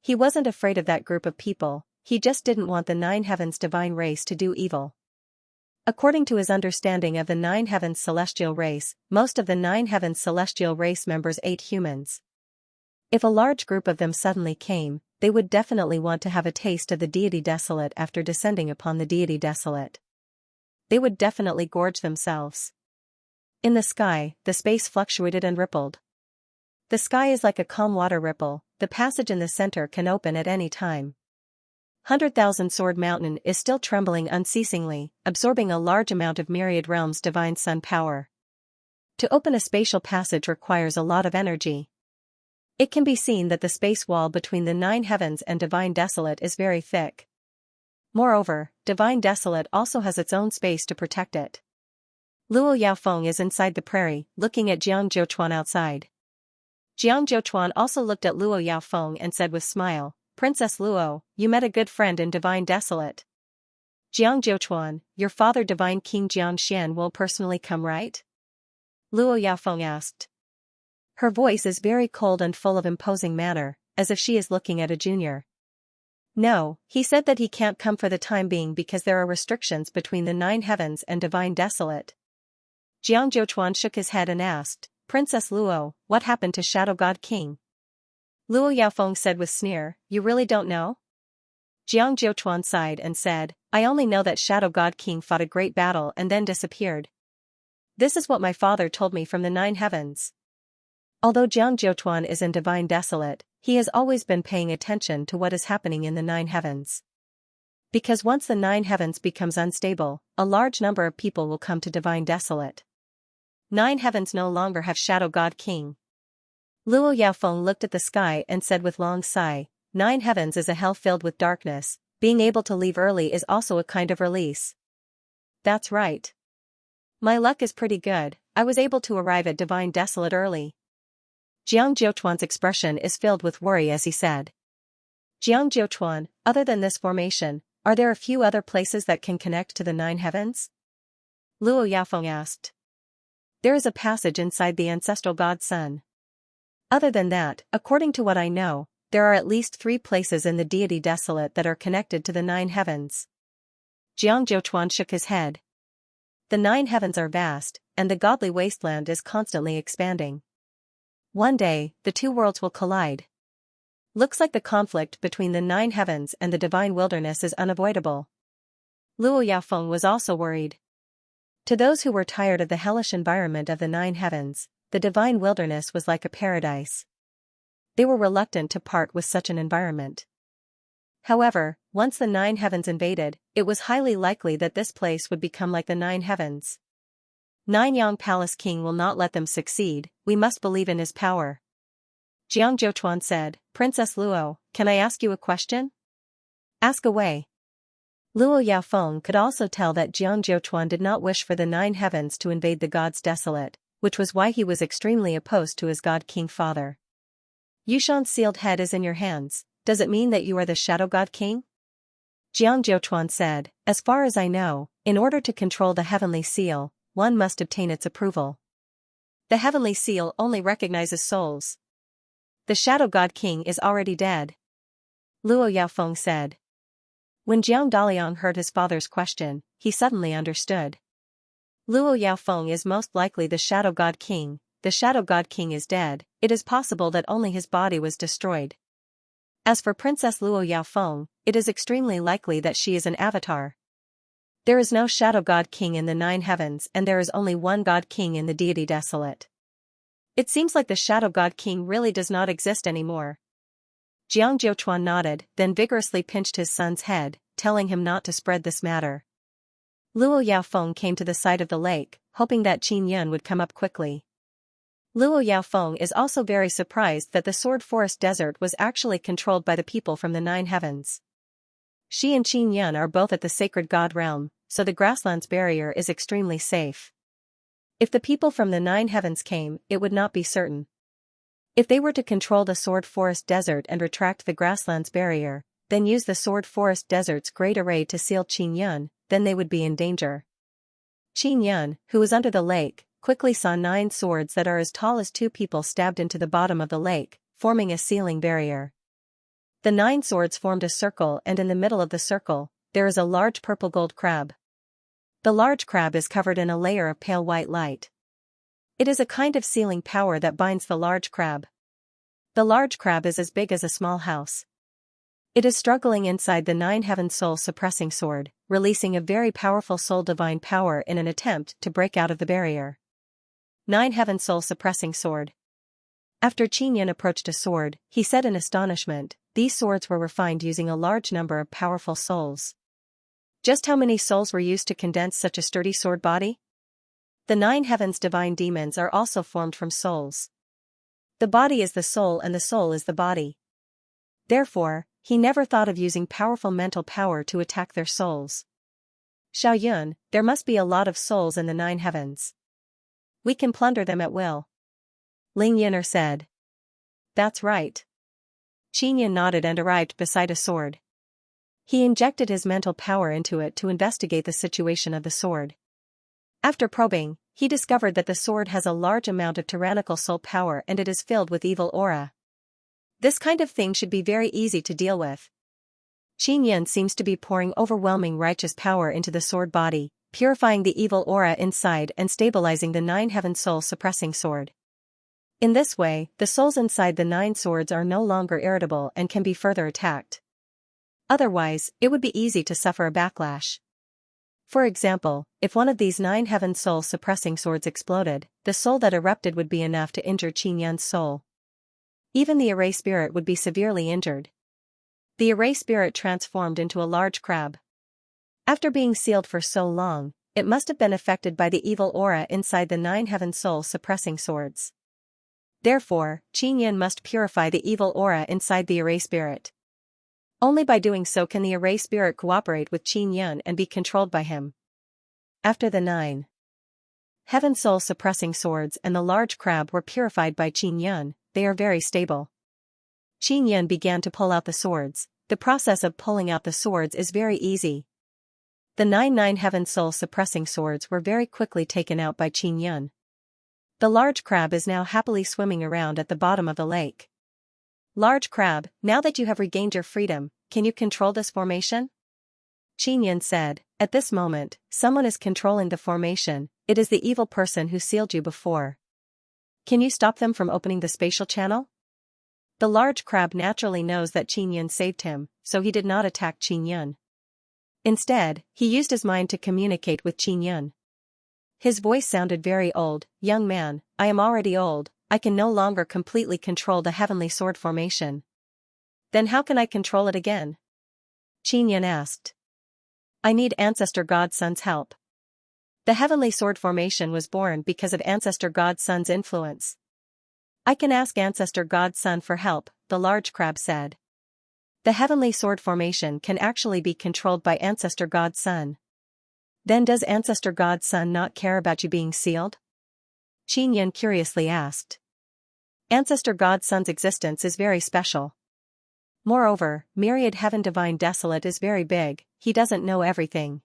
He wasn't afraid of that group of people, he just didn't want the 9 heavens divine race to do evil. According to his understanding of the 9 heavens celestial race, most of the 9 heavens celestial race members ate humans. If a large group of them suddenly came, they would definitely want to have a taste of the deity desolate after descending upon the deity desolate. They would definitely gorge themselves. In the sky, the space fluctuated and rippled. The sky is like a calm water ripple, the passage in the center can open at any time. 100,000 Sword Mountain is still trembling unceasingly, absorbing a large amount of myriad realms' divine sun power. To open a spatial passage requires a lot of energy. It can be seen that the space wall between the 9 heavens and divine desolate is very thick. Moreover, divine desolate also has its own space to protect it. Luo Yaofeng is inside the prairie, looking at Jiang Zhouchuan outside. Jiang Zhouchuan also looked at Luo Yaofeng and said with smile, "Princess Luo, you met a good friend in divine desolate. Jiang Zhouchuan, your father divine King Xianxia will personally come, right?" Luo Yaofeng asked. Her voice is very cold and full of imposing manner, as if she is looking at a junior. "No, he said that he can't come for the time being because there are restrictions between the 9 heavens and divine desolate." Jiang Zhouchuan shook his head and asked, "Princess Luo, what happened to Shadow God King?" Luo Yaofeng said with sneer, "You really don't know?" Jiang Zhouchuan sighed and said, "I only know that Shadow God King fought a great battle and then disappeared. This is what my father told me from the 9 heavens." Although Jiang Zhouchuan is in divine desolate, he has always been paying attention to what is happening in the 9 heavens. Because once the 9 heavens becomes unstable, a large number of people will come to divine desolate. 9 heavens no longer have Shadow God King. Luo Yaofeng looked at the sky and said with long sigh, 9 heavens is a hell filled with darkness, being able to leave early is also a kind of release. That's right. My luck is pretty good, I was able to arrive at divine desolate early. Jiang Zhouchuan's expression is filled with worry as he said. Jiang Zhouchuan, other than this formation, are there a few other places that can connect to the 9 heavens? Luo Yaofeng asked. There is a passage inside the ancestral god sun. Other than that, according to what I know, there are at least 3 places in the deity desolate that are connected to the 9 heavens. Jiang Zhouchuan shook his head. The 9 heavens are vast, and the godly wasteland is constantly expanding. One day, the 2 worlds will collide. Looks like the conflict between the 9 heavens and the divine wilderness is unavoidable. Luo Yaofeng was also worried. To those who were tired of the hellish environment of the 9 heavens, the divine wilderness was like a paradise. They were reluctant to part with such an environment. However, once the 9 heavens invaded, it was highly likely that this place would become like the 9 heavens. 9 Yang Palace King will not let them succeed, we must believe in his power. Jiang Zhouchuan said, Princess Luo, can I ask you a question? Ask away. Luo Yaofeng could also tell that Jiang Zhouchuan did not wish for the 9 heavens to invade the gods desolate, which was why he was extremely opposed to his god king father. Yushan's sealed head is in your hands, does it mean that you are the Shadow God King? Jiang Zhouchuan said, as far as I know, in order to control the heavenly seal, one must obtain its approval. The heavenly seal only recognizes souls. The Shadow God King is already dead. Luo Yaofeng said. When Jiang Daliang heard his father's question, he suddenly understood. Luo Yaofeng is most likely the Shadow God King. The Shadow God King is dead, it is possible that only his body was destroyed. As for Princess Luo Yaofeng, it is extremely likely that she is an avatar. There is no Shadow God King in the 9 heavens and there is only one God King in the deity desolate. It seems like the Shadow God King really does not exist anymore. Jiang Zhouchuan nodded, then vigorously pinched his son's head, telling him not to spread this matter. Luo Yaofeng came to the side of the lake, hoping that Qin Yun would come up quickly. Luo Yaofeng is also very surprised that the Sword Forest Desert was actually controlled by the people from the 9 heavens. She and Qin Yun are both at the sacred god realm, so the grasslands barrier is extremely safe. If the people from the 9 heavens came, it would not be certain. If they were to control the Sword Forest Desert and retract the grasslands barrier, then use the Sword Forest Desert's great array to seal Qin Yun, then they would be in danger. Qin Yun, who was under the lake, quickly saw 9 swords that are as tall as 2 people stabbed into the bottom of the lake, forming a sealing barrier. The 9 swords formed a circle, and in the middle of the circle, there is a large purple gold crab. The large crab is covered in a layer of pale white light. It is a kind of sealing power that binds the large crab. The large crab is as big as a small house. It is struggling inside the 9 heaven soul suppressing sword, releasing a very powerful soul divine power in an attempt to break out of the barrier. 9 heaven soul suppressing sword. After Qin Yun approached a sword, he said in astonishment, these swords were refined using a large number of powerful souls. Just how many souls were used to condense such a sturdy sword body? The 9 heavens divine demons are also formed from souls. The body is the soul and the soul is the body. Therefore, he never thought of using powerful mental power to attack their souls. Xiao Yun, there must be a lot of souls in the 9 heavens. We can plunder them at will. Ling Yin'er said. That's right. Qin Yun nodded and arrived beside a sword. He injected his mental power into it to investigate the situation of the sword. After probing, he discovered that the sword has a large amount of tyrannical soul power and it is filled with evil aura. This kind of thing should be very easy to deal with. Qin Yun seems to be pouring overwhelming righteous power into the sword body, purifying the evil aura inside and stabilizing the 9 heaven soul suppressing sword. In this way, the souls inside the 9 swords are no longer irritable and can be further attacked. Otherwise, it would be easy to suffer a backlash. For example, if one of these 9 heaven soul suppressing swords exploded, the soul that erupted would be enough to injure Qin Yun's soul. Even the array spirit would be severely injured. The array spirit transformed into a large crab. After being sealed for so long, it must have been affected by the evil aura inside the 9 heaven soul suppressing swords. Therefore, Qin Yun must purify the evil aura inside the array spirit. Only by doing so can the array spirit cooperate with Qin Yun and be controlled by him. After the 9 heaven soul suppressing swords and the large crab were purified by Qin Yun, they are very stable. Qin Yun began to pull out the swords. The process of pulling out the swords is very easy. The 9 heaven soul suppressing swords were very quickly taken out by Qin Yun. The large crab is now happily swimming around at the bottom of the lake. Large crab, now that you have regained your freedom, can you control this formation? Qin Yun said, at this moment, someone is controlling the formation, it is the evil person who sealed you before. Can you stop them from opening the spatial channel? The large crab naturally knows that Qin Yun saved him, so he did not attack Qin Yun. Instead, he used his mind to communicate with Qin Yun. His voice sounded very old, young man, I am already old, I can no longer completely control the heavenly sword formation. Then how can I control it again? Qin Yun asked. I need Ancestor God Sun's help. The heavenly sword formation was born because of Ancestor God Sun's influence. I can ask Ancestor God Sun for help, the large crab said. The heavenly sword formation can actually be controlled by Ancestor God Sun. Then does Ancestor God Sun not care about you being sealed? Qin Yun curiously asked. Ancestor God Sun's existence is very special. Moreover, Myriad Heaven Divine Desolate is very big, he doesn't know everything.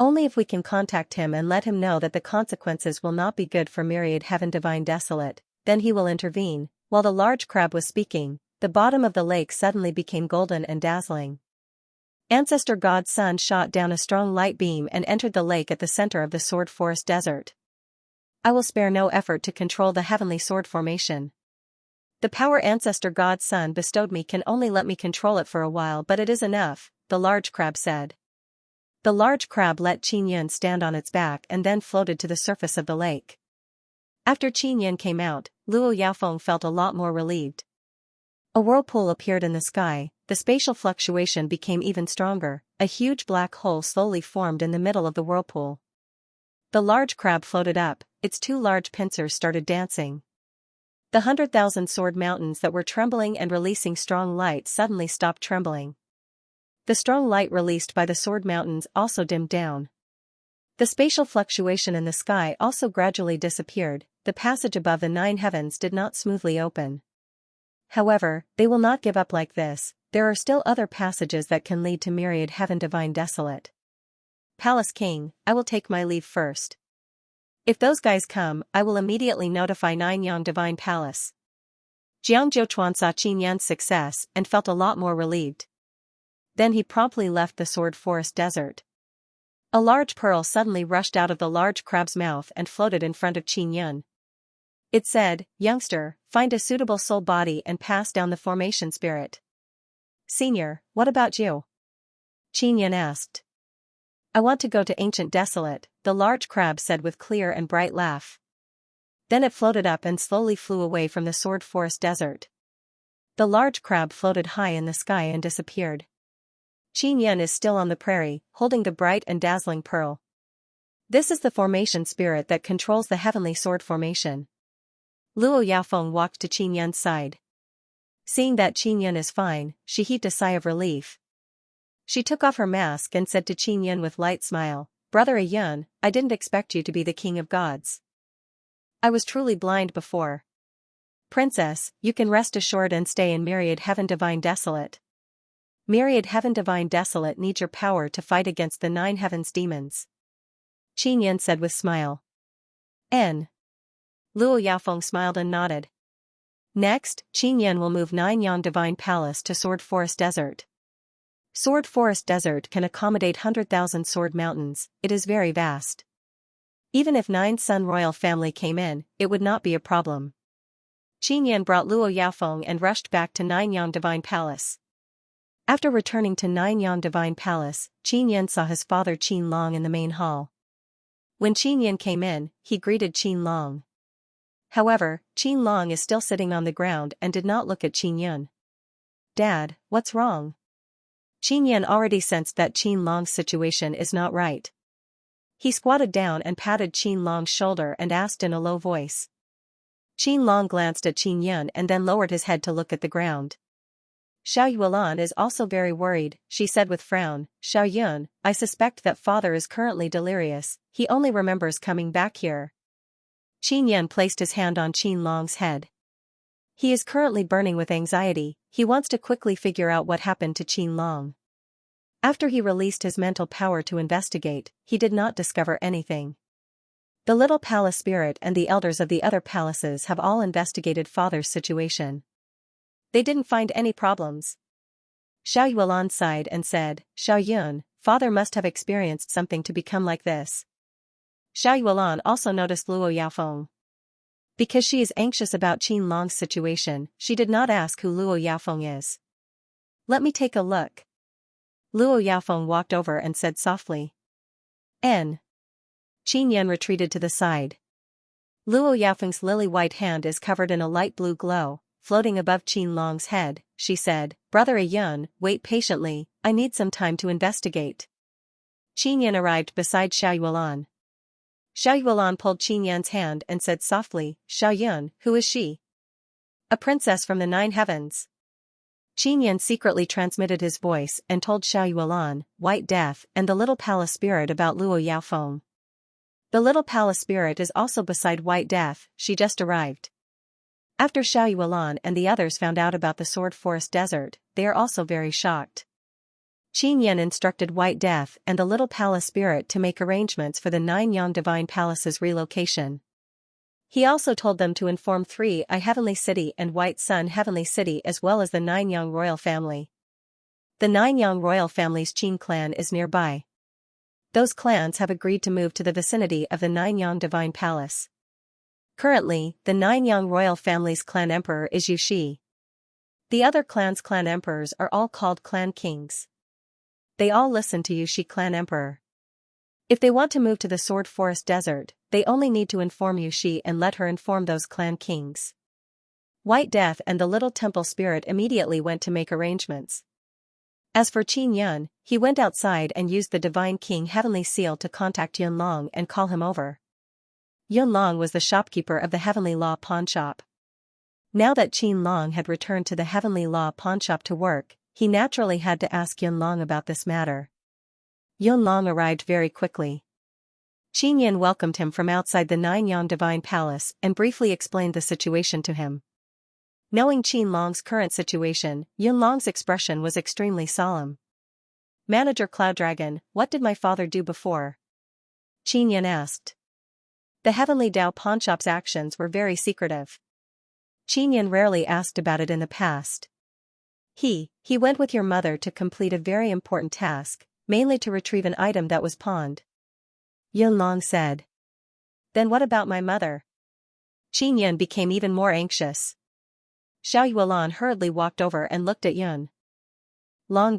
Only if we can contact him and let him know that the consequences will not be good for Myriad Heaven Divine Desolate, then he will intervene. While the large crab was speaking, the bottom of the lake suddenly became golden and dazzling. Ancestor God Sun shot down a strong light beam and entered the lake at the center of the Sword Forest Desert. I will spare no effort to control the heavenly sword formation. The power Ancestor God Sun bestowed me can only let me control it for a while, but it is enough, the large crab said. The large crab let Qin Yun stand on its back and then floated to the surface of the lake. After Qin Yun came out, Luo Yaofeng felt a lot more relieved. A whirlpool appeared in the sky, the spatial fluctuation became even stronger, a huge black hole slowly formed in the middle of the whirlpool. The large crab floated up, its 2 large pincers started dancing. The 100,000 sword mountains that were trembling and releasing strong light suddenly stopped trembling. The strong light released by the Sword Mountains also dimmed down. The spatial fluctuation in the sky also gradually disappeared. The passage above the 9 heavens did not smoothly open. However, they will not give up like this. There are still other passages that can lead to myriad heaven divine desolate. Palace King, I will take my leave first. If those guys come, I will immediately notify Ninyang Divine Palace. Jiang Zhouchuan saw Qin Yan's success and felt a lot more relieved. Then he promptly left the Sword Forest Desert. A large pearl suddenly rushed out of the large crab's mouth and floated in front of Qin Yan. It said, "Youngster, find a suitable soul body and pass down the formation spirit." "Senior, what about you?" Qin Yan asked. "I want to go to Ancient Desolate," the large crab said with clear and bright laugh. Then it floated up and slowly flew away from the Sword Forest Desert. The large crab floated high in the sky and disappeared. Qin Yan is still on the prairie, holding the bright and dazzling pearl. This is the formation spirit that controls the heavenly sword formation. Luo Yaofeng walked to Qin Yan's side. Seeing that Qin Yan is fine, she heaved a sigh of relief. She took off her mask and said to Qin Yan with light smile, "Brother Yun, I didn't expect you to be the king of gods. I was truly blind before. Princess, you can rest assured and stay in Myriad Heaven Divine Desolate. Myriad Heaven Divine Desolate needs your power to fight against the 9 heavens demons," Qin Yan said with smile. N. Luo Yaofeng smiled and nodded. Next, Qin Yan will move Ninyang Divine Palace to Sword Forest Desert. Sword Forest Desert can accommodate 100,000 sword mountains. It is very vast. Even if 9 Sun royal family came in, it would not be a problem. Qin Yan brought Luo Yaofeng and rushed back to Ninyang Divine Palace. After returning to Ninyang Divine Palace, Qin Yan saw his father Qin Long in the main hall. When Qin Yan came in, he greeted Qin Long. However, Qin Long is still sitting on the ground and did not look at Qin Yan. "Dad, what's wrong?" Qin Yan already sensed that Qin Long's situation is not right. He squatted down and patted Qin Long's shoulder and asked in a low voice. Qin Long glanced at Qin Yan and then lowered his head to look at the ground. "Xiao Yuan is also very worried," she said with frown. "Xiao Yun, I suspect that father is currently delirious. He only remembers coming back here." Qin Yan placed his hand on Qin Long's head. He is currently burning with anxiety. He wants to quickly figure out what happened to Qin Long. After he released his mental power to investigate, he did not discover anything. The little palace spirit and the elders of the other palaces have all investigated father's situation. They didn't find any problems. Xiao Yuan sighed and said, "Xiao Yun, father must have experienced something to become like this." Xiao Yuan also noticed Luo Yaofeng. Because she is anxious about Qin Long's situation, she did not ask who Luo Yaofeng is. "Let me take a look." Luo Yaofeng walked over and said softly. N. Qin Yan retreated to the side. Luo Yaofeng's lily-white hand is covered in a light blue glow, floating above Qin Long's head. She said, "Brother Yun, wait patiently, I need some time to investigate." Qin Yan arrived beside Xiao Yuan. Xiao Yuan pulled Qin Yan's hand and said softly, "Xiao Yun, who is she?" "A princess from the 9 heavens." Qin Yan secretly transmitted his voice and told Xiao Yuan, White Death, and the little palace spirit about Luo Yaofeng. The little palace spirit is also beside White Death. She just arrived. After Xiao Yuan and the others found out about the Sword Forest Desert, they are also very shocked. Qin Yan instructed White Death and the little palace spirit to make arrangements for the Ninyang Divine Palace's relocation. He also told them to inform 3I Heavenly City and White Sun Heavenly City as well as the Ninyang royal family. The Ninyang royal family's Qin clan is nearby. Those clans have agreed to move to the vicinity of the Ninyang Divine Palace. Currently, the Ninyang royal family's clan emperor is Yushi. The other clans' clan emperors are all called clan kings. They all listen to Yushi clan emperor. If they want to move to the Sword Forest Desert, they only need to inform Yushi and let her inform those clan kings. White Death and the little temple spirit immediately went to make arrangements. As for Qin Yun, he went outside and used the Divine King Heavenly Seal to contact Yun Long and call him over. Yun Long was the shopkeeper of the Heavenly Law pawn shop. Now that Qin Long had returned to the Heavenly Law pawn shop to work, he naturally had to ask Yunlong about this matter. Yunlong arrived very quickly. Qin welcomed him from outside the Nine-Yang Divine Palace and briefly explained the situation to him. Knowing Qinlong's current situation, Yunlong's expression was extremely solemn. Manager Cloud Dragon, what did my father do before? Qin asked. The Heavenly Dao Pawnshop's actions were very secretive. Qin rarely asked about it in the past. He went with your mother to complete a very important task, mainly to retrieve an item that was pawned. Yunlong said. Then what about my mother? Qin became even more anxious. Xiao Yuelan hurriedly walked over and looked at Yun Long.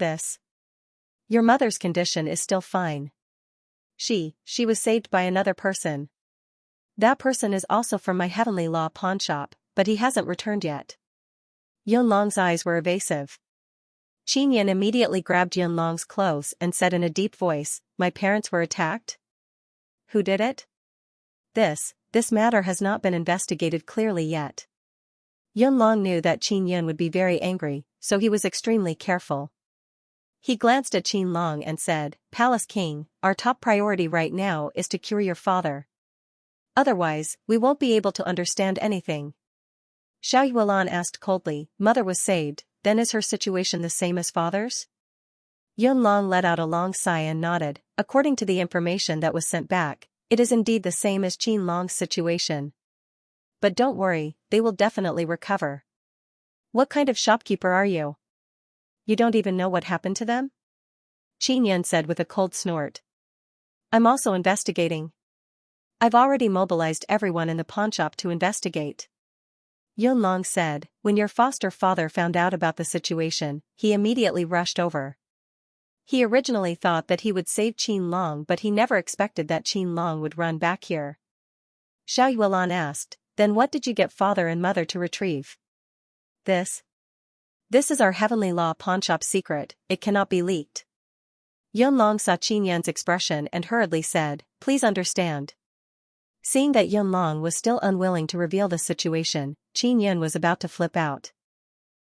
Your mother's condition is still fine. She was saved by another person. That person is also from my Heavenly Law pawnshop, but he hasn't returned yet. Yunlong's eyes were evasive. Qin immediately grabbed Yunlong's clothes and said in a deep voice, my parents were attacked? Who did it? This matter has not been investigated clearly yet. Yunlong knew that Qin would be very angry, so he was extremely careful. He glanced at Qinlong and said, Palace King, our top priority right now is to cure your father. Otherwise, we won't be able to understand anything. Xiao Yuelan asked coldly, Mother was saved, then is her situation the same as father's? Yunlong let out a long sigh and nodded. According to the information that was sent back, it is indeed the same as Qinlong's situation. But don't worry, they will definitely recover. What kind of shopkeeper are you? You don't even know what happened to them? Qin said with a cold snort. I'm also investigating. I've already mobilized everyone in the pawnshop to investigate. Yunlong said, when your foster father found out about the situation, he immediately rushed over. He originally thought that he would save Qinlong, but he never expected that Qinlong would run back here. Xiao Yuelan asked, then what did you get father and mother to retrieve? This is our Heavenly Law pawnshop secret, it cannot be leaked. Yunlong saw Qin's expression and hurriedly said, please understand. Seeing that Yunlong was still unwilling to reveal the situation, Qin was about to flip out.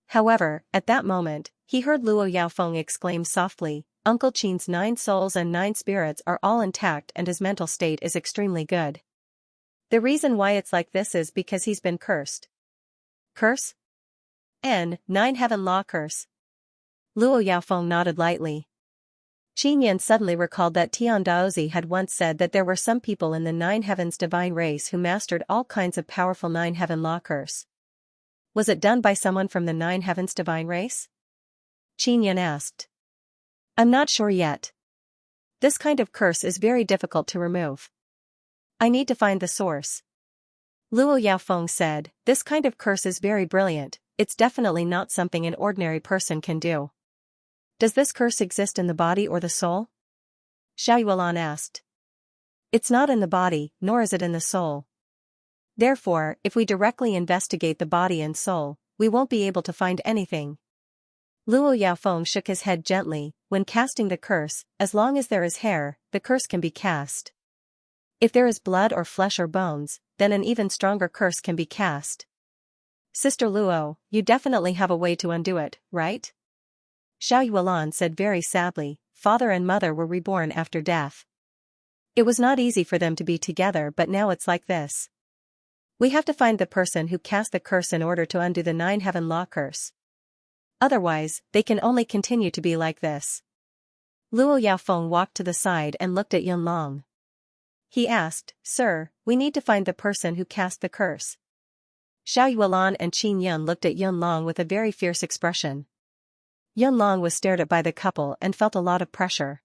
However, at that moment, he heard Luo Yaofeng exclaim softly, Uncle Qin's 9 souls and 9 spirits are all intact and his mental state is extremely good. The reason why it's like this is because he's been cursed. Curse? 9 Heaven Law curse. Luo Yaofeng nodded lightly. Qin suddenly recalled that Tian Daozi had once said that there were some people in the 9 Heavens divine race who mastered all kinds of powerful 9 Heaven Law curse. Was it done by someone from the 9 Heavens divine race? Qin asked. I'm not sure yet. This kind of curse is very difficult to remove. I need to find the source. Luo Yaofeng said, this kind of curse is very brilliant, it's definitely not something an ordinary person can do. Does this curse exist in the body or the soul? Xiao Yuelan asked. It's not in the body, nor is it in the soul. Therefore, if we directly investigate the body and soul, we won't be able to find anything. Luo Yaofeng shook his head gently, when casting the curse, as long as there is hair, the curse can be cast. If there is blood or flesh or bones, then an even stronger curse can be cast. Sister Luo, you definitely have a way to undo it, right? Xiao Yuelan said very sadly, father and mother were reborn after death. It was not easy for them to be together, but now it's like this. We have to find the person who cast the curse in order to undo the 9 Heaven Law curse. Otherwise, they can only continue to be like this. Luo Yaofeng walked to the side and looked at Yunlong. He asked, Sir, we need to find the person who cast the curse. Xiao Yuelan and Qin looked at Yunlong with a very fierce expression. Yunlong was stared at by the couple and felt a lot of pressure.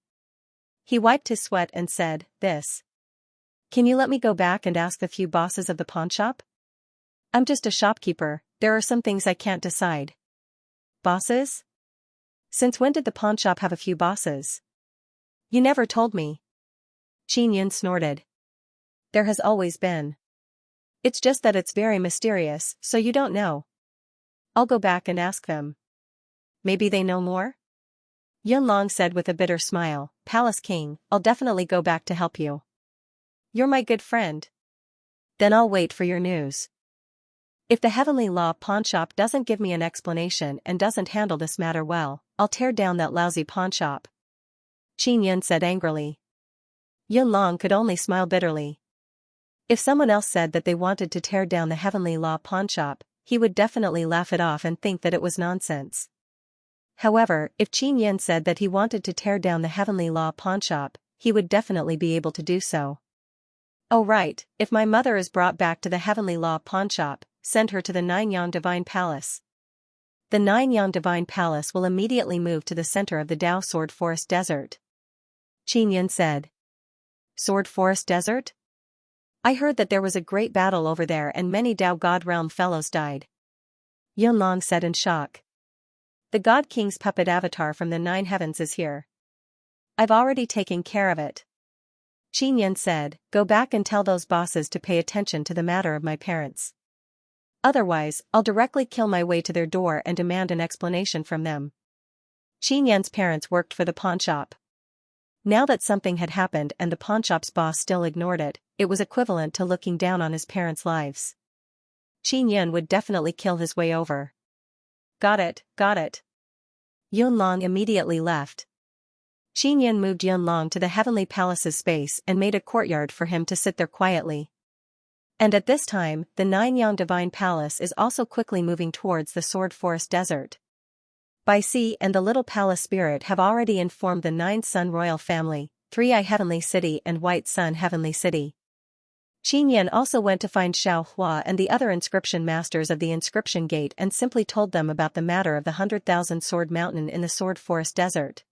He wiped his sweat and said, Can you let me go back and ask the few bosses of the pawnshop? I'm just a shopkeeper, there are some things I can't decide. Bosses? Since when did the pawnshop have a few bosses? You never told me. Qin snorted. There has always been. It's just that it's very mysterious, so you don't know. I'll go back and ask them. Maybe they know more? Yunlong said with a bitter smile, Palace King, I'll definitely go back to help you. You're my good friend. Then I'll wait for your news. If the Heavenly Law pawnshop doesn't give me an explanation and doesn't handle this matter well, I'll tear down that lousy pawnshop. Qin Yun said angrily. Yun Long could only smile bitterly. If someone else said that they wanted to tear down the Heavenly Law pawnshop, he would definitely laugh it off and think that it was nonsense. However, if Qin Yun said that he wanted to tear down the Heavenly Law pawnshop, he would definitely be able to do so. Oh right, if my mother is brought back to the Heavenly Law pawnshop, send her to the Ninyang Divine Palace. The Ninyang Divine Palace will immediately move to the center of the Dao Sword Forest Desert. Qin Yun said. Sword Forest Desert? I heard that there was a great battle over there and many Dao God Realm fellows died. Yun Long said in shock. The God King's puppet avatar from the 9 heavens is here. I've already taken care of it. Qin Yun said, go back and tell those bosses to pay attention to the matter of my parents. Otherwise, I'll directly kill my way to their door and demand an explanation from them. Qin Yun's parents worked for the pawnshop. Now that something had happened and the pawnshop's boss still ignored it, it was equivalent to looking down on his parents' lives. Qin Yun would definitely kill his way over. Got it, got it. Yun Long immediately left. Qin Yun moved Yun Long to the Heavenly Palace's space and made a courtyard for him to sit there quietly. And at this time, the Ninyang Divine Palace is also quickly moving towards the Sword Forest Desert. Bai Si and the Little Palace Spirit have already informed the 9 Sun Royal Family, 3 Eye Heavenly City and White Sun Heavenly City. Qin Yun also went to find Xiao Hua and the other inscription masters of the Inscription Gate and simply told them about the matter of the 100,000 Sword Mountain in the Sword Forest Desert.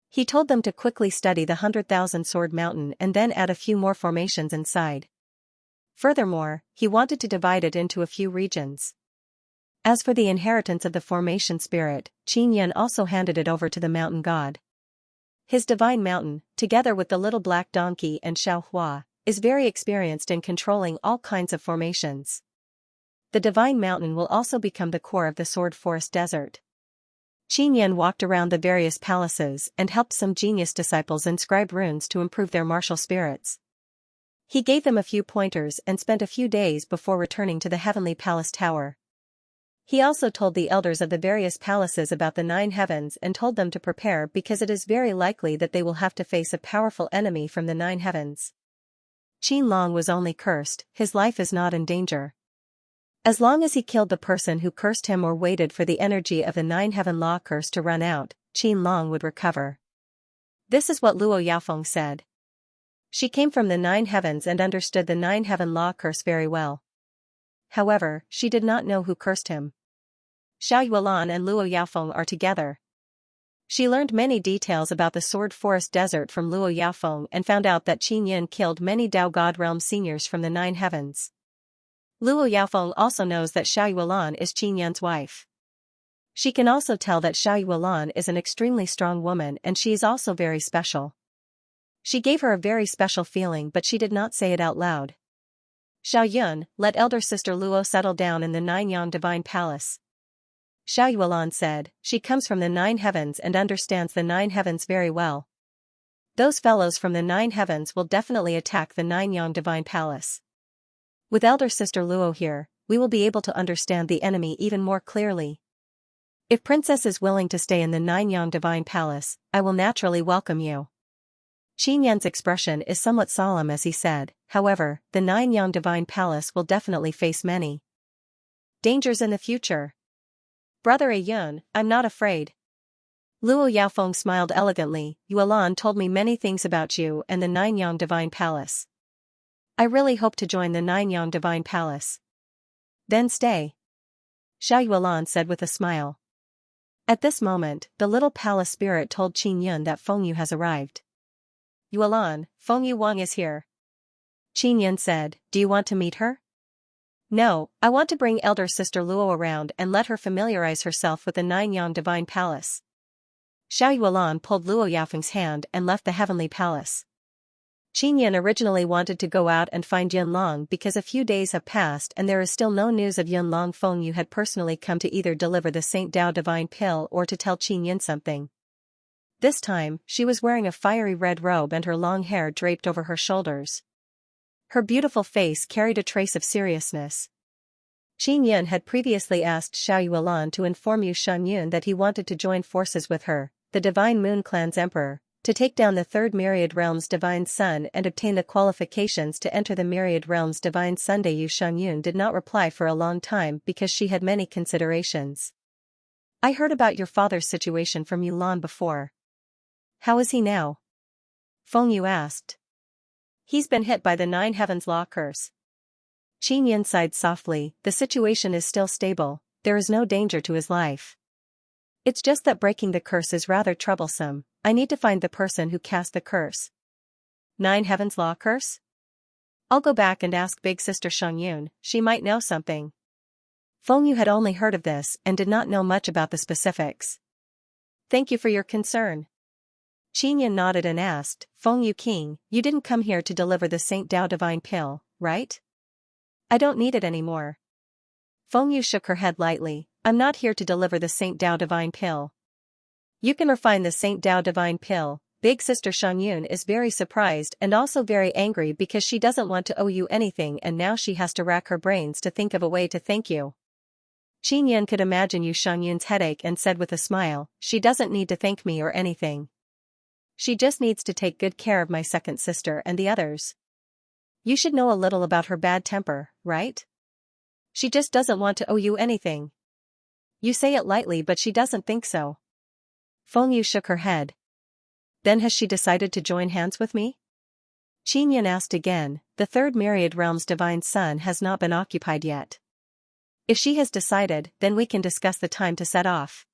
He told them to quickly study the 100,000 Sword Mountain and then add a few more formations inside. Furthermore, he wanted to divide it into a few regions. As for the inheritance of the formation spirit, Qin Yun also handed it over to the mountain god. His divine mountain, together with the little black donkey and Xiao Hua, is very experienced in controlling all kinds of formations. The divine mountain will also become the core of the Sword Forest Desert. Qin Yun walked around the various palaces and helped some genius disciples inscribe runes to improve their martial spirits. He gave them a few pointers and spent a few days before returning to the Heavenly Palace Tower. He also told the elders of the various palaces about the 9 heavens and told them to prepare because it is very likely that they will have to face a powerful enemy from the 9 heavens. Qin Long was only cursed, his life is not in danger. As long as he killed the person who cursed him or waited for the energy of the 9 heaven law curse to run out, Qin Long would recover. This is what Luo Yaofeng said. She came from the 9 heavens and understood the 9 heaven law curse very well. However, she did not know who cursed him. Xiao Yuelan and Luo Yaofeng are together. She learned many details about the Sword Forest Desert from Luo Yaofeng and found out that Qin Yun killed many Dao God Realm seniors from the 9 heavens. Luo Yaofeng also knows that Xiao Yuelan is Qin Yun's wife. She can also tell that Xiao Yuelan is an extremely strong woman and she is also very special. She gave her a very special feeling but she did not say it out loud. Xiao Yun, let elder sister Luo settle down in the Ninyang Divine Palace. Xiao Yuelan said, she comes from the 9 heavens and understands the 9 heavens very well. Those fellows from the 9 heavens will definitely attack the Ninyang Divine Palace. With elder sister Luo here, we will be able to understand the enemy even more clearly. If Princess is willing to stay in the Ninyang Divine Palace, I will naturally welcome you. Qin Yun's expression is somewhat solemn as he said, however, the Ninyang Divine Palace will definitely face many dangers in the future. Brother Yun, I'm not afraid. Luo Yaofeng smiled elegantly. Yuelan told me many things about you and the Ninyang Divine Palace. I really hope to join the Ninyang Divine Palace. Then stay. Xiao Yuelan said with a smile. At this moment, the little palace spirit told Qin Yun that Fengyu has arrived. Yuelan, Fengyu Wang is here. Qin Yun said, do you want to meet her? No, I want to bring elder sister Luo around and let her familiarize herself with the Ninyang Divine Palace. Xiao Yuelan pulled Luo Yaofeng's hand and left the Heavenly Palace. Qin Yun originally wanted to go out and find Yun Long because a few days have passed and there is still no news of Yun Long. Fengyu had personally come to either deliver the Saint Dao Divine Pill or to tell Qin Yun something. This time, she was wearing a fiery red robe and her long hair draped over her shoulders. Her beautiful face carried a trace of seriousness. Qin Yan had previously asked Xiao Yuan to inform Yu Shangyun that he wanted to join forces with her, the Divine Moon Clan's emperor, to take down the Third Myriad Realm's Divine Sun and obtain the qualifications to enter the Myriad Realm's Divine Sunday. Yu Shangyun did not reply for a long time because she had many considerations. I heard about your father's situation from Yulan before. How is he now? Feng Yu asked. He's been hit by the Nine Heavens Law curse. Qin Yan sighed softly. The situation is still stable, there is no danger to his life. It's just that breaking the curse is rather troublesome. I need to find the person who cast the curse. Nine Heavens Law curse? I'll go back and ask Big Sister Shangyun, she might know something. Feng Yu had only heard of this and did not know much about the specifics. Thank you for your concern. Qin Yan nodded and asked, Feng Yu King, you didn't come here to deliver the Saint Dao Divine Pill, right? I don't need it anymore. Feng Yu shook her head lightly. I'm not here to deliver the Saint Dao Divine Pill. You can refine the Saint Dao Divine Pill. Big Sister Shangyun is very surprised and also very angry because she doesn't want to owe you anything and now she has to rack her brains to think of a way to thank you. Qin Yan could imagine Yu Shangyun's headache and said with a smile, she doesn't need to thank me or anything. She just needs to take good care of my second sister and the others. You should know a little about her bad temper, right? She just doesn't want to owe you anything. You say it lightly but she doesn't think so. Feng Yu shook her head. Then has she decided to join hands with me? Qin Yan asked again. The Third Myriad Realm's Divine Sun has not been occupied yet. If she has decided, then we can discuss the time to set off.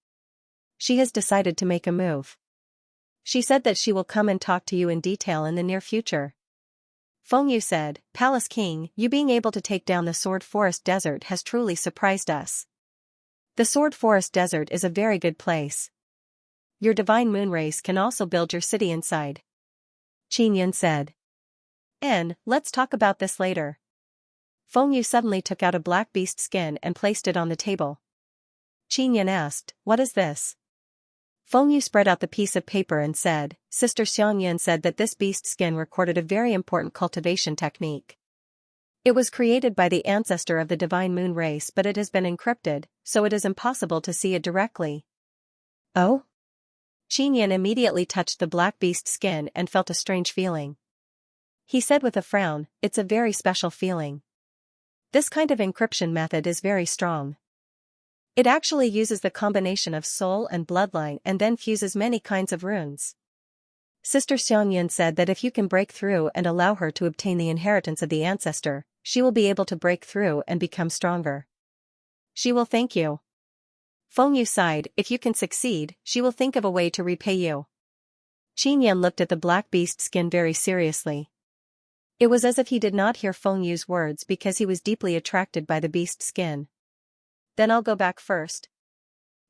She has decided to make a move. She said that she will come and talk to you in detail in the near future. Feng Yu said, Palace King, you being able to take down the Sword Forest Desert has truly surprised us. The Sword Forest Desert is a very good place. Your Divine Moon Race can also build your city inside. Qin Yan said. And, let's talk about this later. Feng Yu suddenly took out a black beast skin and placed it on the table. Qin Yan asked, what is this? Feng Yu spread out the piece of paper and said, Sister Xianxia said that this beast skin recorded a very important cultivation technique. It was created by the ancestor of the Divine Moon Race but it has been encrypted, so it is impossible to see it directly. Oh? Qin Yan immediately touched the black beast skin and felt a strange feeling. He said with a frown, it's a very special feeling. This kind of encryption method is very strong. It actually uses the combination of soul and bloodline and then fuses many kinds of runes. Sister Xianxia said that if you can break through and allow her to obtain the inheritance of the ancestor, she will be able to break through and become stronger. She will thank you. Feng Yu sighed, if you can succeed, she will think of a way to repay you. Qin Yan looked at the black beast skin very seriously. It was as if he did not hear Feng Yu's words because he was deeply attracted by the beast skin. Then I'll go back first.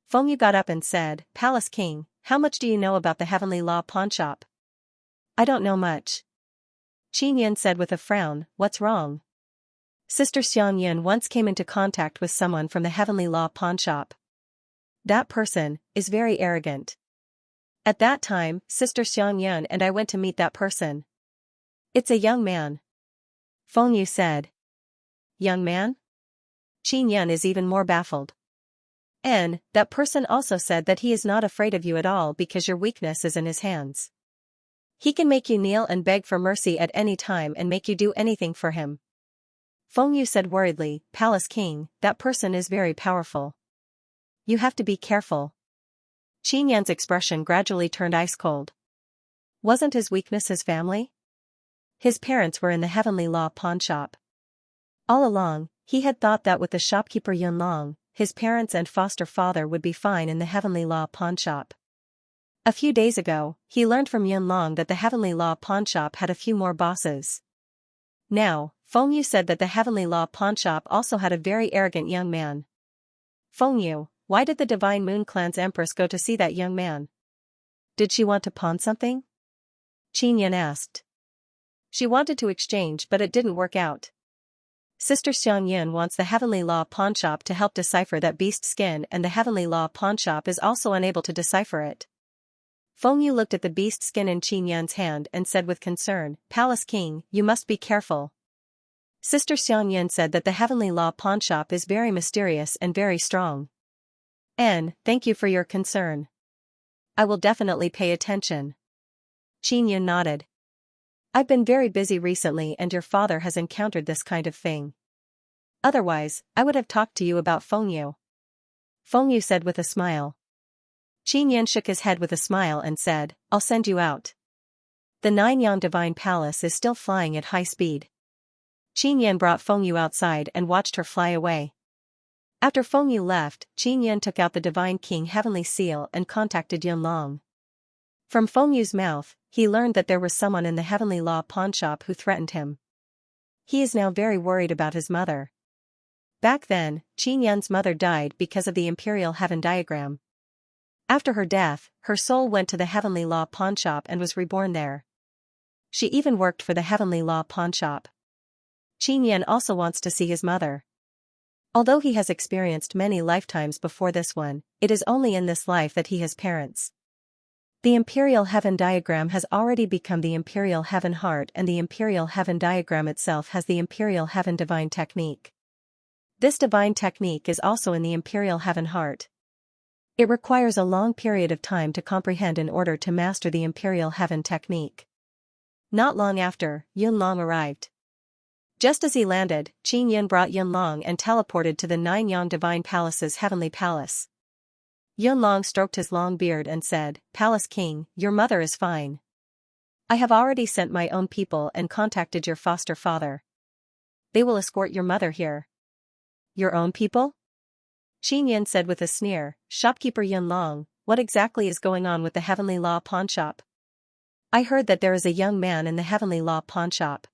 Feng Yu got up and said, Palace King, how much do you know about the Heavenly Law pawnshop? I don't know much. Qin Yan said with a frown, what's wrong? Sister Xianxia once came into contact with someone from the Heavenly Law pawnshop. That person is very arrogant. At that time, Sister Xianxia and I went to meet that person. It's a young man. Feng Yu said. Young man? Qin Yan is even more baffled. And, that person also said that he is not afraid of you at all because your weakness is in his hands. He can make you kneel and beg for mercy at any time and make you do anything for him. Feng Yu said worriedly, Palace King, that person is very powerful. You have to be careful. Qin Yan's expression gradually turned ice cold. Wasn't his weakness his family? His parents were in the Heavenly Law pawnshop. All along, he had thought that with the shopkeeper Yun Long, his parents and foster father would be fine in the Heavenly Law pawnshop. A few days ago, he learned from Yun Long that the Heavenly Law pawnshop had a few more bosses. Now, Feng Yu said that the Heavenly Law pawnshop also had a very arrogant young man. Feng Yu, why did the Divine Moon Clan's empress go to see that young man? Did she want to pawn something? Qin Yan asked. She wanted to exchange but it didn't work out. Sister Xianxia wants the Heavenly Law pawnshop to help decipher that beast skin and the Heavenly Law pawnshop is also unable to decipher it. Feng Yu looked at the beast skin in Qin Yan's hand and said with concern, Palace King, you must be careful. Sister Xianxia said that the Heavenly Law pawnshop is very mysterious and very strong. Thank you for your concern. I will definitely pay attention. Xianxia nodded. I've been very busy recently and your father has encountered this kind of thing. Otherwise, I would have talked to you about Fengyu. Fengyu said with a smile. Xianxia shook his head with a smile and said, I'll send you out. The Nine-Yang Divine Palace is still flying at high speed. Xianxia brought Fengyu outside and watched her fly away. After Fengyu left, Xianxia took out the Divine King Heavenly Seal and contacted Yunlong. From Fengyu's mouth, he learned that there was someone in the Heavenly Law pawnshop who threatened him. He is now very worried about his mother. Back then, Xianxia's mother died because of the Imperial Heaven diagram. After her death, her soul went to the Heavenly Law pawnshop and was reborn there. She even worked for the Heavenly Law pawnshop. Xianxia also wants to see his mother. Although he has experienced many lifetimes before this one, it is only in this life that he has parents. The Imperial Heaven diagram has already become the Imperial Heaven heart and the Imperial Heaven diagram itself has the Imperial Heaven divine technique. This divine technique is also in the Imperial Heaven heart. It requires a long period of time to comprehend in order to master the Imperial Heaven technique. Not long after, Yunlong arrived. Just as he landed, Xianxia brought Yunlong and teleported to the Nine-Yang Divine Palace's Heavenly Palace. Yunlong stroked his long beard and said, Palace King, your mother is fine. I have already sent my own people and contacted your foster father. They will escort your mother here. Your own people? Xianxia said with a sneer, Shopkeeper Yunlong, what exactly is going on with the Heavenly Law pawnshop? I heard that there is a young man in the Heavenly Law pawnshop.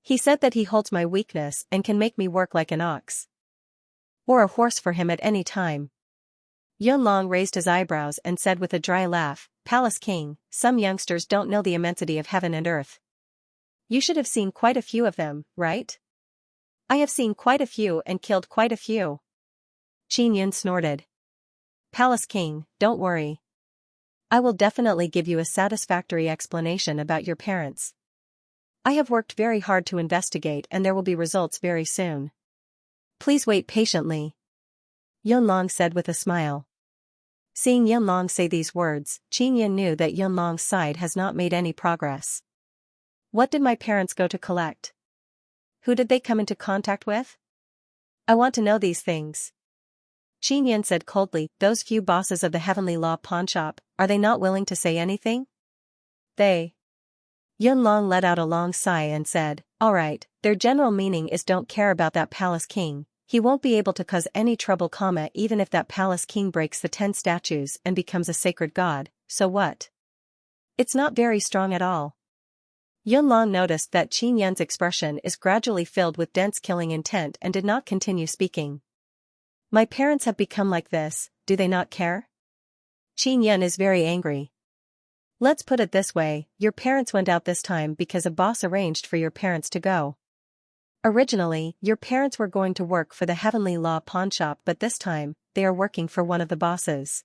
He said that he holds my weakness and can make me work like an ox. Or a horse for him at any time. Yunlong raised his eyebrows and said with a dry laugh, Palace King, some youngsters don't know the immensity of heaven and earth. You should have seen quite a few of them, right? I have seen quite a few and killed quite a few. Xianxia snorted. Palace King, don't worry. I will definitely give you a satisfactory explanation about your parents. I have worked very hard to investigate and there will be results very soon. Please wait patiently. Yunlong said with a smile. Seeing Yunlong say these words, Xianxia knew that Yunlong's side has not made any progress. What did my parents go to collect? Who did they come into contact with? I want to know these things. Xianxia said coldly, those few bosses of the Heavenly Law pawnshop, are they not willing to say anything? They. Yunlong let out a long sigh and said, all right, their general meaning is don't care about that Palace King, he won't be able to cause any trouble, even if that Palace King breaks the 10 statues and becomes a sacred god, so what? It's not very strong at all. Yunlong noticed that Xianxia's expression is gradually filled with dense killing intent and did not continue speaking. My parents have become like this, do they not care? Xianxia is very angry. Let's put it this way, your parents went out this time because a boss arranged for your parents to go. Originally, your parents were going to work for the Heavenly Law pawnshop but this time, they are working for one of the bosses.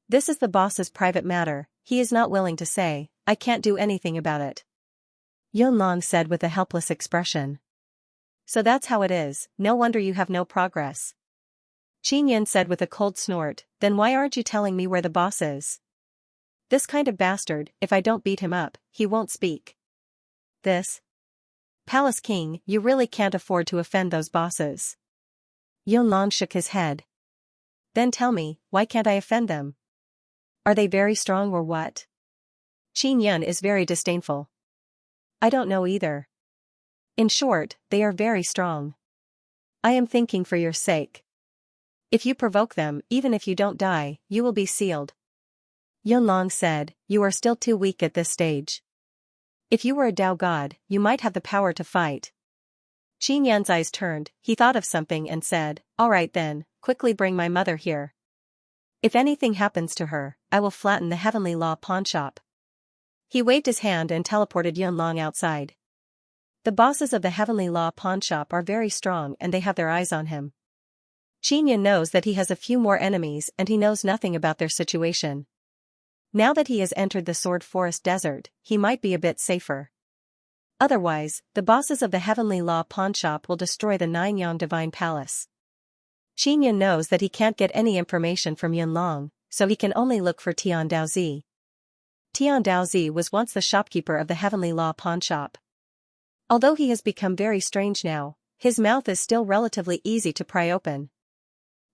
This is the boss's private matter, he is not willing to say, I can't do anything about it. Yunlong said with a helpless expression. So that's how it is, no wonder you have no progress. Xianxia said with a cold snort, then why aren't you telling me where the boss is? This kind of bastard, if I don't beat him up, he won't speak. This? Palace King, you really can't afford to offend those bosses. Yunlong shook his head. Then tell me, why can't I offend them? Are they very strong or what? Xianxia is very disdainful. I don't know either. In short, they are very strong. I am thinking for your sake. If you provoke them, even if you don't die, you will be sealed. Yunlong said, you are still too weak at this stage. If you were a Tao god, you might have the power to fight. Xianxia's eyes turned, he thought of something and said, all right then, quickly bring my mother here. If anything happens to her, I will flatten the Heavenly Law pawnshop. He waved his hand and teleported Yunlong outside. The bosses of the Heavenly Law pawnshop are very strong and they have their eyes on him. Xianxia knows that he has a few more enemies and he knows nothing about their situation. Now that he has entered the Sword Forest Desert, he might be a bit safer. Otherwise, the bosses of the Heavenly Law pawnshop will destroy the 9 Yang Divine Palace. Xinyan knows that he can't get any information from Yunlong, so he can only look for Tian Daozi. Tian Daozi was once the shopkeeper of the Heavenly Law pawnshop. Although he has become very strange now, his mouth is still relatively easy to pry open.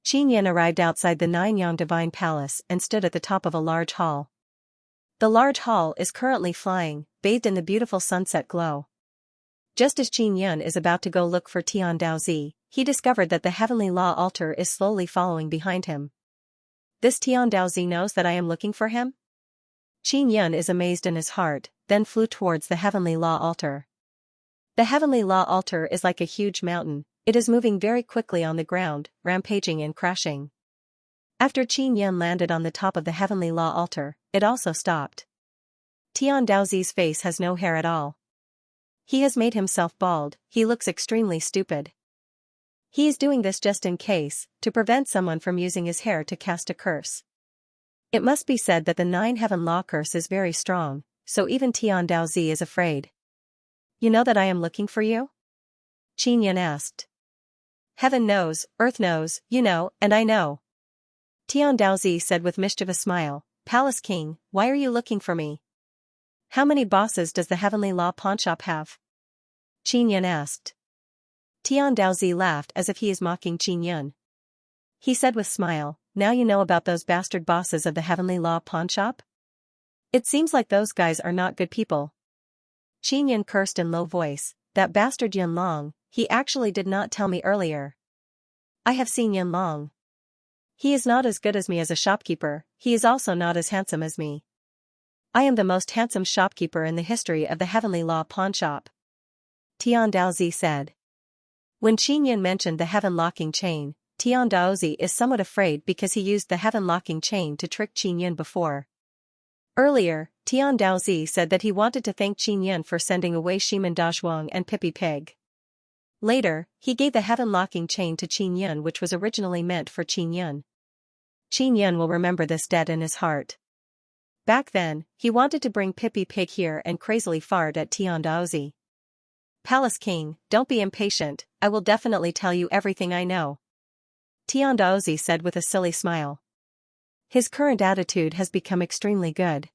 Xinyan arrived outside the 9 Yang Divine Palace and stood at the top of a large hall. The large hall is currently flying, bathed in the beautiful sunset glow. Just as Xinyan is about to go look for Tian Daozi, he discovered that the Heavenly Law altar is slowly following behind him. This Tian Daozi knows that I am looking for him? Xinyan is amazed in his heart, then flew towards the Heavenly Law altar. The Heavenly Law altar is like a huge mountain. It is moving very quickly on the ground, rampaging and crashing. After Xinyan landed on the top of the Heavenly Law altar, it also stopped. Tian Daozi's face has no hair at all. He has made himself bald. He looks extremely stupid. He is doing this just in case, to prevent someone from using his hair to cast a curse. It must be said that the 9 Heaven Law curse is very strong, so even Tian Daozi is afraid. You know that I am looking for you? Xinyan asked. Heaven knows, earth knows, you know, and I know. Tian Daozi said with mischievous smile, Palace King, why are you looking for me? How many bosses does the Heavenly Law pawnshop have? Xinyan asked. Tian Daozi laughed as if he is mocking Xinyan. He said with smile, now you know about those bastard bosses of the Heavenly Law pawnshop? It seems like those guys are not good people. Xinyan cursed in low voice, that bastard Yunlong, he actually did not tell me earlier. I have seen Yunlong. He is not as good as me as a shopkeeper, he is also not as handsome as me. I am the most handsome shopkeeper in the history of the Heavenly Law pawnshop. Tian Daozi said. When Xinyan mentioned the heaven locking chain, Tian Daozi is somewhat afraid because he used the heaven locking chain to trick Xinyan before. Earlier, Tian Daozi said that he wanted to thank Xinyan for sending away Shiman Dazhuang and Pippi Pig. Later, he gave the heaven locking chain to Xinyan, which was originally meant for Xinyan. Xinyan will remember this debt in his heart. Back then, he wanted to bring Pippi Pig here and crazily fart at Tian Daozi. Palace King, don't be impatient, I will definitely tell you everything I know. Tian Daozi said with a silly smile. His current attitude has become extremely good.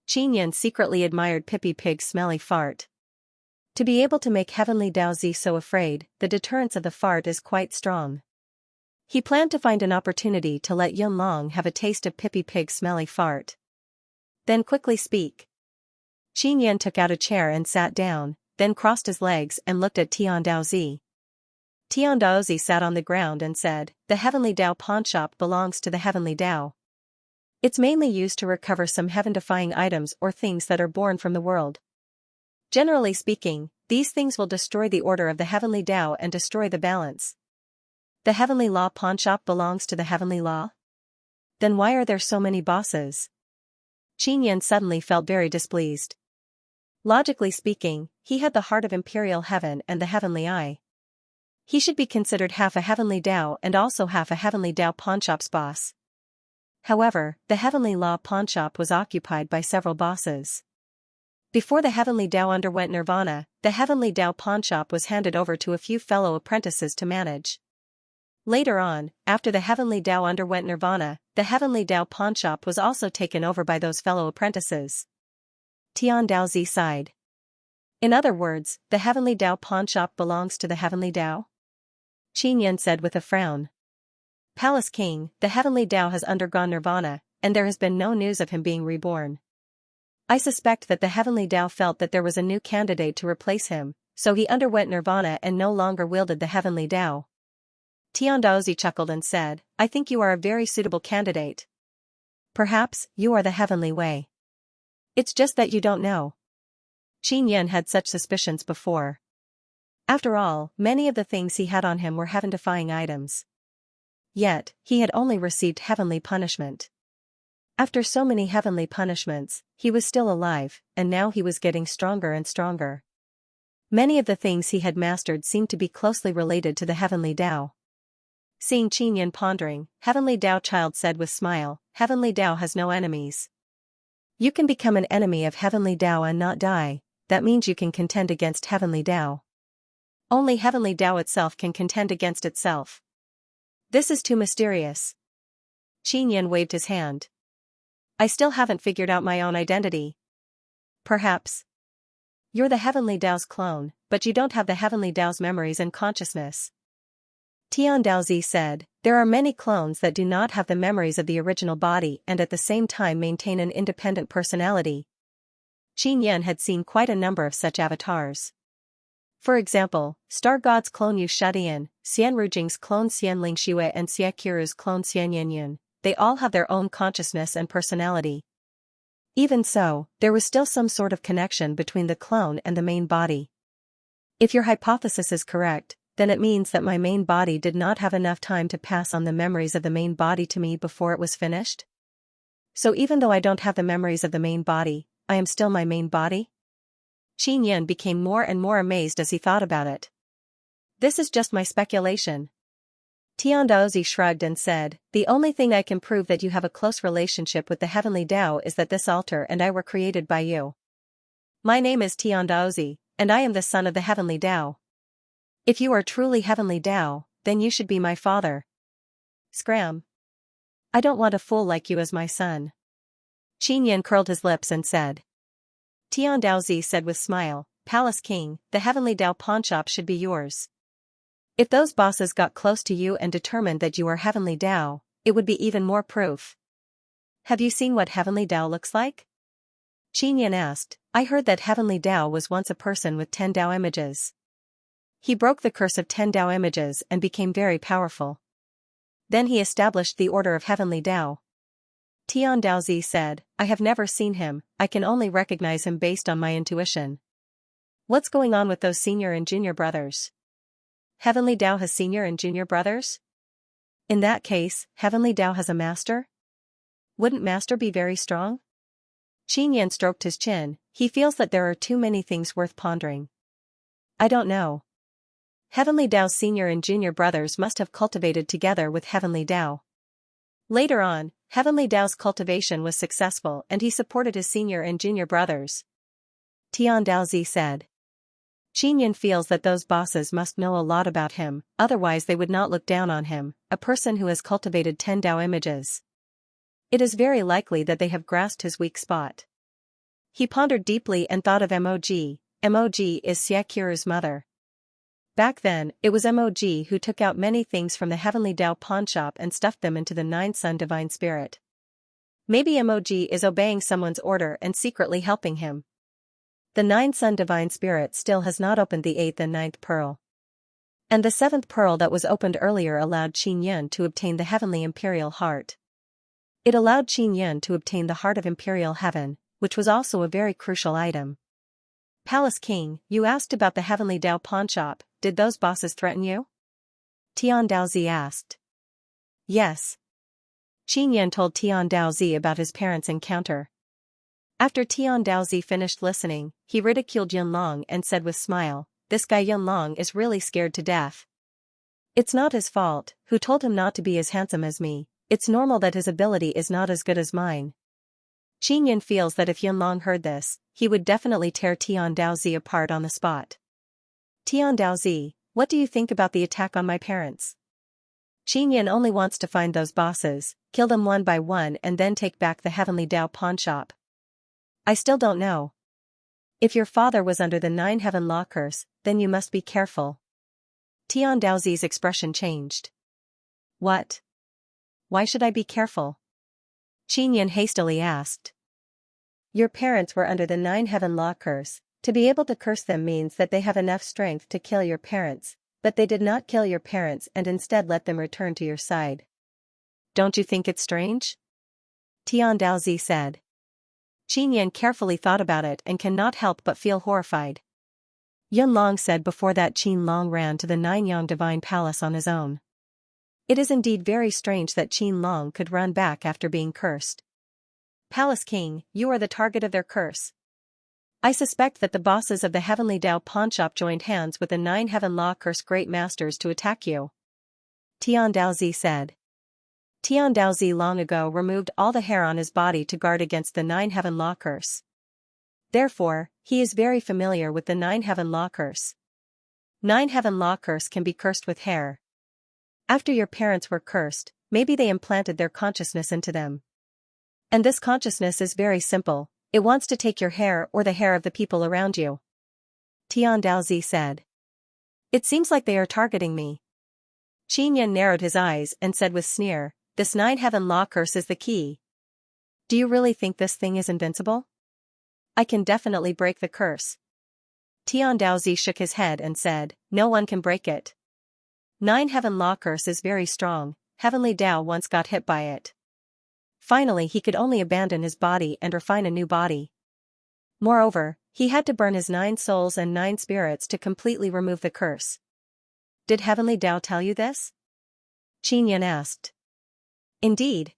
Xinyan secretly admired Pippi Pig's smelly fart. To be able to make Heavenly Daozi so afraid, the deterrence of the fart is quite strong. He planned to find an opportunity to let Yunlong have a taste of Pippi Pig's smelly fart. Then quickly speak. Xinyan took out a chair and sat down, then crossed his legs and looked at Tian Daozi. Tian Daozi sat on the ground and said, the Heavenly Dao pawnshop belongs to the Heavenly Dao. It's mainly used to recover some heaven-defying items or things that are born from the world. Generally speaking, these things will destroy the order of the Heavenly Dao and destroy the balance. The Heavenly Law pawnshop belongs to the Heavenly Law? Then why are there so many bosses? Xinyan suddenly felt very displeased. Logically speaking, he had the heart of Imperial Heaven and the Heavenly Eye. He should be considered half a Heavenly Dao and also half a Heavenly Dao pawnshop's boss. However, the Heavenly Law pawnshop was occupied by several bosses. Before the Heavenly Dao underwent nirvana, the Heavenly Dao pawnshop was handed over to a few fellow apprentices to manage. Later on, after the Heavenly Dao underwent nirvana, the Heavenly Dao pawnshop was also taken over by those fellow apprentices. Tian Daozi sighed. In other words, the Heavenly Dao pawnshop belongs to the Heavenly Dao? Xinyan said with a frown. Palace King, the Heavenly Dao has undergone nirvana, and there has been no news of him being reborn. I suspect that the Heavenly Dao felt that there was a new candidate to replace him, so he underwent nirvana and no longer wielded the Heavenly Dao. Tian Daozi chuckled and said, I think you are a very suitable candidate. Perhaps, you are the Heavenly Way. It's just that you don't know. Xinyan had such suspicions before. After all, many of the things he had on him were heaven-defying items. Yet, he had only received heavenly punishment. After so many heavenly punishments, he was still alive, and now he was getting stronger and stronger. Many of the things he had mastered seemed to be closely related to the Heavenly Dao. Seeing Xinyan pondering, Heavenly Dao Child said with smile, Heavenly Dao has no enemies. You can become an enemy of Heavenly Dao and not die, that means you can contend against heavenly Tao. Only heavenly Tao itself can contend against itself. This is too mysterious. Xianxia waved his hand. I still haven't figured out my own identity. Perhaps. You're the heavenly Tao's clone, but you don't have the heavenly Tao's memories and consciousness. Tian Daozi said, there are many clones that do not have the memories of the original body and at the same time maintain an independent personality. Xianxia had seen quite a number of such avatars. For example, Star God's clone Yu Shadian, Xian Rujing's clone Xian Lingxue and Xie Qiru's clone Xian Yinyun, they all have their own consciousness and personality. Even so, there was still some sort of connection between the clone and the main body. If your hypothesis is correct, then it means that my main body did not have enough time to pass on the memories of the main body to me before it was finished? So even though I don't have the memories of the main body, I am still my main body? Xianxia became more and more amazed as he thought about it. This is just my speculation. Tian Daozi shrugged and said, the only thing I can prove that you have a close relationship with the heavenly Tao is that this altar and I were created by you. My name is Tian Daozi, and I am the son of the heavenly Tao. If you are truly heavenly Tao, then you should be my father. Scram. I don't want a fool like you as my son. Xianxia curled his lips and said. Tian Daozi said with smile, Palace King, the heavenly Tao pawnshop should be yours. If those bosses got close to you and determined that you are heavenly Tao, it would be even more proof. Have you seen what heavenly Tao looks like? Xianxia asked, I heard that heavenly Tao was once a person with 10 Tao images. He broke the curse of 10 Tao images and became very powerful. Then he established the order of heavenly Tao. Tian Daozi said, I have never seen him, I can only recognize him based on my intuition. What's going on with those senior and junior brothers? Heavenly Tao has senior and junior brothers? In that case, heavenly Tao has a master? Wouldn't master be very strong? Xianxia stroked his chin, he feels that there are too many things worth pondering. I don't know. Heavenly Tao's senior and junior brothers must have cultivated together with heavenly Tao. Later on, heavenly Tao's cultivation was successful and he supported his senior and junior brothers. Tian Daozi said. Xianxia feels that those bosses must know a lot about him, otherwise they would not look down on him, a person who has cultivated 10 Tao images. It is very likely that they have grasped his weak spot. He pondered deeply and thought of Mog. Mog is Xie Qiru's mother. Back then, it was Mog who took out many things from the heavenly Tao pawnshop and stuffed them into the 9-Sun Divine Spirit. Maybe Mog is obeying someone's order and secretly helping him. The 9-Sun Divine Spirit still has not opened the 8th and 9th pearl. And the 7th pearl that was opened earlier allowed Xianxia to obtain the heavenly imperial heart. It allowed Xianxia to obtain the heart of imperial heaven, which was also a very crucial item. Palace King, you asked about the heavenly Tao pawnshop, did those bosses threaten you? Tian Daozi asked. Yes. Xianxia told Tian Daozi about his parents' encounter. After Tian Daozi finished listening, he ridiculed Yunlong and said with smile, this guy Yunlong is really scared to death. It's not his fault, who told him not to be as handsome as me, it's normal that his ability is not as good as mine. Xianxia feels that if Yunlong heard this, he would definitely tear Tian Daozi apart on the spot. Tian Daozi, what do you think about the attack on my parents? Xianxia only wants to find those bosses, kill them one by one and then take back the heavenly Tao pawnshop. I still don't know. If your father was under the 9 heaven law curse, then you must be careful. Tian Daozi's expression changed. What? Why should I be careful? Xianxia hastily asked. Your parents were under the 9 heaven law curse. To be able to curse them means that they have enough strength to kill your parents, but they did not kill your parents and instead let them return to your side. Don't you think it's strange? Tian Daozi said. Xianxia carefully thought about it and cannot help but feel horrified. Yunlong said before that Qin Long ran to the 9-Yang Divine Palace on his own. It is indeed very strange that Qin Long could run back after being cursed. Palace King, you are the target of their curse. I suspect that the bosses of the heavenly Tao pawnshop joined hands with the 9 heaven law curse great masters to attack you. Tian Daozi said. Tian Daozi long ago removed all the hair on his body to guard against the 9 heaven law curse. Therefore, he is very familiar with the 9-heaven law curse. 9-heaven law curse can be cursed with hair. After your parents were cursed, maybe they implanted their consciousness into them. And this consciousness is very simple, it wants to take your hair or the hair of the people around you. Tian Daozi said. It seems like they are targeting me. Xianxia narrowed his eyes and said with sneer, this 9-heaven law curse is the key. Do you really think this thing is invincible? I can definitely break the curse. Tian Daozi shook his head and said, no one can break it. 9-heaven law curse is very strong, Heavenly Tao once got hit by it. Finally he could only abandon his body and refine a new body. Moreover, he had to burn his 9 souls and 9 spirits to completely remove the curse. Did Heavenly Tao tell you this? Xianxia asked. Indeed.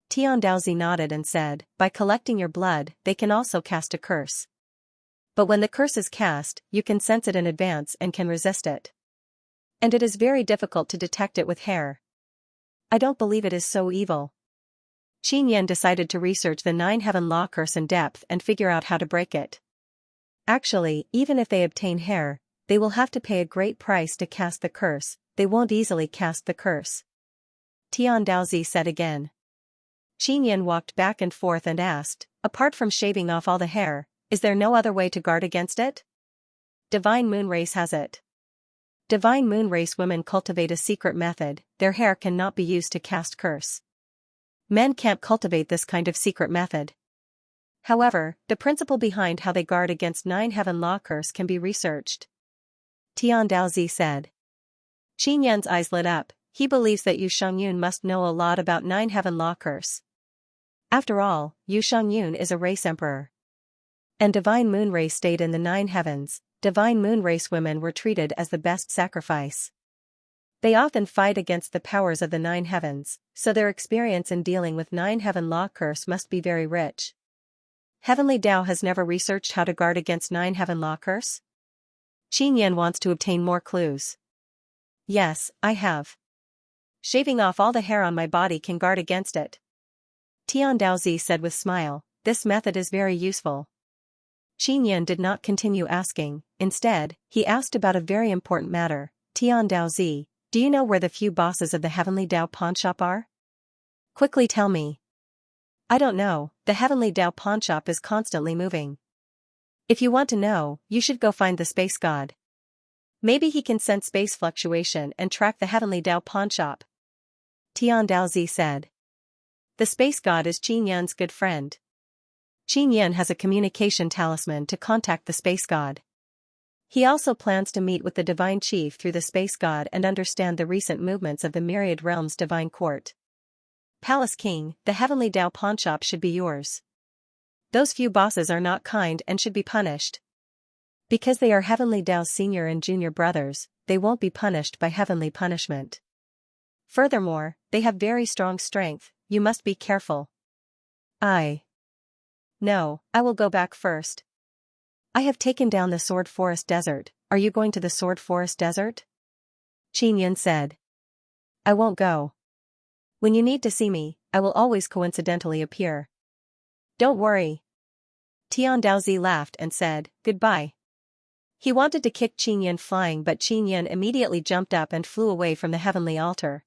Tian Daozi nodded and said, by collecting your blood, they can also cast a curse. But when the curse is cast, you can sense it in advance and can resist it. And it is very difficult to detect it with hair. I don't believe it is so evil. Xianxia decided to research the 9-heaven law curse in depth and figure out how to break it. Actually, even if they obtain hair, they will have to pay a great price to cast the curse, they won't easily cast the curse. Tian Daozi said again. Xianxia walked back and forth and asked, apart from shaving off all the hair, is there no other way to guard against it? Divine Moon Race has it. Divine Moon Race women cultivate a secret method, their hair cannot be used to cast curse. Men can't cultivate this kind of secret method. However, the principle behind how they guard against 9-heaven law curse can be researched. Tian Daozi said. Xianxia's eyes lit up, he believes that Yu Shangyun must know a lot about 9-heaven law curse. After all, Yu Shangyun is a race emperor. And Divine Moon Race stayed in the 9 heavens, Divine Moon Race women were treated as the best sacrifice. They often fight against the powers of the 9 heavens, so their experience in dealing with 9-heaven law curse must be very rich. Heavenly Tao has never researched how to guard against 9-heaven law curse? Xianxia wants to obtain more clues. Yes, I have. Shaving off all the hair on my body can guard against it. Tian Daozi said with smile, this method is very useful. Xianxia did not continue asking, instead, he asked about a very important matter, Tian Daozi, do you know where the few bosses of the Heavenly Tao pawnshop are? Quickly tell me. I don't know, the Heavenly Tao pawnshop is constantly moving. If you want to know, you should go find the space god. Maybe he can sense space fluctuation and track the Heavenly Tao pawnshop. Tian Daozi said. The space god is Xianxia's good friend. Xianxia has a communication talisman to contact the space god. He also plans to meet with the divine chief through the space god and understand the recent movements of the myriad realms divine court. Palace King, the Heavenly Tao pawnshop should be yours. Those few bosses are not kind and should be punished. Because they are Heavenly Tao's senior and junior brothers, they won't be punished by heavenly punishment. Furthermore, they have very strong strength, you must be careful. No, I will go back first. I have taken down the Sword Forest Desert, are you going to the Sword Forest Desert? Xianxia said. I won't go. When you need to see me, I will always coincidentally appear. Don't worry. Tian Daozi laughed and said, goodbye. He wanted to kick Xianxia flying but Xianxia immediately jumped up and flew away from the heavenly altar.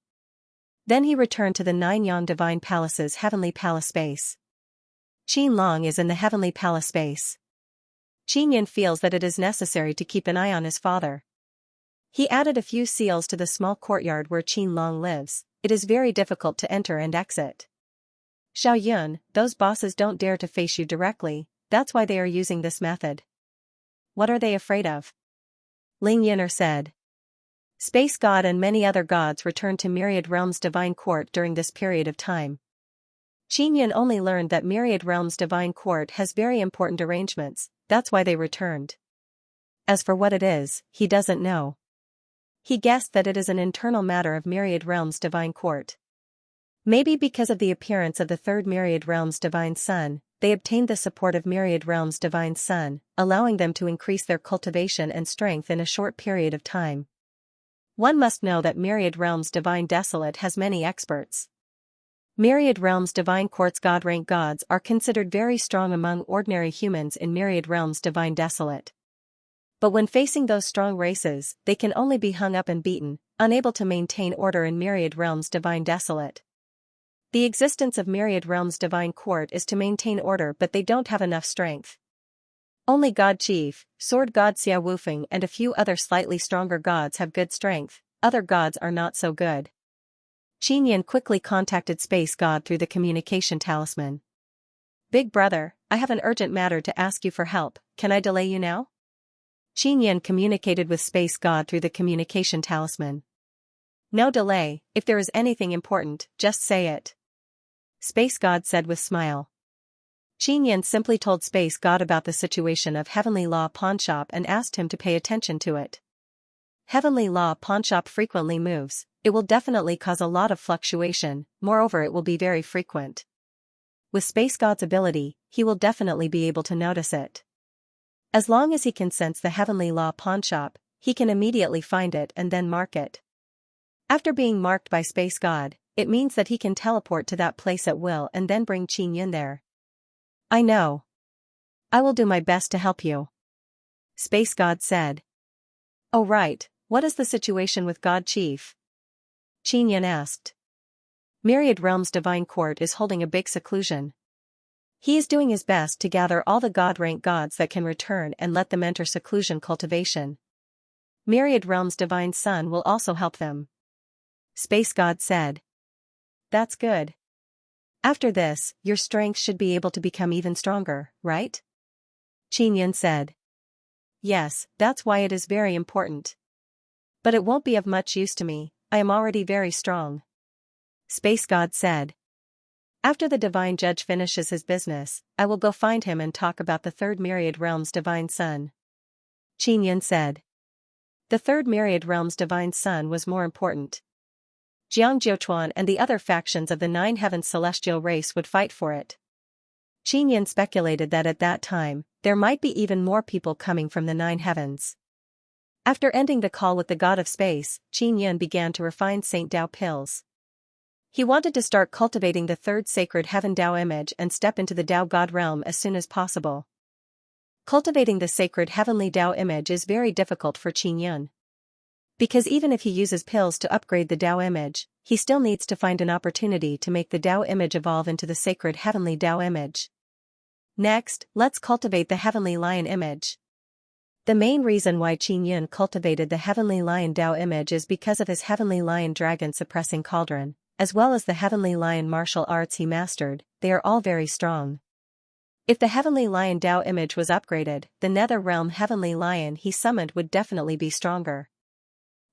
Then he returned to the 9 Yang Divine Palace's heavenly palace space. Qin Long is in the heavenly palace space. Xianxia feels that it is necessary to keep an eye on his father. He added a few seals to the small courtyard where Qin Long lives, it is very difficult to enter and exit. Xiao Yun, those bosses don't dare to face you directly, that's why they are using this method. What are they afraid of? Ling Yin'er said. Space God and many other gods returned to Myriad Realms Divine Court during this period of time. Xianxia only learned that Myriad Realms Divine Court has very important arrangements, that's why they returned. As for what it is, he doesn't know. He guessed that it is an internal matter of Myriad Realms Divine Court. Maybe because of the appearance of the third Myriad Realms Divine Sun, they obtained the support of Myriad Realms Divine Sun, allowing them to increase their cultivation and strength in a short period of time. One must know that Myriad Realms Divine Desolate has many experts. Myriad Realms Divine Court's God-rank gods are considered very strong among ordinary humans in Myriad Realms Divine Desolate. But when facing those strong races, they can only be hung up and beaten, unable to maintain order in Myriad Realms Divine Desolate. The existence of Myriad Realms Divine Court is to maintain order, but they don't have enough strength. Only God Chief, Sword God Xia Wufeng and a few other slightly stronger gods have good strength, other gods are not so good. Qin Yin quickly contacted Space God through the communication talisman. Big brother, I have an urgent matter to ask you for help, can I delay you now? Qin Yin communicated with Space God through the communication talisman. No delay, if there is anything important, just say it. Space God said with smile. Qin Yin simply told Space God about the situation of Heavenly Law Pawnshop and asked him to pay attention to it. Heavenly Law Pawnshop frequently moves, it will definitely cause a lot of fluctuation, moreover it will be very frequent. With Space God's ability, he will definitely be able to notice it. As long as he can sense the Heavenly Law Pawnshop, he can immediately find it and then mark it. After being marked by Space God, it means that he can teleport to that place at will and then bring Qin Yin there. I know. I will do my best to help you. Space God said. Oh right, what is the situation with God Chief? Qin Yin asked. Myriad Realms Divine Court is holding a big seclusion. He is doing his best to gather all the God-rank gods that can return and let them enter seclusion cultivation. Myriad Realms Divine Sun will also help them. Space God said. That's good. After this, your strength should be able to become even stronger, right? Qin Yin said. Yes, that's why it is very important. But it won't be of much use to me, I am already very strong. Space God said. After the Divine Judge finishes his business, I will go find him and talk about the Third Myriad Realms Divine Sun. Qin Yin said. The Third Myriad Realms Divine Sun was more important. Jiang Jiuchuan and the other factions of the Nine Heavens celestial race would fight for it. Qin Yin speculated that at that time, there might be even more people coming from the Nine Heavens. After ending the call with the God of Space, Qin Yin began to refine Saint Dao pills. He wanted to start cultivating the third sacred heaven Dao image and step into the Dao God realm as soon as possible. Cultivating the sacred heavenly Dao image is very difficult for Qin Yin. Because even if he uses pills to upgrade the Dao image, he still needs to find an opportunity to make the Dao image evolve into the sacred heavenly Dao image. Next, let's cultivate the heavenly lion image. The main reason why Qin Yin cultivated the heavenly lion Dao image is because of his heavenly lion dragon suppressing cauldron, as well as the heavenly lion martial arts he mastered, they are all very strong. If the heavenly lion Dao image was upgraded, the nether realm heavenly lion he summoned would definitely be stronger.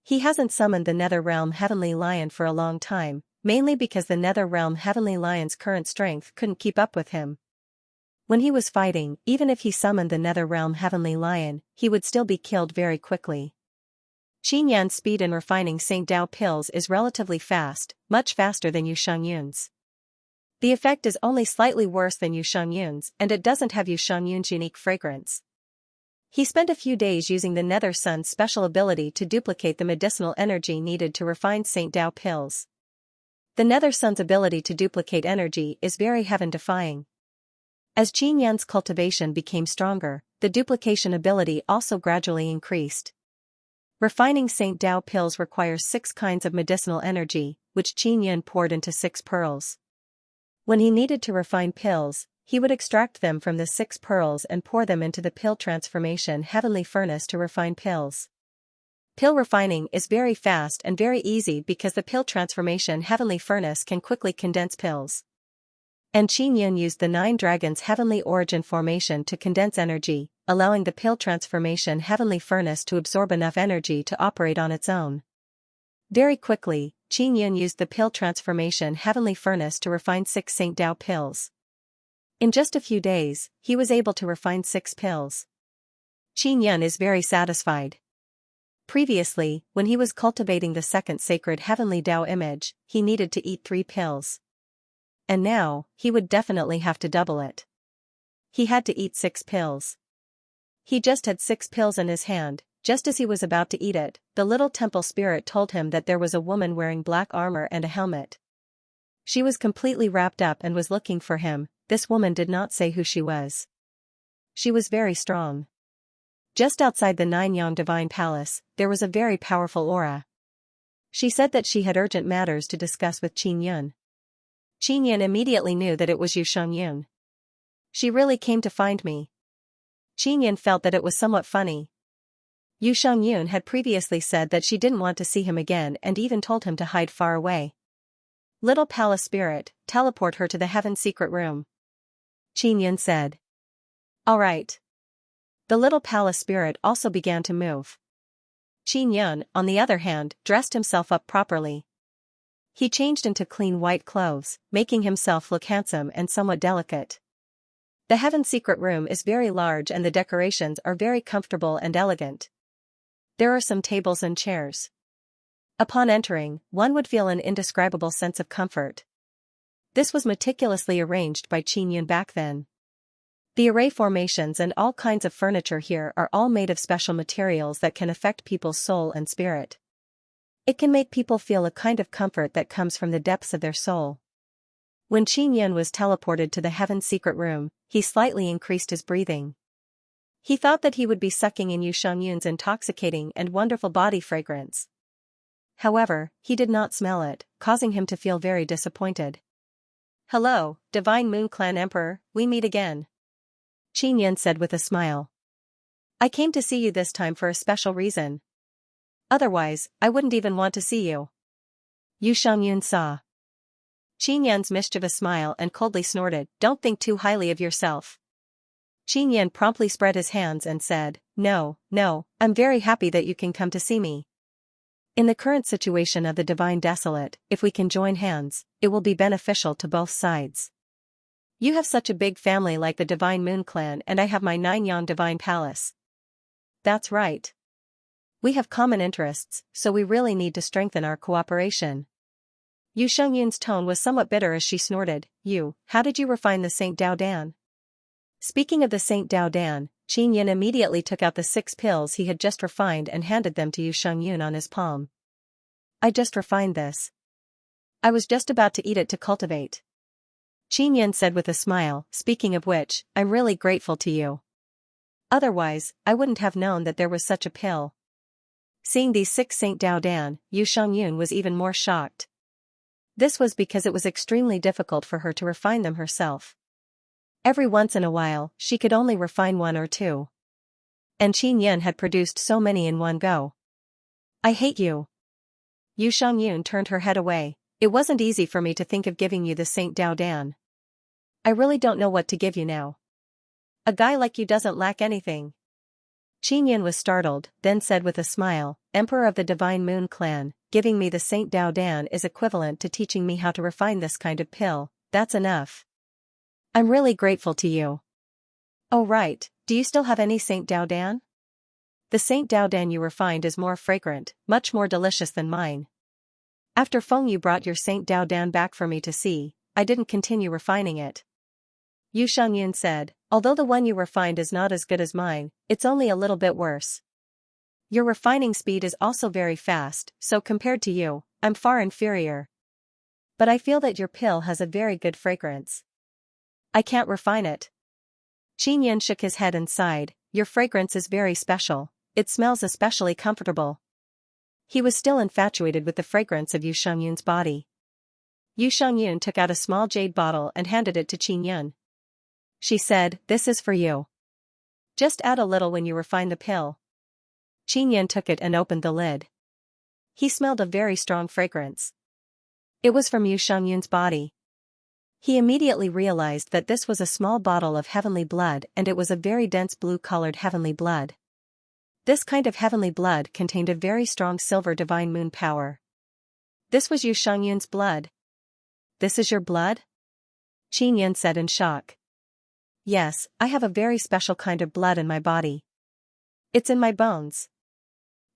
He hasn't summoned the nether realm heavenly lion for a long time, mainly because the nether realm heavenly lion's current strength couldn't keep up with him. When he was fighting, even if he summoned the nether realm heavenly lion, he would still be killed very quickly. Qin Yan's speed in refining Saint Dao pills is relatively fast, much faster than Yu Shangyun's. The effect is only slightly worse than Yu Shangyun's, and it doesn't have Yu Shangyun's unique fragrance. He spent a few days using the Nether Sun's special ability to duplicate the medicinal energy needed to refine Saint Dao pills. The Nether Sun's ability to duplicate energy is very heaven-defying. As Qin Yan's cultivation became stronger, the duplication ability also gradually increased. Refining Saint Dao pills requires 6 kinds of medicinal energy, which Qin Yan poured into 6 pearls. When he needed to refine pills, he would extract them from the 6 pearls and pour them into the pill transformation heavenly furnace to refine pills. Pill refining is very fast and very easy because the pill transformation heavenly furnace can quickly condense pills. And Qin Yin used the 9 dragons heavenly origin formation to condense energy, allowing the pill transformation heavenly furnace to absorb enough energy to operate on its own. Very quickly, Qin Yin used the pill transformation heavenly furnace to refine 6 Saint Dao pills. In just a few days, he was able to refine 6 pills. Qin Yin is very satisfied. Previously, when he was cultivating the second sacred heavenly Dao image, he needed to eat 3 pills. And now, he would definitely have to double it. He had to eat 6 pills. He just had 6 pills in his hand. Just as he was about to eat it, the little temple spirit told him that there was a woman wearing black armor and a helmet. She was completely wrapped up and was looking for him. This woman did not say who she was. She was very strong. Just outside the Nine-Yang Divine Palace, there was a very powerful aura. She said that she had urgent matters to discuss with Qin Yun. Qin Yun immediately knew that it was Yu Xiangyun. She really came to find me. Qin Yun felt that it was somewhat funny. Yu Xiangyun had previously said that she didn't want to see him again and even told him to hide far away. Little palace spirit, teleport her to the heaven secret room. Qin Yun said. All right. The little palace spirit also began to move. Qin Yun, on the other hand, dressed himself up properly. He changed into clean white clothes, making himself look handsome and somewhat delicate. The heaven secret room is very large and the decorations are very comfortable and elegant. There are some tables and chairs. Upon entering, one would feel an indescribable sense of comfort. This was meticulously arranged by Qin Yun back then. The array formations and all kinds of furniture here are all made of special materials that can affect people's soul and spirit. It can make people feel a kind of comfort that comes from the depths of their soul. When Qin Yun was teleported to the heaven secret room, he slightly increased his breathing. He thought that he would be sucking in Yu Xiangyun's intoxicating and wonderful body fragrance. However, he did not smell it, causing him to feel very disappointed. Hello, Divine Moon Clan Emperor, we meet again. Qin Yun said with a smile. I came to see you this time for a special reason. Otherwise, I wouldn't even want to see you. Yu Xiangyun saw Qin Yun's mischievous smile and coldly snorted, don't think too highly of yourself. Qin Yun promptly spread his hands and said, no, I'm very happy that you can come to see me. In the current situation of the Divine Desolate, if we can join hands, it will be beneficial to both sides. You have such a big family like the Divine Moon Clan and I have my Nine-Yang Divine Palace. That's right. We have common interests, so we really need to strengthen our cooperation. Yu Xiangyun's tone was somewhat bitter as she snorted, how did you refine the Saint Dao Dan? Speaking of the Saint Dao Dan, Qin Yun immediately took out the 6 pills he had just refined and handed them to Yu Xiangyun on his palm. I just refined this. I was just about to eat it to cultivate. Qin Yun said with a smile, speaking of which, I'm really grateful to you. Otherwise, I wouldn't have known that there was such a pill. Seeing these 6 Saint Dao Dan, Yu Xiangyun was even more shocked. This was because it was extremely difficult for her to refine them herself. Every once in a while, she could only refine 1 or 2. And Qin Yun had produced so many in one go. I hate you. Yu Xiangyun turned her head away. It wasn't easy for me to think of giving you the Saint Dao Dan. I really don't know what to give you now. A guy like you doesn't lack anything. Qin Yun was startled, then said with a smile, Emperor of the Divine Moon Clan, giving me the Saint Dao Dan is equivalent to teaching me how to refine this kind of pill, that's enough. I'm really grateful to you. Oh right, do you still have any Saint Dao Dan? The Saint Dao Dan you refined is more fragrant, much more delicious than mine. After Feng Yu brought your Saint Dao Dan back for me to see, I didn't continue refining it. Yu Xiangyun said, although the one you refined is not as good as mine, it's only a little bit worse. Your refining speed is also very fast, so compared to you, I'm far inferior. But I feel that your pill has a very good fragrance. I can't refine it. Qin Yun shook his head and sighed, your fragrance is very special, it smells especially comfortable. He was still infatuated with the fragrance of Yu Xiangyun's body. Yu Xiangyun took out a small jade bottle and handed it to Qin Yun. She said, this is for you. Just add a little when you refine the pill. Qin Yun took it and opened the lid. He smelled a very strong fragrance. It was from Yu Xiangyun's body. He immediately realized that this was a small bottle of heavenly blood and it was a very dense blue-colored heavenly blood. This kind of heavenly blood contained a very strong silver divine moon power. This was Yu Xiangyun's blood. This is your blood? Qin Yun said in shock. Yes, I have a very special kind of blood in my body. It's in my bones.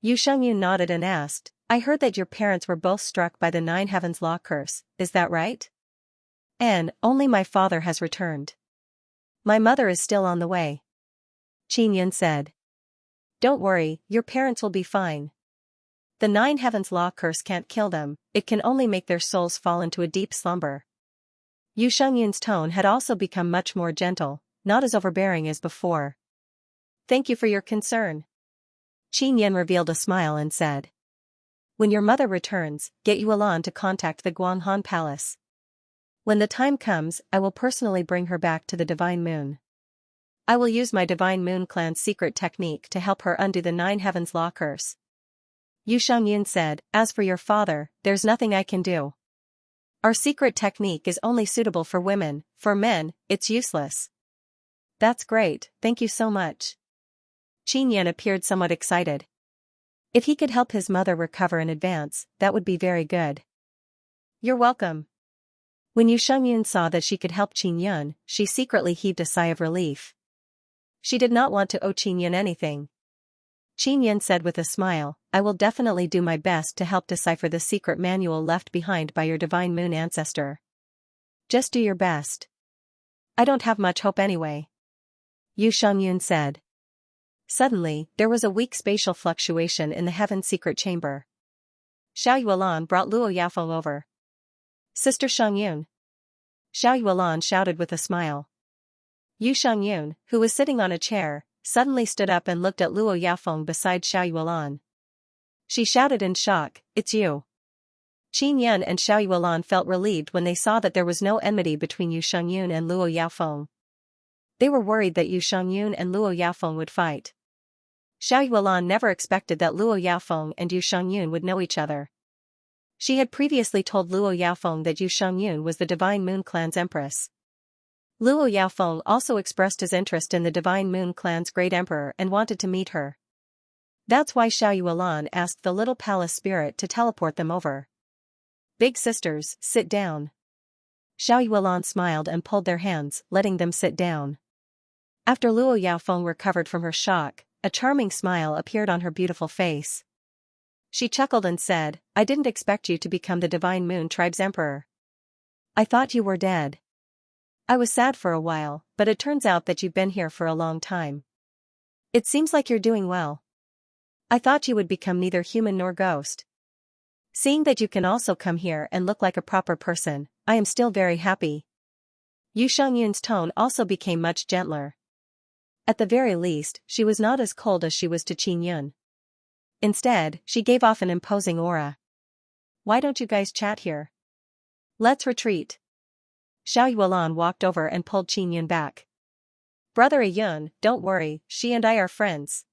Yu Xiangyun nodded and asked, I heard that your parents were both struck by the 9 heavens law curse, is that right? And only my father has returned. My mother is still on the way. Qin Yun said. Don't worry, your parents will be fine. The nine heavens law curse can't kill them, it can only make their souls fall into a deep slumber. Yu Shengyun's tone had also become much more gentle, not as overbearing as before. Thank you for your concern. Qin Yan revealed a smile and said. When your mother returns, get Yuelan to contact the Guanghan Palace. When the time comes, I will personally bring her back to the Divine Moon. I will use my Divine Moon clan's secret technique to help her undo the nine heavens law curse. Yu Shengyun said, as for your father, there's nothing I can do. Our secret technique is only suitable for women, for men, it's useless. That's great, thank you so much. Qin Yan appeared somewhat excited. If he could help his mother recover in advance, that would be very good. You're welcome. When Yu Shengyun saw that she could help Qin Yan, she secretly heaved a sigh of relief. She did not want to owe Qin Yan anything. Qin Yan said with a smile, I will definitely do my best to help decipher the secret manual left behind by your Divine Moon ancestor. Just do your best. I don't have much hope anyway. Yu Shengyun said. Suddenly, there was a weak spatial fluctuation in the heaven's secret chamber. Xiao Yuelan brought Luo Yafeng over. Sister Shengyun. Xiao Yuelan shouted with a smile. Yu Shengyun, who was sitting on a chair, suddenly stood up and looked at Luo Yafeng beside Xiao Yuelan. She shouted in shock, it's you. Qin Yan and Xiao Yuelan felt relieved when they saw that there was no enmity between Yu Shengyun and Luo Yafeng. They were worried that Yu Shengyun and Luo Yafeng would fight. Xiao Yuelan never expected that Luo Yafeng and Yu Shengyun would know each other. She had previously told Luo Yafeng that Yu Shengyun was the Divine Moon clan's empress. Luo Yafeng also expressed his interest in the Divine Moon clan's great emperor and wanted to meet her. That's why Xiao Yuelan asked the little palace spirit to teleport them over. Big sisters, sit down. Xiao Yuelan smiled and pulled their hands, letting them sit down. After Luo Yafeng recovered from her shock, a charming smile appeared on her beautiful face. She chuckled and said, I didn't expect you to become the Divine Moon tribe's emperor. I thought you were dead. I was sad for a while, but it turns out that you've been here for a long time. It seems like you're doing well. I thought you would become neither human nor ghost. Seeing that you can also come here and look like a proper person, I am still very happy. Yu Shengyun's tone also became much gentler. At the very least, she was not as cold as she was to Qin Yan. Instead, she gave off an imposing aura. Why don't you guys chat here? Let's retreat. Xiao Yuelan walked over and pulled Qin Yan back. Brother Yun, don't worry, she and I are friends.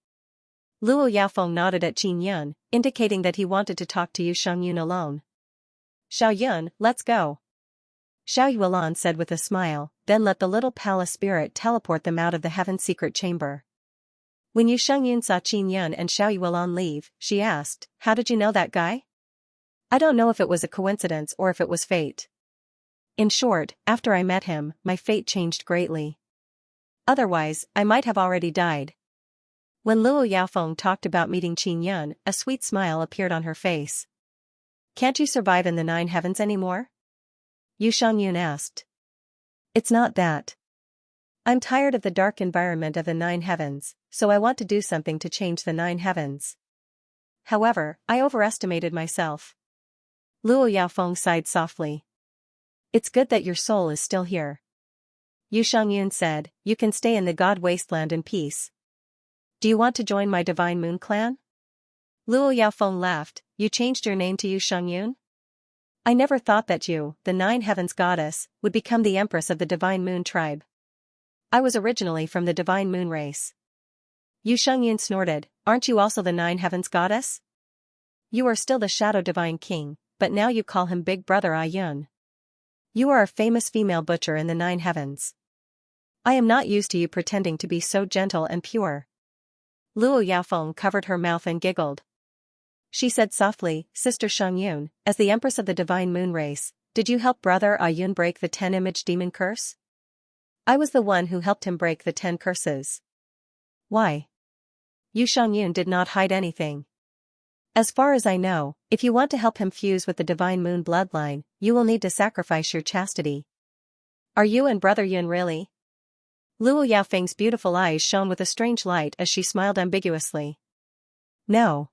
Luo Yafeng nodded at Qin Yan, indicating that he wanted to talk to Yu Shengyun alone. Xiao Yun, let's go. Xiao Yuelan said with a smile, then let the little palace spirit teleport them out of the heaven's secret chamber. When Yu Shengyun saw Qin Yan and Xiao Yuelan leave, she asked, how did you know that guy? I don't know if it was a coincidence or if it was fate. In short, after I met him, my fate changed greatly. Otherwise, I might have already died. When Luo Yafeng talked about meeting Qin Yan, a sweet smile appeared on her face. Can't you survive in the nine heavens anymore? Yu Shengyun asked. It's not that. I'm tired of the dark environment of the nine heavens, so I want to do something to change the nine heavens. However, I overestimated myself. Luo Yafeng sighed softly. It's good that your soul is still here. Yu Shengyun said, you can stay in the God Wasteland in peace. Do you want to join my Divine Moon clan? Luo Yafeng laughed, you changed your name to Yu Shengyun? I never thought that you, the Nine Heavens goddess, would become the empress of the Divine Moon tribe. I was originally from the Divine Moon race. Yu Shengyun snorted, aren't you also the Nine Heavens goddess? You are still the Shadow Divine King, but now you call him Big Brother Ayun. You are a famous female butcher in the Nine Heavens. I am not used to you pretending to be so gentle and pure. Luo Yafeng covered her mouth and giggled. She said softly, Sister Shengyun, as the Empress of the Divine Moon race, did you help Brother Ayun break the 10-image demon curse? I was the one who helped him break the 10 curses. Why? Yu Shengyun did not hide anything. As far as I know, if you want to help him fuse with the Divine Moon bloodline, you will need to sacrifice your chastity. Are you and Brother Yun really? Luo Yafeng's beautiful eyes shone with a strange light as she smiled ambiguously. No.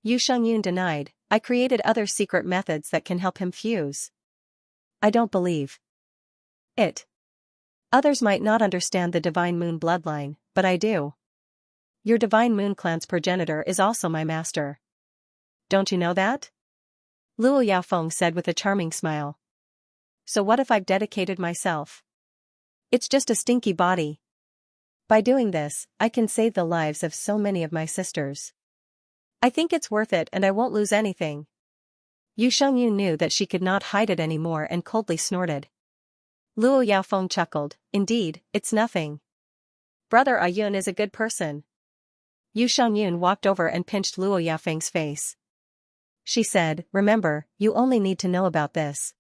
Yu Shengyun denied, I created other secret methods that can help him fuse. I don't believe it. Others might not understand the Divine Moon bloodline, but I do. Your Divine Moon clan's progenitor is also my master. Don't you know that? Luo Yaofeng said with a charming smile. So what if I've dedicated myself? It's just a stinky body. By doing this, I can save the lives of so many of my sisters. I think it's worth it and I won't lose anything. Yu Shengyun knew that she could not hide it anymore and coldly snorted. Luo Yaofeng chuckled, indeed, it's nothing. Brother Ayun is a good person. Yu Shengyun walked over and pinched Luo Yaofeng's face. She said, remember, you only need to know about this.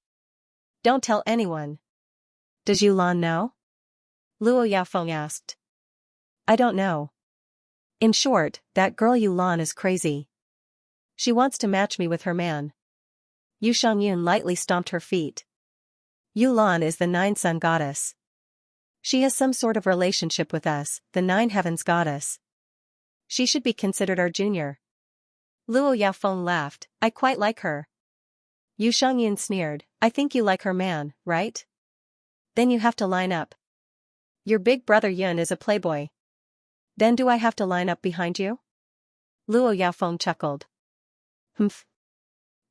Don't tell anyone. Does Yulan know? Luo Yaofeng asked. I don't know. In short, that girl Yulan is crazy. She wants to match me with her man. Yu Shengyun lightly stomped her feet. Yulan is the Nine-Sun goddess. She has some sort of relationship with us, the Nine Heavens goddess. She should be considered our junior. Luo Yaofeng laughed, I quite like her. Yu Shengyun sneered, I think you like her man, right? Then you have to line up. Your big brother Yun is a playboy. Then do I have to line up behind you? Luo Yaofeng chuckled. Humph.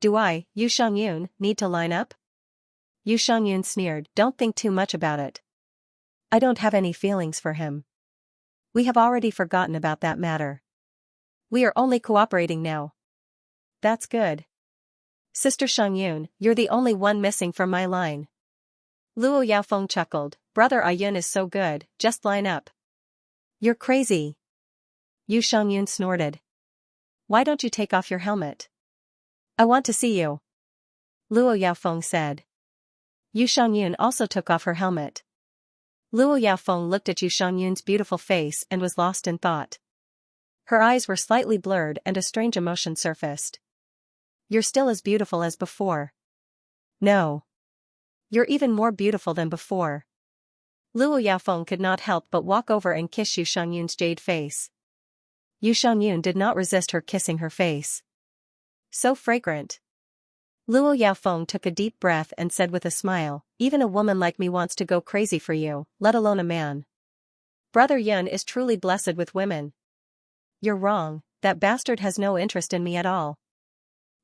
Do I, Yu Shengyun, need to line up? Yu Shengyun sneered, don't think too much about it. I don't have any feelings for him. We have already forgotten about that matter. We are only cooperating now. That's good. Sister Shengyun, you're the only one missing from my line. Luo Yaofeng chuckled, Brother Ayun is so good, just line up. You're crazy. Yu Shengyun snorted. Why don't you take off your helmet? I want to see you. Luo Yaofeng said. Yu Shengyun also took off her helmet. Luo Yaofeng looked at Yu Shengyun's beautiful face and was lost in thought. Her eyes were slightly blurred and a strange emotion surfaced. You're still as beautiful as before. No. You're even more beautiful than before. Luo Yaofeng could not help but walk over and kiss Yu Shengyun's jade face. Yu Shengyun did not resist her kissing her face. So fragrant. Luo Yaofeng took a deep breath and said with a smile, even a woman like me wants to go crazy for you, let alone a man. Brother Yun is truly blessed with women. You're wrong, that bastard has no interest in me at all.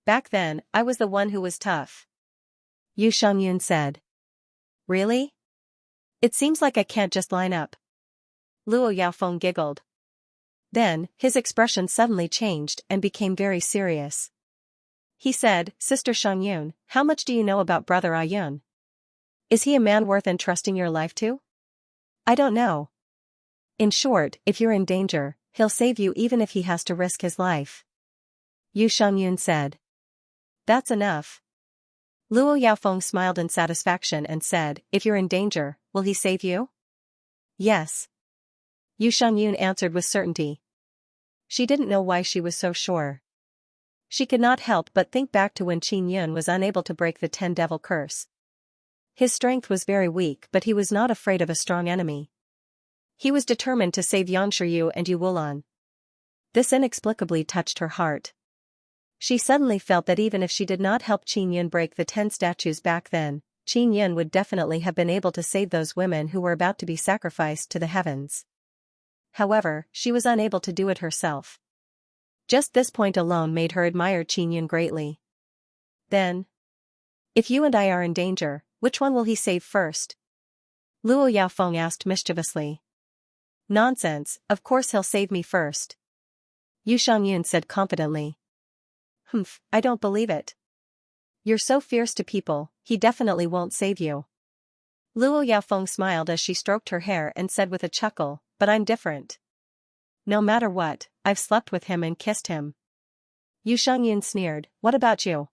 Back then, I was the one who was tough. Yu Shengyun said. Really? It seems like I can't just line up. Luo Yaofeng giggled. Then, his expression suddenly changed and became very serious. He said, Sister Shengyun, how much do you know about Brother Ayun? Is he a man worth entrusting your life to? I don't know. In short, if you're in danger, he'll save you even if he has to risk his life. Yu Shengyun said. That's enough. Luo Yaofeng smiled in satisfaction and said, if you're in danger, will he save you? Yes. Yu Shengyun answered with certainty. She didn't know why she was so sure. She could not help but think back to when Qin Yun was unable to break the 10-devil curse. His strength was very weak but he was not afraid of a strong enemy. He was determined to save Yangshiyu and Yu Wulan. This inexplicably touched her heart. She suddenly felt that even if she did not help Qin Yun break the 10 statues back then, Qin Yun would definitely have been able to save those women who were about to be sacrificed to the heavens. However, she was unable to do it herself. Just this point alone made her admire Qin Yun greatly. Then, if you and I are in danger, which one will he save first? Luo Yaofeng asked mischievously. Nonsense, of course he'll save me first. Yu Shengyun said confidently. Humph, I don't believe it. You're so fierce to people, he definitely won't save you. Luo Yaofeng smiled as she stroked her hair and said with a chuckle, but I'm different. No matter what, I've slept with him and kissed him. Yu Shengyun sneered, what about you?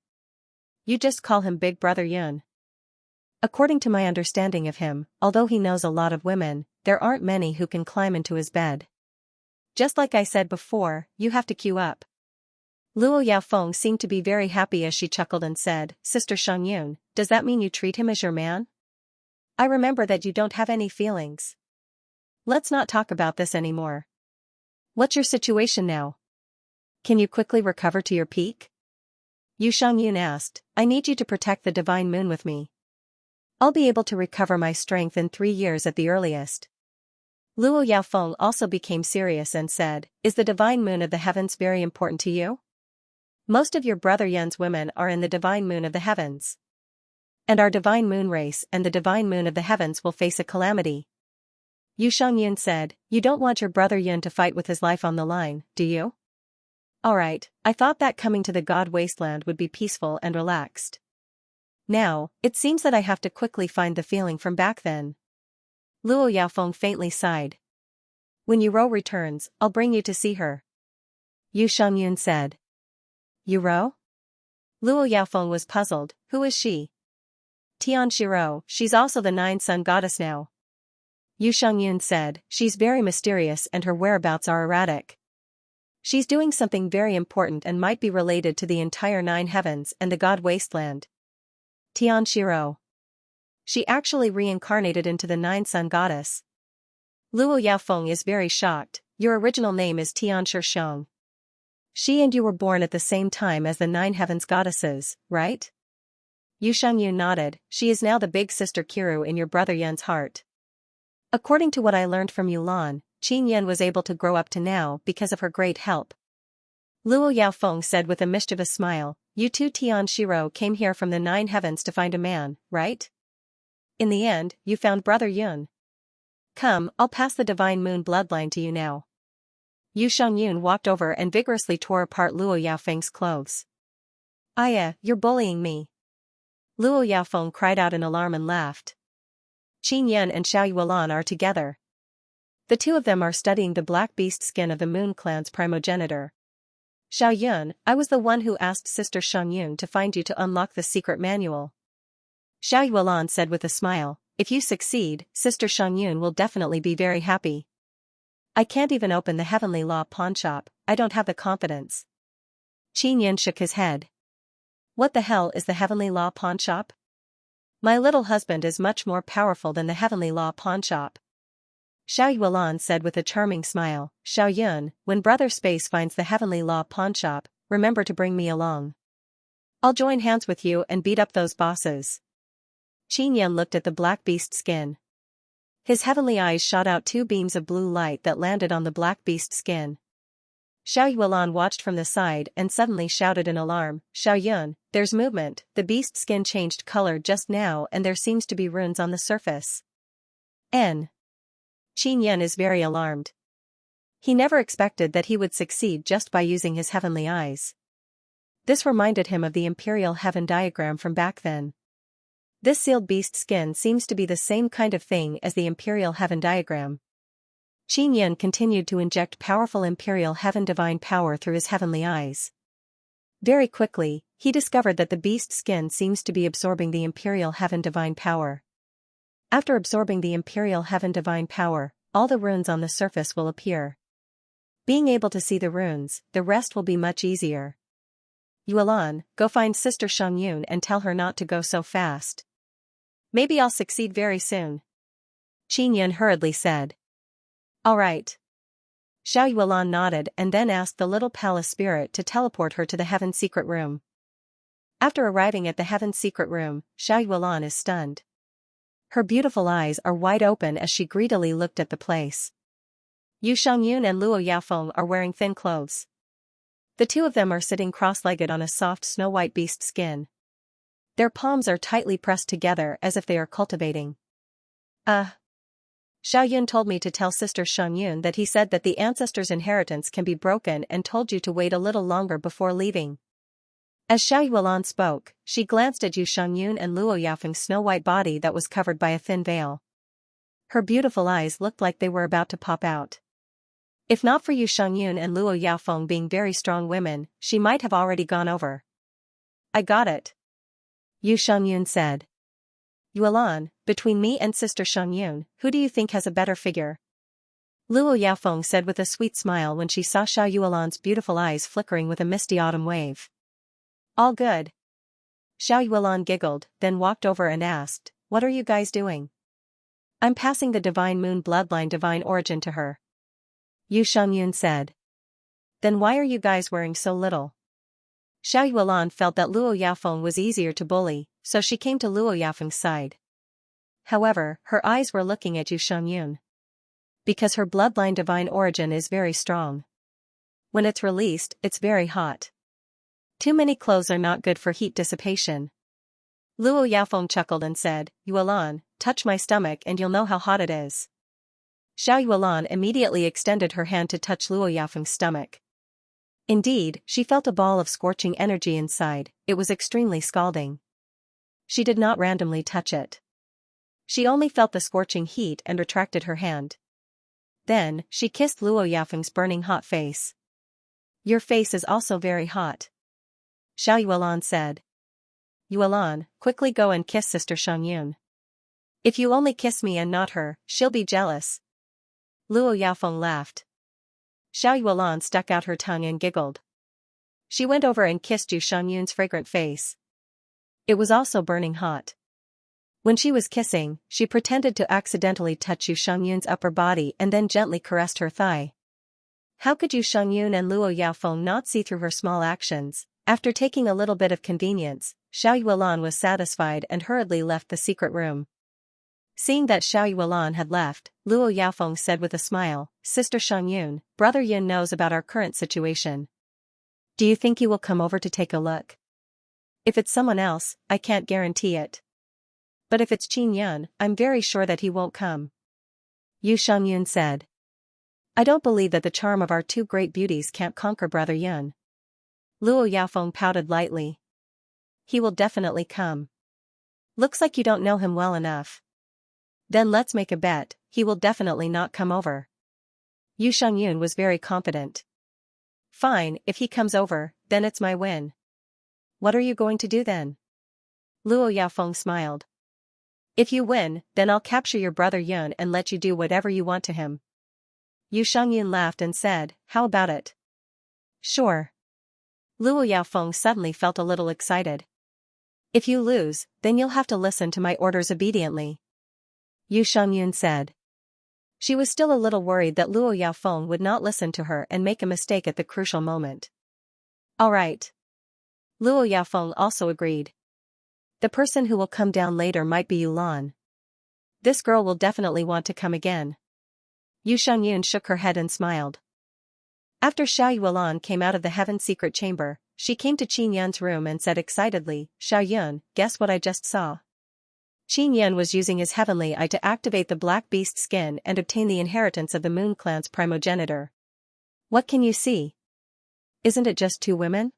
You just call him Big Brother Yun. According to my understanding of him, although he knows a lot of women, there aren't many who can climb into his bed. Just like I said before, you have to queue up. Luo Yaofeng seemed to be very happy as she chuckled and said, Sister Shengyun, does that mean you treat him as your man? I remember that you don't have any feelings. Let's not talk about this anymore. What's your situation now? Can you quickly recover to your peak? Yu Shangyun asked. I need you to protect the divine moon with me. I'll be able to recover my strength in 3 years at the earliest. Luo Yaofeng also became serious and said, Is the divine moon of the heavens very important to you? Most of your brother Yan's women are in the divine moon of the heavens. And our divine moon race and the divine moon of the heavens will face a calamity. Yu Shangyun said, You don't want your brother Yun to fight with his life on the line, do you? Alright, I thought that coming to the God wasteland would be peaceful and relaxed. Now, it seems that I have to quickly find the feeling from back then. Luo Yaofeng faintly sighed. When Yuro returns, I'll bring you to see her. Yu Shangyun said. Yuro? Luo Yaofeng was puzzled. Who is she? Tian Shiro, she's also the 9-sun goddess now. Yu Shangyun said, She's very mysterious and her whereabouts are erratic. She's doing something very important and might be related to the entire 9 heavens and the God wasteland. Tian Shiro. She actually reincarnated into the 9-sun goddess. Luo Yaofeng is very shocked. Your original name is Tian Shishong. She and you were born at the same time as the 9 heavens goddesses, right? Yu Shangyun nodded. She is now the big sister Kiru in your brother Yan's heart. According to what I learned from Yulan, Qin Yan was able to grow up to now because of her great help. Luo Yaofeng said with a mischievous smile, You two Tian Shiro came here from the 9 heavens to find a man, right? In the end, you found brother Yun. Come, I'll pass the divine moon bloodline to you now. Yu Shangyun walked over and vigorously tore apart Luo Yaofeng's clothes. Aya, you're bullying me. Luo Yaofeng cried out in alarm and laughed. Qin Yan and Xiao Yuan are together. The two of them are studying the black beast skin of the Moon clan's primogenitor. Xiao Yun, I was the one who asked Sister Shangyun to find you to unlock the secret manual. Xiao Yuan said with a smile, If you succeed, Sister Shangyun will definitely be very happy. I can't even open the Heavenly Law pawnshop, I don't have the confidence. Qin Yan shook his head. What the hell is the Heavenly Law pawnshop? My little husband is much more powerful than the Heavenly Law pawnshop. Xiao Yuan said with a charming smile, Xiao Yun, when Brother Space finds the Heavenly Law pawnshop, remember to bring me along. I'll join hands with you and beat up those bosses. Qin Yan looked at the black beast skin. His heavenly eyes shot out 2 beams of blue light that landed on the black beast skin. Xiao Yuan watched from the side and suddenly shouted in alarm, Xiao Yun, there's movement, the beast skin changed color just now and there seems to be runes on the surface. N. Qin Yan is very alarmed. He never expected that he would succeed just by using his heavenly eyes. This reminded him of the imperial heaven diagram from back then. This sealed beast skin seems to be the same kind of thing as the imperial heaven diagram. Qin Yan continued to inject powerful imperial heaven divine power through his heavenly eyes. Very quickly, he discovered that the beast skin seems to be absorbing the imperial heaven divine power. After absorbing the imperial heaven divine power, all the runes on the surface will appear. Being able to see the runes, the rest will be much easier. Yulan, go find Sister Shangyun and tell her not to go so fast. Maybe I'll succeed very soon. Qin Yan hurriedly said. Alright. Xiao Yuan nodded and then asked the little palace spirit to teleport her to the heaven secret room. After arriving at the heaven secret room, Xiao Yuan is stunned. Her beautiful eyes are wide open as she greedily looked at the place. Yu Shangyun and Luo Yaofeng are wearing thin clothes. The two of them are sitting cross-legged on a soft snow-white beast skin. Their palms are tightly pressed together as if they are cultivating. Xiao Yun told me to tell Sister Shangyun that he said that the ancestors' inheritance can be broken and told you to wait a little longer before leaving. As Xiao Yuan spoke, she glanced at Yu Shangyun and Luo Yaofeng's snow-white body that was covered by a thin veil. Her beautiful eyes looked like they were about to pop out. If not for Yu Shangyun and Luo Yaofeng being very strong women, she might have already gone over. I got it. Yu Shangyun said. Yulan, between me and Sister Shangyun, who do you think has a better figure? Luo Yaofeng said with a sweet smile when she saw Xiao Yulan's beautiful eyes flickering with a misty autumn wave. All good. Xiao Yulan giggled, then walked over and asked, What are you guys doing? I'm passing the divine moon bloodline divine origin to her. Yu Shangyun said. Then why are you guys wearing so little? Xiao Yuan felt that Luo Yaofeng was easier to bully, so she came to Luo Yaofeng's side. However, her eyes were looking at Yu Shangyun. Because her bloodline divine origin is very strong. When it's released, it's very hot. Too many clothes are not good for heat dissipation. Luo Yaofeng chuckled and said, Yuan, touch my stomach and you'll know how hot it is. Xiao Yuan immediately extended her hand to touch Luo Yaofeng's stomach. Indeed, she felt a ball of scorching energy inside. It was extremely scalding. She did not randomly touch it. She only felt the scorching heat and retracted her hand. Then, she kissed Luo Yaofeng's burning hot face. Your face is also very hot. Xiao Yuan said. Yuan, quickly go and kiss Sister Shangyun. If you only kiss me and not her, she'll be jealous. Luo Yaofeng laughed. Xiao Yuan stuck out her tongue and giggled. She went over and kissed Yu Shangyun's fragrant face. It was also burning hot. When she was kissing, she pretended to accidentally touch Yu Shangyun's upper body and then gently caressed her thigh. How could Yu Shangyun and Luo Yaofeng not see through her small actions? After taking a little bit of convenience, Xiao Yuan was satisfied and hurriedly left the secret room. Seeing that Xiao Yuan had left, Luo Yaofeng said with a smile, Sister Shangyun, Brother Yun knows about our current situation. Do you think he will come over to take a look? If it's someone else, I can't guarantee it. But if it's Qin Yun, I'm very sure that he won't come. Yu Shangyun said. I don't believe that the charm of our two great beauties can't conquer Brother Yun. Luo Yaofeng pouted lightly. He will definitely come. Looks like you don't know him well enough. Then let's make a bet, he will definitely not come over. Yu Shangyun was very confident. Fine, if he comes over, then it's my win. What are you going to do then? Luo Yaofeng smiled. If you win, then I'll capture your brother Yun and let you do whatever you want to him. Yu Shangyun laughed and said, how about it? Sure. Luo Yaofeng suddenly felt a little excited. If you lose, then you'll have to listen to my orders obediently. Yu Shangyun said. She was still a little worried that Luo Yaofeng would not listen to her and make a mistake at the crucial moment. All right. Luo Yaofeng also agreed. The person who will come down later might be Yulan. This girl will definitely want to come again. Yu Shangyun shook her head and smiled. After Xiao Yulan came out of the heaven secret chamber, she came to Qin Yun's room and said excitedly, Xiao Yun, guess what I just saw? Qin Yun was using his heavenly eye to activate the black beast skin and obtain the inheritance of the Moon Clan's primogenitor. What can you see? Isn't it just two women?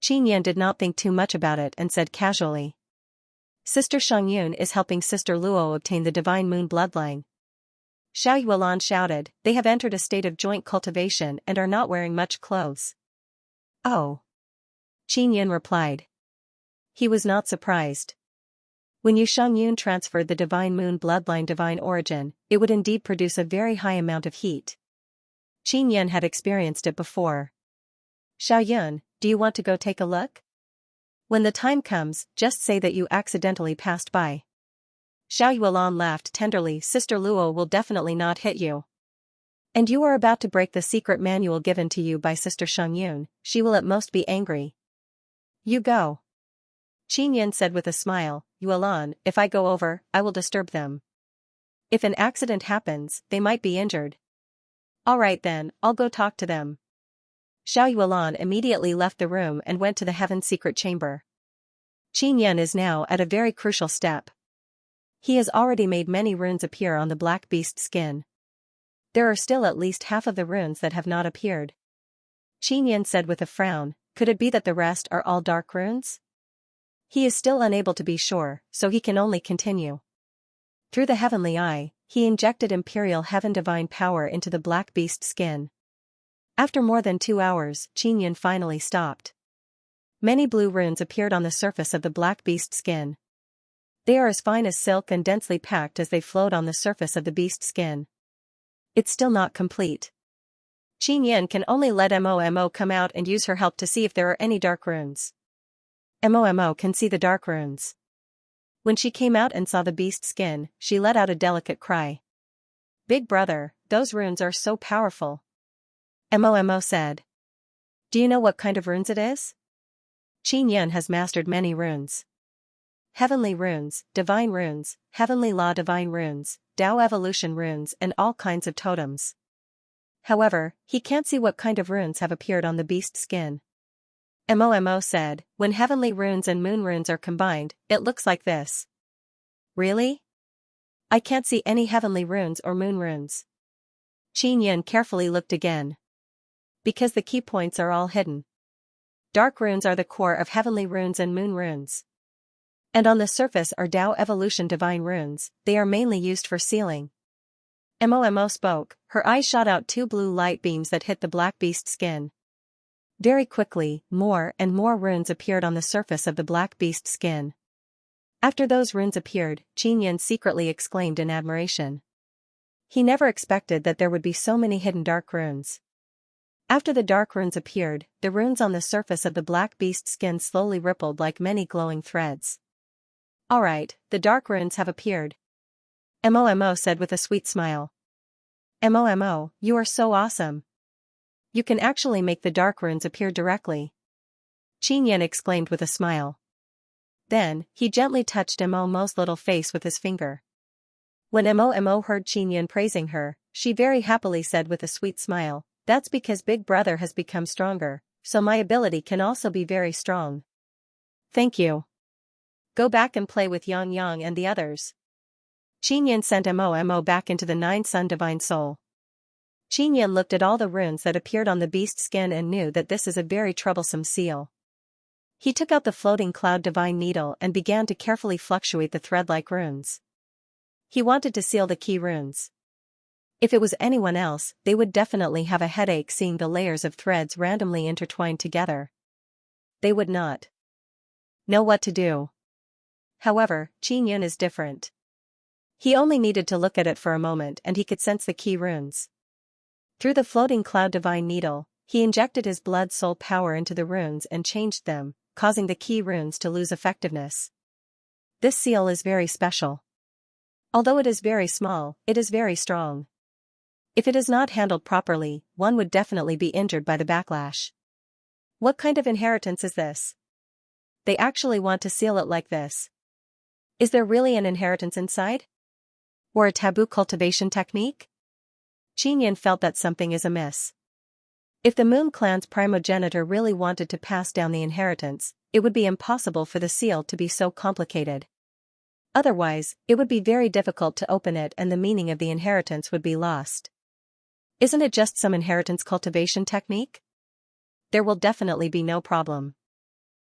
Qin Yun did not think too much about it and said casually. Sister Shangyun is helping Sister Luo obtain the divine moon bloodline. Xiao Yuan shouted, they have entered a state of joint cultivation and are not wearing much clothes. Oh. Qin Yun replied. He was not surprised. When Yu Shangyun transferred the divine moon bloodline divine origin, it would indeed produce a very high amount of heat. Qin Yun had experienced it before. Xiao Yun, do you want to go take a look? When the time comes, just say that you accidentally passed by. Xiao Yuan laughed tenderly, Sister Luo will definitely not hit you. And you are about to break the secret manual given to you by Sister Shangyun, she will at most be angry. You go. Qin Yun said with a smile, Yuan, if I go over, I will disturb them. If an accident happens, they might be injured. All right then, I'll go talk to them. Xiao Yuan immediately left the room and went to the heaven secret chamber. Qin Yun is now at a very crucial step. He has already made many runes appear on the black beast skin. There are still at least half of the runes that have not appeared. Qin Yun said with a frown, could it be that the rest are all dark runes? He is still unable to be sure, so he can only continue. Through the heavenly eye, he injected imperial heaven divine power into the black beast skin. After more than 2 hours, Qin Yun finally stopped. Many blue runes appeared on the surface of the black beast skin. They are as fine as silk and densely packed as they float on the surface of the beast skin. It's still not complete. Qin Yun can only let Mo come out and use her help to see if there are any dark runes. Mo can see the dark runes. When she came out and saw the beast skin, she let out a delicate cry. Big brother, those runes are so powerful. Mo said. Do you know what kind of runes it is? Xianxia has mastered many runes. Heavenly runes, divine runes, heavenly law divine runes, Tao evolution runes and all kinds of totems. However, he can't see what kind of runes have appeared on the beast skin. Mo said, when heavenly runes and moon runes are combined, it looks like this. Really? I can't see any heavenly runes or moon runes. Xianxia carefully looked again. Because the key points are all hidden. Dark runes are the core of heavenly runes and moon runes. And on the surface are Tao evolution divine runes, they are mainly used for sealing. Mo spoke, her eyes shot out two blue light beams that hit the black beast skin. Very quickly, more and more runes appeared on the surface of the black beast skin. After those runes appeared, Xianxia secretly exclaimed in admiration. He never expected that there would be so many hidden dark runes. After the dark runes appeared, the runes on the surface of the black beast skin slowly rippled like many glowing threads. Alright, the dark runes have appeared. Mo said with a sweet smile. Mo, you are so awesome. You can actually make the dark runes appear directly. Xianxia exclaimed with a smile. Then, he gently touched Mo's little face with his finger. When Mo heard Xianxia praising her, she very happily said with a sweet smile, that's because Big Brother has become stronger, so my ability can also be very strong. Thank you. Go back and play with Yang and the others. Xianxia sent Mo back into the Nine Sun Divine Soul. Xianxia looked at all the runes that appeared on the beast skin and knew that this is a very troublesome seal. He took out the floating cloud divine needle and began to carefully fluctuate the thread-like runes. He wanted to seal the key runes. If it was anyone else, they would definitely have a headache seeing the layers of threads randomly intertwined together. They would not know what to do. However, Xianxia is different. He only needed to look at it for a moment and he could sense the key runes. Through the floating cloud divine needle, he injected his blood soul power into the runes and changed them, causing the key runes to lose effectiveness. This seal is very special. Although it is very small, it is very strong. If it is not handled properly, one would definitely be injured by the backlash. What kind of inheritance is this? They actually want to seal it like this. Is there really an inheritance inside? Or a taboo cultivation technique? Xianxia felt that something is amiss. If the Moon clan's primogenitor really wanted to pass down the inheritance, it would be impossible for the seal to be so complicated. Otherwise, it would be very difficult to open it and the meaning of the inheritance would be lost. Isn't it just some inheritance cultivation technique? There will definitely be no problem.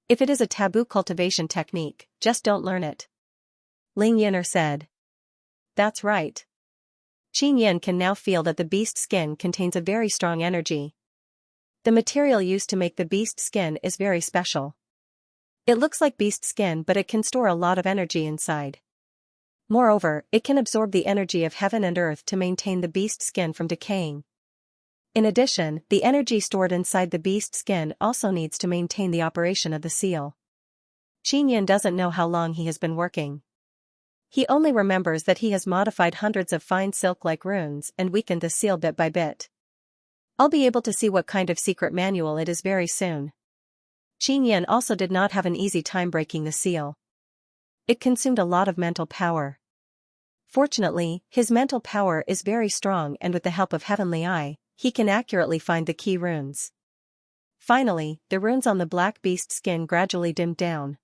If it is a taboo cultivation technique, just don't learn it. Ling Yin'er said. That's right. Xianxia can now feel that the beast skin contains a very strong energy. The material used to make the beast skin is very special. It looks like beast skin but it can store a lot of energy inside. Moreover, it can absorb the energy of heaven and earth to maintain the beast skin from decaying. In addition, the energy stored inside the beast skin also needs to maintain the operation of the seal. Xianxia doesn't know how long he has been working. He only remembers that he has modified hundreds of fine silk-like runes and weakened the seal bit by bit. I'll be able to see what kind of secret manual it is very soon. Xianxia also did not have an easy time breaking the seal. It consumed a lot of mental power. Fortunately, his mental power is very strong and with the help of Heavenly Eye, he can accurately find the key runes. Finally, the runes on the black beast skin gradually dimmed down.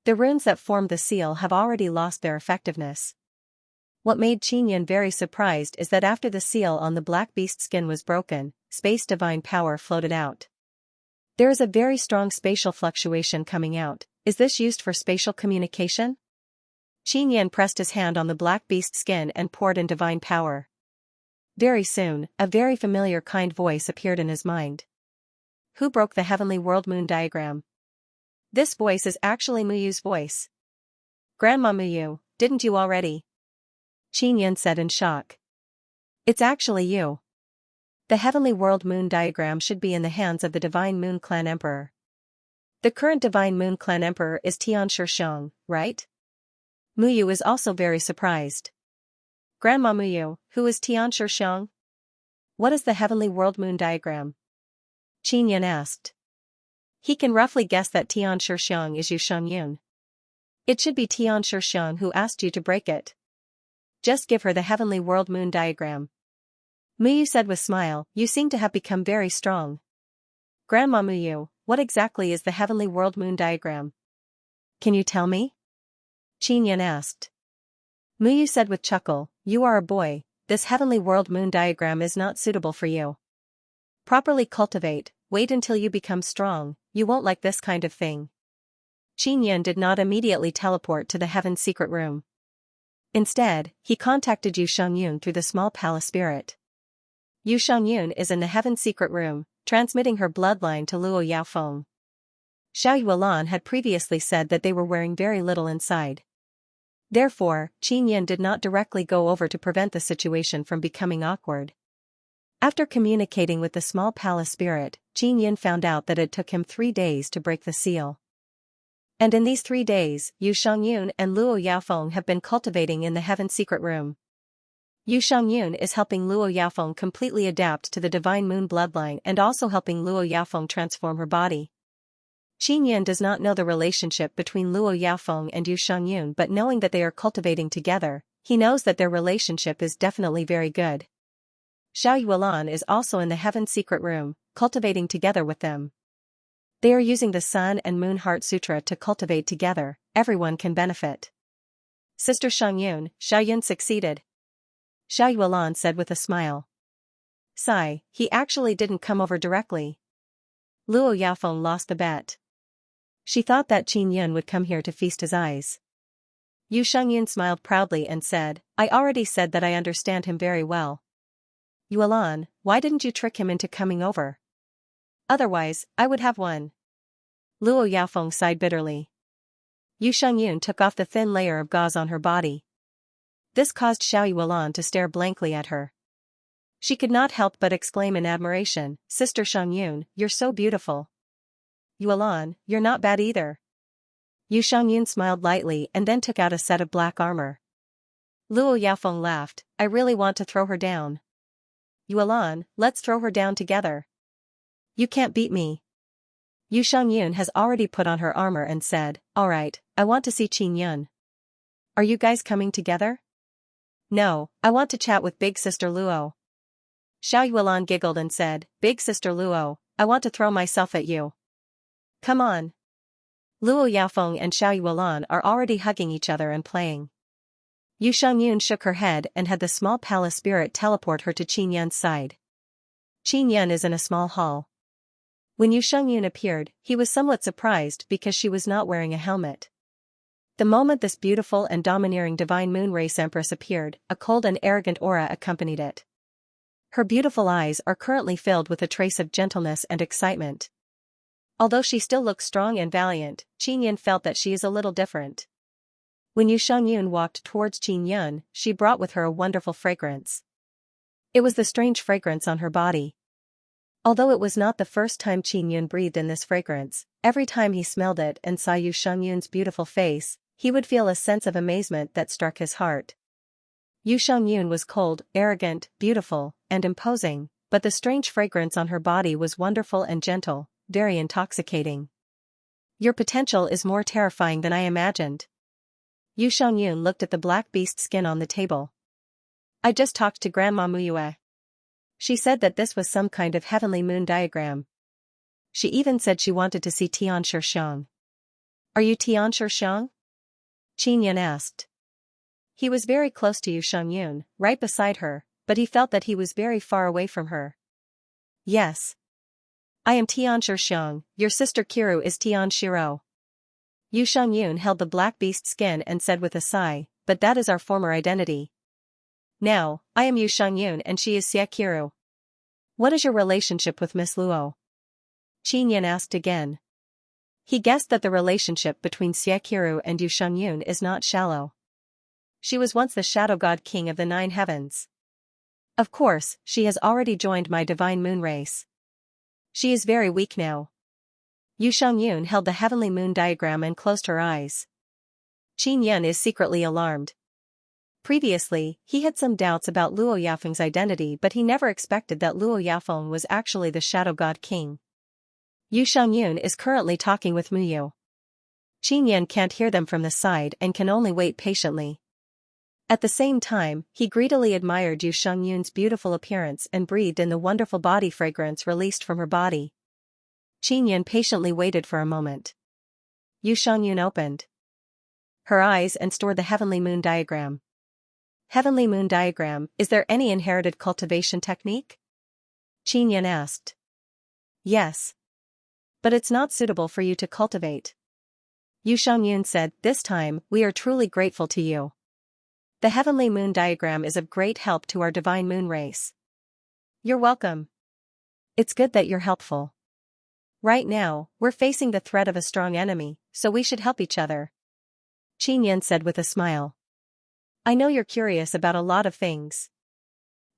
The runes that formed the seal have already lost their effectiveness. What made Xianxia very surprised is that after the seal on the black beast skin was broken, space divine power floated out. There is a very strong spatial fluctuation coming out. Is this used for spatial communication? Xianxia pressed his hand on the black beast skin and poured in divine power. Very soon, a very familiar kind voice appeared in his mind. Who broke the heavenly world moon diagram? This voice is actually Muyu's voice. Grandma Muyu, didn't you already? Xianxia said in shock. It's actually you. The heavenly world moon diagram should be in the hands of the divine moon clan emperor. The current divine moon clan emperor is Xianxia, right? Muyu is also very surprised. Grandma Muyu, who is Xianxia? What is the heavenly world moon diagram? Qin Yan asked. He can roughly guess that Tian Shixiang is Yu Shangyun. It should be Tian Shixiang who asked you to break it. Just give her the heavenly world moon diagram. Muyu said with smile, you seem to have become very strong. Grandma Muyu, what exactly is the heavenly world moon diagram? Can you tell me? Qin Yan asked. Muyu said with chuckle, you are a boy, this heavenly world moon diagram is not suitable for you. Properly cultivate, wait until you become strong, you won't like this kind of thing. Qin Yan did not immediately teleport to the heaven's secret room. Instead, he contacted Yu Shangyun through the small palace spirit. Yu Shangyun is in the heaven's secret room, transmitting her bloodline to Luo Yaofeng. Xiao Yuelan had previously said that they were wearing very little inside. Therefore, Qin Yan did not directly go over to prevent the situation from becoming awkward. After communicating with the small palace spirit, Qin Yan found out that it took him 3 days to break the seal. And in these 3 days, Yu Shangyun and Luo Yaofeng have been cultivating in the heaven's secret room. Yu Shangyun is helping Luo Yaofeng completely adapt to the divine moon bloodline and also helping Luo Yaofeng transform her body. Qin Yan does not know the relationship between Luo Yaofeng and Yu Shangyun, but knowing that they are cultivating together, he knows that their relationship is definitely very good. Xiao Yuelan is also in the heaven's secret room, cultivating together with them. They are using the Sun and Moon Heart Sutra to cultivate together, everyone can benefit. Sister Shangyun, Xiaoyun succeeded. Xiao Yuelan said with a smile. Sigh, he actually didn't come over directly. Luo Yaofeng lost the bet. She thought that Qin Yan would come here to feast his eyes. Yu Shangyun smiled proudly and said, I already said that I understand him very well. Yuelan, why didn't you trick him into coming over? Otherwise, I would have won. Luo Yaofeng sighed bitterly. Yu Shangyun took off the thin layer of gauze on her body. This caused Xiao Yuelan to stare blankly at her. She could not help but exclaim in admiration, Sister Shangyun, you're so beautiful. Yuelan, you're not bad either. Yu Shangyun smiled lightly and then took out a set of black armor. Luo Yaofeng laughed, I really want to throw her down. Yuelan, let's throw her down together. You can't beat me. Yu Shangyun has already put on her armor and said, alright, I want to see Qin Yan. Are you guys coming together? No, I want to chat with Big Sister Luo. Xiao Yuelan giggled and said, Big Sister Luo, I want to throw myself at you. Come on. Luo Yaofeng and Xiao Yuelan are already hugging each other and playing. Yu Shangyun shook her head and had the small palace spirit teleport her to Qin Yan's side. Qin Yan is in a small hall. When Yu Shangyun appeared, he was somewhat surprised because she was not wearing a helmet. The moment this beautiful and domineering divine moon race empress appeared, a cold and arrogant aura accompanied it. Her beautiful eyes are currently filled with a trace of gentleness and excitement. Although she still looks strong and valiant, Qin Yan felt that she is a little different. When Yu Shangyun walked towards Qin Yan, she brought with her a wonderful fragrance. It was the strange fragrance on her body. Although it was not the first time Qin Yan breathed in this fragrance, every time he smelled it and saw Yu Shangyun's beautiful face, he would feel a sense of amazement that struck his heart. Yu Shangyun was cold, arrogant, beautiful, and imposing, but the strange fragrance on her body was wonderful and gentle, very intoxicating. Your potential is more terrifying than I imagined. Yu Shangyun looked at the black beast skin on the table. I just talked to Grandma Muyue. She said that this was some kind of heavenly moon diagram. She even said she wanted to see Tian Shixiang. Are you Tian Shixiang? Qin Yan asked. He was very close to Yu Shangyun, right beside her, but he felt that he was very far away from her. Yes. I am Tian Shixiang, your sister Kiru is Tian Shiro. Yu Shangyun held the black beast skin and said with a sigh, but that is our former identity. Now, I am Yu Shangyun and she is Xia Kiru. What is your relationship with Miss Luo? Qin Yan asked again. He guessed that the relationship between Xia Kiru and Yu Shangyun is not shallow. She was once the shadow god king of the 9 heavens. Of course, she has already joined my divine moon race. She is very weak now. Yu Shangyun held the heavenly moon diagram and closed her eyes. Qin Yan is secretly alarmed. Previously, he had some doubts about Luo Yaofeng's identity, but he never expected that Luo Yaofeng was actually the shadow god king. Yu Xiangyun is currently talking with Muyu. Qinyan can't hear them from the side and can only wait patiently. At the same time, he greedily admired Yu Xiangyun's beautiful appearance and breathed in the wonderful body fragrance released from her body. Qinyan patiently waited for a moment. Yu Xiangyun opened her eyes and stored the heavenly moon diagram. Heavenly moon diagram, is there any inherited cultivation technique? Qinyan asked. Yes. But it's not suitable for you to cultivate. Yu Xiangyun said, this time, we are truly grateful to you. The heavenly moon diagram is of great help to our divine moon race. You're welcome. It's good that you're helpful. Right now, we're facing the threat of a strong enemy, so we should help each other. Qinyan said with a smile. I know you're curious about a lot of things.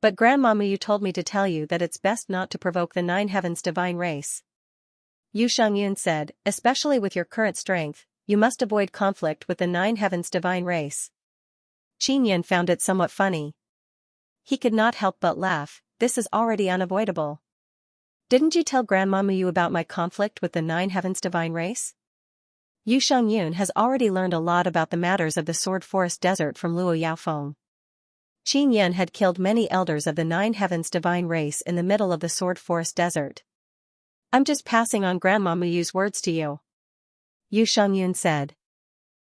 But Grandma Muyu told me to tell you that it's best not to provoke the Nine Heavens divine race. Yu Xiangyun said, especially with your current strength, you must avoid conflict with the Nine Heavens divine race. Qinyan found it somewhat funny. He could not help but laugh, this is already unavoidable. Didn't you tell Grandma Muyu about my conflict with the Nine Heavens divine race? Yu Xiangyun has already learned a lot about the matters of the Sword Forest Desert from Luo Yaofeng. Qinyan had killed many elders of the Nine Heavens divine race in the middle of the Sword Forest Desert. I'm just passing on Grandma Muyu's words to you. Yu Xiangyun said.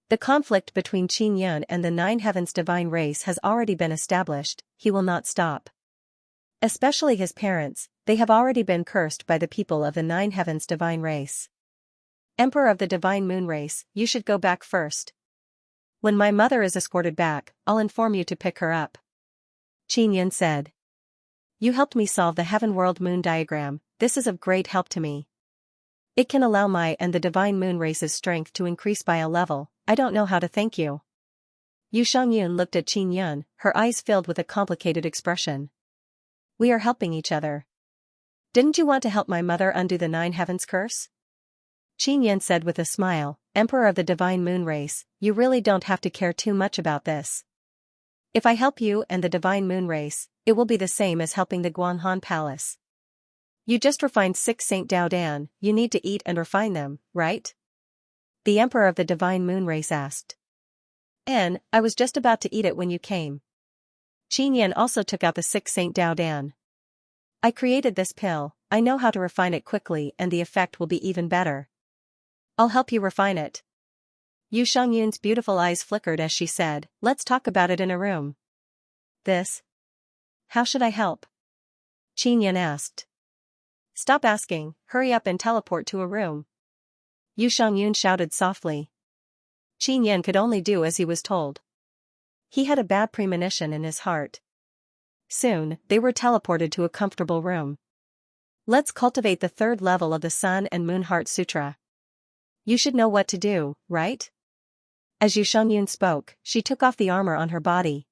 The conflict between Qinyan and the Nine Heavens divine race has already been established, he will not stop. Especially his parents, they have already been cursed by the people of the Nine Heavens divine race. Emperor of the divine moon race, you should go back first. When my mother is escorted back, I'll inform you to pick her up. Qinyan said. You helped me solve the heaven world moon diagram, this is of great help to me. It can allow my and the divine moon race's strength to increase by a level, I don't know how to thank you. Yu Xiangyun looked at Qinyan, her eyes filled with a complicated expression. We are helping each other. Didn't you want to help my mother undo the Nine Heavens curse? Qinyan said with a smile, Emperor of the divine moon race, you really don't have to care too much about this. If I help you and the divine moon race, it will be the same as helping the Guanhan Palace. You just refined 6 Saint Dao Dan, you need to eat and refine them, right? The Emperor of the divine moon race asked. I was just about to eat it when you came. Qinyan also took out the 6 Saint Dao Dan. I created this pill, I know how to refine it quickly and the effect will be even better. I'll help you refine it. Yu Xiangyun's beautiful eyes flickered as she said, let's talk about it in a room. This? How should I help? Qinyan asked. Stop asking, hurry up and teleport to a room. Yu Xiangyun shouted softly. Qinyan could only do as he was told. He had a bad premonition in his heart. Soon, they were teleported to a comfortable room. Let's cultivate the 3rd level of the Sun and Moon Heart Sutra. You should know what to do, right? As Yu Xiangyun spoke, she took off the armor on her body.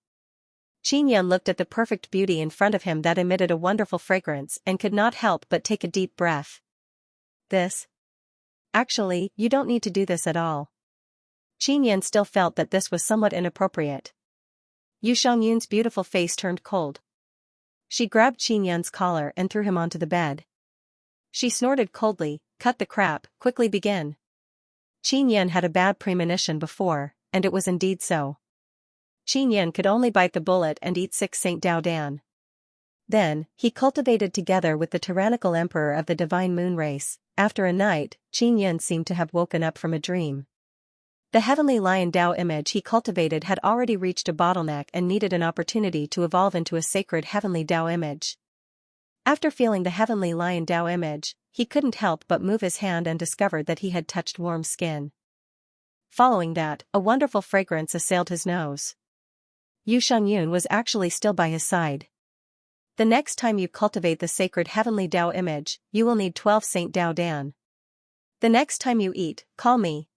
Qinyan looked at the perfect beauty in front of him that emitted a wonderful fragrance and could not help but take a deep breath. This? Actually, you don't need to do this at all. Qinyan still felt that this was somewhat inappropriate. Yu Xiangyun's beautiful face turned cold. She grabbed Qinyan's collar and threw him onto the bed. She snorted coldly, cut the crap, quickly begin. Qinyan had a bad premonition before, and it was indeed so. Qinyan could only bite the bullet and eat 6 Saint Dao Dan. Then, he cultivated together with the tyrannical emperor of the divine moon race. After a night, Qinyan seemed to have woken up from a dream. The heavenly lion Dao image he cultivated had already reached a bottleneck and needed an opportunity to evolve into a sacred heavenly Dao image. After feeling the heavenly lion Dao image, he couldn't help but move his hand and discovered that he had touched warm skin. Following that, a wonderful fragrance assailed his nose. Yu Xiangyun was actually still by his side. The next time you cultivate the sacred heavenly Dao image, you will need 12 Saint Dao Dan. The next time you eat, call me.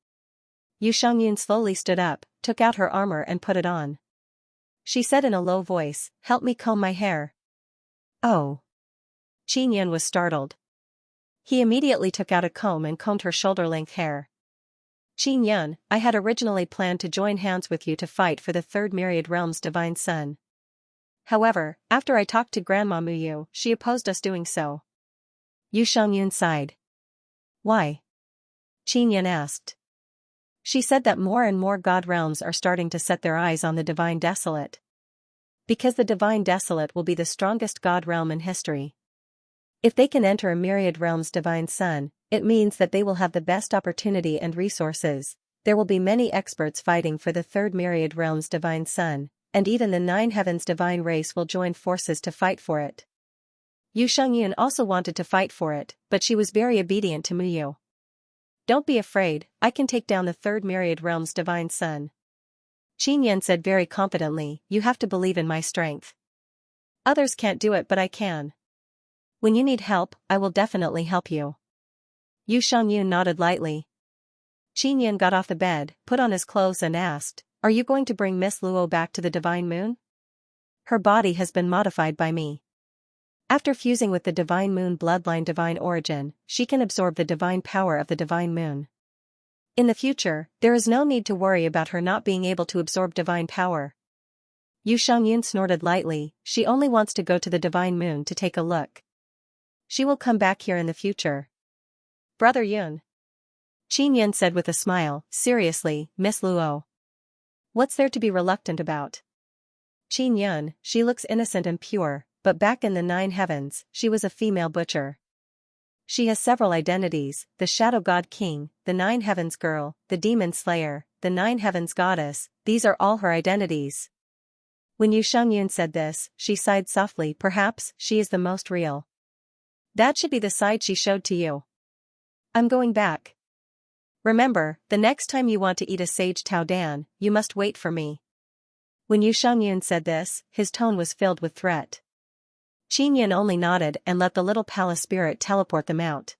Yu Xiangyun slowly stood up, took out her armor and put it on. She said in a low voice, help me comb my hair. Oh. Qinyan was startled. He immediately took out a comb and combed her shoulder-length hair. Qinyan, I had originally planned to join hands with you to fight for the 3rd Myriad Realm's divine son. However, after I talked to Grandma Muyu, she opposed us doing so. Yu Xiangyun sighed. Why? Qin asked. She said that more and more god realms are starting to set their eyes on the Divine Desolate. Because the Divine Desolate will be the strongest god realm in history. If they can enter a myriad realm's divine sun, it means that they will have the best opportunity and resources. There will be many experts fighting for the third myriad realm's divine sun, and even the nine heavens divine race will join forces to fight for it. Yu Shengyun also wanted to fight for it, but she was very obedient to Muyu. Don't be afraid, I can take down the third myriad realm's divine sun. Qin said very confidently, you have to believe in my strength. Others can't do it but I can. When you need help, I will definitely help you. Yu Shengyun nodded lightly. Qin got off the bed, put on his clothes and asked, are you going to bring Miss Luo back to the Divine Moon? Her body has been modified by me. After fusing with the Divine Moon bloodline divine origin, she can absorb the divine power of the Divine Moon. In the future, there is no need to worry about her not being able to absorb divine power. Yu Shengyun snorted lightly, she only wants to go to the Divine Moon to take a look. She will come back here in the future. Brother Yun. Qin said with a smile, seriously, Miss Luo. What's there to be reluctant about? Qin, she looks innocent and pure, but back in the nine heavens, she was a female butcher. She has several identities, the Shadow God King, the Nine Heavens Girl, the Demon Slayer, the Nine Heavens Goddess, these are all her identities. When Yu Shengyun said this, she sighed softly, perhaps, she is the most real. That should be the side she showed to you. I'm going back. Remember, the next time you want to eat a sage Tao Dan, you must wait for me. When Yu Shengyun said this, his tone was filled with threat. Qin only nodded and let the little palace spirit teleport them out.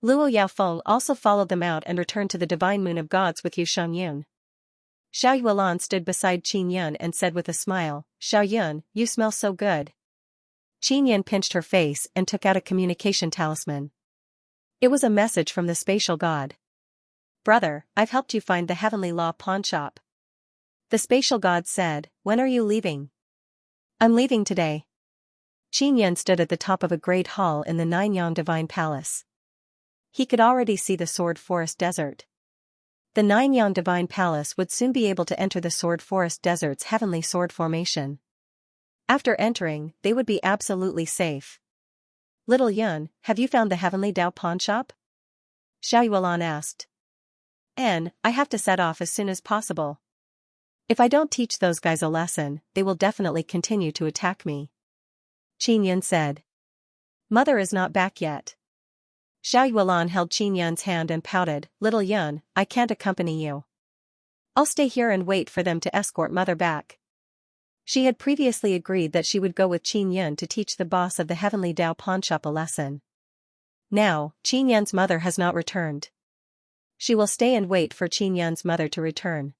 Luo Yaofeng also followed them out and returned to the Divine Moon of Gods with Yu Shengyun. Xiao Yuelan stood beside Qin and said with a smile, Xiao Yun, you smell so good. Qin pinched her face and took out a communication talisman. It was a message from the spatial god. Brother, I've helped you find the Heavenly Law pawn shop. The spatial god said, when are you leaving? I'm leaving today. Qin stood at the top of a great hall in the Nanyang Divine Palace. He could already see the Sword Forest Desert. The Nanyang Divine Palace would soon be able to enter the Sword Forest Desert's heavenly sword formation. After entering, they would be absolutely safe. Little Yun, have you found the Heavenly Dao pawn shop? Xiao Yuelan asked. I have to set off as soon as possible. If I don't teach those guys a lesson, they will definitely continue to attack me. Qin said. Mother is not back yet. Xiao Yuelan held Qin's hand and pouted, Little Yun, I can't accompany you. I'll stay here and wait for them to escort Mother back. She had previously agreed that she would go with Qin to teach the boss of the Heavenly Dao pawnshop a lesson. Now, Qin's mother has not returned. She will stay and wait for Qin's mother to return.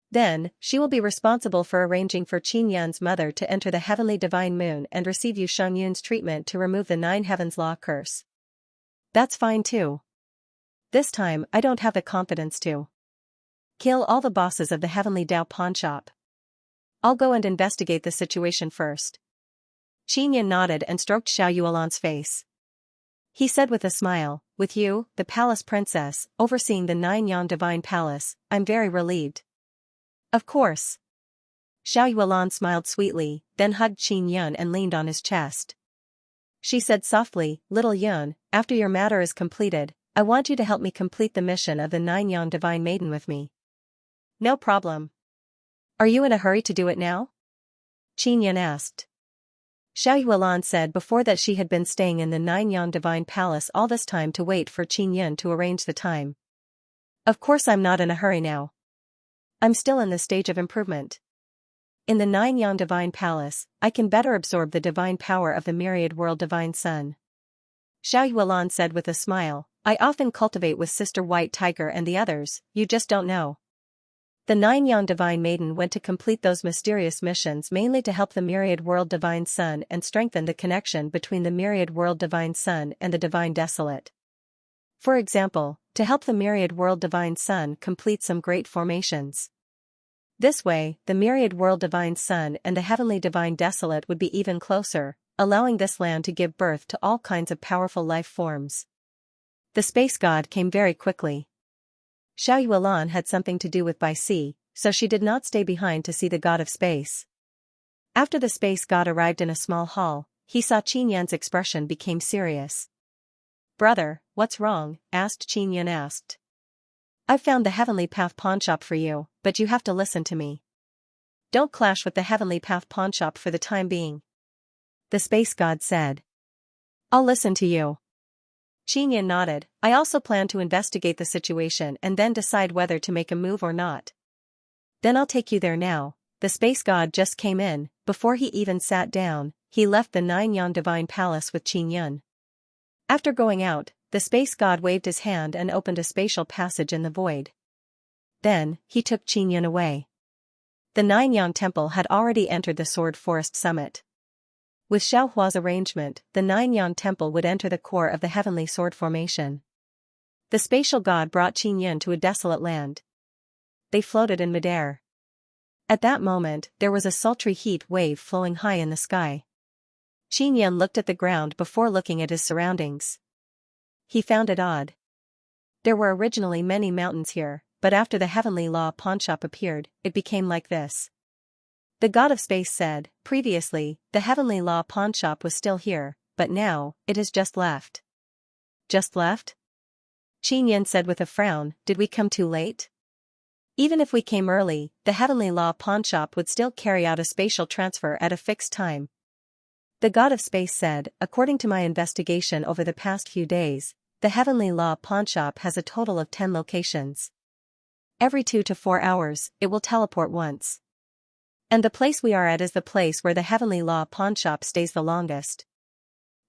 Then, she will be responsible for arranging for Qin's mother to enter the Heavenly Divine Moon and receive Yu Shengyun's treatment to remove the Nine Heavens Law curse. That's fine too. This time, I don't have the confidence to kill all the bosses of the Heavenly Dao pawnshop. I'll go and investigate the situation first. Qin nodded and stroked Xiao Yuelan's face. He said with a smile, with you, the palace princess, overseeing the Nanyang Divine Palace, I'm very relieved. Of course. Xiao Yuelan smiled sweetly, then hugged Qin and leaned on his chest. She said softly, Little Yun, after your matter is completed, I want you to help me complete the mission of the Nanyang Divine Maiden with me. No problem. Are you in a hurry to do it now? Qin asked. Xiao Yuelan said before that she had been staying in the Nanyang Divine Palace all this time to wait for Qin to arrange the time. Of course I'm not in a hurry now. I'm still in the stage of improvement. In the Nanyang Divine Palace, I can better absorb the divine power of the myriad world divine sun. Xiao Yuelan said with a smile, I often cultivate with Sister White Tiger and the others, you just don't know. The Nanyang Divine Maiden went to complete those mysterious missions mainly to help the myriad world divine sun and strengthen the connection between the myriad world divine sun and the divine desolate. For example, to help the myriad world divine sun complete some great formations. This way, the myriad world divine sun and the heavenly divine desolate would be even closer, allowing this land to give birth to all kinds of powerful life forms. The space god came very quickly. Xiao Yuan had something to do with by sea, so she did not stay behind to see the god of space. After the space god arrived in a small hall, he saw Qin Yan's expression became serious. "Brother, what's wrong?" Qin Yan asked. "I've found the Heavenly Path pawnshop for you, but you have to listen to me. Don't clash with the Heavenly Path pawnshop for the time being," the space god said. "I'll listen to you." Qin Yan nodded. "I also plan to investigate the situation and then decide whether to make a move or not. Then I'll take you there now." The space god just came in. Before he even sat down, he left the Nine-Yang Divine Palace with Qin Yan. After going out, the space god waved his hand and opened a spatial passage in the void. Then, he took Qin Yan away. The Nine-Yang Temple had already entered the Sword Forest summit. With Xiao Hua's arrangement, the Nine-Yang Temple would enter the core of the Heavenly Sword Formation. The spatial god brought Qin Yan to a desolate land. They floated in midair. At that moment, there was a sultry heat wave flowing high in the sky. Qin Yan looked at the ground before looking at his surroundings. He found it odd. There were originally many mountains here, but after the Heavenly Law pawnshop appeared, it became like this. The god of space said, "Previously, the Heavenly Law pawnshop was still here, but now, it has just left." "Just left?" Qin Yan said with a frown. "Did we come too late?" "Even if we came early, the Heavenly Law pawnshop would still carry out a spatial transfer at a fixed time." The god of space said, "According to my investigation over the past few days, the Heavenly Law pawnshop has a total of 10 locations. Every 2 to 4 hours, it will teleport once. And the place we are at is the place where the Heavenly Law pawnshop stays the longest.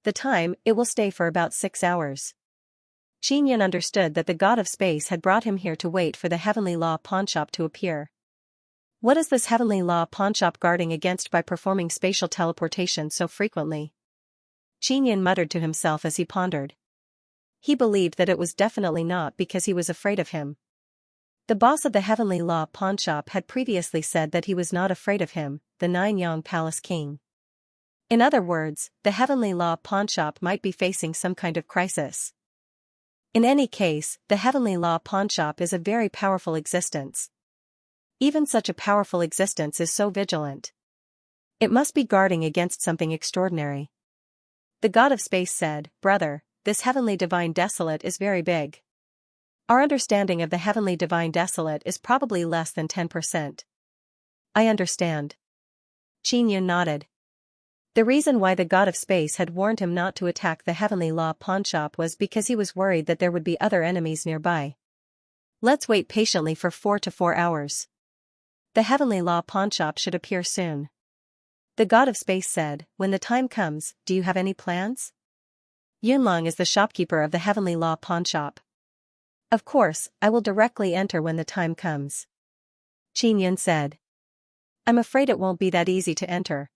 The time, it will stay for about 6 hours." Qin Yan understood that the god of space had brought him here to wait for the Heavenly Law pawnshop to appear. What is this Heavenly Law pawnshop guarding against by performing spatial teleportation so frequently? Qin Yan muttered to himself as he pondered. He believed that it was definitely not because he was afraid of him. The boss of the Heavenly Law pawnshop had previously said that he was not afraid of him, the Nine-Yang Palace King. In other words, the Heavenly Law pawnshop might be facing some kind of crisis. In any case, the Heavenly Law pawnshop is a very powerful existence. Even such a powerful existence is so vigilant. It must be guarding against something extraordinary. The god of space said, "Brother, this Heavenly Divine Desolate is very big. Our understanding of the Heavenly Divine Desolate is probably less than 10%. "I understand." Qin Yan nodded. The reason why the god of space had warned him not to attack the Heavenly Law pawnshop was because he was worried that there would be other enemies nearby. "Let's wait patiently for 4 to 4 hours. The Heavenly Law pawnshop should appear soon." The god of space said, "When the time comes, do you have any plans?" Yunlong is the shopkeeper of the Heavenly Law pawnshop. "Of course, I will directly enter when the time comes." Qin Yan said. "I'm afraid it won't be that easy to enter.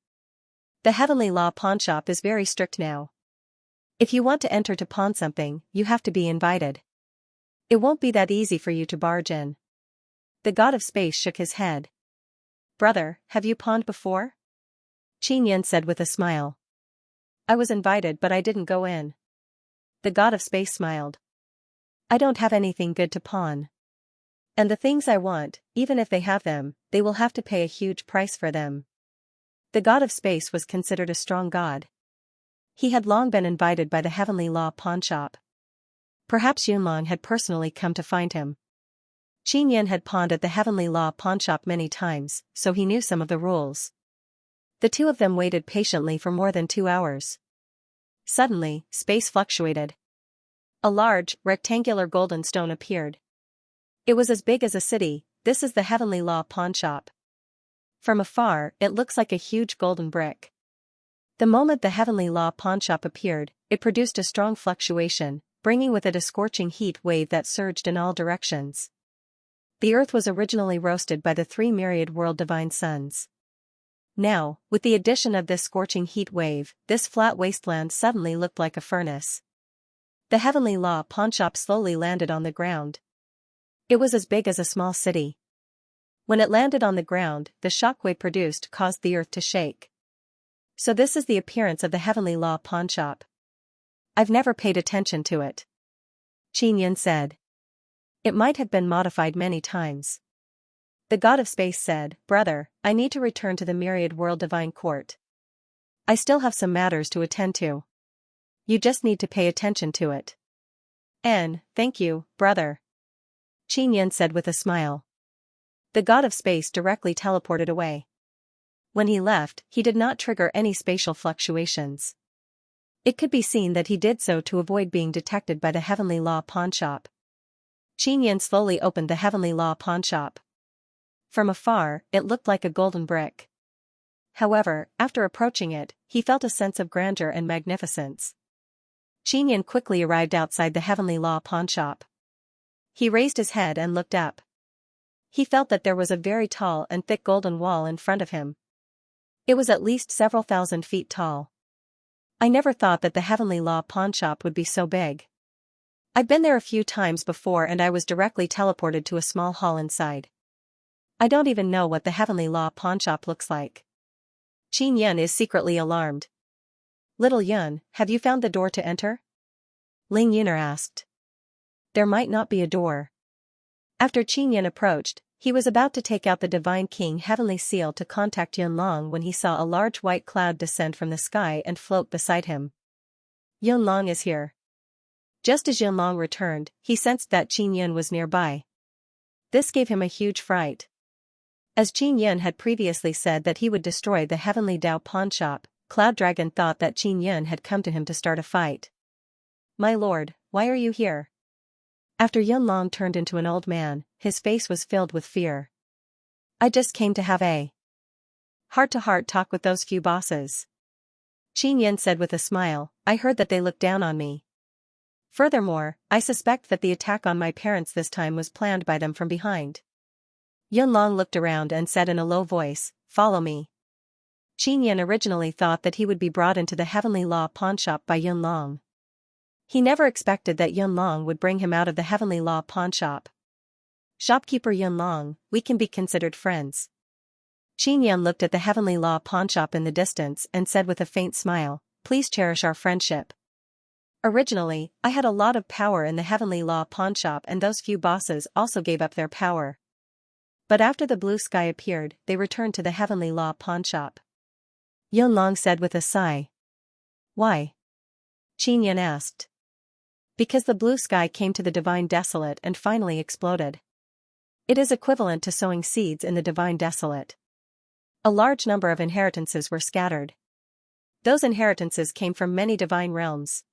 The Heavenly Law pawnshop is very strict now. If you want to enter to pawn something, you have to be invited. It won't be that easy for you to barge in." The god of space shook his head. "Brother, have you pawned before?" Qin Yan said with a smile. "I was invited but I didn't go in." The god of space smiled. "I don't have anything good to pawn. And the things I want, even if they have them, they will have to pay a huge price for them." The god of space was considered a strong god. He had long been invited by the Heavenly Law pawnshop. Perhaps Yunlong had personally come to find him. Qin Yan had pawned at the Heavenly Law pawnshop many times, so he knew some of the rules. The two of them waited patiently for more than 2 hours. Suddenly, space fluctuated. A large, rectangular golden stone appeared. It was as big as a city. "This is the Heavenly Law pawnshop. From afar, it looks like a huge golden brick." The moment the Heavenly Law pawnshop appeared, it produced a strong fluctuation, bringing with it a scorching heat wave that surged in all directions. The earth was originally roasted by the 3 myriad world divine suns. Now, with the addition of this scorching heat wave, this flat wasteland suddenly looked like a furnace. The Heavenly Law pawnshop slowly landed on the ground. It was as big as a small city. When it landed on the ground, the shockwave produced caused the earth to shake. "So this is the appearance of the Heavenly Law pawnshop. I've never paid attention to it." Qin Yin said. It might have been modified many times. The god of space said, brother, I need to return to the myriad world divine court. I still have some matters to attend to. You just need to pay attention to it. Thank you, brother. Qin Yin said with a smile. The god of space directly teleported away. When he left, he did not trigger any spatial fluctuations. It could be seen that he did so to avoid being detected by the Heavenly Law pawnshop. Qin Yin slowly opened the Heavenly Law pawnshop. From afar, it looked like a golden brick. However, after approaching it, he felt a sense of grandeur and magnificence. Qin Yin quickly arrived outside the Heavenly Law pawnshop. He raised his head and looked up. He felt that there was a very tall and thick golden wall in front of him. It was at least several thousand feet tall. I never thought that the Heavenly Law pawnshop would be so big. I've been there a few times before and I was directly teleported to a small hall inside. I don't even know what the Heavenly Law pawnshop looks like. Qin Yin is secretly alarmed. Little Yun, have you found the door to enter? Ling Yuner asked. There might not be a door. After Qin Yin approached, he was about to take out the Divine King Heavenly Seal to contact Yunlong when he saw a large white cloud descend from the sky and float beside him. Yunlong is here. Just as Yunlong returned, he sensed that Qin Yin was nearby. This gave him a huge fright. As Qin Yin had previously said that he would destroy the Heavenly Dao pawnshop, Cloud Dragon thought that Qin Yin had come to him to start a fight. My lord, why are you here? After Yunlong turned into an old man, his face was filled with fear. I just came to have a heart-to-heart talk with those few bosses. Qin Yin said with a smile, I heard that they looked down on me. Furthermore, I suspect that the attack on my parents this time was planned by them from behind. Yunlong looked around and said in a low voice, follow me. Qin Yin originally thought that he would be brought into the Heavenly Law pawnshop by Yunlong. He never expected that Yunlong would bring him out of the Heavenly Law pawnshop. Shopkeeper Yunlong, we can be considered friends. Qin Yin looked at the Heavenly Law pawnshop in the distance and said with a faint smile, please cherish our friendship. Originally, I had a lot of power in the Heavenly Law pawnshop and those few bosses also gave up their power. But after the blue sky appeared, they returned to the Heavenly Law pawnshop. Yunlong said with a sigh. Why? Qin Yin asked. Because the blue sky came to the Divine Desolate and finally exploded. It is equivalent to sowing seeds in the Divine Desolate. A large number of inheritances were scattered. Those inheritances came from many divine realms.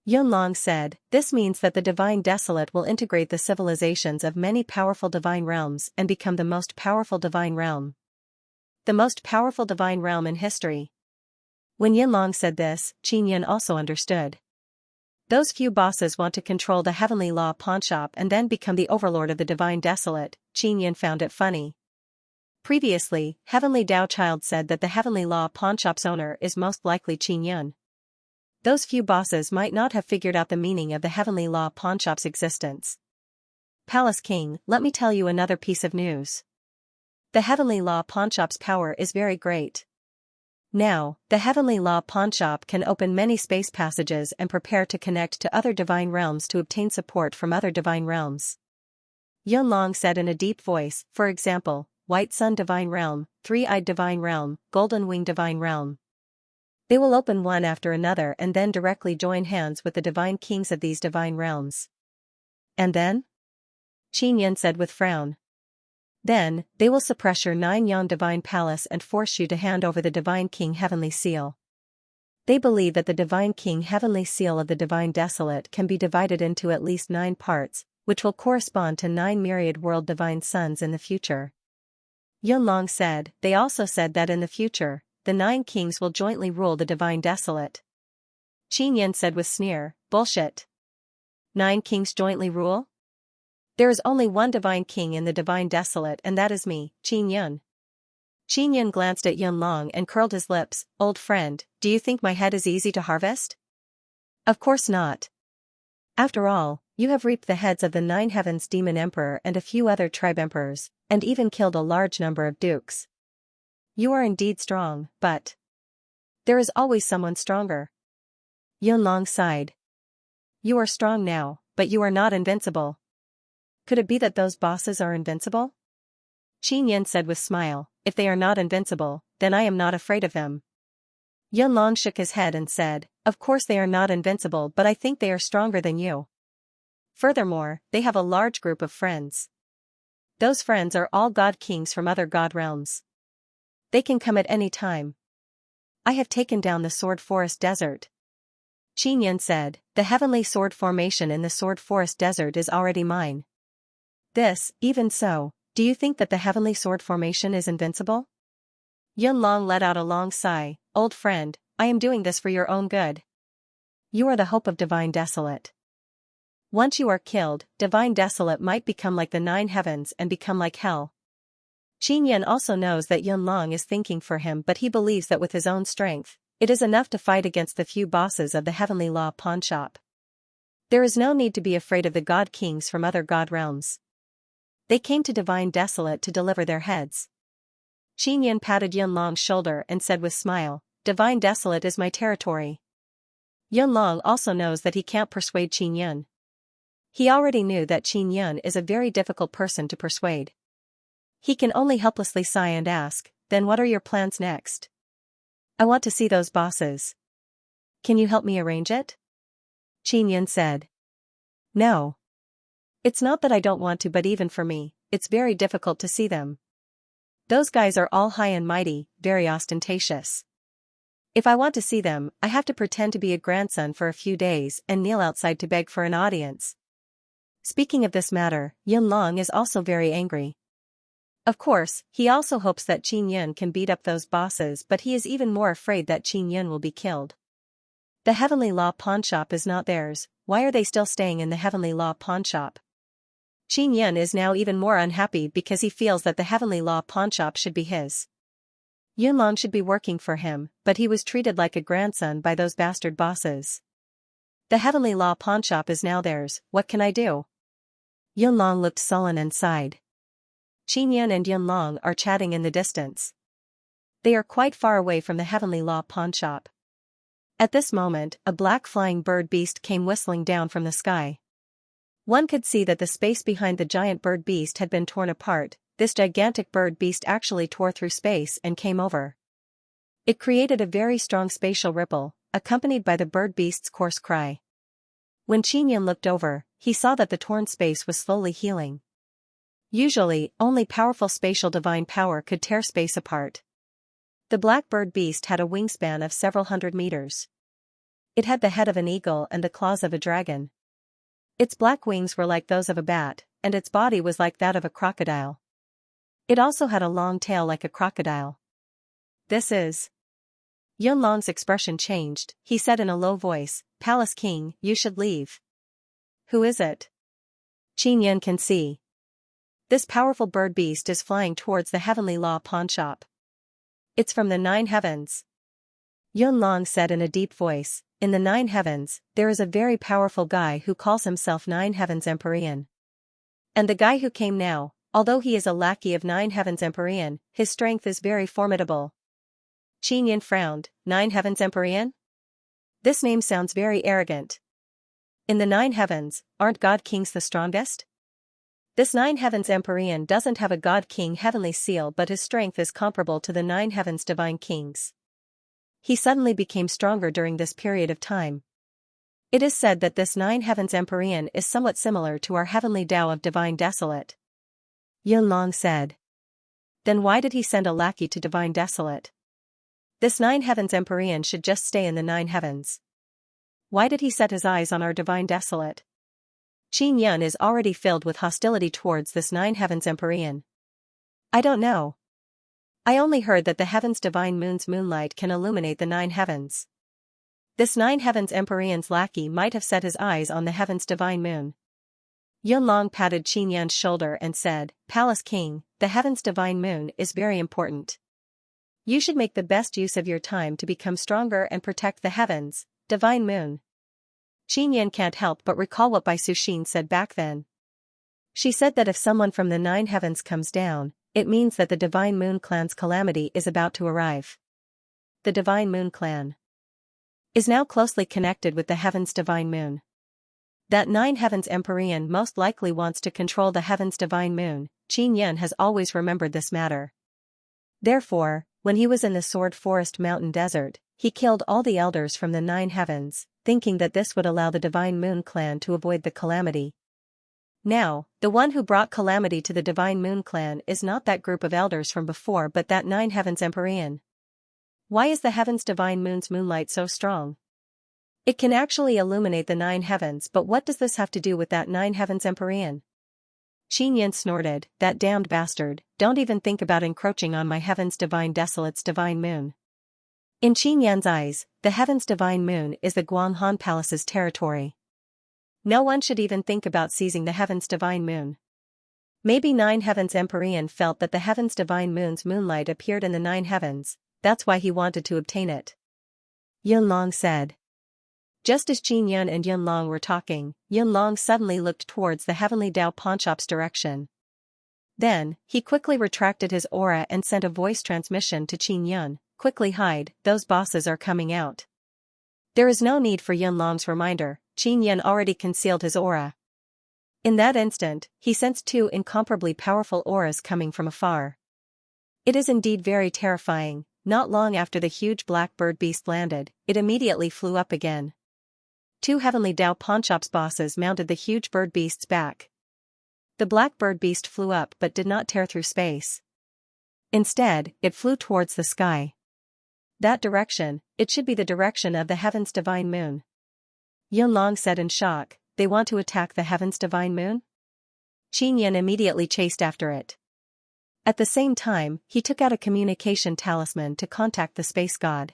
Yunlong said, this means that the Divine Desolate will integrate the civilizations of many powerful divine realms and become the most powerful divine realm. The most powerful divine realm in history. When Yunlong said this, Qin Yin also understood. Those few bosses want to control the Heavenly Law pawnshop and then become the overlord of the Divine Desolate. Qin Yin found it funny. Previously, Heavenly Dao Child said that the Heavenly Law pawnshop's owner is most likely Qin Yin. Those few bosses might not have figured out the meaning of the Heavenly Law pawnshop's existence. Palace King, let me tell you another piece of news. The Heavenly Law pawnshop's power is very great. Now, the Heavenly Law pawnshop can open many space passages and prepare to connect to other divine realms to obtain support from other divine realms. Yunlong said in a deep voice, for example, White Sun Divine Realm, Three-Eyed Divine Realm, Golden Wing Divine Realm. They will open one after another and then directly join hands with the divine kings of these divine realms. And then? Qin Yin said with frown. Then, they will suppress your 9-Yan Divine Palace and force you to hand over the Divine King Heavenly Seal. They believe that the Divine King Heavenly Seal of the Divine Desolate can be divided into at least 9 parts, which will correspond to 9 myriad world divine suns in the future. Yunlong said, they also said that in the future, the 9 kings will jointly rule the Divine Desolate. Qin Yin said with sneer, bullshit. 9 kings jointly rule? There is only one divine king in the Divine Desolate and that is me, Qin Yin. Qin Yin glanced at Yunlong and curled his lips, old friend, do you think my head is easy to harvest? Of course not. After all, you have reaped the heads of the 9 heavens demon emperor and a few other tribe emperors, and even killed a large number of dukes. You are indeed strong, but there is always someone stronger. Yunlong sighed. You are strong now, but you are not invincible. Could it be that those bosses are invincible? Xianxia said with smile, if they are not invincible, then I am not afraid of them. Yunlong shook his head and said, of course they are not invincible, but I think they are stronger than you. Furthermore, they have a large group of friends. Those friends are all god kings from other god realms. They can come at any time. I have taken down the Sword Forest Desert. Xianxia said, the heavenly sword formation in the Sword Forest Desert is already mine. Even so, do you think that the heavenly sword formation is invincible? Yunlong let out a long sigh, old friend, I am doing this for your own good. You are the hope of Divine Desolate. Once you are killed, Divine Desolate might become like the 9 heavens and become like hell. Xianxia also knows that Yunlong is thinking for him, but he believes that with his own strength, it is enough to fight against the few bosses of the Heavenly Law Pawnshop. There is no need to be afraid of the god kings from other god realms. They came to Divine Desolate to deliver their heads. Xianxia patted Yunlong's shoulder and said with smile, Divine Desolate is my territory. Yunlong also knows that he can't persuade Xianxia. He already knew that Xianxia is a very difficult person to persuade. He can only helplessly sigh and ask, then what are your plans next? I want to see those bosses. Can you help me arrange it? Xianxia said. No. It's not that I don't want to, but even for me, it's very difficult to see them. Those guys are all high and mighty, very ostentatious. If I want to see them, I have to pretend to be a grandson for a few days and kneel outside to beg for an audience. Speaking of this matter, Yunlong is also very angry. Of course, he also hopes that Xianxia can beat up those bosses, but he is even more afraid that Xianxia will be killed. The Heavenly Law Pawnshop is not theirs, why are they still staying in the Heavenly Law Pawnshop? Xianxia is now even more unhappy because he feels that the Heavenly Law Pawnshop should be his. Yunlong should be working for him, but he was treated like a grandson by those bastard bosses. The Heavenly Law Pawnshop is now theirs, what can I do? Yunlong looked sullen and sighed. Xianxia and Yunlong are chatting in the distance. They are quite far away from the Heavenly Law Pawnshop. At this moment, a black flying bird beast came whistling down from the sky. One could see that the space behind the giant bird beast had been torn apart. This gigantic bird beast actually tore through space and came over. It created a very strong spatial ripple, accompanied by the bird beast's coarse cry. When Xianxia looked over, he saw that the torn space was slowly healing. Usually, only powerful spatial divine power could tear space apart. The black bird beast had a wingspan of several hundred meters. It had the head of an eagle and the claws of a dragon. Its black wings were like those of a bat, and its body was like that of a crocodile. It also had a long tail like a crocodile. This is... Yunlong's expression changed. He said in a low voice, Palace King, you should leave. Who is it? Xianxia can see. This powerful bird beast is flying towards the Heavenly Law Pawnshop. It's from the 9 heavens. Yunlong said in a deep voice, in the 9 heavens, there is a very powerful guy who calls himself 9 Heavens Empyrean. And the guy who came now, although he is a lackey of 9 Heavens Empyrean, his strength is very formidable. Xianxia frowned, 9 Heavens Empyrean? This name sounds very arrogant. In the 9 heavens, aren't god kings the strongest? This 9 Heavens Empyrean doesn't have a god king heavenly seal, but his strength is comparable to the 9 heavens divine kings. He suddenly became stronger during this period of time. It is said that this 9 Heavens Empyrean is somewhat similar to our heavenly Tao of Divine Desolate. Yunlong said. Then why did he send a lackey to Divine Desolate? This 9 Heavens Empyrean should just stay in the 9 heavens. Why did he set his eyes on our Divine Desolate? Xianxia is already filled with hostility towards this 9 Heavens Empyrean. I don't know. I only heard that the heaven's divine moon's moonlight can illuminate the 9 heavens. This 9 Heavens Empyrean's lackey might have set his eyes on the heaven's divine moon. Yunlong patted Xianxia's shoulder and said, Palace King, the heaven's divine moon is very important. You should make the best use of your time to become stronger and protect the heavens, divine moon. Xianxia can't help but recall what Bai Suxin said back then. She said that if someone from the 9 heavens comes down, it means that the Divine Moon Clan's calamity is about to arrive. The Divine Moon Clan is now closely connected with the heaven's divine moon. That Nine Heavens Empyrean most likely wants to control the heaven's divine moon. Qin Yan has always remembered this matter. Therefore, when he was in the Sword Forest Mountain Desert, he killed all the elders from the Nine Heavens, thinking that this would allow the Divine Moon Clan to avoid the calamity. Now, the one who brought calamity to the Divine Moon Clan is not that group of elders from before but that Nine Heavens Empyrean. Why is the heaven's divine moon's moonlight so strong? It can actually illuminate the nine heavens, but what does this have to do with that Nine Heavens Empyrean? Qin Yan snorted, that damned bastard, don't even think about encroaching on my heaven's divine desolate's divine moon. In Qin Yan's eyes, the heaven's divine moon is the Guanghan Palace's territory. No one should even think about seizing the heaven's divine moon. Maybe Nine Heavens Empyrean felt that the heaven's divine moon's moonlight appeared in the nine heavens, that's why he wanted to obtain it. Yunlong said. Just as Qin Yan and Yunlong were talking, Yunlong suddenly looked towards the heavenly Dao pawnshop's direction. Then, he quickly retracted his aura and sent a voice transmission to Qin Yan, quickly hide, those bosses are coming out. There is no need for Yunlong's reminder, Qin Yan already concealed his aura. In that instant, he sensed two incomparably powerful auras coming from afar. It is indeed very terrifying. Not long after the huge black bird beast landed, it immediately flew up again. Two heavenly Dao pawnshop's bosses mounted the huge bird beast's back. The black bird beast flew up but did not tear through space. Instead, it flew towards the sky. That direction, it should be the direction of the heaven's divine moon. Yunlong said in shock, they want to attack the heaven's divine moon? Qin Yan immediately chased after it. At the same time, he took out a communication talisman to contact the space god.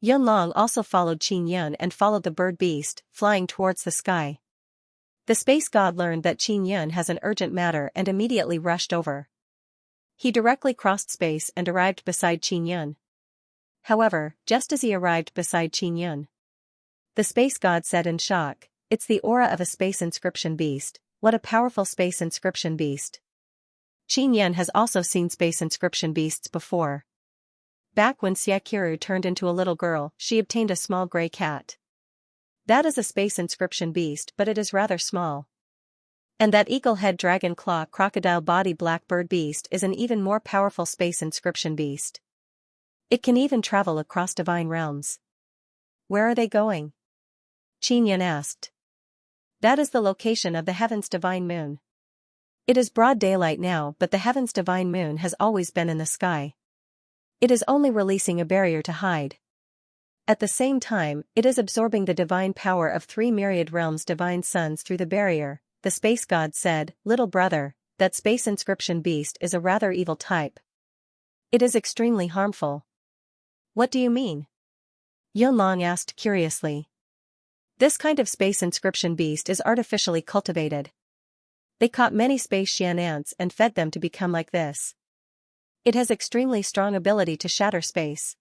Yunlong also followed Qin Yan and followed the bird beast, flying towards the sky. The space god learned that Qin Yan has an urgent matter and immediately rushed over. He directly crossed space and arrived beside Qin Yan. However, just as he arrived beside Qin Yan, the space god said in shock, it's the aura of a space inscription beast, what a powerful space inscription beast. Qin Yan has also seen space inscription beasts before. Back when Xiaoqiru turned into a little girl, she obtained a small gray cat. That is a space inscription beast, but it is rather small. And that eagle-head dragon claw crocodile body blackbird beast is an even more powerful space inscription beast. It can even travel across divine realms. Where are they going? Qin Yan asked. That is the location of the heaven's divine moon. It is broad daylight now, but the heaven's divine moon has always been in the sky. It is only releasing a barrier to hide. At the same time, it is absorbing the divine power of 3 myriad realms' divine suns through the barrier, the space god said, little brother, that space inscription beast is a rather evil type. It is extremely harmful. What do you mean? Yunlong asked curiously. This kind of space inscription beast is artificially cultivated. They caught many space Xian ants and fed them to become like this. It has extremely strong ability to shatter space.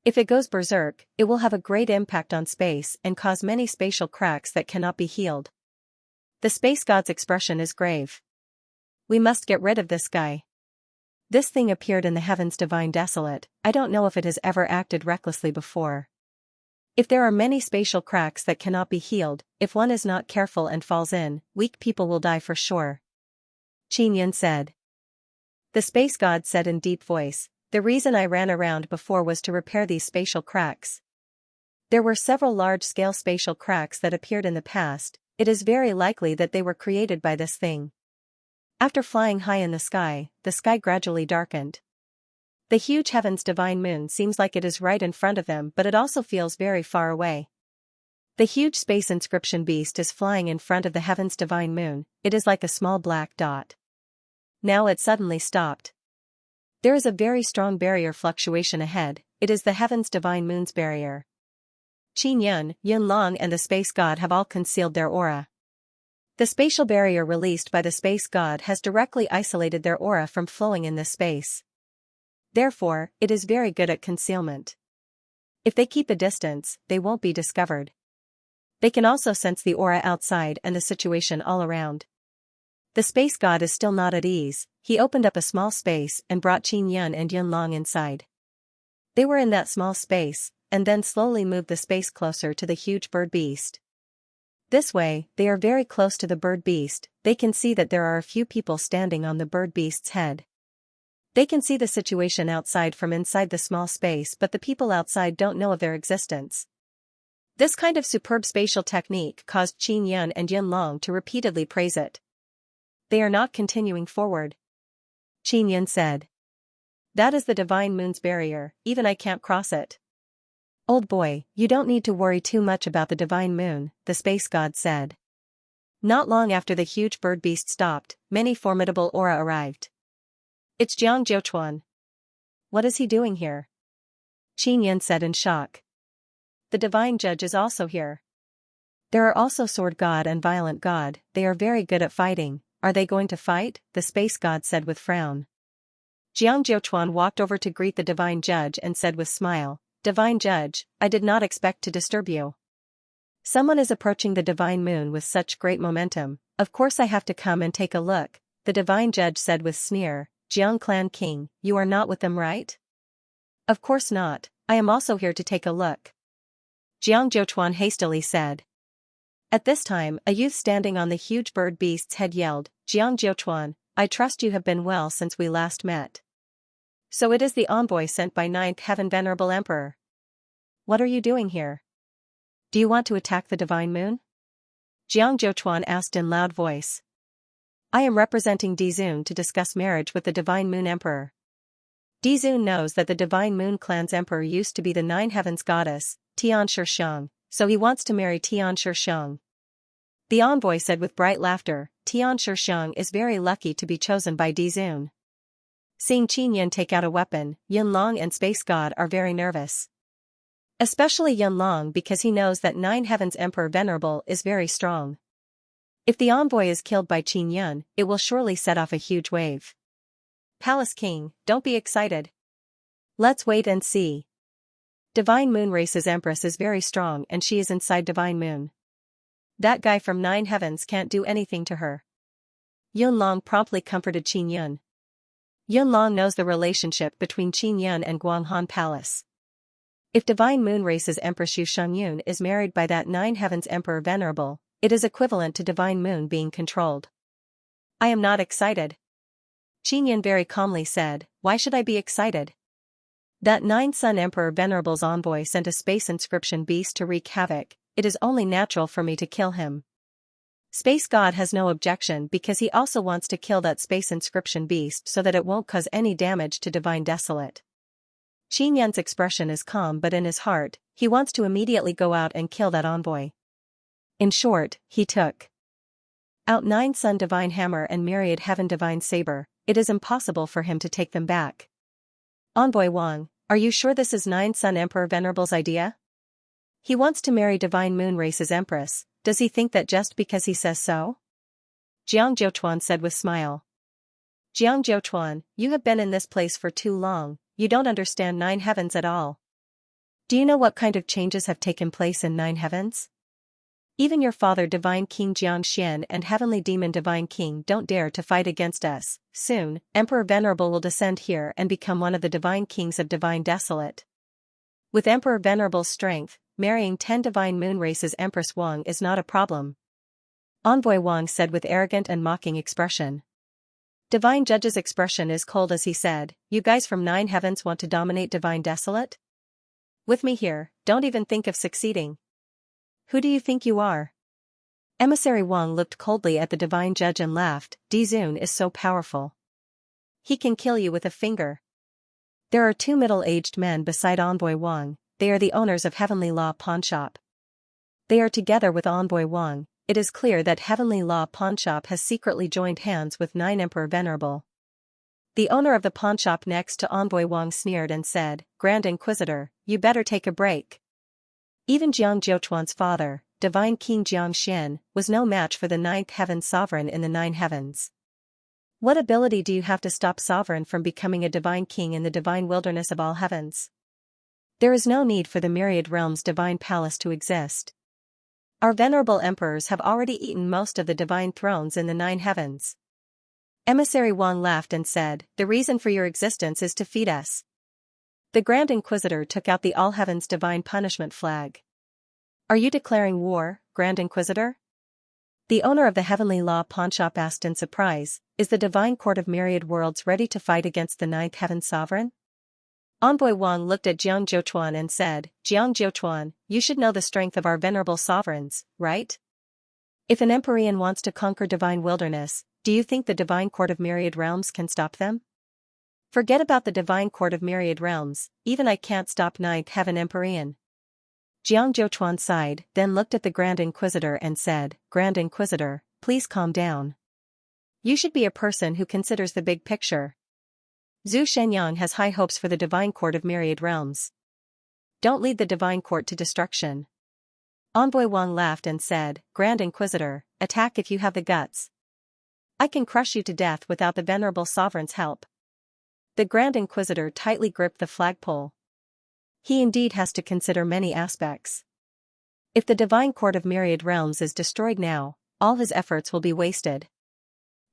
If it goes berserk, it will have a great impact on space and cause many spatial cracks that cannot be healed. The space god's expression is grave. We must get rid of this guy. This thing appeared in the heavens divine desolate, I don't know if it has ever acted recklessly before. If there are many spatial cracks that cannot be healed, if one is not careful and falls in, weak people will die for sure. Qin Yan said. The space god said in deep voice, the reason I ran around before was to repair these spatial cracks. There were several large-scale spatial cracks that appeared in the past, it is very likely that they were created by this thing. After flying high in the sky gradually darkened. The huge heaven's divine moon seems like it is right in front of them, but it also feels very far away. The huge space inscription beast is flying in front of the heaven's divine moon, it is like a small black dot. Now it suddenly stopped. There is a very strong barrier fluctuation ahead, it is the heaven's divine moon's barrier. Qin Yan, Yunlong and the space god have all concealed their aura. The spatial barrier released by the space god has directly isolated their aura from flowing in this space. Therefore, it is very good at concealment. If they keep a distance, they won't be discovered. They can also sense the aura outside and the situation all around. The space god is still not at ease, he opened up a small space and brought Qin Yan and Yunlong inside. They were in that small space, and then slowly moved the space closer to the huge bird beast. This way, they are very close to the bird beast. They can see that there are a few people standing on the bird beast's head. They can see the situation outside from inside the small space, but the people outside don't know of their existence. This kind of superb spatial technique caused Qin Yan and Yun Long to repeatedly praise it. They are not continuing forward. Qin Yan said. That is the divine moon's barrier, even I can't cross it. Old boy, you don't need to worry too much about the divine moon, the space god said. Not long after the huge bird beast stopped, many formidable aura arrived. It's Jiang Jiuchuan. What is he doing here? Qin Yan said in shock. The divine judge is also here. There are also sword god and violent god, they are very good at fighting. Are they going to fight? The space god said with frown. Jiang Jiuchuan walked over to greet the divine judge and said with smile, Divine judge, I did not expect to disturb you. Someone is approaching the divine moon with such great momentum, of course I have to come and take a look, the divine judge said with sneer. Jiang Clan King, you are not with them, right? Of course not, I am also here to take a look. Jiang Jiuchuan hastily said. At this time, a youth standing on the huge bird beast's head yelled, Jiang Jiuchuan, I trust you have been well since we last met. So it is the envoy sent by Ninth Heaven Venerable Emperor. What are you doing here? Do you want to attack the divine moon? Jiang Jiuchuan asked in loud voice. I am representing Dizun to discuss marriage with the divine moon emperor. Dizun knows that the divine moon clan's emperor used to be the Nine Heavens goddess, Xianxia, so he wants to marry Xianxia. The envoy said with bright laughter, Xianxia is very lucky to be chosen by Dizun. Seeing Qin Yan take out a weapon, Yun Long and Space God are very nervous. Especially Yun Long because he knows that Nine Heavens Emperor Venerable is very strong. If the envoy is killed by Qin Yan, it will surely set off a huge wave. Palace King, don't be excited. Let's wait and see. Divine Moon Race's Empress is very strong and she is inside Divine Moon. That guy from Nine Heavens can't do anything to her. Yun Long promptly comforted Qin Yan. Yun Long knows the relationship between Qin Yan and Guanghan Palace. If Divine Moon Race's Empress Yu Shangyun is married by that Nine Heavens Emperor Venerable, it is equivalent to Divine Moon being controlled. I am not excited. Qin Yan very calmly said, why should I be excited? That Nine Sun Emperor Venerable's envoy sent a space inscription beast to wreak havoc, it is only natural for me to kill him. Space God has no objection because he also wants to kill that space inscription beast so that it won't cause any damage to Divine Desolate. Qin Yan's expression is calm, but in his heart, he wants to immediately go out and kill that envoy. In short, he took out Nine Sun Divine Hammer and Myriad Heaven Divine Saber, it is impossible for him to take them back. Envoy Wang, are you sure this is Nine Sun Emperor Venerable's idea? He wants to marry Divine Moon Race's Empress, does he think that just because he says so? Jiang Jiuchuan said with smile. Jiang Jiuchuan, you have been in this place for too long, you don't understand Nine Heavens at all. Do you know what kind of changes have taken place in Nine Heavens? Even your father Divine King Xianxia and Heavenly Demon Divine King don't dare to fight against us. Soon, Emperor Venerable will descend here and become one of the Divine Kings of Divine Desolate. With Emperor Venerable's strength, marrying 10 Divine Moon Race's Empress Wang is not a problem. Envoy Wang said with arrogant and mocking expression. Divine Judge's expression is cold as he said, you guys from Nine Heavens want to dominate Divine Desolate? With me here, don't even think of succeeding. Who do you think you are? Emissary Wang looked coldly at the Divine Judge and laughed, Dizun is so powerful. He can kill you with a finger. There are 2 middle-aged men beside Envoy Wang, they are the owners of Heavenly Law Pawnshop. They are together with Envoy Wang, it is clear that Heavenly Law Pawnshop has secretly joined hands with Nine Emperor Venerable. The owner of the pawnshop next to Envoy Wang sneered and said, Grand Inquisitor, you better take a break. Even Jiang Jiuchuan's father, Divine King Xianxia, was no match for the Ninth Heaven Sovereign in the Nine Heavens. What ability do you have to stop Sovereign from becoming a Divine King in the Divine Wilderness of all heavens? There is no need for the Myriad Realms Divine Palace to exist. Our venerable emperors have already eaten most of the divine thrones in the Nine Heavens. Emissary Wang laughed and said, the reason for your existence is to feed us. The Grand Inquisitor took out the All Heavens Divine Punishment flag. Are you declaring war, Grand Inquisitor? The owner of the Heavenly Law pawnshop asked in surprise, is the Divine Court of Myriad Worlds ready to fight against the Ninth Heaven Sovereign? Envoy Wang looked at Jiang Jiuchuan and said, Jiang Jiuchuan, you should know the strength of our venerable sovereigns, right? If an Empyrean wants to conquer Divine Wilderness, do you think the Divine Court of Myriad Realms can stop them? Forget about the Divine Court of Myriad Realms, even I can't stop Ninth Heaven Empyrean. Jiang Jiuchuan sighed, then looked at the Grand Inquisitor and said, Grand Inquisitor, please calm down. You should be a person who considers the big picture. Zhu Shenyang has high hopes for the Divine Court of Myriad Realms. Don't lead the Divine Court to destruction. Envoy Wang laughed and said, Grand Inquisitor, attack if you have the guts. I can crush you to death without the venerable sovereign's help. The Grand Inquisitor tightly gripped the flagpole. He indeed has to consider many aspects. If the Divine Court of Myriad Realms is destroyed now, all his efforts will be wasted.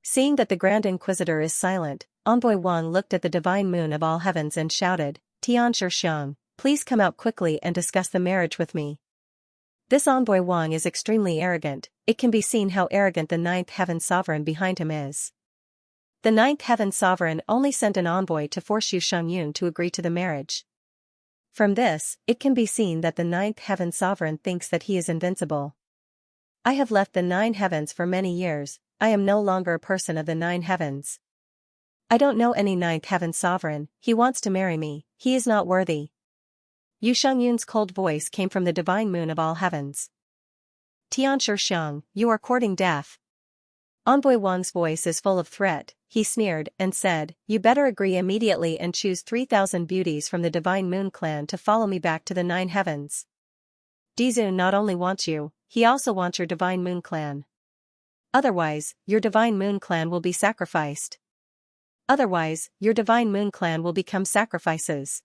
Seeing that the Grand Inquisitor is silent, Envoy Wang looked at the Divine Moon of all heavens and shouted, Tianshi Xiang, please come out quickly and discuss the marriage with me. This Envoy Wang is extremely arrogant. It can be seen how arrogant the Ninth Heaven Sovereign behind him is. The Ninth Heaven Sovereign only sent an envoy to force Yu Shengyun to agree to the marriage. From this, it can be seen that the Ninth Heaven Sovereign thinks that he is invincible. I have left the Nine Heavens for many years. I am no longer a person of the Nine Heavens. I don't know any Ninth Heaven Sovereign. He wants to marry me. He is not worthy. Yu Shengyun's cold voice came from the Divine Moon of all heavens. Tianshi Xiang, you are courting death. Envoy Wang's voice is full of threat. He sneered and said, you better agree immediately and choose 3,000 beauties from the Divine Moon clan to follow me back to the Nine Heavens. Dizun not only wants you, he also wants your Divine Moon clan. Otherwise, your Divine Moon clan will be sacrificed. Otherwise, your Divine Moon clan will become sacrifices.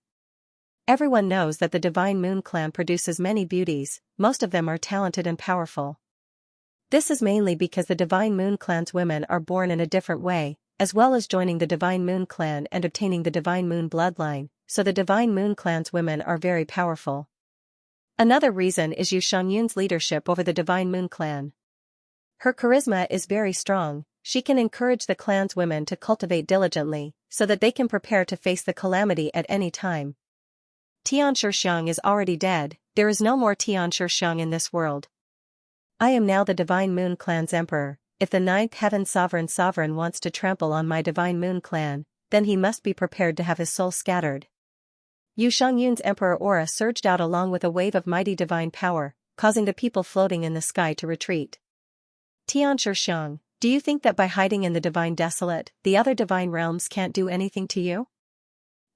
Everyone knows that the Divine Moon clan produces many beauties, most of them are talented and powerful. This is mainly because the Divine Moon clan's women are born in a different way, as well as joining the Divine Moon clan and obtaining the Divine Moon bloodline, so the Divine Moon clan's women are very powerful. Another reason is Yu Shengyun's leadership over the Divine Moon clan. Her charisma is very strong. She can encourage the clan's women to cultivate diligently, so that they can prepare to face the calamity at any time. Tianshi Xiang is already dead. There is no more Tianshi Xiang in this world. I am now the Divine Moon clan's emperor. If the Ninth Heaven Sovereign wants to trample on my Divine Moon clan, then he must be prepared to have his soul scattered. Yu Shengyun's emperor aura surged out along with a wave of mighty divine power, causing the people floating in the sky to retreat. Tianshi Xiang, do you think that by hiding in the Divine Desolate, the other divine realms can't do anything to you?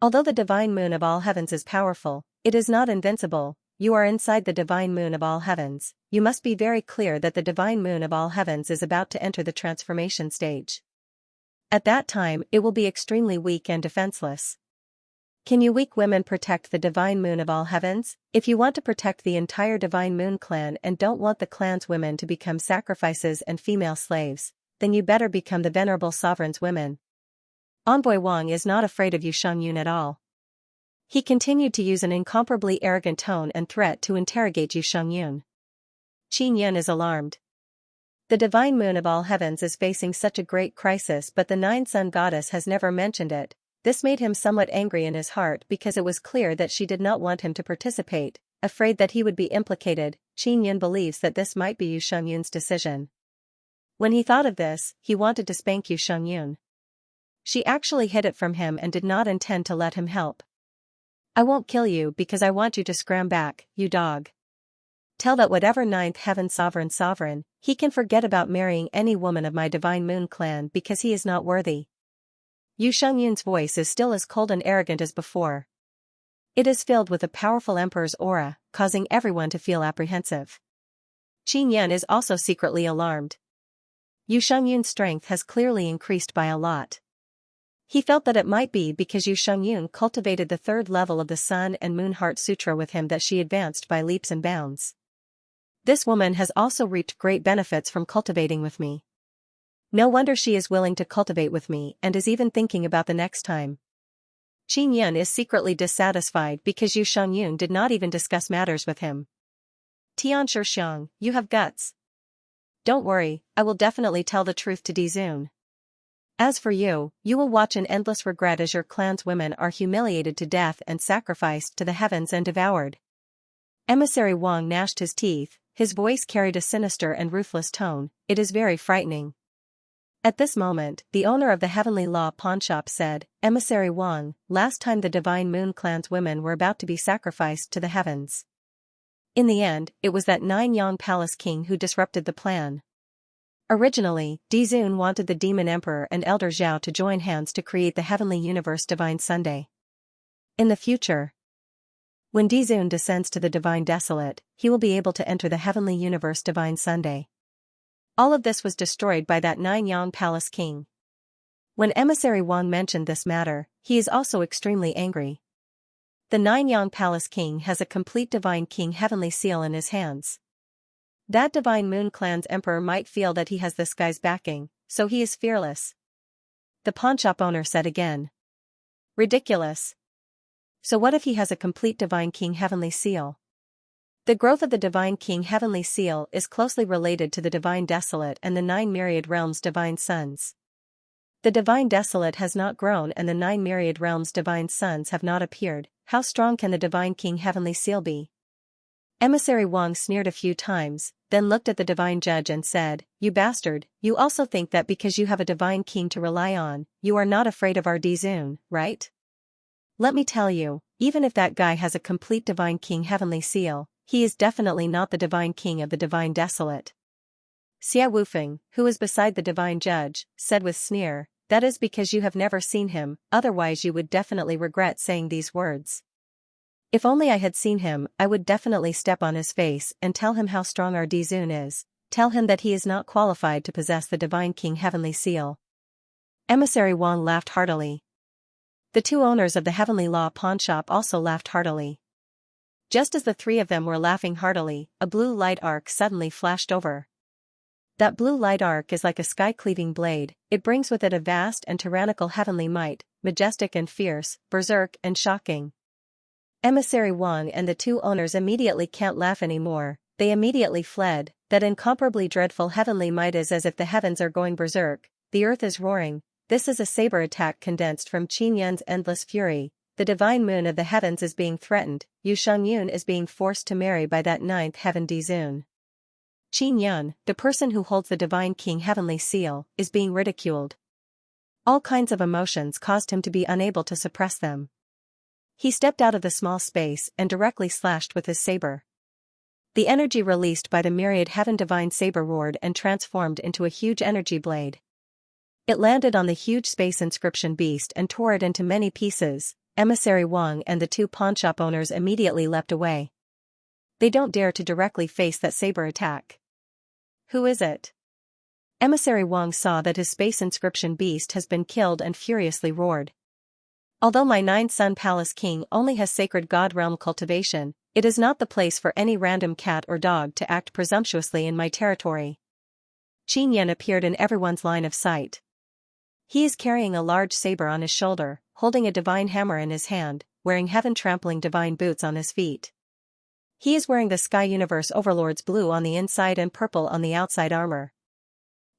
Although the Divine Moon of all heavens is powerful, it is not invincible. You are inside the Divine Moon of all heavens. You must be very clear that the Divine Moon of all heavens is about to enter the transformation stage. At that time, it will be extremely weak and defenseless. Can you weak women protect the Divine Moon of all heavens? If you want to protect the entire Divine Moon clan and don't want the clan's women to become sacrifices and female slaves, then you better become the Venerable Sovereign's women. Envoy Wang is not afraid of Yu Shengyun at all. He continued to use an incomparably arrogant tone and threat to interrogate Yu Shengyun. Qin Yun is alarmed. The Divine Moon of all heavens is facing such a great crisis, but the Nine Sun Goddess has never mentioned it. This made him somewhat angry in his heart because it was clear that she did not want him to participate. Afraid that he would be implicated, Qin Yun believes that this might be Yu Shengyun's decision. When he thought of this, he wanted to spank Yu Shengyun. She actually hid it from him and did not intend to let him help. I won't kill you because I want you to scram back, you dog. Tell that whatever Ninth Heaven Sovereign, he can forget about marrying any woman of my Divine Moon clan because he is not worthy. Yu Shengyun's voice is still as cold and arrogant as before. It is filled with a powerful emperor's aura, causing everyone to feel apprehensive. Qin Yun is also secretly alarmed. Yu Shengyun's strength has clearly increased by a lot. He felt that it might be because Yu Shengyun cultivated the third level of the Sun and Moon Heart Sutra with him that she advanced by leaps and bounds. This woman has also reaped great benefits from cultivating with me. No wonder she is willing to cultivate with me and is even thinking about the next time. Qin Yun is secretly dissatisfied because Yu Shengyun did not even discuss matters with him. Xianxia, you have guts. Don't worry, I will definitely tell the truth to Dizun. As for you, you will watch in endless regret as your clan's women are humiliated to death and sacrificed to the heavens and devoured. Emissary Wang gnashed his teeth, his voice carried a sinister and ruthless tone. It is very frightening. At this moment, the owner of the Heavenly Law pawnshop said, Emissary Wang, last time the Divine Moon clan's women were about to be sacrificed to the heavens. In the end, it was that Nine-Yang Palace King who disrupted the plan. Originally, Dizun wanted the Demon Emperor and Elder Zhao to join hands to create the Heavenly Universe Divine Sunday. In the future, when Dizun descends to the Divine Desolate, he will be able to enter the Heavenly Universe Divine Sunday. All of this was destroyed by that Nine-Yang Palace King. When Emissary Wang mentioned this matter, he is also extremely angry. The Nine-Yang Palace King has a complete Divine King Heavenly Seal in his hands. That Divine Moon Clan's Emperor might feel that he has this guy's backing, so he is fearless. The pawnshop owner said again. Ridiculous. So what if he has a complete Divine King Heavenly Seal? The growth of the Divine King Heavenly Seal is closely related to the Divine Desolate and the 9 myriad realms Divine Suns. The Divine Desolate has not grown and the 9 myriad realms Divine Suns have not appeared. How strong can the Divine King Heavenly Seal be? Emissary Wang sneered a few times, then looked at the Divine Judge and said, You bastard, you also think that because you have a Divine King to rely on, you are not afraid of our Dizun, right? Let me tell you, even if that guy has a complete Divine King Heavenly Seal, he is definitely not the Divine King of the Divine Desolate. Xia Wufeng, who is beside the Divine Judge, said with sneer, That is because you have never seen him, otherwise you would definitely regret saying these words. If only I had seen him, I would definitely step on his face and tell him how strong our Dizun is, tell him that he is not qualified to possess the Divine King Heavenly Seal. Emissary Wang laughed heartily. The two owners of the Heavenly Law pawnshop also laughed heartily. Just as the three of them were laughing heartily, a blue light arc suddenly flashed over. That blue light arc is like a sky-cleaving blade, it brings with it a vast and tyrannical heavenly might, majestic and fierce, berserk and shocking. Emissary Wang and the two owners immediately can't laugh anymore, they immediately fled. That incomparably dreadful heavenly might is as if the heavens are going berserk, the earth is roaring. This is a saber attack condensed from Qin Yun's endless fury. The divine moon of the heavens is being threatened, Yu Shangyun is being forced to marry by that 9th heaven Dizun. Qin Yun, the person who holds the Divine King Heavenly Seal, is being ridiculed. All kinds of emotions caused him to be unable to suppress them. He stepped out of the small space and directly slashed with his saber. The energy released by the myriad heaven divine saber roared and transformed into a huge energy blade. It landed on the huge space inscription beast and tore it into many pieces. Emissary Wang and the two pawnshop owners immediately leapt away. They don't dare to directly face that saber attack. Who is it? Emissary Wang saw that his space inscription beast has been killed and furiously roared. Although my 9-Sun Palace King only has sacred god realm cultivation, it is not the place for any random cat or dog to act presumptuously in my territory. Qin Yun appeared in everyone's line of sight. He is carrying a large saber on his shoulder, holding a divine hammer in his hand, wearing heaven-trampling divine boots on his feet. He is wearing the Sky Universe Overlord's blue on the inside and purple on the outside armor.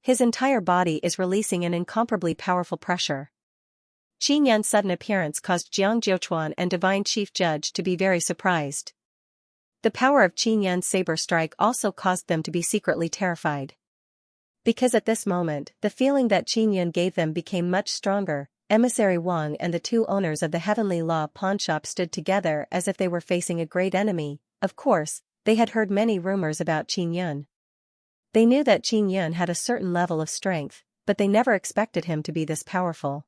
His entire body is releasing an incomparably powerful pressure. Qin Yun's sudden appearance caused Jiang Jiuchuan and Divine Chief Judge to be very surprised. The power of Qin Yun's saber strike also caused them to be secretly terrified. Because at this moment, the feeling that Qin Yun gave them became much stronger. Emissary Wang and the two owners of the Heavenly Law pawnshop stood together as if they were facing a great enemy. Of course, they had heard many rumors about Qin Yun. They knew that Qin Yun had a certain level of strength, but they never expected him to be this powerful.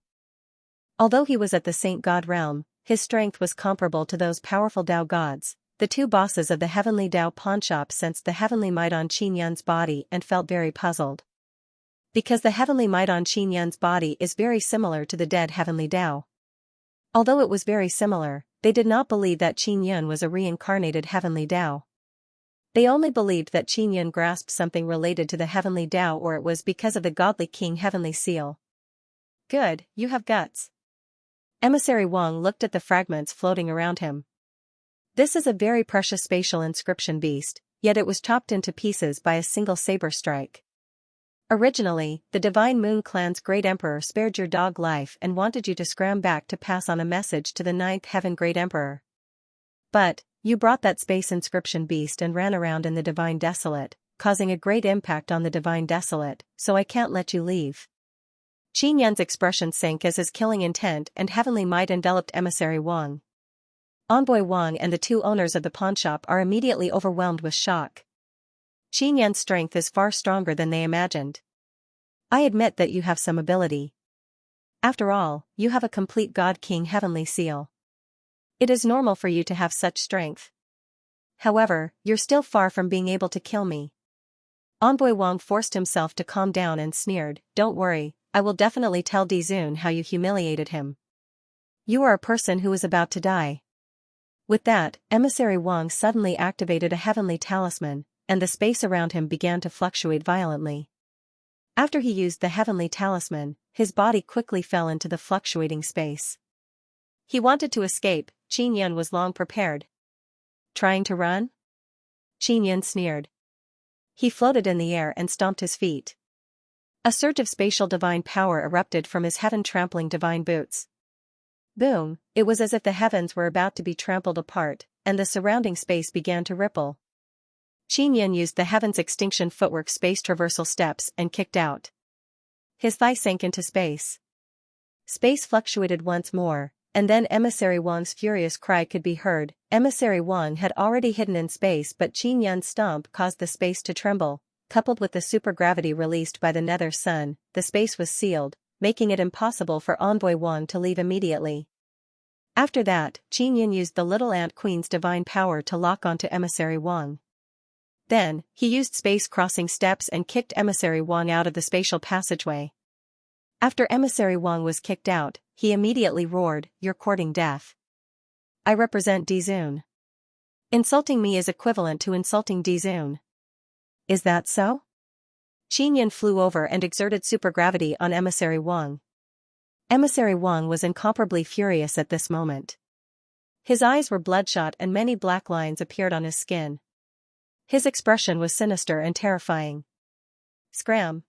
Although he was at the Saint God realm, his strength was comparable to those powerful Dao gods. The two bosses of the Heavenly Dao pawnshop sensed the heavenly might on Qin Yun's body and felt very puzzled. Because the heavenly might on Qin Yun's body is very similar to the dead Heavenly Dao. Although it was very similar, they did not believe that Qin Yun was a reincarnated Heavenly Dao. They only believed that Qin Yun grasped something related to the Heavenly Dao, or it was because of the Godly King Heavenly Seal. Good, you have guts. Emissary Wang looked at the fragments floating around him. This is a very precious spatial inscription beast. yet it was chopped into pieces by a single saber strike. Originally, the Divine Moon Clan's Great Emperor spared your dog life and wanted you to scram back to pass on a message to the Ninth Heaven Great Emperor. But, you brought that space inscription beast and ran around in the Divine Desolate, causing a great impact on the Divine Desolate, so I can't let you leave. Qin Yan's expression sank as his killing intent and heavenly might enveloped Emissary Wang. Envoy Wang and the two owners of the pawnshop are immediately overwhelmed with shock. Qin Yan's strength is far stronger than they imagined. I admit that you have some ability. After all, you have a complete God King heavenly seal. It is normal for you to have such strength. However, you're still far from being able to kill me. Envoy Wang forced himself to calm down and sneered, "Don't worry, I will definitely tell Dizun how you humiliated him. You are a person who is about to die." With that, Emissary Wang suddenly activated a heavenly talisman, and the space around him began to fluctuate violently. After he used the heavenly talisman, his body quickly fell into the fluctuating space. He wanted to escape. Qin Yan was long prepared. Trying to run? Qin Yan sneered. He floated in the air and stomped his feet. A surge of spatial divine power erupted from his heaven-trampling divine boots. Boom, it was as if the heavens were about to be trampled apart, and the surrounding space began to ripple. Qin Yan used the heaven's extinction footwork space traversal steps and kicked out. His thigh sank into space. Space fluctuated once more, and then Emissary Wang's furious cry could be heard. Emissary Wang had already hidden in space, but Qin Yan's stomp caused the space to tremble. Coupled with the supergravity released by the nether sun, the space was sealed, making it impossible for Envoy Wang to leave immediately. After that, Qin Yan used the Little Ant Queen's divine power to lock onto Emissary Wang. Then, he used space-crossing steps and kicked Emissary Wang out of the spatial passageway. After Emissary Wang was kicked out, he immediately roared, "You're courting death. I represent Dizun. Insulting me is equivalent to insulting Dizun. Is that so?" Qin Yan flew over and exerted supergravity on Emissary Wang. Emissary Wang was incomparably furious at this moment. His eyes were bloodshot and many black lines appeared on his skin. His expression was sinister and terrifying. Scram!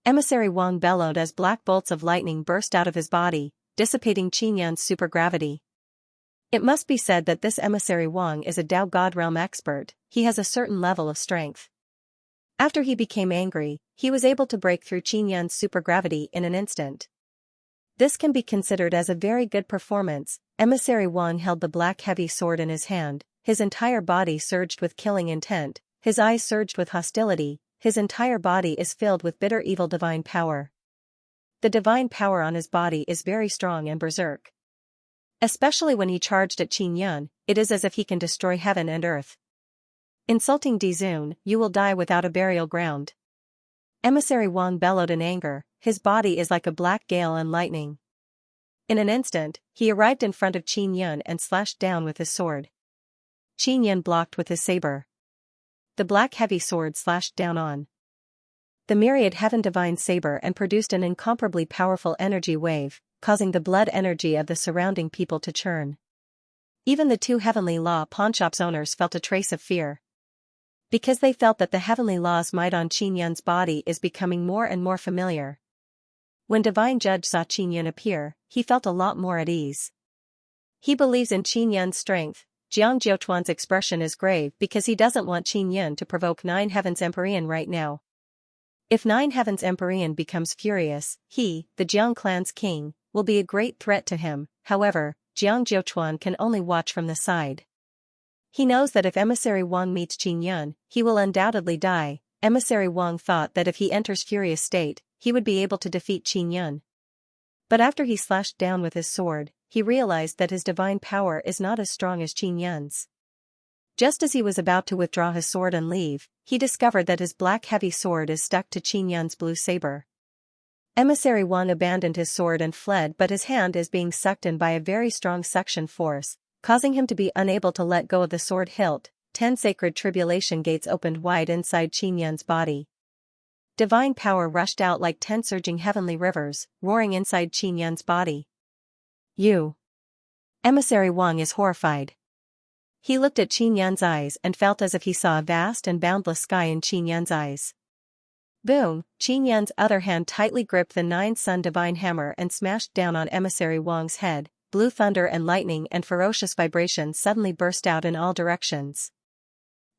Emissary Wang bellowed as black bolts of lightning burst out of his body, dissipating Qin Yan's supergravity. It must be said that this Emissary Wang is a Tao God Realm expert. He has a certain level of strength. After he became angry, he was able to break through Qin Yan's supergravity in an instant. This can be considered as a very good performance. Emissary Wang held the black heavy sword in his hand, his entire body surged with killing intent, his eyes surged with hostility, his entire body is filled with bitter evil divine power. The divine power on his body is very strong and berserk. Especially when he charged at Qin Yan, it is as if he can destroy heaven and earth. Insulting Dizun, you will die without a burial ground. Emissary Wang bellowed in anger, his body is like a black gale and lightning. In an instant, he arrived in front of Qin Yan and slashed down with his sword. Qin Yan blocked with his saber. The black heavy sword slashed down on the myriad heaven divine saber and produced an incomparably powerful energy wave, causing the blood energy of the surrounding people to churn. Even the two heavenly law pawnshop's owners felt a trace of fear. Because they felt that the heavenly law's might on Qin Yan's body is becoming more and more familiar. When Divine Judge saw Qin Yan appear, he felt a lot more at ease. He believes in Qin Yan's strength. Jiang Jiuchuan's expression is grave because he doesn't want Qin Yan to provoke Nine Heavens Empyrean right now. If Nine Heavens Empyrean becomes furious, he, the Jiang clan's king, will be a great threat to him. However, Jiang Jiuchuan can only watch from the side. He knows that if Emissary Wang meets Qin Yan, he will undoubtedly die. Emissary Wang thought that if he enters furious state, he would be able to defeat Qin Yan. But after he slashed down with his sword, he realized that his divine power is not as strong as Qin Yan's. Just as he was about to withdraw his sword and leave, he discovered that his black heavy sword is stuck to Qin Yan's blue saber. Emissary Wang abandoned his sword and fled, but his hand is being sucked in by a very strong suction force, causing him to be unable to let go of the sword hilt. 10 sacred tribulation gates opened wide inside Qin Yan's body. Divine power rushed out like 10 surging heavenly rivers, roaring inside Qin Yan's body. You! Emissary Wang is horrified. He looked at Qin Yan's eyes and felt as if he saw a vast and boundless sky in Qin Yan's eyes. Boom! Qin Yan's other hand tightly gripped the nine-sun divine hammer and smashed down on Emissary Wang's head. Blue thunder and lightning and ferocious vibrations suddenly burst out in all directions.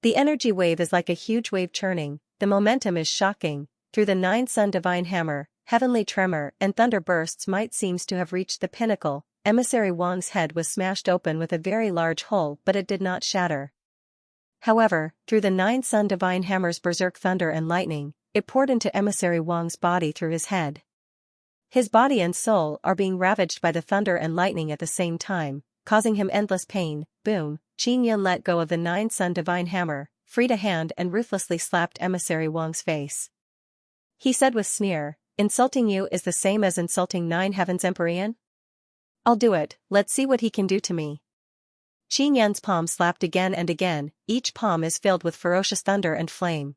The energy wave is like a huge wave churning, the momentum is shocking. Through the nine-sun divine hammer, heavenly tremor and thunder bursts might seems to have reached the pinnacle. Emissary Wang's head was smashed open with a very large hole, but it did not shatter. However, through the nine-sun divine hammer's berserk thunder and lightning, it poured into Emissary Wang's body through his head. His body and soul are being ravaged by the thunder and lightning at the same time, causing him endless pain. Boom! Qin Yan let go of the nine-sun divine hammer, freed a hand and ruthlessly slapped Emissary Wang's face. He said with sneer, "Insulting you is the same as insulting Nine Heavens Empyrean? I'll do it, let's see what he can do to me." Qin Yan's palm slapped again and again, each palm is filled with ferocious thunder and flame.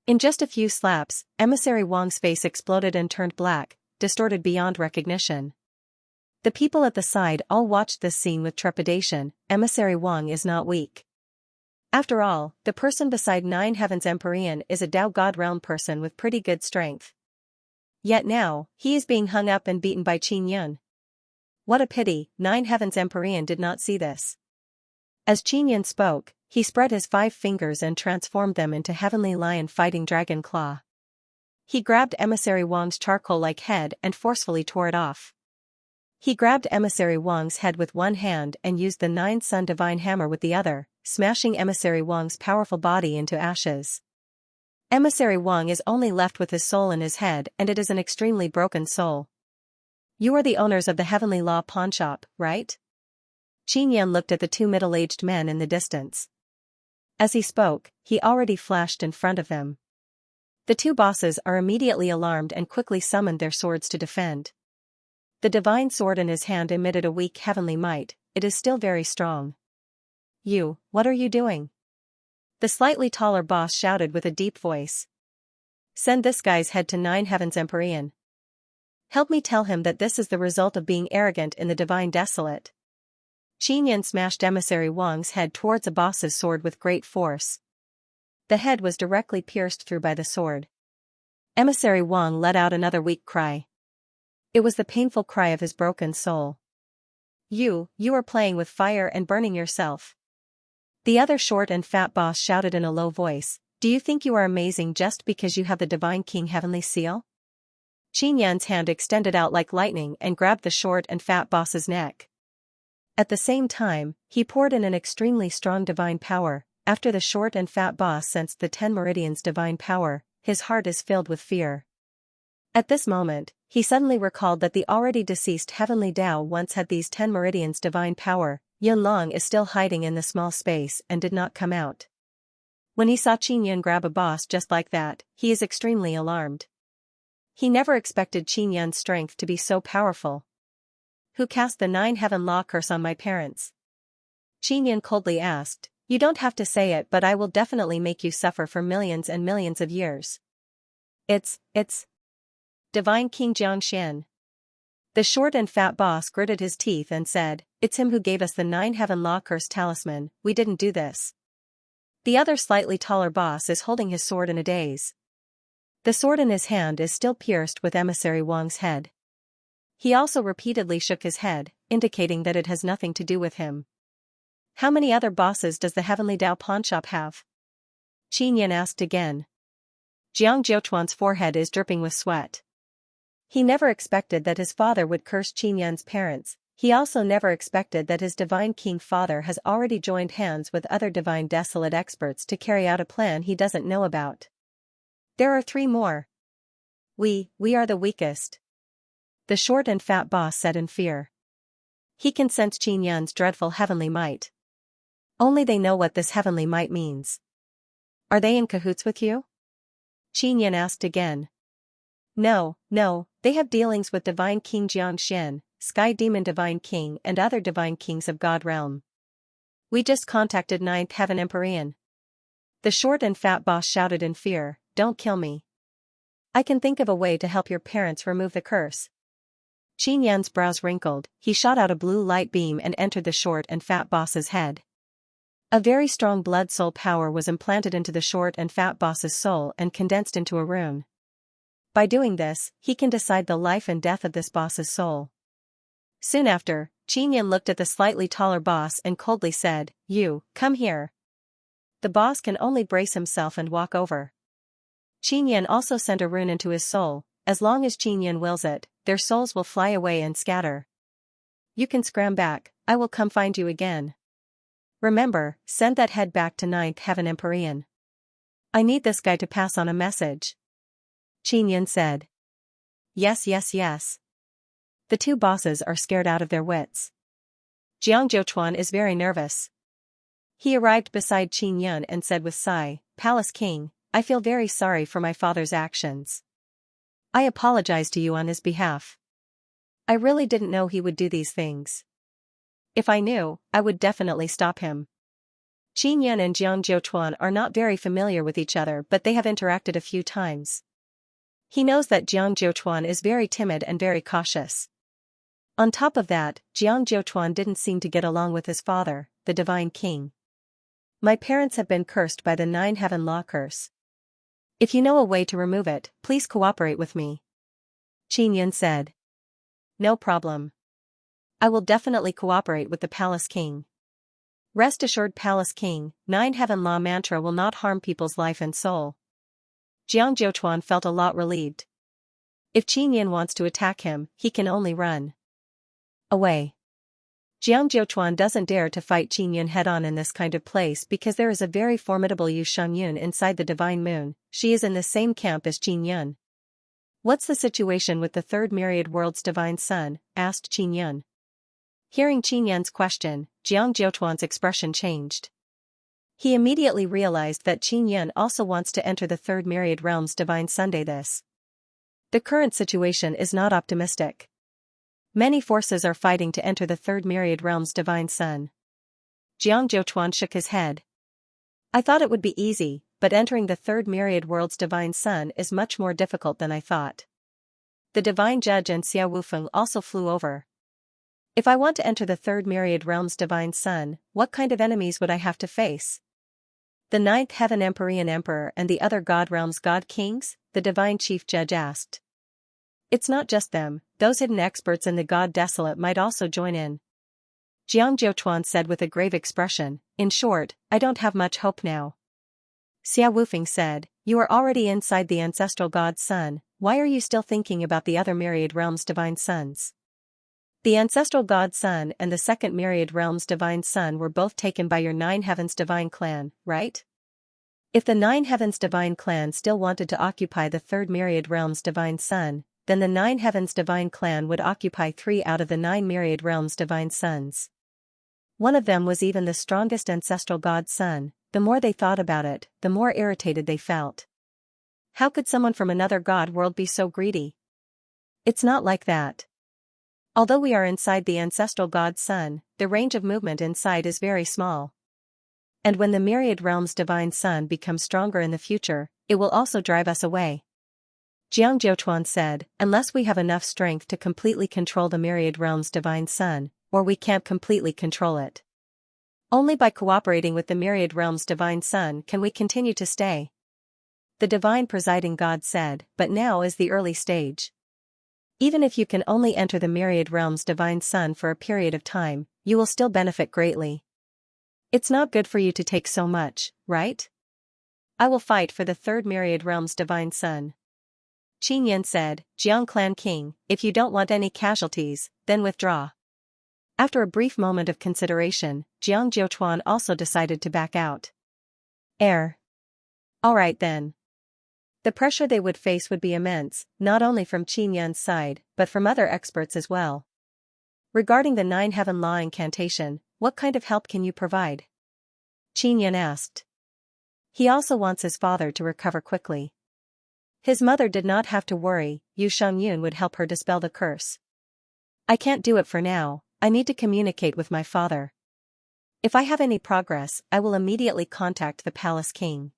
In just a few slaps, Emissary Wang's face exploded and turned black, distorted beyond recognition. The people at the side all watched this scene with trepidation. Emissary Wang is not weak. After all, the person beside Nine Heavens Empyrean is a Dao God realm person with pretty good strength. Yet now, he is being hung up and beaten by Qin Yan. What a pity, Nine Heavens Empyrean did not see this. As Qin Yan spoke, he spread his 5 fingers and transformed them into Heavenly Lion Fighting Dragon Claw. He grabbed Emissary Wang's charcoal-like head and forcefully tore it off. He grabbed Emissary Wang's head with one hand and used the nine-sun divine hammer with the other, smashing Emissary Wang's powerful body into ashes. Emissary Wang is only left with his soul in his head, and it is an extremely broken soul. "You are the owners of the Heavenly Law Pawnshop, right?" Qin Yan looked at the 2 middle-aged men in the distance. As he spoke, he already flashed in front of them. The 2 bosses are immediately alarmed and quickly summoned their swords to defend. The divine sword in his hand emitted a weak heavenly might, it is still very strong. "You, what are you doing?" The slightly taller boss shouted with a deep voice. "Send this guy's head to Nine Heavens Empyrean. Help me tell him that this is the result of being arrogant in the divine desolate." Qin Yan smashed Emissary Wang's head towards a boss's sword with great force. The head was directly pierced through by the sword. Emissary Wang let out another weak cry. It was the painful cry of his broken soul. You are playing with fire and burning yourself." The other short and fat boss shouted in a low voice, "Do you think you are amazing just because you have the Divine King Heavenly Seal?" Qin Yan's hand extended out like lightning and grabbed the short and fat boss's neck. At the same time, he poured in an extremely strong divine power. After the short and fat boss sensed the 10 meridians divine power, his heart is filled with fear. At this moment, he suddenly recalled that the already deceased Heavenly Tao once had these 10 meridians divine power. Yun Long is still hiding in the small space and did not come out. When he saw Qin Yan grab a boss just like that, he is extremely alarmed. He never expected Qin Yan's strength to be so powerful. "Who cast the 9 heaven law curse on my parents?" Qin Yan coldly asked. "You don't have to say it, but I will definitely make you suffer for millions and millions of years." It's Divine King Xianxia." The short and fat boss gritted his teeth and said, "It's him who gave us the 9 heaven law curse talisman, we didn't do this." The other slightly taller boss is holding his sword in a daze. The sword in his hand is still pierced with Emissary Wang's head. He also repeatedly shook his head, indicating that it has nothing to do with him. "How many other bosses does the Heavenly Dao Pawnshop have?" Qin Yan asked again. Jiang Jiuchuan's forehead is dripping with sweat. He never expected that his father would curse Qin Yan's parents. He also never expected that his divine king father has already joined hands with other divine desolate experts to carry out a plan he doesn't know about. "There are 3 more. We are the weakest," the short and fat boss said in fear. He can sense Qin Yan's dreadful heavenly might. Only they know what this heavenly might means. "Are they in cahoots with you?" Qin Yan asked again. No, they have dealings with Divine King Xianxia, Sky Demon Divine King and other Divine Kings of God Realm. We just contacted 9th Heaven Empyrean." The short and fat boss shouted in fear, "Don't kill me. I can think of a way to help your parents remove the curse." Qin Yan's brows wrinkled, he shot out a blue light beam and entered the short and fat boss's head. A very strong blood soul power was implanted into the short and fat boss's soul and condensed into a rune. By doing this, he can decide the life and death of this boss's soul. Soon after, Qinyan looked at the slightly taller boss and coldly said, "You, come here." The boss can only brace himself and walk over. Qinyan also sent a rune into his soul. As long as Qinyan wills it, their souls will fly away and scatter. "You can scram back, I will come find you again. Remember, send that head back to Ninth Heaven Empyrean. I need this guy to pass on a message." Qinyan said. Yes, yes, yes. The two bosses are scared out of their wits. Jiang Zhouchuan is very nervous. He arrived beside Qinyan and said with sigh, "Palace King, I feel very sorry for my father's actions. I apologize to you on his behalf. I really didn't know he would do these things. If I knew, I would definitely stop him." Qinyan and Jiang Zhouchuan are not very familiar with each other, but they have interacted a few times. He knows that Jiang Zhouchuan is very timid and very cautious. On top of that, Jiang Zhouchuan didn't seem to get along with his father, the Divine King. "My parents have been cursed by the 9-heaven law curse. If you know a way to remove it, please cooperate with me," Qinyan said. "No problem. I will definitely cooperate with the Palace King. Rest assured, Palace King, 9-heaven law mantra will not harm people's life and soul." Jiang Zhouchuan felt a lot relieved. If Qinyan wants to attack him, he can only run away. Jiang Zhouchuan doesn't dare to fight Qinyan head-on in this kind of place because there is a very formidable Yu Shangyun inside the Divine Moon. She is in the same camp as Qinyan. "What's the situation with the third myriad world's divine sun?" asked Qinyan. Hearing Qinyan's question, Jiang Zhouchuan's expression changed. He immediately realized that Qinyan also wants to enter the third myriad realm's divine Sunday. The current situation is not optimistic. Many forces are fighting to enter the third myriad realm's divine sun. Jiang Zhouchuan shook his head. "I thought it would be easy, but entering the third myriad world's divine sun is much more difficult than I thought." The divine judge and Xia Wufeng also flew over. "If I want to enter the third myriad realm's divine sun, what kind of enemies would I have to face?" "The 9th Heaven Empyrean Emperor and the other God realm's God Kings?" the divine chief judge asked. "It's not just them, those hidden experts in the God Desolate might also join in," Jiang Zhouchuan said with a grave expression. "In short, I don't have much hope now." Xia Wufeng said, "You are already inside the ancestral God's sun, why are you still thinking about the other myriad realm's divine suns?" "The ancestral God Sun and the second myriad realm's divine sun were both taken by your 9 heavens divine clan, right? If the 9 heavens divine clan still wanted to occupy the third myriad realm's divine sun, then the 9 heavens divine clan would occupy 3 out of the 9 myriad realm's divine suns. One of them was even the strongest ancestral God Sun." The more they thought about it, the more irritated they felt. How could someone from another god world be so greedy? It's not like that. Although we are inside the ancestral God Sun, the range of movement inside is very small. And when the myriad realm's divine sun becomes stronger in the future, it will also drive us away. Jiang Zhouchuan said, "Unless we have enough strength to completely control the myriad realm's divine sun, or we can't completely control it. Only by cooperating with the myriad realm's divine sun can we continue to stay." The divine presiding god said, "But now is the early stage. Even if you can only enter the myriad realm's divine sun for a period of time, you will still benefit greatly. It's not good for you to take so much, right? I will fight for the third myriad realm's divine sun." Qinyan said, "Jiang Clan King, if you don't want any casualties, then withdraw." After a brief moment of consideration, Jiang Zhouchuan also decided to back out. Alright then. The pressure they would face would be immense, not only from Qinyan's side, but from other experts as well. "Regarding the 9 heaven law incantation, what kind of help can you provide?" Qinyan asked. He also wants his father to recover quickly. His mother did not have to worry, Yu Shangyun would help her dispel the curse. "I can't do it for now, I need to communicate with my father. If I have any progress, I will immediately contact the Palace King."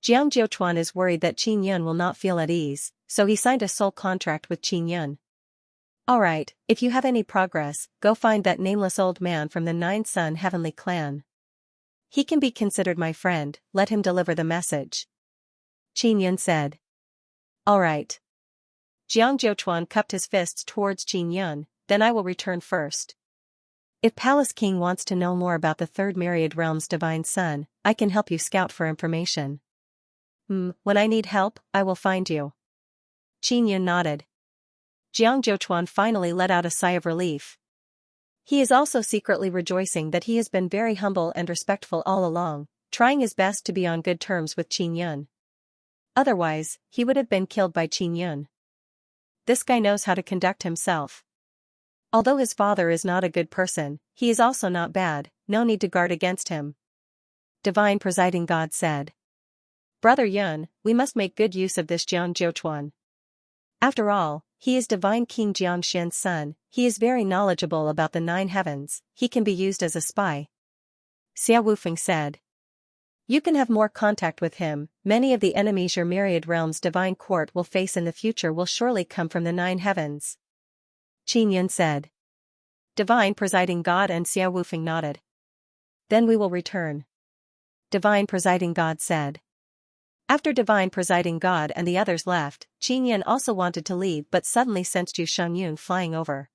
Jiang Zhouchuan is worried that Qinyan will not feel at ease, so he signed a soul contract with Qinyan. "Alright, if you have any progress, go find that nameless old man from the 9 Sun Heavenly Clan. He can be considered my friend, let him deliver the message. Qin Yun said. All right. Jiang Jiuchuan cupped his fists towards Qin Yun, then I will return first. If Palace King wants to know more about the Third Myriad Realm's divine son, I can help you scout for information. When I need help, I will find you. Qin Yun nodded. Jiang Jiuchuan finally let out a sigh of relief. He is also secretly rejoicing that he has been very humble and respectful all along, trying his best to be on good terms with Qin Yun. Otherwise, he would have been killed by Qin Yun. This guy knows how to conduct himself. Although his father is not a good person, he is also not bad, no need to guard against him. Divine Presiding God said. Brother Yun, we must make good use of this Jiang Jiuchuan. After all, he is Divine King Xianxia's son, he is very knowledgeable about the 9 heavens, he can be used as a spy. Xia Wufeng said. You can have more contact with him, many of the enemies your myriad realm's divine court will face in the future will surely come from the 9 heavens. Qin Yun said. Divine Presiding God and Xia Wufeng nodded. Then we will return. Divine Presiding God said. After Divine Presiding God and the others left, Qin Yun also wanted to leave but suddenly sensed Yu Shangyun flying over.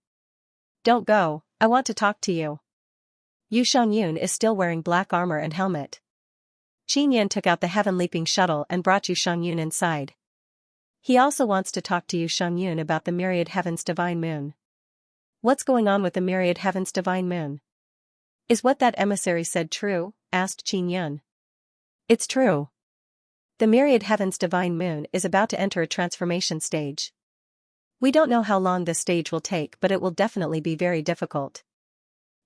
Don't go, I want to talk to you. Yu Shangyun is still wearing black armor and helmet. Qin Yun took out the heaven-leaping shuttle and brought Yu Shangyun inside. He also wants to talk to Yu Shangyun about the Myriad Heaven's Divine Moon. What's going on with the Myriad Heaven's Divine Moon? Is what that emissary said true? Asked Qin Yun. It's true. The Myriad Heaven's Divine Moon is about to enter a transformation stage. We don't know how long this stage will take, but it will definitely be very difficult.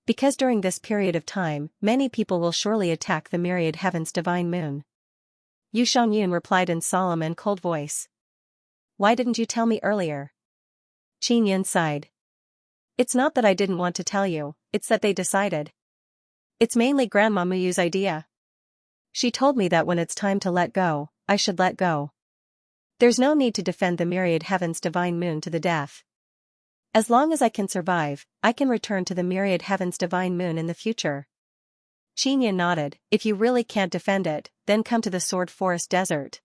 Because during this period of time, many people will surely attack the Myriad Heaven's Divine Moon. Yu Shangyun replied in solemn and cold voice. Why didn't you tell me earlier? Qin Yun sighed. It's not that I didn't want to tell you, it's that they decided. It's mainly Grandma Muyu's idea. She told me that when it's time to let go, I should let go. There's no need to defend the Myriad Heaven's Divine Moon to the death. As long as I can survive, I can return to the Myriad Heaven's Divine Moon in the future. Qin Yun nodded. If you really can't defend it, then come to the Sword Forest Desert.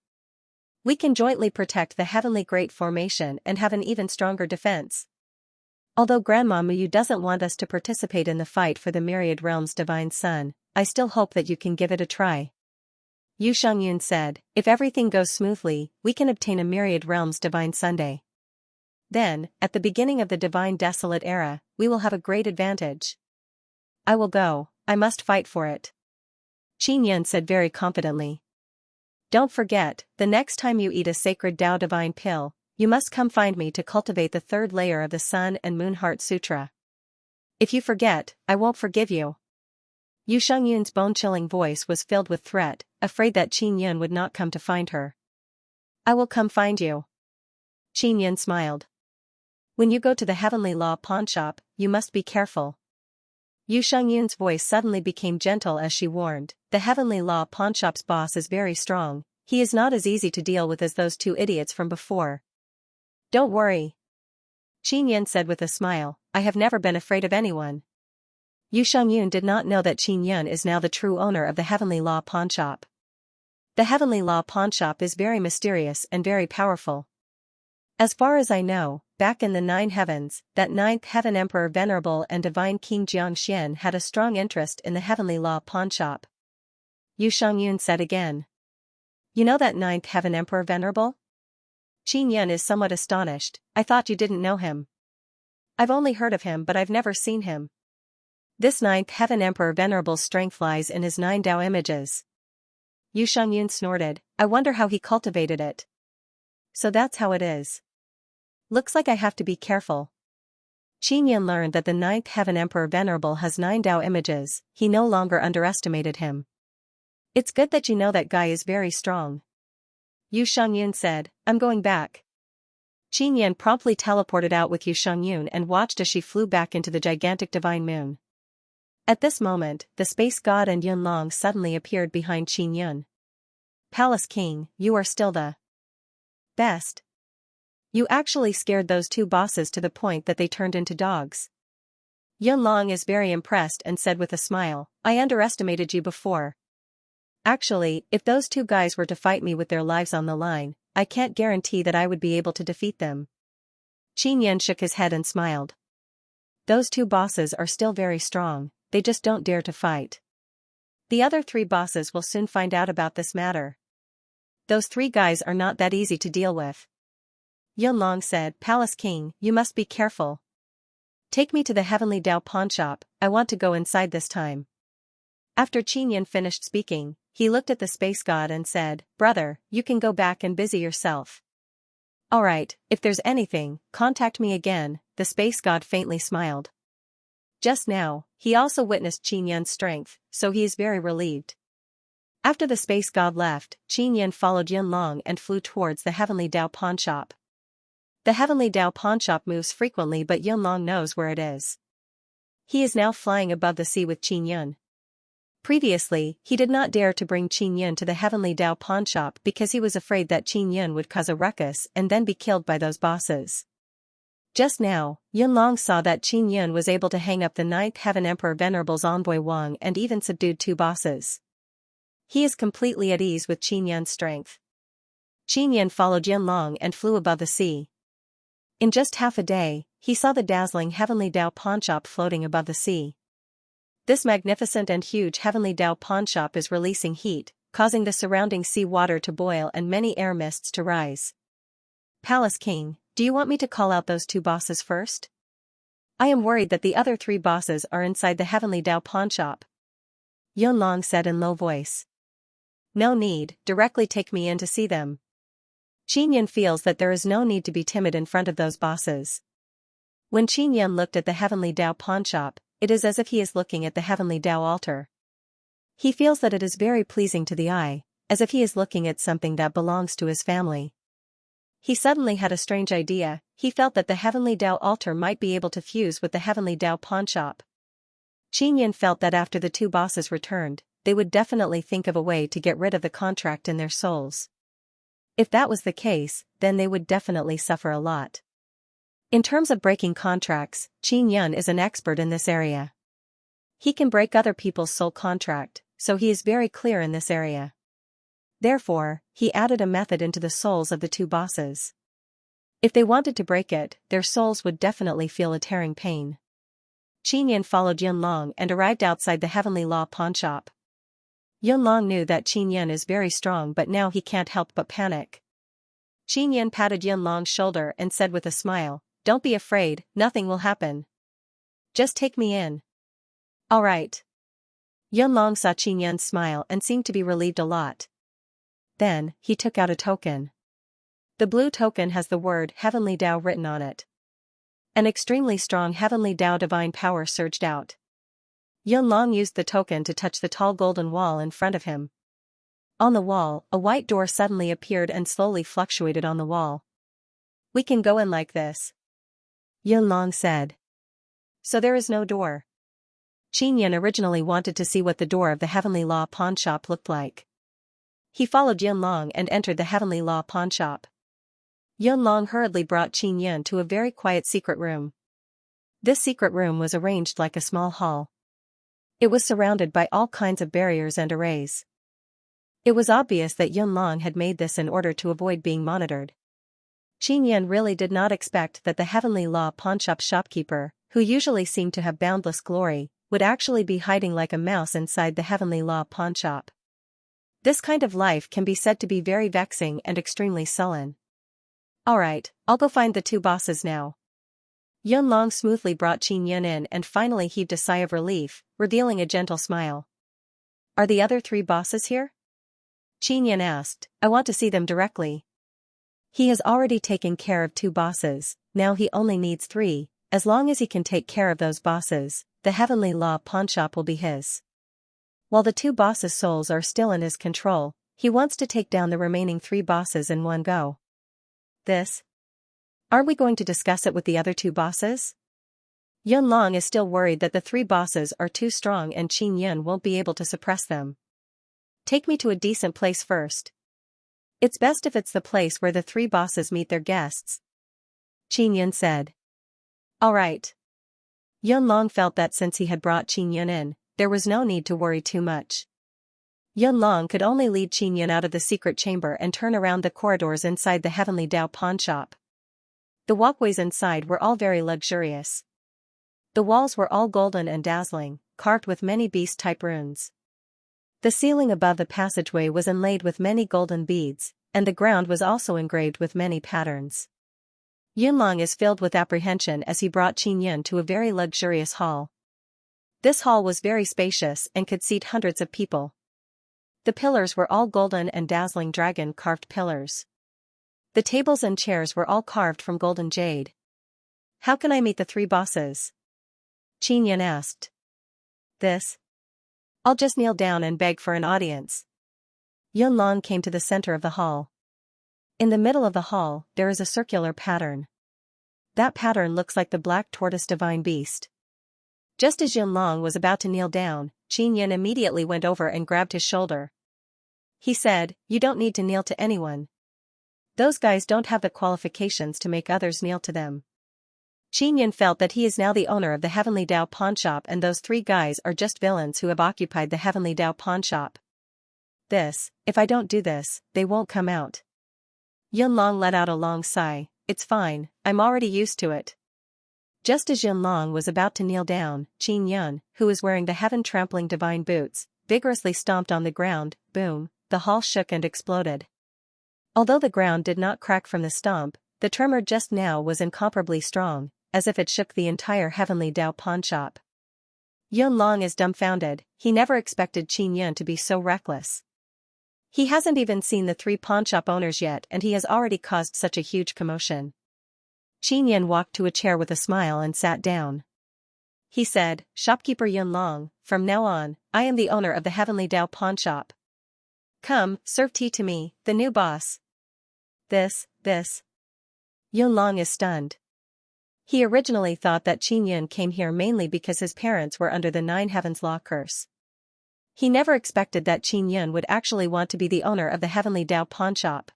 We can jointly protect the Heavenly Great Formation and have an even stronger defense. Although Grandma Muyu doesn't want us to participate in the fight for the Myriad Realm's Divine Son, I still hope that you can give it a try. Yu Shangyun said, if everything goes smoothly, we can obtain a Myriad Realm's Divine Sunday. Then, at the beginning of the Divine Desolate Era, we will have a great advantage. I will go, I must fight for it. Qin Yun said very confidently. Don't forget, the next time you eat a sacred Tao Divine pill, you must come find me to cultivate the 3rd layer of the Sun and Moon Heart Sutra. If you forget, I won't forgive you. Yu Shangyun's bone-chilling voice was filled with threat, afraid that Qin Yun would not come to find her. I will come find you. Qin Yun smiled. When you go to the Heavenly Law pawnshop, you must be careful. Yu Shangyun's voice suddenly became gentle as she warned, the Heavenly Law pawnshop's boss is very strong, he is not as easy to deal with as those 2 idiots from before. Don't worry. Qin Yun said with a smile, I have never been afraid of anyone. Yu Shangyun did not know that Qin Yun is now the true owner of the Heavenly Law pawnshop. The Heavenly Law pawnshop is very mysterious and very powerful. As far as I know, back in the 9 heavens, that 9th heaven Emperor Venerable and Divine King Xianxia had a strong interest in the Heavenly Law pawnshop. Yu Shangyun said again. You know that 9th heaven Emperor Venerable? Qin Yun is somewhat astonished, I thought you didn't know him. I've only heard of him but I've never seen him. This 9th heaven Emperor Venerable's strength lies in his 9 Tao images. Yu Shangyun snorted, I wonder how he cultivated it. So that's how it is. Looks like I have to be careful. Qin Yun learned that the 9th heaven Emperor Venerable has 9 Tao images, he no longer underestimated him. It's good that you know that guy is very strong. Yu Shangyun said, I'm going back. Qin Yun promptly teleported out with Yu Shangyun and watched as she flew back into the gigantic divine moon. At this moment, the space god and Yun Long suddenly appeared behind Qin Yun. Palace King, you are still the best. You actually scared those 2 bosses to the point that they turned into dogs. Yun Long is very impressed and said with a smile, I underestimated you before. Actually, if those two guys were to fight me with their lives on the line, I can't guarantee that I would be able to defeat them. Qin Yan shook his head and smiled. Those two bosses are still very strong, they just don't dare to fight. The other three bosses will soon find out about this matter. Those three guys are not that easy to deal with. Yun Long said, Palace King, you must be careful. Take me to the Heavenly Dao pawnshop, I want to go inside this time. After Qin Yan finished speaking, he looked at the space god and said, Brother, you can go back and busy yourself. Alright, if there's anything, contact me again, the space god faintly smiled. Just now, he also witnessed Qin Yan's strength, so he is very relieved. After the space god left, Qin Yan followed Yun Long and flew towards the Heavenly Dao pawnshop. The Heavenly Dao pawnshop moves frequently but Yun Long knows where it is. He is now flying above the sea with Qin Yan. Previously, he did not dare to bring Qin Yan to the Heavenly Dao pawnshop because he was afraid that Qin Yan would cause a ruckus and then be killed by those bosses. Just now, Yun Long saw that Qin Yan was able to hang up the Ninth Heaven Emperor Venerable's envoy Wang and even subdued two bosses. He is completely at ease with Qin Yan's strength. Qin Yan followed Yun Long and flew above the sea. In just half a day, he saw the dazzling Heavenly Dao pawnshop floating above the sea. This magnificent and huge Heavenly Dao pawnshop is releasing heat, causing the surrounding sea water to boil and many air mists to rise. Palace King, do you want me to call out those two bosses first? I am worried that the other three bosses are inside the Heavenly Dao pawnshop. Yun Long said in low voice. No need, directly take me in to see them. Qin Yan feels that there is no need to be timid in front of those bosses. When Qin Yan looked at the Heavenly Dao pawnshop, it is as if he is looking at the Heavenly Dao altar. He feels that it is very pleasing to the eye, as if he is looking at something that belongs to his family. He suddenly had a strange idea, he felt that the Heavenly Dao altar might be able to fuse with the Heavenly Dao pawnshop. Qin Yan felt that after the two bosses returned, they would definitely think of a way to get rid of the contract in their souls. If that was the case, then they would definitely suffer a lot. In terms of breaking contracts, Qin Yan is an expert in this area. He can break other people's soul contract, so he is very clear in this area. Therefore, he added a method into the souls of the two bosses. If they wanted to break it, their souls would definitely feel a tearing pain. Qin Yan followed Yun Long and arrived outside the Heavenly Law pawnshop. Yun Long knew that Qin Yan is very strong but now he can't help but panic. Qin Yan patted Yun Long's shoulder and said with a smile, Don't be afraid, nothing will happen. Just take me in. Alright. Yun Long saw Qin Yan's smile and seemed to be relieved a lot. Then, he took out a token. The blue token has the word Heavenly Dao written on it. An extremely strong Heavenly Dao divine power surged out. Yun Long used the token to touch the tall golden wall in front of him. On the wall, a white door suddenly appeared and slowly fluctuated on the wall. We can go in like this. Yun Long said. So there is no door. Qin Yan originally wanted to see what the door of the Heavenly Law pawnshop looked like. He followed Yun Long and entered the Heavenly Law pawnshop. Yun Long hurriedly brought Qin Yan to a very quiet secret room. This secret room was arranged like a small hall. It was surrounded by all kinds of barriers and arrays. It was obvious that Yun Long had made this in order to avoid being monitored. Qin Yan really did not expect that the Heavenly Law pawnshop shopkeeper, who usually seemed to have boundless glory, would actually be hiding like a mouse inside the Heavenly Law pawnshop. This kind of life can be said to be very vexing and extremely sullen. Alright, I'll go find the two bosses now. Yun Long smoothly brought Qin Yan in and finally heaved a sigh of relief, revealing a gentle smile. Are the other three bosses here? Qin Yan asked, I want to see them directly. He has already taken care of two bosses, now he only needs three. As long as he can take care of those bosses, the Heavenly Law pawnshop will be his. While the two bosses' souls are still in his control, he wants to take down the remaining three bosses in one go. Are we going to discuss it with the other two bosses? Yun Long is still worried that the three bosses are too strong and Qin Yan won't be able to suppress them. Take me to a decent place first. It's best if it's the place where the three bosses meet their guests. Qin Yan said. Alright. Yunlong felt that since he had brought Qin Yun in, there was no need to worry too much. Yunlong could only lead Qin Yun out of the secret chamber and turn around the corridors inside the Heavenly Dao pawn shop. The walkways inside were all very luxurious. The walls were all golden and dazzling, carved with many beast-type runes. The ceiling above the passageway was inlaid with many golden beads, and the ground was also engraved with many patterns. Yunlong is filled with apprehension as he brought Qin Yun to a very luxurious hall. This hall was very spacious and could seat hundreds of people. The pillars were all golden and dazzling dragon-carved pillars. The tables and chairs were all carved from golden jade. "How can I meet the three bosses?" Qin Yun asked. "This? I'll just kneel down and beg for an audience." Yunlong came to the center of the hall. In the middle of the hall, there is a circular pattern. That pattern looks like the black tortoise divine beast. Just as Yunlong was about to kneel down, Qin Yun immediately went over and grabbed his shoulder. He said, "You don't need to kneel to anyone. Those guys don't have the qualifications to make others kneel to them." Qin Yun felt that he is now the owner of the Heavenly Dao pawn shop and those three guys are just villains who have occupied the Heavenly Dao pawn shop. If I don't do this, they won't come out. Yunlong let out a long sigh. "It's fine, I'm already used to it." Just as Yunlong was about to kneel down, Qin Yun, who was wearing the heaven-trampling divine boots, vigorously stomped on the ground. Boom, the hall shook and exploded. Although the ground did not crack from the stomp, the tremor just now was incomparably strong, as if it shook the entire Heavenly Dao pawn shop. Yunlong is dumbfounded. He never expected Qin Yun to be so reckless. He hasn't even seen the three pawnshop owners yet and he has already caused such a huge commotion. Qin Yun walked to a chair with a smile and sat down. He said, "Shopkeeper Yunlong, from now on, I am the owner of the Heavenly Dao pawn shop. Come, serve tea to me, the new boss." This. Yunlong is stunned. He originally thought that Qin Yun came here mainly because his parents were under the Nine Heavens law curse. He never expected that Qin Yun would actually want to be the owner of the Heavenly Dao pawn shop.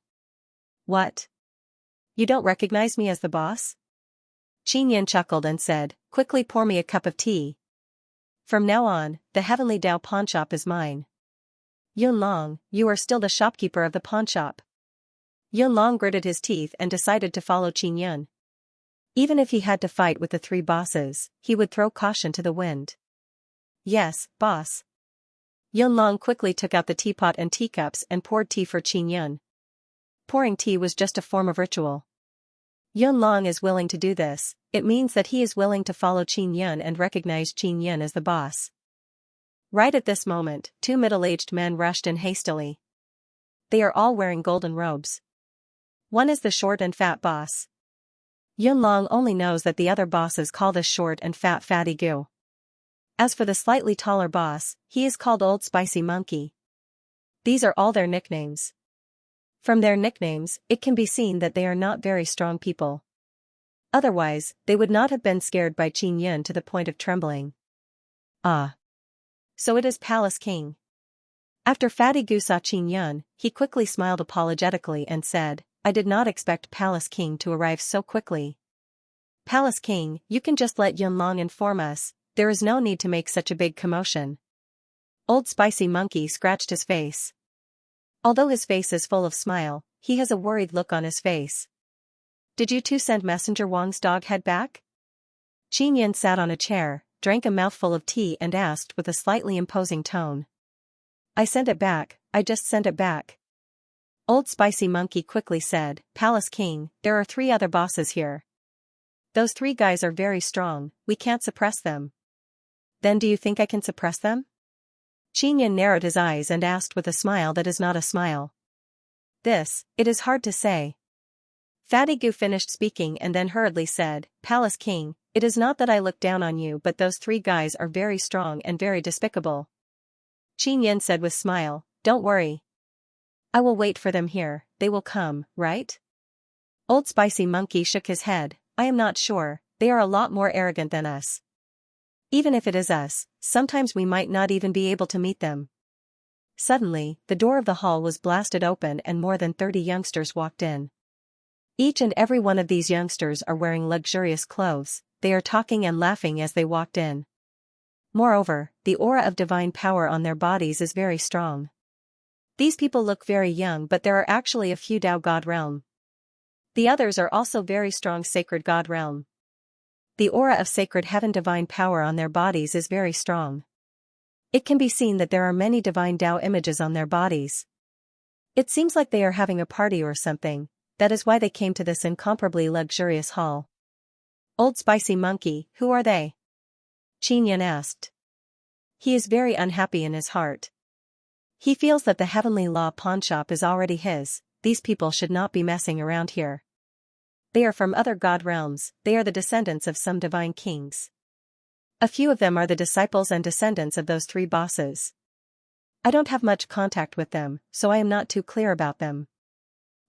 "What? You don't recognize me as the boss?" Qin Yun chuckled and said, "Quickly pour me a cup of tea. From now on, the Heavenly Dao pawn shop is mine." "Yunlong, you are still the shopkeeper of the pawn shop." Yunlong gritted his teeth and decided to follow Qin Yun. Even if he had to fight with the three bosses, he would throw caution to the wind. "Yes, boss." Yunlong quickly took out the teapot and teacups and poured tea for Qin Yun. Pouring tea was just a form of ritual. Yunlong is willing to do this, it means that he is willing to follow Qin Yun and recognize Qin Yun as the boss. Right at this moment, two middle-aged men rushed in hastily. They are all wearing golden robes. One is the short and fat boss. Yunlong only knows that the other bosses call this short and fat Fatty Gu. As for the slightly taller boss, he is called Old Spicy Monkey. These are all their nicknames. From their nicknames, it can be seen that they are not very strong people. Otherwise, they would not have been scared by Qin Yun to the point of trembling. "Ah. So it is Palace King." After Fatty Gu saw Qin Yun, he quickly smiled apologetically and said, "I did not expect Palace King to arrive so quickly." "Palace King, you can just let Yunlong inform us, there is no need to make such a big commotion." Old Spicy Monkey scratched his face. Although his face is full of smile, he has a worried look on his face. "Did you two send Messenger Wang's dog head back?" Qin Yun sat on a chair, drank a mouthful of tea and asked with a slightly imposing tone. "I sent it back, I just sent it back." Old Spicy Monkey quickly said, "Palace King, there are three other bosses here. Those three guys are very strong, we can't suppress them." "Then do you think I can suppress them?" Qin Yun narrowed his eyes and asked with a smile that is not a smile. It is hard to say." Fatty Gu finished speaking and then hurriedly said, "Palace King, it is not that I look down on you but those three guys are very strong and very despicable." Qin Yun said with smile, "Don't worry. I will wait for them here, they will come, right?" Old Spicy Monkey shook his head, "I am not sure, they are a lot more arrogant than us. Even if it is us, sometimes we might not even be able to meet them." Suddenly, the door of the hall was blasted open and more than 30 youngsters walked in. Each and every one of these youngsters are wearing luxurious clothes, they are talking and laughing as they walked in. Moreover, the aura of divine power on their bodies is very strong. These people look very young, but there are actually a few Tao God realm. The others are also very strong sacred God realm. The aura of sacred heaven divine power on their bodies is very strong. It can be seen that there are many divine Tao images on their bodies. It seems like they are having a party or something, that is why they came to this incomparably luxurious hall. Old Spicy Monkey, who are they? Xianxia asked. He is very unhappy in his heart. He feels that the heavenly law pawnshop is already his. These people should not be messing around here. They are from other god realms, they are the descendants of some divine kings. A few of them are the disciples and descendants of those three bosses. I don't have much contact with them, so I am not too clear about them.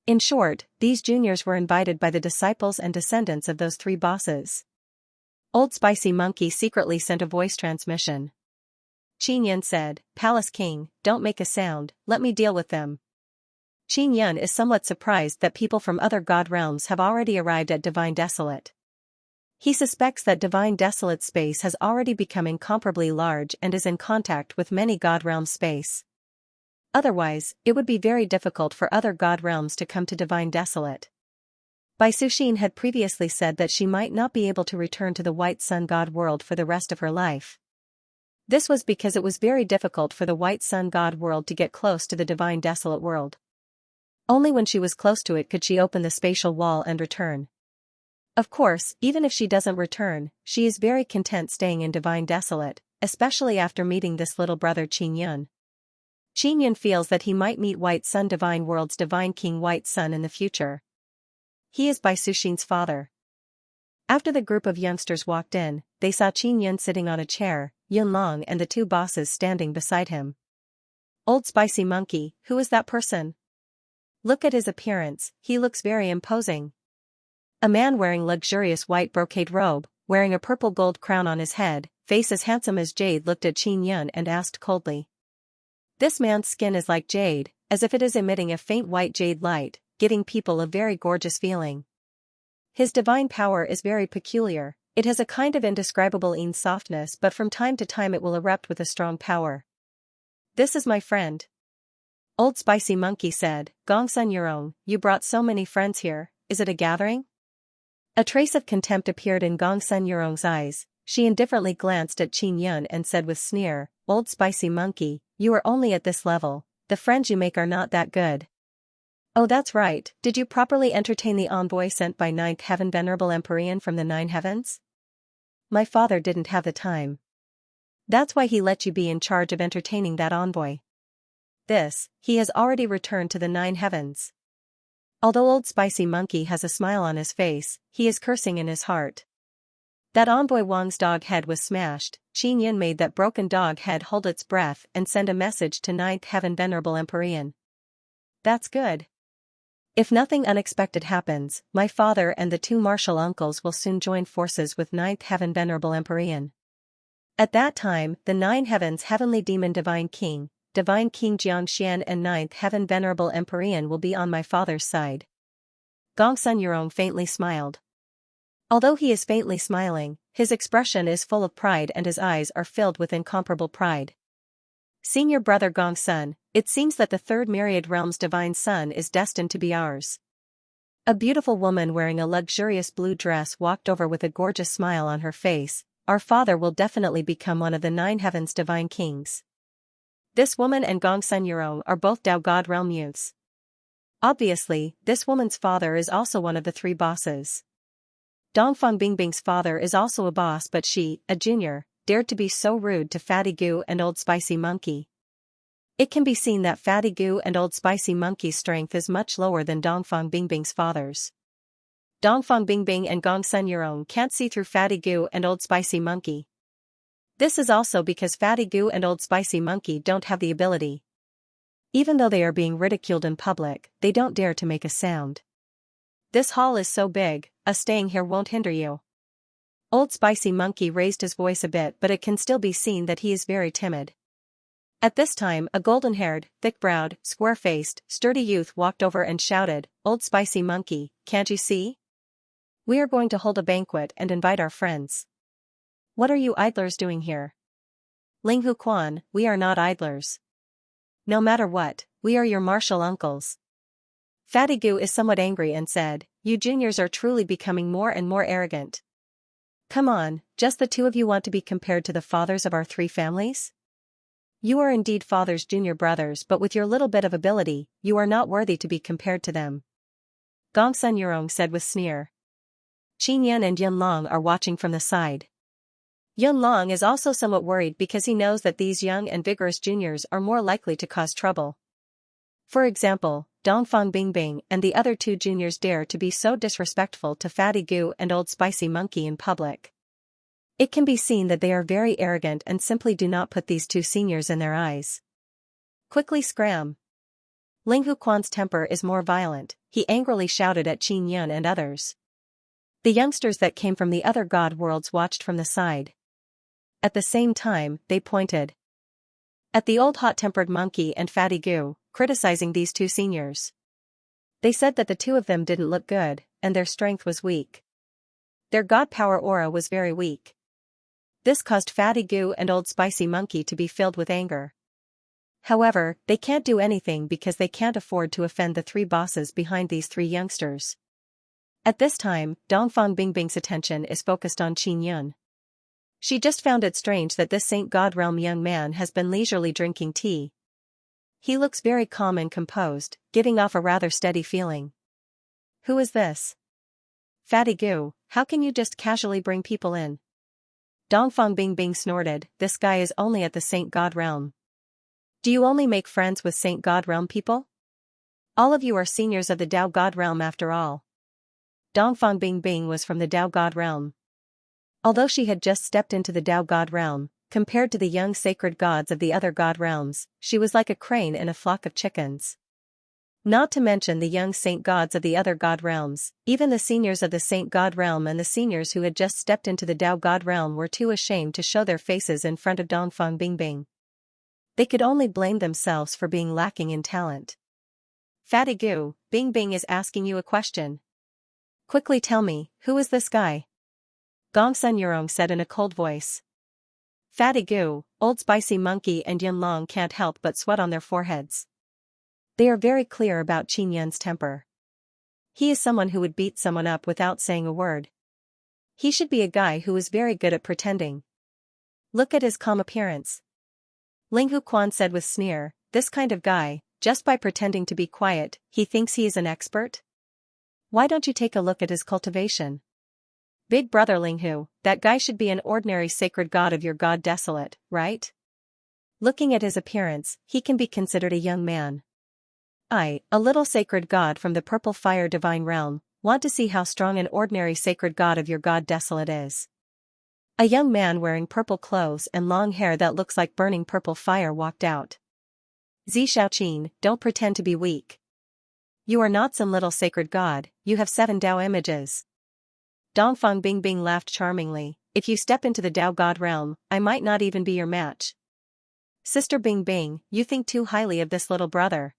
In short, these juniors were invited by the disciples and descendants of those three bosses. Old Spicy Monkey secretly sent a voice transmission. Xianxia said, "Palace King, don't make a sound, let me deal with them." Xianxia is somewhat surprised that people from other god realms have already arrived at Divine Desolate. He suspects that Divine Desolate space has already become incomparably large and is in contact with many god realm space. Otherwise, it would be very difficult for other god realms to come to Divine Desolate. Bai Suxin had previously said that she might not be able to return to the White Sun God world for the rest of her life. This was because it was very difficult for the White Sun God world to get close to the Divine Desolate world. Only when she was close to it could she open the spatial wall and return. Of course, even if she doesn't return, she is very content staying in Divine Desolate, especially after meeting this little brother Xianxia. Xianxia feels that he might meet White Sun Divine World's Divine King White Sun in the future. He is Bai Suxin's father. After the group of youngsters walked in, they saw Xianxia sitting on a chair, Yunlong and the two bosses standing beside him. Old Spicy Monkey, who is that person? Look at his appearance, he looks very imposing. A man wearing luxurious white brocade robe, wearing a purple gold crown on his head, face as handsome as jade, looked at Xianxia and asked coldly. This man's skin is like jade, as if it is emitting a faint white jade light, giving people a very gorgeous feeling. His divine power is very peculiar, it has a kind of indescribable softness, but from time to time it will erupt with a strong power. This is my friend. Old Spicy Monkey said, Gongsun Yurong, you brought so many friends here, is it a gathering? A trace of contempt appeared in Gongsun Yurong's eyes. She indifferently glanced at Xianxia and said with sneer, Old Spicy Monkey, you are only at this level, the friends you make are not that good. Oh, that's right, did you properly entertain the envoy sent by Ninth Heaven Venerable Empyrean from the Nine Heavens? My father didn't have the time. That's why he let you be in charge of entertaining that envoy. He has already returned to the Nine Heavens. Although Old Spicy Monkey has a smile on his face, he is cursing in his heart. That envoy Wang's dog head was smashed. Xianxia made that broken dog head hold its breath and send a message to Ninth Heaven Venerable Empyrean. That's good. If nothing unexpected happens, my father and the two martial uncles will soon join forces with Ninth Heaven Venerable Empyrean. At that time, the Nine Heavens Heavenly Demon Divine King Xianxian and Ninth Heaven Venerable Empyrean will be on my father's side. Gongsun Yurong faintly smiled. Although he is faintly smiling, his expression is full of pride and his eyes are filled with incomparable pride. Senior brother Gongsun, it seems that the third myriad realm's divine son is destined to be ours. A beautiful woman wearing a luxurious blue dress walked over with a gorgeous smile on her face. Our father will definitely become one of the Nine Heavens divine kings. This woman and Gongsun Yurong are both Tao God realm youths. Obviously, this woman's father is also one of the three bosses. Dongfang Bingbing's father is also a boss, but she, a junior, dared to be so rude to Fatty Goo and Old Spicy Monkey. It can be seen that Fatty Goo and Old Spicy Monkey's strength is much lower than Dongfang Bingbing's father's. Dongfang Bingbing and Gongsun Yurong can't see through Fatty Goo and Old Spicy Monkey. This is also because Fatty Goo and Old Spicy Monkey don't have the ability. Even though they are being ridiculed in public, they don't dare to make a sound. This hall is so big, us staying here won't hinder you. Old Spicy Monkey raised his voice a bit, but it can still be seen that he is very timid. At this time, a golden-haired, thick-browed, square-faced, sturdy youth walked over and shouted, Old Spicy Monkey, can't you see? We are going to hold a banquet and invite our friends. What are you idlers doing here? Ling Hu Quan, we are not idlers. No matter what, we are your martial uncles. Fatty Gu is somewhat angry and said, you juniors are truly becoming more and more arrogant. Come on, just the two of you want to be compared to the fathers of our three families? You are indeed father's junior brothers, but with your little bit of ability, you are not worthy to be compared to them. Gongsun Yurong said with sneer. Qin Yan and Yun Long are watching from the side. Yun Long is also somewhat worried because he knows that these young and vigorous juniors are more likely to cause trouble. For example, Dongfang Bingbing and the other two juniors dare to be so disrespectful to Fatty Gu and Old Spicy Monkey in public. It can be seen that they are very arrogant and simply do not put these two seniors in their eyes. Quickly scram! Ling Hu Quan's temper is more violent. He angrily shouted at Qin Yun and others. The youngsters that came from the other god worlds watched from the side. At the same time, they pointed at the old hot-tempered monkey and Fatty Gu, criticizing these two seniors. They said that the two of them didn't look good, and their strength was weak. Their god power aura was very weak. This caused Fatty Gu and Old Spicy Monkey to be filled with anger. However, they can't do anything because they can't afford to offend the three bosses behind these three youngsters. At this time, Dongfang Bingbing's attention is focused on Qin Yun. She just found it strange that this Saint God Realm young man has been leisurely drinking tea. He looks very calm and composed, giving off a rather steady feeling. Who is this? Fatty Gu, how can you just casually bring people in? Dongfang Bingbing snorted, this guy is only at the Saint God Realm. Do you only make friends with Saint God Realm people? All of you are seniors of the Dao God Realm after all. Dongfang Bingbing was from the Dao God Realm. Although she had just stepped into the Dao God Realm, compared to the young sacred gods of the other god realms, she was like a crane in a flock of chickens. Not to mention the young saint gods of the other god realms, even the seniors of the Saint God Realm and the seniors who had just stepped into the Dao God Realm were too ashamed to show their faces in front of Dongfang Bingbing. They could only blame themselves for being lacking in talent. Fatty Gu, Bingbing is asking you a question. Quickly tell me, who is this guy? Gongsun Yurong said in a cold voice. Fatty Gu, Old Spicy Monkey and Yun Long can't help but sweat on their foreheads. They are very clear about Qin Yun's temper. He is someone who would beat someone up without saying a word. He should be a guy who is very good at pretending. Look at his calm appearance. Ling Hu Quan said with sneer, this kind of guy, just by pretending to be quiet, he thinks he is an expert? Why don't you take a look at his cultivation? Big brother Ling Hu, that guy should be an ordinary sacred god of your god desolate, right? Looking at his appearance, he can be considered a young man. I, a little sacred god from the purple fire divine realm, want to see how strong an ordinary sacred god of your god desolate is. A young man wearing purple clothes and long hair that looks like burning purple fire walked out. Zi Xiaoqin, don't pretend to be weak. You are not some little sacred god, you have 7 Dao images. Dongfang Bingbing laughed charmingly, if you step into the Dao God Realm, I might not even be your match. Sister Bingbing, you think too highly of this little brother.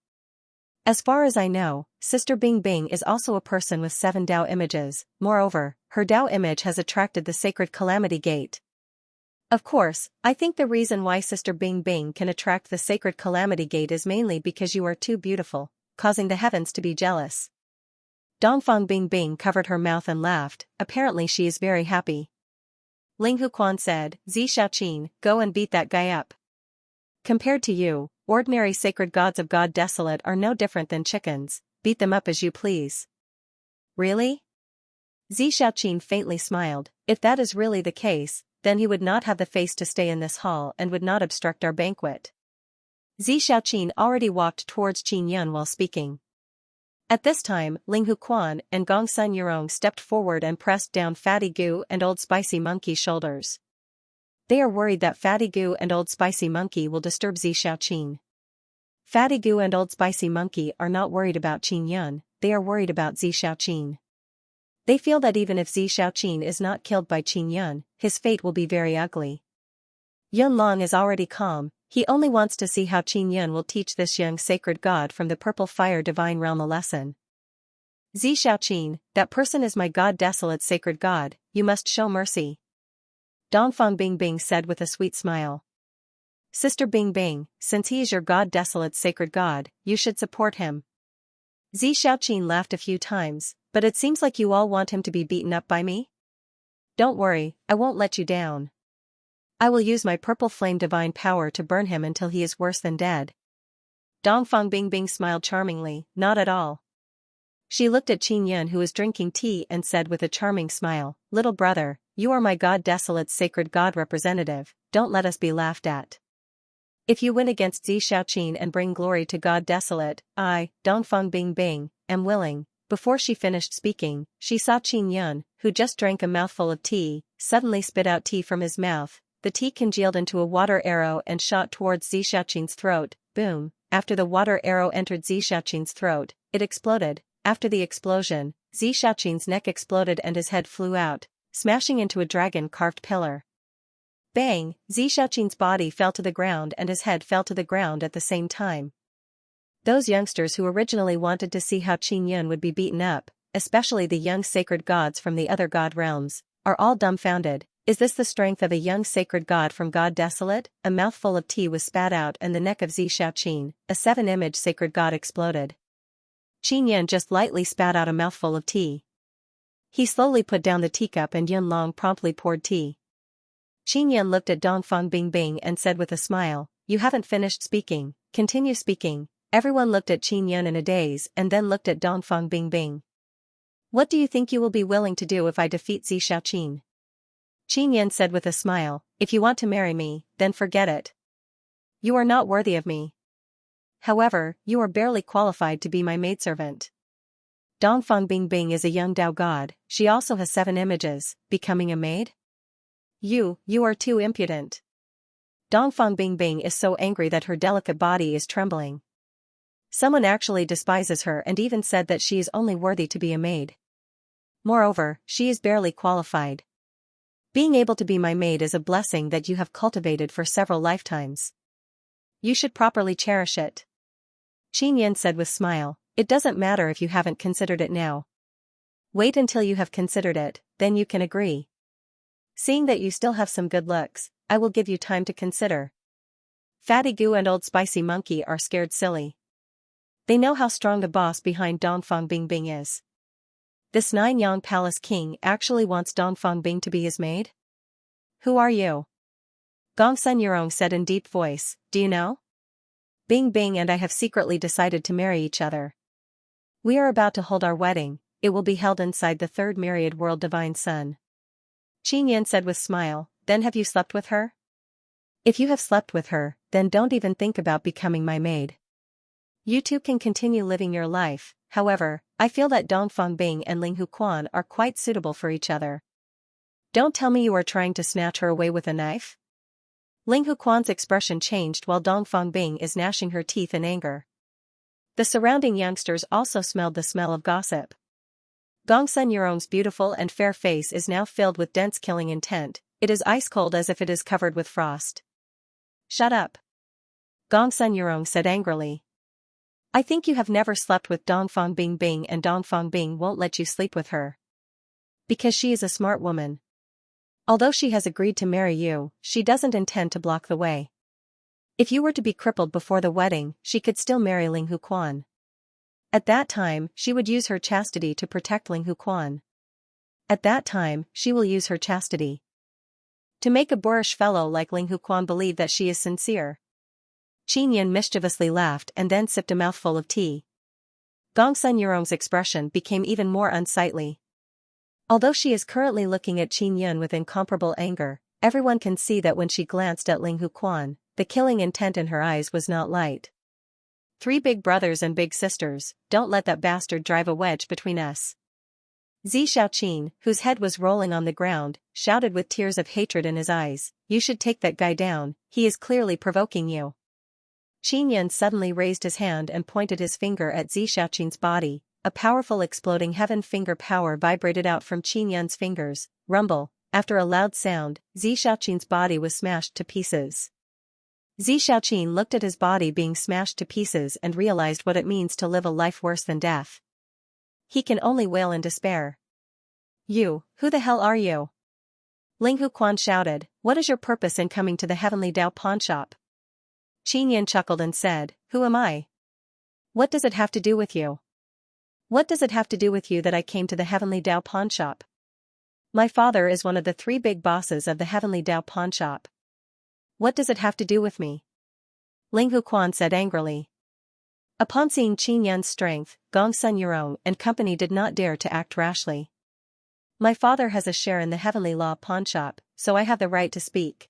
As far as I know, Sister Bingbing is also a person with 7 Dao images, moreover, her Dao image has attracted the sacred Calamity Gate. Of course, I think the reason why Sister Bingbing can attract the sacred Calamity Gate is mainly because you are too beautiful, causing the heavens to be jealous. Dongfang Bingbing covered her mouth and laughed, apparently she is very happy. Ling Hu Quan said, Zi Xiaoqin, go and beat that guy up. Compared to you, ordinary sacred gods of God Desolate are no different than chickens, beat them up as you please. Really? Zi Xiaoqin faintly smiled, if that is really the case, then he would not have the face to stay in this hall and would not obstruct our banquet. Zi Xiaoqin already walked towards Qin Yun while speaking. At this time, Ling Hu Quan and Gongsun Yurong stepped forward and pressed down Fatty Gu and Old Spicy Monkey's shoulders. They are worried that Fatty Gu and Old Spicy Monkey will disturb Zi Xiaoqin. Fatty Gu and Old Spicy Monkey are not worried about Qin Yun, they are worried about Zi Xiaoqin. They feel that even if Zi Xiaoqin is not killed by Qin Yun, his fate will be very ugly. Yun Long is already calm, he only wants to see how Qin Yun will teach this young sacred god from the purple fire divine realm a lesson. Xiaoqin, that person is my god desolate sacred god, you must show mercy. Dongfang Bingbing said with a sweet smile. Sister Bingbing, since he is your god desolate sacred god, you should support him. Xiaoqin laughed a few times, but it seems like you all want him to be beaten up by me? Don't worry, I won't let you down. I will use my purple flame divine power to burn him until he is worse than dead. Dongfang Bingbing smiled charmingly, not at all. She looked at Qin Yun who was drinking tea and said with a charming smile, little brother, you are my god desolate sacred god representative, don't let us be laughed at. If you win against Xiaoqin and bring glory to god desolate, I, Dongfang Bingbing, am willing. Before she finished speaking, she saw Qin Yun, who just drank a mouthful of tea, suddenly spit out tea from his mouth. The tea congealed into a water arrow and shot towards Xiaoqin's throat. Boom! After the water arrow entered Xiaoqin's throat, it exploded. After the explosion, Xiaoqin's neck exploded and his head flew out, smashing into a dragon-carved pillar. Bang! Xiaoqin's body fell to the ground and his head fell to the ground at the same time. Those youngsters who originally wanted to see how Qin Yun would be beaten up, especially the young sacred gods from the other god realms, are all dumbfounded. Is this the strength of a young sacred god from God Desolate? A mouthful of tea was spat out and the neck of Xiaoqin, a seven-image sacred god, exploded. Qin Yun just lightly spat out a mouthful of tea. He slowly put down the teacup and Yun Long promptly poured tea. Qin Yun looked at Dongfang Bingbing and said with a smile, you haven't finished speaking, continue speaking. Everyone looked at Qin Yun in a daze and then looked at Dongfang Bingbing. What do you think you will be willing to do if I defeat Xiaoqin? Qin Yun said with a smile, if you want to marry me, then forget it. You are not worthy of me. However, you are barely qualified to be my maidservant. Dongfang Bingbing is a young Dao god, she also has 7 images, becoming a maid? You are too impudent. Dongfang Bingbing is so angry that her delicate body is trembling. Someone actually despises her and even said that she is only worthy to be a maid. Moreover, she is barely qualified. Being able to be my maid is a blessing that you have cultivated for several lifetimes. You should properly cherish it. Qin Yun said with smile, it doesn't matter if you haven't considered it now. Wait until you have considered it, then you can agree. Seeing that you still have some good looks, I will give you time to consider. Fatty Goo and Old Spicy Monkey are scared silly. They know how strong the boss behind Dongfang Bingbing is. This Nine-Yang Palace King actually wants Dongfang Bing to be his maid? Who are you? Gongsun Yurong said in deep voice, do you know? Bing Bing and I have secretly decided to marry each other. We are about to hold our wedding, it will be held inside the 3rd myriad world divine sun. Qin Yun said with smile, then have you slept with her? If you have slept with her, then don't even think about becoming my maid. You two can continue living your life, however, I feel that Dongfang Bing and Ling Huquan are quite suitable for each other. Don't tell me you are trying to snatch her away with a knife? Ling Huquan's expression changed while Dongfang Bing is gnashing her teeth in anger. The surrounding youngsters also smelled the smell of gossip. Gongsun Yurong's beautiful and fair face is now filled with dense killing intent, it is ice cold as if it is covered with frost. Shut up. Gongsun Yurong said angrily. I think you have never slept with Dongfang Bingbing and Dongfang Bing won't let you sleep with her. Because she is a smart woman. Although she has agreed to marry you, she doesn't intend to block the way. If you were to be crippled before the wedding, she could still marry Ling Huquan. At that time, she would use her chastity to protect Ling Huquan. At that time, she will use her chastity to make a boorish fellow like Ling Huquan believe that she is sincere. Qin Yun mischievously laughed and then sipped a mouthful of tea. Gongsun Yurong's expression became even more unsightly. Although she is currently looking at Qin Yun with incomparable anger, everyone can see that when she glanced at Ling Huquan, the killing intent in her eyes was not light. 3 big brothers and big sisters, don't let that bastard drive a wedge between us. Xiaoqin, whose head was rolling on the ground, shouted with tears of hatred in his eyes, you should take that guy down, he is clearly provoking you. Qin Yun suddenly raised his hand and pointed his finger at Xiaoqin's body. A powerful exploding heaven finger power vibrated out from Qin Yun's fingers. Rumble, after a loud sound, Xiaoqin's body was smashed to pieces. Xiaoqin looked at his body being smashed to pieces and realized what it means to live a life worse than death. He can only wail in despair. You, who the hell are you? Ling Huquan shouted, what is your purpose in coming to the Heavenly Dao pawnshop? Qin Yan chuckled and said, who am I? What does it have to do with you? What does it have to do with you that I came to the Heavenly Dao pawnshop? My father is one of the 3 big bosses of the Heavenly Dao pawnshop. What does it have to do with me? Ling Huquan said angrily. Upon seeing Qin Yan's strength, Gong Sun Yurong and company did not dare to act rashly. My father has a share in the Heavenly Law pawnshop, so I have the right to speak.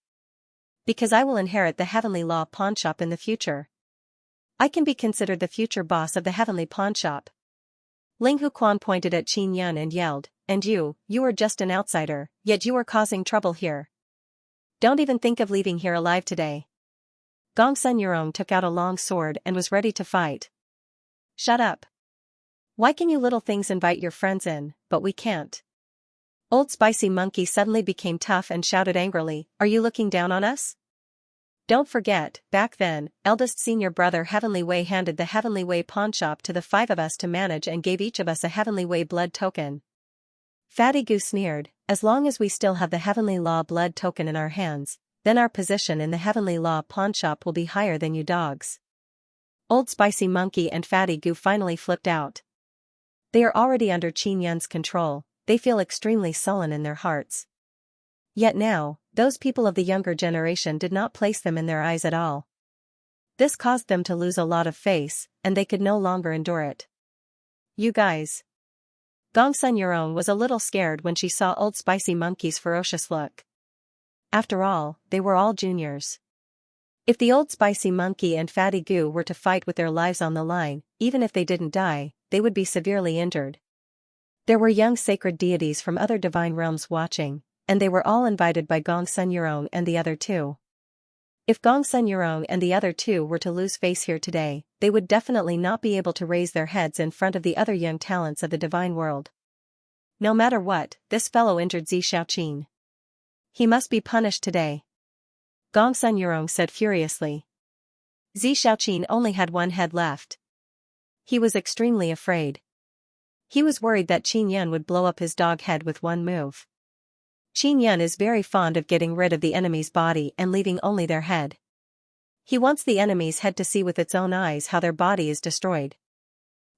Because I will inherit the Heavenly Law pawnshop in the future. I can be considered the future boss of the Heavenly pawnshop. Ling Huquan pointed at Qin Yan and yelled, and you are just an outsider, yet you are causing trouble here. Don't even think of leaving here alive today. Gong Sun Yurong took out a long sword and was ready to fight. Shut up. Why can you little things invite your friends in, but we can't? Old Spicy Monkey suddenly became tough and shouted angrily, are you looking down on us? Don't forget, back then, eldest senior brother Heavenly Way handed the Heavenly Way pawnshop to the 5 of us to manage and gave each of us a Heavenly Way blood token. Fatty Goo sneered, as long as we still have the Heavenly Law blood token in our hands, then our position in the Heavenly Law pawnshop will be higher than you dogs. Old Spicy Monkey and Fatty Goo finally flipped out. They are already under Qin Yan's control, they feel extremely sullen in their hearts. Yet now, those people of the younger generation did not place them in their eyes at all. This caused them to lose a lot of face, and they could no longer endure it. You guys. Gong Sun Yurong was a little scared when she saw Old Spicy Monkey's ferocious look. After all, they were all juniors. If the Old Spicy Monkey and Fatty Goo were to fight with their lives on the line, even if they didn't die, they would be severely injured. There were young sacred deities from other divine realms watching, and they were all invited by Gong Sun Yurong and the other 2. If Gong Sun Yurong and the other 2 were to lose face here today, they would definitely not be able to raise their heads in front of the other young talents of the divine world. No matter what, this fellow injured Xianxia. He must be punished today. Gong Sun Yurong said furiously. Xianxia only had 1 head left. He was extremely afraid. He was worried that Qin Yan would blow up his dog head with 1 move. Qin Yan is very fond of getting rid of the enemy's body and leaving only their head. He wants the enemy's head to see with its own eyes how their body is destroyed.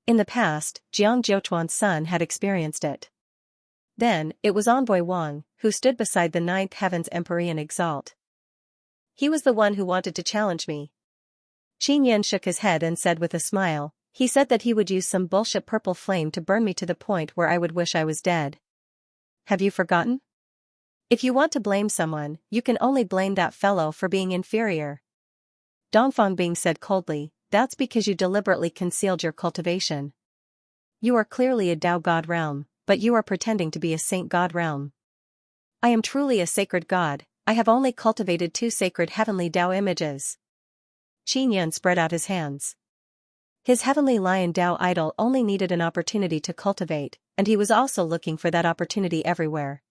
In the past, Jiang Jiuchuan's son had experienced it. Then, it was Envoy Wang, who stood beside the 9th Heaven's Empyrean Exalt. He was the one who wanted to challenge me. Qin Yan shook his head and said with a smile, he said that he would use some bullshit purple flame to burn me to the point where I would wish I was dead. Have you forgotten? If you want to blame someone, you can only blame that fellow for being inferior. Dongfang Bing said coldly, that's because you deliberately concealed your cultivation. You are clearly a Dao God realm, but you are pretending to be a Saint God realm. I am truly a sacred God, I have only cultivated 2 sacred heavenly Dao images. Qin Yan spread out his hands. His heavenly lion Dao idol only needed an opportunity to cultivate, and he was also looking for that opportunity everywhere.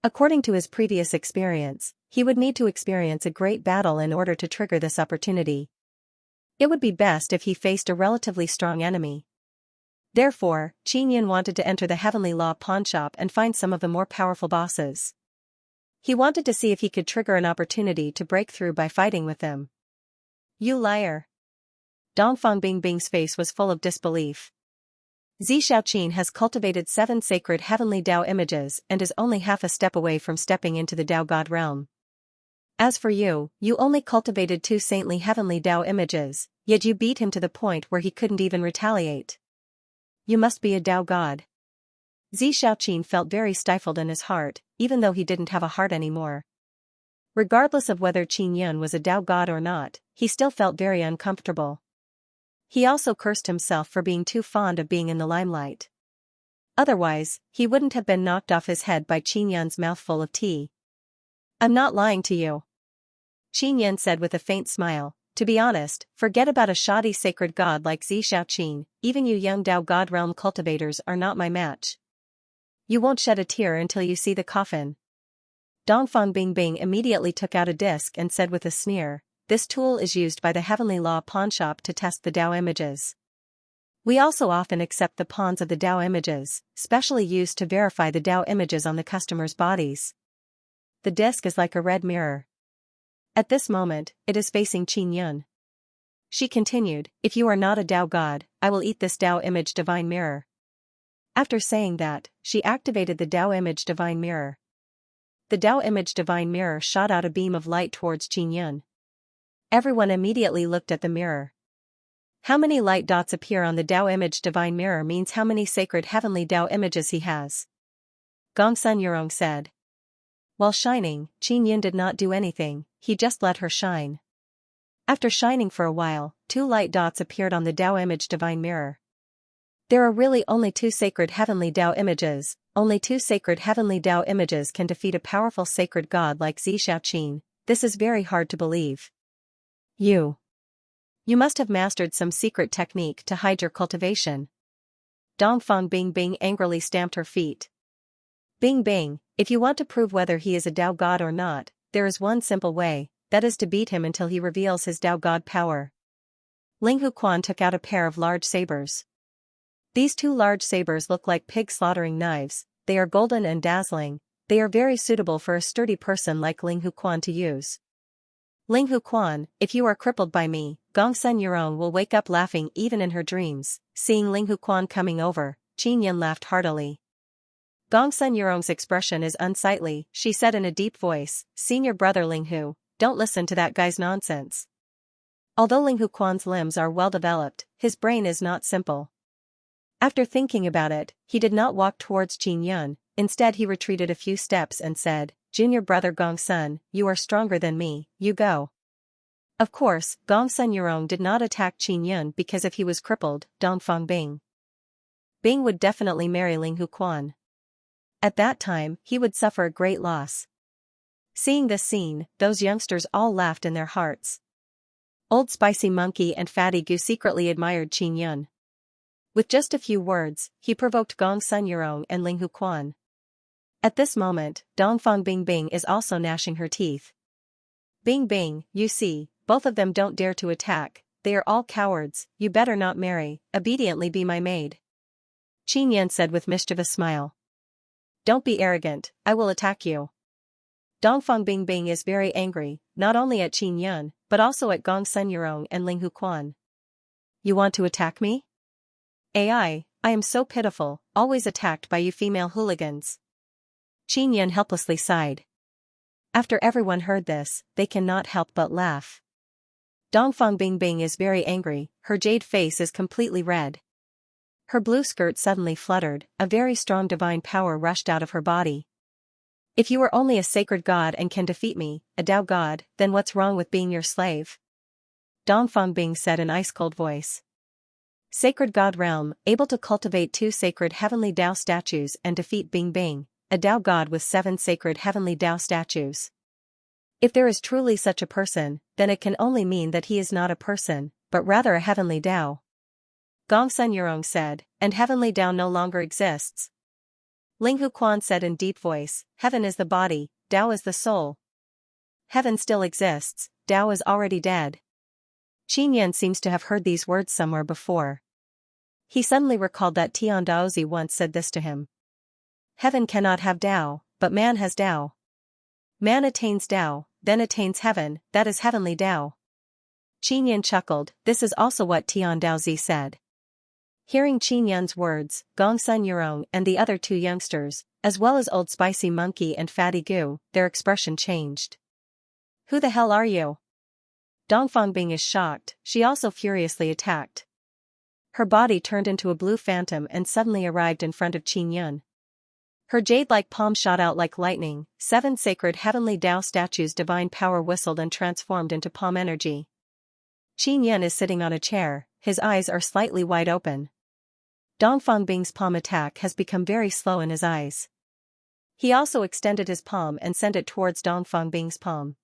According to his previous experience, he would need to experience a great battle in order to trigger this opportunity. It would be best if he faced a relatively strong enemy. Therefore, Qin Yan wanted to enter the Heavenly Law pawnshop and find some of the more powerful bosses. He wanted to see if he could trigger an opportunity to break through by fighting with them. You liar. Dongfang Bingbing's face was full of disbelief. Xianxia has cultivated 7 sacred heavenly Dao images and is only half a step away from stepping into the Dao God realm. As for you, you only cultivated 2 saintly heavenly Dao images, yet you beat him to the point where he couldn't even retaliate. You must be a Dao God. Xianxia felt very stifled in his heart, even though he didn't have a heart anymore. Regardless of whether Qin Yan was a Dao God or not, he still felt very uncomfortable. He also cursed himself for being too fond of being in the limelight. Otherwise, he wouldn't have been knocked off his head by Qin Yan's mouthful of tea. I'm not lying to you. Qin Yan said with a faint smile, to be honest, forget about a shoddy sacred god like Xianxia, even you young Dao God realm cultivators are not my match. You won't shed a tear until you see the coffin. Dongfang Bingbing immediately took out a disc and said with a sneer, this tool is used by the Heavenly Law pawnshop to test the Dao images. We also often accept the pawns of the Tao images, specially used to verify the Tao images on the customer's bodies. The disc is like a red mirror. At this moment, it is facing Qin Yun. She continued, "If you are not a Tao god, I will eat this Tao image divine mirror." After saying that, she activated the Tao image divine mirror. The Tao image divine mirror shot out a beam of light towards Qin Yun. Everyone immediately looked at the mirror. How many light dots appear on the Tao image divine mirror means how many sacred heavenly Tao images he has. Gongsun Yurong said. While shining, Qin Yun did not do anything, he just let her shine. After shining for a while, 2 light dots appeared on the Tao image divine mirror. There are really only 2 sacred heavenly Tao images. Only 2 sacred heavenly Tao images can defeat a powerful sacred god like Xianxia. This is very hard to believe. You must have mastered some secret technique to hide your cultivation. Dongfang Bingbing angrily stamped her feet. Bingbing, if you want to prove whether he is a Tao god or not, there is one simple way, that is to beat him until he reveals his Tao god power. Ling Huquan took out a pair of large sabers. These 2 large sabers look like pig slaughtering knives, they are golden and dazzling, they are very suitable for a sturdy person like Ling Huquan to use. Ling Huquan, if you are crippled by me, Gongsun Yurong will wake up laughing even in her dreams. Seeing Ling Huquan coming over, Qin Yun laughed heartily. Gongsun Yurong's expression is unsightly, she said in a deep voice, "Senior brother Ling Hu, don't listen to that guy's nonsense." Although Ling Huquan's limbs are well developed, his brain is not simple. After thinking about it, he did not walk towards Qin Yun, instead he retreated a few steps and said, "Junior brother Gongsun, you are stronger than me, you go." Of course, Gongsun Yurong did not attack Qin Yun because if he was crippled, Dongfang Bing would definitely marry Ling Huquan. At that time, he would suffer a great loss. Seeing this scene, those youngsters all laughed in their hearts. Old Spicy Monkey and Fatty Goo secretly admired Qin Yun. With just a few words, he provoked Gongsun Yurong and Ling Huquan. At this moment, Dongfang Bingbing is also gnashing her teeth. Bingbing, you see, both of them don't dare to attack, they are all cowards, you better not marry, obediently be my maid. Qin Yun said with mischievous smile. Don't be arrogant, I will attack you. Dongfang Bingbing is very angry, not only at Qin Yun, but also at Gongsun Yurong and Ling Huquan. You want to attack me? I am so pitiful, always attacked by you female hooligans. Qin Yun helplessly sighed. After everyone heard this, they cannot help but laugh. Dongfang Bingbing is very angry, her jade face is completely red. Her blue skirt suddenly fluttered, a very strong divine power rushed out of her body. If you are only a sacred god and can defeat me, a Tao god, then what's wrong with being your slave? Dongfang Bing said in ice-cold voice. Sacred God Realm, able to cultivate 2 sacred heavenly Tao statues and defeat Bingbing, a Tao god with 7 sacred heavenly Tao statues. If there is truly such a person, then it can only mean that he is not a person, but rather a heavenly Tao. Gongsun Yurong said, and heavenly Tao no longer exists. Ling Huquan said in deep voice, heaven is the body, Tao is the soul. Heaven still exists, Tao is already dead. Qin Yun seems to have heard these words somewhere before. He suddenly recalled that Tian Daozi once said this to him. Heaven cannot have Tao, but man has Tao. Man attains Tao, then attains heaven, that is heavenly Tao. Qin Yun chuckled, this is also what Tian Daozi said. Hearing Qin Yun's words, Gongsun Yurong and the other 2 youngsters, as well as Old Spicy Monkey and Fatty Goo, their expression changed. Who the hell are you? Dongfang Bing is shocked, she also furiously attacked. Her body turned into a blue phantom and suddenly arrived in front of Qin Yun. Her jade-like palm shot out like lightning, 7 sacred heavenly Tao statues divine power whistled and transformed into palm energy. Qin Yun is sitting on a chair, his eyes are slightly wide open. Dongfang Bing's palm attack has become very slow in his eyes. He also extended his palm and sent it towards Dongfang Bing's palm.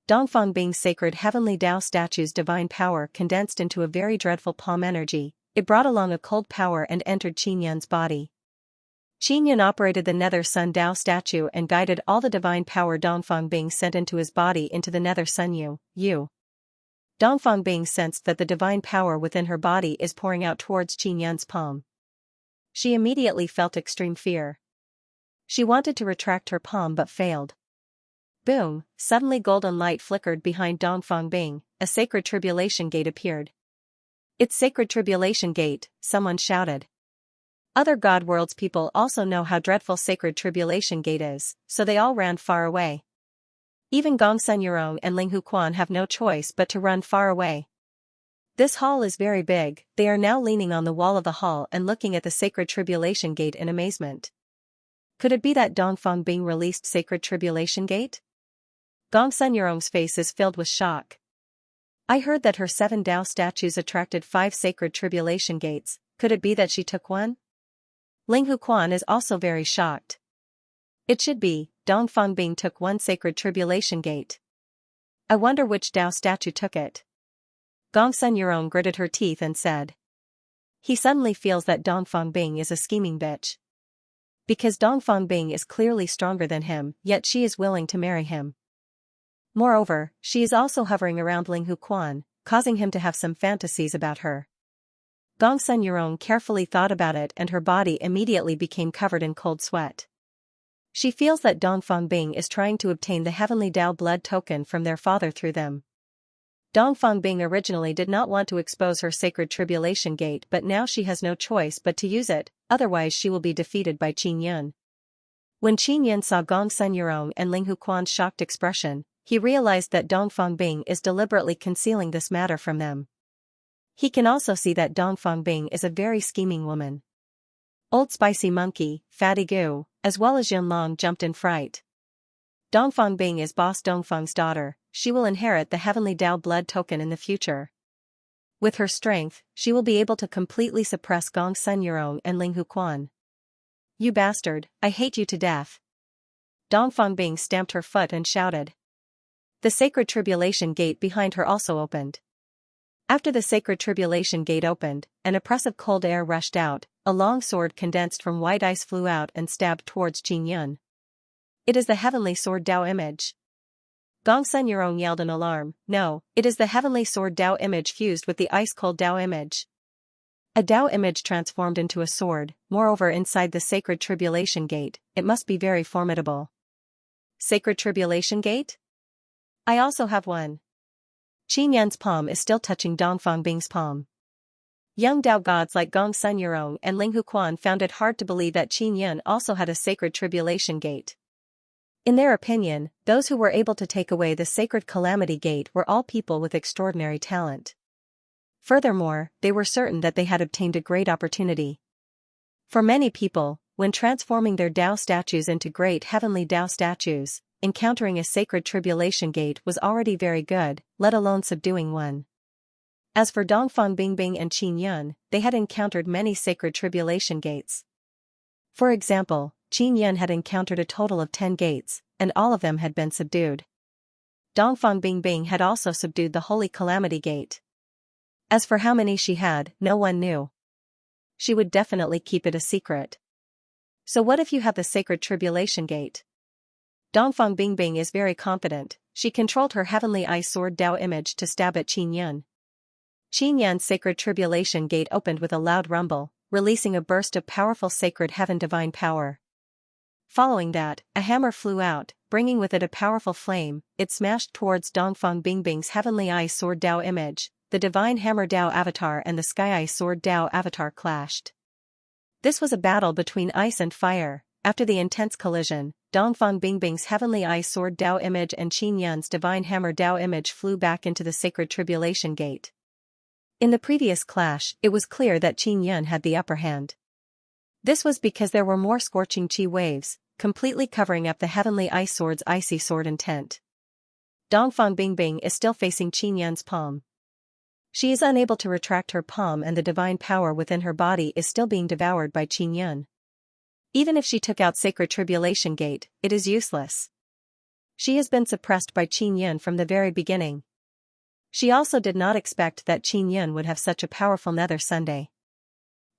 Dongfang Bing's sacred heavenly Tao statue's divine power condensed into a very dreadful palm energy, it brought along a cold power and entered Qin Yun's body. Qin Yun operated the Nether Sun Tao statue and guided all the divine power Dongfang Bing sent into his body into the Nether Sun Yu. Dongfang Bing sensed that the divine power within her body is pouring out towards Qin Yun's palm. She immediately felt extreme fear. She wanted to retract her palm but failed. Boom! Suddenly golden light flickered behind Dongfang Bing, a sacred tribulation gate appeared. It's sacred tribulation gate, someone shouted. Other God Worlds people also know how dreadful sacred tribulation gate is, so they all ran far away. Even Gongsun Yurong and Ling Huquan have no choice but to run far away. This hall is very big. They are now leaning on the wall of the hall and looking at the sacred tribulation gate in amazement. Could it be that Dongfang Bing released sacred tribulation gate? Gongsun Yurong's face is filled with shock. I heard that her 7 Dao statues attracted 5 sacred tribulation gates. Could it be that she took one? Ling Huquan is also very shocked. It should be, Dongfang Bing took 1 sacred tribulation gate. I wonder which Dao statue took it. Gongsun Yurong gritted her teeth and said. He suddenly feels that Dongfang Bing is a scheming bitch. Because Dongfang Bing is clearly stronger than him, yet she is willing to marry him. Moreover, she is also hovering around Ling Huquan, causing him to have some fantasies about her. Gongsun Yurong carefully thought about it and her body immediately became covered in cold sweat. She feels that Dongfang Bing is trying to obtain the heavenly Dao blood token from their father through them. Dongfang Bing originally did not want to expose her sacred tribulation gate, but now she has no choice but to use it, otherwise she will be defeated by Qin Yun. When Qin Yun saw Gongsun Yurong and Ling Huquan's shocked expression, he realized that Dongfang Bing is deliberately concealing this matter from them. He can also see that Dongfang Bing is a very scheming woman. Old Spicy Monkey, Fatty Goo, as well as Yunlong jumped in fright. Dongfang Bing is Boss Dongfang's daughter. She will inherit the heavenly Dao blood token in the future. With her strength, she will be able to completely suppress Gongsun Yurong and Ling Huquan. You bastard, I hate you to death. Dongfang Bing stamped her foot and shouted. The sacred tribulation gate behind her also opened. After the sacred tribulation gate opened, an oppressive cold air rushed out, a long sword condensed from white ice flew out and stabbed towards Qin Yun. It is the heavenly sword Dao image. Gongsun Yurong yelled in alarm. No, it is the heavenly sword Dao image fused with the ice-cold Dao image. A Dao image transformed into a sword, moreover inside the sacred tribulation gate, it must be very formidable. Sacred tribulation gate? I also have one. Qin Yun's palm is still touching Dongfang Bing's palm. Young Dao gods like Gongsun Yurong and Ling Huquan found it hard to believe that Qin Yun also had a sacred tribulation gate. In their opinion, those who were able to take away the sacred calamity gate were all people with extraordinary talent. Furthermore, they were certain that they had obtained a great opportunity. For many people, when transforming their Dao statues into great heavenly Dao statues, encountering a sacred tribulation gate was already very good, let alone subduing one. As for Dongfang Bing and Qin Yun, they had encountered many sacred tribulation gates. For example, Qin Yun had encountered a total of 10 gates, and all of them had been subdued. Dongfang Bing had also subdued the Holy Calamity Gate. As for how many she had, no one knew. She would definitely keep it a secret. So what if you have the Sacred Tribulation Gate? Dongfang Bing is very confident. She controlled her heavenly ice sword Dao image to stab at Qin Yun. Qin Yun's Sacred Tribulation Gate opened with a loud rumble, releasing a burst of powerful sacred heaven divine power. Following that, a hammer flew out, bringing with it a powerful flame. It smashed towards Dongfang Bing's heavenly ice sword Dao image. The divine hammer Dao avatar and the sky ice sword Dao avatar clashed. This was a battle between ice and fire. After the intense collision, Dongfang Bing's heavenly ice sword Dao image and Qin Yun's divine hammer Dao image flew back into the Sacred Tribulation Gate. In the previous clash, it was clear that Qin Yun had the upper hand. This was because there were more scorching chi waves, completely covering up the heavenly ice sword's icy sword intent. Dongfang Bing is still facing Qin Yun's palm. She is unable to retract her palm and the divine power within her body is still being devoured by Qin Yun. Even if she took out Sacred Tribulation Gate, it is useless. She has been suppressed by Qin Yun from the very beginning. She also did not expect that Qin Yun would have such a powerful Nether Sunday.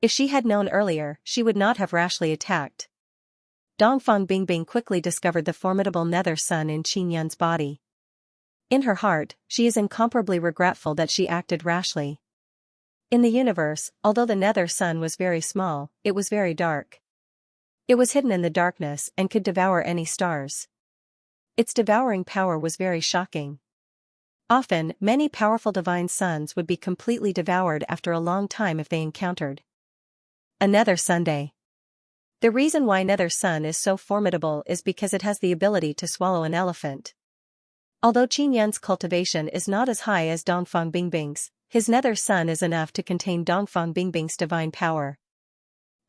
If she had known earlier, she would not have rashly attacked. Dongfang Bing quickly discovered the formidable Nether Sun in Qin Yun's body. In her heart, she is incomparably regretful that she acted rashly. In the universe, although the nether sun was very small, it was very dark. It was hidden in the darkness and could devour any stars. Its devouring power was very shocking. Often, many powerful divine suns would be completely devoured after a long time if they encountered a nether Sunday. The reason why nether sun is so formidable is because it has the ability to swallow an elephant. Although Qin Yan's cultivation is not as high as Dongfang Bingbing's, his nether sun is enough to contain Dongfang Bingbing's divine power.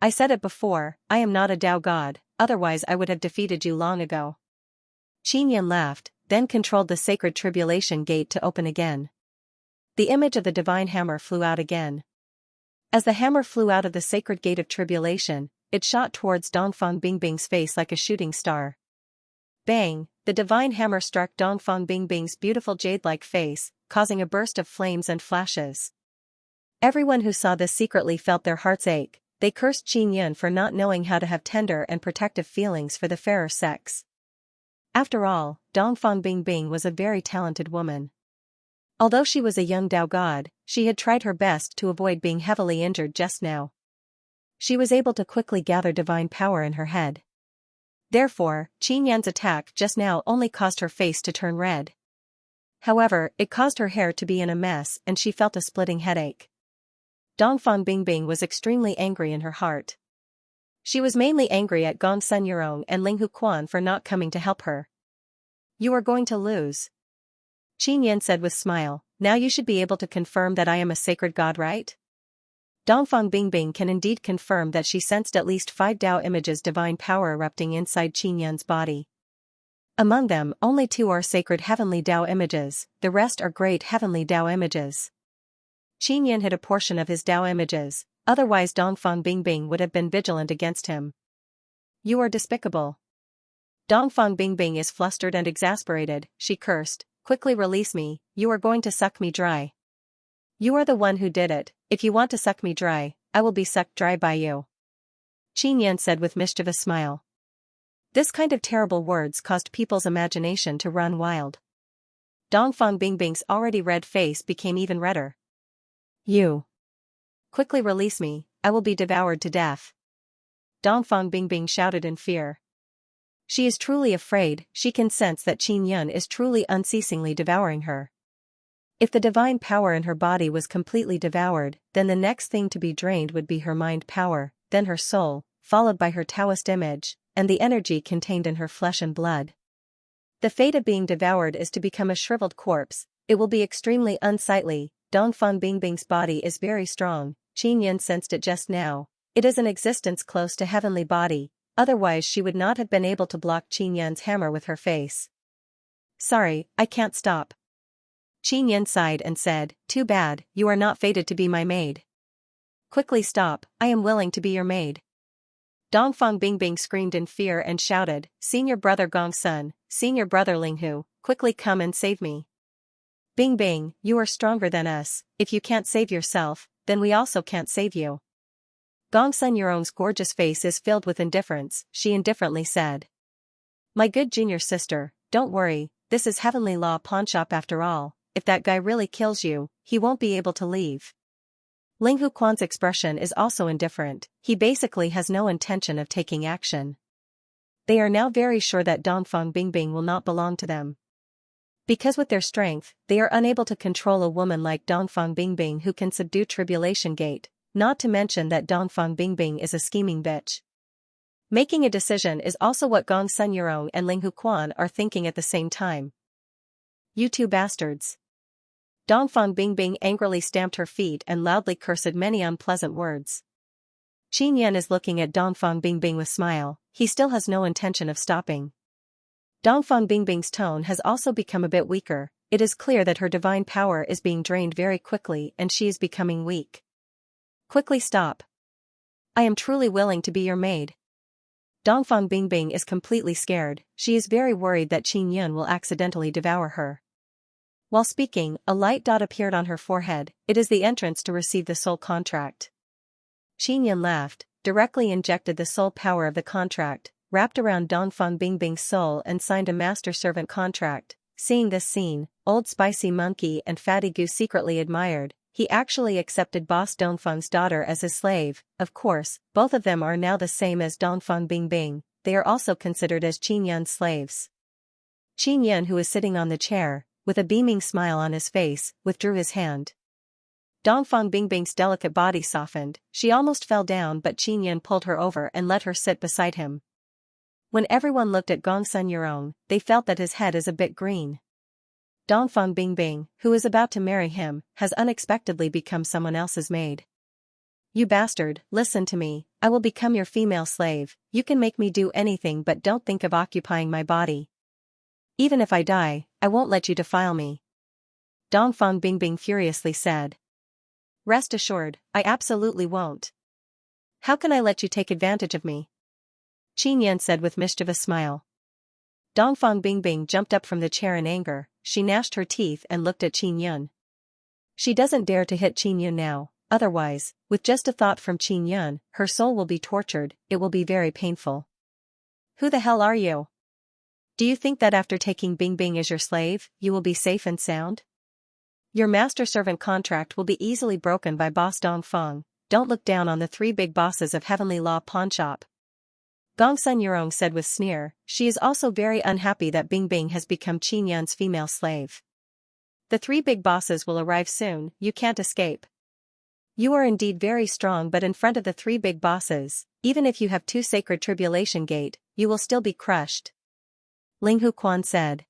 I said it before, I am not a Tao god, otherwise I would have defeated you long ago. Qin Yan laughed, then controlled the sacred tribulation gate to open again. The image of the divine hammer flew out again. As the hammer flew out of the sacred gate of tribulation, it shot towards Dongfang Bingbing's face like a shooting star. Bang! The divine hammer struck Dongfang Bingbing's beautiful jade-like face, causing a burst of flames and flashes. Everyone who saw this secretly felt their hearts ache. They cursed Qin Yan for not knowing how to have tender and protective feelings for the fairer sex. After all, Dongfang Bingbing was a very talented woman. Although she was a young Tao god, she had tried her best to avoid being heavily injured just now. She was able to quickly gather divine power in her head. Therefore, Qin Yan's attack just now only caused her face to turn red. However, it caused her hair to be in a mess and she felt a splitting headache. Dongfang Bingbing was extremely angry in her heart. She was mainly angry at Gong Sun Yurong and Ling Huquan for not coming to help her. You are going to lose. Qin Yan said with smile, now you should be able to confirm that I am a sacred god, right? Dongfang Bingbing can indeed confirm that she sensed at least 5 Tao images divine power erupting inside Qin Yan's body. Among them, only 2 are sacred heavenly Tao images, the rest are great heavenly Tao images. Qin Yan hid a portion of his Tao images, otherwise Dongfang Bingbing would have been vigilant against him. You are despicable. Dongfang Bingbing is flustered and exasperated, she cursed, quickly release me, you are going to suck me dry. You are the one who did it, if you want to suck me dry, I will be sucked dry by you. Qin Yan said with mischievous smile. This kind of terrible words caused people's imagination to run wild. Dongfang Bingbing's already red face became even redder. You. Quickly release me, I will be devoured to death. Dongfang Bingbing shouted in fear. She is truly afraid, she can sense that Qin Yan is truly unceasingly devouring her. If the divine power in her body was completely devoured, then the next thing to be drained would be her mind power, then her soul, followed by her Taoist image, and the energy contained in her flesh and blood. The fate of being devoured is to become a shriveled corpse, it will be extremely unsightly. Dongfang Bingbing's body is very strong, Qin Yan sensed it just now, it is an existence close to heavenly body, otherwise she would not have been able to block Qin Yan's hammer with her face. Sorry, I can't stop. Qin Yan sighed and said, too bad, you are not fated to be my maid. Quickly stop, I am willing to be your maid. Dongfang Bingbing screamed in fear and shouted, Senior brother Gong Sun, Senior brother Ling Hu, quickly come and save me. Bingbing, you are stronger than us, if you can't save yourself, then we also can't save you. Gong Sun Yurong's gorgeous face is filled with indifference, she indifferently said. My good junior sister, don't worry, this is heavenly law pawnshop after all. If that guy really kills you, he won't be able to leave. Ling Huquan's expression is also indifferent, he basically has no intention of taking action. They are now very sure that Dongfang Bingbing will not belong to them. Because with their strength, they are unable to control a woman like Dongfang Bingbing who can subdue Tribulation Gate, not to mention that Dongfang Bingbing is a scheming bitch. Making a decision is also what Gong Sun Yurong and Ling Huquan are thinking at the same time. You two bastards. Dongfang Bingbing angrily stamped her feet and loudly cursed many unpleasant words. Qin Yan is looking at Dongfang Bingbing with smile, he still has no intention of stopping. Dongfang Bingbing's tone has also become a bit weaker, it is clear that her divine power is being drained very quickly and she is becoming weak. Quickly stop. I am truly willing to be your maid. Dongfang Bingbing is completely scared, she is very worried that Qin Yan will accidentally devour her. While speaking, a light dot appeared on her forehead, it is the entrance to receive the soul contract. Qin Yan laughed, directly injected the soul power of the contract, wrapped around Dongfang Bingbing's soul and signed a master-servant contract, Seeing this scene, Old Spicy Monkey and Fatty Goo secretly admired. He actually accepted Boss Dongfeng's daughter as his slave. Of course, both of them are now the same as Dongfeng Bingbing. They are also considered as Qin Yun's slaves. Qin Yun, who is sitting on the chair, with a beaming smile on his face, withdrew his hand. Dongfeng Bingbing's delicate body softened. She almost fell down, but Qin Yun pulled her over and let her sit beside him. When everyone looked at Gongsun Yurong, they felt that his head is a bit green. Dongfeng Bingbing, who is about to marry him, has unexpectedly become someone else's maid. You bastard, listen to me, I will become your female slave. You can make me do anything, but don't think of occupying my body. Even if I die, I won't let you defile me. Dongfeng Bingbing furiously said. Rest assured, I absolutely won't. How can I let you take advantage of me? Qin Yun said with mischievous smile. Dongfeng Bingbing jumped up from the chair in anger. She gnashed her teeth and looked at Qin Yun. She doesn't dare to hit Qin Yun now, otherwise, with just a thought from Qin Yun, her soul will be tortured. It will be very painful. Who the hell are you? Do you think that after taking Bingbing as your slave, you will be safe and sound? Your master-servant contract will be easily broken by Boss Dongfeng. Don't look down on the three big bosses of Heavenly Law Pawnshop. Gongsun Yurong said with sneer. She is also very unhappy that Bingbing has become Qin Yun's female slave. The three big bosses will arrive soon, you can't escape. You are indeed very strong, but in front of the three big bosses, even if you have two sacred tribulation gate, you will still be crushed. Ling Huquan said.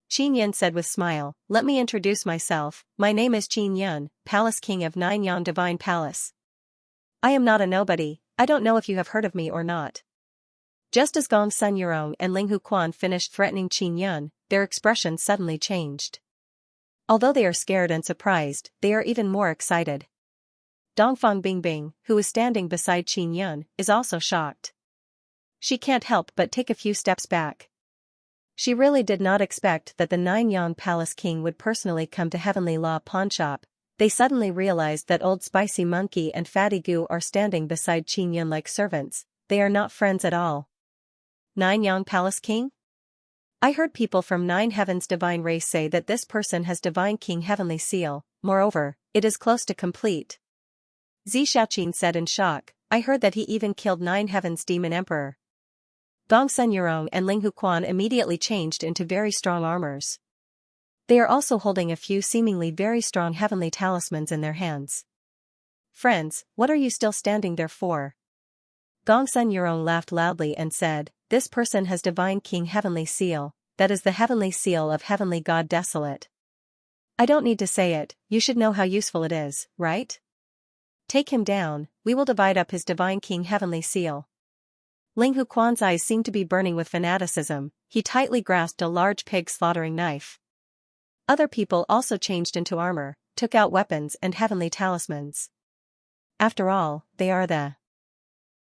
Qin Yun said with smile, let me introduce myself, my name is Qin Yun, Palace King of Nine Yang Divine Palace. I am not a nobody, I don't know if you have heard of me or not. Just as Gongsun Yurong and Ling Huquan finished threatening Qin Yun, their expressions suddenly changed. Although they are scared and surprised, they are even more excited. Dongfeng Bingbing, who is standing beside Qin Yun, is also shocked. She can't help but take a few steps back. She really did not expect that the Nine Yang Palace King would personally come to Heavenly Law Pawnshop. They suddenly realized that Old Spicy Monkey and Fatty Goo are standing beside Qin Yun like servants. They are not friends at all. Nine Yang Palace King? I heard people from Nine Heavens Divine Race say that this person has Divine King Heavenly Seal. Moreover, it is close to complete. Xiaoqin said in shock. I heard that he even killed Nine Heavens Demon Emperor. Gongsun Yurong and Ling Huquan immediately changed into very strong armors. They are also holding a few seemingly very strong heavenly talismans in their hands. Friends, what are you still standing there for? Gongsun Yurong laughed loudly and said, this person has Divine King Heavenly Seal, that is the Heavenly Seal of Heavenly God Desolate. I don't need to say it, you should know how useful it is, right? Take him down, we will divide up his Divine King Heavenly Seal. Ling Huquan's eyes seemed to be burning with fanaticism. He tightly grasped a large pig slaughtering knife. Other people also changed into armor, took out weapons and heavenly talismans. After all, they are the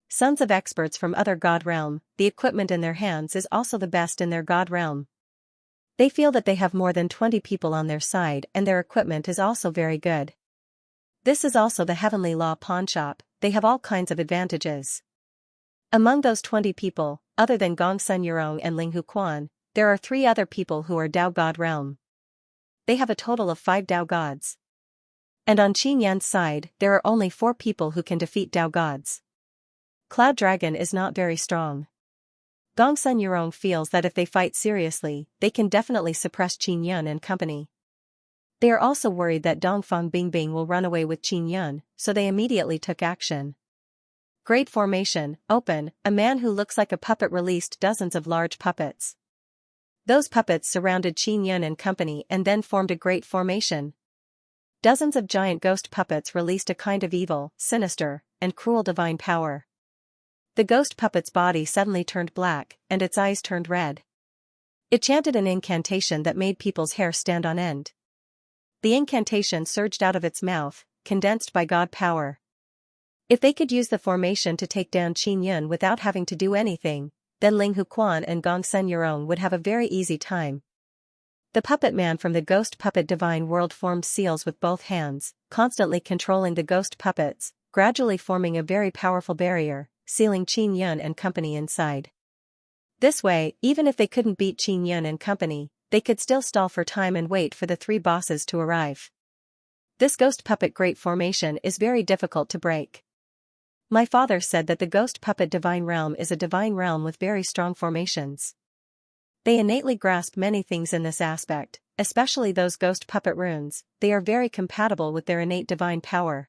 sons of experts from other god realm. The equipment in their hands is also the best in their god realm. They feel that they have more than 20 people on their side and their equipment is also very good. This is also the Heavenly Law Pawnshop. They have all kinds of advantages. Among those 20 people, other than Gongsun Yurong and Ling Huquan, there are 3 other people who are Dao God realm. They have a total of 5 Dao gods. And on Qin Yun's side, there are only 4 people who can defeat Dao gods. Cloud Dragon is not very strong. Gongsun Yurong feels that if they fight seriously, they can definitely suppress Qin Yun and company. They are also worried that Dongfeng Bingbing will run away with Qin Yun, so they immediately took action. Great formation, open, a man who looks like a puppet released dozens of large puppets. Those puppets surrounded Qin Yun and company and then formed a great formation. Dozens of giant ghost puppets released a kind of evil, sinister, and cruel divine power. The ghost puppet's body suddenly turned black, and its eyes turned red. It chanted an incantation that made people's hair stand on end. The incantation surged out of its mouth, condensed by God power. If they could use the formation to take down Qin Yun without having to do anything, then Ling Huquan and Gongsun Yurong would have a very easy time. The puppet man from the ghost puppet divine world formed seals with both hands, constantly controlling the ghost puppets, gradually forming a very powerful barrier, sealing Qin Yun and company inside. This way, even if they couldn't beat Qin Yun and company, they could still stall for time and wait for the three bosses to arrive. This ghost puppet great formation is very difficult to break. My father said that the ghost puppet divine realm is a divine realm with very strong formations. They innately grasp many things in this aspect, especially those ghost puppet runes. They are very compatible with their innate divine power.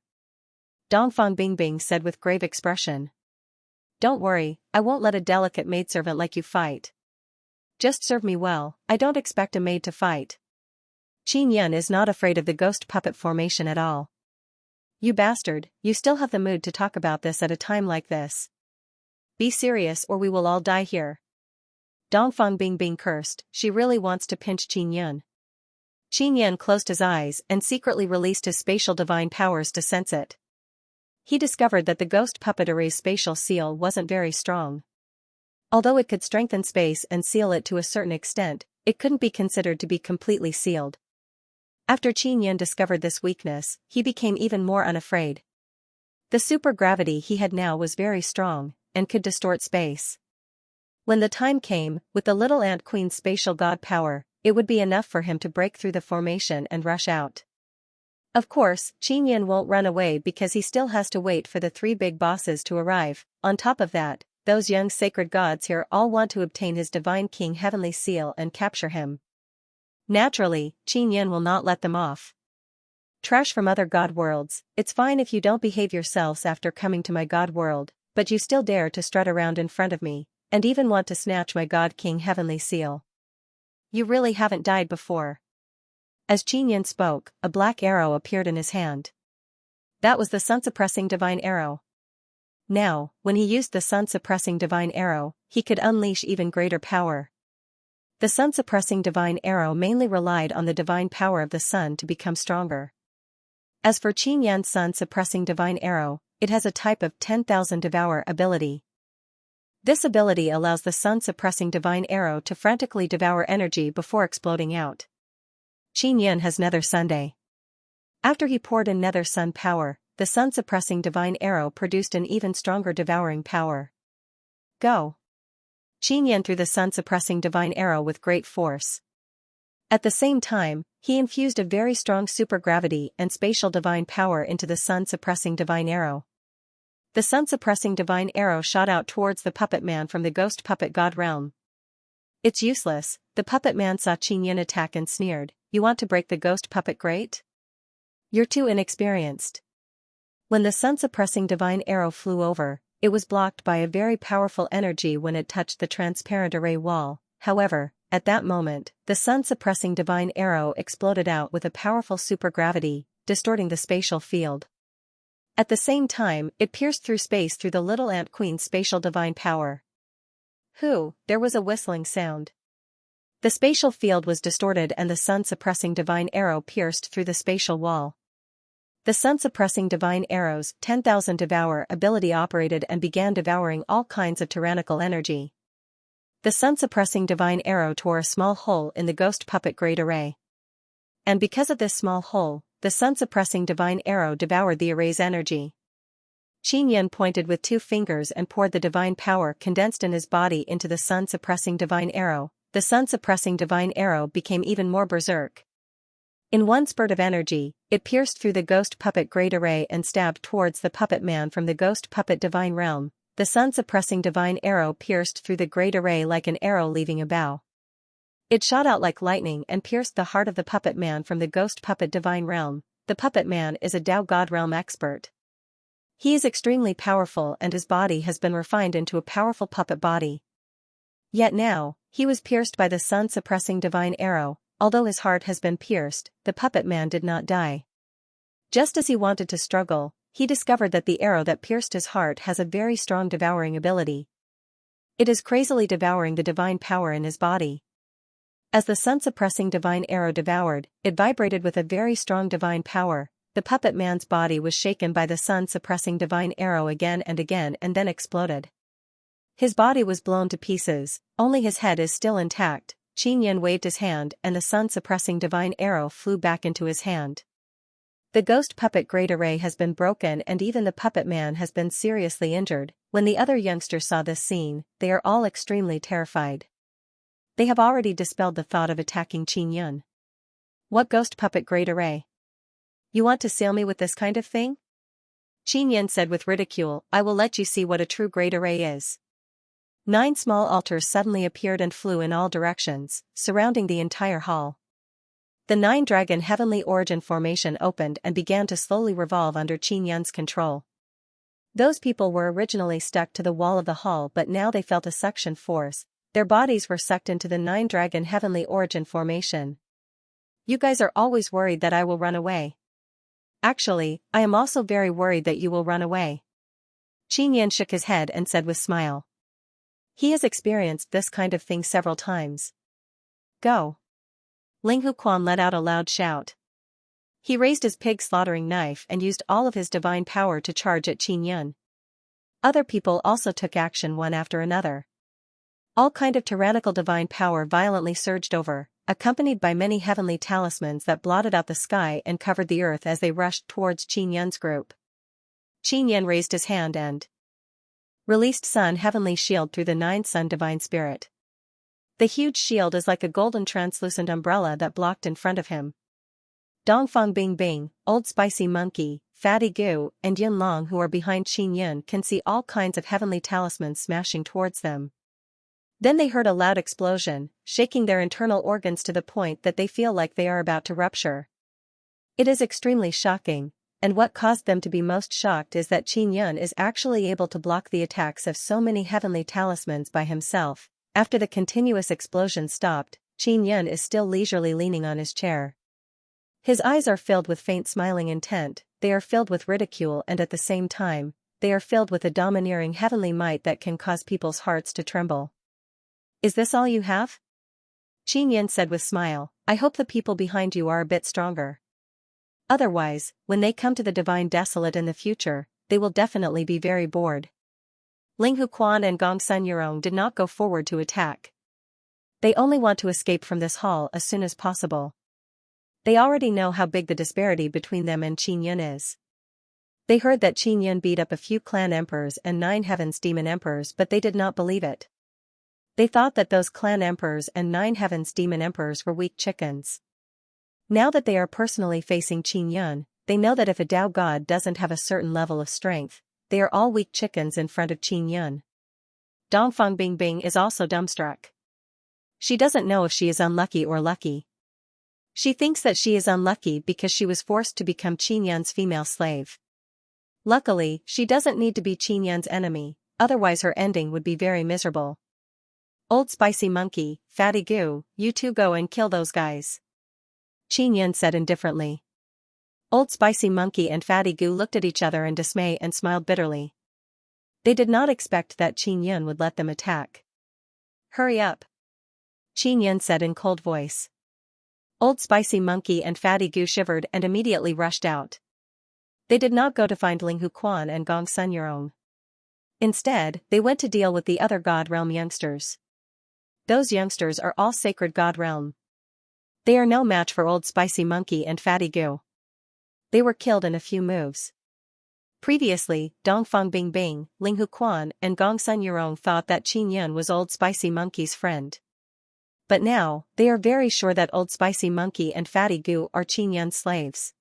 Dongfang Bingbing said with grave expression. Don't worry, I won't let a delicate maidservant like you fight. Just serve me well, I don't expect a maid to fight. Qin Yan is not afraid of the ghost puppet formation at all. You bastard, you still have the mood to talk about this at a time like this. Be serious or we will all die here. Dongfang Bingbing cursed, she really wants to pinch Qin Yan. Qin Yan closed his eyes and secretly released his spatial divine powers to sense it. He discovered that the ghost puppet array's spatial seal wasn't very strong. Although it could strengthen space and seal it to a certain extent, it couldn't be considered to be completely sealed. After Qin Yan discovered this weakness, he became even more unafraid. The supergravity he had now was very strong, and could distort space. When the time came, with the little ant queen's spatial god power, it would be enough for him to break through the formation and rush out. Of course, Qin Yan won't run away because he still has to wait for the three big bosses to arrive. On top of that, those young sacred gods here all want to obtain his divine king heavenly seal and capture him. Naturally, Qin Yan will not let them off. Trash from other god worlds, it's fine if you don't behave yourselves after coming to my god world, but you still dare to strut around in front of me, and even want to snatch my god king heavenly seal. You really haven't died before. As Qin Yan spoke, a black arrow appeared in his hand. That was the sun-suppressing divine arrow. Now, when he used the sun-suppressing divine arrow, he could unleash even greater power. The sun-suppressing divine arrow mainly relied on the divine power of the sun to become stronger. As for Qin Yan's sun-suppressing divine arrow, it has a type of 10,000 devour ability. This ability allows the sun-suppressing divine arrow to frantically devour energy before exploding out. Qin Yan has Nether Sunday. After he poured in Nether Sun power, the sun-suppressing divine arrow produced an even stronger devouring power. Go! Qin Yan threw the sun-suppressing divine arrow with great force. At the same time, he infused a very strong supergravity and spatial divine power into the sun-suppressing divine arrow. The sun-suppressing divine arrow shot out towards the puppet man from the ghost puppet god realm. It's useless, the puppet man saw Qin Yan attack and sneered, you want to break the ghost puppet great? You're too inexperienced. When the sun-suppressing divine arrow flew over, it was blocked by a very powerful energy when it touched the transparent array wall. However, at that moment, the sun-suppressing divine arrow exploded out with a powerful supergravity, distorting the spatial field. At the same time, it pierced through space through the little ant queen's spatial divine power. There was a whistling sound. The spatial field was distorted and the sun-suppressing divine arrow pierced through the spatial wall. The sun-suppressing divine arrow's 10,000 devour ability operated and began devouring all kinds of tyrannical energy. The sun-suppressing divine arrow tore a small hole in the ghost puppet great array. And because of this small hole, the sun-suppressing divine arrow devoured the array's energy. Qin Yan pointed with 2 fingers and poured the divine power condensed in his body into the sun-suppressing divine arrow. The sun-suppressing divine arrow became even more berserk. In one spurt of energy, it pierced through the ghost puppet great array and stabbed towards the puppet man from the ghost puppet divine realm. The sun-suppressing divine arrow pierced through the great array like an arrow leaving a bow. It shot out like lightning and pierced the heart of the puppet man from the ghost puppet divine realm. The puppet man is a Tao God realm expert. He is extremely powerful and his body has been refined into a powerful puppet body. Yet now, he was pierced by the sun-suppressing divine arrow. Although his heart has been pierced, the puppet man did not die. Just as he wanted to struggle, he discovered that the arrow that pierced his heart has a very strong devouring ability. It is crazily devouring the divine power in his body. As the sun-suppressing divine arrow devoured, it vibrated with a very strong divine power. The puppet man's body was shaken by the sun-suppressing divine arrow again and then exploded. His body was blown to pieces, only his head is still intact. Qin Yan waved his hand and the sun-suppressing divine arrow flew back into his hand. The ghost puppet great array has been broken and even the puppet man has been seriously injured. When the other youngsters saw this scene, they are all extremely terrified. They have already dispelled the thought of attacking Qin Yun. What ghost puppet great array? You want to sail me with this kind of thing? Qin Yun said with ridicule, I will let you see what a true great array is. 9 small altars suddenly appeared and flew in all directions, surrounding the entire hall. The 9-dragon heavenly origin formation opened and began to slowly revolve under Qin Yun's control. Those people were originally stuck to the wall of the hall, but now they felt a suction force. Their bodies were sucked into the 9-dragon heavenly origin formation. You guys are always worried that I will run away. Actually, I am also very worried that you will run away. Qin Yun shook his head and said with smile. He has experienced this kind of thing several times. Go. Ling Huquan let out a loud shout. He raised his pig-slaughtering knife and used all of his divine power to charge at Qin Yun. Other people also took action one after another. All kind of tyrannical divine power violently surged over, accompanied by many heavenly talismans that blotted out the sky and covered the earth as they rushed towards Qin Yun's group. Qin Yun raised his hand and released Sun Heavenly Shield through the 9 Sun Divine Spirit. The huge shield is like a golden translucent umbrella that blocked in front of him. Dongfang Bing Bing, Old Spicy Monkey, Fatty Goo, and Yun Long, who are behind Qin Yun, can see all kinds of heavenly talismans smashing towards them. Then they heard a loud explosion, shaking their internal organs to the point that they feel like they are about to rupture. It is extremely shocking, and what caused them to be most shocked is that Qin Yun is actually able to block the attacks of so many heavenly talismans by himself. After the continuous explosion stopped, Qin Yun is still leisurely leaning on his chair. His eyes are filled with faint smiling intent, they are filled with ridicule, and at the same time, they are filled with a domineering heavenly might that can cause people's hearts to tremble. Is this all you have? Qin Yun said with smile, I hope the people behind you are a bit stronger. Otherwise, when they come to the Divine Desolate in the future, they will definitely be very bored. Ling Huquan and Gong Sun Yurong did not go forward to attack. They only want to escape from this hall as soon as possible. They already know how big the disparity between them and Qin Yun is. They heard that Qin Yun beat up a few clan emperors and 9 heavens demon emperors, but they did not believe it. They thought that those clan emperors and 9 heavens demon emperors were weak chickens. Now that they are personally facing Qin Yun, they know that if a Tao god doesn't have a certain level of strength, they are all weak chickens in front of Qin Yun. Dongfang Bing Bing is also dumbstruck. She doesn't know if she is unlucky or lucky. She thinks that she is unlucky because she was forced to become Qin Yun's female slave. Luckily, she doesn't need to be Qin Yun's enemy, otherwise her ending would be very miserable. Old Spicy Monkey, Fatty Goo, you two go and kill those guys. Qin Yun said indifferently. Old Spicy Monkey and Fatty Goo looked at each other in dismay and smiled bitterly. They did not expect that Qin Yun would let them attack. Hurry up. Qin Yun said in cold voice. Old Spicy Monkey and Fatty Goo shivered and immediately rushed out. They did not go to find Ling Huquan and Gong Sun Yurong. Instead, they went to deal with the other God Realm youngsters. Those youngsters are all sacred God Realm. They are no match for Old Spicy Monkey and Fatty Goo. They were killed in a few moves. Previously, Dongfang Bing Bing, Ling Huquan, and Gong Sun Yurong thought that Qin Yun was Old Spicy Monkey's friend. But now, they are very sure that Old Spicy Monkey and Fatty Goo are Qin Yun's slaves.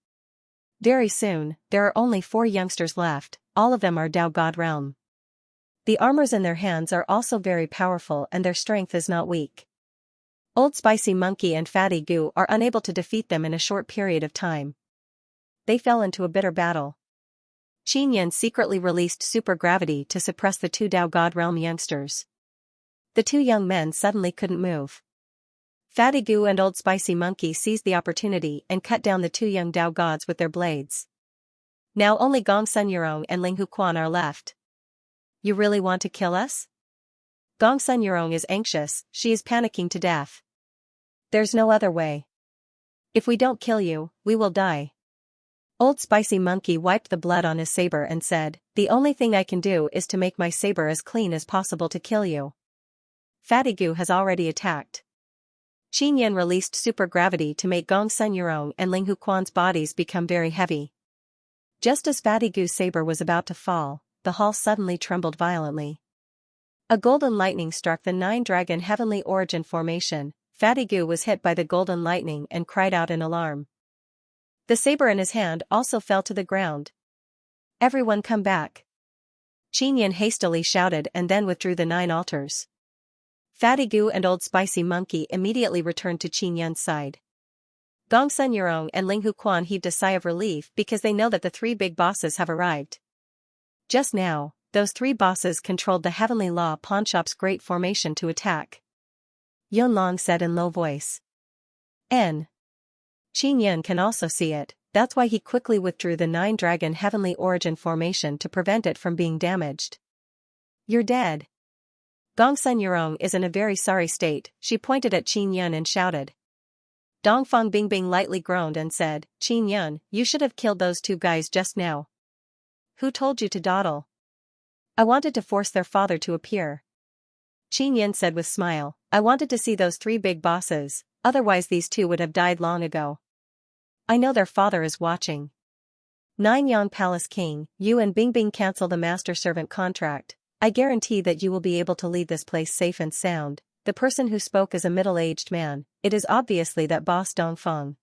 Very soon, there are only 4 youngsters left, all of them are Tao God Realm. The armors in their hands are also very powerful and their strength is not weak. Old Spicy Monkey and Fatty Goo are unable to defeat them in a short period of time. They fell into a bitter battle. Qin Yun secretly released super gravity to suppress the 2 Tao God Realm youngsters. The 2 young men suddenly couldn't move. Fatty Goo and Old Spicy Monkey seized the opportunity and cut down the 2 young Tao gods with their blades. Now only Gong Sun Yurong and Ling Huquan are left. You really want to kill us? Gong Sun Yurong is anxious, she is panicking to death. There's no other way. If we don't kill you, we will die. Old Spicy Monkey wiped the blood on his saber and said, the only thing I can do is to make my saber as clean as possible to kill you. Fatty Goo has already attacked. Qin Yun released super gravity to make Gong Sun Yurong and Ling Huquan's bodies become very heavy. Just as Fatty Goo's saber was about to fall, the hall suddenly trembled violently. A golden lightning struck the nine-dragon heavenly origin formation. Fatty Goo was hit by the golden lightning and cried out in alarm. The saber in his hand also fell to the ground. Everyone come back! Xianxia hastily shouted and then withdrew the 9 altars. Fatty Goo and Old Spicy Monkey immediately returned to Xianxia's side. Gongsun Yurong and Ling Huquan heaved a sigh of relief because they know that the 3 big bosses have arrived. Just now, those 3 bosses controlled the Heavenly Law Pawnshop's great formation to attack. Yunlong said in low voice. Xianxia can also see it, that's why he quickly withdrew the 9-dragon heavenly origin formation to prevent it from being damaged. You're dead. Gongsun Yurong is in a very sorry state, she pointed at Xianxia and shouted. Dongfang Bingbing lightly groaned and said, Xianxia, you should have killed those 2 guys just now. Who told you to dawdle? I wanted to force their father to appear. Xianxia said with smile, I wanted to see those 3 big bosses, otherwise these 2 would have died long ago. I know their father is watching. Nine-Yang Palace King, you and Bingbing cancel the master-servant contract. I guarantee that you will be able to leave this place safe and sound. The person who spoke is a middle-aged man. It is obviously that boss Dongfang.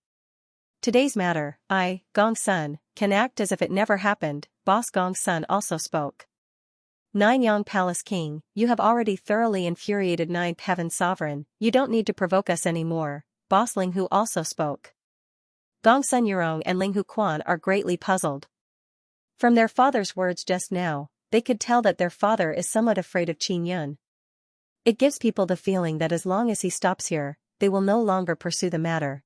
Today's matter, I, Gongsun, can act as if it never happened. Boss Gongsun also spoke. Nine-Yang Palace King, you have already thoroughly infuriated 9th Heaven Sovereign, you don't need to provoke us anymore. Boss Ling Hu also spoke. Gongsun Yurong and Ling Huquan are greatly puzzled. From their father's words just now, they could tell that their father is somewhat afraid of Xianxia. It gives people the feeling that as long as he stops here, they will no longer pursue the matter.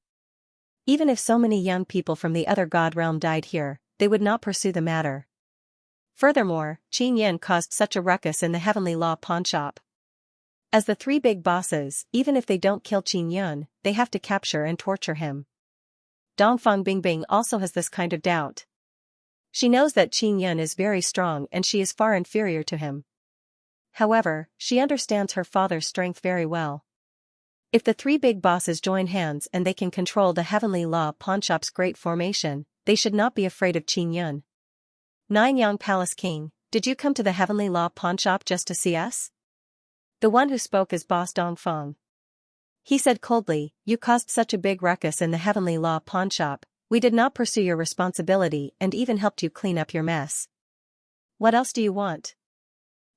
Even if so many young people from the other god realm died here, they would not pursue the matter. Furthermore, Xianxia caused such a ruckus in the Heavenly Law Pawnshop. As the 3 big bosses, even if they don't kill Xianxia, they have to capture and torture him. Dongfang Bingbing also has this kind of doubt. She knows that Xianxia is very strong and she is far inferior to him. However, she understands her father's strength very well. If the 3 big bosses join hands and they can control the Heavenly Law Pawnshop's great formation, they should not be afraid of Xianxia. Nine-Yang Palace King, did you come to the Heavenly Law Pawnshop just to see us? The one who spoke is Boss Dongfang. He said coldly, you caused such a big ruckus in the Heavenly Law Pawnshop, we did not pursue your responsibility and even helped you clean up your mess. What else do you want?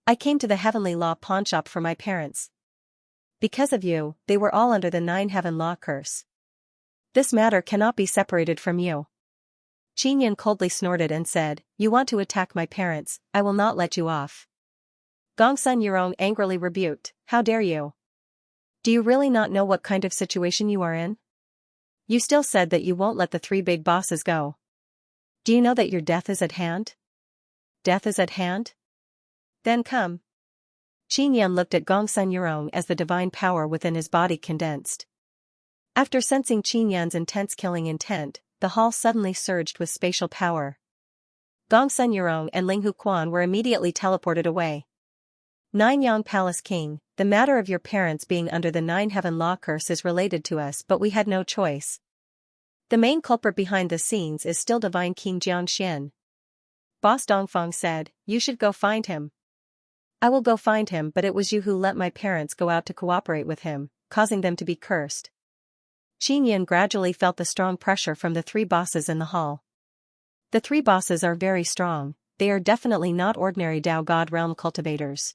I came to the Heavenly Law Pawnshop for my parents. Because of you, they were all under the 9 Heaven Law curse. This matter cannot be separated from you. Xianxia coldly snorted and said, you want to attack my parents, I will not let you off. Gongsun Yurong angrily rebuked, how dare you? Do you really not know what kind of situation you are in? You still said that you won't let the 3 big bosses go. Do you know that your death is at hand? Death is at hand? Then come. Xianxia looked at Gongsun Yurong as the divine power within his body condensed. After sensing Xianxia's intense killing intent, the hall suddenly surged with spatial power. Gongsun Yurong and Ling Huquan were immediately teleported away. Nine-Yang Palace King, the matter of your parents being under the 9 Heaven Law curse is related to us, but we had no choice. The main culprit behind the scenes is still Divine King Xianxia. Boss Dongfang said, you should go find him. I will go find him, but it was you who let my parents go out to cooperate with him, causing them to be cursed. Xianxia gradually felt the strong pressure from the 3 bosses in the hall. The 3 bosses are very strong, they are definitely not ordinary Tao God realm cultivators.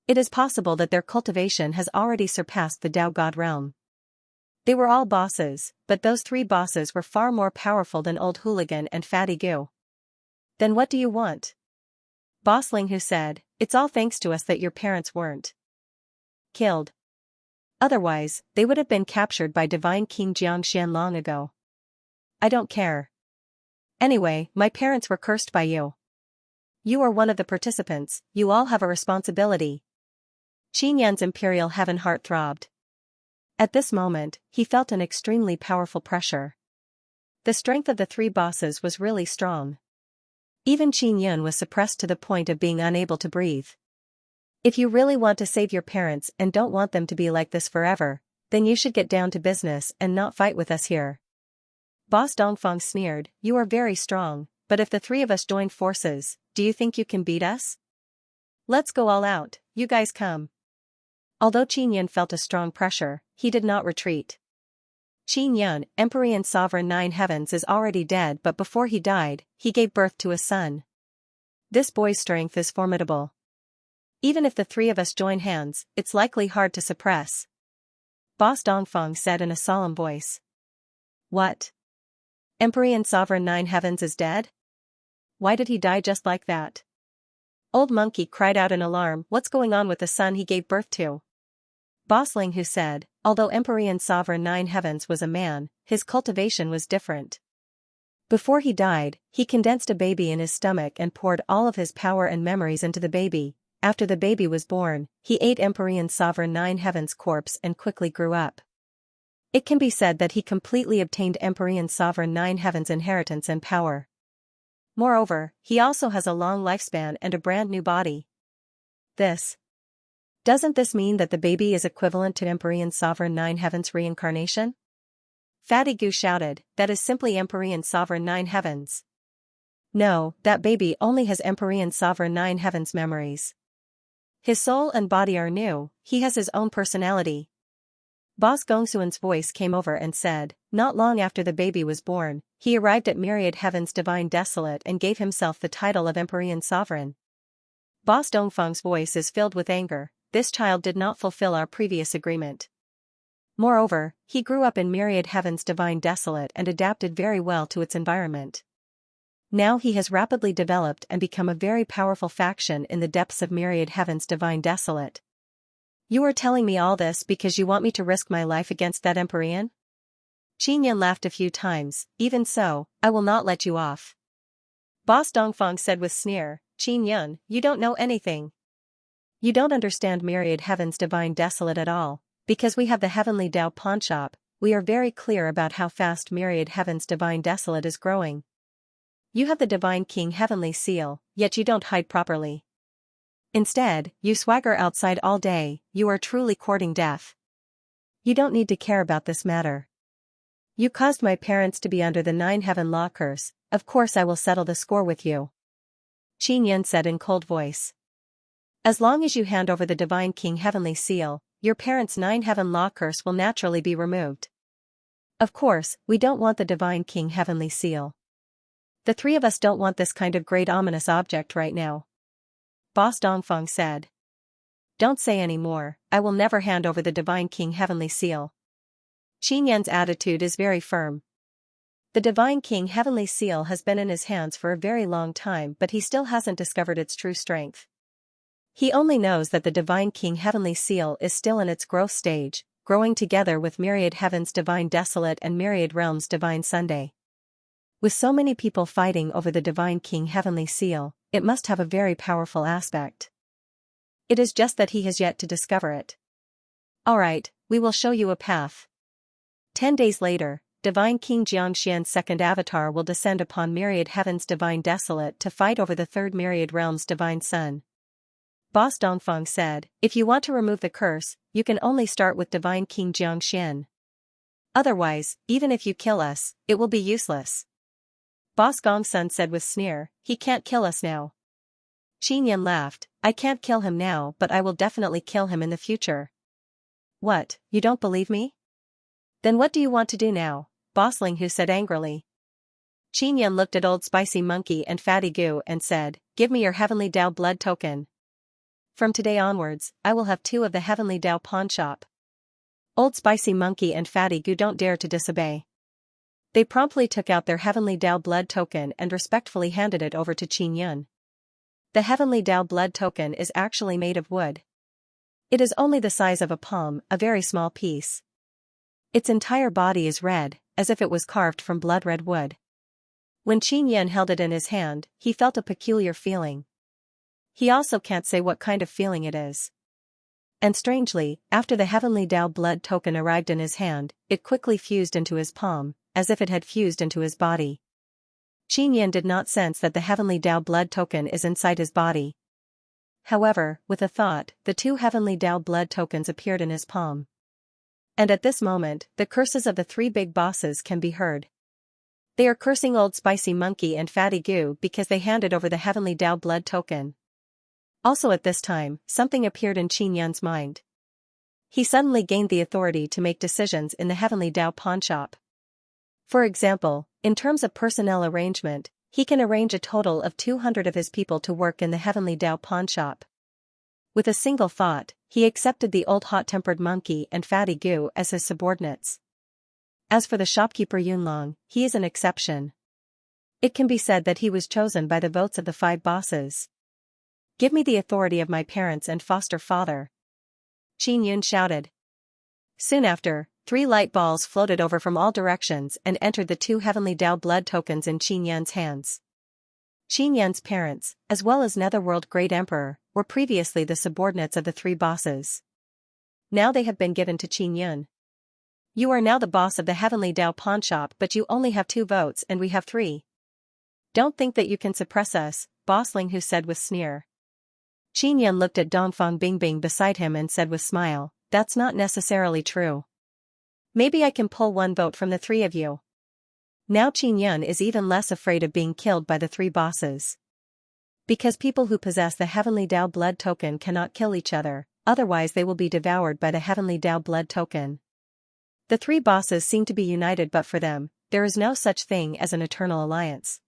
It is possible that their cultivation has already surpassed the Tao God realm. They were all bosses, but those 3 bosses were far more powerful than Old Hooligan and Fatty Goo. Then what do you want? Boss Ling Hu said, it's all thanks to us that your parents weren't killed. Otherwise, they would have been captured by Divine King Xianxia long ago. I don't care. Anyway, my parents were cursed by you. You are one of the participants, you all have a responsibility. Xianxia's imperial heaven heart throbbed. At this moment, he felt an extremely powerful pressure. The strength of the 3 bosses was really strong. Even Xianxia was suppressed to the point of being unable to breathe. If you really want to save your parents and don't want them to be like this forever, then you should get down to business and not fight with us here. Boss Dongfang sneered, you are very strong, but if the 3 of us join forces, do you think you can beat us? Let's go all out, you guys come. Although Qin Yan felt a strong pressure, he did not retreat. Qin Yan, Empyrean Sovereign Nine Heavens, is already dead, but before he died, he gave birth to a son. This boy's strength is formidable. Even if the three of us join hands, it's likely hard to suppress. Boss Dongfeng said in a solemn voice. What? Empyrean Sovereign Nine Heavens is dead? Why did he die just like that? Old Monkey cried out in alarm. What's going on with the son he gave birth to? Boss Ling Hu said, although Empyrean Sovereign Nine Heavens was a man, his cultivation was different. Before he died, he condensed a baby in his stomach and poured all of his power and memories into the baby. After the baby was born, he ate Empyrean Sovereign Nine Heavens' corpse and quickly grew up. It can be said that he completely obtained Empyrean Sovereign Nine Heavens' inheritance and power. Moreover, he also has a long lifespan and a brand new body. Doesn't this mean that the baby is equivalent to Empyrean Sovereign Nine Heavens' reincarnation? Fatty Goo shouted, that is simply Empyrean Sovereign Nine Heavens. No, that baby only has Empyrean Sovereign Nine Heavens memories. His soul and body are new, he has his own personality. Boss Gongsuan's voice came over and said, not long after the baby was born, he arrived at Myriad Heaven's Divine Desolate and gave himself the title of Empyrean Sovereign. Boss Dongfeng's voice is filled with anger, this child did not fulfill our previous agreement. Moreover, he grew up in Myriad Heaven's Divine Desolate and adapted very well to its environment. Now he has rapidly developed and become a very powerful faction in the depths of Myriad Heaven's Divine Desolate. You are telling me all this because you want me to risk my life against that Empyrean? Qin Yan laughed a few times. Even so, I will not let you off. Boss Dongfeng said with sneer, Qin Yan, you don't know anything. You don't understand Myriad Heaven's Divine Desolate at all. Because we have the Heavenly Dao pawnshop, we are very clear about how fast Myriad Heaven's Divine Desolate is growing. You have the Divine King Heavenly Seal, yet you don't hide properly. Instead, you swagger outside all day, you are truly courting death. You don't need to care about this matter. You caused my parents to be under the Nine Heaven Law curse, of course I will settle the score with you. Qin Yan said in cold voice. As long as you hand over the Divine King Heavenly Seal, your parents' Nine Heaven Law curse will naturally be removed. Of course, we don't want the Divine King Heavenly Seal. The three of us don't want this kind of great ominous object right now. Boss Dongfeng said. Don't say any more, I will never hand over the Divine King Heavenly Seal. Qin Yan's attitude is very firm. The Divine King Heavenly Seal has been in his hands for a very long time, but he still hasn't discovered its true strength. He only knows that the Divine King Heavenly Seal is still in its growth stage, growing together with Myriad Heaven's Divine Desolate and Myriad Realms' Divine Sunday. With so many people fighting over the Divine King Heavenly Seal, it must have a very powerful aspect. It is just that he has yet to discover it. Alright, we will show you a path. 10 days later, Divine King Xianxia's second avatar will descend upon Myriad Heaven's Divine Desolate to fight over the third Myriad Realms' Divine Sun. Boss Dongfeng said, if you want to remove the curse, you can only start with Divine King Xianxia. Otherwise, even if you kill us, it will be useless. Boss Gongsun said with sneer, he can't kill us now. Qin Yan laughed, I can't kill him now, but I will definitely kill him in the future. What, you don't believe me? Then what do you want to do now? Boss Ling Hu said angrily. Qin Yan looked at Old Spicy Monkey and Fatty Goo and said, give me your Heavenly Dao blood token. From today onwards, I will have 2 of the Heavenly Dao pawnshop. Old Spicy Monkey and Fatty Goo don't dare to disobey. They promptly took out their Heavenly Dao blood token and respectfully handed it over to Qin Yan. The Heavenly Dao blood token is actually made of wood. It is only the size of a palm, a very small piece. Its entire body is red, as if it was carved from blood-red wood. When Qin Yan held it in his hand, he felt a peculiar feeling. He also can't say what kind of feeling it is. And strangely, after the Heavenly Dao blood token arrived in his hand, it quickly fused into his palm, as if it had fused into his body. Qin Yan did not sense that the Heavenly Dao blood token is inside his body. However, with a thought, the 2 Heavenly Dao blood tokens appeared in his palm. And at this moment, the curses of the 3 big bosses can be heard. They are cursing Old Spicy Monkey and Fatty Goo because they handed over the Heavenly Dao blood token. Also at this time, something appeared in Qin Yun's mind. He suddenly gained the authority to make decisions in the Heavenly Dao pawnshop. For example, in terms of personnel arrangement, he can arrange a total of 200 of his people to work in the Heavenly Dao pawnshop. With a single thought, he accepted the old hot-tempered monkey and Fatty Gu as his subordinates. As for the shopkeeper Yunlong, he is an exception. It can be said that he was chosen by the votes of the 5 bosses. Give me the authority of my parents and foster father. Qin Yun shouted. Soon after, 3 light balls floated over from all directions and entered the 2 Heavenly Dao blood tokens in Qin Yun's hands. Qin Yun's parents, as well as Netherworld Great Emperor, were previously the subordinates of the 3 bosses. Now they have been given to Qin Yun. You are now the boss of the Heavenly Dao pawnshop, but you only have 2 votes and we have 3. Don't think that you can suppress us, Boss Ling Hu said with sneer. Qin Yun looked at Dongfang Bingbing beside him and said with smile, that's not necessarily true. Maybe I can pull 1 vote from the 3 of you. Now Qin Yun is even less afraid of being killed by the 3 bosses. Because people who possess the Heavenly Dao blood token cannot kill each other, otherwise they will be devoured by the Heavenly Dao blood token. The 3 bosses seem to be united, but for them, there is no such thing as an eternal alliance.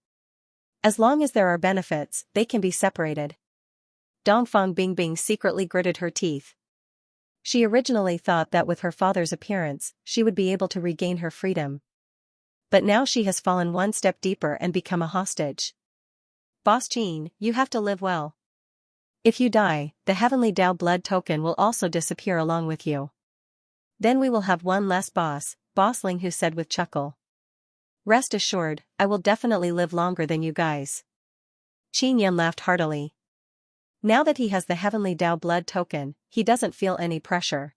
As long as there are benefits, they can be separated. Dongfang Bingbing secretly gritted her teeth. She originally thought that with her father's appearance, she would be able to regain her freedom. But now she has fallen 1 step deeper and become a hostage. Boss Qin, you have to live well. If you die, the Heavenly Dao blood token will also disappear along with you. Then we will have 1 less boss, Boss Ling Hu said with chuckle. Rest assured, I will definitely live longer than you guys. Qin Yun laughed heartily. Now that he has the Heavenly Dao blood token, he doesn't feel any pressure.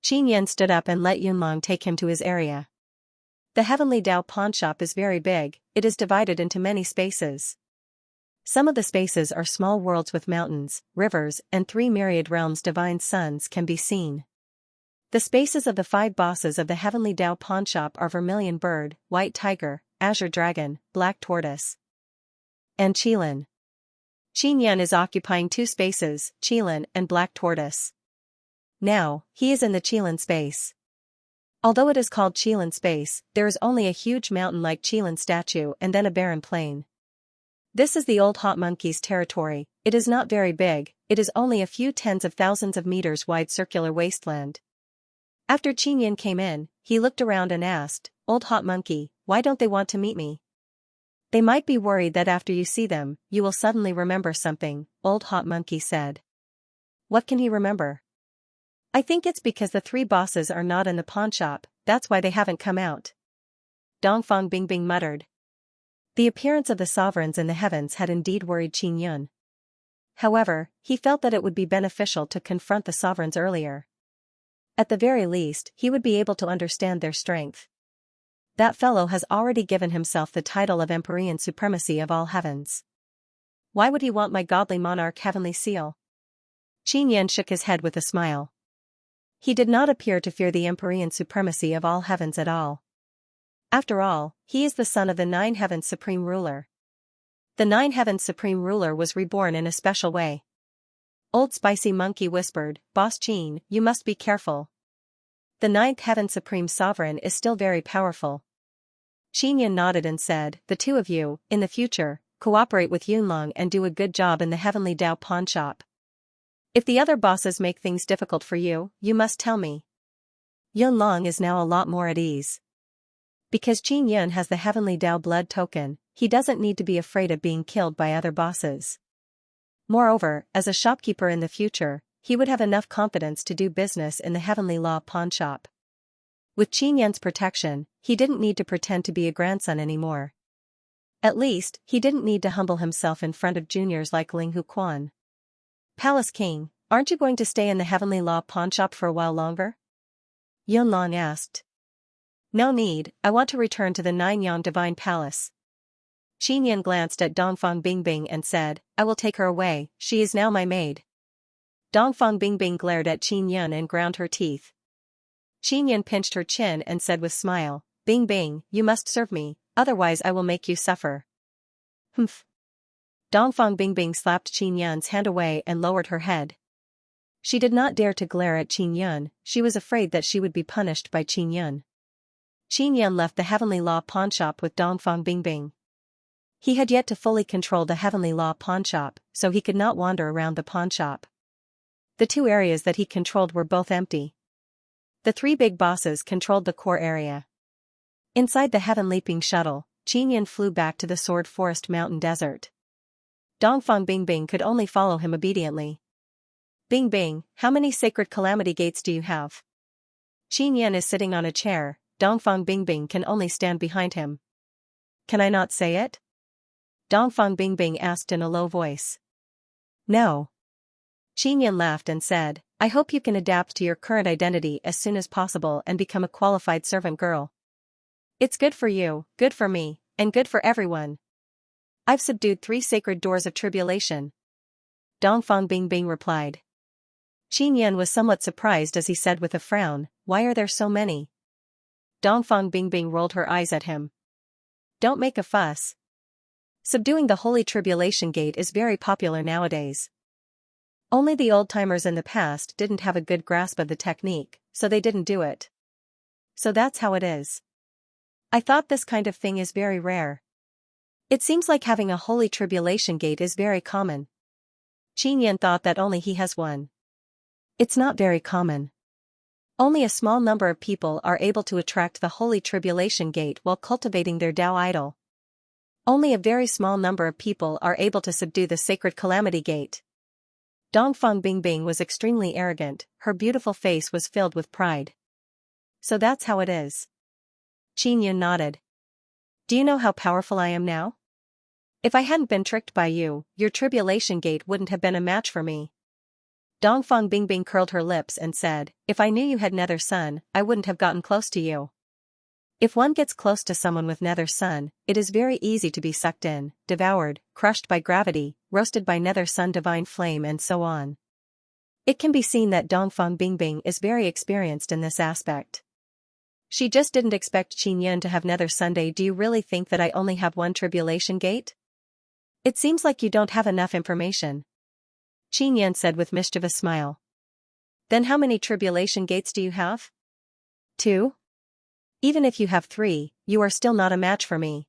Qin Yun stood up and let Yunlong take him to his area. The Heavenly Dao pawnshop is very big, it is divided into many spaces. Some of the spaces are small worlds with mountains, rivers, and 3 myriad realms divine suns can be seen. The spaces of the 5 bosses of the Heavenly Dao pawnshop are Vermilion Bird, White Tiger, Azure Dragon, Black Tortoise, and Qilin. Qin Yun is occupying 2 spaces, Qilin and Black Tortoise. Now, he is in the Qilin space. Although it is called Qilin space, there is only a huge mountain like Qilin statue and then a barren plain. This is the old hot monkey's territory. It is not very big, it is only a few tens of thousands of meters wide circular wasteland. After Qin Yun came in, he looked around and asked, Old hot monkey, why don't they want to meet me? They might be worried that after you see them, you will suddenly remember something, Old hot monkey said. What can he remember? I think it's because the 3 bosses are not in the pawnshop, that's why they haven't come out. Dongfang Bingbing muttered. The appearance of the sovereigns in the heavens had indeed worried Qin Yun. However, he felt that it would be beneficial to confront the sovereigns earlier. At the very least, he would be able to understand their strength. That fellow has already given himself the title of Empyrean Supremacy of all heavens. Why would he want my godly monarch heavenly seal? Qin Yun shook his head with a smile. He did not appear to fear the Empyrean Supremacy of all heavens at all. After all, he is the son of the 9 Heavens Supreme Ruler. The 9 Heavens Supreme Ruler was reborn in a special way. Old Spicy Monkey whispered, Boss Qin, you must be careful. The 9th Heaven Supreme Sovereign is still very powerful. Qin Yun nodded and said, the 2 of you, in the future, cooperate with Yunlong and do a good job in the Heavenly Dao pawnshop. If the other bosses make things difficult for you, you must tell me. Yunlong is now a lot more at ease. Because Qin Yun has the Heavenly Dao blood token, he doesn't need to be afraid of being killed by other bosses. Moreover, as a shopkeeper in the future, he would have enough confidence to do business in the Heavenly Law pawnshop. With Qin Yun's protection, he didn't need to pretend to be a grandson anymore. At least, he didn't need to humble himself in front of juniors like Ling Hu Quan. Palace King, aren't you going to stay in the Heavenly Law pawnshop for a while longer? Yunlong asked. No need, I want to return to the Nine-Yang Divine Palace. Qin Yun glanced at Dongfang Bingbing and said, I will take her away, she is now my maid. Dongfang Bingbing glared at Qin Yun and ground her teeth. Qin Yun pinched her chin and said with smile, Bingbing, you must serve me, otherwise I will make you suffer. Humph. Dongfang Bingbing slapped Qin Yun's hand away and lowered her head. She did not dare to glare at Qin Yun, she was afraid that she would be punished by Qin Yun. Qin Yun left the Heavenly Law pawnshop with Dongfang Bingbing. He had yet to fully control the Heavenly Law pawnshop, so he could not wander around the pawnshop. The two areas that he controlled were both empty. The three big bosses controlled the core area. Inside the heaven-leaping shuttle, Qin Yun flew back to the Sword Forest Mountain Desert. Dongfang Bingbing could only follow him obediently. Bingbing, how many sacred calamity gates do you have? Qin Yun is sitting on a chair, Dongfang Bingbing can only stand behind him. Can I not say it? Dongfang Bingbing asked in a low voice. No. Qin Yun laughed and said, I hope you can adapt to your current identity as soon as possible and become a qualified servant girl. It's good for you, good for me, and good for everyone. I've subdued 3 sacred doors of tribulation. Dongfang Bingbing replied. Qin Yun was somewhat surprised as he said with a frown, why are there so many? Dongfang Bingbing rolled her eyes at him. Don't make a fuss. Subduing the Holy Tribulation Gate is very popular nowadays. Only the old-timers in the past didn't have a good grasp of the technique, so they didn't do it. So that's how it is. I thought this kind of thing is very rare. It seems like having a Holy Tribulation Gate is very common. Qin Yun thought that only he has one. It's not very common. Only a small number of people are able to attract the Holy Tribulation Gate while cultivating their Tao idol. Only a very small number of people are able to subdue the Sacred Calamity Gate. Dongfang Bingbing was extremely arrogant, her beautiful face was filled with pride. So that's how it is. Qin Yun nodded. Do you know how powerful I am now? If I hadn't been tricked by you, your Tribulation Gate wouldn't have been a match for me. Dongfang Bingbing curled her lips and said, if I knew you had Nether Sun, I wouldn't have gotten close to you. If one gets close to someone with Nether Sun, it is very easy to be sucked in, devoured, crushed by gravity, roasted by Nether Sun divine flame and so on. It can be seen that Dongfang Bingbing is very experienced in this aspect. She just didn't expect Qin Yun to have Nether Sunday. Do you really think that I only have one Tribulation Gate? It seems like you don't have enough information. Qin Yun said with mischievous smile. Then how many Tribulation Gates do you have? 2? Even if you have 3, you are still not a match for me.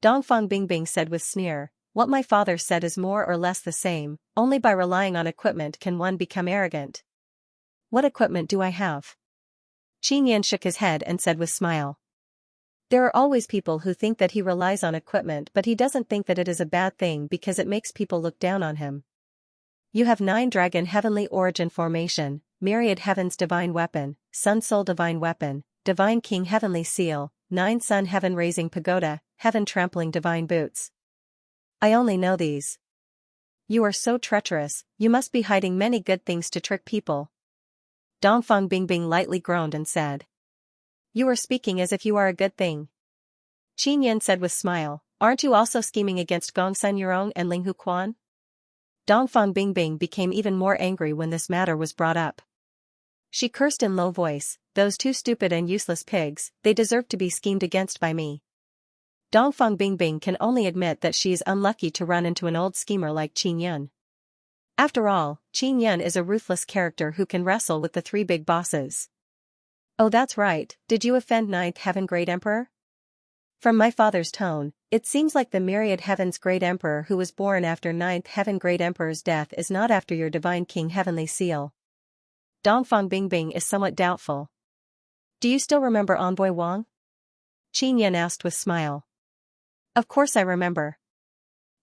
Dongfang Bingbing said with sneer, what my father said is more or less the same, only by relying on equipment can one become arrogant. What equipment do I have? Qin Yun shook his head and said with smile. There are always people who think that he relies on equipment, but he doesn't think that it is a bad thing because it makes people look down on him. You have 9 Dragon Heavenly Origin Formation, Myriad Heaven's Divine Weapon, Sun Soul Divine Weapon, Divine King Heavenly Seal, 9 Sun Heaven Raising Pagoda, Heaven Trampling Divine Boots. I only know these. You are so treacherous, you must be hiding many good things to trick people. Dongfang Bingbing lightly groaned and said. You are speaking as if you are a good thing. Qin Yun said with smile, aren't you also scheming against Gongsun Yurong and Ling Hu Quan? Dongfang Bingbing became even more angry when this matter was brought up. She cursed in low voice, those 2 stupid and useless pigs, they deserve to be schemed against by me. Dongfang Bingbing can only admit that she is unlucky to run into an old schemer like Qin Yun. After all, Qin Yun is a ruthless character who can wrestle with the 3 big bosses. Oh, that's right, did you offend 9th Heaven Great Emperor? From my father's tone, it seems like the Myriad Heaven's Great Emperor who was born after 9th Heaven Great Emperor's death is not after your Divine King Heavenly Seal. Dongfang Bingbing is somewhat doubtful. Do you still remember Envoy Wang? Qin Yun asked with smile. Of course I remember.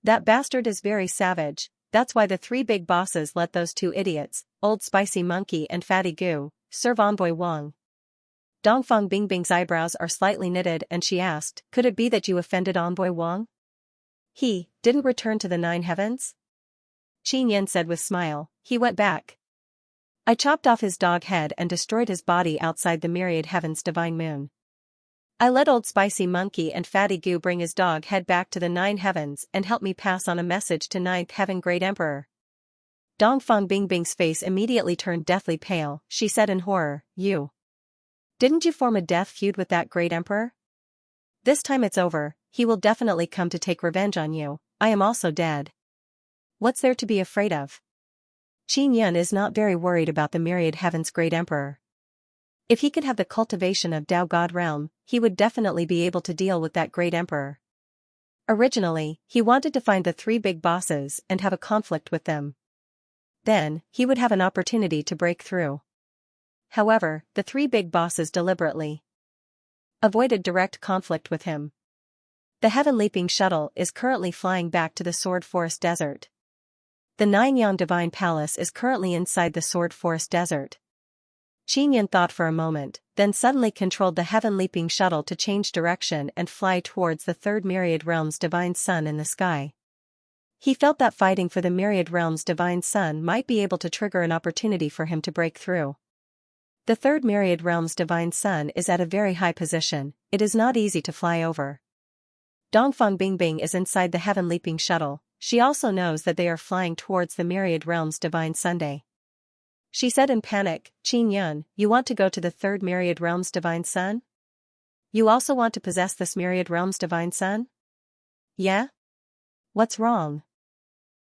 That bastard is very savage, that's why the 3 big bosses let those 2 idiots, Old Spicy Monkey and Fatty Goo, serve Envoy Wang. Dongfang Bingbing's eyebrows are slightly knitted and she asked, could it be that you offended Envoy Wang? He didn't return to the 9 heavens? Qin Yun said with smile, he went back. I chopped off his dog head and destroyed his body outside the Myriad Heaven's Divine Moon. I let Old Spicy Monkey and Fatty Goo bring his dog head back to the 9 heavens and help me pass on a message to 9th Heaven Great Emperor. Dongfang Bingbing's face immediately turned deathly pale, she said in horror, you. Didn't you form a death feud with that great emperor? This time it's over, he will definitely come to take revenge on you, I am also dead. What's there to be afraid of? Xianxia is not very worried about the myriad heaven's great emperor. If he could have the cultivation of Tao God realm, he would definitely be able to deal with that great emperor. Originally, he wanted to find the three big bosses and have a conflict with them. Then, he would have an opportunity to break through. However, the three big bosses deliberately avoided direct conflict with him. The heaven-leaping shuttle is currently flying back to the Sword Forest Desert. The Nine-Yang Divine Palace is currently inside the Sword Forest Desert. Xianxia thought for a moment, then suddenly controlled the heaven-leaping shuttle to change direction and fly towards the third Myriad Realm's divine sun in the sky. He felt that fighting for the Myriad Realm's divine sun might be able to trigger an opportunity for him to break through. The third Myriad Realm's divine sun is at a very high position, it is not easy to fly over. Dongfang Bingbing is inside the heaven-leaping shuttle, she also knows that they are flying towards the Myriad Realm's divine Sunday. She said in panic, Xianxia, you want to go to the third Myriad Realm's divine sun? You also want to possess this Myriad Realm's divine sun? Yeah? What's wrong?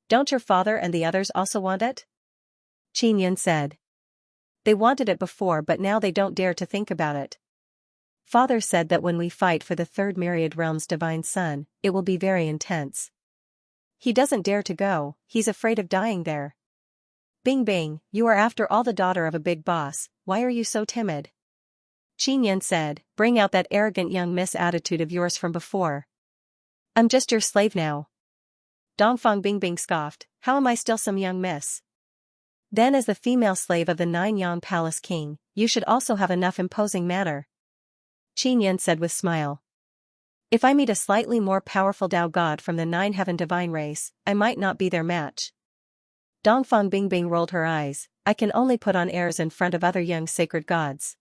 Don't your father and the others also want it? Xianxia said. They wanted it before but now they don't dare to think about it. Father said that when we fight for the third Myriad Realm's divine sun, it will be very intense. He doesn't dare to go, he's afraid of dying there. Bingbing, you are after all the daughter of a big boss, why are you so timid? Xianxia said, bring out that arrogant young miss attitude of yours from before. I'm just your slave now. Dongfang Bingbing scoffed, how am I still some young miss? Then as the female slave of the Nine-Yang Palace King, you should also have enough imposing manner. Xianxia said with smile. If I meet a slightly more powerful Tao God from the Nine-Heaven divine race, I might not be their match. Dongfang Bingbing rolled her eyes, I can only put on airs in front of other young sacred gods.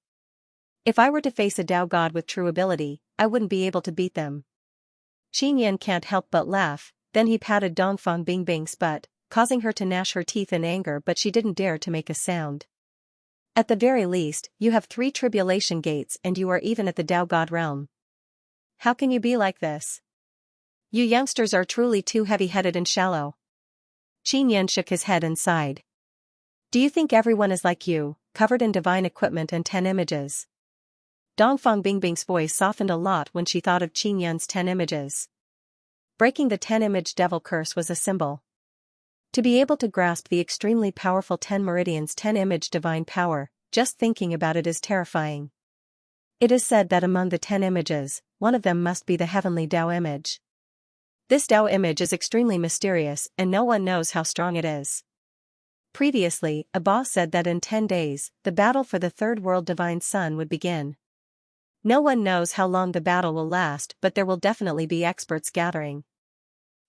If I were to face a Tao God with true ability, I wouldn't be able to beat them. Xianxia can't help but laugh, then he patted Dongfang Bingbing's butt, causing her to gnash her teeth in anger but she didn't dare to make a sound. At the very least, you have 3 tribulation gates and you are even at the Tao God realm. How can you be like this? You youngsters are truly too heavy-headed and shallow. Xianxia shook his head and sighed. Do you think everyone is like you, covered in divine equipment and 10 images? Dongfang Bingbing's voice softened a lot when she thought of Xianxia's 10 images. Breaking the 10-image devil curse was a symbol. To be able to grasp the extremely powerful 10 meridians' 10-image divine power, just thinking about it is terrifying. It is said that among the 10 images, one of them must be the heavenly Tao image. This Tao image is extremely mysterious and no one knows how strong it is. Previously, a boss said that in 10 days, the battle for the third world divine sun would begin. No one knows how long the battle will last but there will definitely be experts gathering.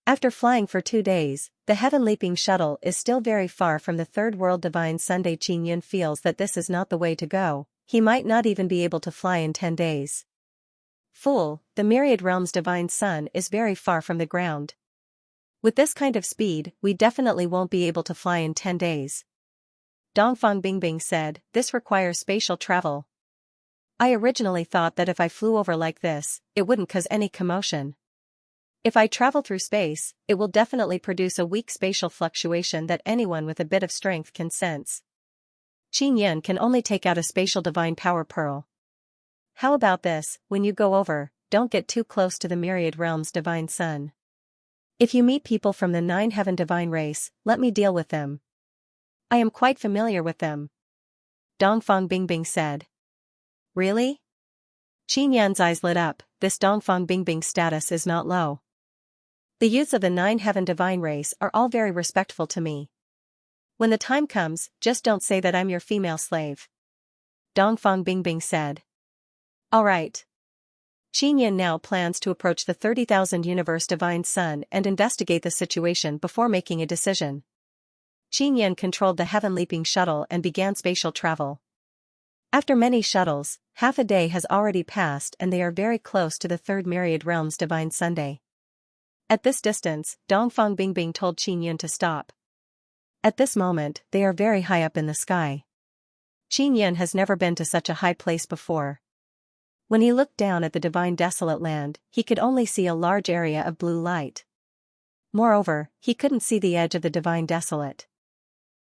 After flying for 2 days, the heaven-leaping shuttle is still very far from the third world divine Sunday. Xianxia feels that this is not the way to go, he might not even be able to fly in 10 days. Fool, the Myriad Realm's divine sun is very far from the ground. With this kind of speed, we definitely won't be able to fly in 10 days. Dongfang Bingbing said, this requires spatial travel. I originally thought that if I flew over like this, it wouldn't cause any commotion. If I travel through space, it will definitely produce a weak spatial fluctuation that anyone with a bit of strength can sense. Xianxia can only take out a spatial divine power pearl. How about this, when you go over, don't get too close to the Myriad Realm's divine sun. If you meet people from the 9-heaven divine race, let me deal with them. I am quite familiar with them. Dongfang Bingbing said. Really? Xianxia's eyes lit up, this Dongfang Bingbing status is not low. The youths of the 9-heaven divine race are all very respectful to me. When the time comes, just don't say that I'm your female slave. Dongfang Bingbing said. Alright. Xianxia now plans to approach the 30,000 universe divine sun and investigate the situation before making a decision. Xianxia controlled the heaven-leaping shuttle and began spatial travel. After many shuttles, half a day has already passed and they are very close to the third Myriad Realm's divine Sunday. At this distance, Dongfang Bingbing told Xianxia to stop. At this moment, they are very high up in the sky. Xianxia has never been to such a high place before. When he looked down at the divine desolate land, he could only see a large area of blue light. Moreover, he couldn't see the edge of the Divine Desolate.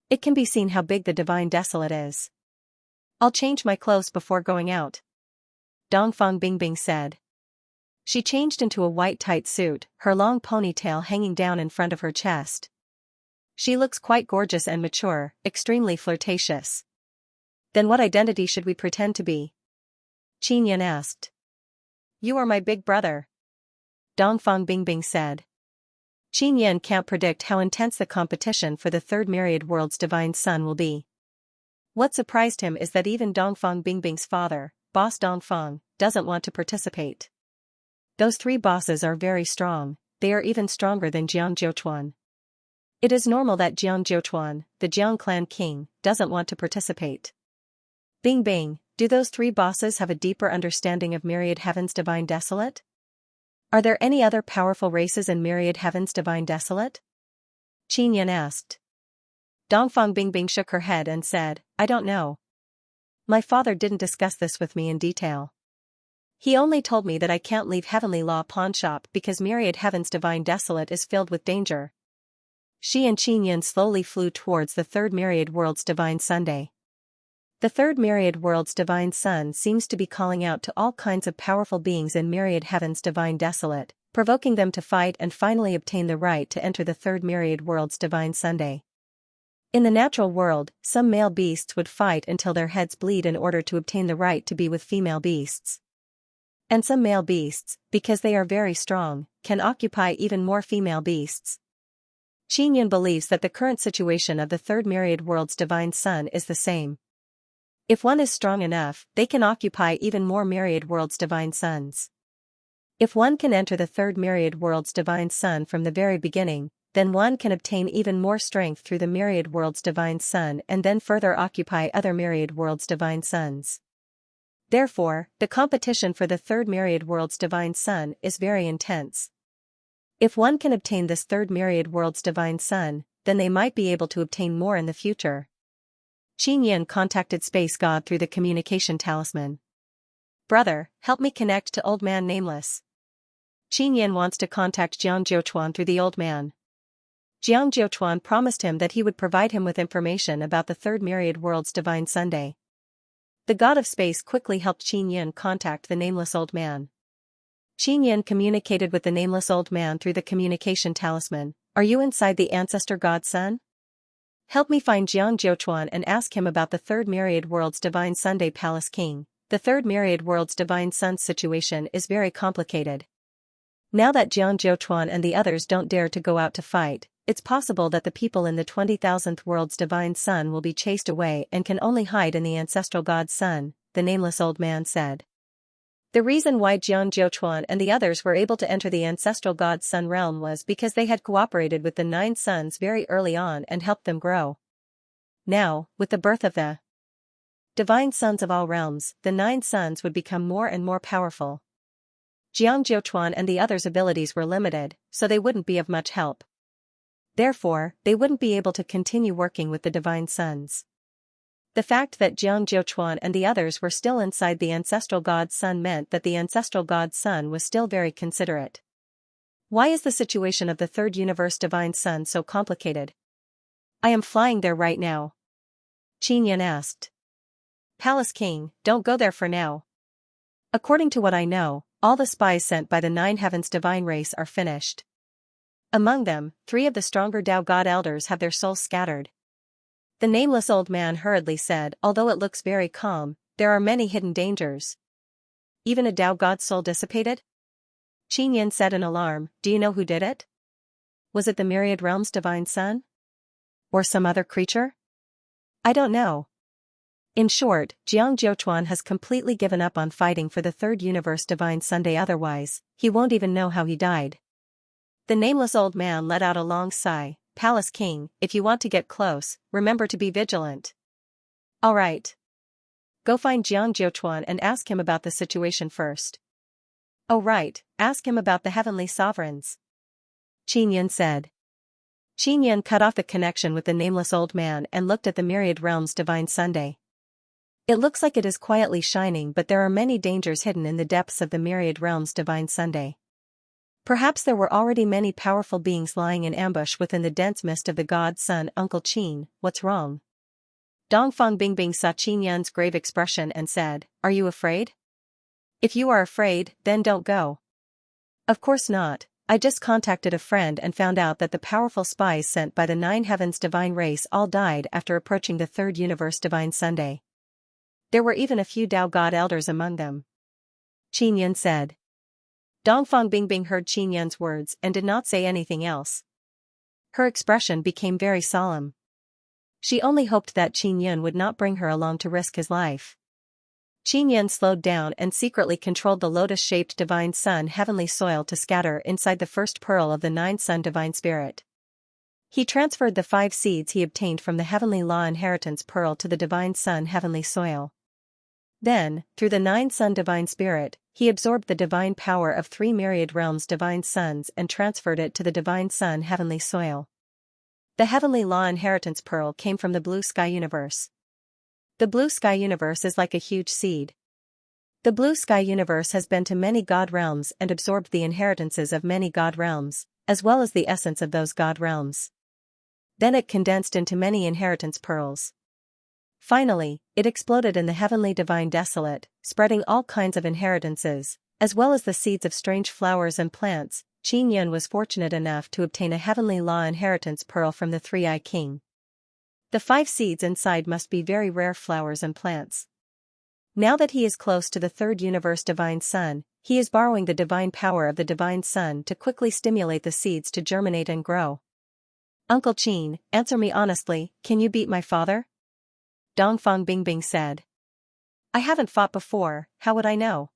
It can be seen how big the Divine Desolate is. I'll change my clothes before going out, Dongfang Bingbing said. She changed into a white tight suit, her long ponytail hanging down in front of her chest. She looks quite gorgeous and mature, extremely flirtatious. Then what identity should we pretend to be? Qin Yan asked. You are my big brother, Dongfang Bingbing said. Qin Yan can't predict how intense the competition for the third myriad world's divine son will be. What surprised him is that even Dongfang Bingbing's father, Boss Dongfang, doesn't want to participate. Those three bosses are very strong, they are even stronger than Jiang Jiuchuan. It is normal that Jiang Jiuchuan, the Jiang clan king, doesn't want to participate. Bingbing, do those three bosses have a deeper understanding of Myriad Heaven's Divine Desolate? Are there any other powerful races in Myriad Heaven's Divine Desolate? Qin Yan asked. Dongfang Bingbing shook her head and said, I don't know. My father didn't discuss this with me in detail. He only told me that I can't leave Heavenly Law Pawnshop because Myriad Heaven's Divine Desolate is filled with danger. She and Qin Yan slowly flew towards the third myriad world's divine Sunday. The third myriad world's divine sun seems to be calling out to all kinds of powerful beings in Myriad Heaven's Divine Desolate, provoking them to fight and finally obtain the right to enter the third myriad world's divine Sunday. In the natural world, some male beasts would fight until their heads bleed in order to obtain the right to be with female beasts. And some male beasts, because they are very strong, can occupy even more female beasts. Qin Yan believes that the current situation of the third myriad world's divine sun is the same. If one is strong enough, they can occupy even more myriad world's divine suns. If one can enter the third myriad world's divine sun from the very beginning, then one can obtain even more strength through the myriad world's divine sun and then further occupy other myriad world's divine suns. Therefore, the competition for the third myriad world's divine sun is very intense. If one can obtain this third myriad world's divine sun, then they might be able to obtain more in the future. Qin Yan contacted Space God through the communication talisman. Brother, help me connect to Old Man Nameless. Qin Yan wants to contact Jiang Jiuchuan through the Old Man. Jiang Jiuchuan promised him that he would provide him with information about the third myriad world's divine Sunday. The God of Space quickly helped Qin Yan contact the Nameless Old Man. Qin Yan communicated with the Nameless Old Man through the communication talisman. Are you inside the Ancestor God Sun? Help me find Jiang Jiuchuan and ask him about the third myriad world's divine Sunday Palace King. The third myriad world's divine sun situation is very complicated. Now that Jiang Jiuchuan and the others don't dare to go out to fight, it's possible that the people in the 20,000th world's divine sun will be chased away and can only hide in the ancestral God Sun, the Nameless Old Man said. The reason why Jiang Jiuchuan and the others were able to enter the ancestral God Sun realm was because they had cooperated with the 9 suns very early on and helped them grow. Now, with the birth of the divine sons of all realms, the 9 suns would become more and more powerful. Jiang Jiuchuan and the others' abilities were limited, so they wouldn't be of much help. Therefore, they wouldn't be able to continue working with the divine suns. The fact that Jiang Jiuchuan and the others were still inside the ancestral God Sun meant that the ancestral God Sun was still very considerate. Why is the situation of the third universe divine sun so complicated? I am flying there right now. Qin Yan asked. Palace King, don't go there for now. According to what I know, all the spies sent by the 9 heavens divine race are finished. Among them, 3 of the stronger Tao God elders have their souls scattered. The Nameless Old Man hurriedly said, although it looks very calm, there are many hidden dangers. Even a Tao God soul dissipated? Qin Yan said in alarm, do you know who did it? Was it the Myriad Realm's divine sun? Or some other creature? I don't know. In short, Jiang Jiuchuan has completely given up on fighting for the third universe divine Sunday, otherwise, he won't even know how he died. The Nameless Old Man let out a long sigh. Palace King, if you want to get close, remember to be vigilant. All right. Go find Jiang Jiuchuan and ask him about the situation first. Oh right, ask him about the heavenly sovereigns. Qin Yan said. Qin Yan cut off the connection with the Nameless Old Man and looked at the Myriad Realm's divine Sunday. It looks like it is quietly shining, but there are many dangers hidden in the depths of the Myriad Realm's divine Sunday. Perhaps there were already many powerful beings lying in ambush within the dense mist of the god's son. Uncle Qin, what's wrong? Dongfang Bingbing saw Qin Yun's grave expression and said, are you afraid? If you are afraid, then don't go. Of course not. I just contacted a friend and found out that the powerful spies sent by the Nine Heavens divine race all died after approaching the Third Universe divine Sunday. There were even a few Dao God elders among them. Qin Yun said. Dongfang Bingbing heard Qin Yun's words and did not say anything else. Her expression became very solemn. She only hoped that Qin Yun would not bring her along to risk his life. Qin Yun slowed down and secretly controlled the lotus-shaped divine sun heavenly soil to scatter inside the first pearl of the nine sun divine spirit. He transferred the 5 seeds he obtained from the heavenly law inheritance pearl to the divine sun heavenly soil. Then, through the 9 sun divine spirit, he absorbed the divine power of 3 myriad realms divine suns and transferred it to the divine sun heavenly soil. The heavenly law inheritance pearl came from the blue sky universe. The blue sky universe is like a huge seed. The blue sky universe has been to many god realms and absorbed the inheritances of many god realms, as well as the essence of those god realms. Then it condensed into many inheritance pearls. Finally, it exploded in the heavenly divine desolate, spreading all kinds of inheritances, as well as the seeds of strange flowers and plants. Qin Yun was fortunate enough to obtain a heavenly law inheritance pearl from the Three-Eye King. The 5 seeds inside must be very rare flowers and plants. Now that he is close to the Third Universe divine sun, he is borrowing the divine power of the divine sun to quickly stimulate the seeds to germinate and grow. Uncle Qin, answer me honestly, can you beat my father? Dongfang Bingbing said. I haven't fought before, how would I know?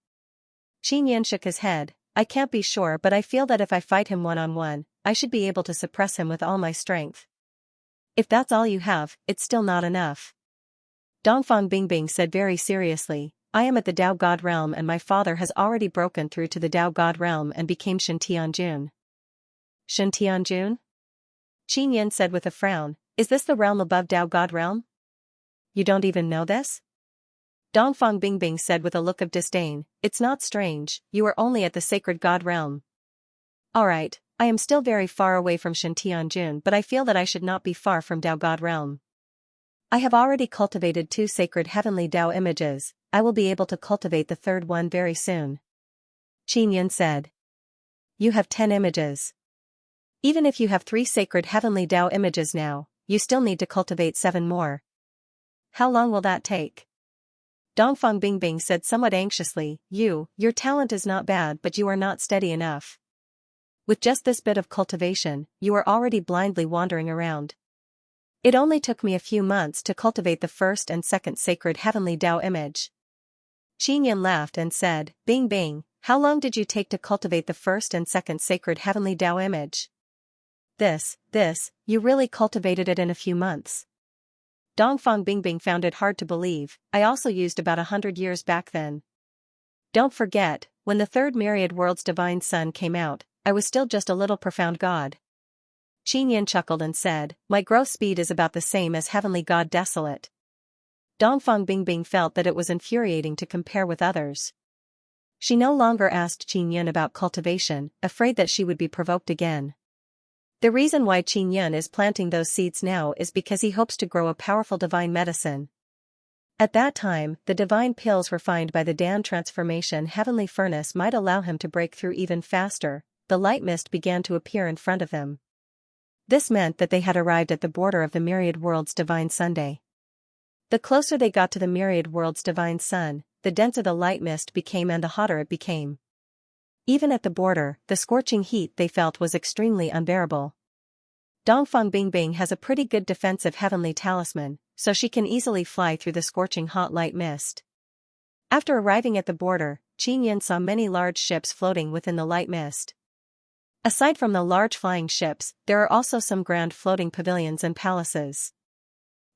Qin Yun shook his head. I can't be sure, but I feel that if I fight him one-on-one, I should be able to suppress him with all my strength. If that's all you have, it's still not enough. Dongfang Bingbing said very seriously, I am at the Dao God realm and my father has already broken through to the Dao God realm and became Shintianjun. Shintianjun? Qin Yun said with a frown, is this the realm above Dao God realm? You don't even know this? Dongfang Bingbing said with a look of disdain, it's not strange, you are only at the sacred God realm. Alright, I am still very far away from Shintianjun, but I feel that I should not be far from Dao God realm. I have already cultivated 2 sacred heavenly Dao images, I will be able to cultivate the 3rd one very soon. Qin Yun said. You have 10 images. Even if you have 3 sacred heavenly Dao images now, you still need to cultivate 7 more. How long will that take? Dongfang Bingbing said somewhat anxiously, your talent is not bad but you are not steady enough. With just this bit of cultivation, you are already blindly wandering around. It only took me a few months to cultivate the 1st and 2nd sacred heavenly Dao image. Qin Yun laughed and said, Bingbing, how long did you take to cultivate the 1st and 2nd sacred heavenly Dao image? You really cultivated it in a few months. Dongfang Bingbing found it hard to believe, I also used about 100 years back then. Don't forget, when the 3rd myriad world's divine sun came out, I was still just a little profound god. Qin Yun chuckled and said, my growth speed is about the same as heavenly god desolate. Dongfang Bingbing felt that it was infuriating to compare with others. She no longer asked Qin Yun about cultivation, afraid that she would be provoked again. The reason why Qin Yun is planting those seeds now is because he hopes to grow a powerful divine medicine. At that time, the divine pills refined by the Dan transformation heavenly furnace might allow him to break through even faster. The light mist began to appear in front of them. This meant that they had arrived at the border of the myriad world's divine Sunday. The closer they got to the myriad world's divine sun, the denser the light mist became and the hotter it became. Even at the border, the scorching heat they felt was extremely unbearable. Dongfang Bingbing has a pretty good defensive heavenly talisman, so she can easily fly through the scorching hot light mist. After arriving at the border, Qin Yun saw many large ships floating within the light mist. Aside from the large flying ships, there are also some grand floating pavilions and palaces.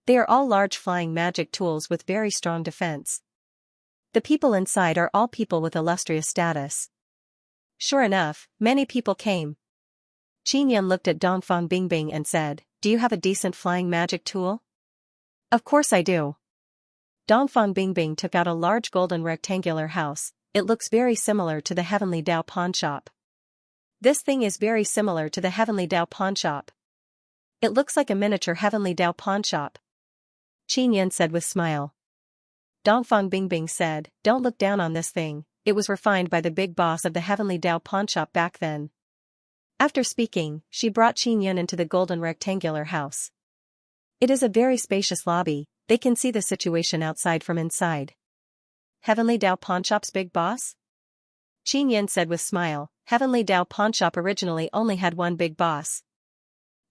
They are all large flying magic tools with very strong defense. The people inside are all people with illustrious status. Sure enough, many people came. Qin Yun looked at Dongfang Bingbing and said, do you have a decent flying magic tool? Of course I do. Dongfang Bingbing took out a large golden rectangular house, it looks very similar to the heavenly Dao pawn shop. This thing is very similar to the Heavenly Dao pawnshop. It looks like a miniature Heavenly Dao pawnshop. Qin Yan said with smile. Dongfang Bingbing said, don't look down on this thing, it was refined by the big boss of the Heavenly Dao pawnshop back then. After speaking, she brought Qin Yan into the golden rectangular house. It is a very spacious lobby, they can see the situation outside from inside. Heavenly Dao pawnshop's big boss? Qin Yan said with smile, Heavenly Dao pawnshop originally only had one big boss.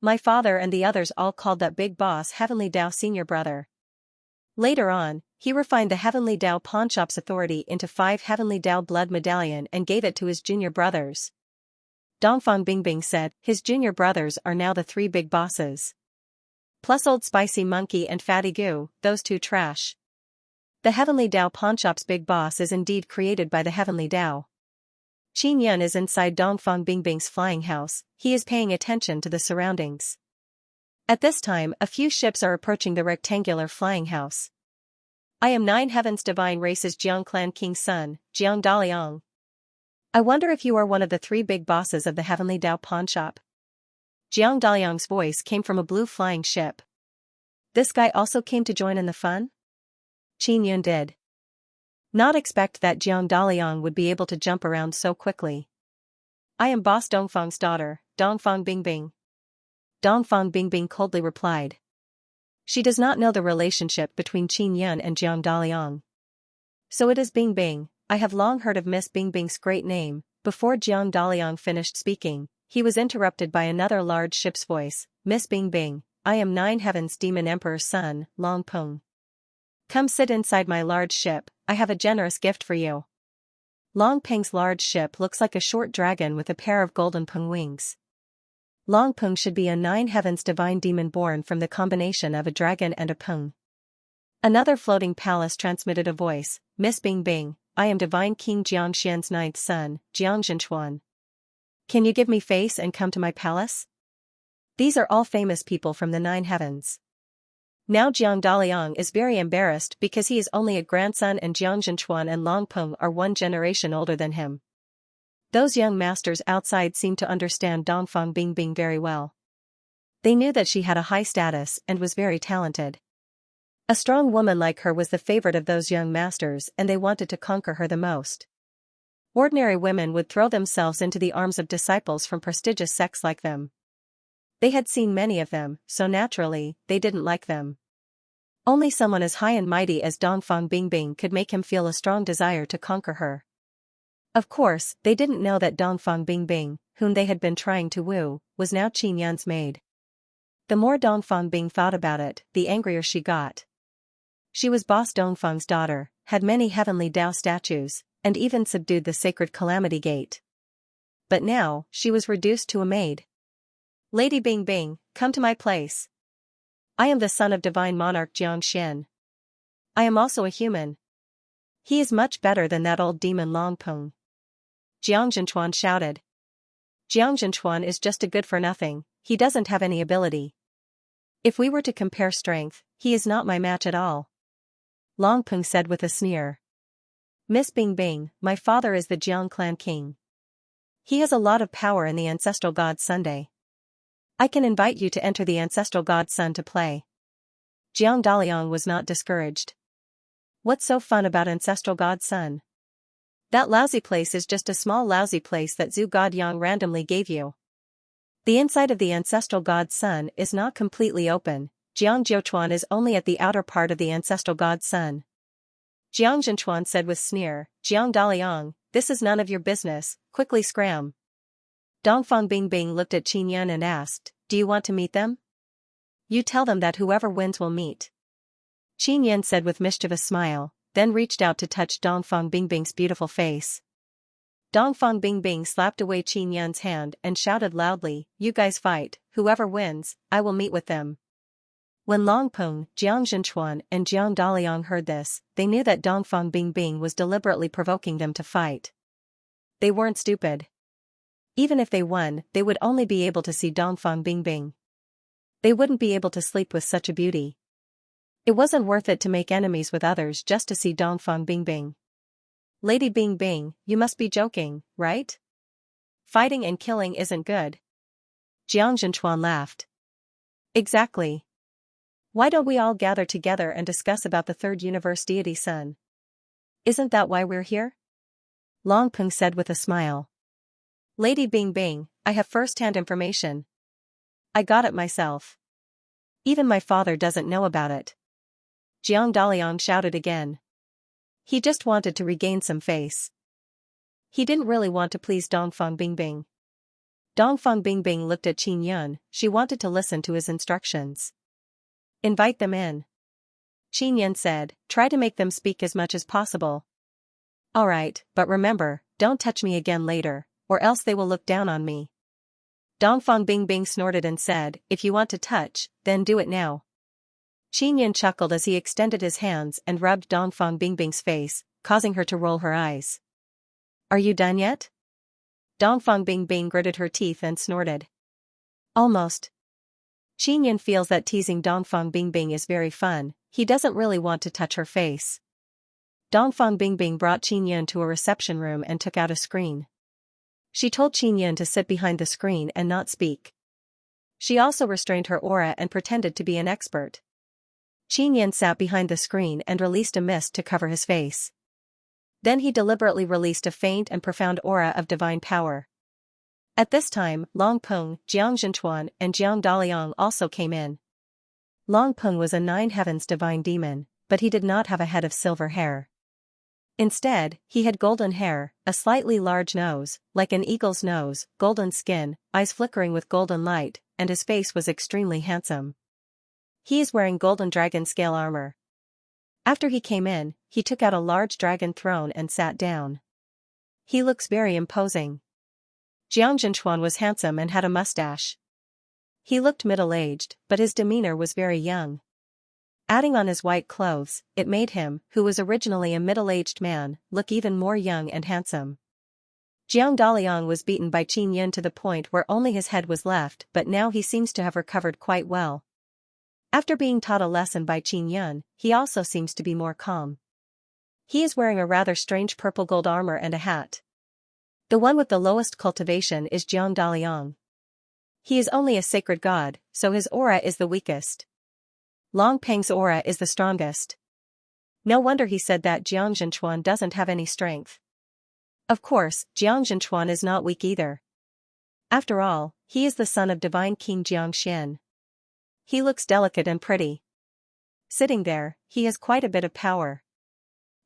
My father and the others all called that big boss Heavenly Dao senior brother. Later on, he refined the Heavenly Dao pawnshop's authority into 5 Heavenly Dao blood medallion and gave it to his junior brothers. Dongfang Bingbing said, his junior brothers are now the 3 big bosses. Plus old spicy monkey and fatty goo, those 2 trash. The Heavenly Dao pawnshop's big boss is indeed created by the Heavenly Dao. Qin Yan is inside Dongfang Bingbing's flying house, he is paying attention to the surroundings. At this time, a few ships are approaching the rectangular flying house. I am 9 heavens divine races Jiang Clan King's son, Jiang Daliang. I wonder if you are one of the 3 big bosses of the Heavenly Dao pawnshop. Jiang Daliang's voice came from a blue flying ship. This guy also came to join in the fun? Qin Yan did not expect that Jiang Daliang would be able to jump around so quickly. I am Boss Dongfang's daughter, Dongfang Bingbing. Dongfang Bingbing coldly replied. She does not know the relationship between Qin Yan and Jiang Daliang. So it is Bingbing, I have long heard of Miss Bingbing's great name. Before Jiang Daliang finished speaking, he was interrupted by another large ship's voice, Miss Bingbing, I am 9 heavens demon emperor's son, Long Peng. Come sit inside my large ship, I have a generous gift for you. Long Peng's large ship looks like a short dragon with a pair of golden peng wings. Long Peng should be a 9 heavens divine demon born from the combination of a dragon and a peng. Another floating palace transmitted a voice, Miss Bingbing, I am divine King Xianxia's 9th son, Jiang Zhenchuan. Can you give me face and come to my palace? These are all famous people from the 9 heavens. Now Jiang Daliang is very embarrassed because he is only a grandson and Jiang Zhenchuan and Long Peng are 1 generation older than him. Those young masters outside seemed to understand Dongfang Bingbing very well. They knew that she had a high status and was very talented. A strong woman like her was the favorite of those young masters and they wanted to conquer her the most. Ordinary women would throw themselves into the arms of disciples from prestigious sects like them. They had seen many of them, so naturally, they didn't like them. Only someone as high and mighty as Dongfang Bingbing could make him feel a strong desire to conquer her. Of course, they didn't know that Dongfang Bingbing, whom they had been trying to woo, was now Qin Yan's maid. The more Dongfang Bing thought about it, the angrier she got. She was Boss Dongfang's daughter, had many Heavenly Dao statues, and even subdued the sacred Calamity Gate. But now, she was reduced to a maid. Lady Bingbing, come to my place. I am the son of divine monarch Xianxia. I am also a human. He is much better than that old demon Long Peng. Jiang Zhenchuan shouted. Jiang Zhenchuan is just a good for nothing, he doesn't have any ability. If we were to compare strength, he is not my match at all. Long Peng said with a sneer. Miss Bingbing, my father is the Jiang Clan King. He has a lot of power in the Ancestral God Sunday. I can invite you to enter the Ancestral God Sun to play. Jiang Daliang was not discouraged. What's so fun about Ancestral God Sun? That lousy place is just a small lousy place that Zhu God Yang randomly gave you. The inside of the Ancestral God Sun is not completely open, Jiang Zhouchuan is only at the outer part of the Ancestral God Sun. Jiang Zhenchuan said with sneer, Jiang Daliang, this is none of your business, quickly scram. Dongfang Bingbing looked at Qin Yan and asked, do you want to meet them? You tell them that whoever wins will meet. Qin Yan said with mischievous smile, then reached out to touch Dongfang Bingbing's beautiful face. Dongfang Bingbing slapped away Qin Yan's hand and shouted loudly, you guys fight, whoever wins, I will meet with them. When Long Peng, Jiang Zhenchuan and Jiang Daliang heard this, they knew that Dongfang Bingbing was deliberately provoking them to fight. They weren't stupid. Even if they won, they would only be able to see Dongfang Bingbing. They wouldn't be able to sleep with such a beauty. It wasn't worth it to make enemies with others just to see Dongfang Bingbing. Lady Bingbing, you must be joking, right? Fighting and killing isn't good. Xianxia laughed. Exactly. Why don't we all gather together and discuss about the third universe deity Sun? Isn't that why we're here? Long Peng said with a smile. Lady Bing Bing, I have first-hand information. I got it myself. Even my father doesn't know about it. Jiang Daliang shouted again. He just wanted to regain some face. He didn't really want to please Dongfang Bingbing. Dongfang Bingbing looked at Qin Yun, she wanted to listen to his instructions. Invite them in. Qin Yun said, try to make them speak as much as possible. Alright, but remember, don't touch me again later, or else they will look down on me. Dongfang Bingbing snorted and said, if you want to touch, then do it now. Qin Yun chuckled as he extended his hands and rubbed Dongfang Bingbing's face, causing her to roll her eyes. Are you done yet? Dongfang Bingbing gritted her teeth and snorted. Almost. Qin Yun feels that teasing Dongfang Bingbing is very fun, he doesn't really want to touch her face. Dongfang Bingbing brought Qin Yun to a reception room and took out a screen. She told Qin Yun to sit behind the screen and not speak. She also restrained her aura and pretended to be an expert. Qin Yun sat behind the screen and released a mist to cover his face. Then he deliberately released a faint and profound aura of divine power. At this time, Long Peng, Jiang Zhenchuan, and Jiang Daliang also came in. Long Peng was a nine heavens divine demon, but he did not have a head of silver hair. Instead, he had golden hair, a slightly large nose, like an eagle's nose, golden skin, eyes flickering with golden light, and his face was extremely handsome. He is wearing golden dragon scale armor. After he came in, he took out a large dragon throne and sat down. He looks very imposing. Jiang Zhenchuan was handsome and had a mustache. He looked middle-aged, but his demeanor was very young. Adding on his white clothes, it made him, who was originally a middle-aged man, look even more young and handsome. Jiang Daliang was beaten by Qin Yun to the point where only his head was left, but now he seems to have recovered quite well. After being taught a lesson by Qin Yun, he also seems to be more calm. He is wearing a rather strange purple gold armor and a hat. The one with the lowest cultivation is Jiang Daliang. He is only a sacred god, so his aura is the weakest. Long Peng's aura is the strongest. No wonder he said that Jiang Zhenchuan doesn't have any strength. Of course, Jiang Zhenchuan is not weak either. After all, he is the son of divine King Jiangxian. He looks delicate and pretty. Sitting there, he has quite a bit of power.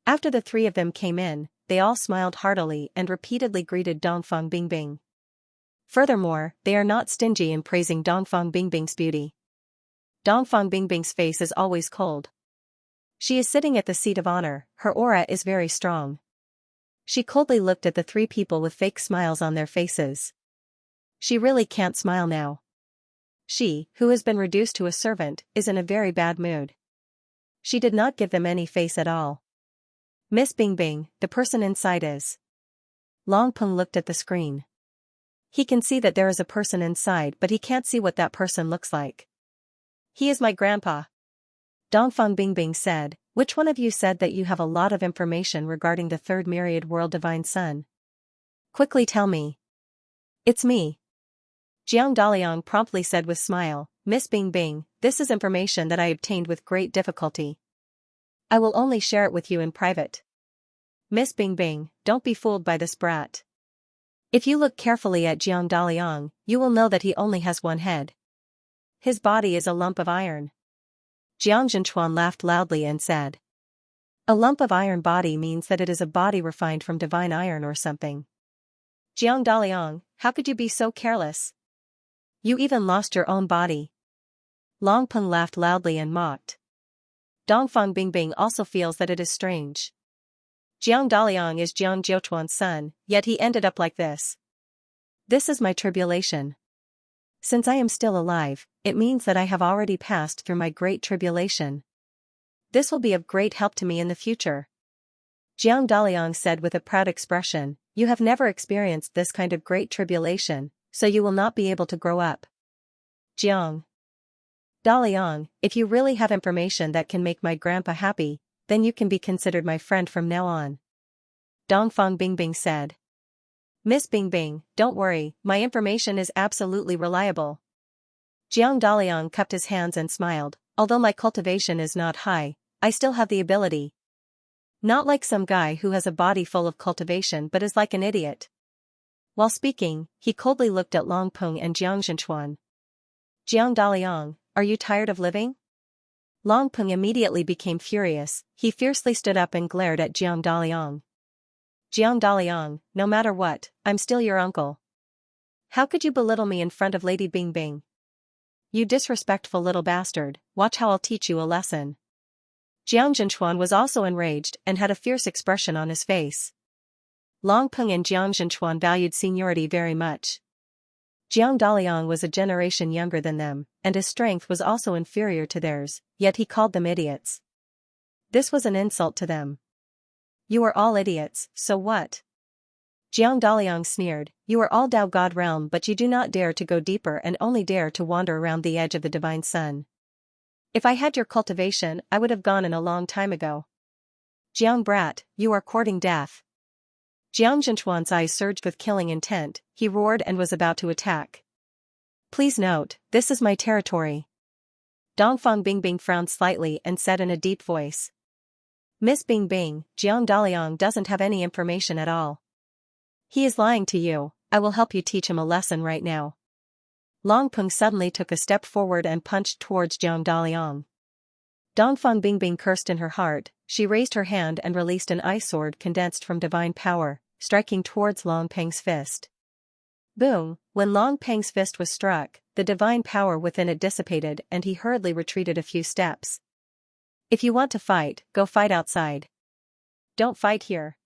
After the three of them came in, they all smiled heartily and repeatedly greeted Dongfang Bingbing. Furthermore, they are not stingy in praising Dongfang Bingbing's beauty. Dongfang Bingbing's face is always cold. She is sitting at the seat of honor, her aura is very strong. She coldly looked at the three people with fake smiles on their faces. She really can't smile now. She, who has been reduced to a servant, is in a very bad mood. She did not give them any face at all. Miss Bingbing, the person inside is. Long Peng looked at the screen. He can see that there is a person inside, but he can't see what that person looks like. He is my grandpa. Dongfang Bingbing said, which one of you said that you have a lot of information regarding the third myriad world divine sun? Quickly tell me. It's me. Jiang Daliang promptly said with smile, Miss Bingbing, this is information that I obtained with great difficulty. I will only share it with you in private. Miss Bingbing, don't be fooled by this brat. If you look carefully at Jiang Daliang, you will know that he only has one head. His body is a lump of iron. Jiang Zhenchuan laughed loudly and said. A lump of iron body means that it is a body refined from divine iron or something. Jiang Daliang, how could you be so careless? You even lost your own body. Long Peng laughed loudly and mocked. Dongfang Bingbing also feels that it is strange. Jiang Daliang is Jiang Jiuchuan's son, yet he ended up like this. This is my tribulation. Since I am still alive, it means that I have already passed through my great tribulation. This will be of great help to me in the future. Jiang Daliang said with a proud expression, you have never experienced this kind of great tribulation, so you will not be able to grow up. Jiang Daliang, if you really have information that can make my grandpa happy, then you can be considered my friend from now on. Dongfang Bingbing said. Miss Bingbing, don't worry, my information is absolutely reliable. Jiang Daliang cupped his hands and smiled, although my cultivation is not high, I still have the ability. Not like some guy who has a body full of cultivation but is like an idiot. While speaking, he coldly looked at Long Peng and Jiang Zhenchuan. Jiang Daliang, are you tired of living? Long Peng immediately became furious, he fiercely stood up and glared at Jiang Daliang. Jiang Daliang, no matter what, I'm still your uncle. How could you belittle me in front of Lady Bingbing? You disrespectful little bastard, watch how I'll teach you a lesson. Jiang Zhenchuan was also enraged and had a fierce expression on his face. Long Peng and Jiang Zhenchuan valued seniority very much. Jiang Daliang was a generation younger than them, and his strength was also inferior to theirs, yet he called them idiots. This was an insult to them. You are all idiots, so what? Jiang Daliang sneered, you are all Dao God realm but you do not dare to go deeper and only dare to wander around the edge of the divine sun. If I had your cultivation, I would have gone in a long time ago. Jiang brat, you are courting death. Jiang Zhenchuan's eyes surged with killing intent, he roared and was about to attack. Please note, this is my territory. Dongfang Bingbing frowned slightly and said in a deep voice. Miss Bingbing, Jiang Daliang doesn't have any information at all. He is lying to you, I will help you teach him a lesson right now. Long Peng suddenly took a step forward and punched towards Jiang Daliang. Dongfang Bingbing cursed in her heart, she raised her hand and released an ice sword condensed from divine power, striking towards Long Peng's fist. Boom! When Long Peng's fist was struck, the divine power within it dissipated and he hurriedly retreated a few steps. If you want to fight, go fight outside. Don't fight here.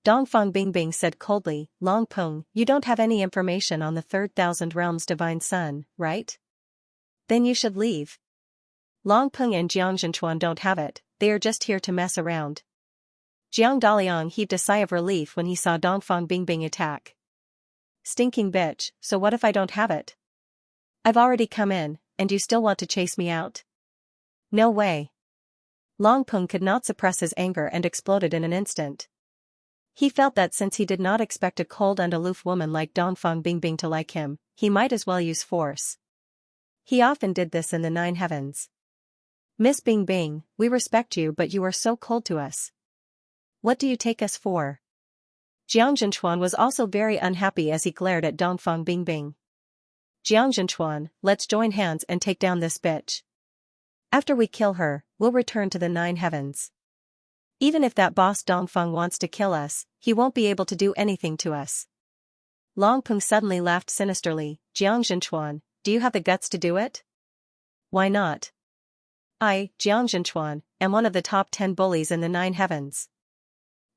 Dongfang Bingbing said coldly, Long Peng, you don't have any information on the third thousand realms divine sun, right? Then you should leave. Long Peng and Jiang Zhenchuan don't have it, they are just here to mess around. Jiang Daliang heaved a sigh of relief when he saw Dongfang Bingbing attack. Stinking bitch, so what if I don't have it? I've already come in, and you still want to chase me out? No way. Long Peng could not suppress his anger and exploded in an instant. He felt that since he did not expect a cold and aloof woman like Dongfang Bingbing to like him, he might as well use force. He often did this in the 9 heavens. Miss Bingbing, we respect you but you are so cold to us. What do you take us for? Jiang Zhenchuan was also very unhappy as he glared at Dongfang Bingbing. Jiang Zhenchuan, let's join hands and take down this bitch. After we kill her, we'll return to the 9 heavens. Even if that boss Dongfang wants to kill us, he won't be able to do anything to us. Long Peng suddenly laughed sinisterly, Jiang Zhenchuan, do you have the guts to do it? Why not? I, Jiang Zhenchuan, am one of the top 10 bullies in the 9 heavens.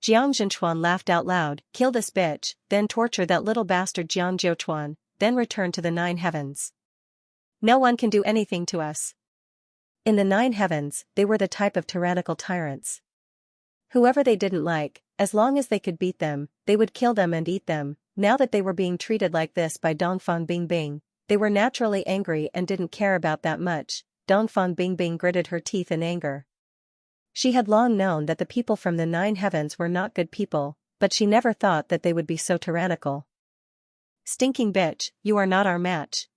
Jiang Zhenchuan laughed out loud, kill this bitch, then torture that little bastard Jiang Zhenchuan, then return to the 9 heavens. No one can do anything to us. In the 9 heavens, they were the type of tyrannical tyrants. Whoever they didn't like, as long as they could beat them, they would kill them and eat them. Now that they were being treated like this by Dongfang Bingbing, they were naturally angry and didn't care about that much. Dongfang Bingbing gritted her teeth in anger. She had long known that the people from the 9 heavens were not good people, but she never thought that they would be so tyrannical. Stinking bitch, you are not our match.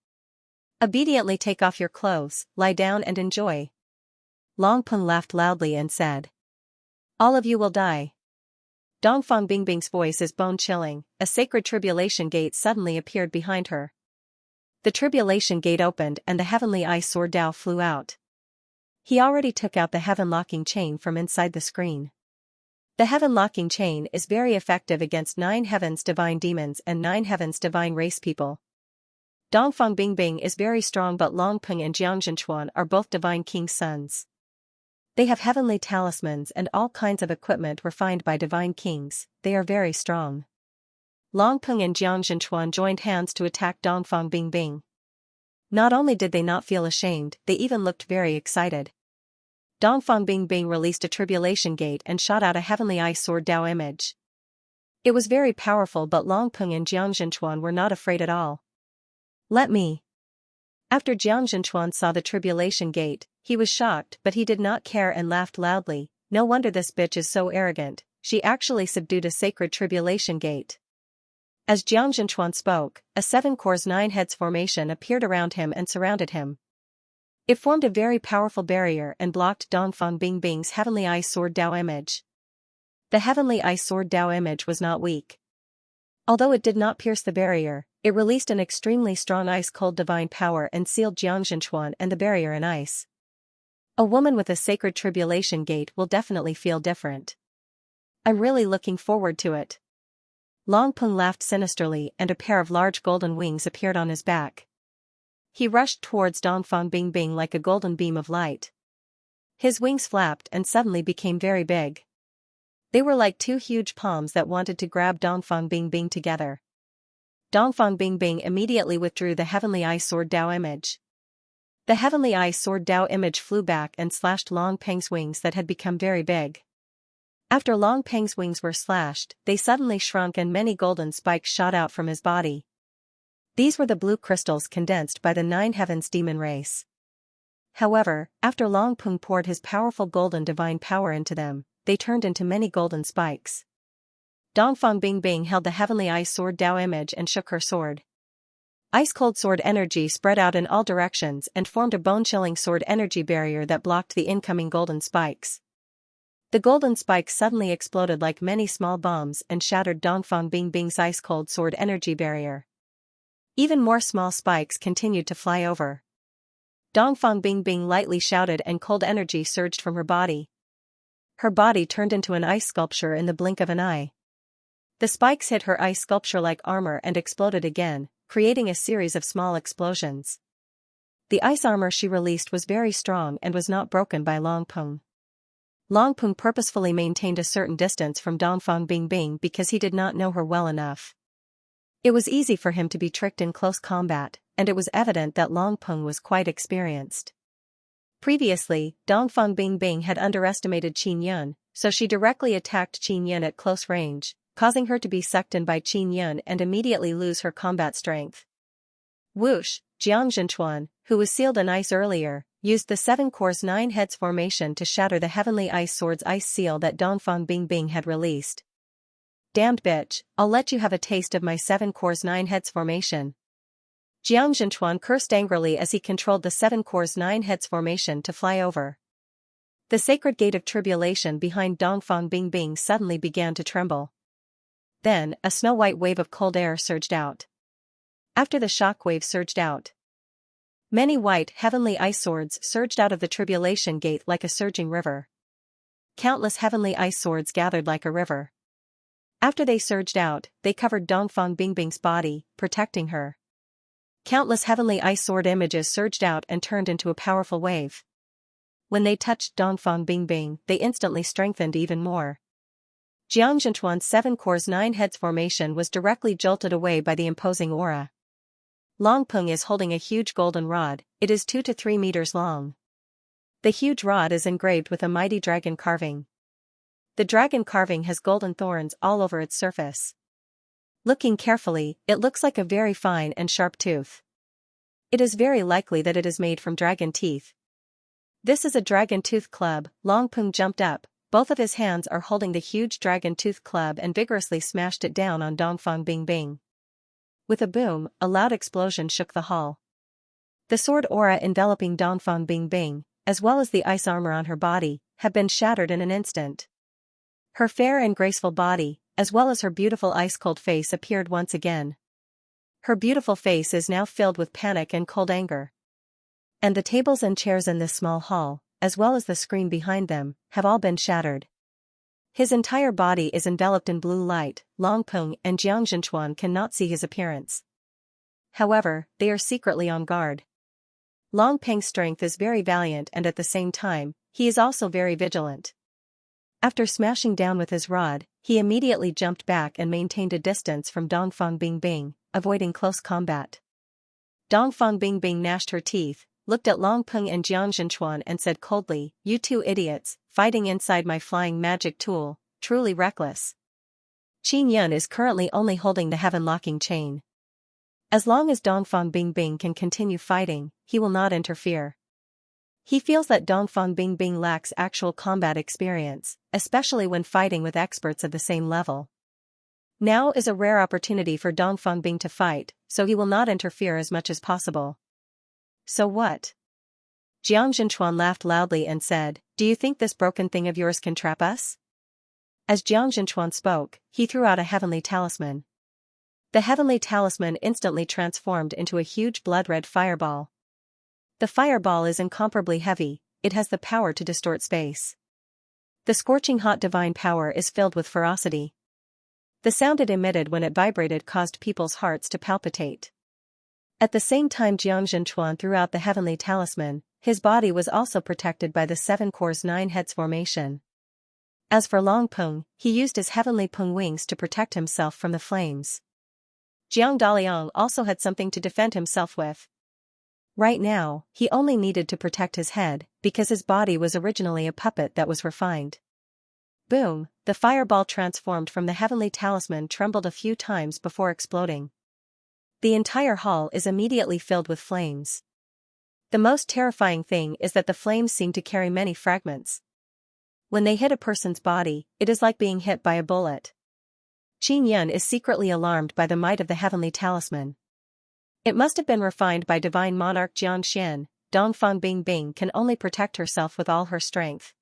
Obediently take off your clothes, lie down and enjoy. Long Peng laughed loudly and said. All of you will die. Dongfang Bingbing's voice is bone-chilling, a sacred tribulation gate suddenly appeared behind her. The tribulation gate opened and the heavenly ice sword Dao flew out. He already took out the heaven-locking chain from inside the screen. The heaven-locking chain is very effective against 9 heavens divine demons and 9 heavens divine race people. Dongfang Bingbing is very strong but Long Peng and Jiang Zhenchuan are both divine king's sons. They have heavenly talismans and all kinds of equipment refined by divine kings, they are very strong. Long Peng and Jiang Zhenchuan joined hands to attack Dongfang Bingbing. Not only did they not feel ashamed, they even looked very excited. Dongfang Bingbing released a tribulation gate and shot out a heavenly ice sword Dao image. It was very powerful but Long Peng and Jiang Zhenchuan were not afraid at all. Let me. After Jiang Zhenchuan saw the tribulation gate, he was shocked but he did not care and laughed loudly, no wonder this bitch is so arrogant, she actually subdued a sacred tribulation gate. As Jiang Zhenchuan spoke, a 7 cores 9 heads formation appeared around him and surrounded him. It formed a very powerful barrier and blocked Dongfang Bingbing's Heavenly Ice Sword Dao image. The Heavenly Ice Sword Dao image was not weak. Although it did not pierce the barrier, it released an extremely strong ice-cold divine power and sealed Jiang Zhenchuan and the barrier in ice. A woman with a sacred tribulation gate will definitely feel different. I'm really looking forward to it. Long Peng laughed sinisterly and a pair of large golden wings appeared on his back. He rushed towards Dongfang Bingbing like a golden beam of light. His wings flapped and suddenly became very big. They were like two huge palms that wanted to grab Dongfang Bingbing together. Dongfang Bingbing immediately withdrew the Heavenly Ice Sword Dao image. The Heavenly Ice Sword Dao image flew back and slashed Long Peng's wings that had become very big. After Long Peng's wings were slashed, they suddenly shrunk and many golden spikes shot out from his body. These were the blue crystals condensed by the 9 heavens demon race. However, after Long Peng poured his powerful golden divine power into them, they turned into many golden spikes. Dongfang Bingbing held the Heavenly Ice Sword Dao image and shook her sword. Ice-cold sword energy spread out in all directions and formed a bone-chilling sword energy barrier that blocked the incoming golden spikes. The golden spikes suddenly exploded like many small bombs and shattered Dongfang Bingbing's ice-cold sword energy barrier. Even more small spikes continued to fly over. Dongfang Bingbing lightly shouted and cold energy surged from her body. Her body turned into an ice sculpture in the blink of an eye. The spikes hit her ice sculpture-like armor and exploded again, creating a series of small explosions. The ice armor she released was very strong and was not broken by Long Peng. Long Peng purposefully maintained a certain distance from Dongfang Bingbing because he did not know her well enough. It was easy for him to be tricked in close combat, and it was evident that Long Peng was quite experienced. Previously, Dongfang Bingbing had underestimated Qin Yun, so she directly attacked Qin Yun at close range, causing her to be sucked in by Qin Yun and immediately lose her combat strength. Whoosh, Jiang Zhenchuan, who was sealed in ice earlier, used the 7 cores 9 heads formation to shatter the Heavenly Ice Sword's ice seal that Dongfang Bingbing had released. Damned bitch, I'll let you have a taste of my 7 cores 9 heads formation. Jiang Zhenchuan cursed angrily as he controlled the 7 cores 9 heads formation to fly over. The sacred gate of tribulation behind Dongfang Bingbing suddenly began to tremble. Then, a snow-white wave of cold air surged out. After the shock wave surged out, many white heavenly ice swords surged out of the tribulation gate like a surging river. Countless heavenly ice swords gathered like a river. After they surged out, they covered Dongfang Bingbing's body, protecting her. Countless heavenly ice sword images surged out and turned into a powerful wave. When they touched Dongfang Bingbing, they instantly strengthened even more. Jiang Zhenchuan's 7 cores 9 heads formation was directly jolted away by the imposing aura. Long Peng is holding a huge golden rod, it is 2 to 3 meters long. The huge rod is engraved with a mighty dragon carving. The dragon carving has golden thorns all over its surface. Looking carefully, it looks like a very fine and sharp tooth. It is very likely that it is made from dragon teeth. This is a dragon tooth club. Long Peng jumped up, both of his hands are holding the huge dragon tooth club and vigorously smashed it down on Dongfang Bingbing. With a boom, a loud explosion shook the hall. The sword aura enveloping Dongfang Bingbing, as well as the ice armor on her body, had been shattered in an instant. Her fair and graceful body, as well as her beautiful ice-cold face appeared once again. Her beautiful face is now filled with panic and cold anger. And the tables and chairs in this small hall, as well as the screen behind them, have all been shattered. His entire body is enveloped in blue light. Long Peng and Jiang Zhenchuan cannot see his appearance. However, they are secretly on guard. Long Peng's strength is very valiant and at the same time, he is also very vigilant. After smashing down with his rod, he immediately jumped back and maintained a distance from Dongfang Bingbing, avoiding close combat. Dongfang Bingbing gnashed her teeth, looked at Long Peng and Jiang Zhenchuan and said coldly, "You two idiots, fighting inside my flying magic tool, truly reckless." Qin Yun is currently only holding the heaven-locking chain. As long as Dongfang Bingbing can continue fighting, he will not interfere. He feels that Dongfang Bingbing lacks actual combat experience, especially when fighting with experts of the same level. Now is a rare opportunity for Dongfang to fight, so he will not interfere as much as possible. So what? Jiang Zhenchuan laughed loudly and said, "Do you think this broken thing of yours can trap us?" As Jiang Zhenchuan spoke, he threw out a heavenly talisman. The heavenly talisman instantly transformed into a huge blood-red fireball. The fireball is incomparably heavy, it has the power to distort space. The scorching hot divine power is filled with ferocity. The sound it emitted when it vibrated caused people's hearts to palpitate. At the same time Jiang Zhenchuan threw out the heavenly talisman, his body was also protected by the 7 cores 9 heads formation. As for Long Peng, he used his heavenly Peng wings to protect himself from the flames. Jiang Daliang also had something to defend himself with. Right now, he only needed to protect his head, because his body was originally a puppet that was refined. Boom, the fireball transformed from the heavenly talisman trembled a few times before exploding. The entire hall is immediately filled with flames. The most terrifying thing is that the flames seem to carry many fragments. When they hit a person's body, it is like being hit by a bullet. Qin Yun is secretly alarmed by the might of the heavenly talisman. It must have been refined by divine monarch Jiangxian. Dongfang Bingbing can only protect herself with all her strength.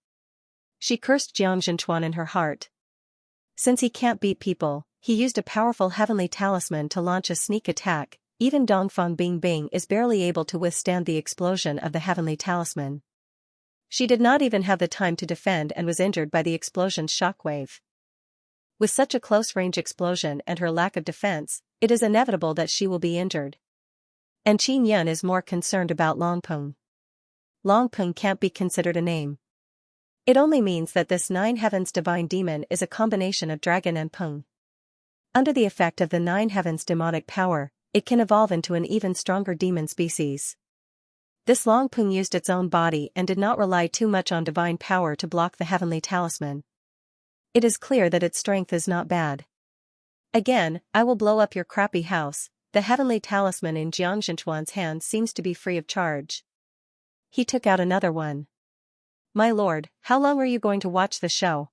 She cursed Jiang Zhenchuan in her heart. Since he can't beat people, he used a powerful heavenly talisman to launch a sneak attack. Even Dongfang Bingbing is barely able to withstand the explosion of the heavenly talisman. She did not even have the time to defend and was injured by the explosion's shockwave. With such a close-range explosion and her lack of defense, it is inevitable that she will be injured. And Qin Yun is more concerned about Long Peng. Long Peng can't be considered a name. It only means that this 9 heavens divine demon is a combination of dragon and Peng. Under the effect of the 9 heavens demonic power, it can evolve into an even stronger demon species. This Long Peng used its own body and did not rely too much on divine power to block the heavenly talisman. It is clear that its strength is not bad. Again, I will blow up your crappy house. The heavenly talisman in Jiang Zhenchuan's hand seems to be free of charge. He took out another one. My lord, how long are you going to watch the show?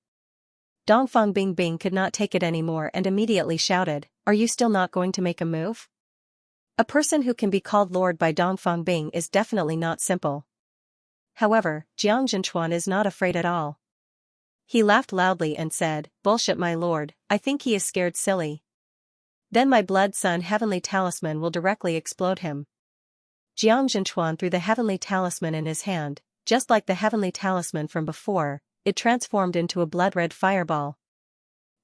Dongfang Bingbing could not take it anymore and immediately shouted, "Are you still not going to make a move?" A person who can be called lord by Dongfang Bing is definitely not simple. However, Jiang Zhenchuan is not afraid at all. He laughed loudly and said, "Bullshit my lord, I think he is scared silly. Then my blood sun heavenly talisman will directly explode him." Jiang Zhenchuan threw the heavenly talisman in his hand, just like the heavenly talisman from before, it transformed into a blood-red fireball.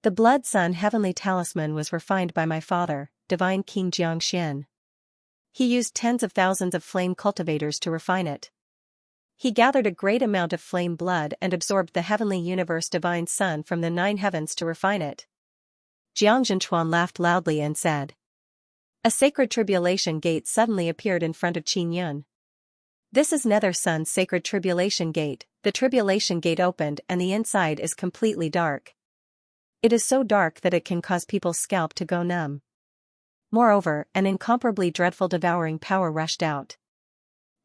The blood sun heavenly talisman was refined by my father, divine King Jiangxian. He used tens of thousands of flame cultivators to refine it. He gathered a great amount of flame blood and absorbed the heavenly universe divine sun from the 9 heavens to refine it. Jiang Zhenchuan laughed loudly and said. A sacred tribulation gate suddenly appeared in front of Qin Yun. This is Nether Sun's sacred tribulation gate. The tribulation gate opened and the inside is completely dark. It is so dark that it can cause people's scalp to go numb. Moreover, an incomparably dreadful devouring power rushed out.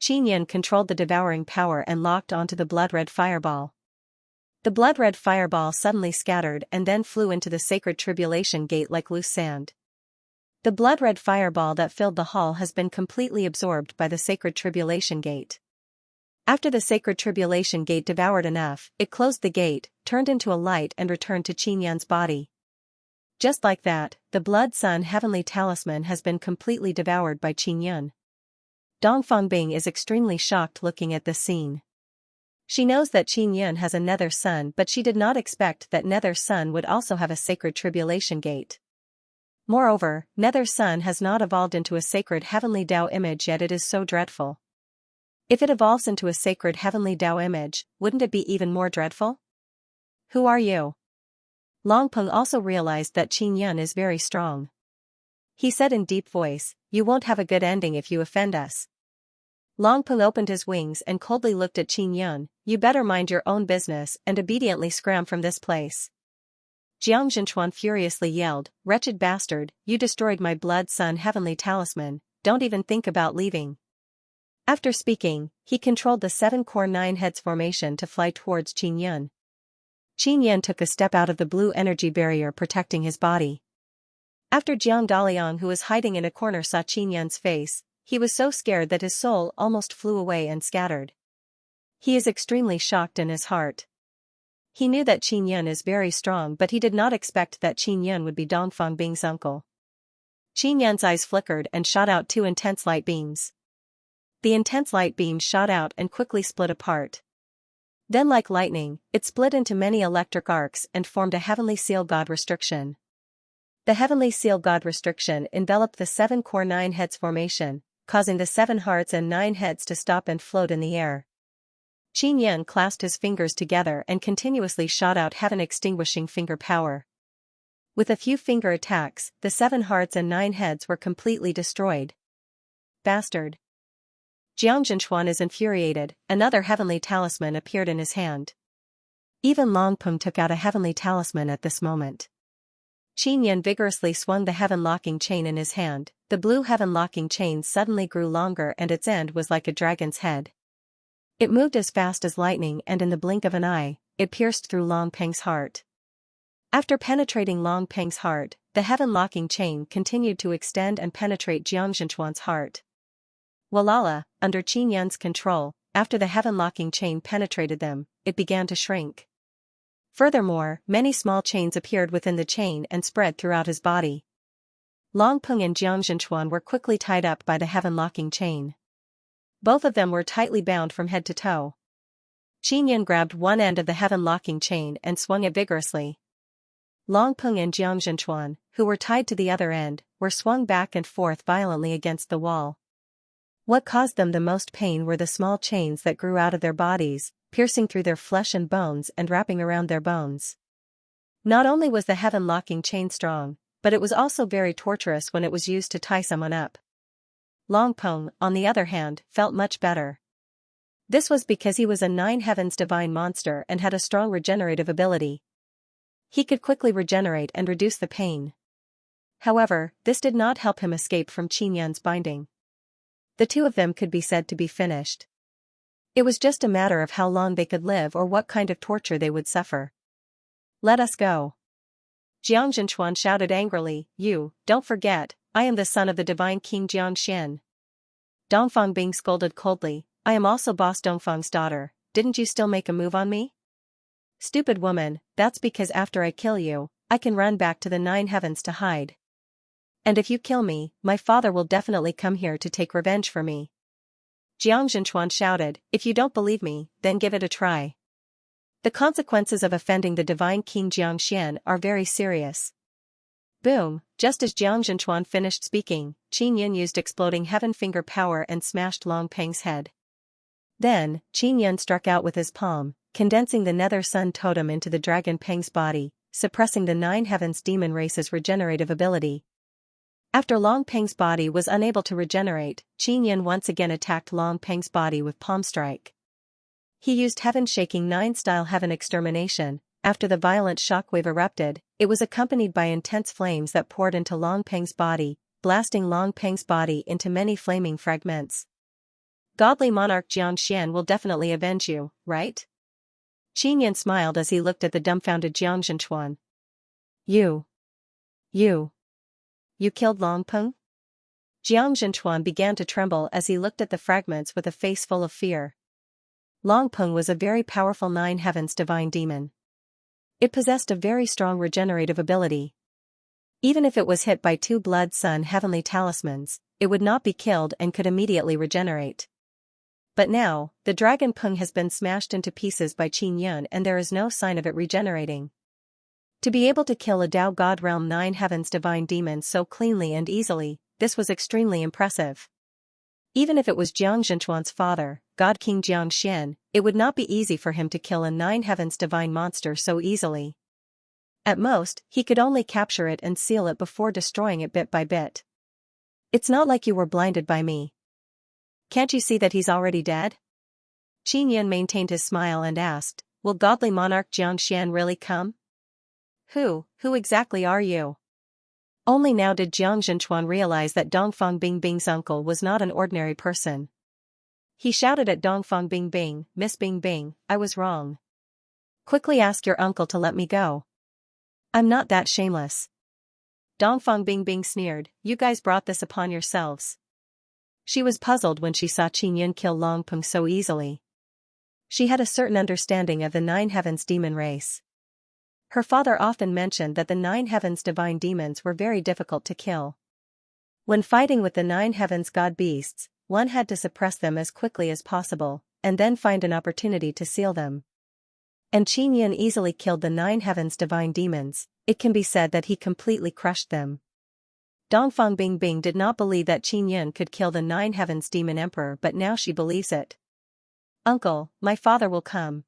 Qin Yun controlled the devouring power and locked onto the blood-red fireball. The blood-red fireball suddenly scattered and then flew into the sacred tribulation gate like loose sand. The blood-red fireball that filled the hall has been completely absorbed by the sacred tribulation gate. After the sacred tribulation gate devoured enough, it closed the gate, turned into a light and returned to Qin Yun's body. Just like that, the blood sun heavenly talisman has been completely devoured by Qin Yun. Dongfang Bing is extremely shocked looking at this scene. She knows that Qin Yun has a nether sun, but she did not expect that nether sun would also have a sacred tribulation gate. Moreover, nether sun has not evolved into a sacred heavenly Tao image yet. It is so dreadful. If it evolves into a sacred heavenly Tao image, wouldn't it be even more dreadful? Who are you? Long Peng also realized that Qin Yun is very strong. He said in deep voice, "You won't have a good ending if you offend us." Long Peng opened his wings and coldly looked at Qin Yun. "You better mind your own business and obediently scram from this place." Jiang Zhenchuan furiously yelled, "Wretched bastard, you destroyed my blood sun heavenly talisman, don't even think about leaving." After speaking, he controlled the 7 core 9 heads formation to fly towards Qin Yun. Qin Yun took a step out of the blue energy barrier protecting his body. After Jiang Daliang, who was hiding in a corner, saw Qin Yan's face, he was so scared that his soul almost flew away and scattered. He is extremely shocked in his heart. He knew that Qin Yan is very strong, but he did not expect that Qin Yan would be Dongfang Bing's uncle. Qin Yan's eyes flickered and shot out two intense light beams. The intense light beams shot out and quickly split apart. Then, like lightning, it split into many electric arcs and formed a heavenly seal god restriction. The heavenly seal god restriction enveloped the 7 core 9 heads formation, causing the 7 hearts and 9 heads to stop and float in the air. Qin Yan clasped his fingers together and continuously shot out heaven-extinguishing finger power. With a few finger attacks, the 7 hearts and 9 heads were completely destroyed. Bastard! Jiang Zhenchuan is infuriated. Another heavenly talisman appeared in his hand. Even Long Peng took out a heavenly talisman at this moment. Qin Yan vigorously swung the heaven locking chain in his hand. The blue heaven locking chain suddenly grew longer and its end was like a dragon's head. It moved as fast as lightning, and in the blink of an eye, it pierced through Long Peng's heart. After penetrating Long Peng's heart, the heaven locking chain continued to extend and penetrate Jiang Zhenchuan's heart. Walala, under Qin Yan's control, after the heaven locking chain penetrated them, it began to shrink. Furthermore, many small chains appeared within the chain and spread throughout his body. Long Peng and Jiang Zhenchuan were quickly tied up by the heaven locking chain. Both of them were tightly bound from head to toe. Qin Yan grabbed one end of the heaven locking chain and swung it vigorously. Long Peng and Jiang Zhenchuan, who were tied to the other end, were swung back and forth violently against the wall. What caused them the most pain were the small chains that grew out of their bodies, piercing through their flesh and bones and wrapping around their bones. Not only was the heaven locking chain strong, but it was also very torturous when it was used to tie someone up. Long Peng, on the other hand, felt much better. This was because he was a 9 heavens divine monster and had a strong regenerative ability. He could quickly regenerate and reduce the pain. However, this did not help him escape from Qin Yan's binding. The two of them could be said to be finished. It was just a matter of how long they could live or what kind of torture they would suffer. Let us go. Jiang Zhenchuan shouted angrily, don't forget, I am the son of the divine King Jiangxian. Dongfang Bing scolded coldly, I am also boss Dongfang's daughter, didn't you still make a move on me? Stupid woman, that's because after I kill you, I can run back to the 9 heavens to hide. And if you kill me, my father will definitely come here to take revenge for me. Jiang Zhenchuan shouted, if you don't believe me, then give it a try. The consequences of offending the divine King Jiangxian are very serious. Boom, just as Jiang Zhenchuan finished speaking, Qin Yan used exploding heaven finger power and smashed Long Peng's head. Then, Qin Yan struck out with his palm, condensing the Nether Sun totem into the dragon Peng's body, suppressing the 9 heavens demon race's regenerative ability. After Long Peng's body was unable to regenerate, Qin Yan once again attacked Long Peng's body with palm strike. He used heaven-shaking 9-style heaven extermination. After the violent shockwave erupted, it was accompanied by intense flames that poured into Long Peng's body, blasting Long Peng's body into many flaming fragments. Godly monarch Jiangxian will definitely avenge you, right? Qin Yan smiled as he looked at the dumbfounded Jiang Zhenchuan. You killed Long Peng? Jiang Zhenchuan began to tremble as he looked at the fragments with a face full of fear. Long Peng was a very powerful 9 heavens divine demon. It possessed a very strong regenerative ability. Even if it was hit by 2 Blood Sun heavenly talismans, it would not be killed and could immediately regenerate. But now, the dragon Peng has been smashed into pieces by Qin Yan and there is no sign of it regenerating. To be able to kill a Dao God Realm 9 heavens divine demon so cleanly and easily, this was extremely impressive. Even if it was Jiang Zhenchuan's father, God King Jiangxian, it would not be easy for him to kill a 9 heavens divine monster so easily. At most, he could only capture it and seal it before destroying it bit by bit. It's not like you were blinded by me. Can't you see that he's already dead? Qin Yan maintained his smile and asked, will godly monarch Jiangxian really come? Who exactly are you? Only now did Jiang Zhenchuan realize that Dongfang Bing's uncle was not an ordinary person. He shouted at Dongfang Bing, Miss Bing, I was wrong. Quickly ask your uncle to let me go. I'm not that shameless. Dongfang Bingbing sneered, "You guys brought this upon yourselves." She was puzzled when she saw Qin Yun kill Long Peng so easily. She had a certain understanding of the Nine Heavens demon race. Her father often mentioned that the Nine Heavens divine demons were very difficult to kill. When fighting with the Nine Heavens god beasts, one had to suppress them as quickly as possible, and then find an opportunity to seal them. And Qin Yun easily killed the Nine Heavens divine demons. It can be said that he completely crushed them. Dongfang Bingbing did not believe that Qin Yun could kill the Nine Heavens demon emperor, but now she believes it. "Uncle, my father will come.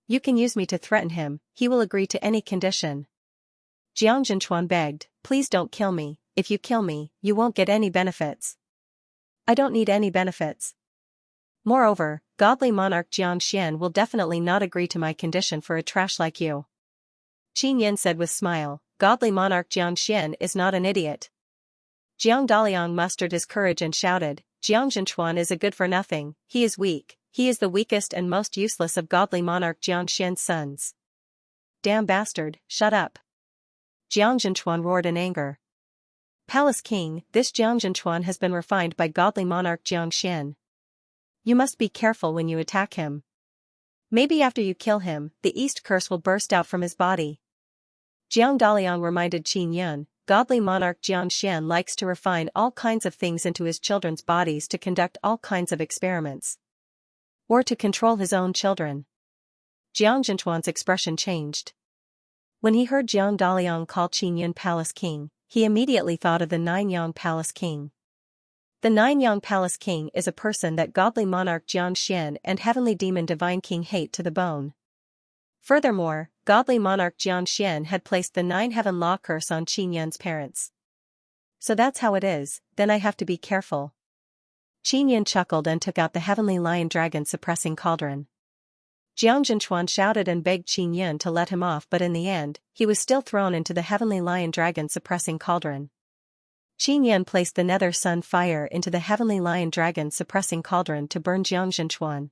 You can use me to threaten him, he will agree to any condition." Jiang Zhenchuan begged, "Please don't kill me, if you kill me, you won't get any benefits." "I don't need any benefits. Moreover, godly monarch Xianxia will definitely not agree to my condition for a trash like you." Qin Yin said with smile, "Godly monarch Xianxia is not an idiot." Jiang Daliang mustered his courage and shouted, "Jiang Zhenchuan is a good-for-nothing, he is weak, he is the weakest and most useless of godly monarch Jiangxian's sons." "Damn bastard, shut up." Jiang Zhenchuan roared in anger. "Palace King, this Jiang Zhenchuan has been refined by godly monarch Jiangxian. You must be careful when you attack him. Maybe after you kill him, the East Curse will burst out from his body." Jiang Daliang reminded Qin Yun, "Godly monarch Jiangxian likes to refine all kinds of things into his children's bodies to conduct all kinds of experiments. Or to control his own children." Jiang Zhenchuan's expression changed. When he heard Jiang Daliang call Qin Yun Palace King, he immediately thought of the Nine-Yang Palace King. The Nine-Yang Palace King is a person that godly monarch Jiangxian and heavenly demon divine king hate to the bone. Furthermore, godly monarch Jiangxian had placed the Nine-Heaven Law curse on Qin Yun's parents. "So that's how it is, then I have to be careful." Qin Yun chuckled and took out the heavenly lion dragon suppressing cauldron. Jiang Zhenchuan shouted and begged Qin Yun to let him off, but in the end, he was still thrown into the heavenly lion dragon suppressing cauldron. Qin Yun placed the nether sun fire into the heavenly lion dragon suppressing cauldron to burn Jiang Zhenchuan.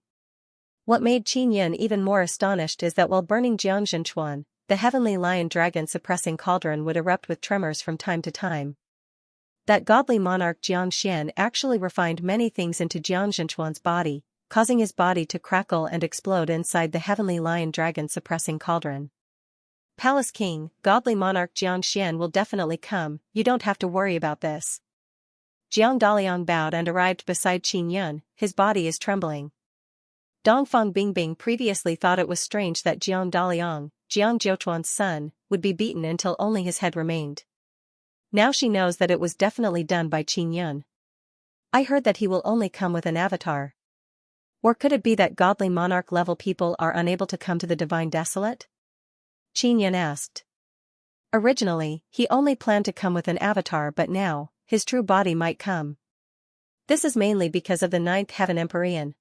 What made Qin Yun even more astonished is that while burning Jiang Zhenchuan, the heavenly lion dragon suppressing cauldron would erupt with tremors from time to time. That godly monarch Jiangxian actually refined many things into Jiang Zhenchuan's body, causing his body to crackle and explode inside the heavenly lion dragon suppressing cauldron. "Palace King, godly monarch Jiangxian will definitely come, you don't have to worry about this." Jiang Daliang bowed and arrived beside Qin Yun, his body is trembling. Dongfang Bingbing previously thought it was strange that Jiang Daliang, Jiang Zhouchuan's son, would be beaten until only his head remained. Now she knows that it was definitely done by Qin Yun. "I heard that he will only come with an avatar. Or could it be that godly monarch-level people are unable to come to the Divine Desolate?" Qin Yun asked. Originally, he only planned to come with an avatar, but now, his true body might come. This is mainly because of the Ninth Heaven Empyrean.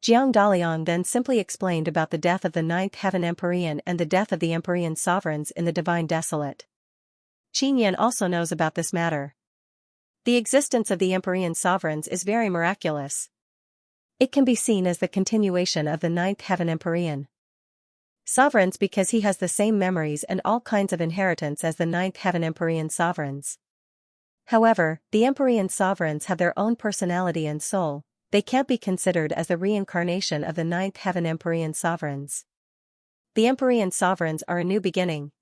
Jiang Daliang then simply explained about the death of the Ninth Heaven Empyrean and the death of the Empyrean sovereigns in the Divine Desolate. Qin Yun also knows about this matter. The existence of the Empyrean sovereigns is very miraculous. It can be seen as the continuation of the Ninth Heaven Empyrean sovereigns because he has the same memories and all kinds of inheritance as the Ninth Heaven Empyrean sovereigns. However, the Empyrean sovereigns have their own personality and soul. They can't be considered as the reincarnation of the Ninth Heaven Empyrean sovereigns. The Empyrean sovereigns are a new beginning.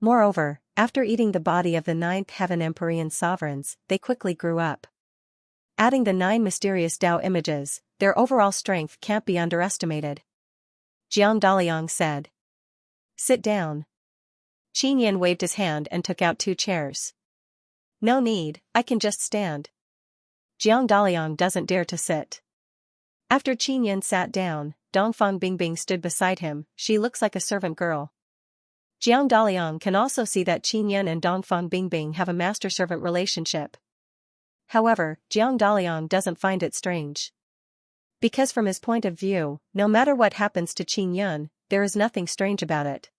Moreover, after eating the body of the Ninth Heaven Empyrean sovereigns, they quickly grew up. Adding the 9 mysterious Tao images, their overall strength can't be underestimated. Jiang Daliang said. "Sit down." Qin Yin waved his hand and took out 2 chairs. "No need, I can just stand." Jiang Daliang doesn't dare to sit. After Qin Yin sat down, Dongfang Bingbing stood beside him. She looks like a servant girl. Jiang Daliang can also see that Qin Yin and Dongfang Bingbing have a master-servant relationship. However, Jiang Daliang doesn't find it strange. Because from his point of view, no matter what happens to Qin Yin, there is nothing strange about it.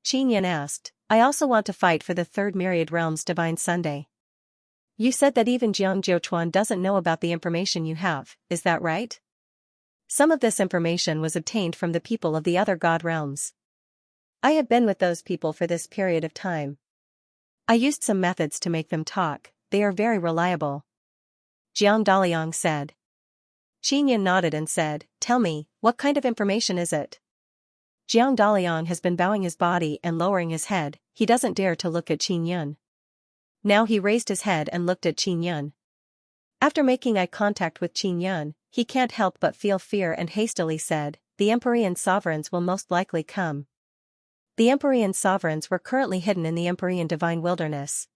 Qin Yin asked, "I also want to fight for the 3rd Myriad Realm's Divine Sunday. You said that even Jiang Zhouchuan doesn't know about the information you have, is that right?" "Some of this information was obtained from the people of the other god realms. I have been with those people for this period of time. I used some methods to make them talk, they are very reliable. Jiang Daliang said. Qin Yan nodded and said, tell me, what kind of information is it? Jiang Daliang has been bowing his body and lowering his head, he doesn't dare to look at Qin Yan. Now he raised his head and looked at Qin Yan. After making eye contact with Qin Yan, he can't help but feel fear and hastily said, the Empyrean sovereigns will most likely come. The Empyrean sovereigns were currently hidden in the Empyrean divine wilderness.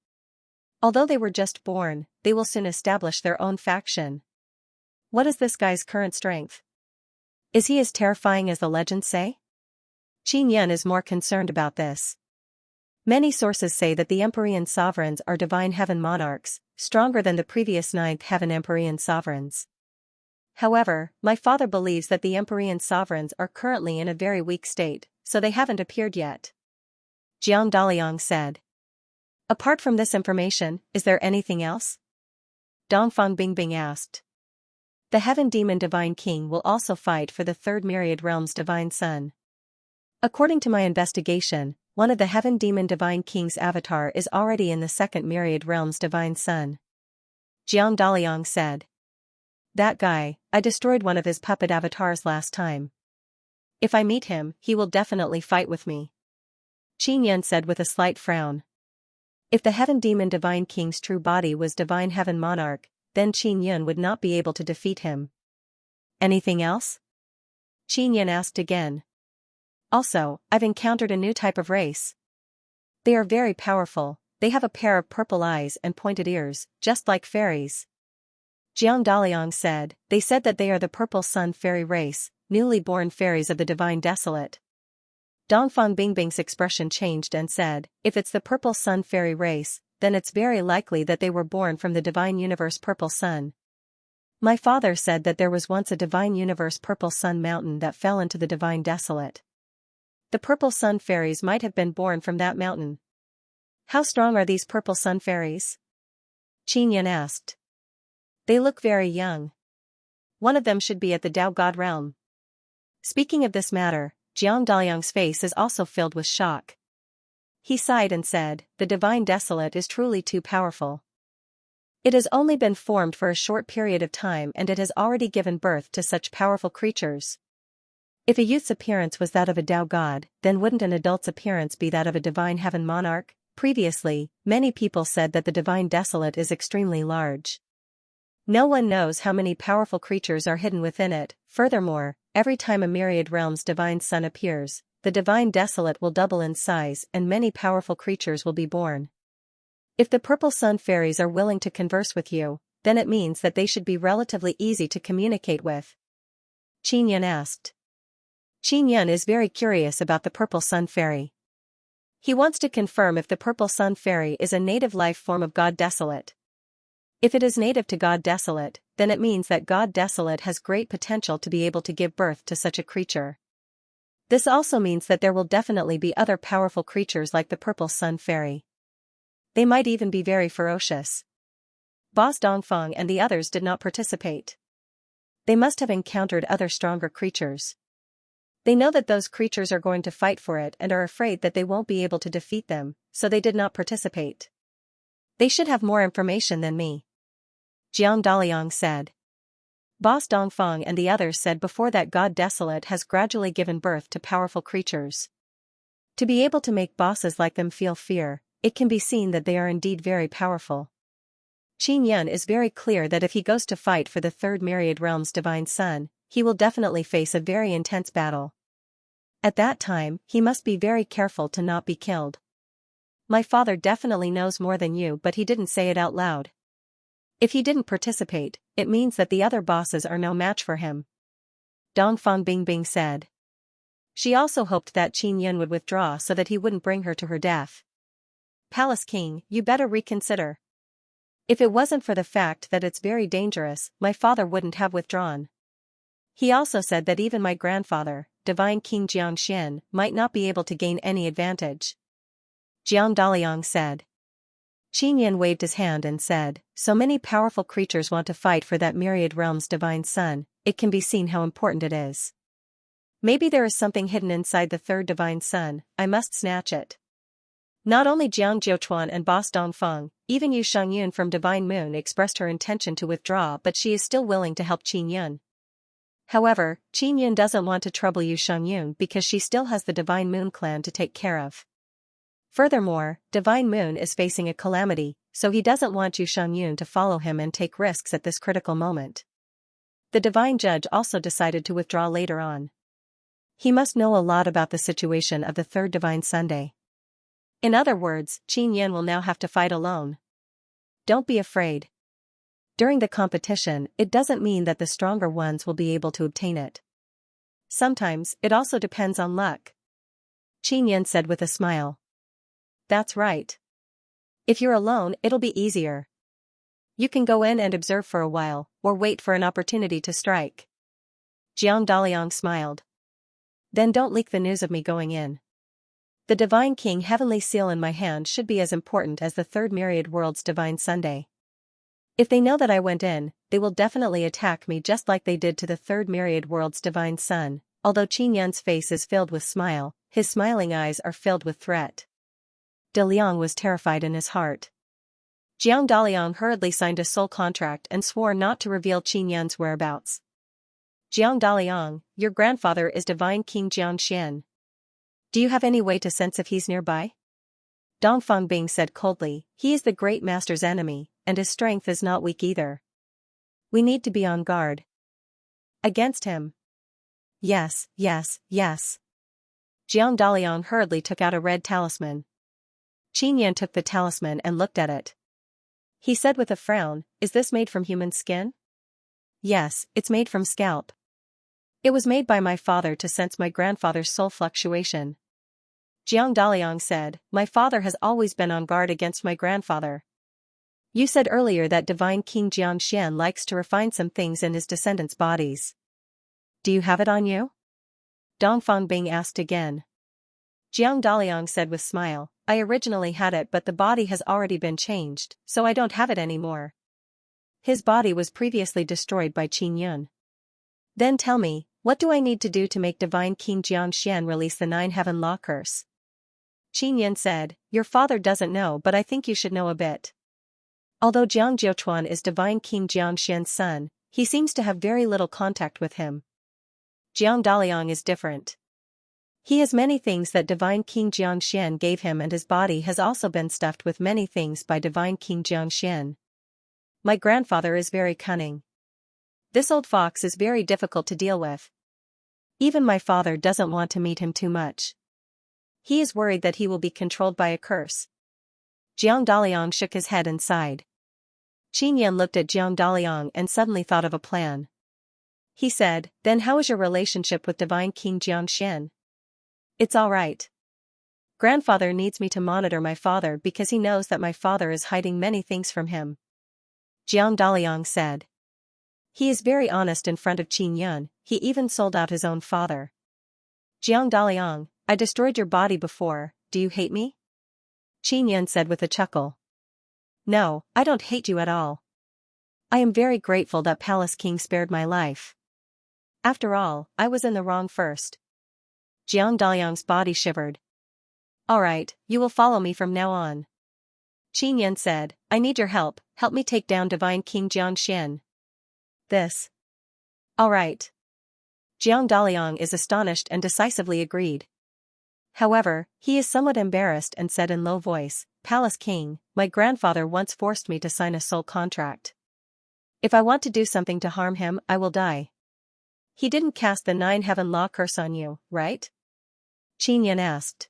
Although they were just born, they will soon establish their own faction. What is this guy's current strength? Is he as terrifying as the legends say? Qin Yan is more concerned about this. Many sources say that the Empyrean sovereigns are divine heaven monarchs, stronger than the previous ninth heaven Empyrean sovereigns. However, my father believes that the Empyrean sovereigns are currently in a very weak state, so they haven't appeared yet. Jiang Daliang said. Apart from this information, is there anything else? Dongfang Bingbing asked. The Heaven Demon Divine King will also fight for the third myriad realm's divine son. According to my investigation, one of the Heaven Demon Divine King's avatar is already in the second myriad realm's divine son. Jiang Daliang said. That guy, I destroyed one of his puppet avatars last time. If I meet him, he will definitely fight with me. Qin Yan said with a slight frown. If the Heaven Demon Divine King's true body was Divine Heaven Monarch, then Qin Yan would not be able to defeat him. Anything else? Qin Yan asked again. Also, I've encountered a new type of race. They are very powerful, they have a pair of purple eyes and pointed ears, just like fairies. Jiang Daliang said, they said that they are the Purple Sun Fairy race, newly born fairies of the Divine Desolate. Dongfang Bingbing's expression changed and said, if it's the Purple Sun Fairy race, then it's very likely that they were born from the Divine Universe Purple Sun. My father said that there was once a Divine Universe Purple Sun mountain that fell into the Divine Desolate. The Purple Sun Fairies might have been born from that mountain. How strong are these Purple Sun Fairies? Qin Yan asked. They look very young. One of them should be at the Tao God realm. Speaking of this matter, Jiang Daliang's face is also filled with shock. He sighed and said, the Divine Desolate is truly too powerful. It has only been formed for a short period of time and it has already given birth to such powerful creatures. If a youth's appearance was that of a Tao God, then wouldn't an adult's appearance be that of a Divine Heaven Monarch? Previously, many people said that the Divine Desolate is extremely large. No one knows how many powerful creatures are hidden within it. Furthermore, every time a myriad realm's divine sun appears, the Divine Desolate will double in size and many powerful creatures will be born. If the Purple Sun Fairies are willing to converse with you, then it means that they should be relatively easy to communicate with. Qin Yan asked. Qin Yan is very curious about the Purple Sun Fairy. He wants to confirm if the Purple Sun Fairy is a native life form of God Desolate. If it is native to God Desolate, then it means that God Desolate has great potential to be able to give birth to such a creature. This also means that there will definitely be other powerful creatures like the Purple Sun Fairy. They might even be very ferocious. Boss Dongfang and the others did not participate. They must have encountered other stronger creatures. They know that those creatures are going to fight for it and are afraid that they won't be able to defeat them, so they did not participate. They should have more information than me. Jiang Daliang said. Boss Dongfang and the others said before that God Desolate has gradually given birth to powerful creatures. To be able to make bosses like them feel fear, it can be seen that they are indeed very powerful. Qin Yan is very clear that if he goes to fight for the third myriad realm's divine son, he will definitely face a very intense battle. At that time, he must be very careful to not be killed. My father definitely knows more than you, but he didn't say it out loud. If he didn't participate, it means that the other bosses are no match for him. Dongfang Bingbing said. She also hoped that Qin Yan would withdraw so that he wouldn't bring her to her death. Palace King, you better reconsider. If it wasn't for the fact that it's very dangerous, my father wouldn't have withdrawn. He also said that even my grandfather, Divine King Xianxia, might not be able to gain any advantage. Jiang Daliang said. Qin Yan waved his hand and said, so many powerful creatures want to fight for that myriad realm's divine son, it can be seen how important it is. Maybe there is something hidden inside the third divine son, I must snatch it. Not only Jiang Jiuchuan and boss Dongfeng, even Yu Shangyun from Divine Moon expressed her intention to withdraw, but she is still willing to help Qin Yun. However, Qin Yun doesn't want to trouble Yu Shangyun because she still has the Divine Moon clan to take care of. Furthermore, Divine Moon is facing a calamity, so he doesn't want Yu Shangyun to follow him and take risks at this critical moment. The Divine Judge also decided to withdraw later on. He must know a lot about the situation of the third Divine Sunday. In other words, Qin Yun will now have to fight alone. Don't be afraid. During the competition, it doesn't mean that the stronger ones will be able to obtain it. Sometimes, it also depends on luck. Qin Yun said with a smile. That's right. If you're alone, it'll be easier. You can go in and observe for a while, or wait for an opportunity to strike. Jiang Daliang smiled. Then don't leak the news of me going in. The Divine King Heavenly Seal in my hand should be as important as the third Myriad World's Divine Sunday. If they know that I went in, they will definitely attack me just like they did to the third Myriad World's Divine Sun. Although Qin Yun's face is filled with smile, his smiling eyes are filled with threat. De Liang was terrified in his heart. Jiang Daliang hurriedly signed a soul contract and swore not to reveal Qin Yun's whereabouts. Jiang Daliang, your grandfather is Divine King Xianxia. Do you have any way to sense if he's nearby? Dongfeng Bing said coldly, he is the great master's enemy, and his strength is not weak either. We need to be on guard. Against him. Yes, yes, yes. Jiang Daliang hurriedly took out a red talisman. Qin Yun took the talisman and looked at it. He said with a frown, is this made from human skin? Yes, it's made from scalp. It was made by my father to sense my grandfather's soul fluctuation. Jiang Daliang said, my father has always been on guard against my grandfather. You said earlier that Divine King Xianxia likes to refine some things in his descendants' bodies. Do you have it on you? Dongfeng Bing asked again. Jiang Daliang said with smile, I originally had it but the body has already been changed, so I don't have it anymore. His body was previously destroyed by Qin Yun. Then tell me, what do I need to do to make Divine King Xianxia release the 9-heaven law curse? Qin Yun said, your father doesn't know but I think you should know a bit. Although Jiang Jiuchuan is Divine King Xianxia's son, he seems to have very little contact with him. Jiang Daliang is different. He has many things that Divine King Xianxia gave him and his body has also been stuffed with many things by Divine King Xianxia. My grandfather is very cunning. This old fox is very difficult to deal with. Even my father doesn't want to meet him too much. He is worried that he will be controlled by a curse. Jiang Daliang shook his head and sighed. Qin Yun looked at Jiang Daliang and suddenly thought of a plan. He said, then how is your relationship with Divine King Xianxia? It's all right. Grandfather needs me to monitor my father because he knows that my father is hiding many things from him. Jiang Daliang said. He is very honest in front of Qin Yun, he even sold out his own father. Jiang Daliang, I destroyed your body before, do you hate me? Qin Yun said with a chuckle. No, I don't hate you at all. I am very grateful that Palace King spared my life. After all, I was in the wrong first. Jiang Daliang's body shivered. Alright, you will follow me from now on. Qin Yun said, I need your help me take down Divine King Xianxia. This. Alright. Jiang Daliang is astonished and decisively agreed. However, he is somewhat embarrassed and said in low voice, Palace King, my grandfather once forced me to sign a soul contract. If I want to do something to harm him, I will die. He didn't cast the 9-heaven law curse on you, right? Qin Yun asked.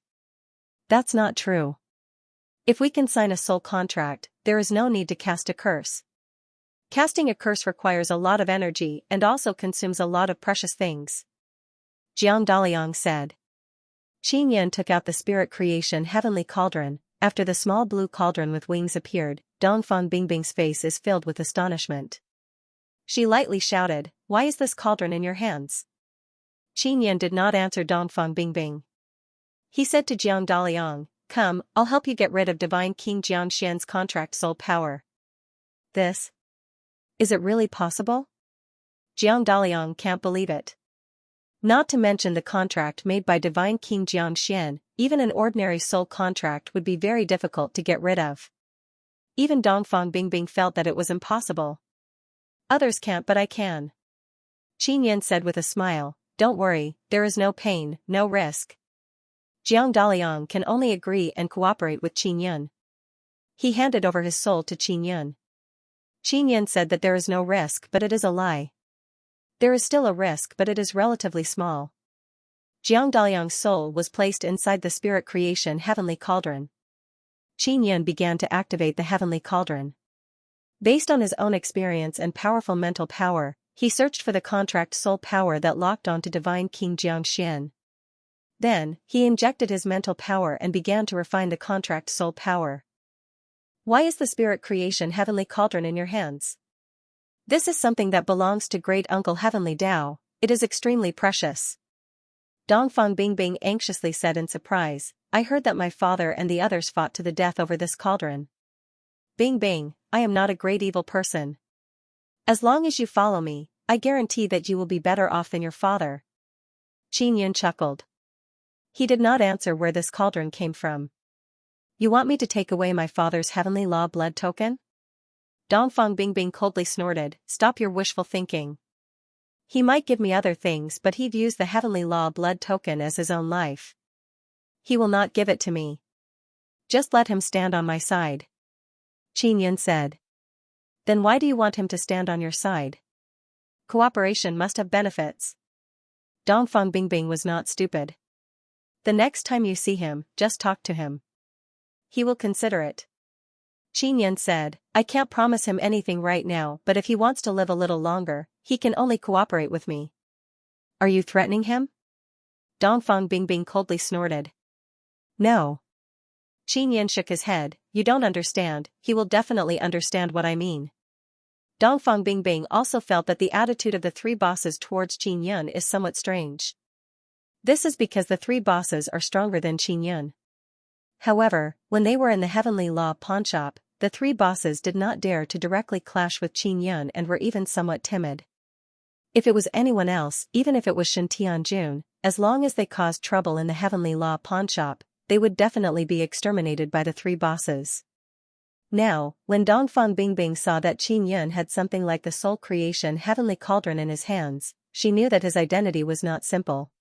That's not true. If we can sign a soul contract, there is no need to cast a curse. Casting a curse requires a lot of energy and also consumes a lot of precious things. Jiang Daliang said. Qin Yun took out the spirit creation heavenly cauldron. After the small blue cauldron with wings appeared, Dongfeng Bingbing's face is filled with astonishment. She lightly shouted, why is this cauldron in your hands? Qin Yun did not answer Dongfeng Bingbing. He said to Jiang Daliang, come, I'll help you get rid of Divine King Xianxia's contract soul power. This? Is it really possible? Jiang Daliang can't believe it. Not to mention the contract made by Divine King Xianxia, even an ordinary soul contract would be very difficult to get rid of. Even Dongfang Bingbing felt that it was impossible. Others can't, but I can. Qin Yin said with a smile, don't worry, there is no pain, no risk. Jiang Daliang can only agree and cooperate with Qin Yin. He handed over his soul to Qin Yin. Qin Yin said that there is no risk, but it is a lie. There is still a risk, but it is relatively small. Jiang Daliang's soul was placed inside the spirit creation heavenly cauldron. Qin Yin began to activate the heavenly cauldron. Based on his own experience and powerful mental power, he searched for the contract soul power that locked onto divine King Xianxia. Then, he injected his mental power and began to refine the contract soul power. Why is the spirit creation heavenly cauldron in your hands? This is something that belongs to Great Uncle Heavenly Tao, it is extremely precious. Dongfang Bingbing anxiously said in surprise, I heard that my father and the others fought to the death over this cauldron. Bingbing, I am not a great evil person. As long as you follow me, I guarantee that you will be better off than your father. Qin Yin chuckled. He did not answer where this cauldron came from. You want me to take away my father's heavenly law blood token? Dongfang Bingbing coldly snorted, stop your wishful thinking. He might give me other things, but he views the heavenly law blood token as his own life. He will not give it to me. Just let him stand on my side. Qin Yin said. Then why do you want him to stand on your side? Cooperation must have benefits. Dongfang Bingbing was not stupid. The next time you see him, just talk to him. He will consider it. Qin Yin said, I can't promise him anything right now, but if he wants to live a little longer, he can only cooperate with me. Are you threatening him? Dongfang Bingbing coldly snorted. No. Qin Yin shook his head, you don't understand, he will definitely understand what I mean. Dongfang Bingbing also felt that the attitude of the three bosses towards Qin Yin is somewhat strange. This is because the three bosses are stronger than Qin Yin. However, when they were in the Heavenly Law pawnshop, the three bosses did not dare to directly clash with Qin Yin and were even somewhat timid. If it was anyone else, even if it was Shen Tianjun, as long as they caused trouble in the Heavenly Law pawnshop, they would definitely be exterminated by the three bosses. Now, when Dongfang Bingbing saw that Qin Yin had something like the soul creation heavenly cauldron in his hands, she knew that his identity was not simple.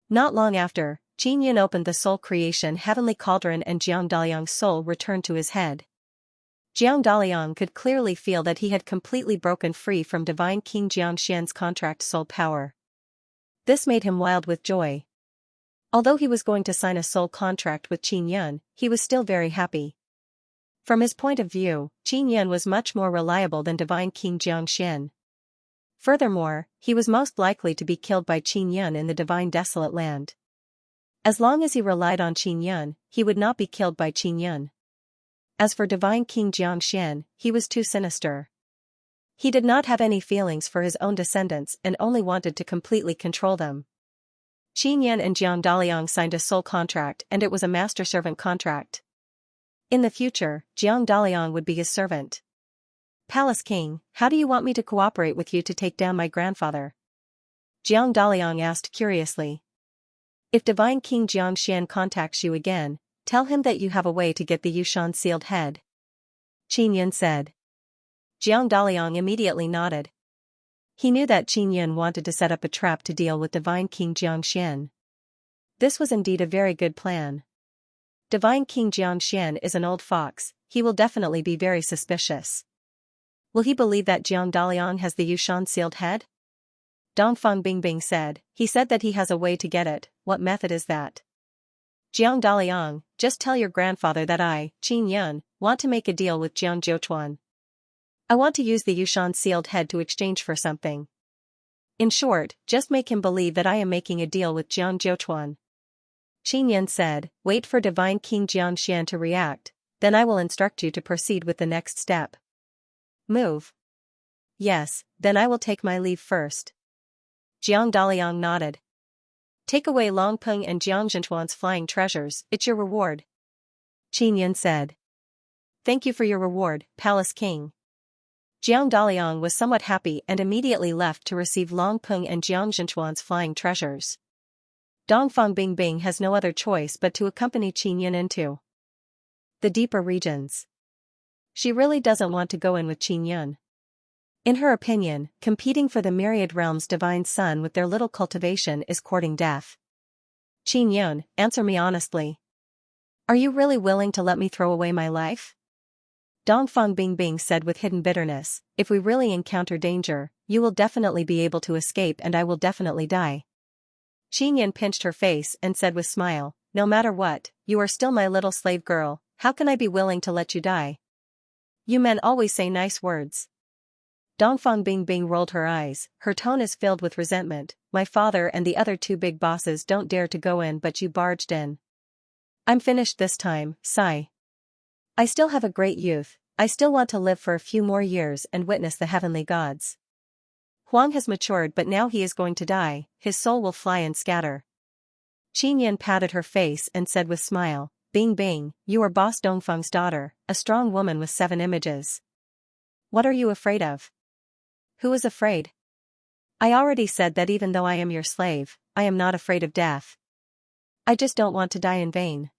Not long after, Qin Yin opened the soul creation heavenly cauldron and Jiang Daliang's soul returned to his head. Jiang Daliang could clearly feel that he had completely broken free from divine King Xianxian's contract soul power. This made him wild with joy. Although he was going to sign a soul contract with Qin Yin, he was still very happy. From his point of view, Qin Yin was much more reliable than divine King Xianxian. Furthermore, he was most likely to be killed by Qin Yin in the divine desolate land. As long as he relied on Qin Yin, he would not be killed by Qin Yin. As for divine King Xianxian, he was too sinister. He did not have any feelings for his own descendants and only wanted to completely control them. Qin Yin and Jiang Daliang signed a soul contract and it was a master-servant contract. In the future, Jiang Daliang would be his servant. Palace King, how do you want me to cooperate with you to take down my grandfather? Jiang Daliang asked curiously. If divine King Xianxian contacts you again, tell him that you have a way to get the Yushan sealed head. Qin Yin said. Jiang Daliang immediately nodded. He knew that Qin Yin wanted to set up a trap to deal with divine King Xianxian. This was indeed a very good plan. Divine King Xianxian is an old fox, he will definitely be very suspicious. Will he believe that Jiang Daliang has the Yushan sealed head? Dongfang Bingbing said, he said that he has a way to get it, what method is that? Jiang Daliang, just tell your grandfather that I, Qin Yin, want to make a deal with Jiang Zhouchuan. I want to use the Yushan sealed head to exchange for something. In short, just make him believe that I am making a deal with Jiang Zhouchuan. Qin Yin said, wait for divine King Xianxian to react, then I will instruct you to proceed with the next step. Move. Yes, then I will take my leave first. Jiang Daliang nodded. Take away Long Peng and Jiang Zhenchuan's flying treasures, it's your reward. Qin Yin said. Thank you for your reward, Palace King. Jiang Daliang was somewhat happy and immediately left to receive Long Peng and Jiang Zhenchuan's flying treasures. Dongfang Bingbing has no other choice but to accompany Qin Yun into the deeper regions. She really doesn't want to go in with Qin Yun. In her opinion, competing for the myriad realms' divine son with their little cultivation is courting death. Qin Yun, answer me honestly. Are you really willing to let me throw away my life? Dongfang Bingbing said with hidden bitterness, if we really encounter danger, you will definitely be able to escape and I will definitely die. Qin Yun pinched her face and said with smile, no matter what, you are still my little slave girl, how can I be willing to let you die? You men always say nice words. Dongfang Bingbing rolled her eyes, her tone is filled with resentment, my father and the other two big bosses don't dare to go in but you barged in. I'm finished this time, sigh. I still have a great youth, I still want to live for a few more years and witness the heavenly gods. Huang has matured but now he is going to die, his soul will fly and scatter. Qin Yun patted her face and said with smile, Bing Bing, you are Boss Dongfang's daughter, a strong woman with 7 images. What are you afraid of? Who is afraid? I already said that even though I am your slave, I am not afraid of death. I just don't want to die in vain.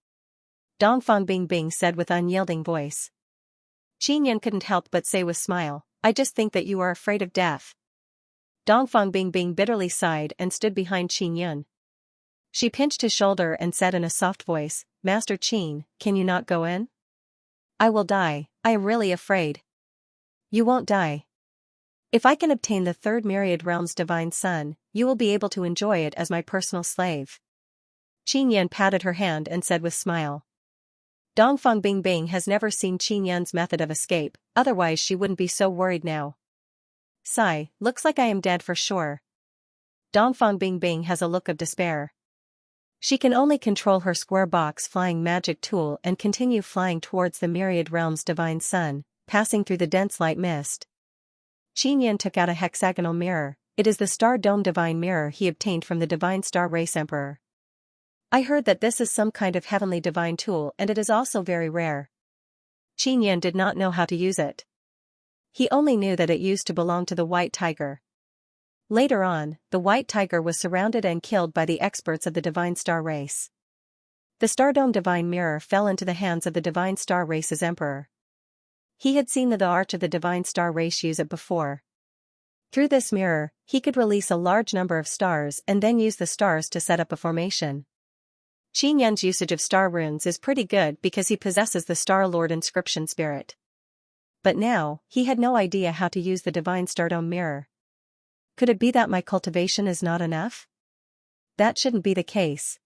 Dongfang Bingbing said with unyielding voice. Qin Yun couldn't help but say with smile, I just think that you are afraid of death. Dongfang Bingbing bitterly sighed and stood behind Qin Yun. She pinched his shoulder and said in a soft voice, Master Qin, can you not go in? I will die, I am really afraid. You won't die. If I can obtain the 3rd myriad realm's divine son, you will be able to enjoy it as my personal slave. Qin Yun patted her hand and said with smile. Dongfang Bingbing has never seen Qin Yun's method of escape, otherwise she wouldn't be so worried now. Sigh, looks like I am dead for sure. Dongfang Bingbing has a look of despair. She can only control her square box flying magic tool and continue flying towards the myriad realm's divine sun, passing through the dense light mist. Qin Yun took out a hexagonal mirror, it is the star dome divine mirror he obtained from the divine star race emperor. I heard that this is some kind of heavenly divine tool and it is also very rare. Qin Yun did not know how to use it. He only knew that it used to belong to the white tiger. Later on, the white tiger was surrounded and killed by the experts of the divine star race. The stardome divine mirror fell into the hands of the divine star race's emperor. He had seen the arch of the divine star race use it before. Through this mirror, he could release a large number of stars and then use the stars to set up a formation. Qin Yun's usage of star runes is pretty good because he possesses the Star Lord inscription spirit. But now, he had no idea how to use the divine stardome mirror. Could it be that my cultivation is not enough? That shouldn't be the case.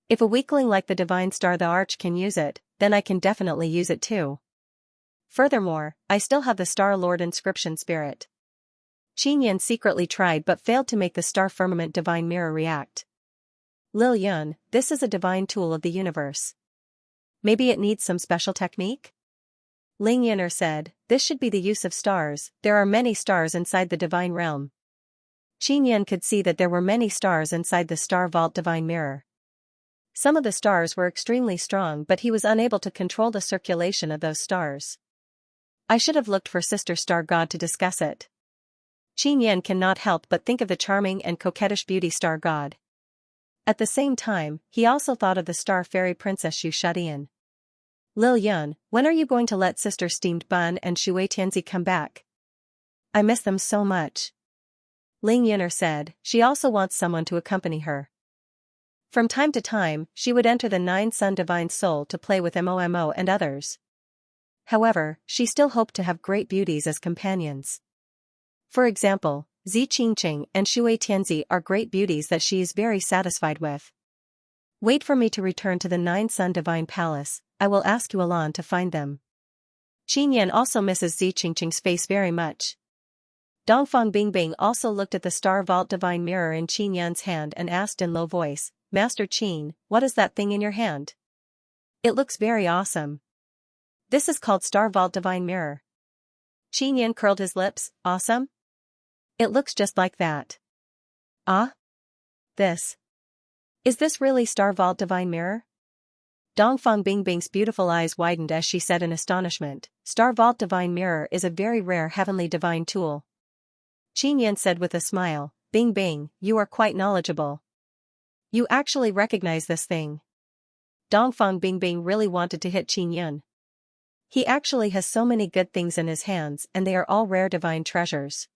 If a weakling like the divine star the arch can use it, then I can definitely use it too. Furthermore, I still have the Star Lord inscription spirit. Qin Yun secretly tried but failed to make the star firmament divine mirror react. Lil Yun, this is a divine tool of the universe. Maybe it needs some special technique? Ling Yin'er said, this should be the use of stars, there are many stars inside the divine realm. Qin Yun could see that there were many stars inside the star vault divine mirror. Some of the stars were extremely strong but he was unable to control the circulation of those stars. I should have looked for Sister Star God to discuss it. Qin Yun cannot help but think of the charming and coquettish beauty Star God. At the same time, he also thought of the star fairy princess Xu Shudian. Lil Yun, when are you going to let Sister Steamed Bun and Shui Tianzi come back? I miss them so much. Ling Yin'er said, she also wants someone to accompany her. From time to time, she would enter the 9 Sun Divine Soul to play with Momo and others. However, she still hoped to have great beauties as companions. For example, Zi Qingqing and Shui Tianzi are great beauties that she is very satisfied with. Wait for me to return to the 9 Sun Divine Palace, I will ask Yuelan to find them. Qin Yun also misses Zi Qingqing's face very much. Dongfang Bingbing also looked at the Star Vault Divine Mirror in Qin Yun's hand and asked in low voice, Master Qin, what is that thing in your hand? It looks very awesome. This is called Star Vault Divine Mirror. Qin Yun curled his lips, awesome? It looks just like that. Ah? This. Is this really Star Vault Divine Mirror? Dongfang Bingbing's beautiful eyes widened as she said in astonishment, Star Vault Divine Mirror is a very rare heavenly divine tool. Qin Yun said with a smile, Bing Bing, you are quite knowledgeable. You actually recognize this thing. Dongfang Bingbing really wanted to hit Qin Yun. He actually has so many good things in his hands and they are all rare divine treasures.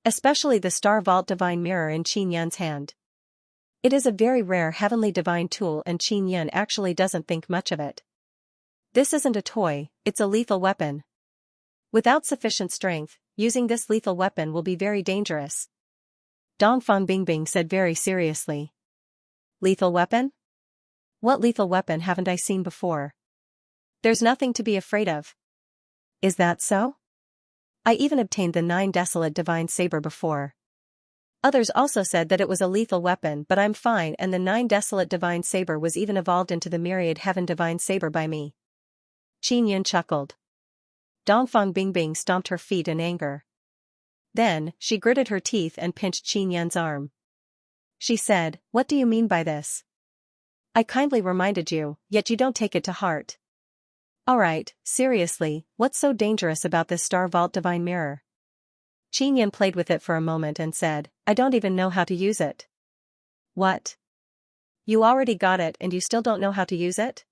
Especially the Star Vault Divine Mirror in Qin Yun's hand. It is a very rare heavenly divine tool and Qin Yun actually doesn't think much of it. This isn't a toy, it's a lethal weapon. Without sufficient strength, using this lethal weapon will be very dangerous. Dongfang Bingbing said very seriously. Lethal weapon? What lethal weapon haven't I seen before? There's nothing to be afraid of. Is that so? I even obtained the 9 Desolate Divine Saber before. Others also said that it was a lethal weapon but I'm fine and the 9 Desolate Divine Saber was even evolved into the Myriad Heaven Divine Saber by me. Qin Yun chuckled. Dongfang Bingbing stomped her feet in anger. Then, she gritted her teeth and pinched Qin Yun's arm. She said, "What do you mean by this? I kindly reminded you, yet you don't take it to heart. Alright, seriously, what's so dangerous about this Star Vault Divine Mirror?" Qin Yun played with it for a moment and said, "I don't even know how to use it." What? You already got it and you still don't know how to use it?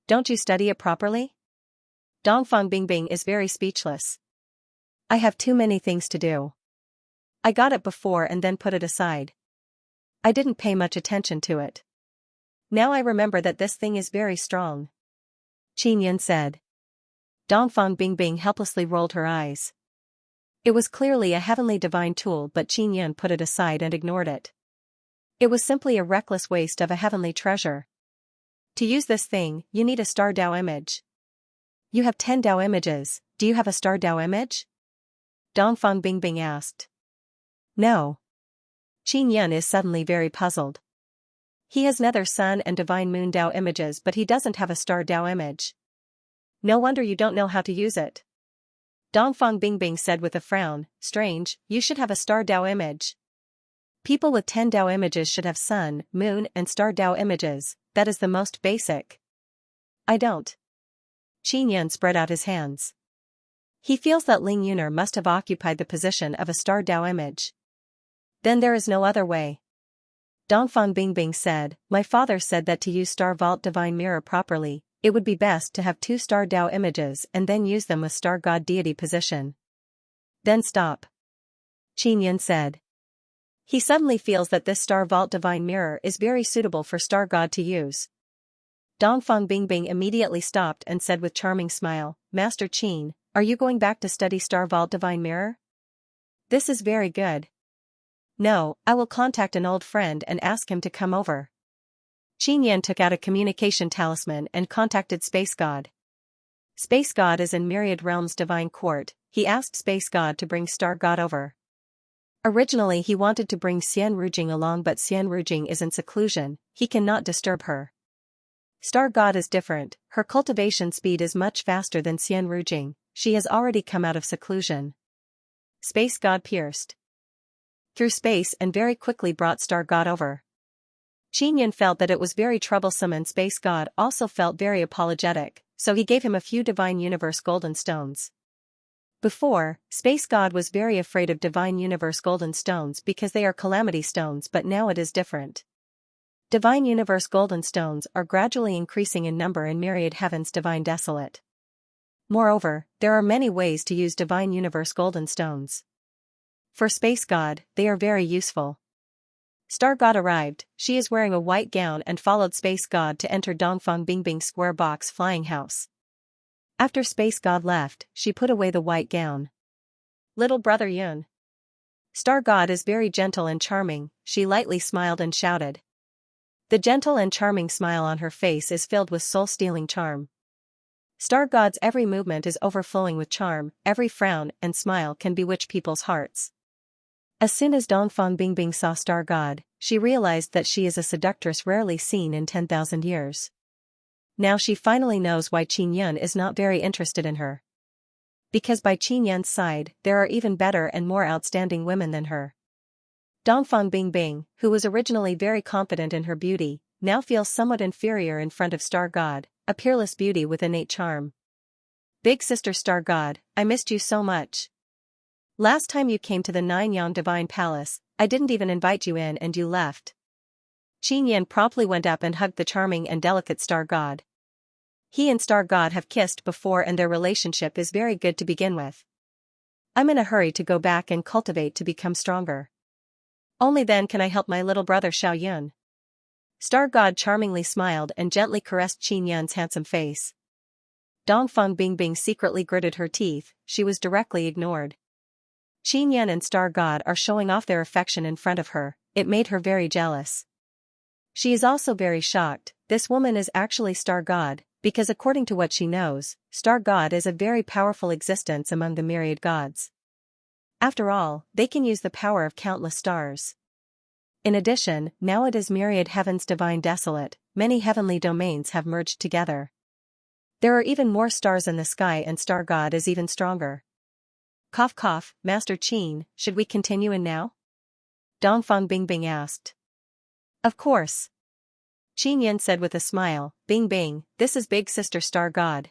Don't you study it properly? Dongfang Bingbing is very speechless. I have too many things to do. I got it before and then put it aside. I didn't pay much attention to it. Now I remember that this thing is very strong. Qin Yun said. Dongfang Bingbing helplessly rolled her eyes. It was clearly a heavenly divine tool but Qin Yun put it aside and ignored it. It was simply a reckless waste of a heavenly treasure. To use this thing, you need a star Dao image. You have 10 Dao images, do you have a star Dao image? Dongfang Bingbing asked. No. Qin Yun is suddenly very puzzled. He has Nether Sun and Divine Moon Dao images but he doesn't have a star Dao image. No wonder you don't know how to use it. Dongfang Bingbing said with a frown, strange, you should have a star Dao image. People with 10 Dao images should have Sun, Moon and Star Dao images, that is the most basic. I don't. Qin Yun spread out his hands. He feels that Ling Yuner must have occupied the position of a star Dao image. Then there is no other way. Dongfang Bingbing said, my father said that to use Star Vault Divine Mirror properly, it would be best to have 2 star Dao images and then use them with star god deity position. Then stop. Qin Yun said. He suddenly feels that this Star Vault Divine Mirror is very suitable for star god to use. Dongfang Bingbing immediately stopped and said with charming smile, Master Qin, are you going back to study Star Vault Divine Mirror? This is very good. No, I will contact an old friend and ask him to come over. Qin Yun took out a communication talisman and contacted Space God. Space God is in Myriad Realms Divine Court, he asked Space God to bring Star God over. Originally he wanted to bring Xian Rujing along but Xian Rujing is in seclusion, he cannot disturb her. Star God is different, her cultivation speed is much faster than Xian Rujing, she has already come out of seclusion. Space God pierced through space and very quickly brought Star God over. Qin Yun felt that it was very troublesome and Space God also felt very apologetic, so he gave him a few Divine Universe Golden Stones. Before, Space God was very afraid of Divine Universe Golden Stones because they are Calamity Stones but now it is different. Divine Universe Golden Stones are gradually increasing in number in Myriad Heaven's Divine Desolate. Moreover, there are many ways to use Divine Universe Golden Stones. For Space God, they are very useful. Star God arrived, she is wearing a white gown and followed Space God to enter Dongfang Bingbing's square box flying house. After Space God left, she put away the white gown. Little brother Yun. Star God is very gentle and charming, she lightly smiled and shouted. The gentle and charming smile on her face is filled with soul-stealing charm. Star God's every movement is overflowing with charm, every frown and smile can bewitch people's hearts. As soon as Dongfang Bingbing saw Star God, she realized that she is a seductress rarely seen in 10,000 years. Now she finally knows why Qin Yun is not very interested in her. Because by Qin Yun's side, there are even better and more outstanding women than her. Dongfang Bingbing, who was originally very confident in her beauty, now feels somewhat inferior in front of Star God, a peerless beauty with innate charm. Big sister Star God, I missed you so much. Last time you came to the Nine Yang Divine Palace, I didn't even invite you in and you left. Qin Yan promptly went up and hugged the charming and delicate star god. He and star god have kissed before and their relationship is very good to begin with. I'm in a hurry to go back and cultivate to become stronger. Only then can I help my little brother Xiao Yun. Star god charmingly smiled and gently caressed Qin Yan's handsome face. Dongfang Bingbing secretly gritted her teeth, she was directly ignored. Qin Yan and star god are showing off their affection in front of her, it made her very jealous. She is also very shocked, this woman is actually star god, because according to what she knows, star god is a very powerful existence among the myriad gods. After all, they can use the power of countless stars. In addition, now it is myriad heavens divine desolate, many heavenly domains have merged together. There are even more stars in the sky and star god is even stronger. Cough cough, Master Qin, should we continue in now? Dongfang Bingbing asked. Of course. Qin Yan said with a smile, Bingbing, this is Big Sister Star God.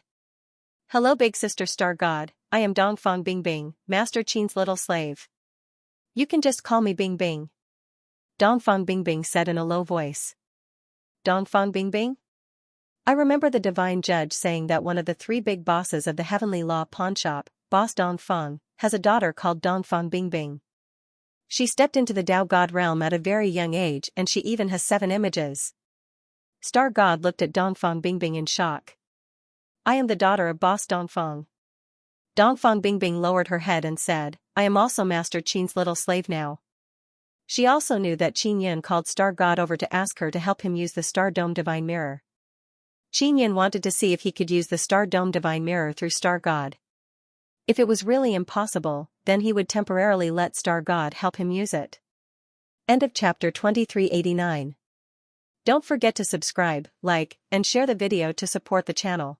Hello Big Sister Star God, I am Dongfang Bingbing, Master Qin's little slave. You can just call me Bingbing. Dongfang Bingbing said in a low voice. Dongfang Bingbing? I remember the divine judge saying that one of the 3 big bosses of the heavenly law pawnshop, Boss Dongfang, has a daughter called Dongfang Bingbing. She stepped into the Tao God realm at a very young age and she even has 7 images. Star God looked at Dongfang Bingbing in shock. I am the daughter of Boss Dongfang. Dongfang Bingbing lowered her head and said, I am also Master Qin's little slave now. She also knew that Qin Yan called Star God over to ask her to help him use the Star Dome Divine Mirror. Qin Yan wanted to see if he could use the Star Dome Divine Mirror through Star God. If it was really impossible, then he would temporarily let Star God help him use it. End of chapter 2389. Don't forget to subscribe, like, and share the video to support the channel.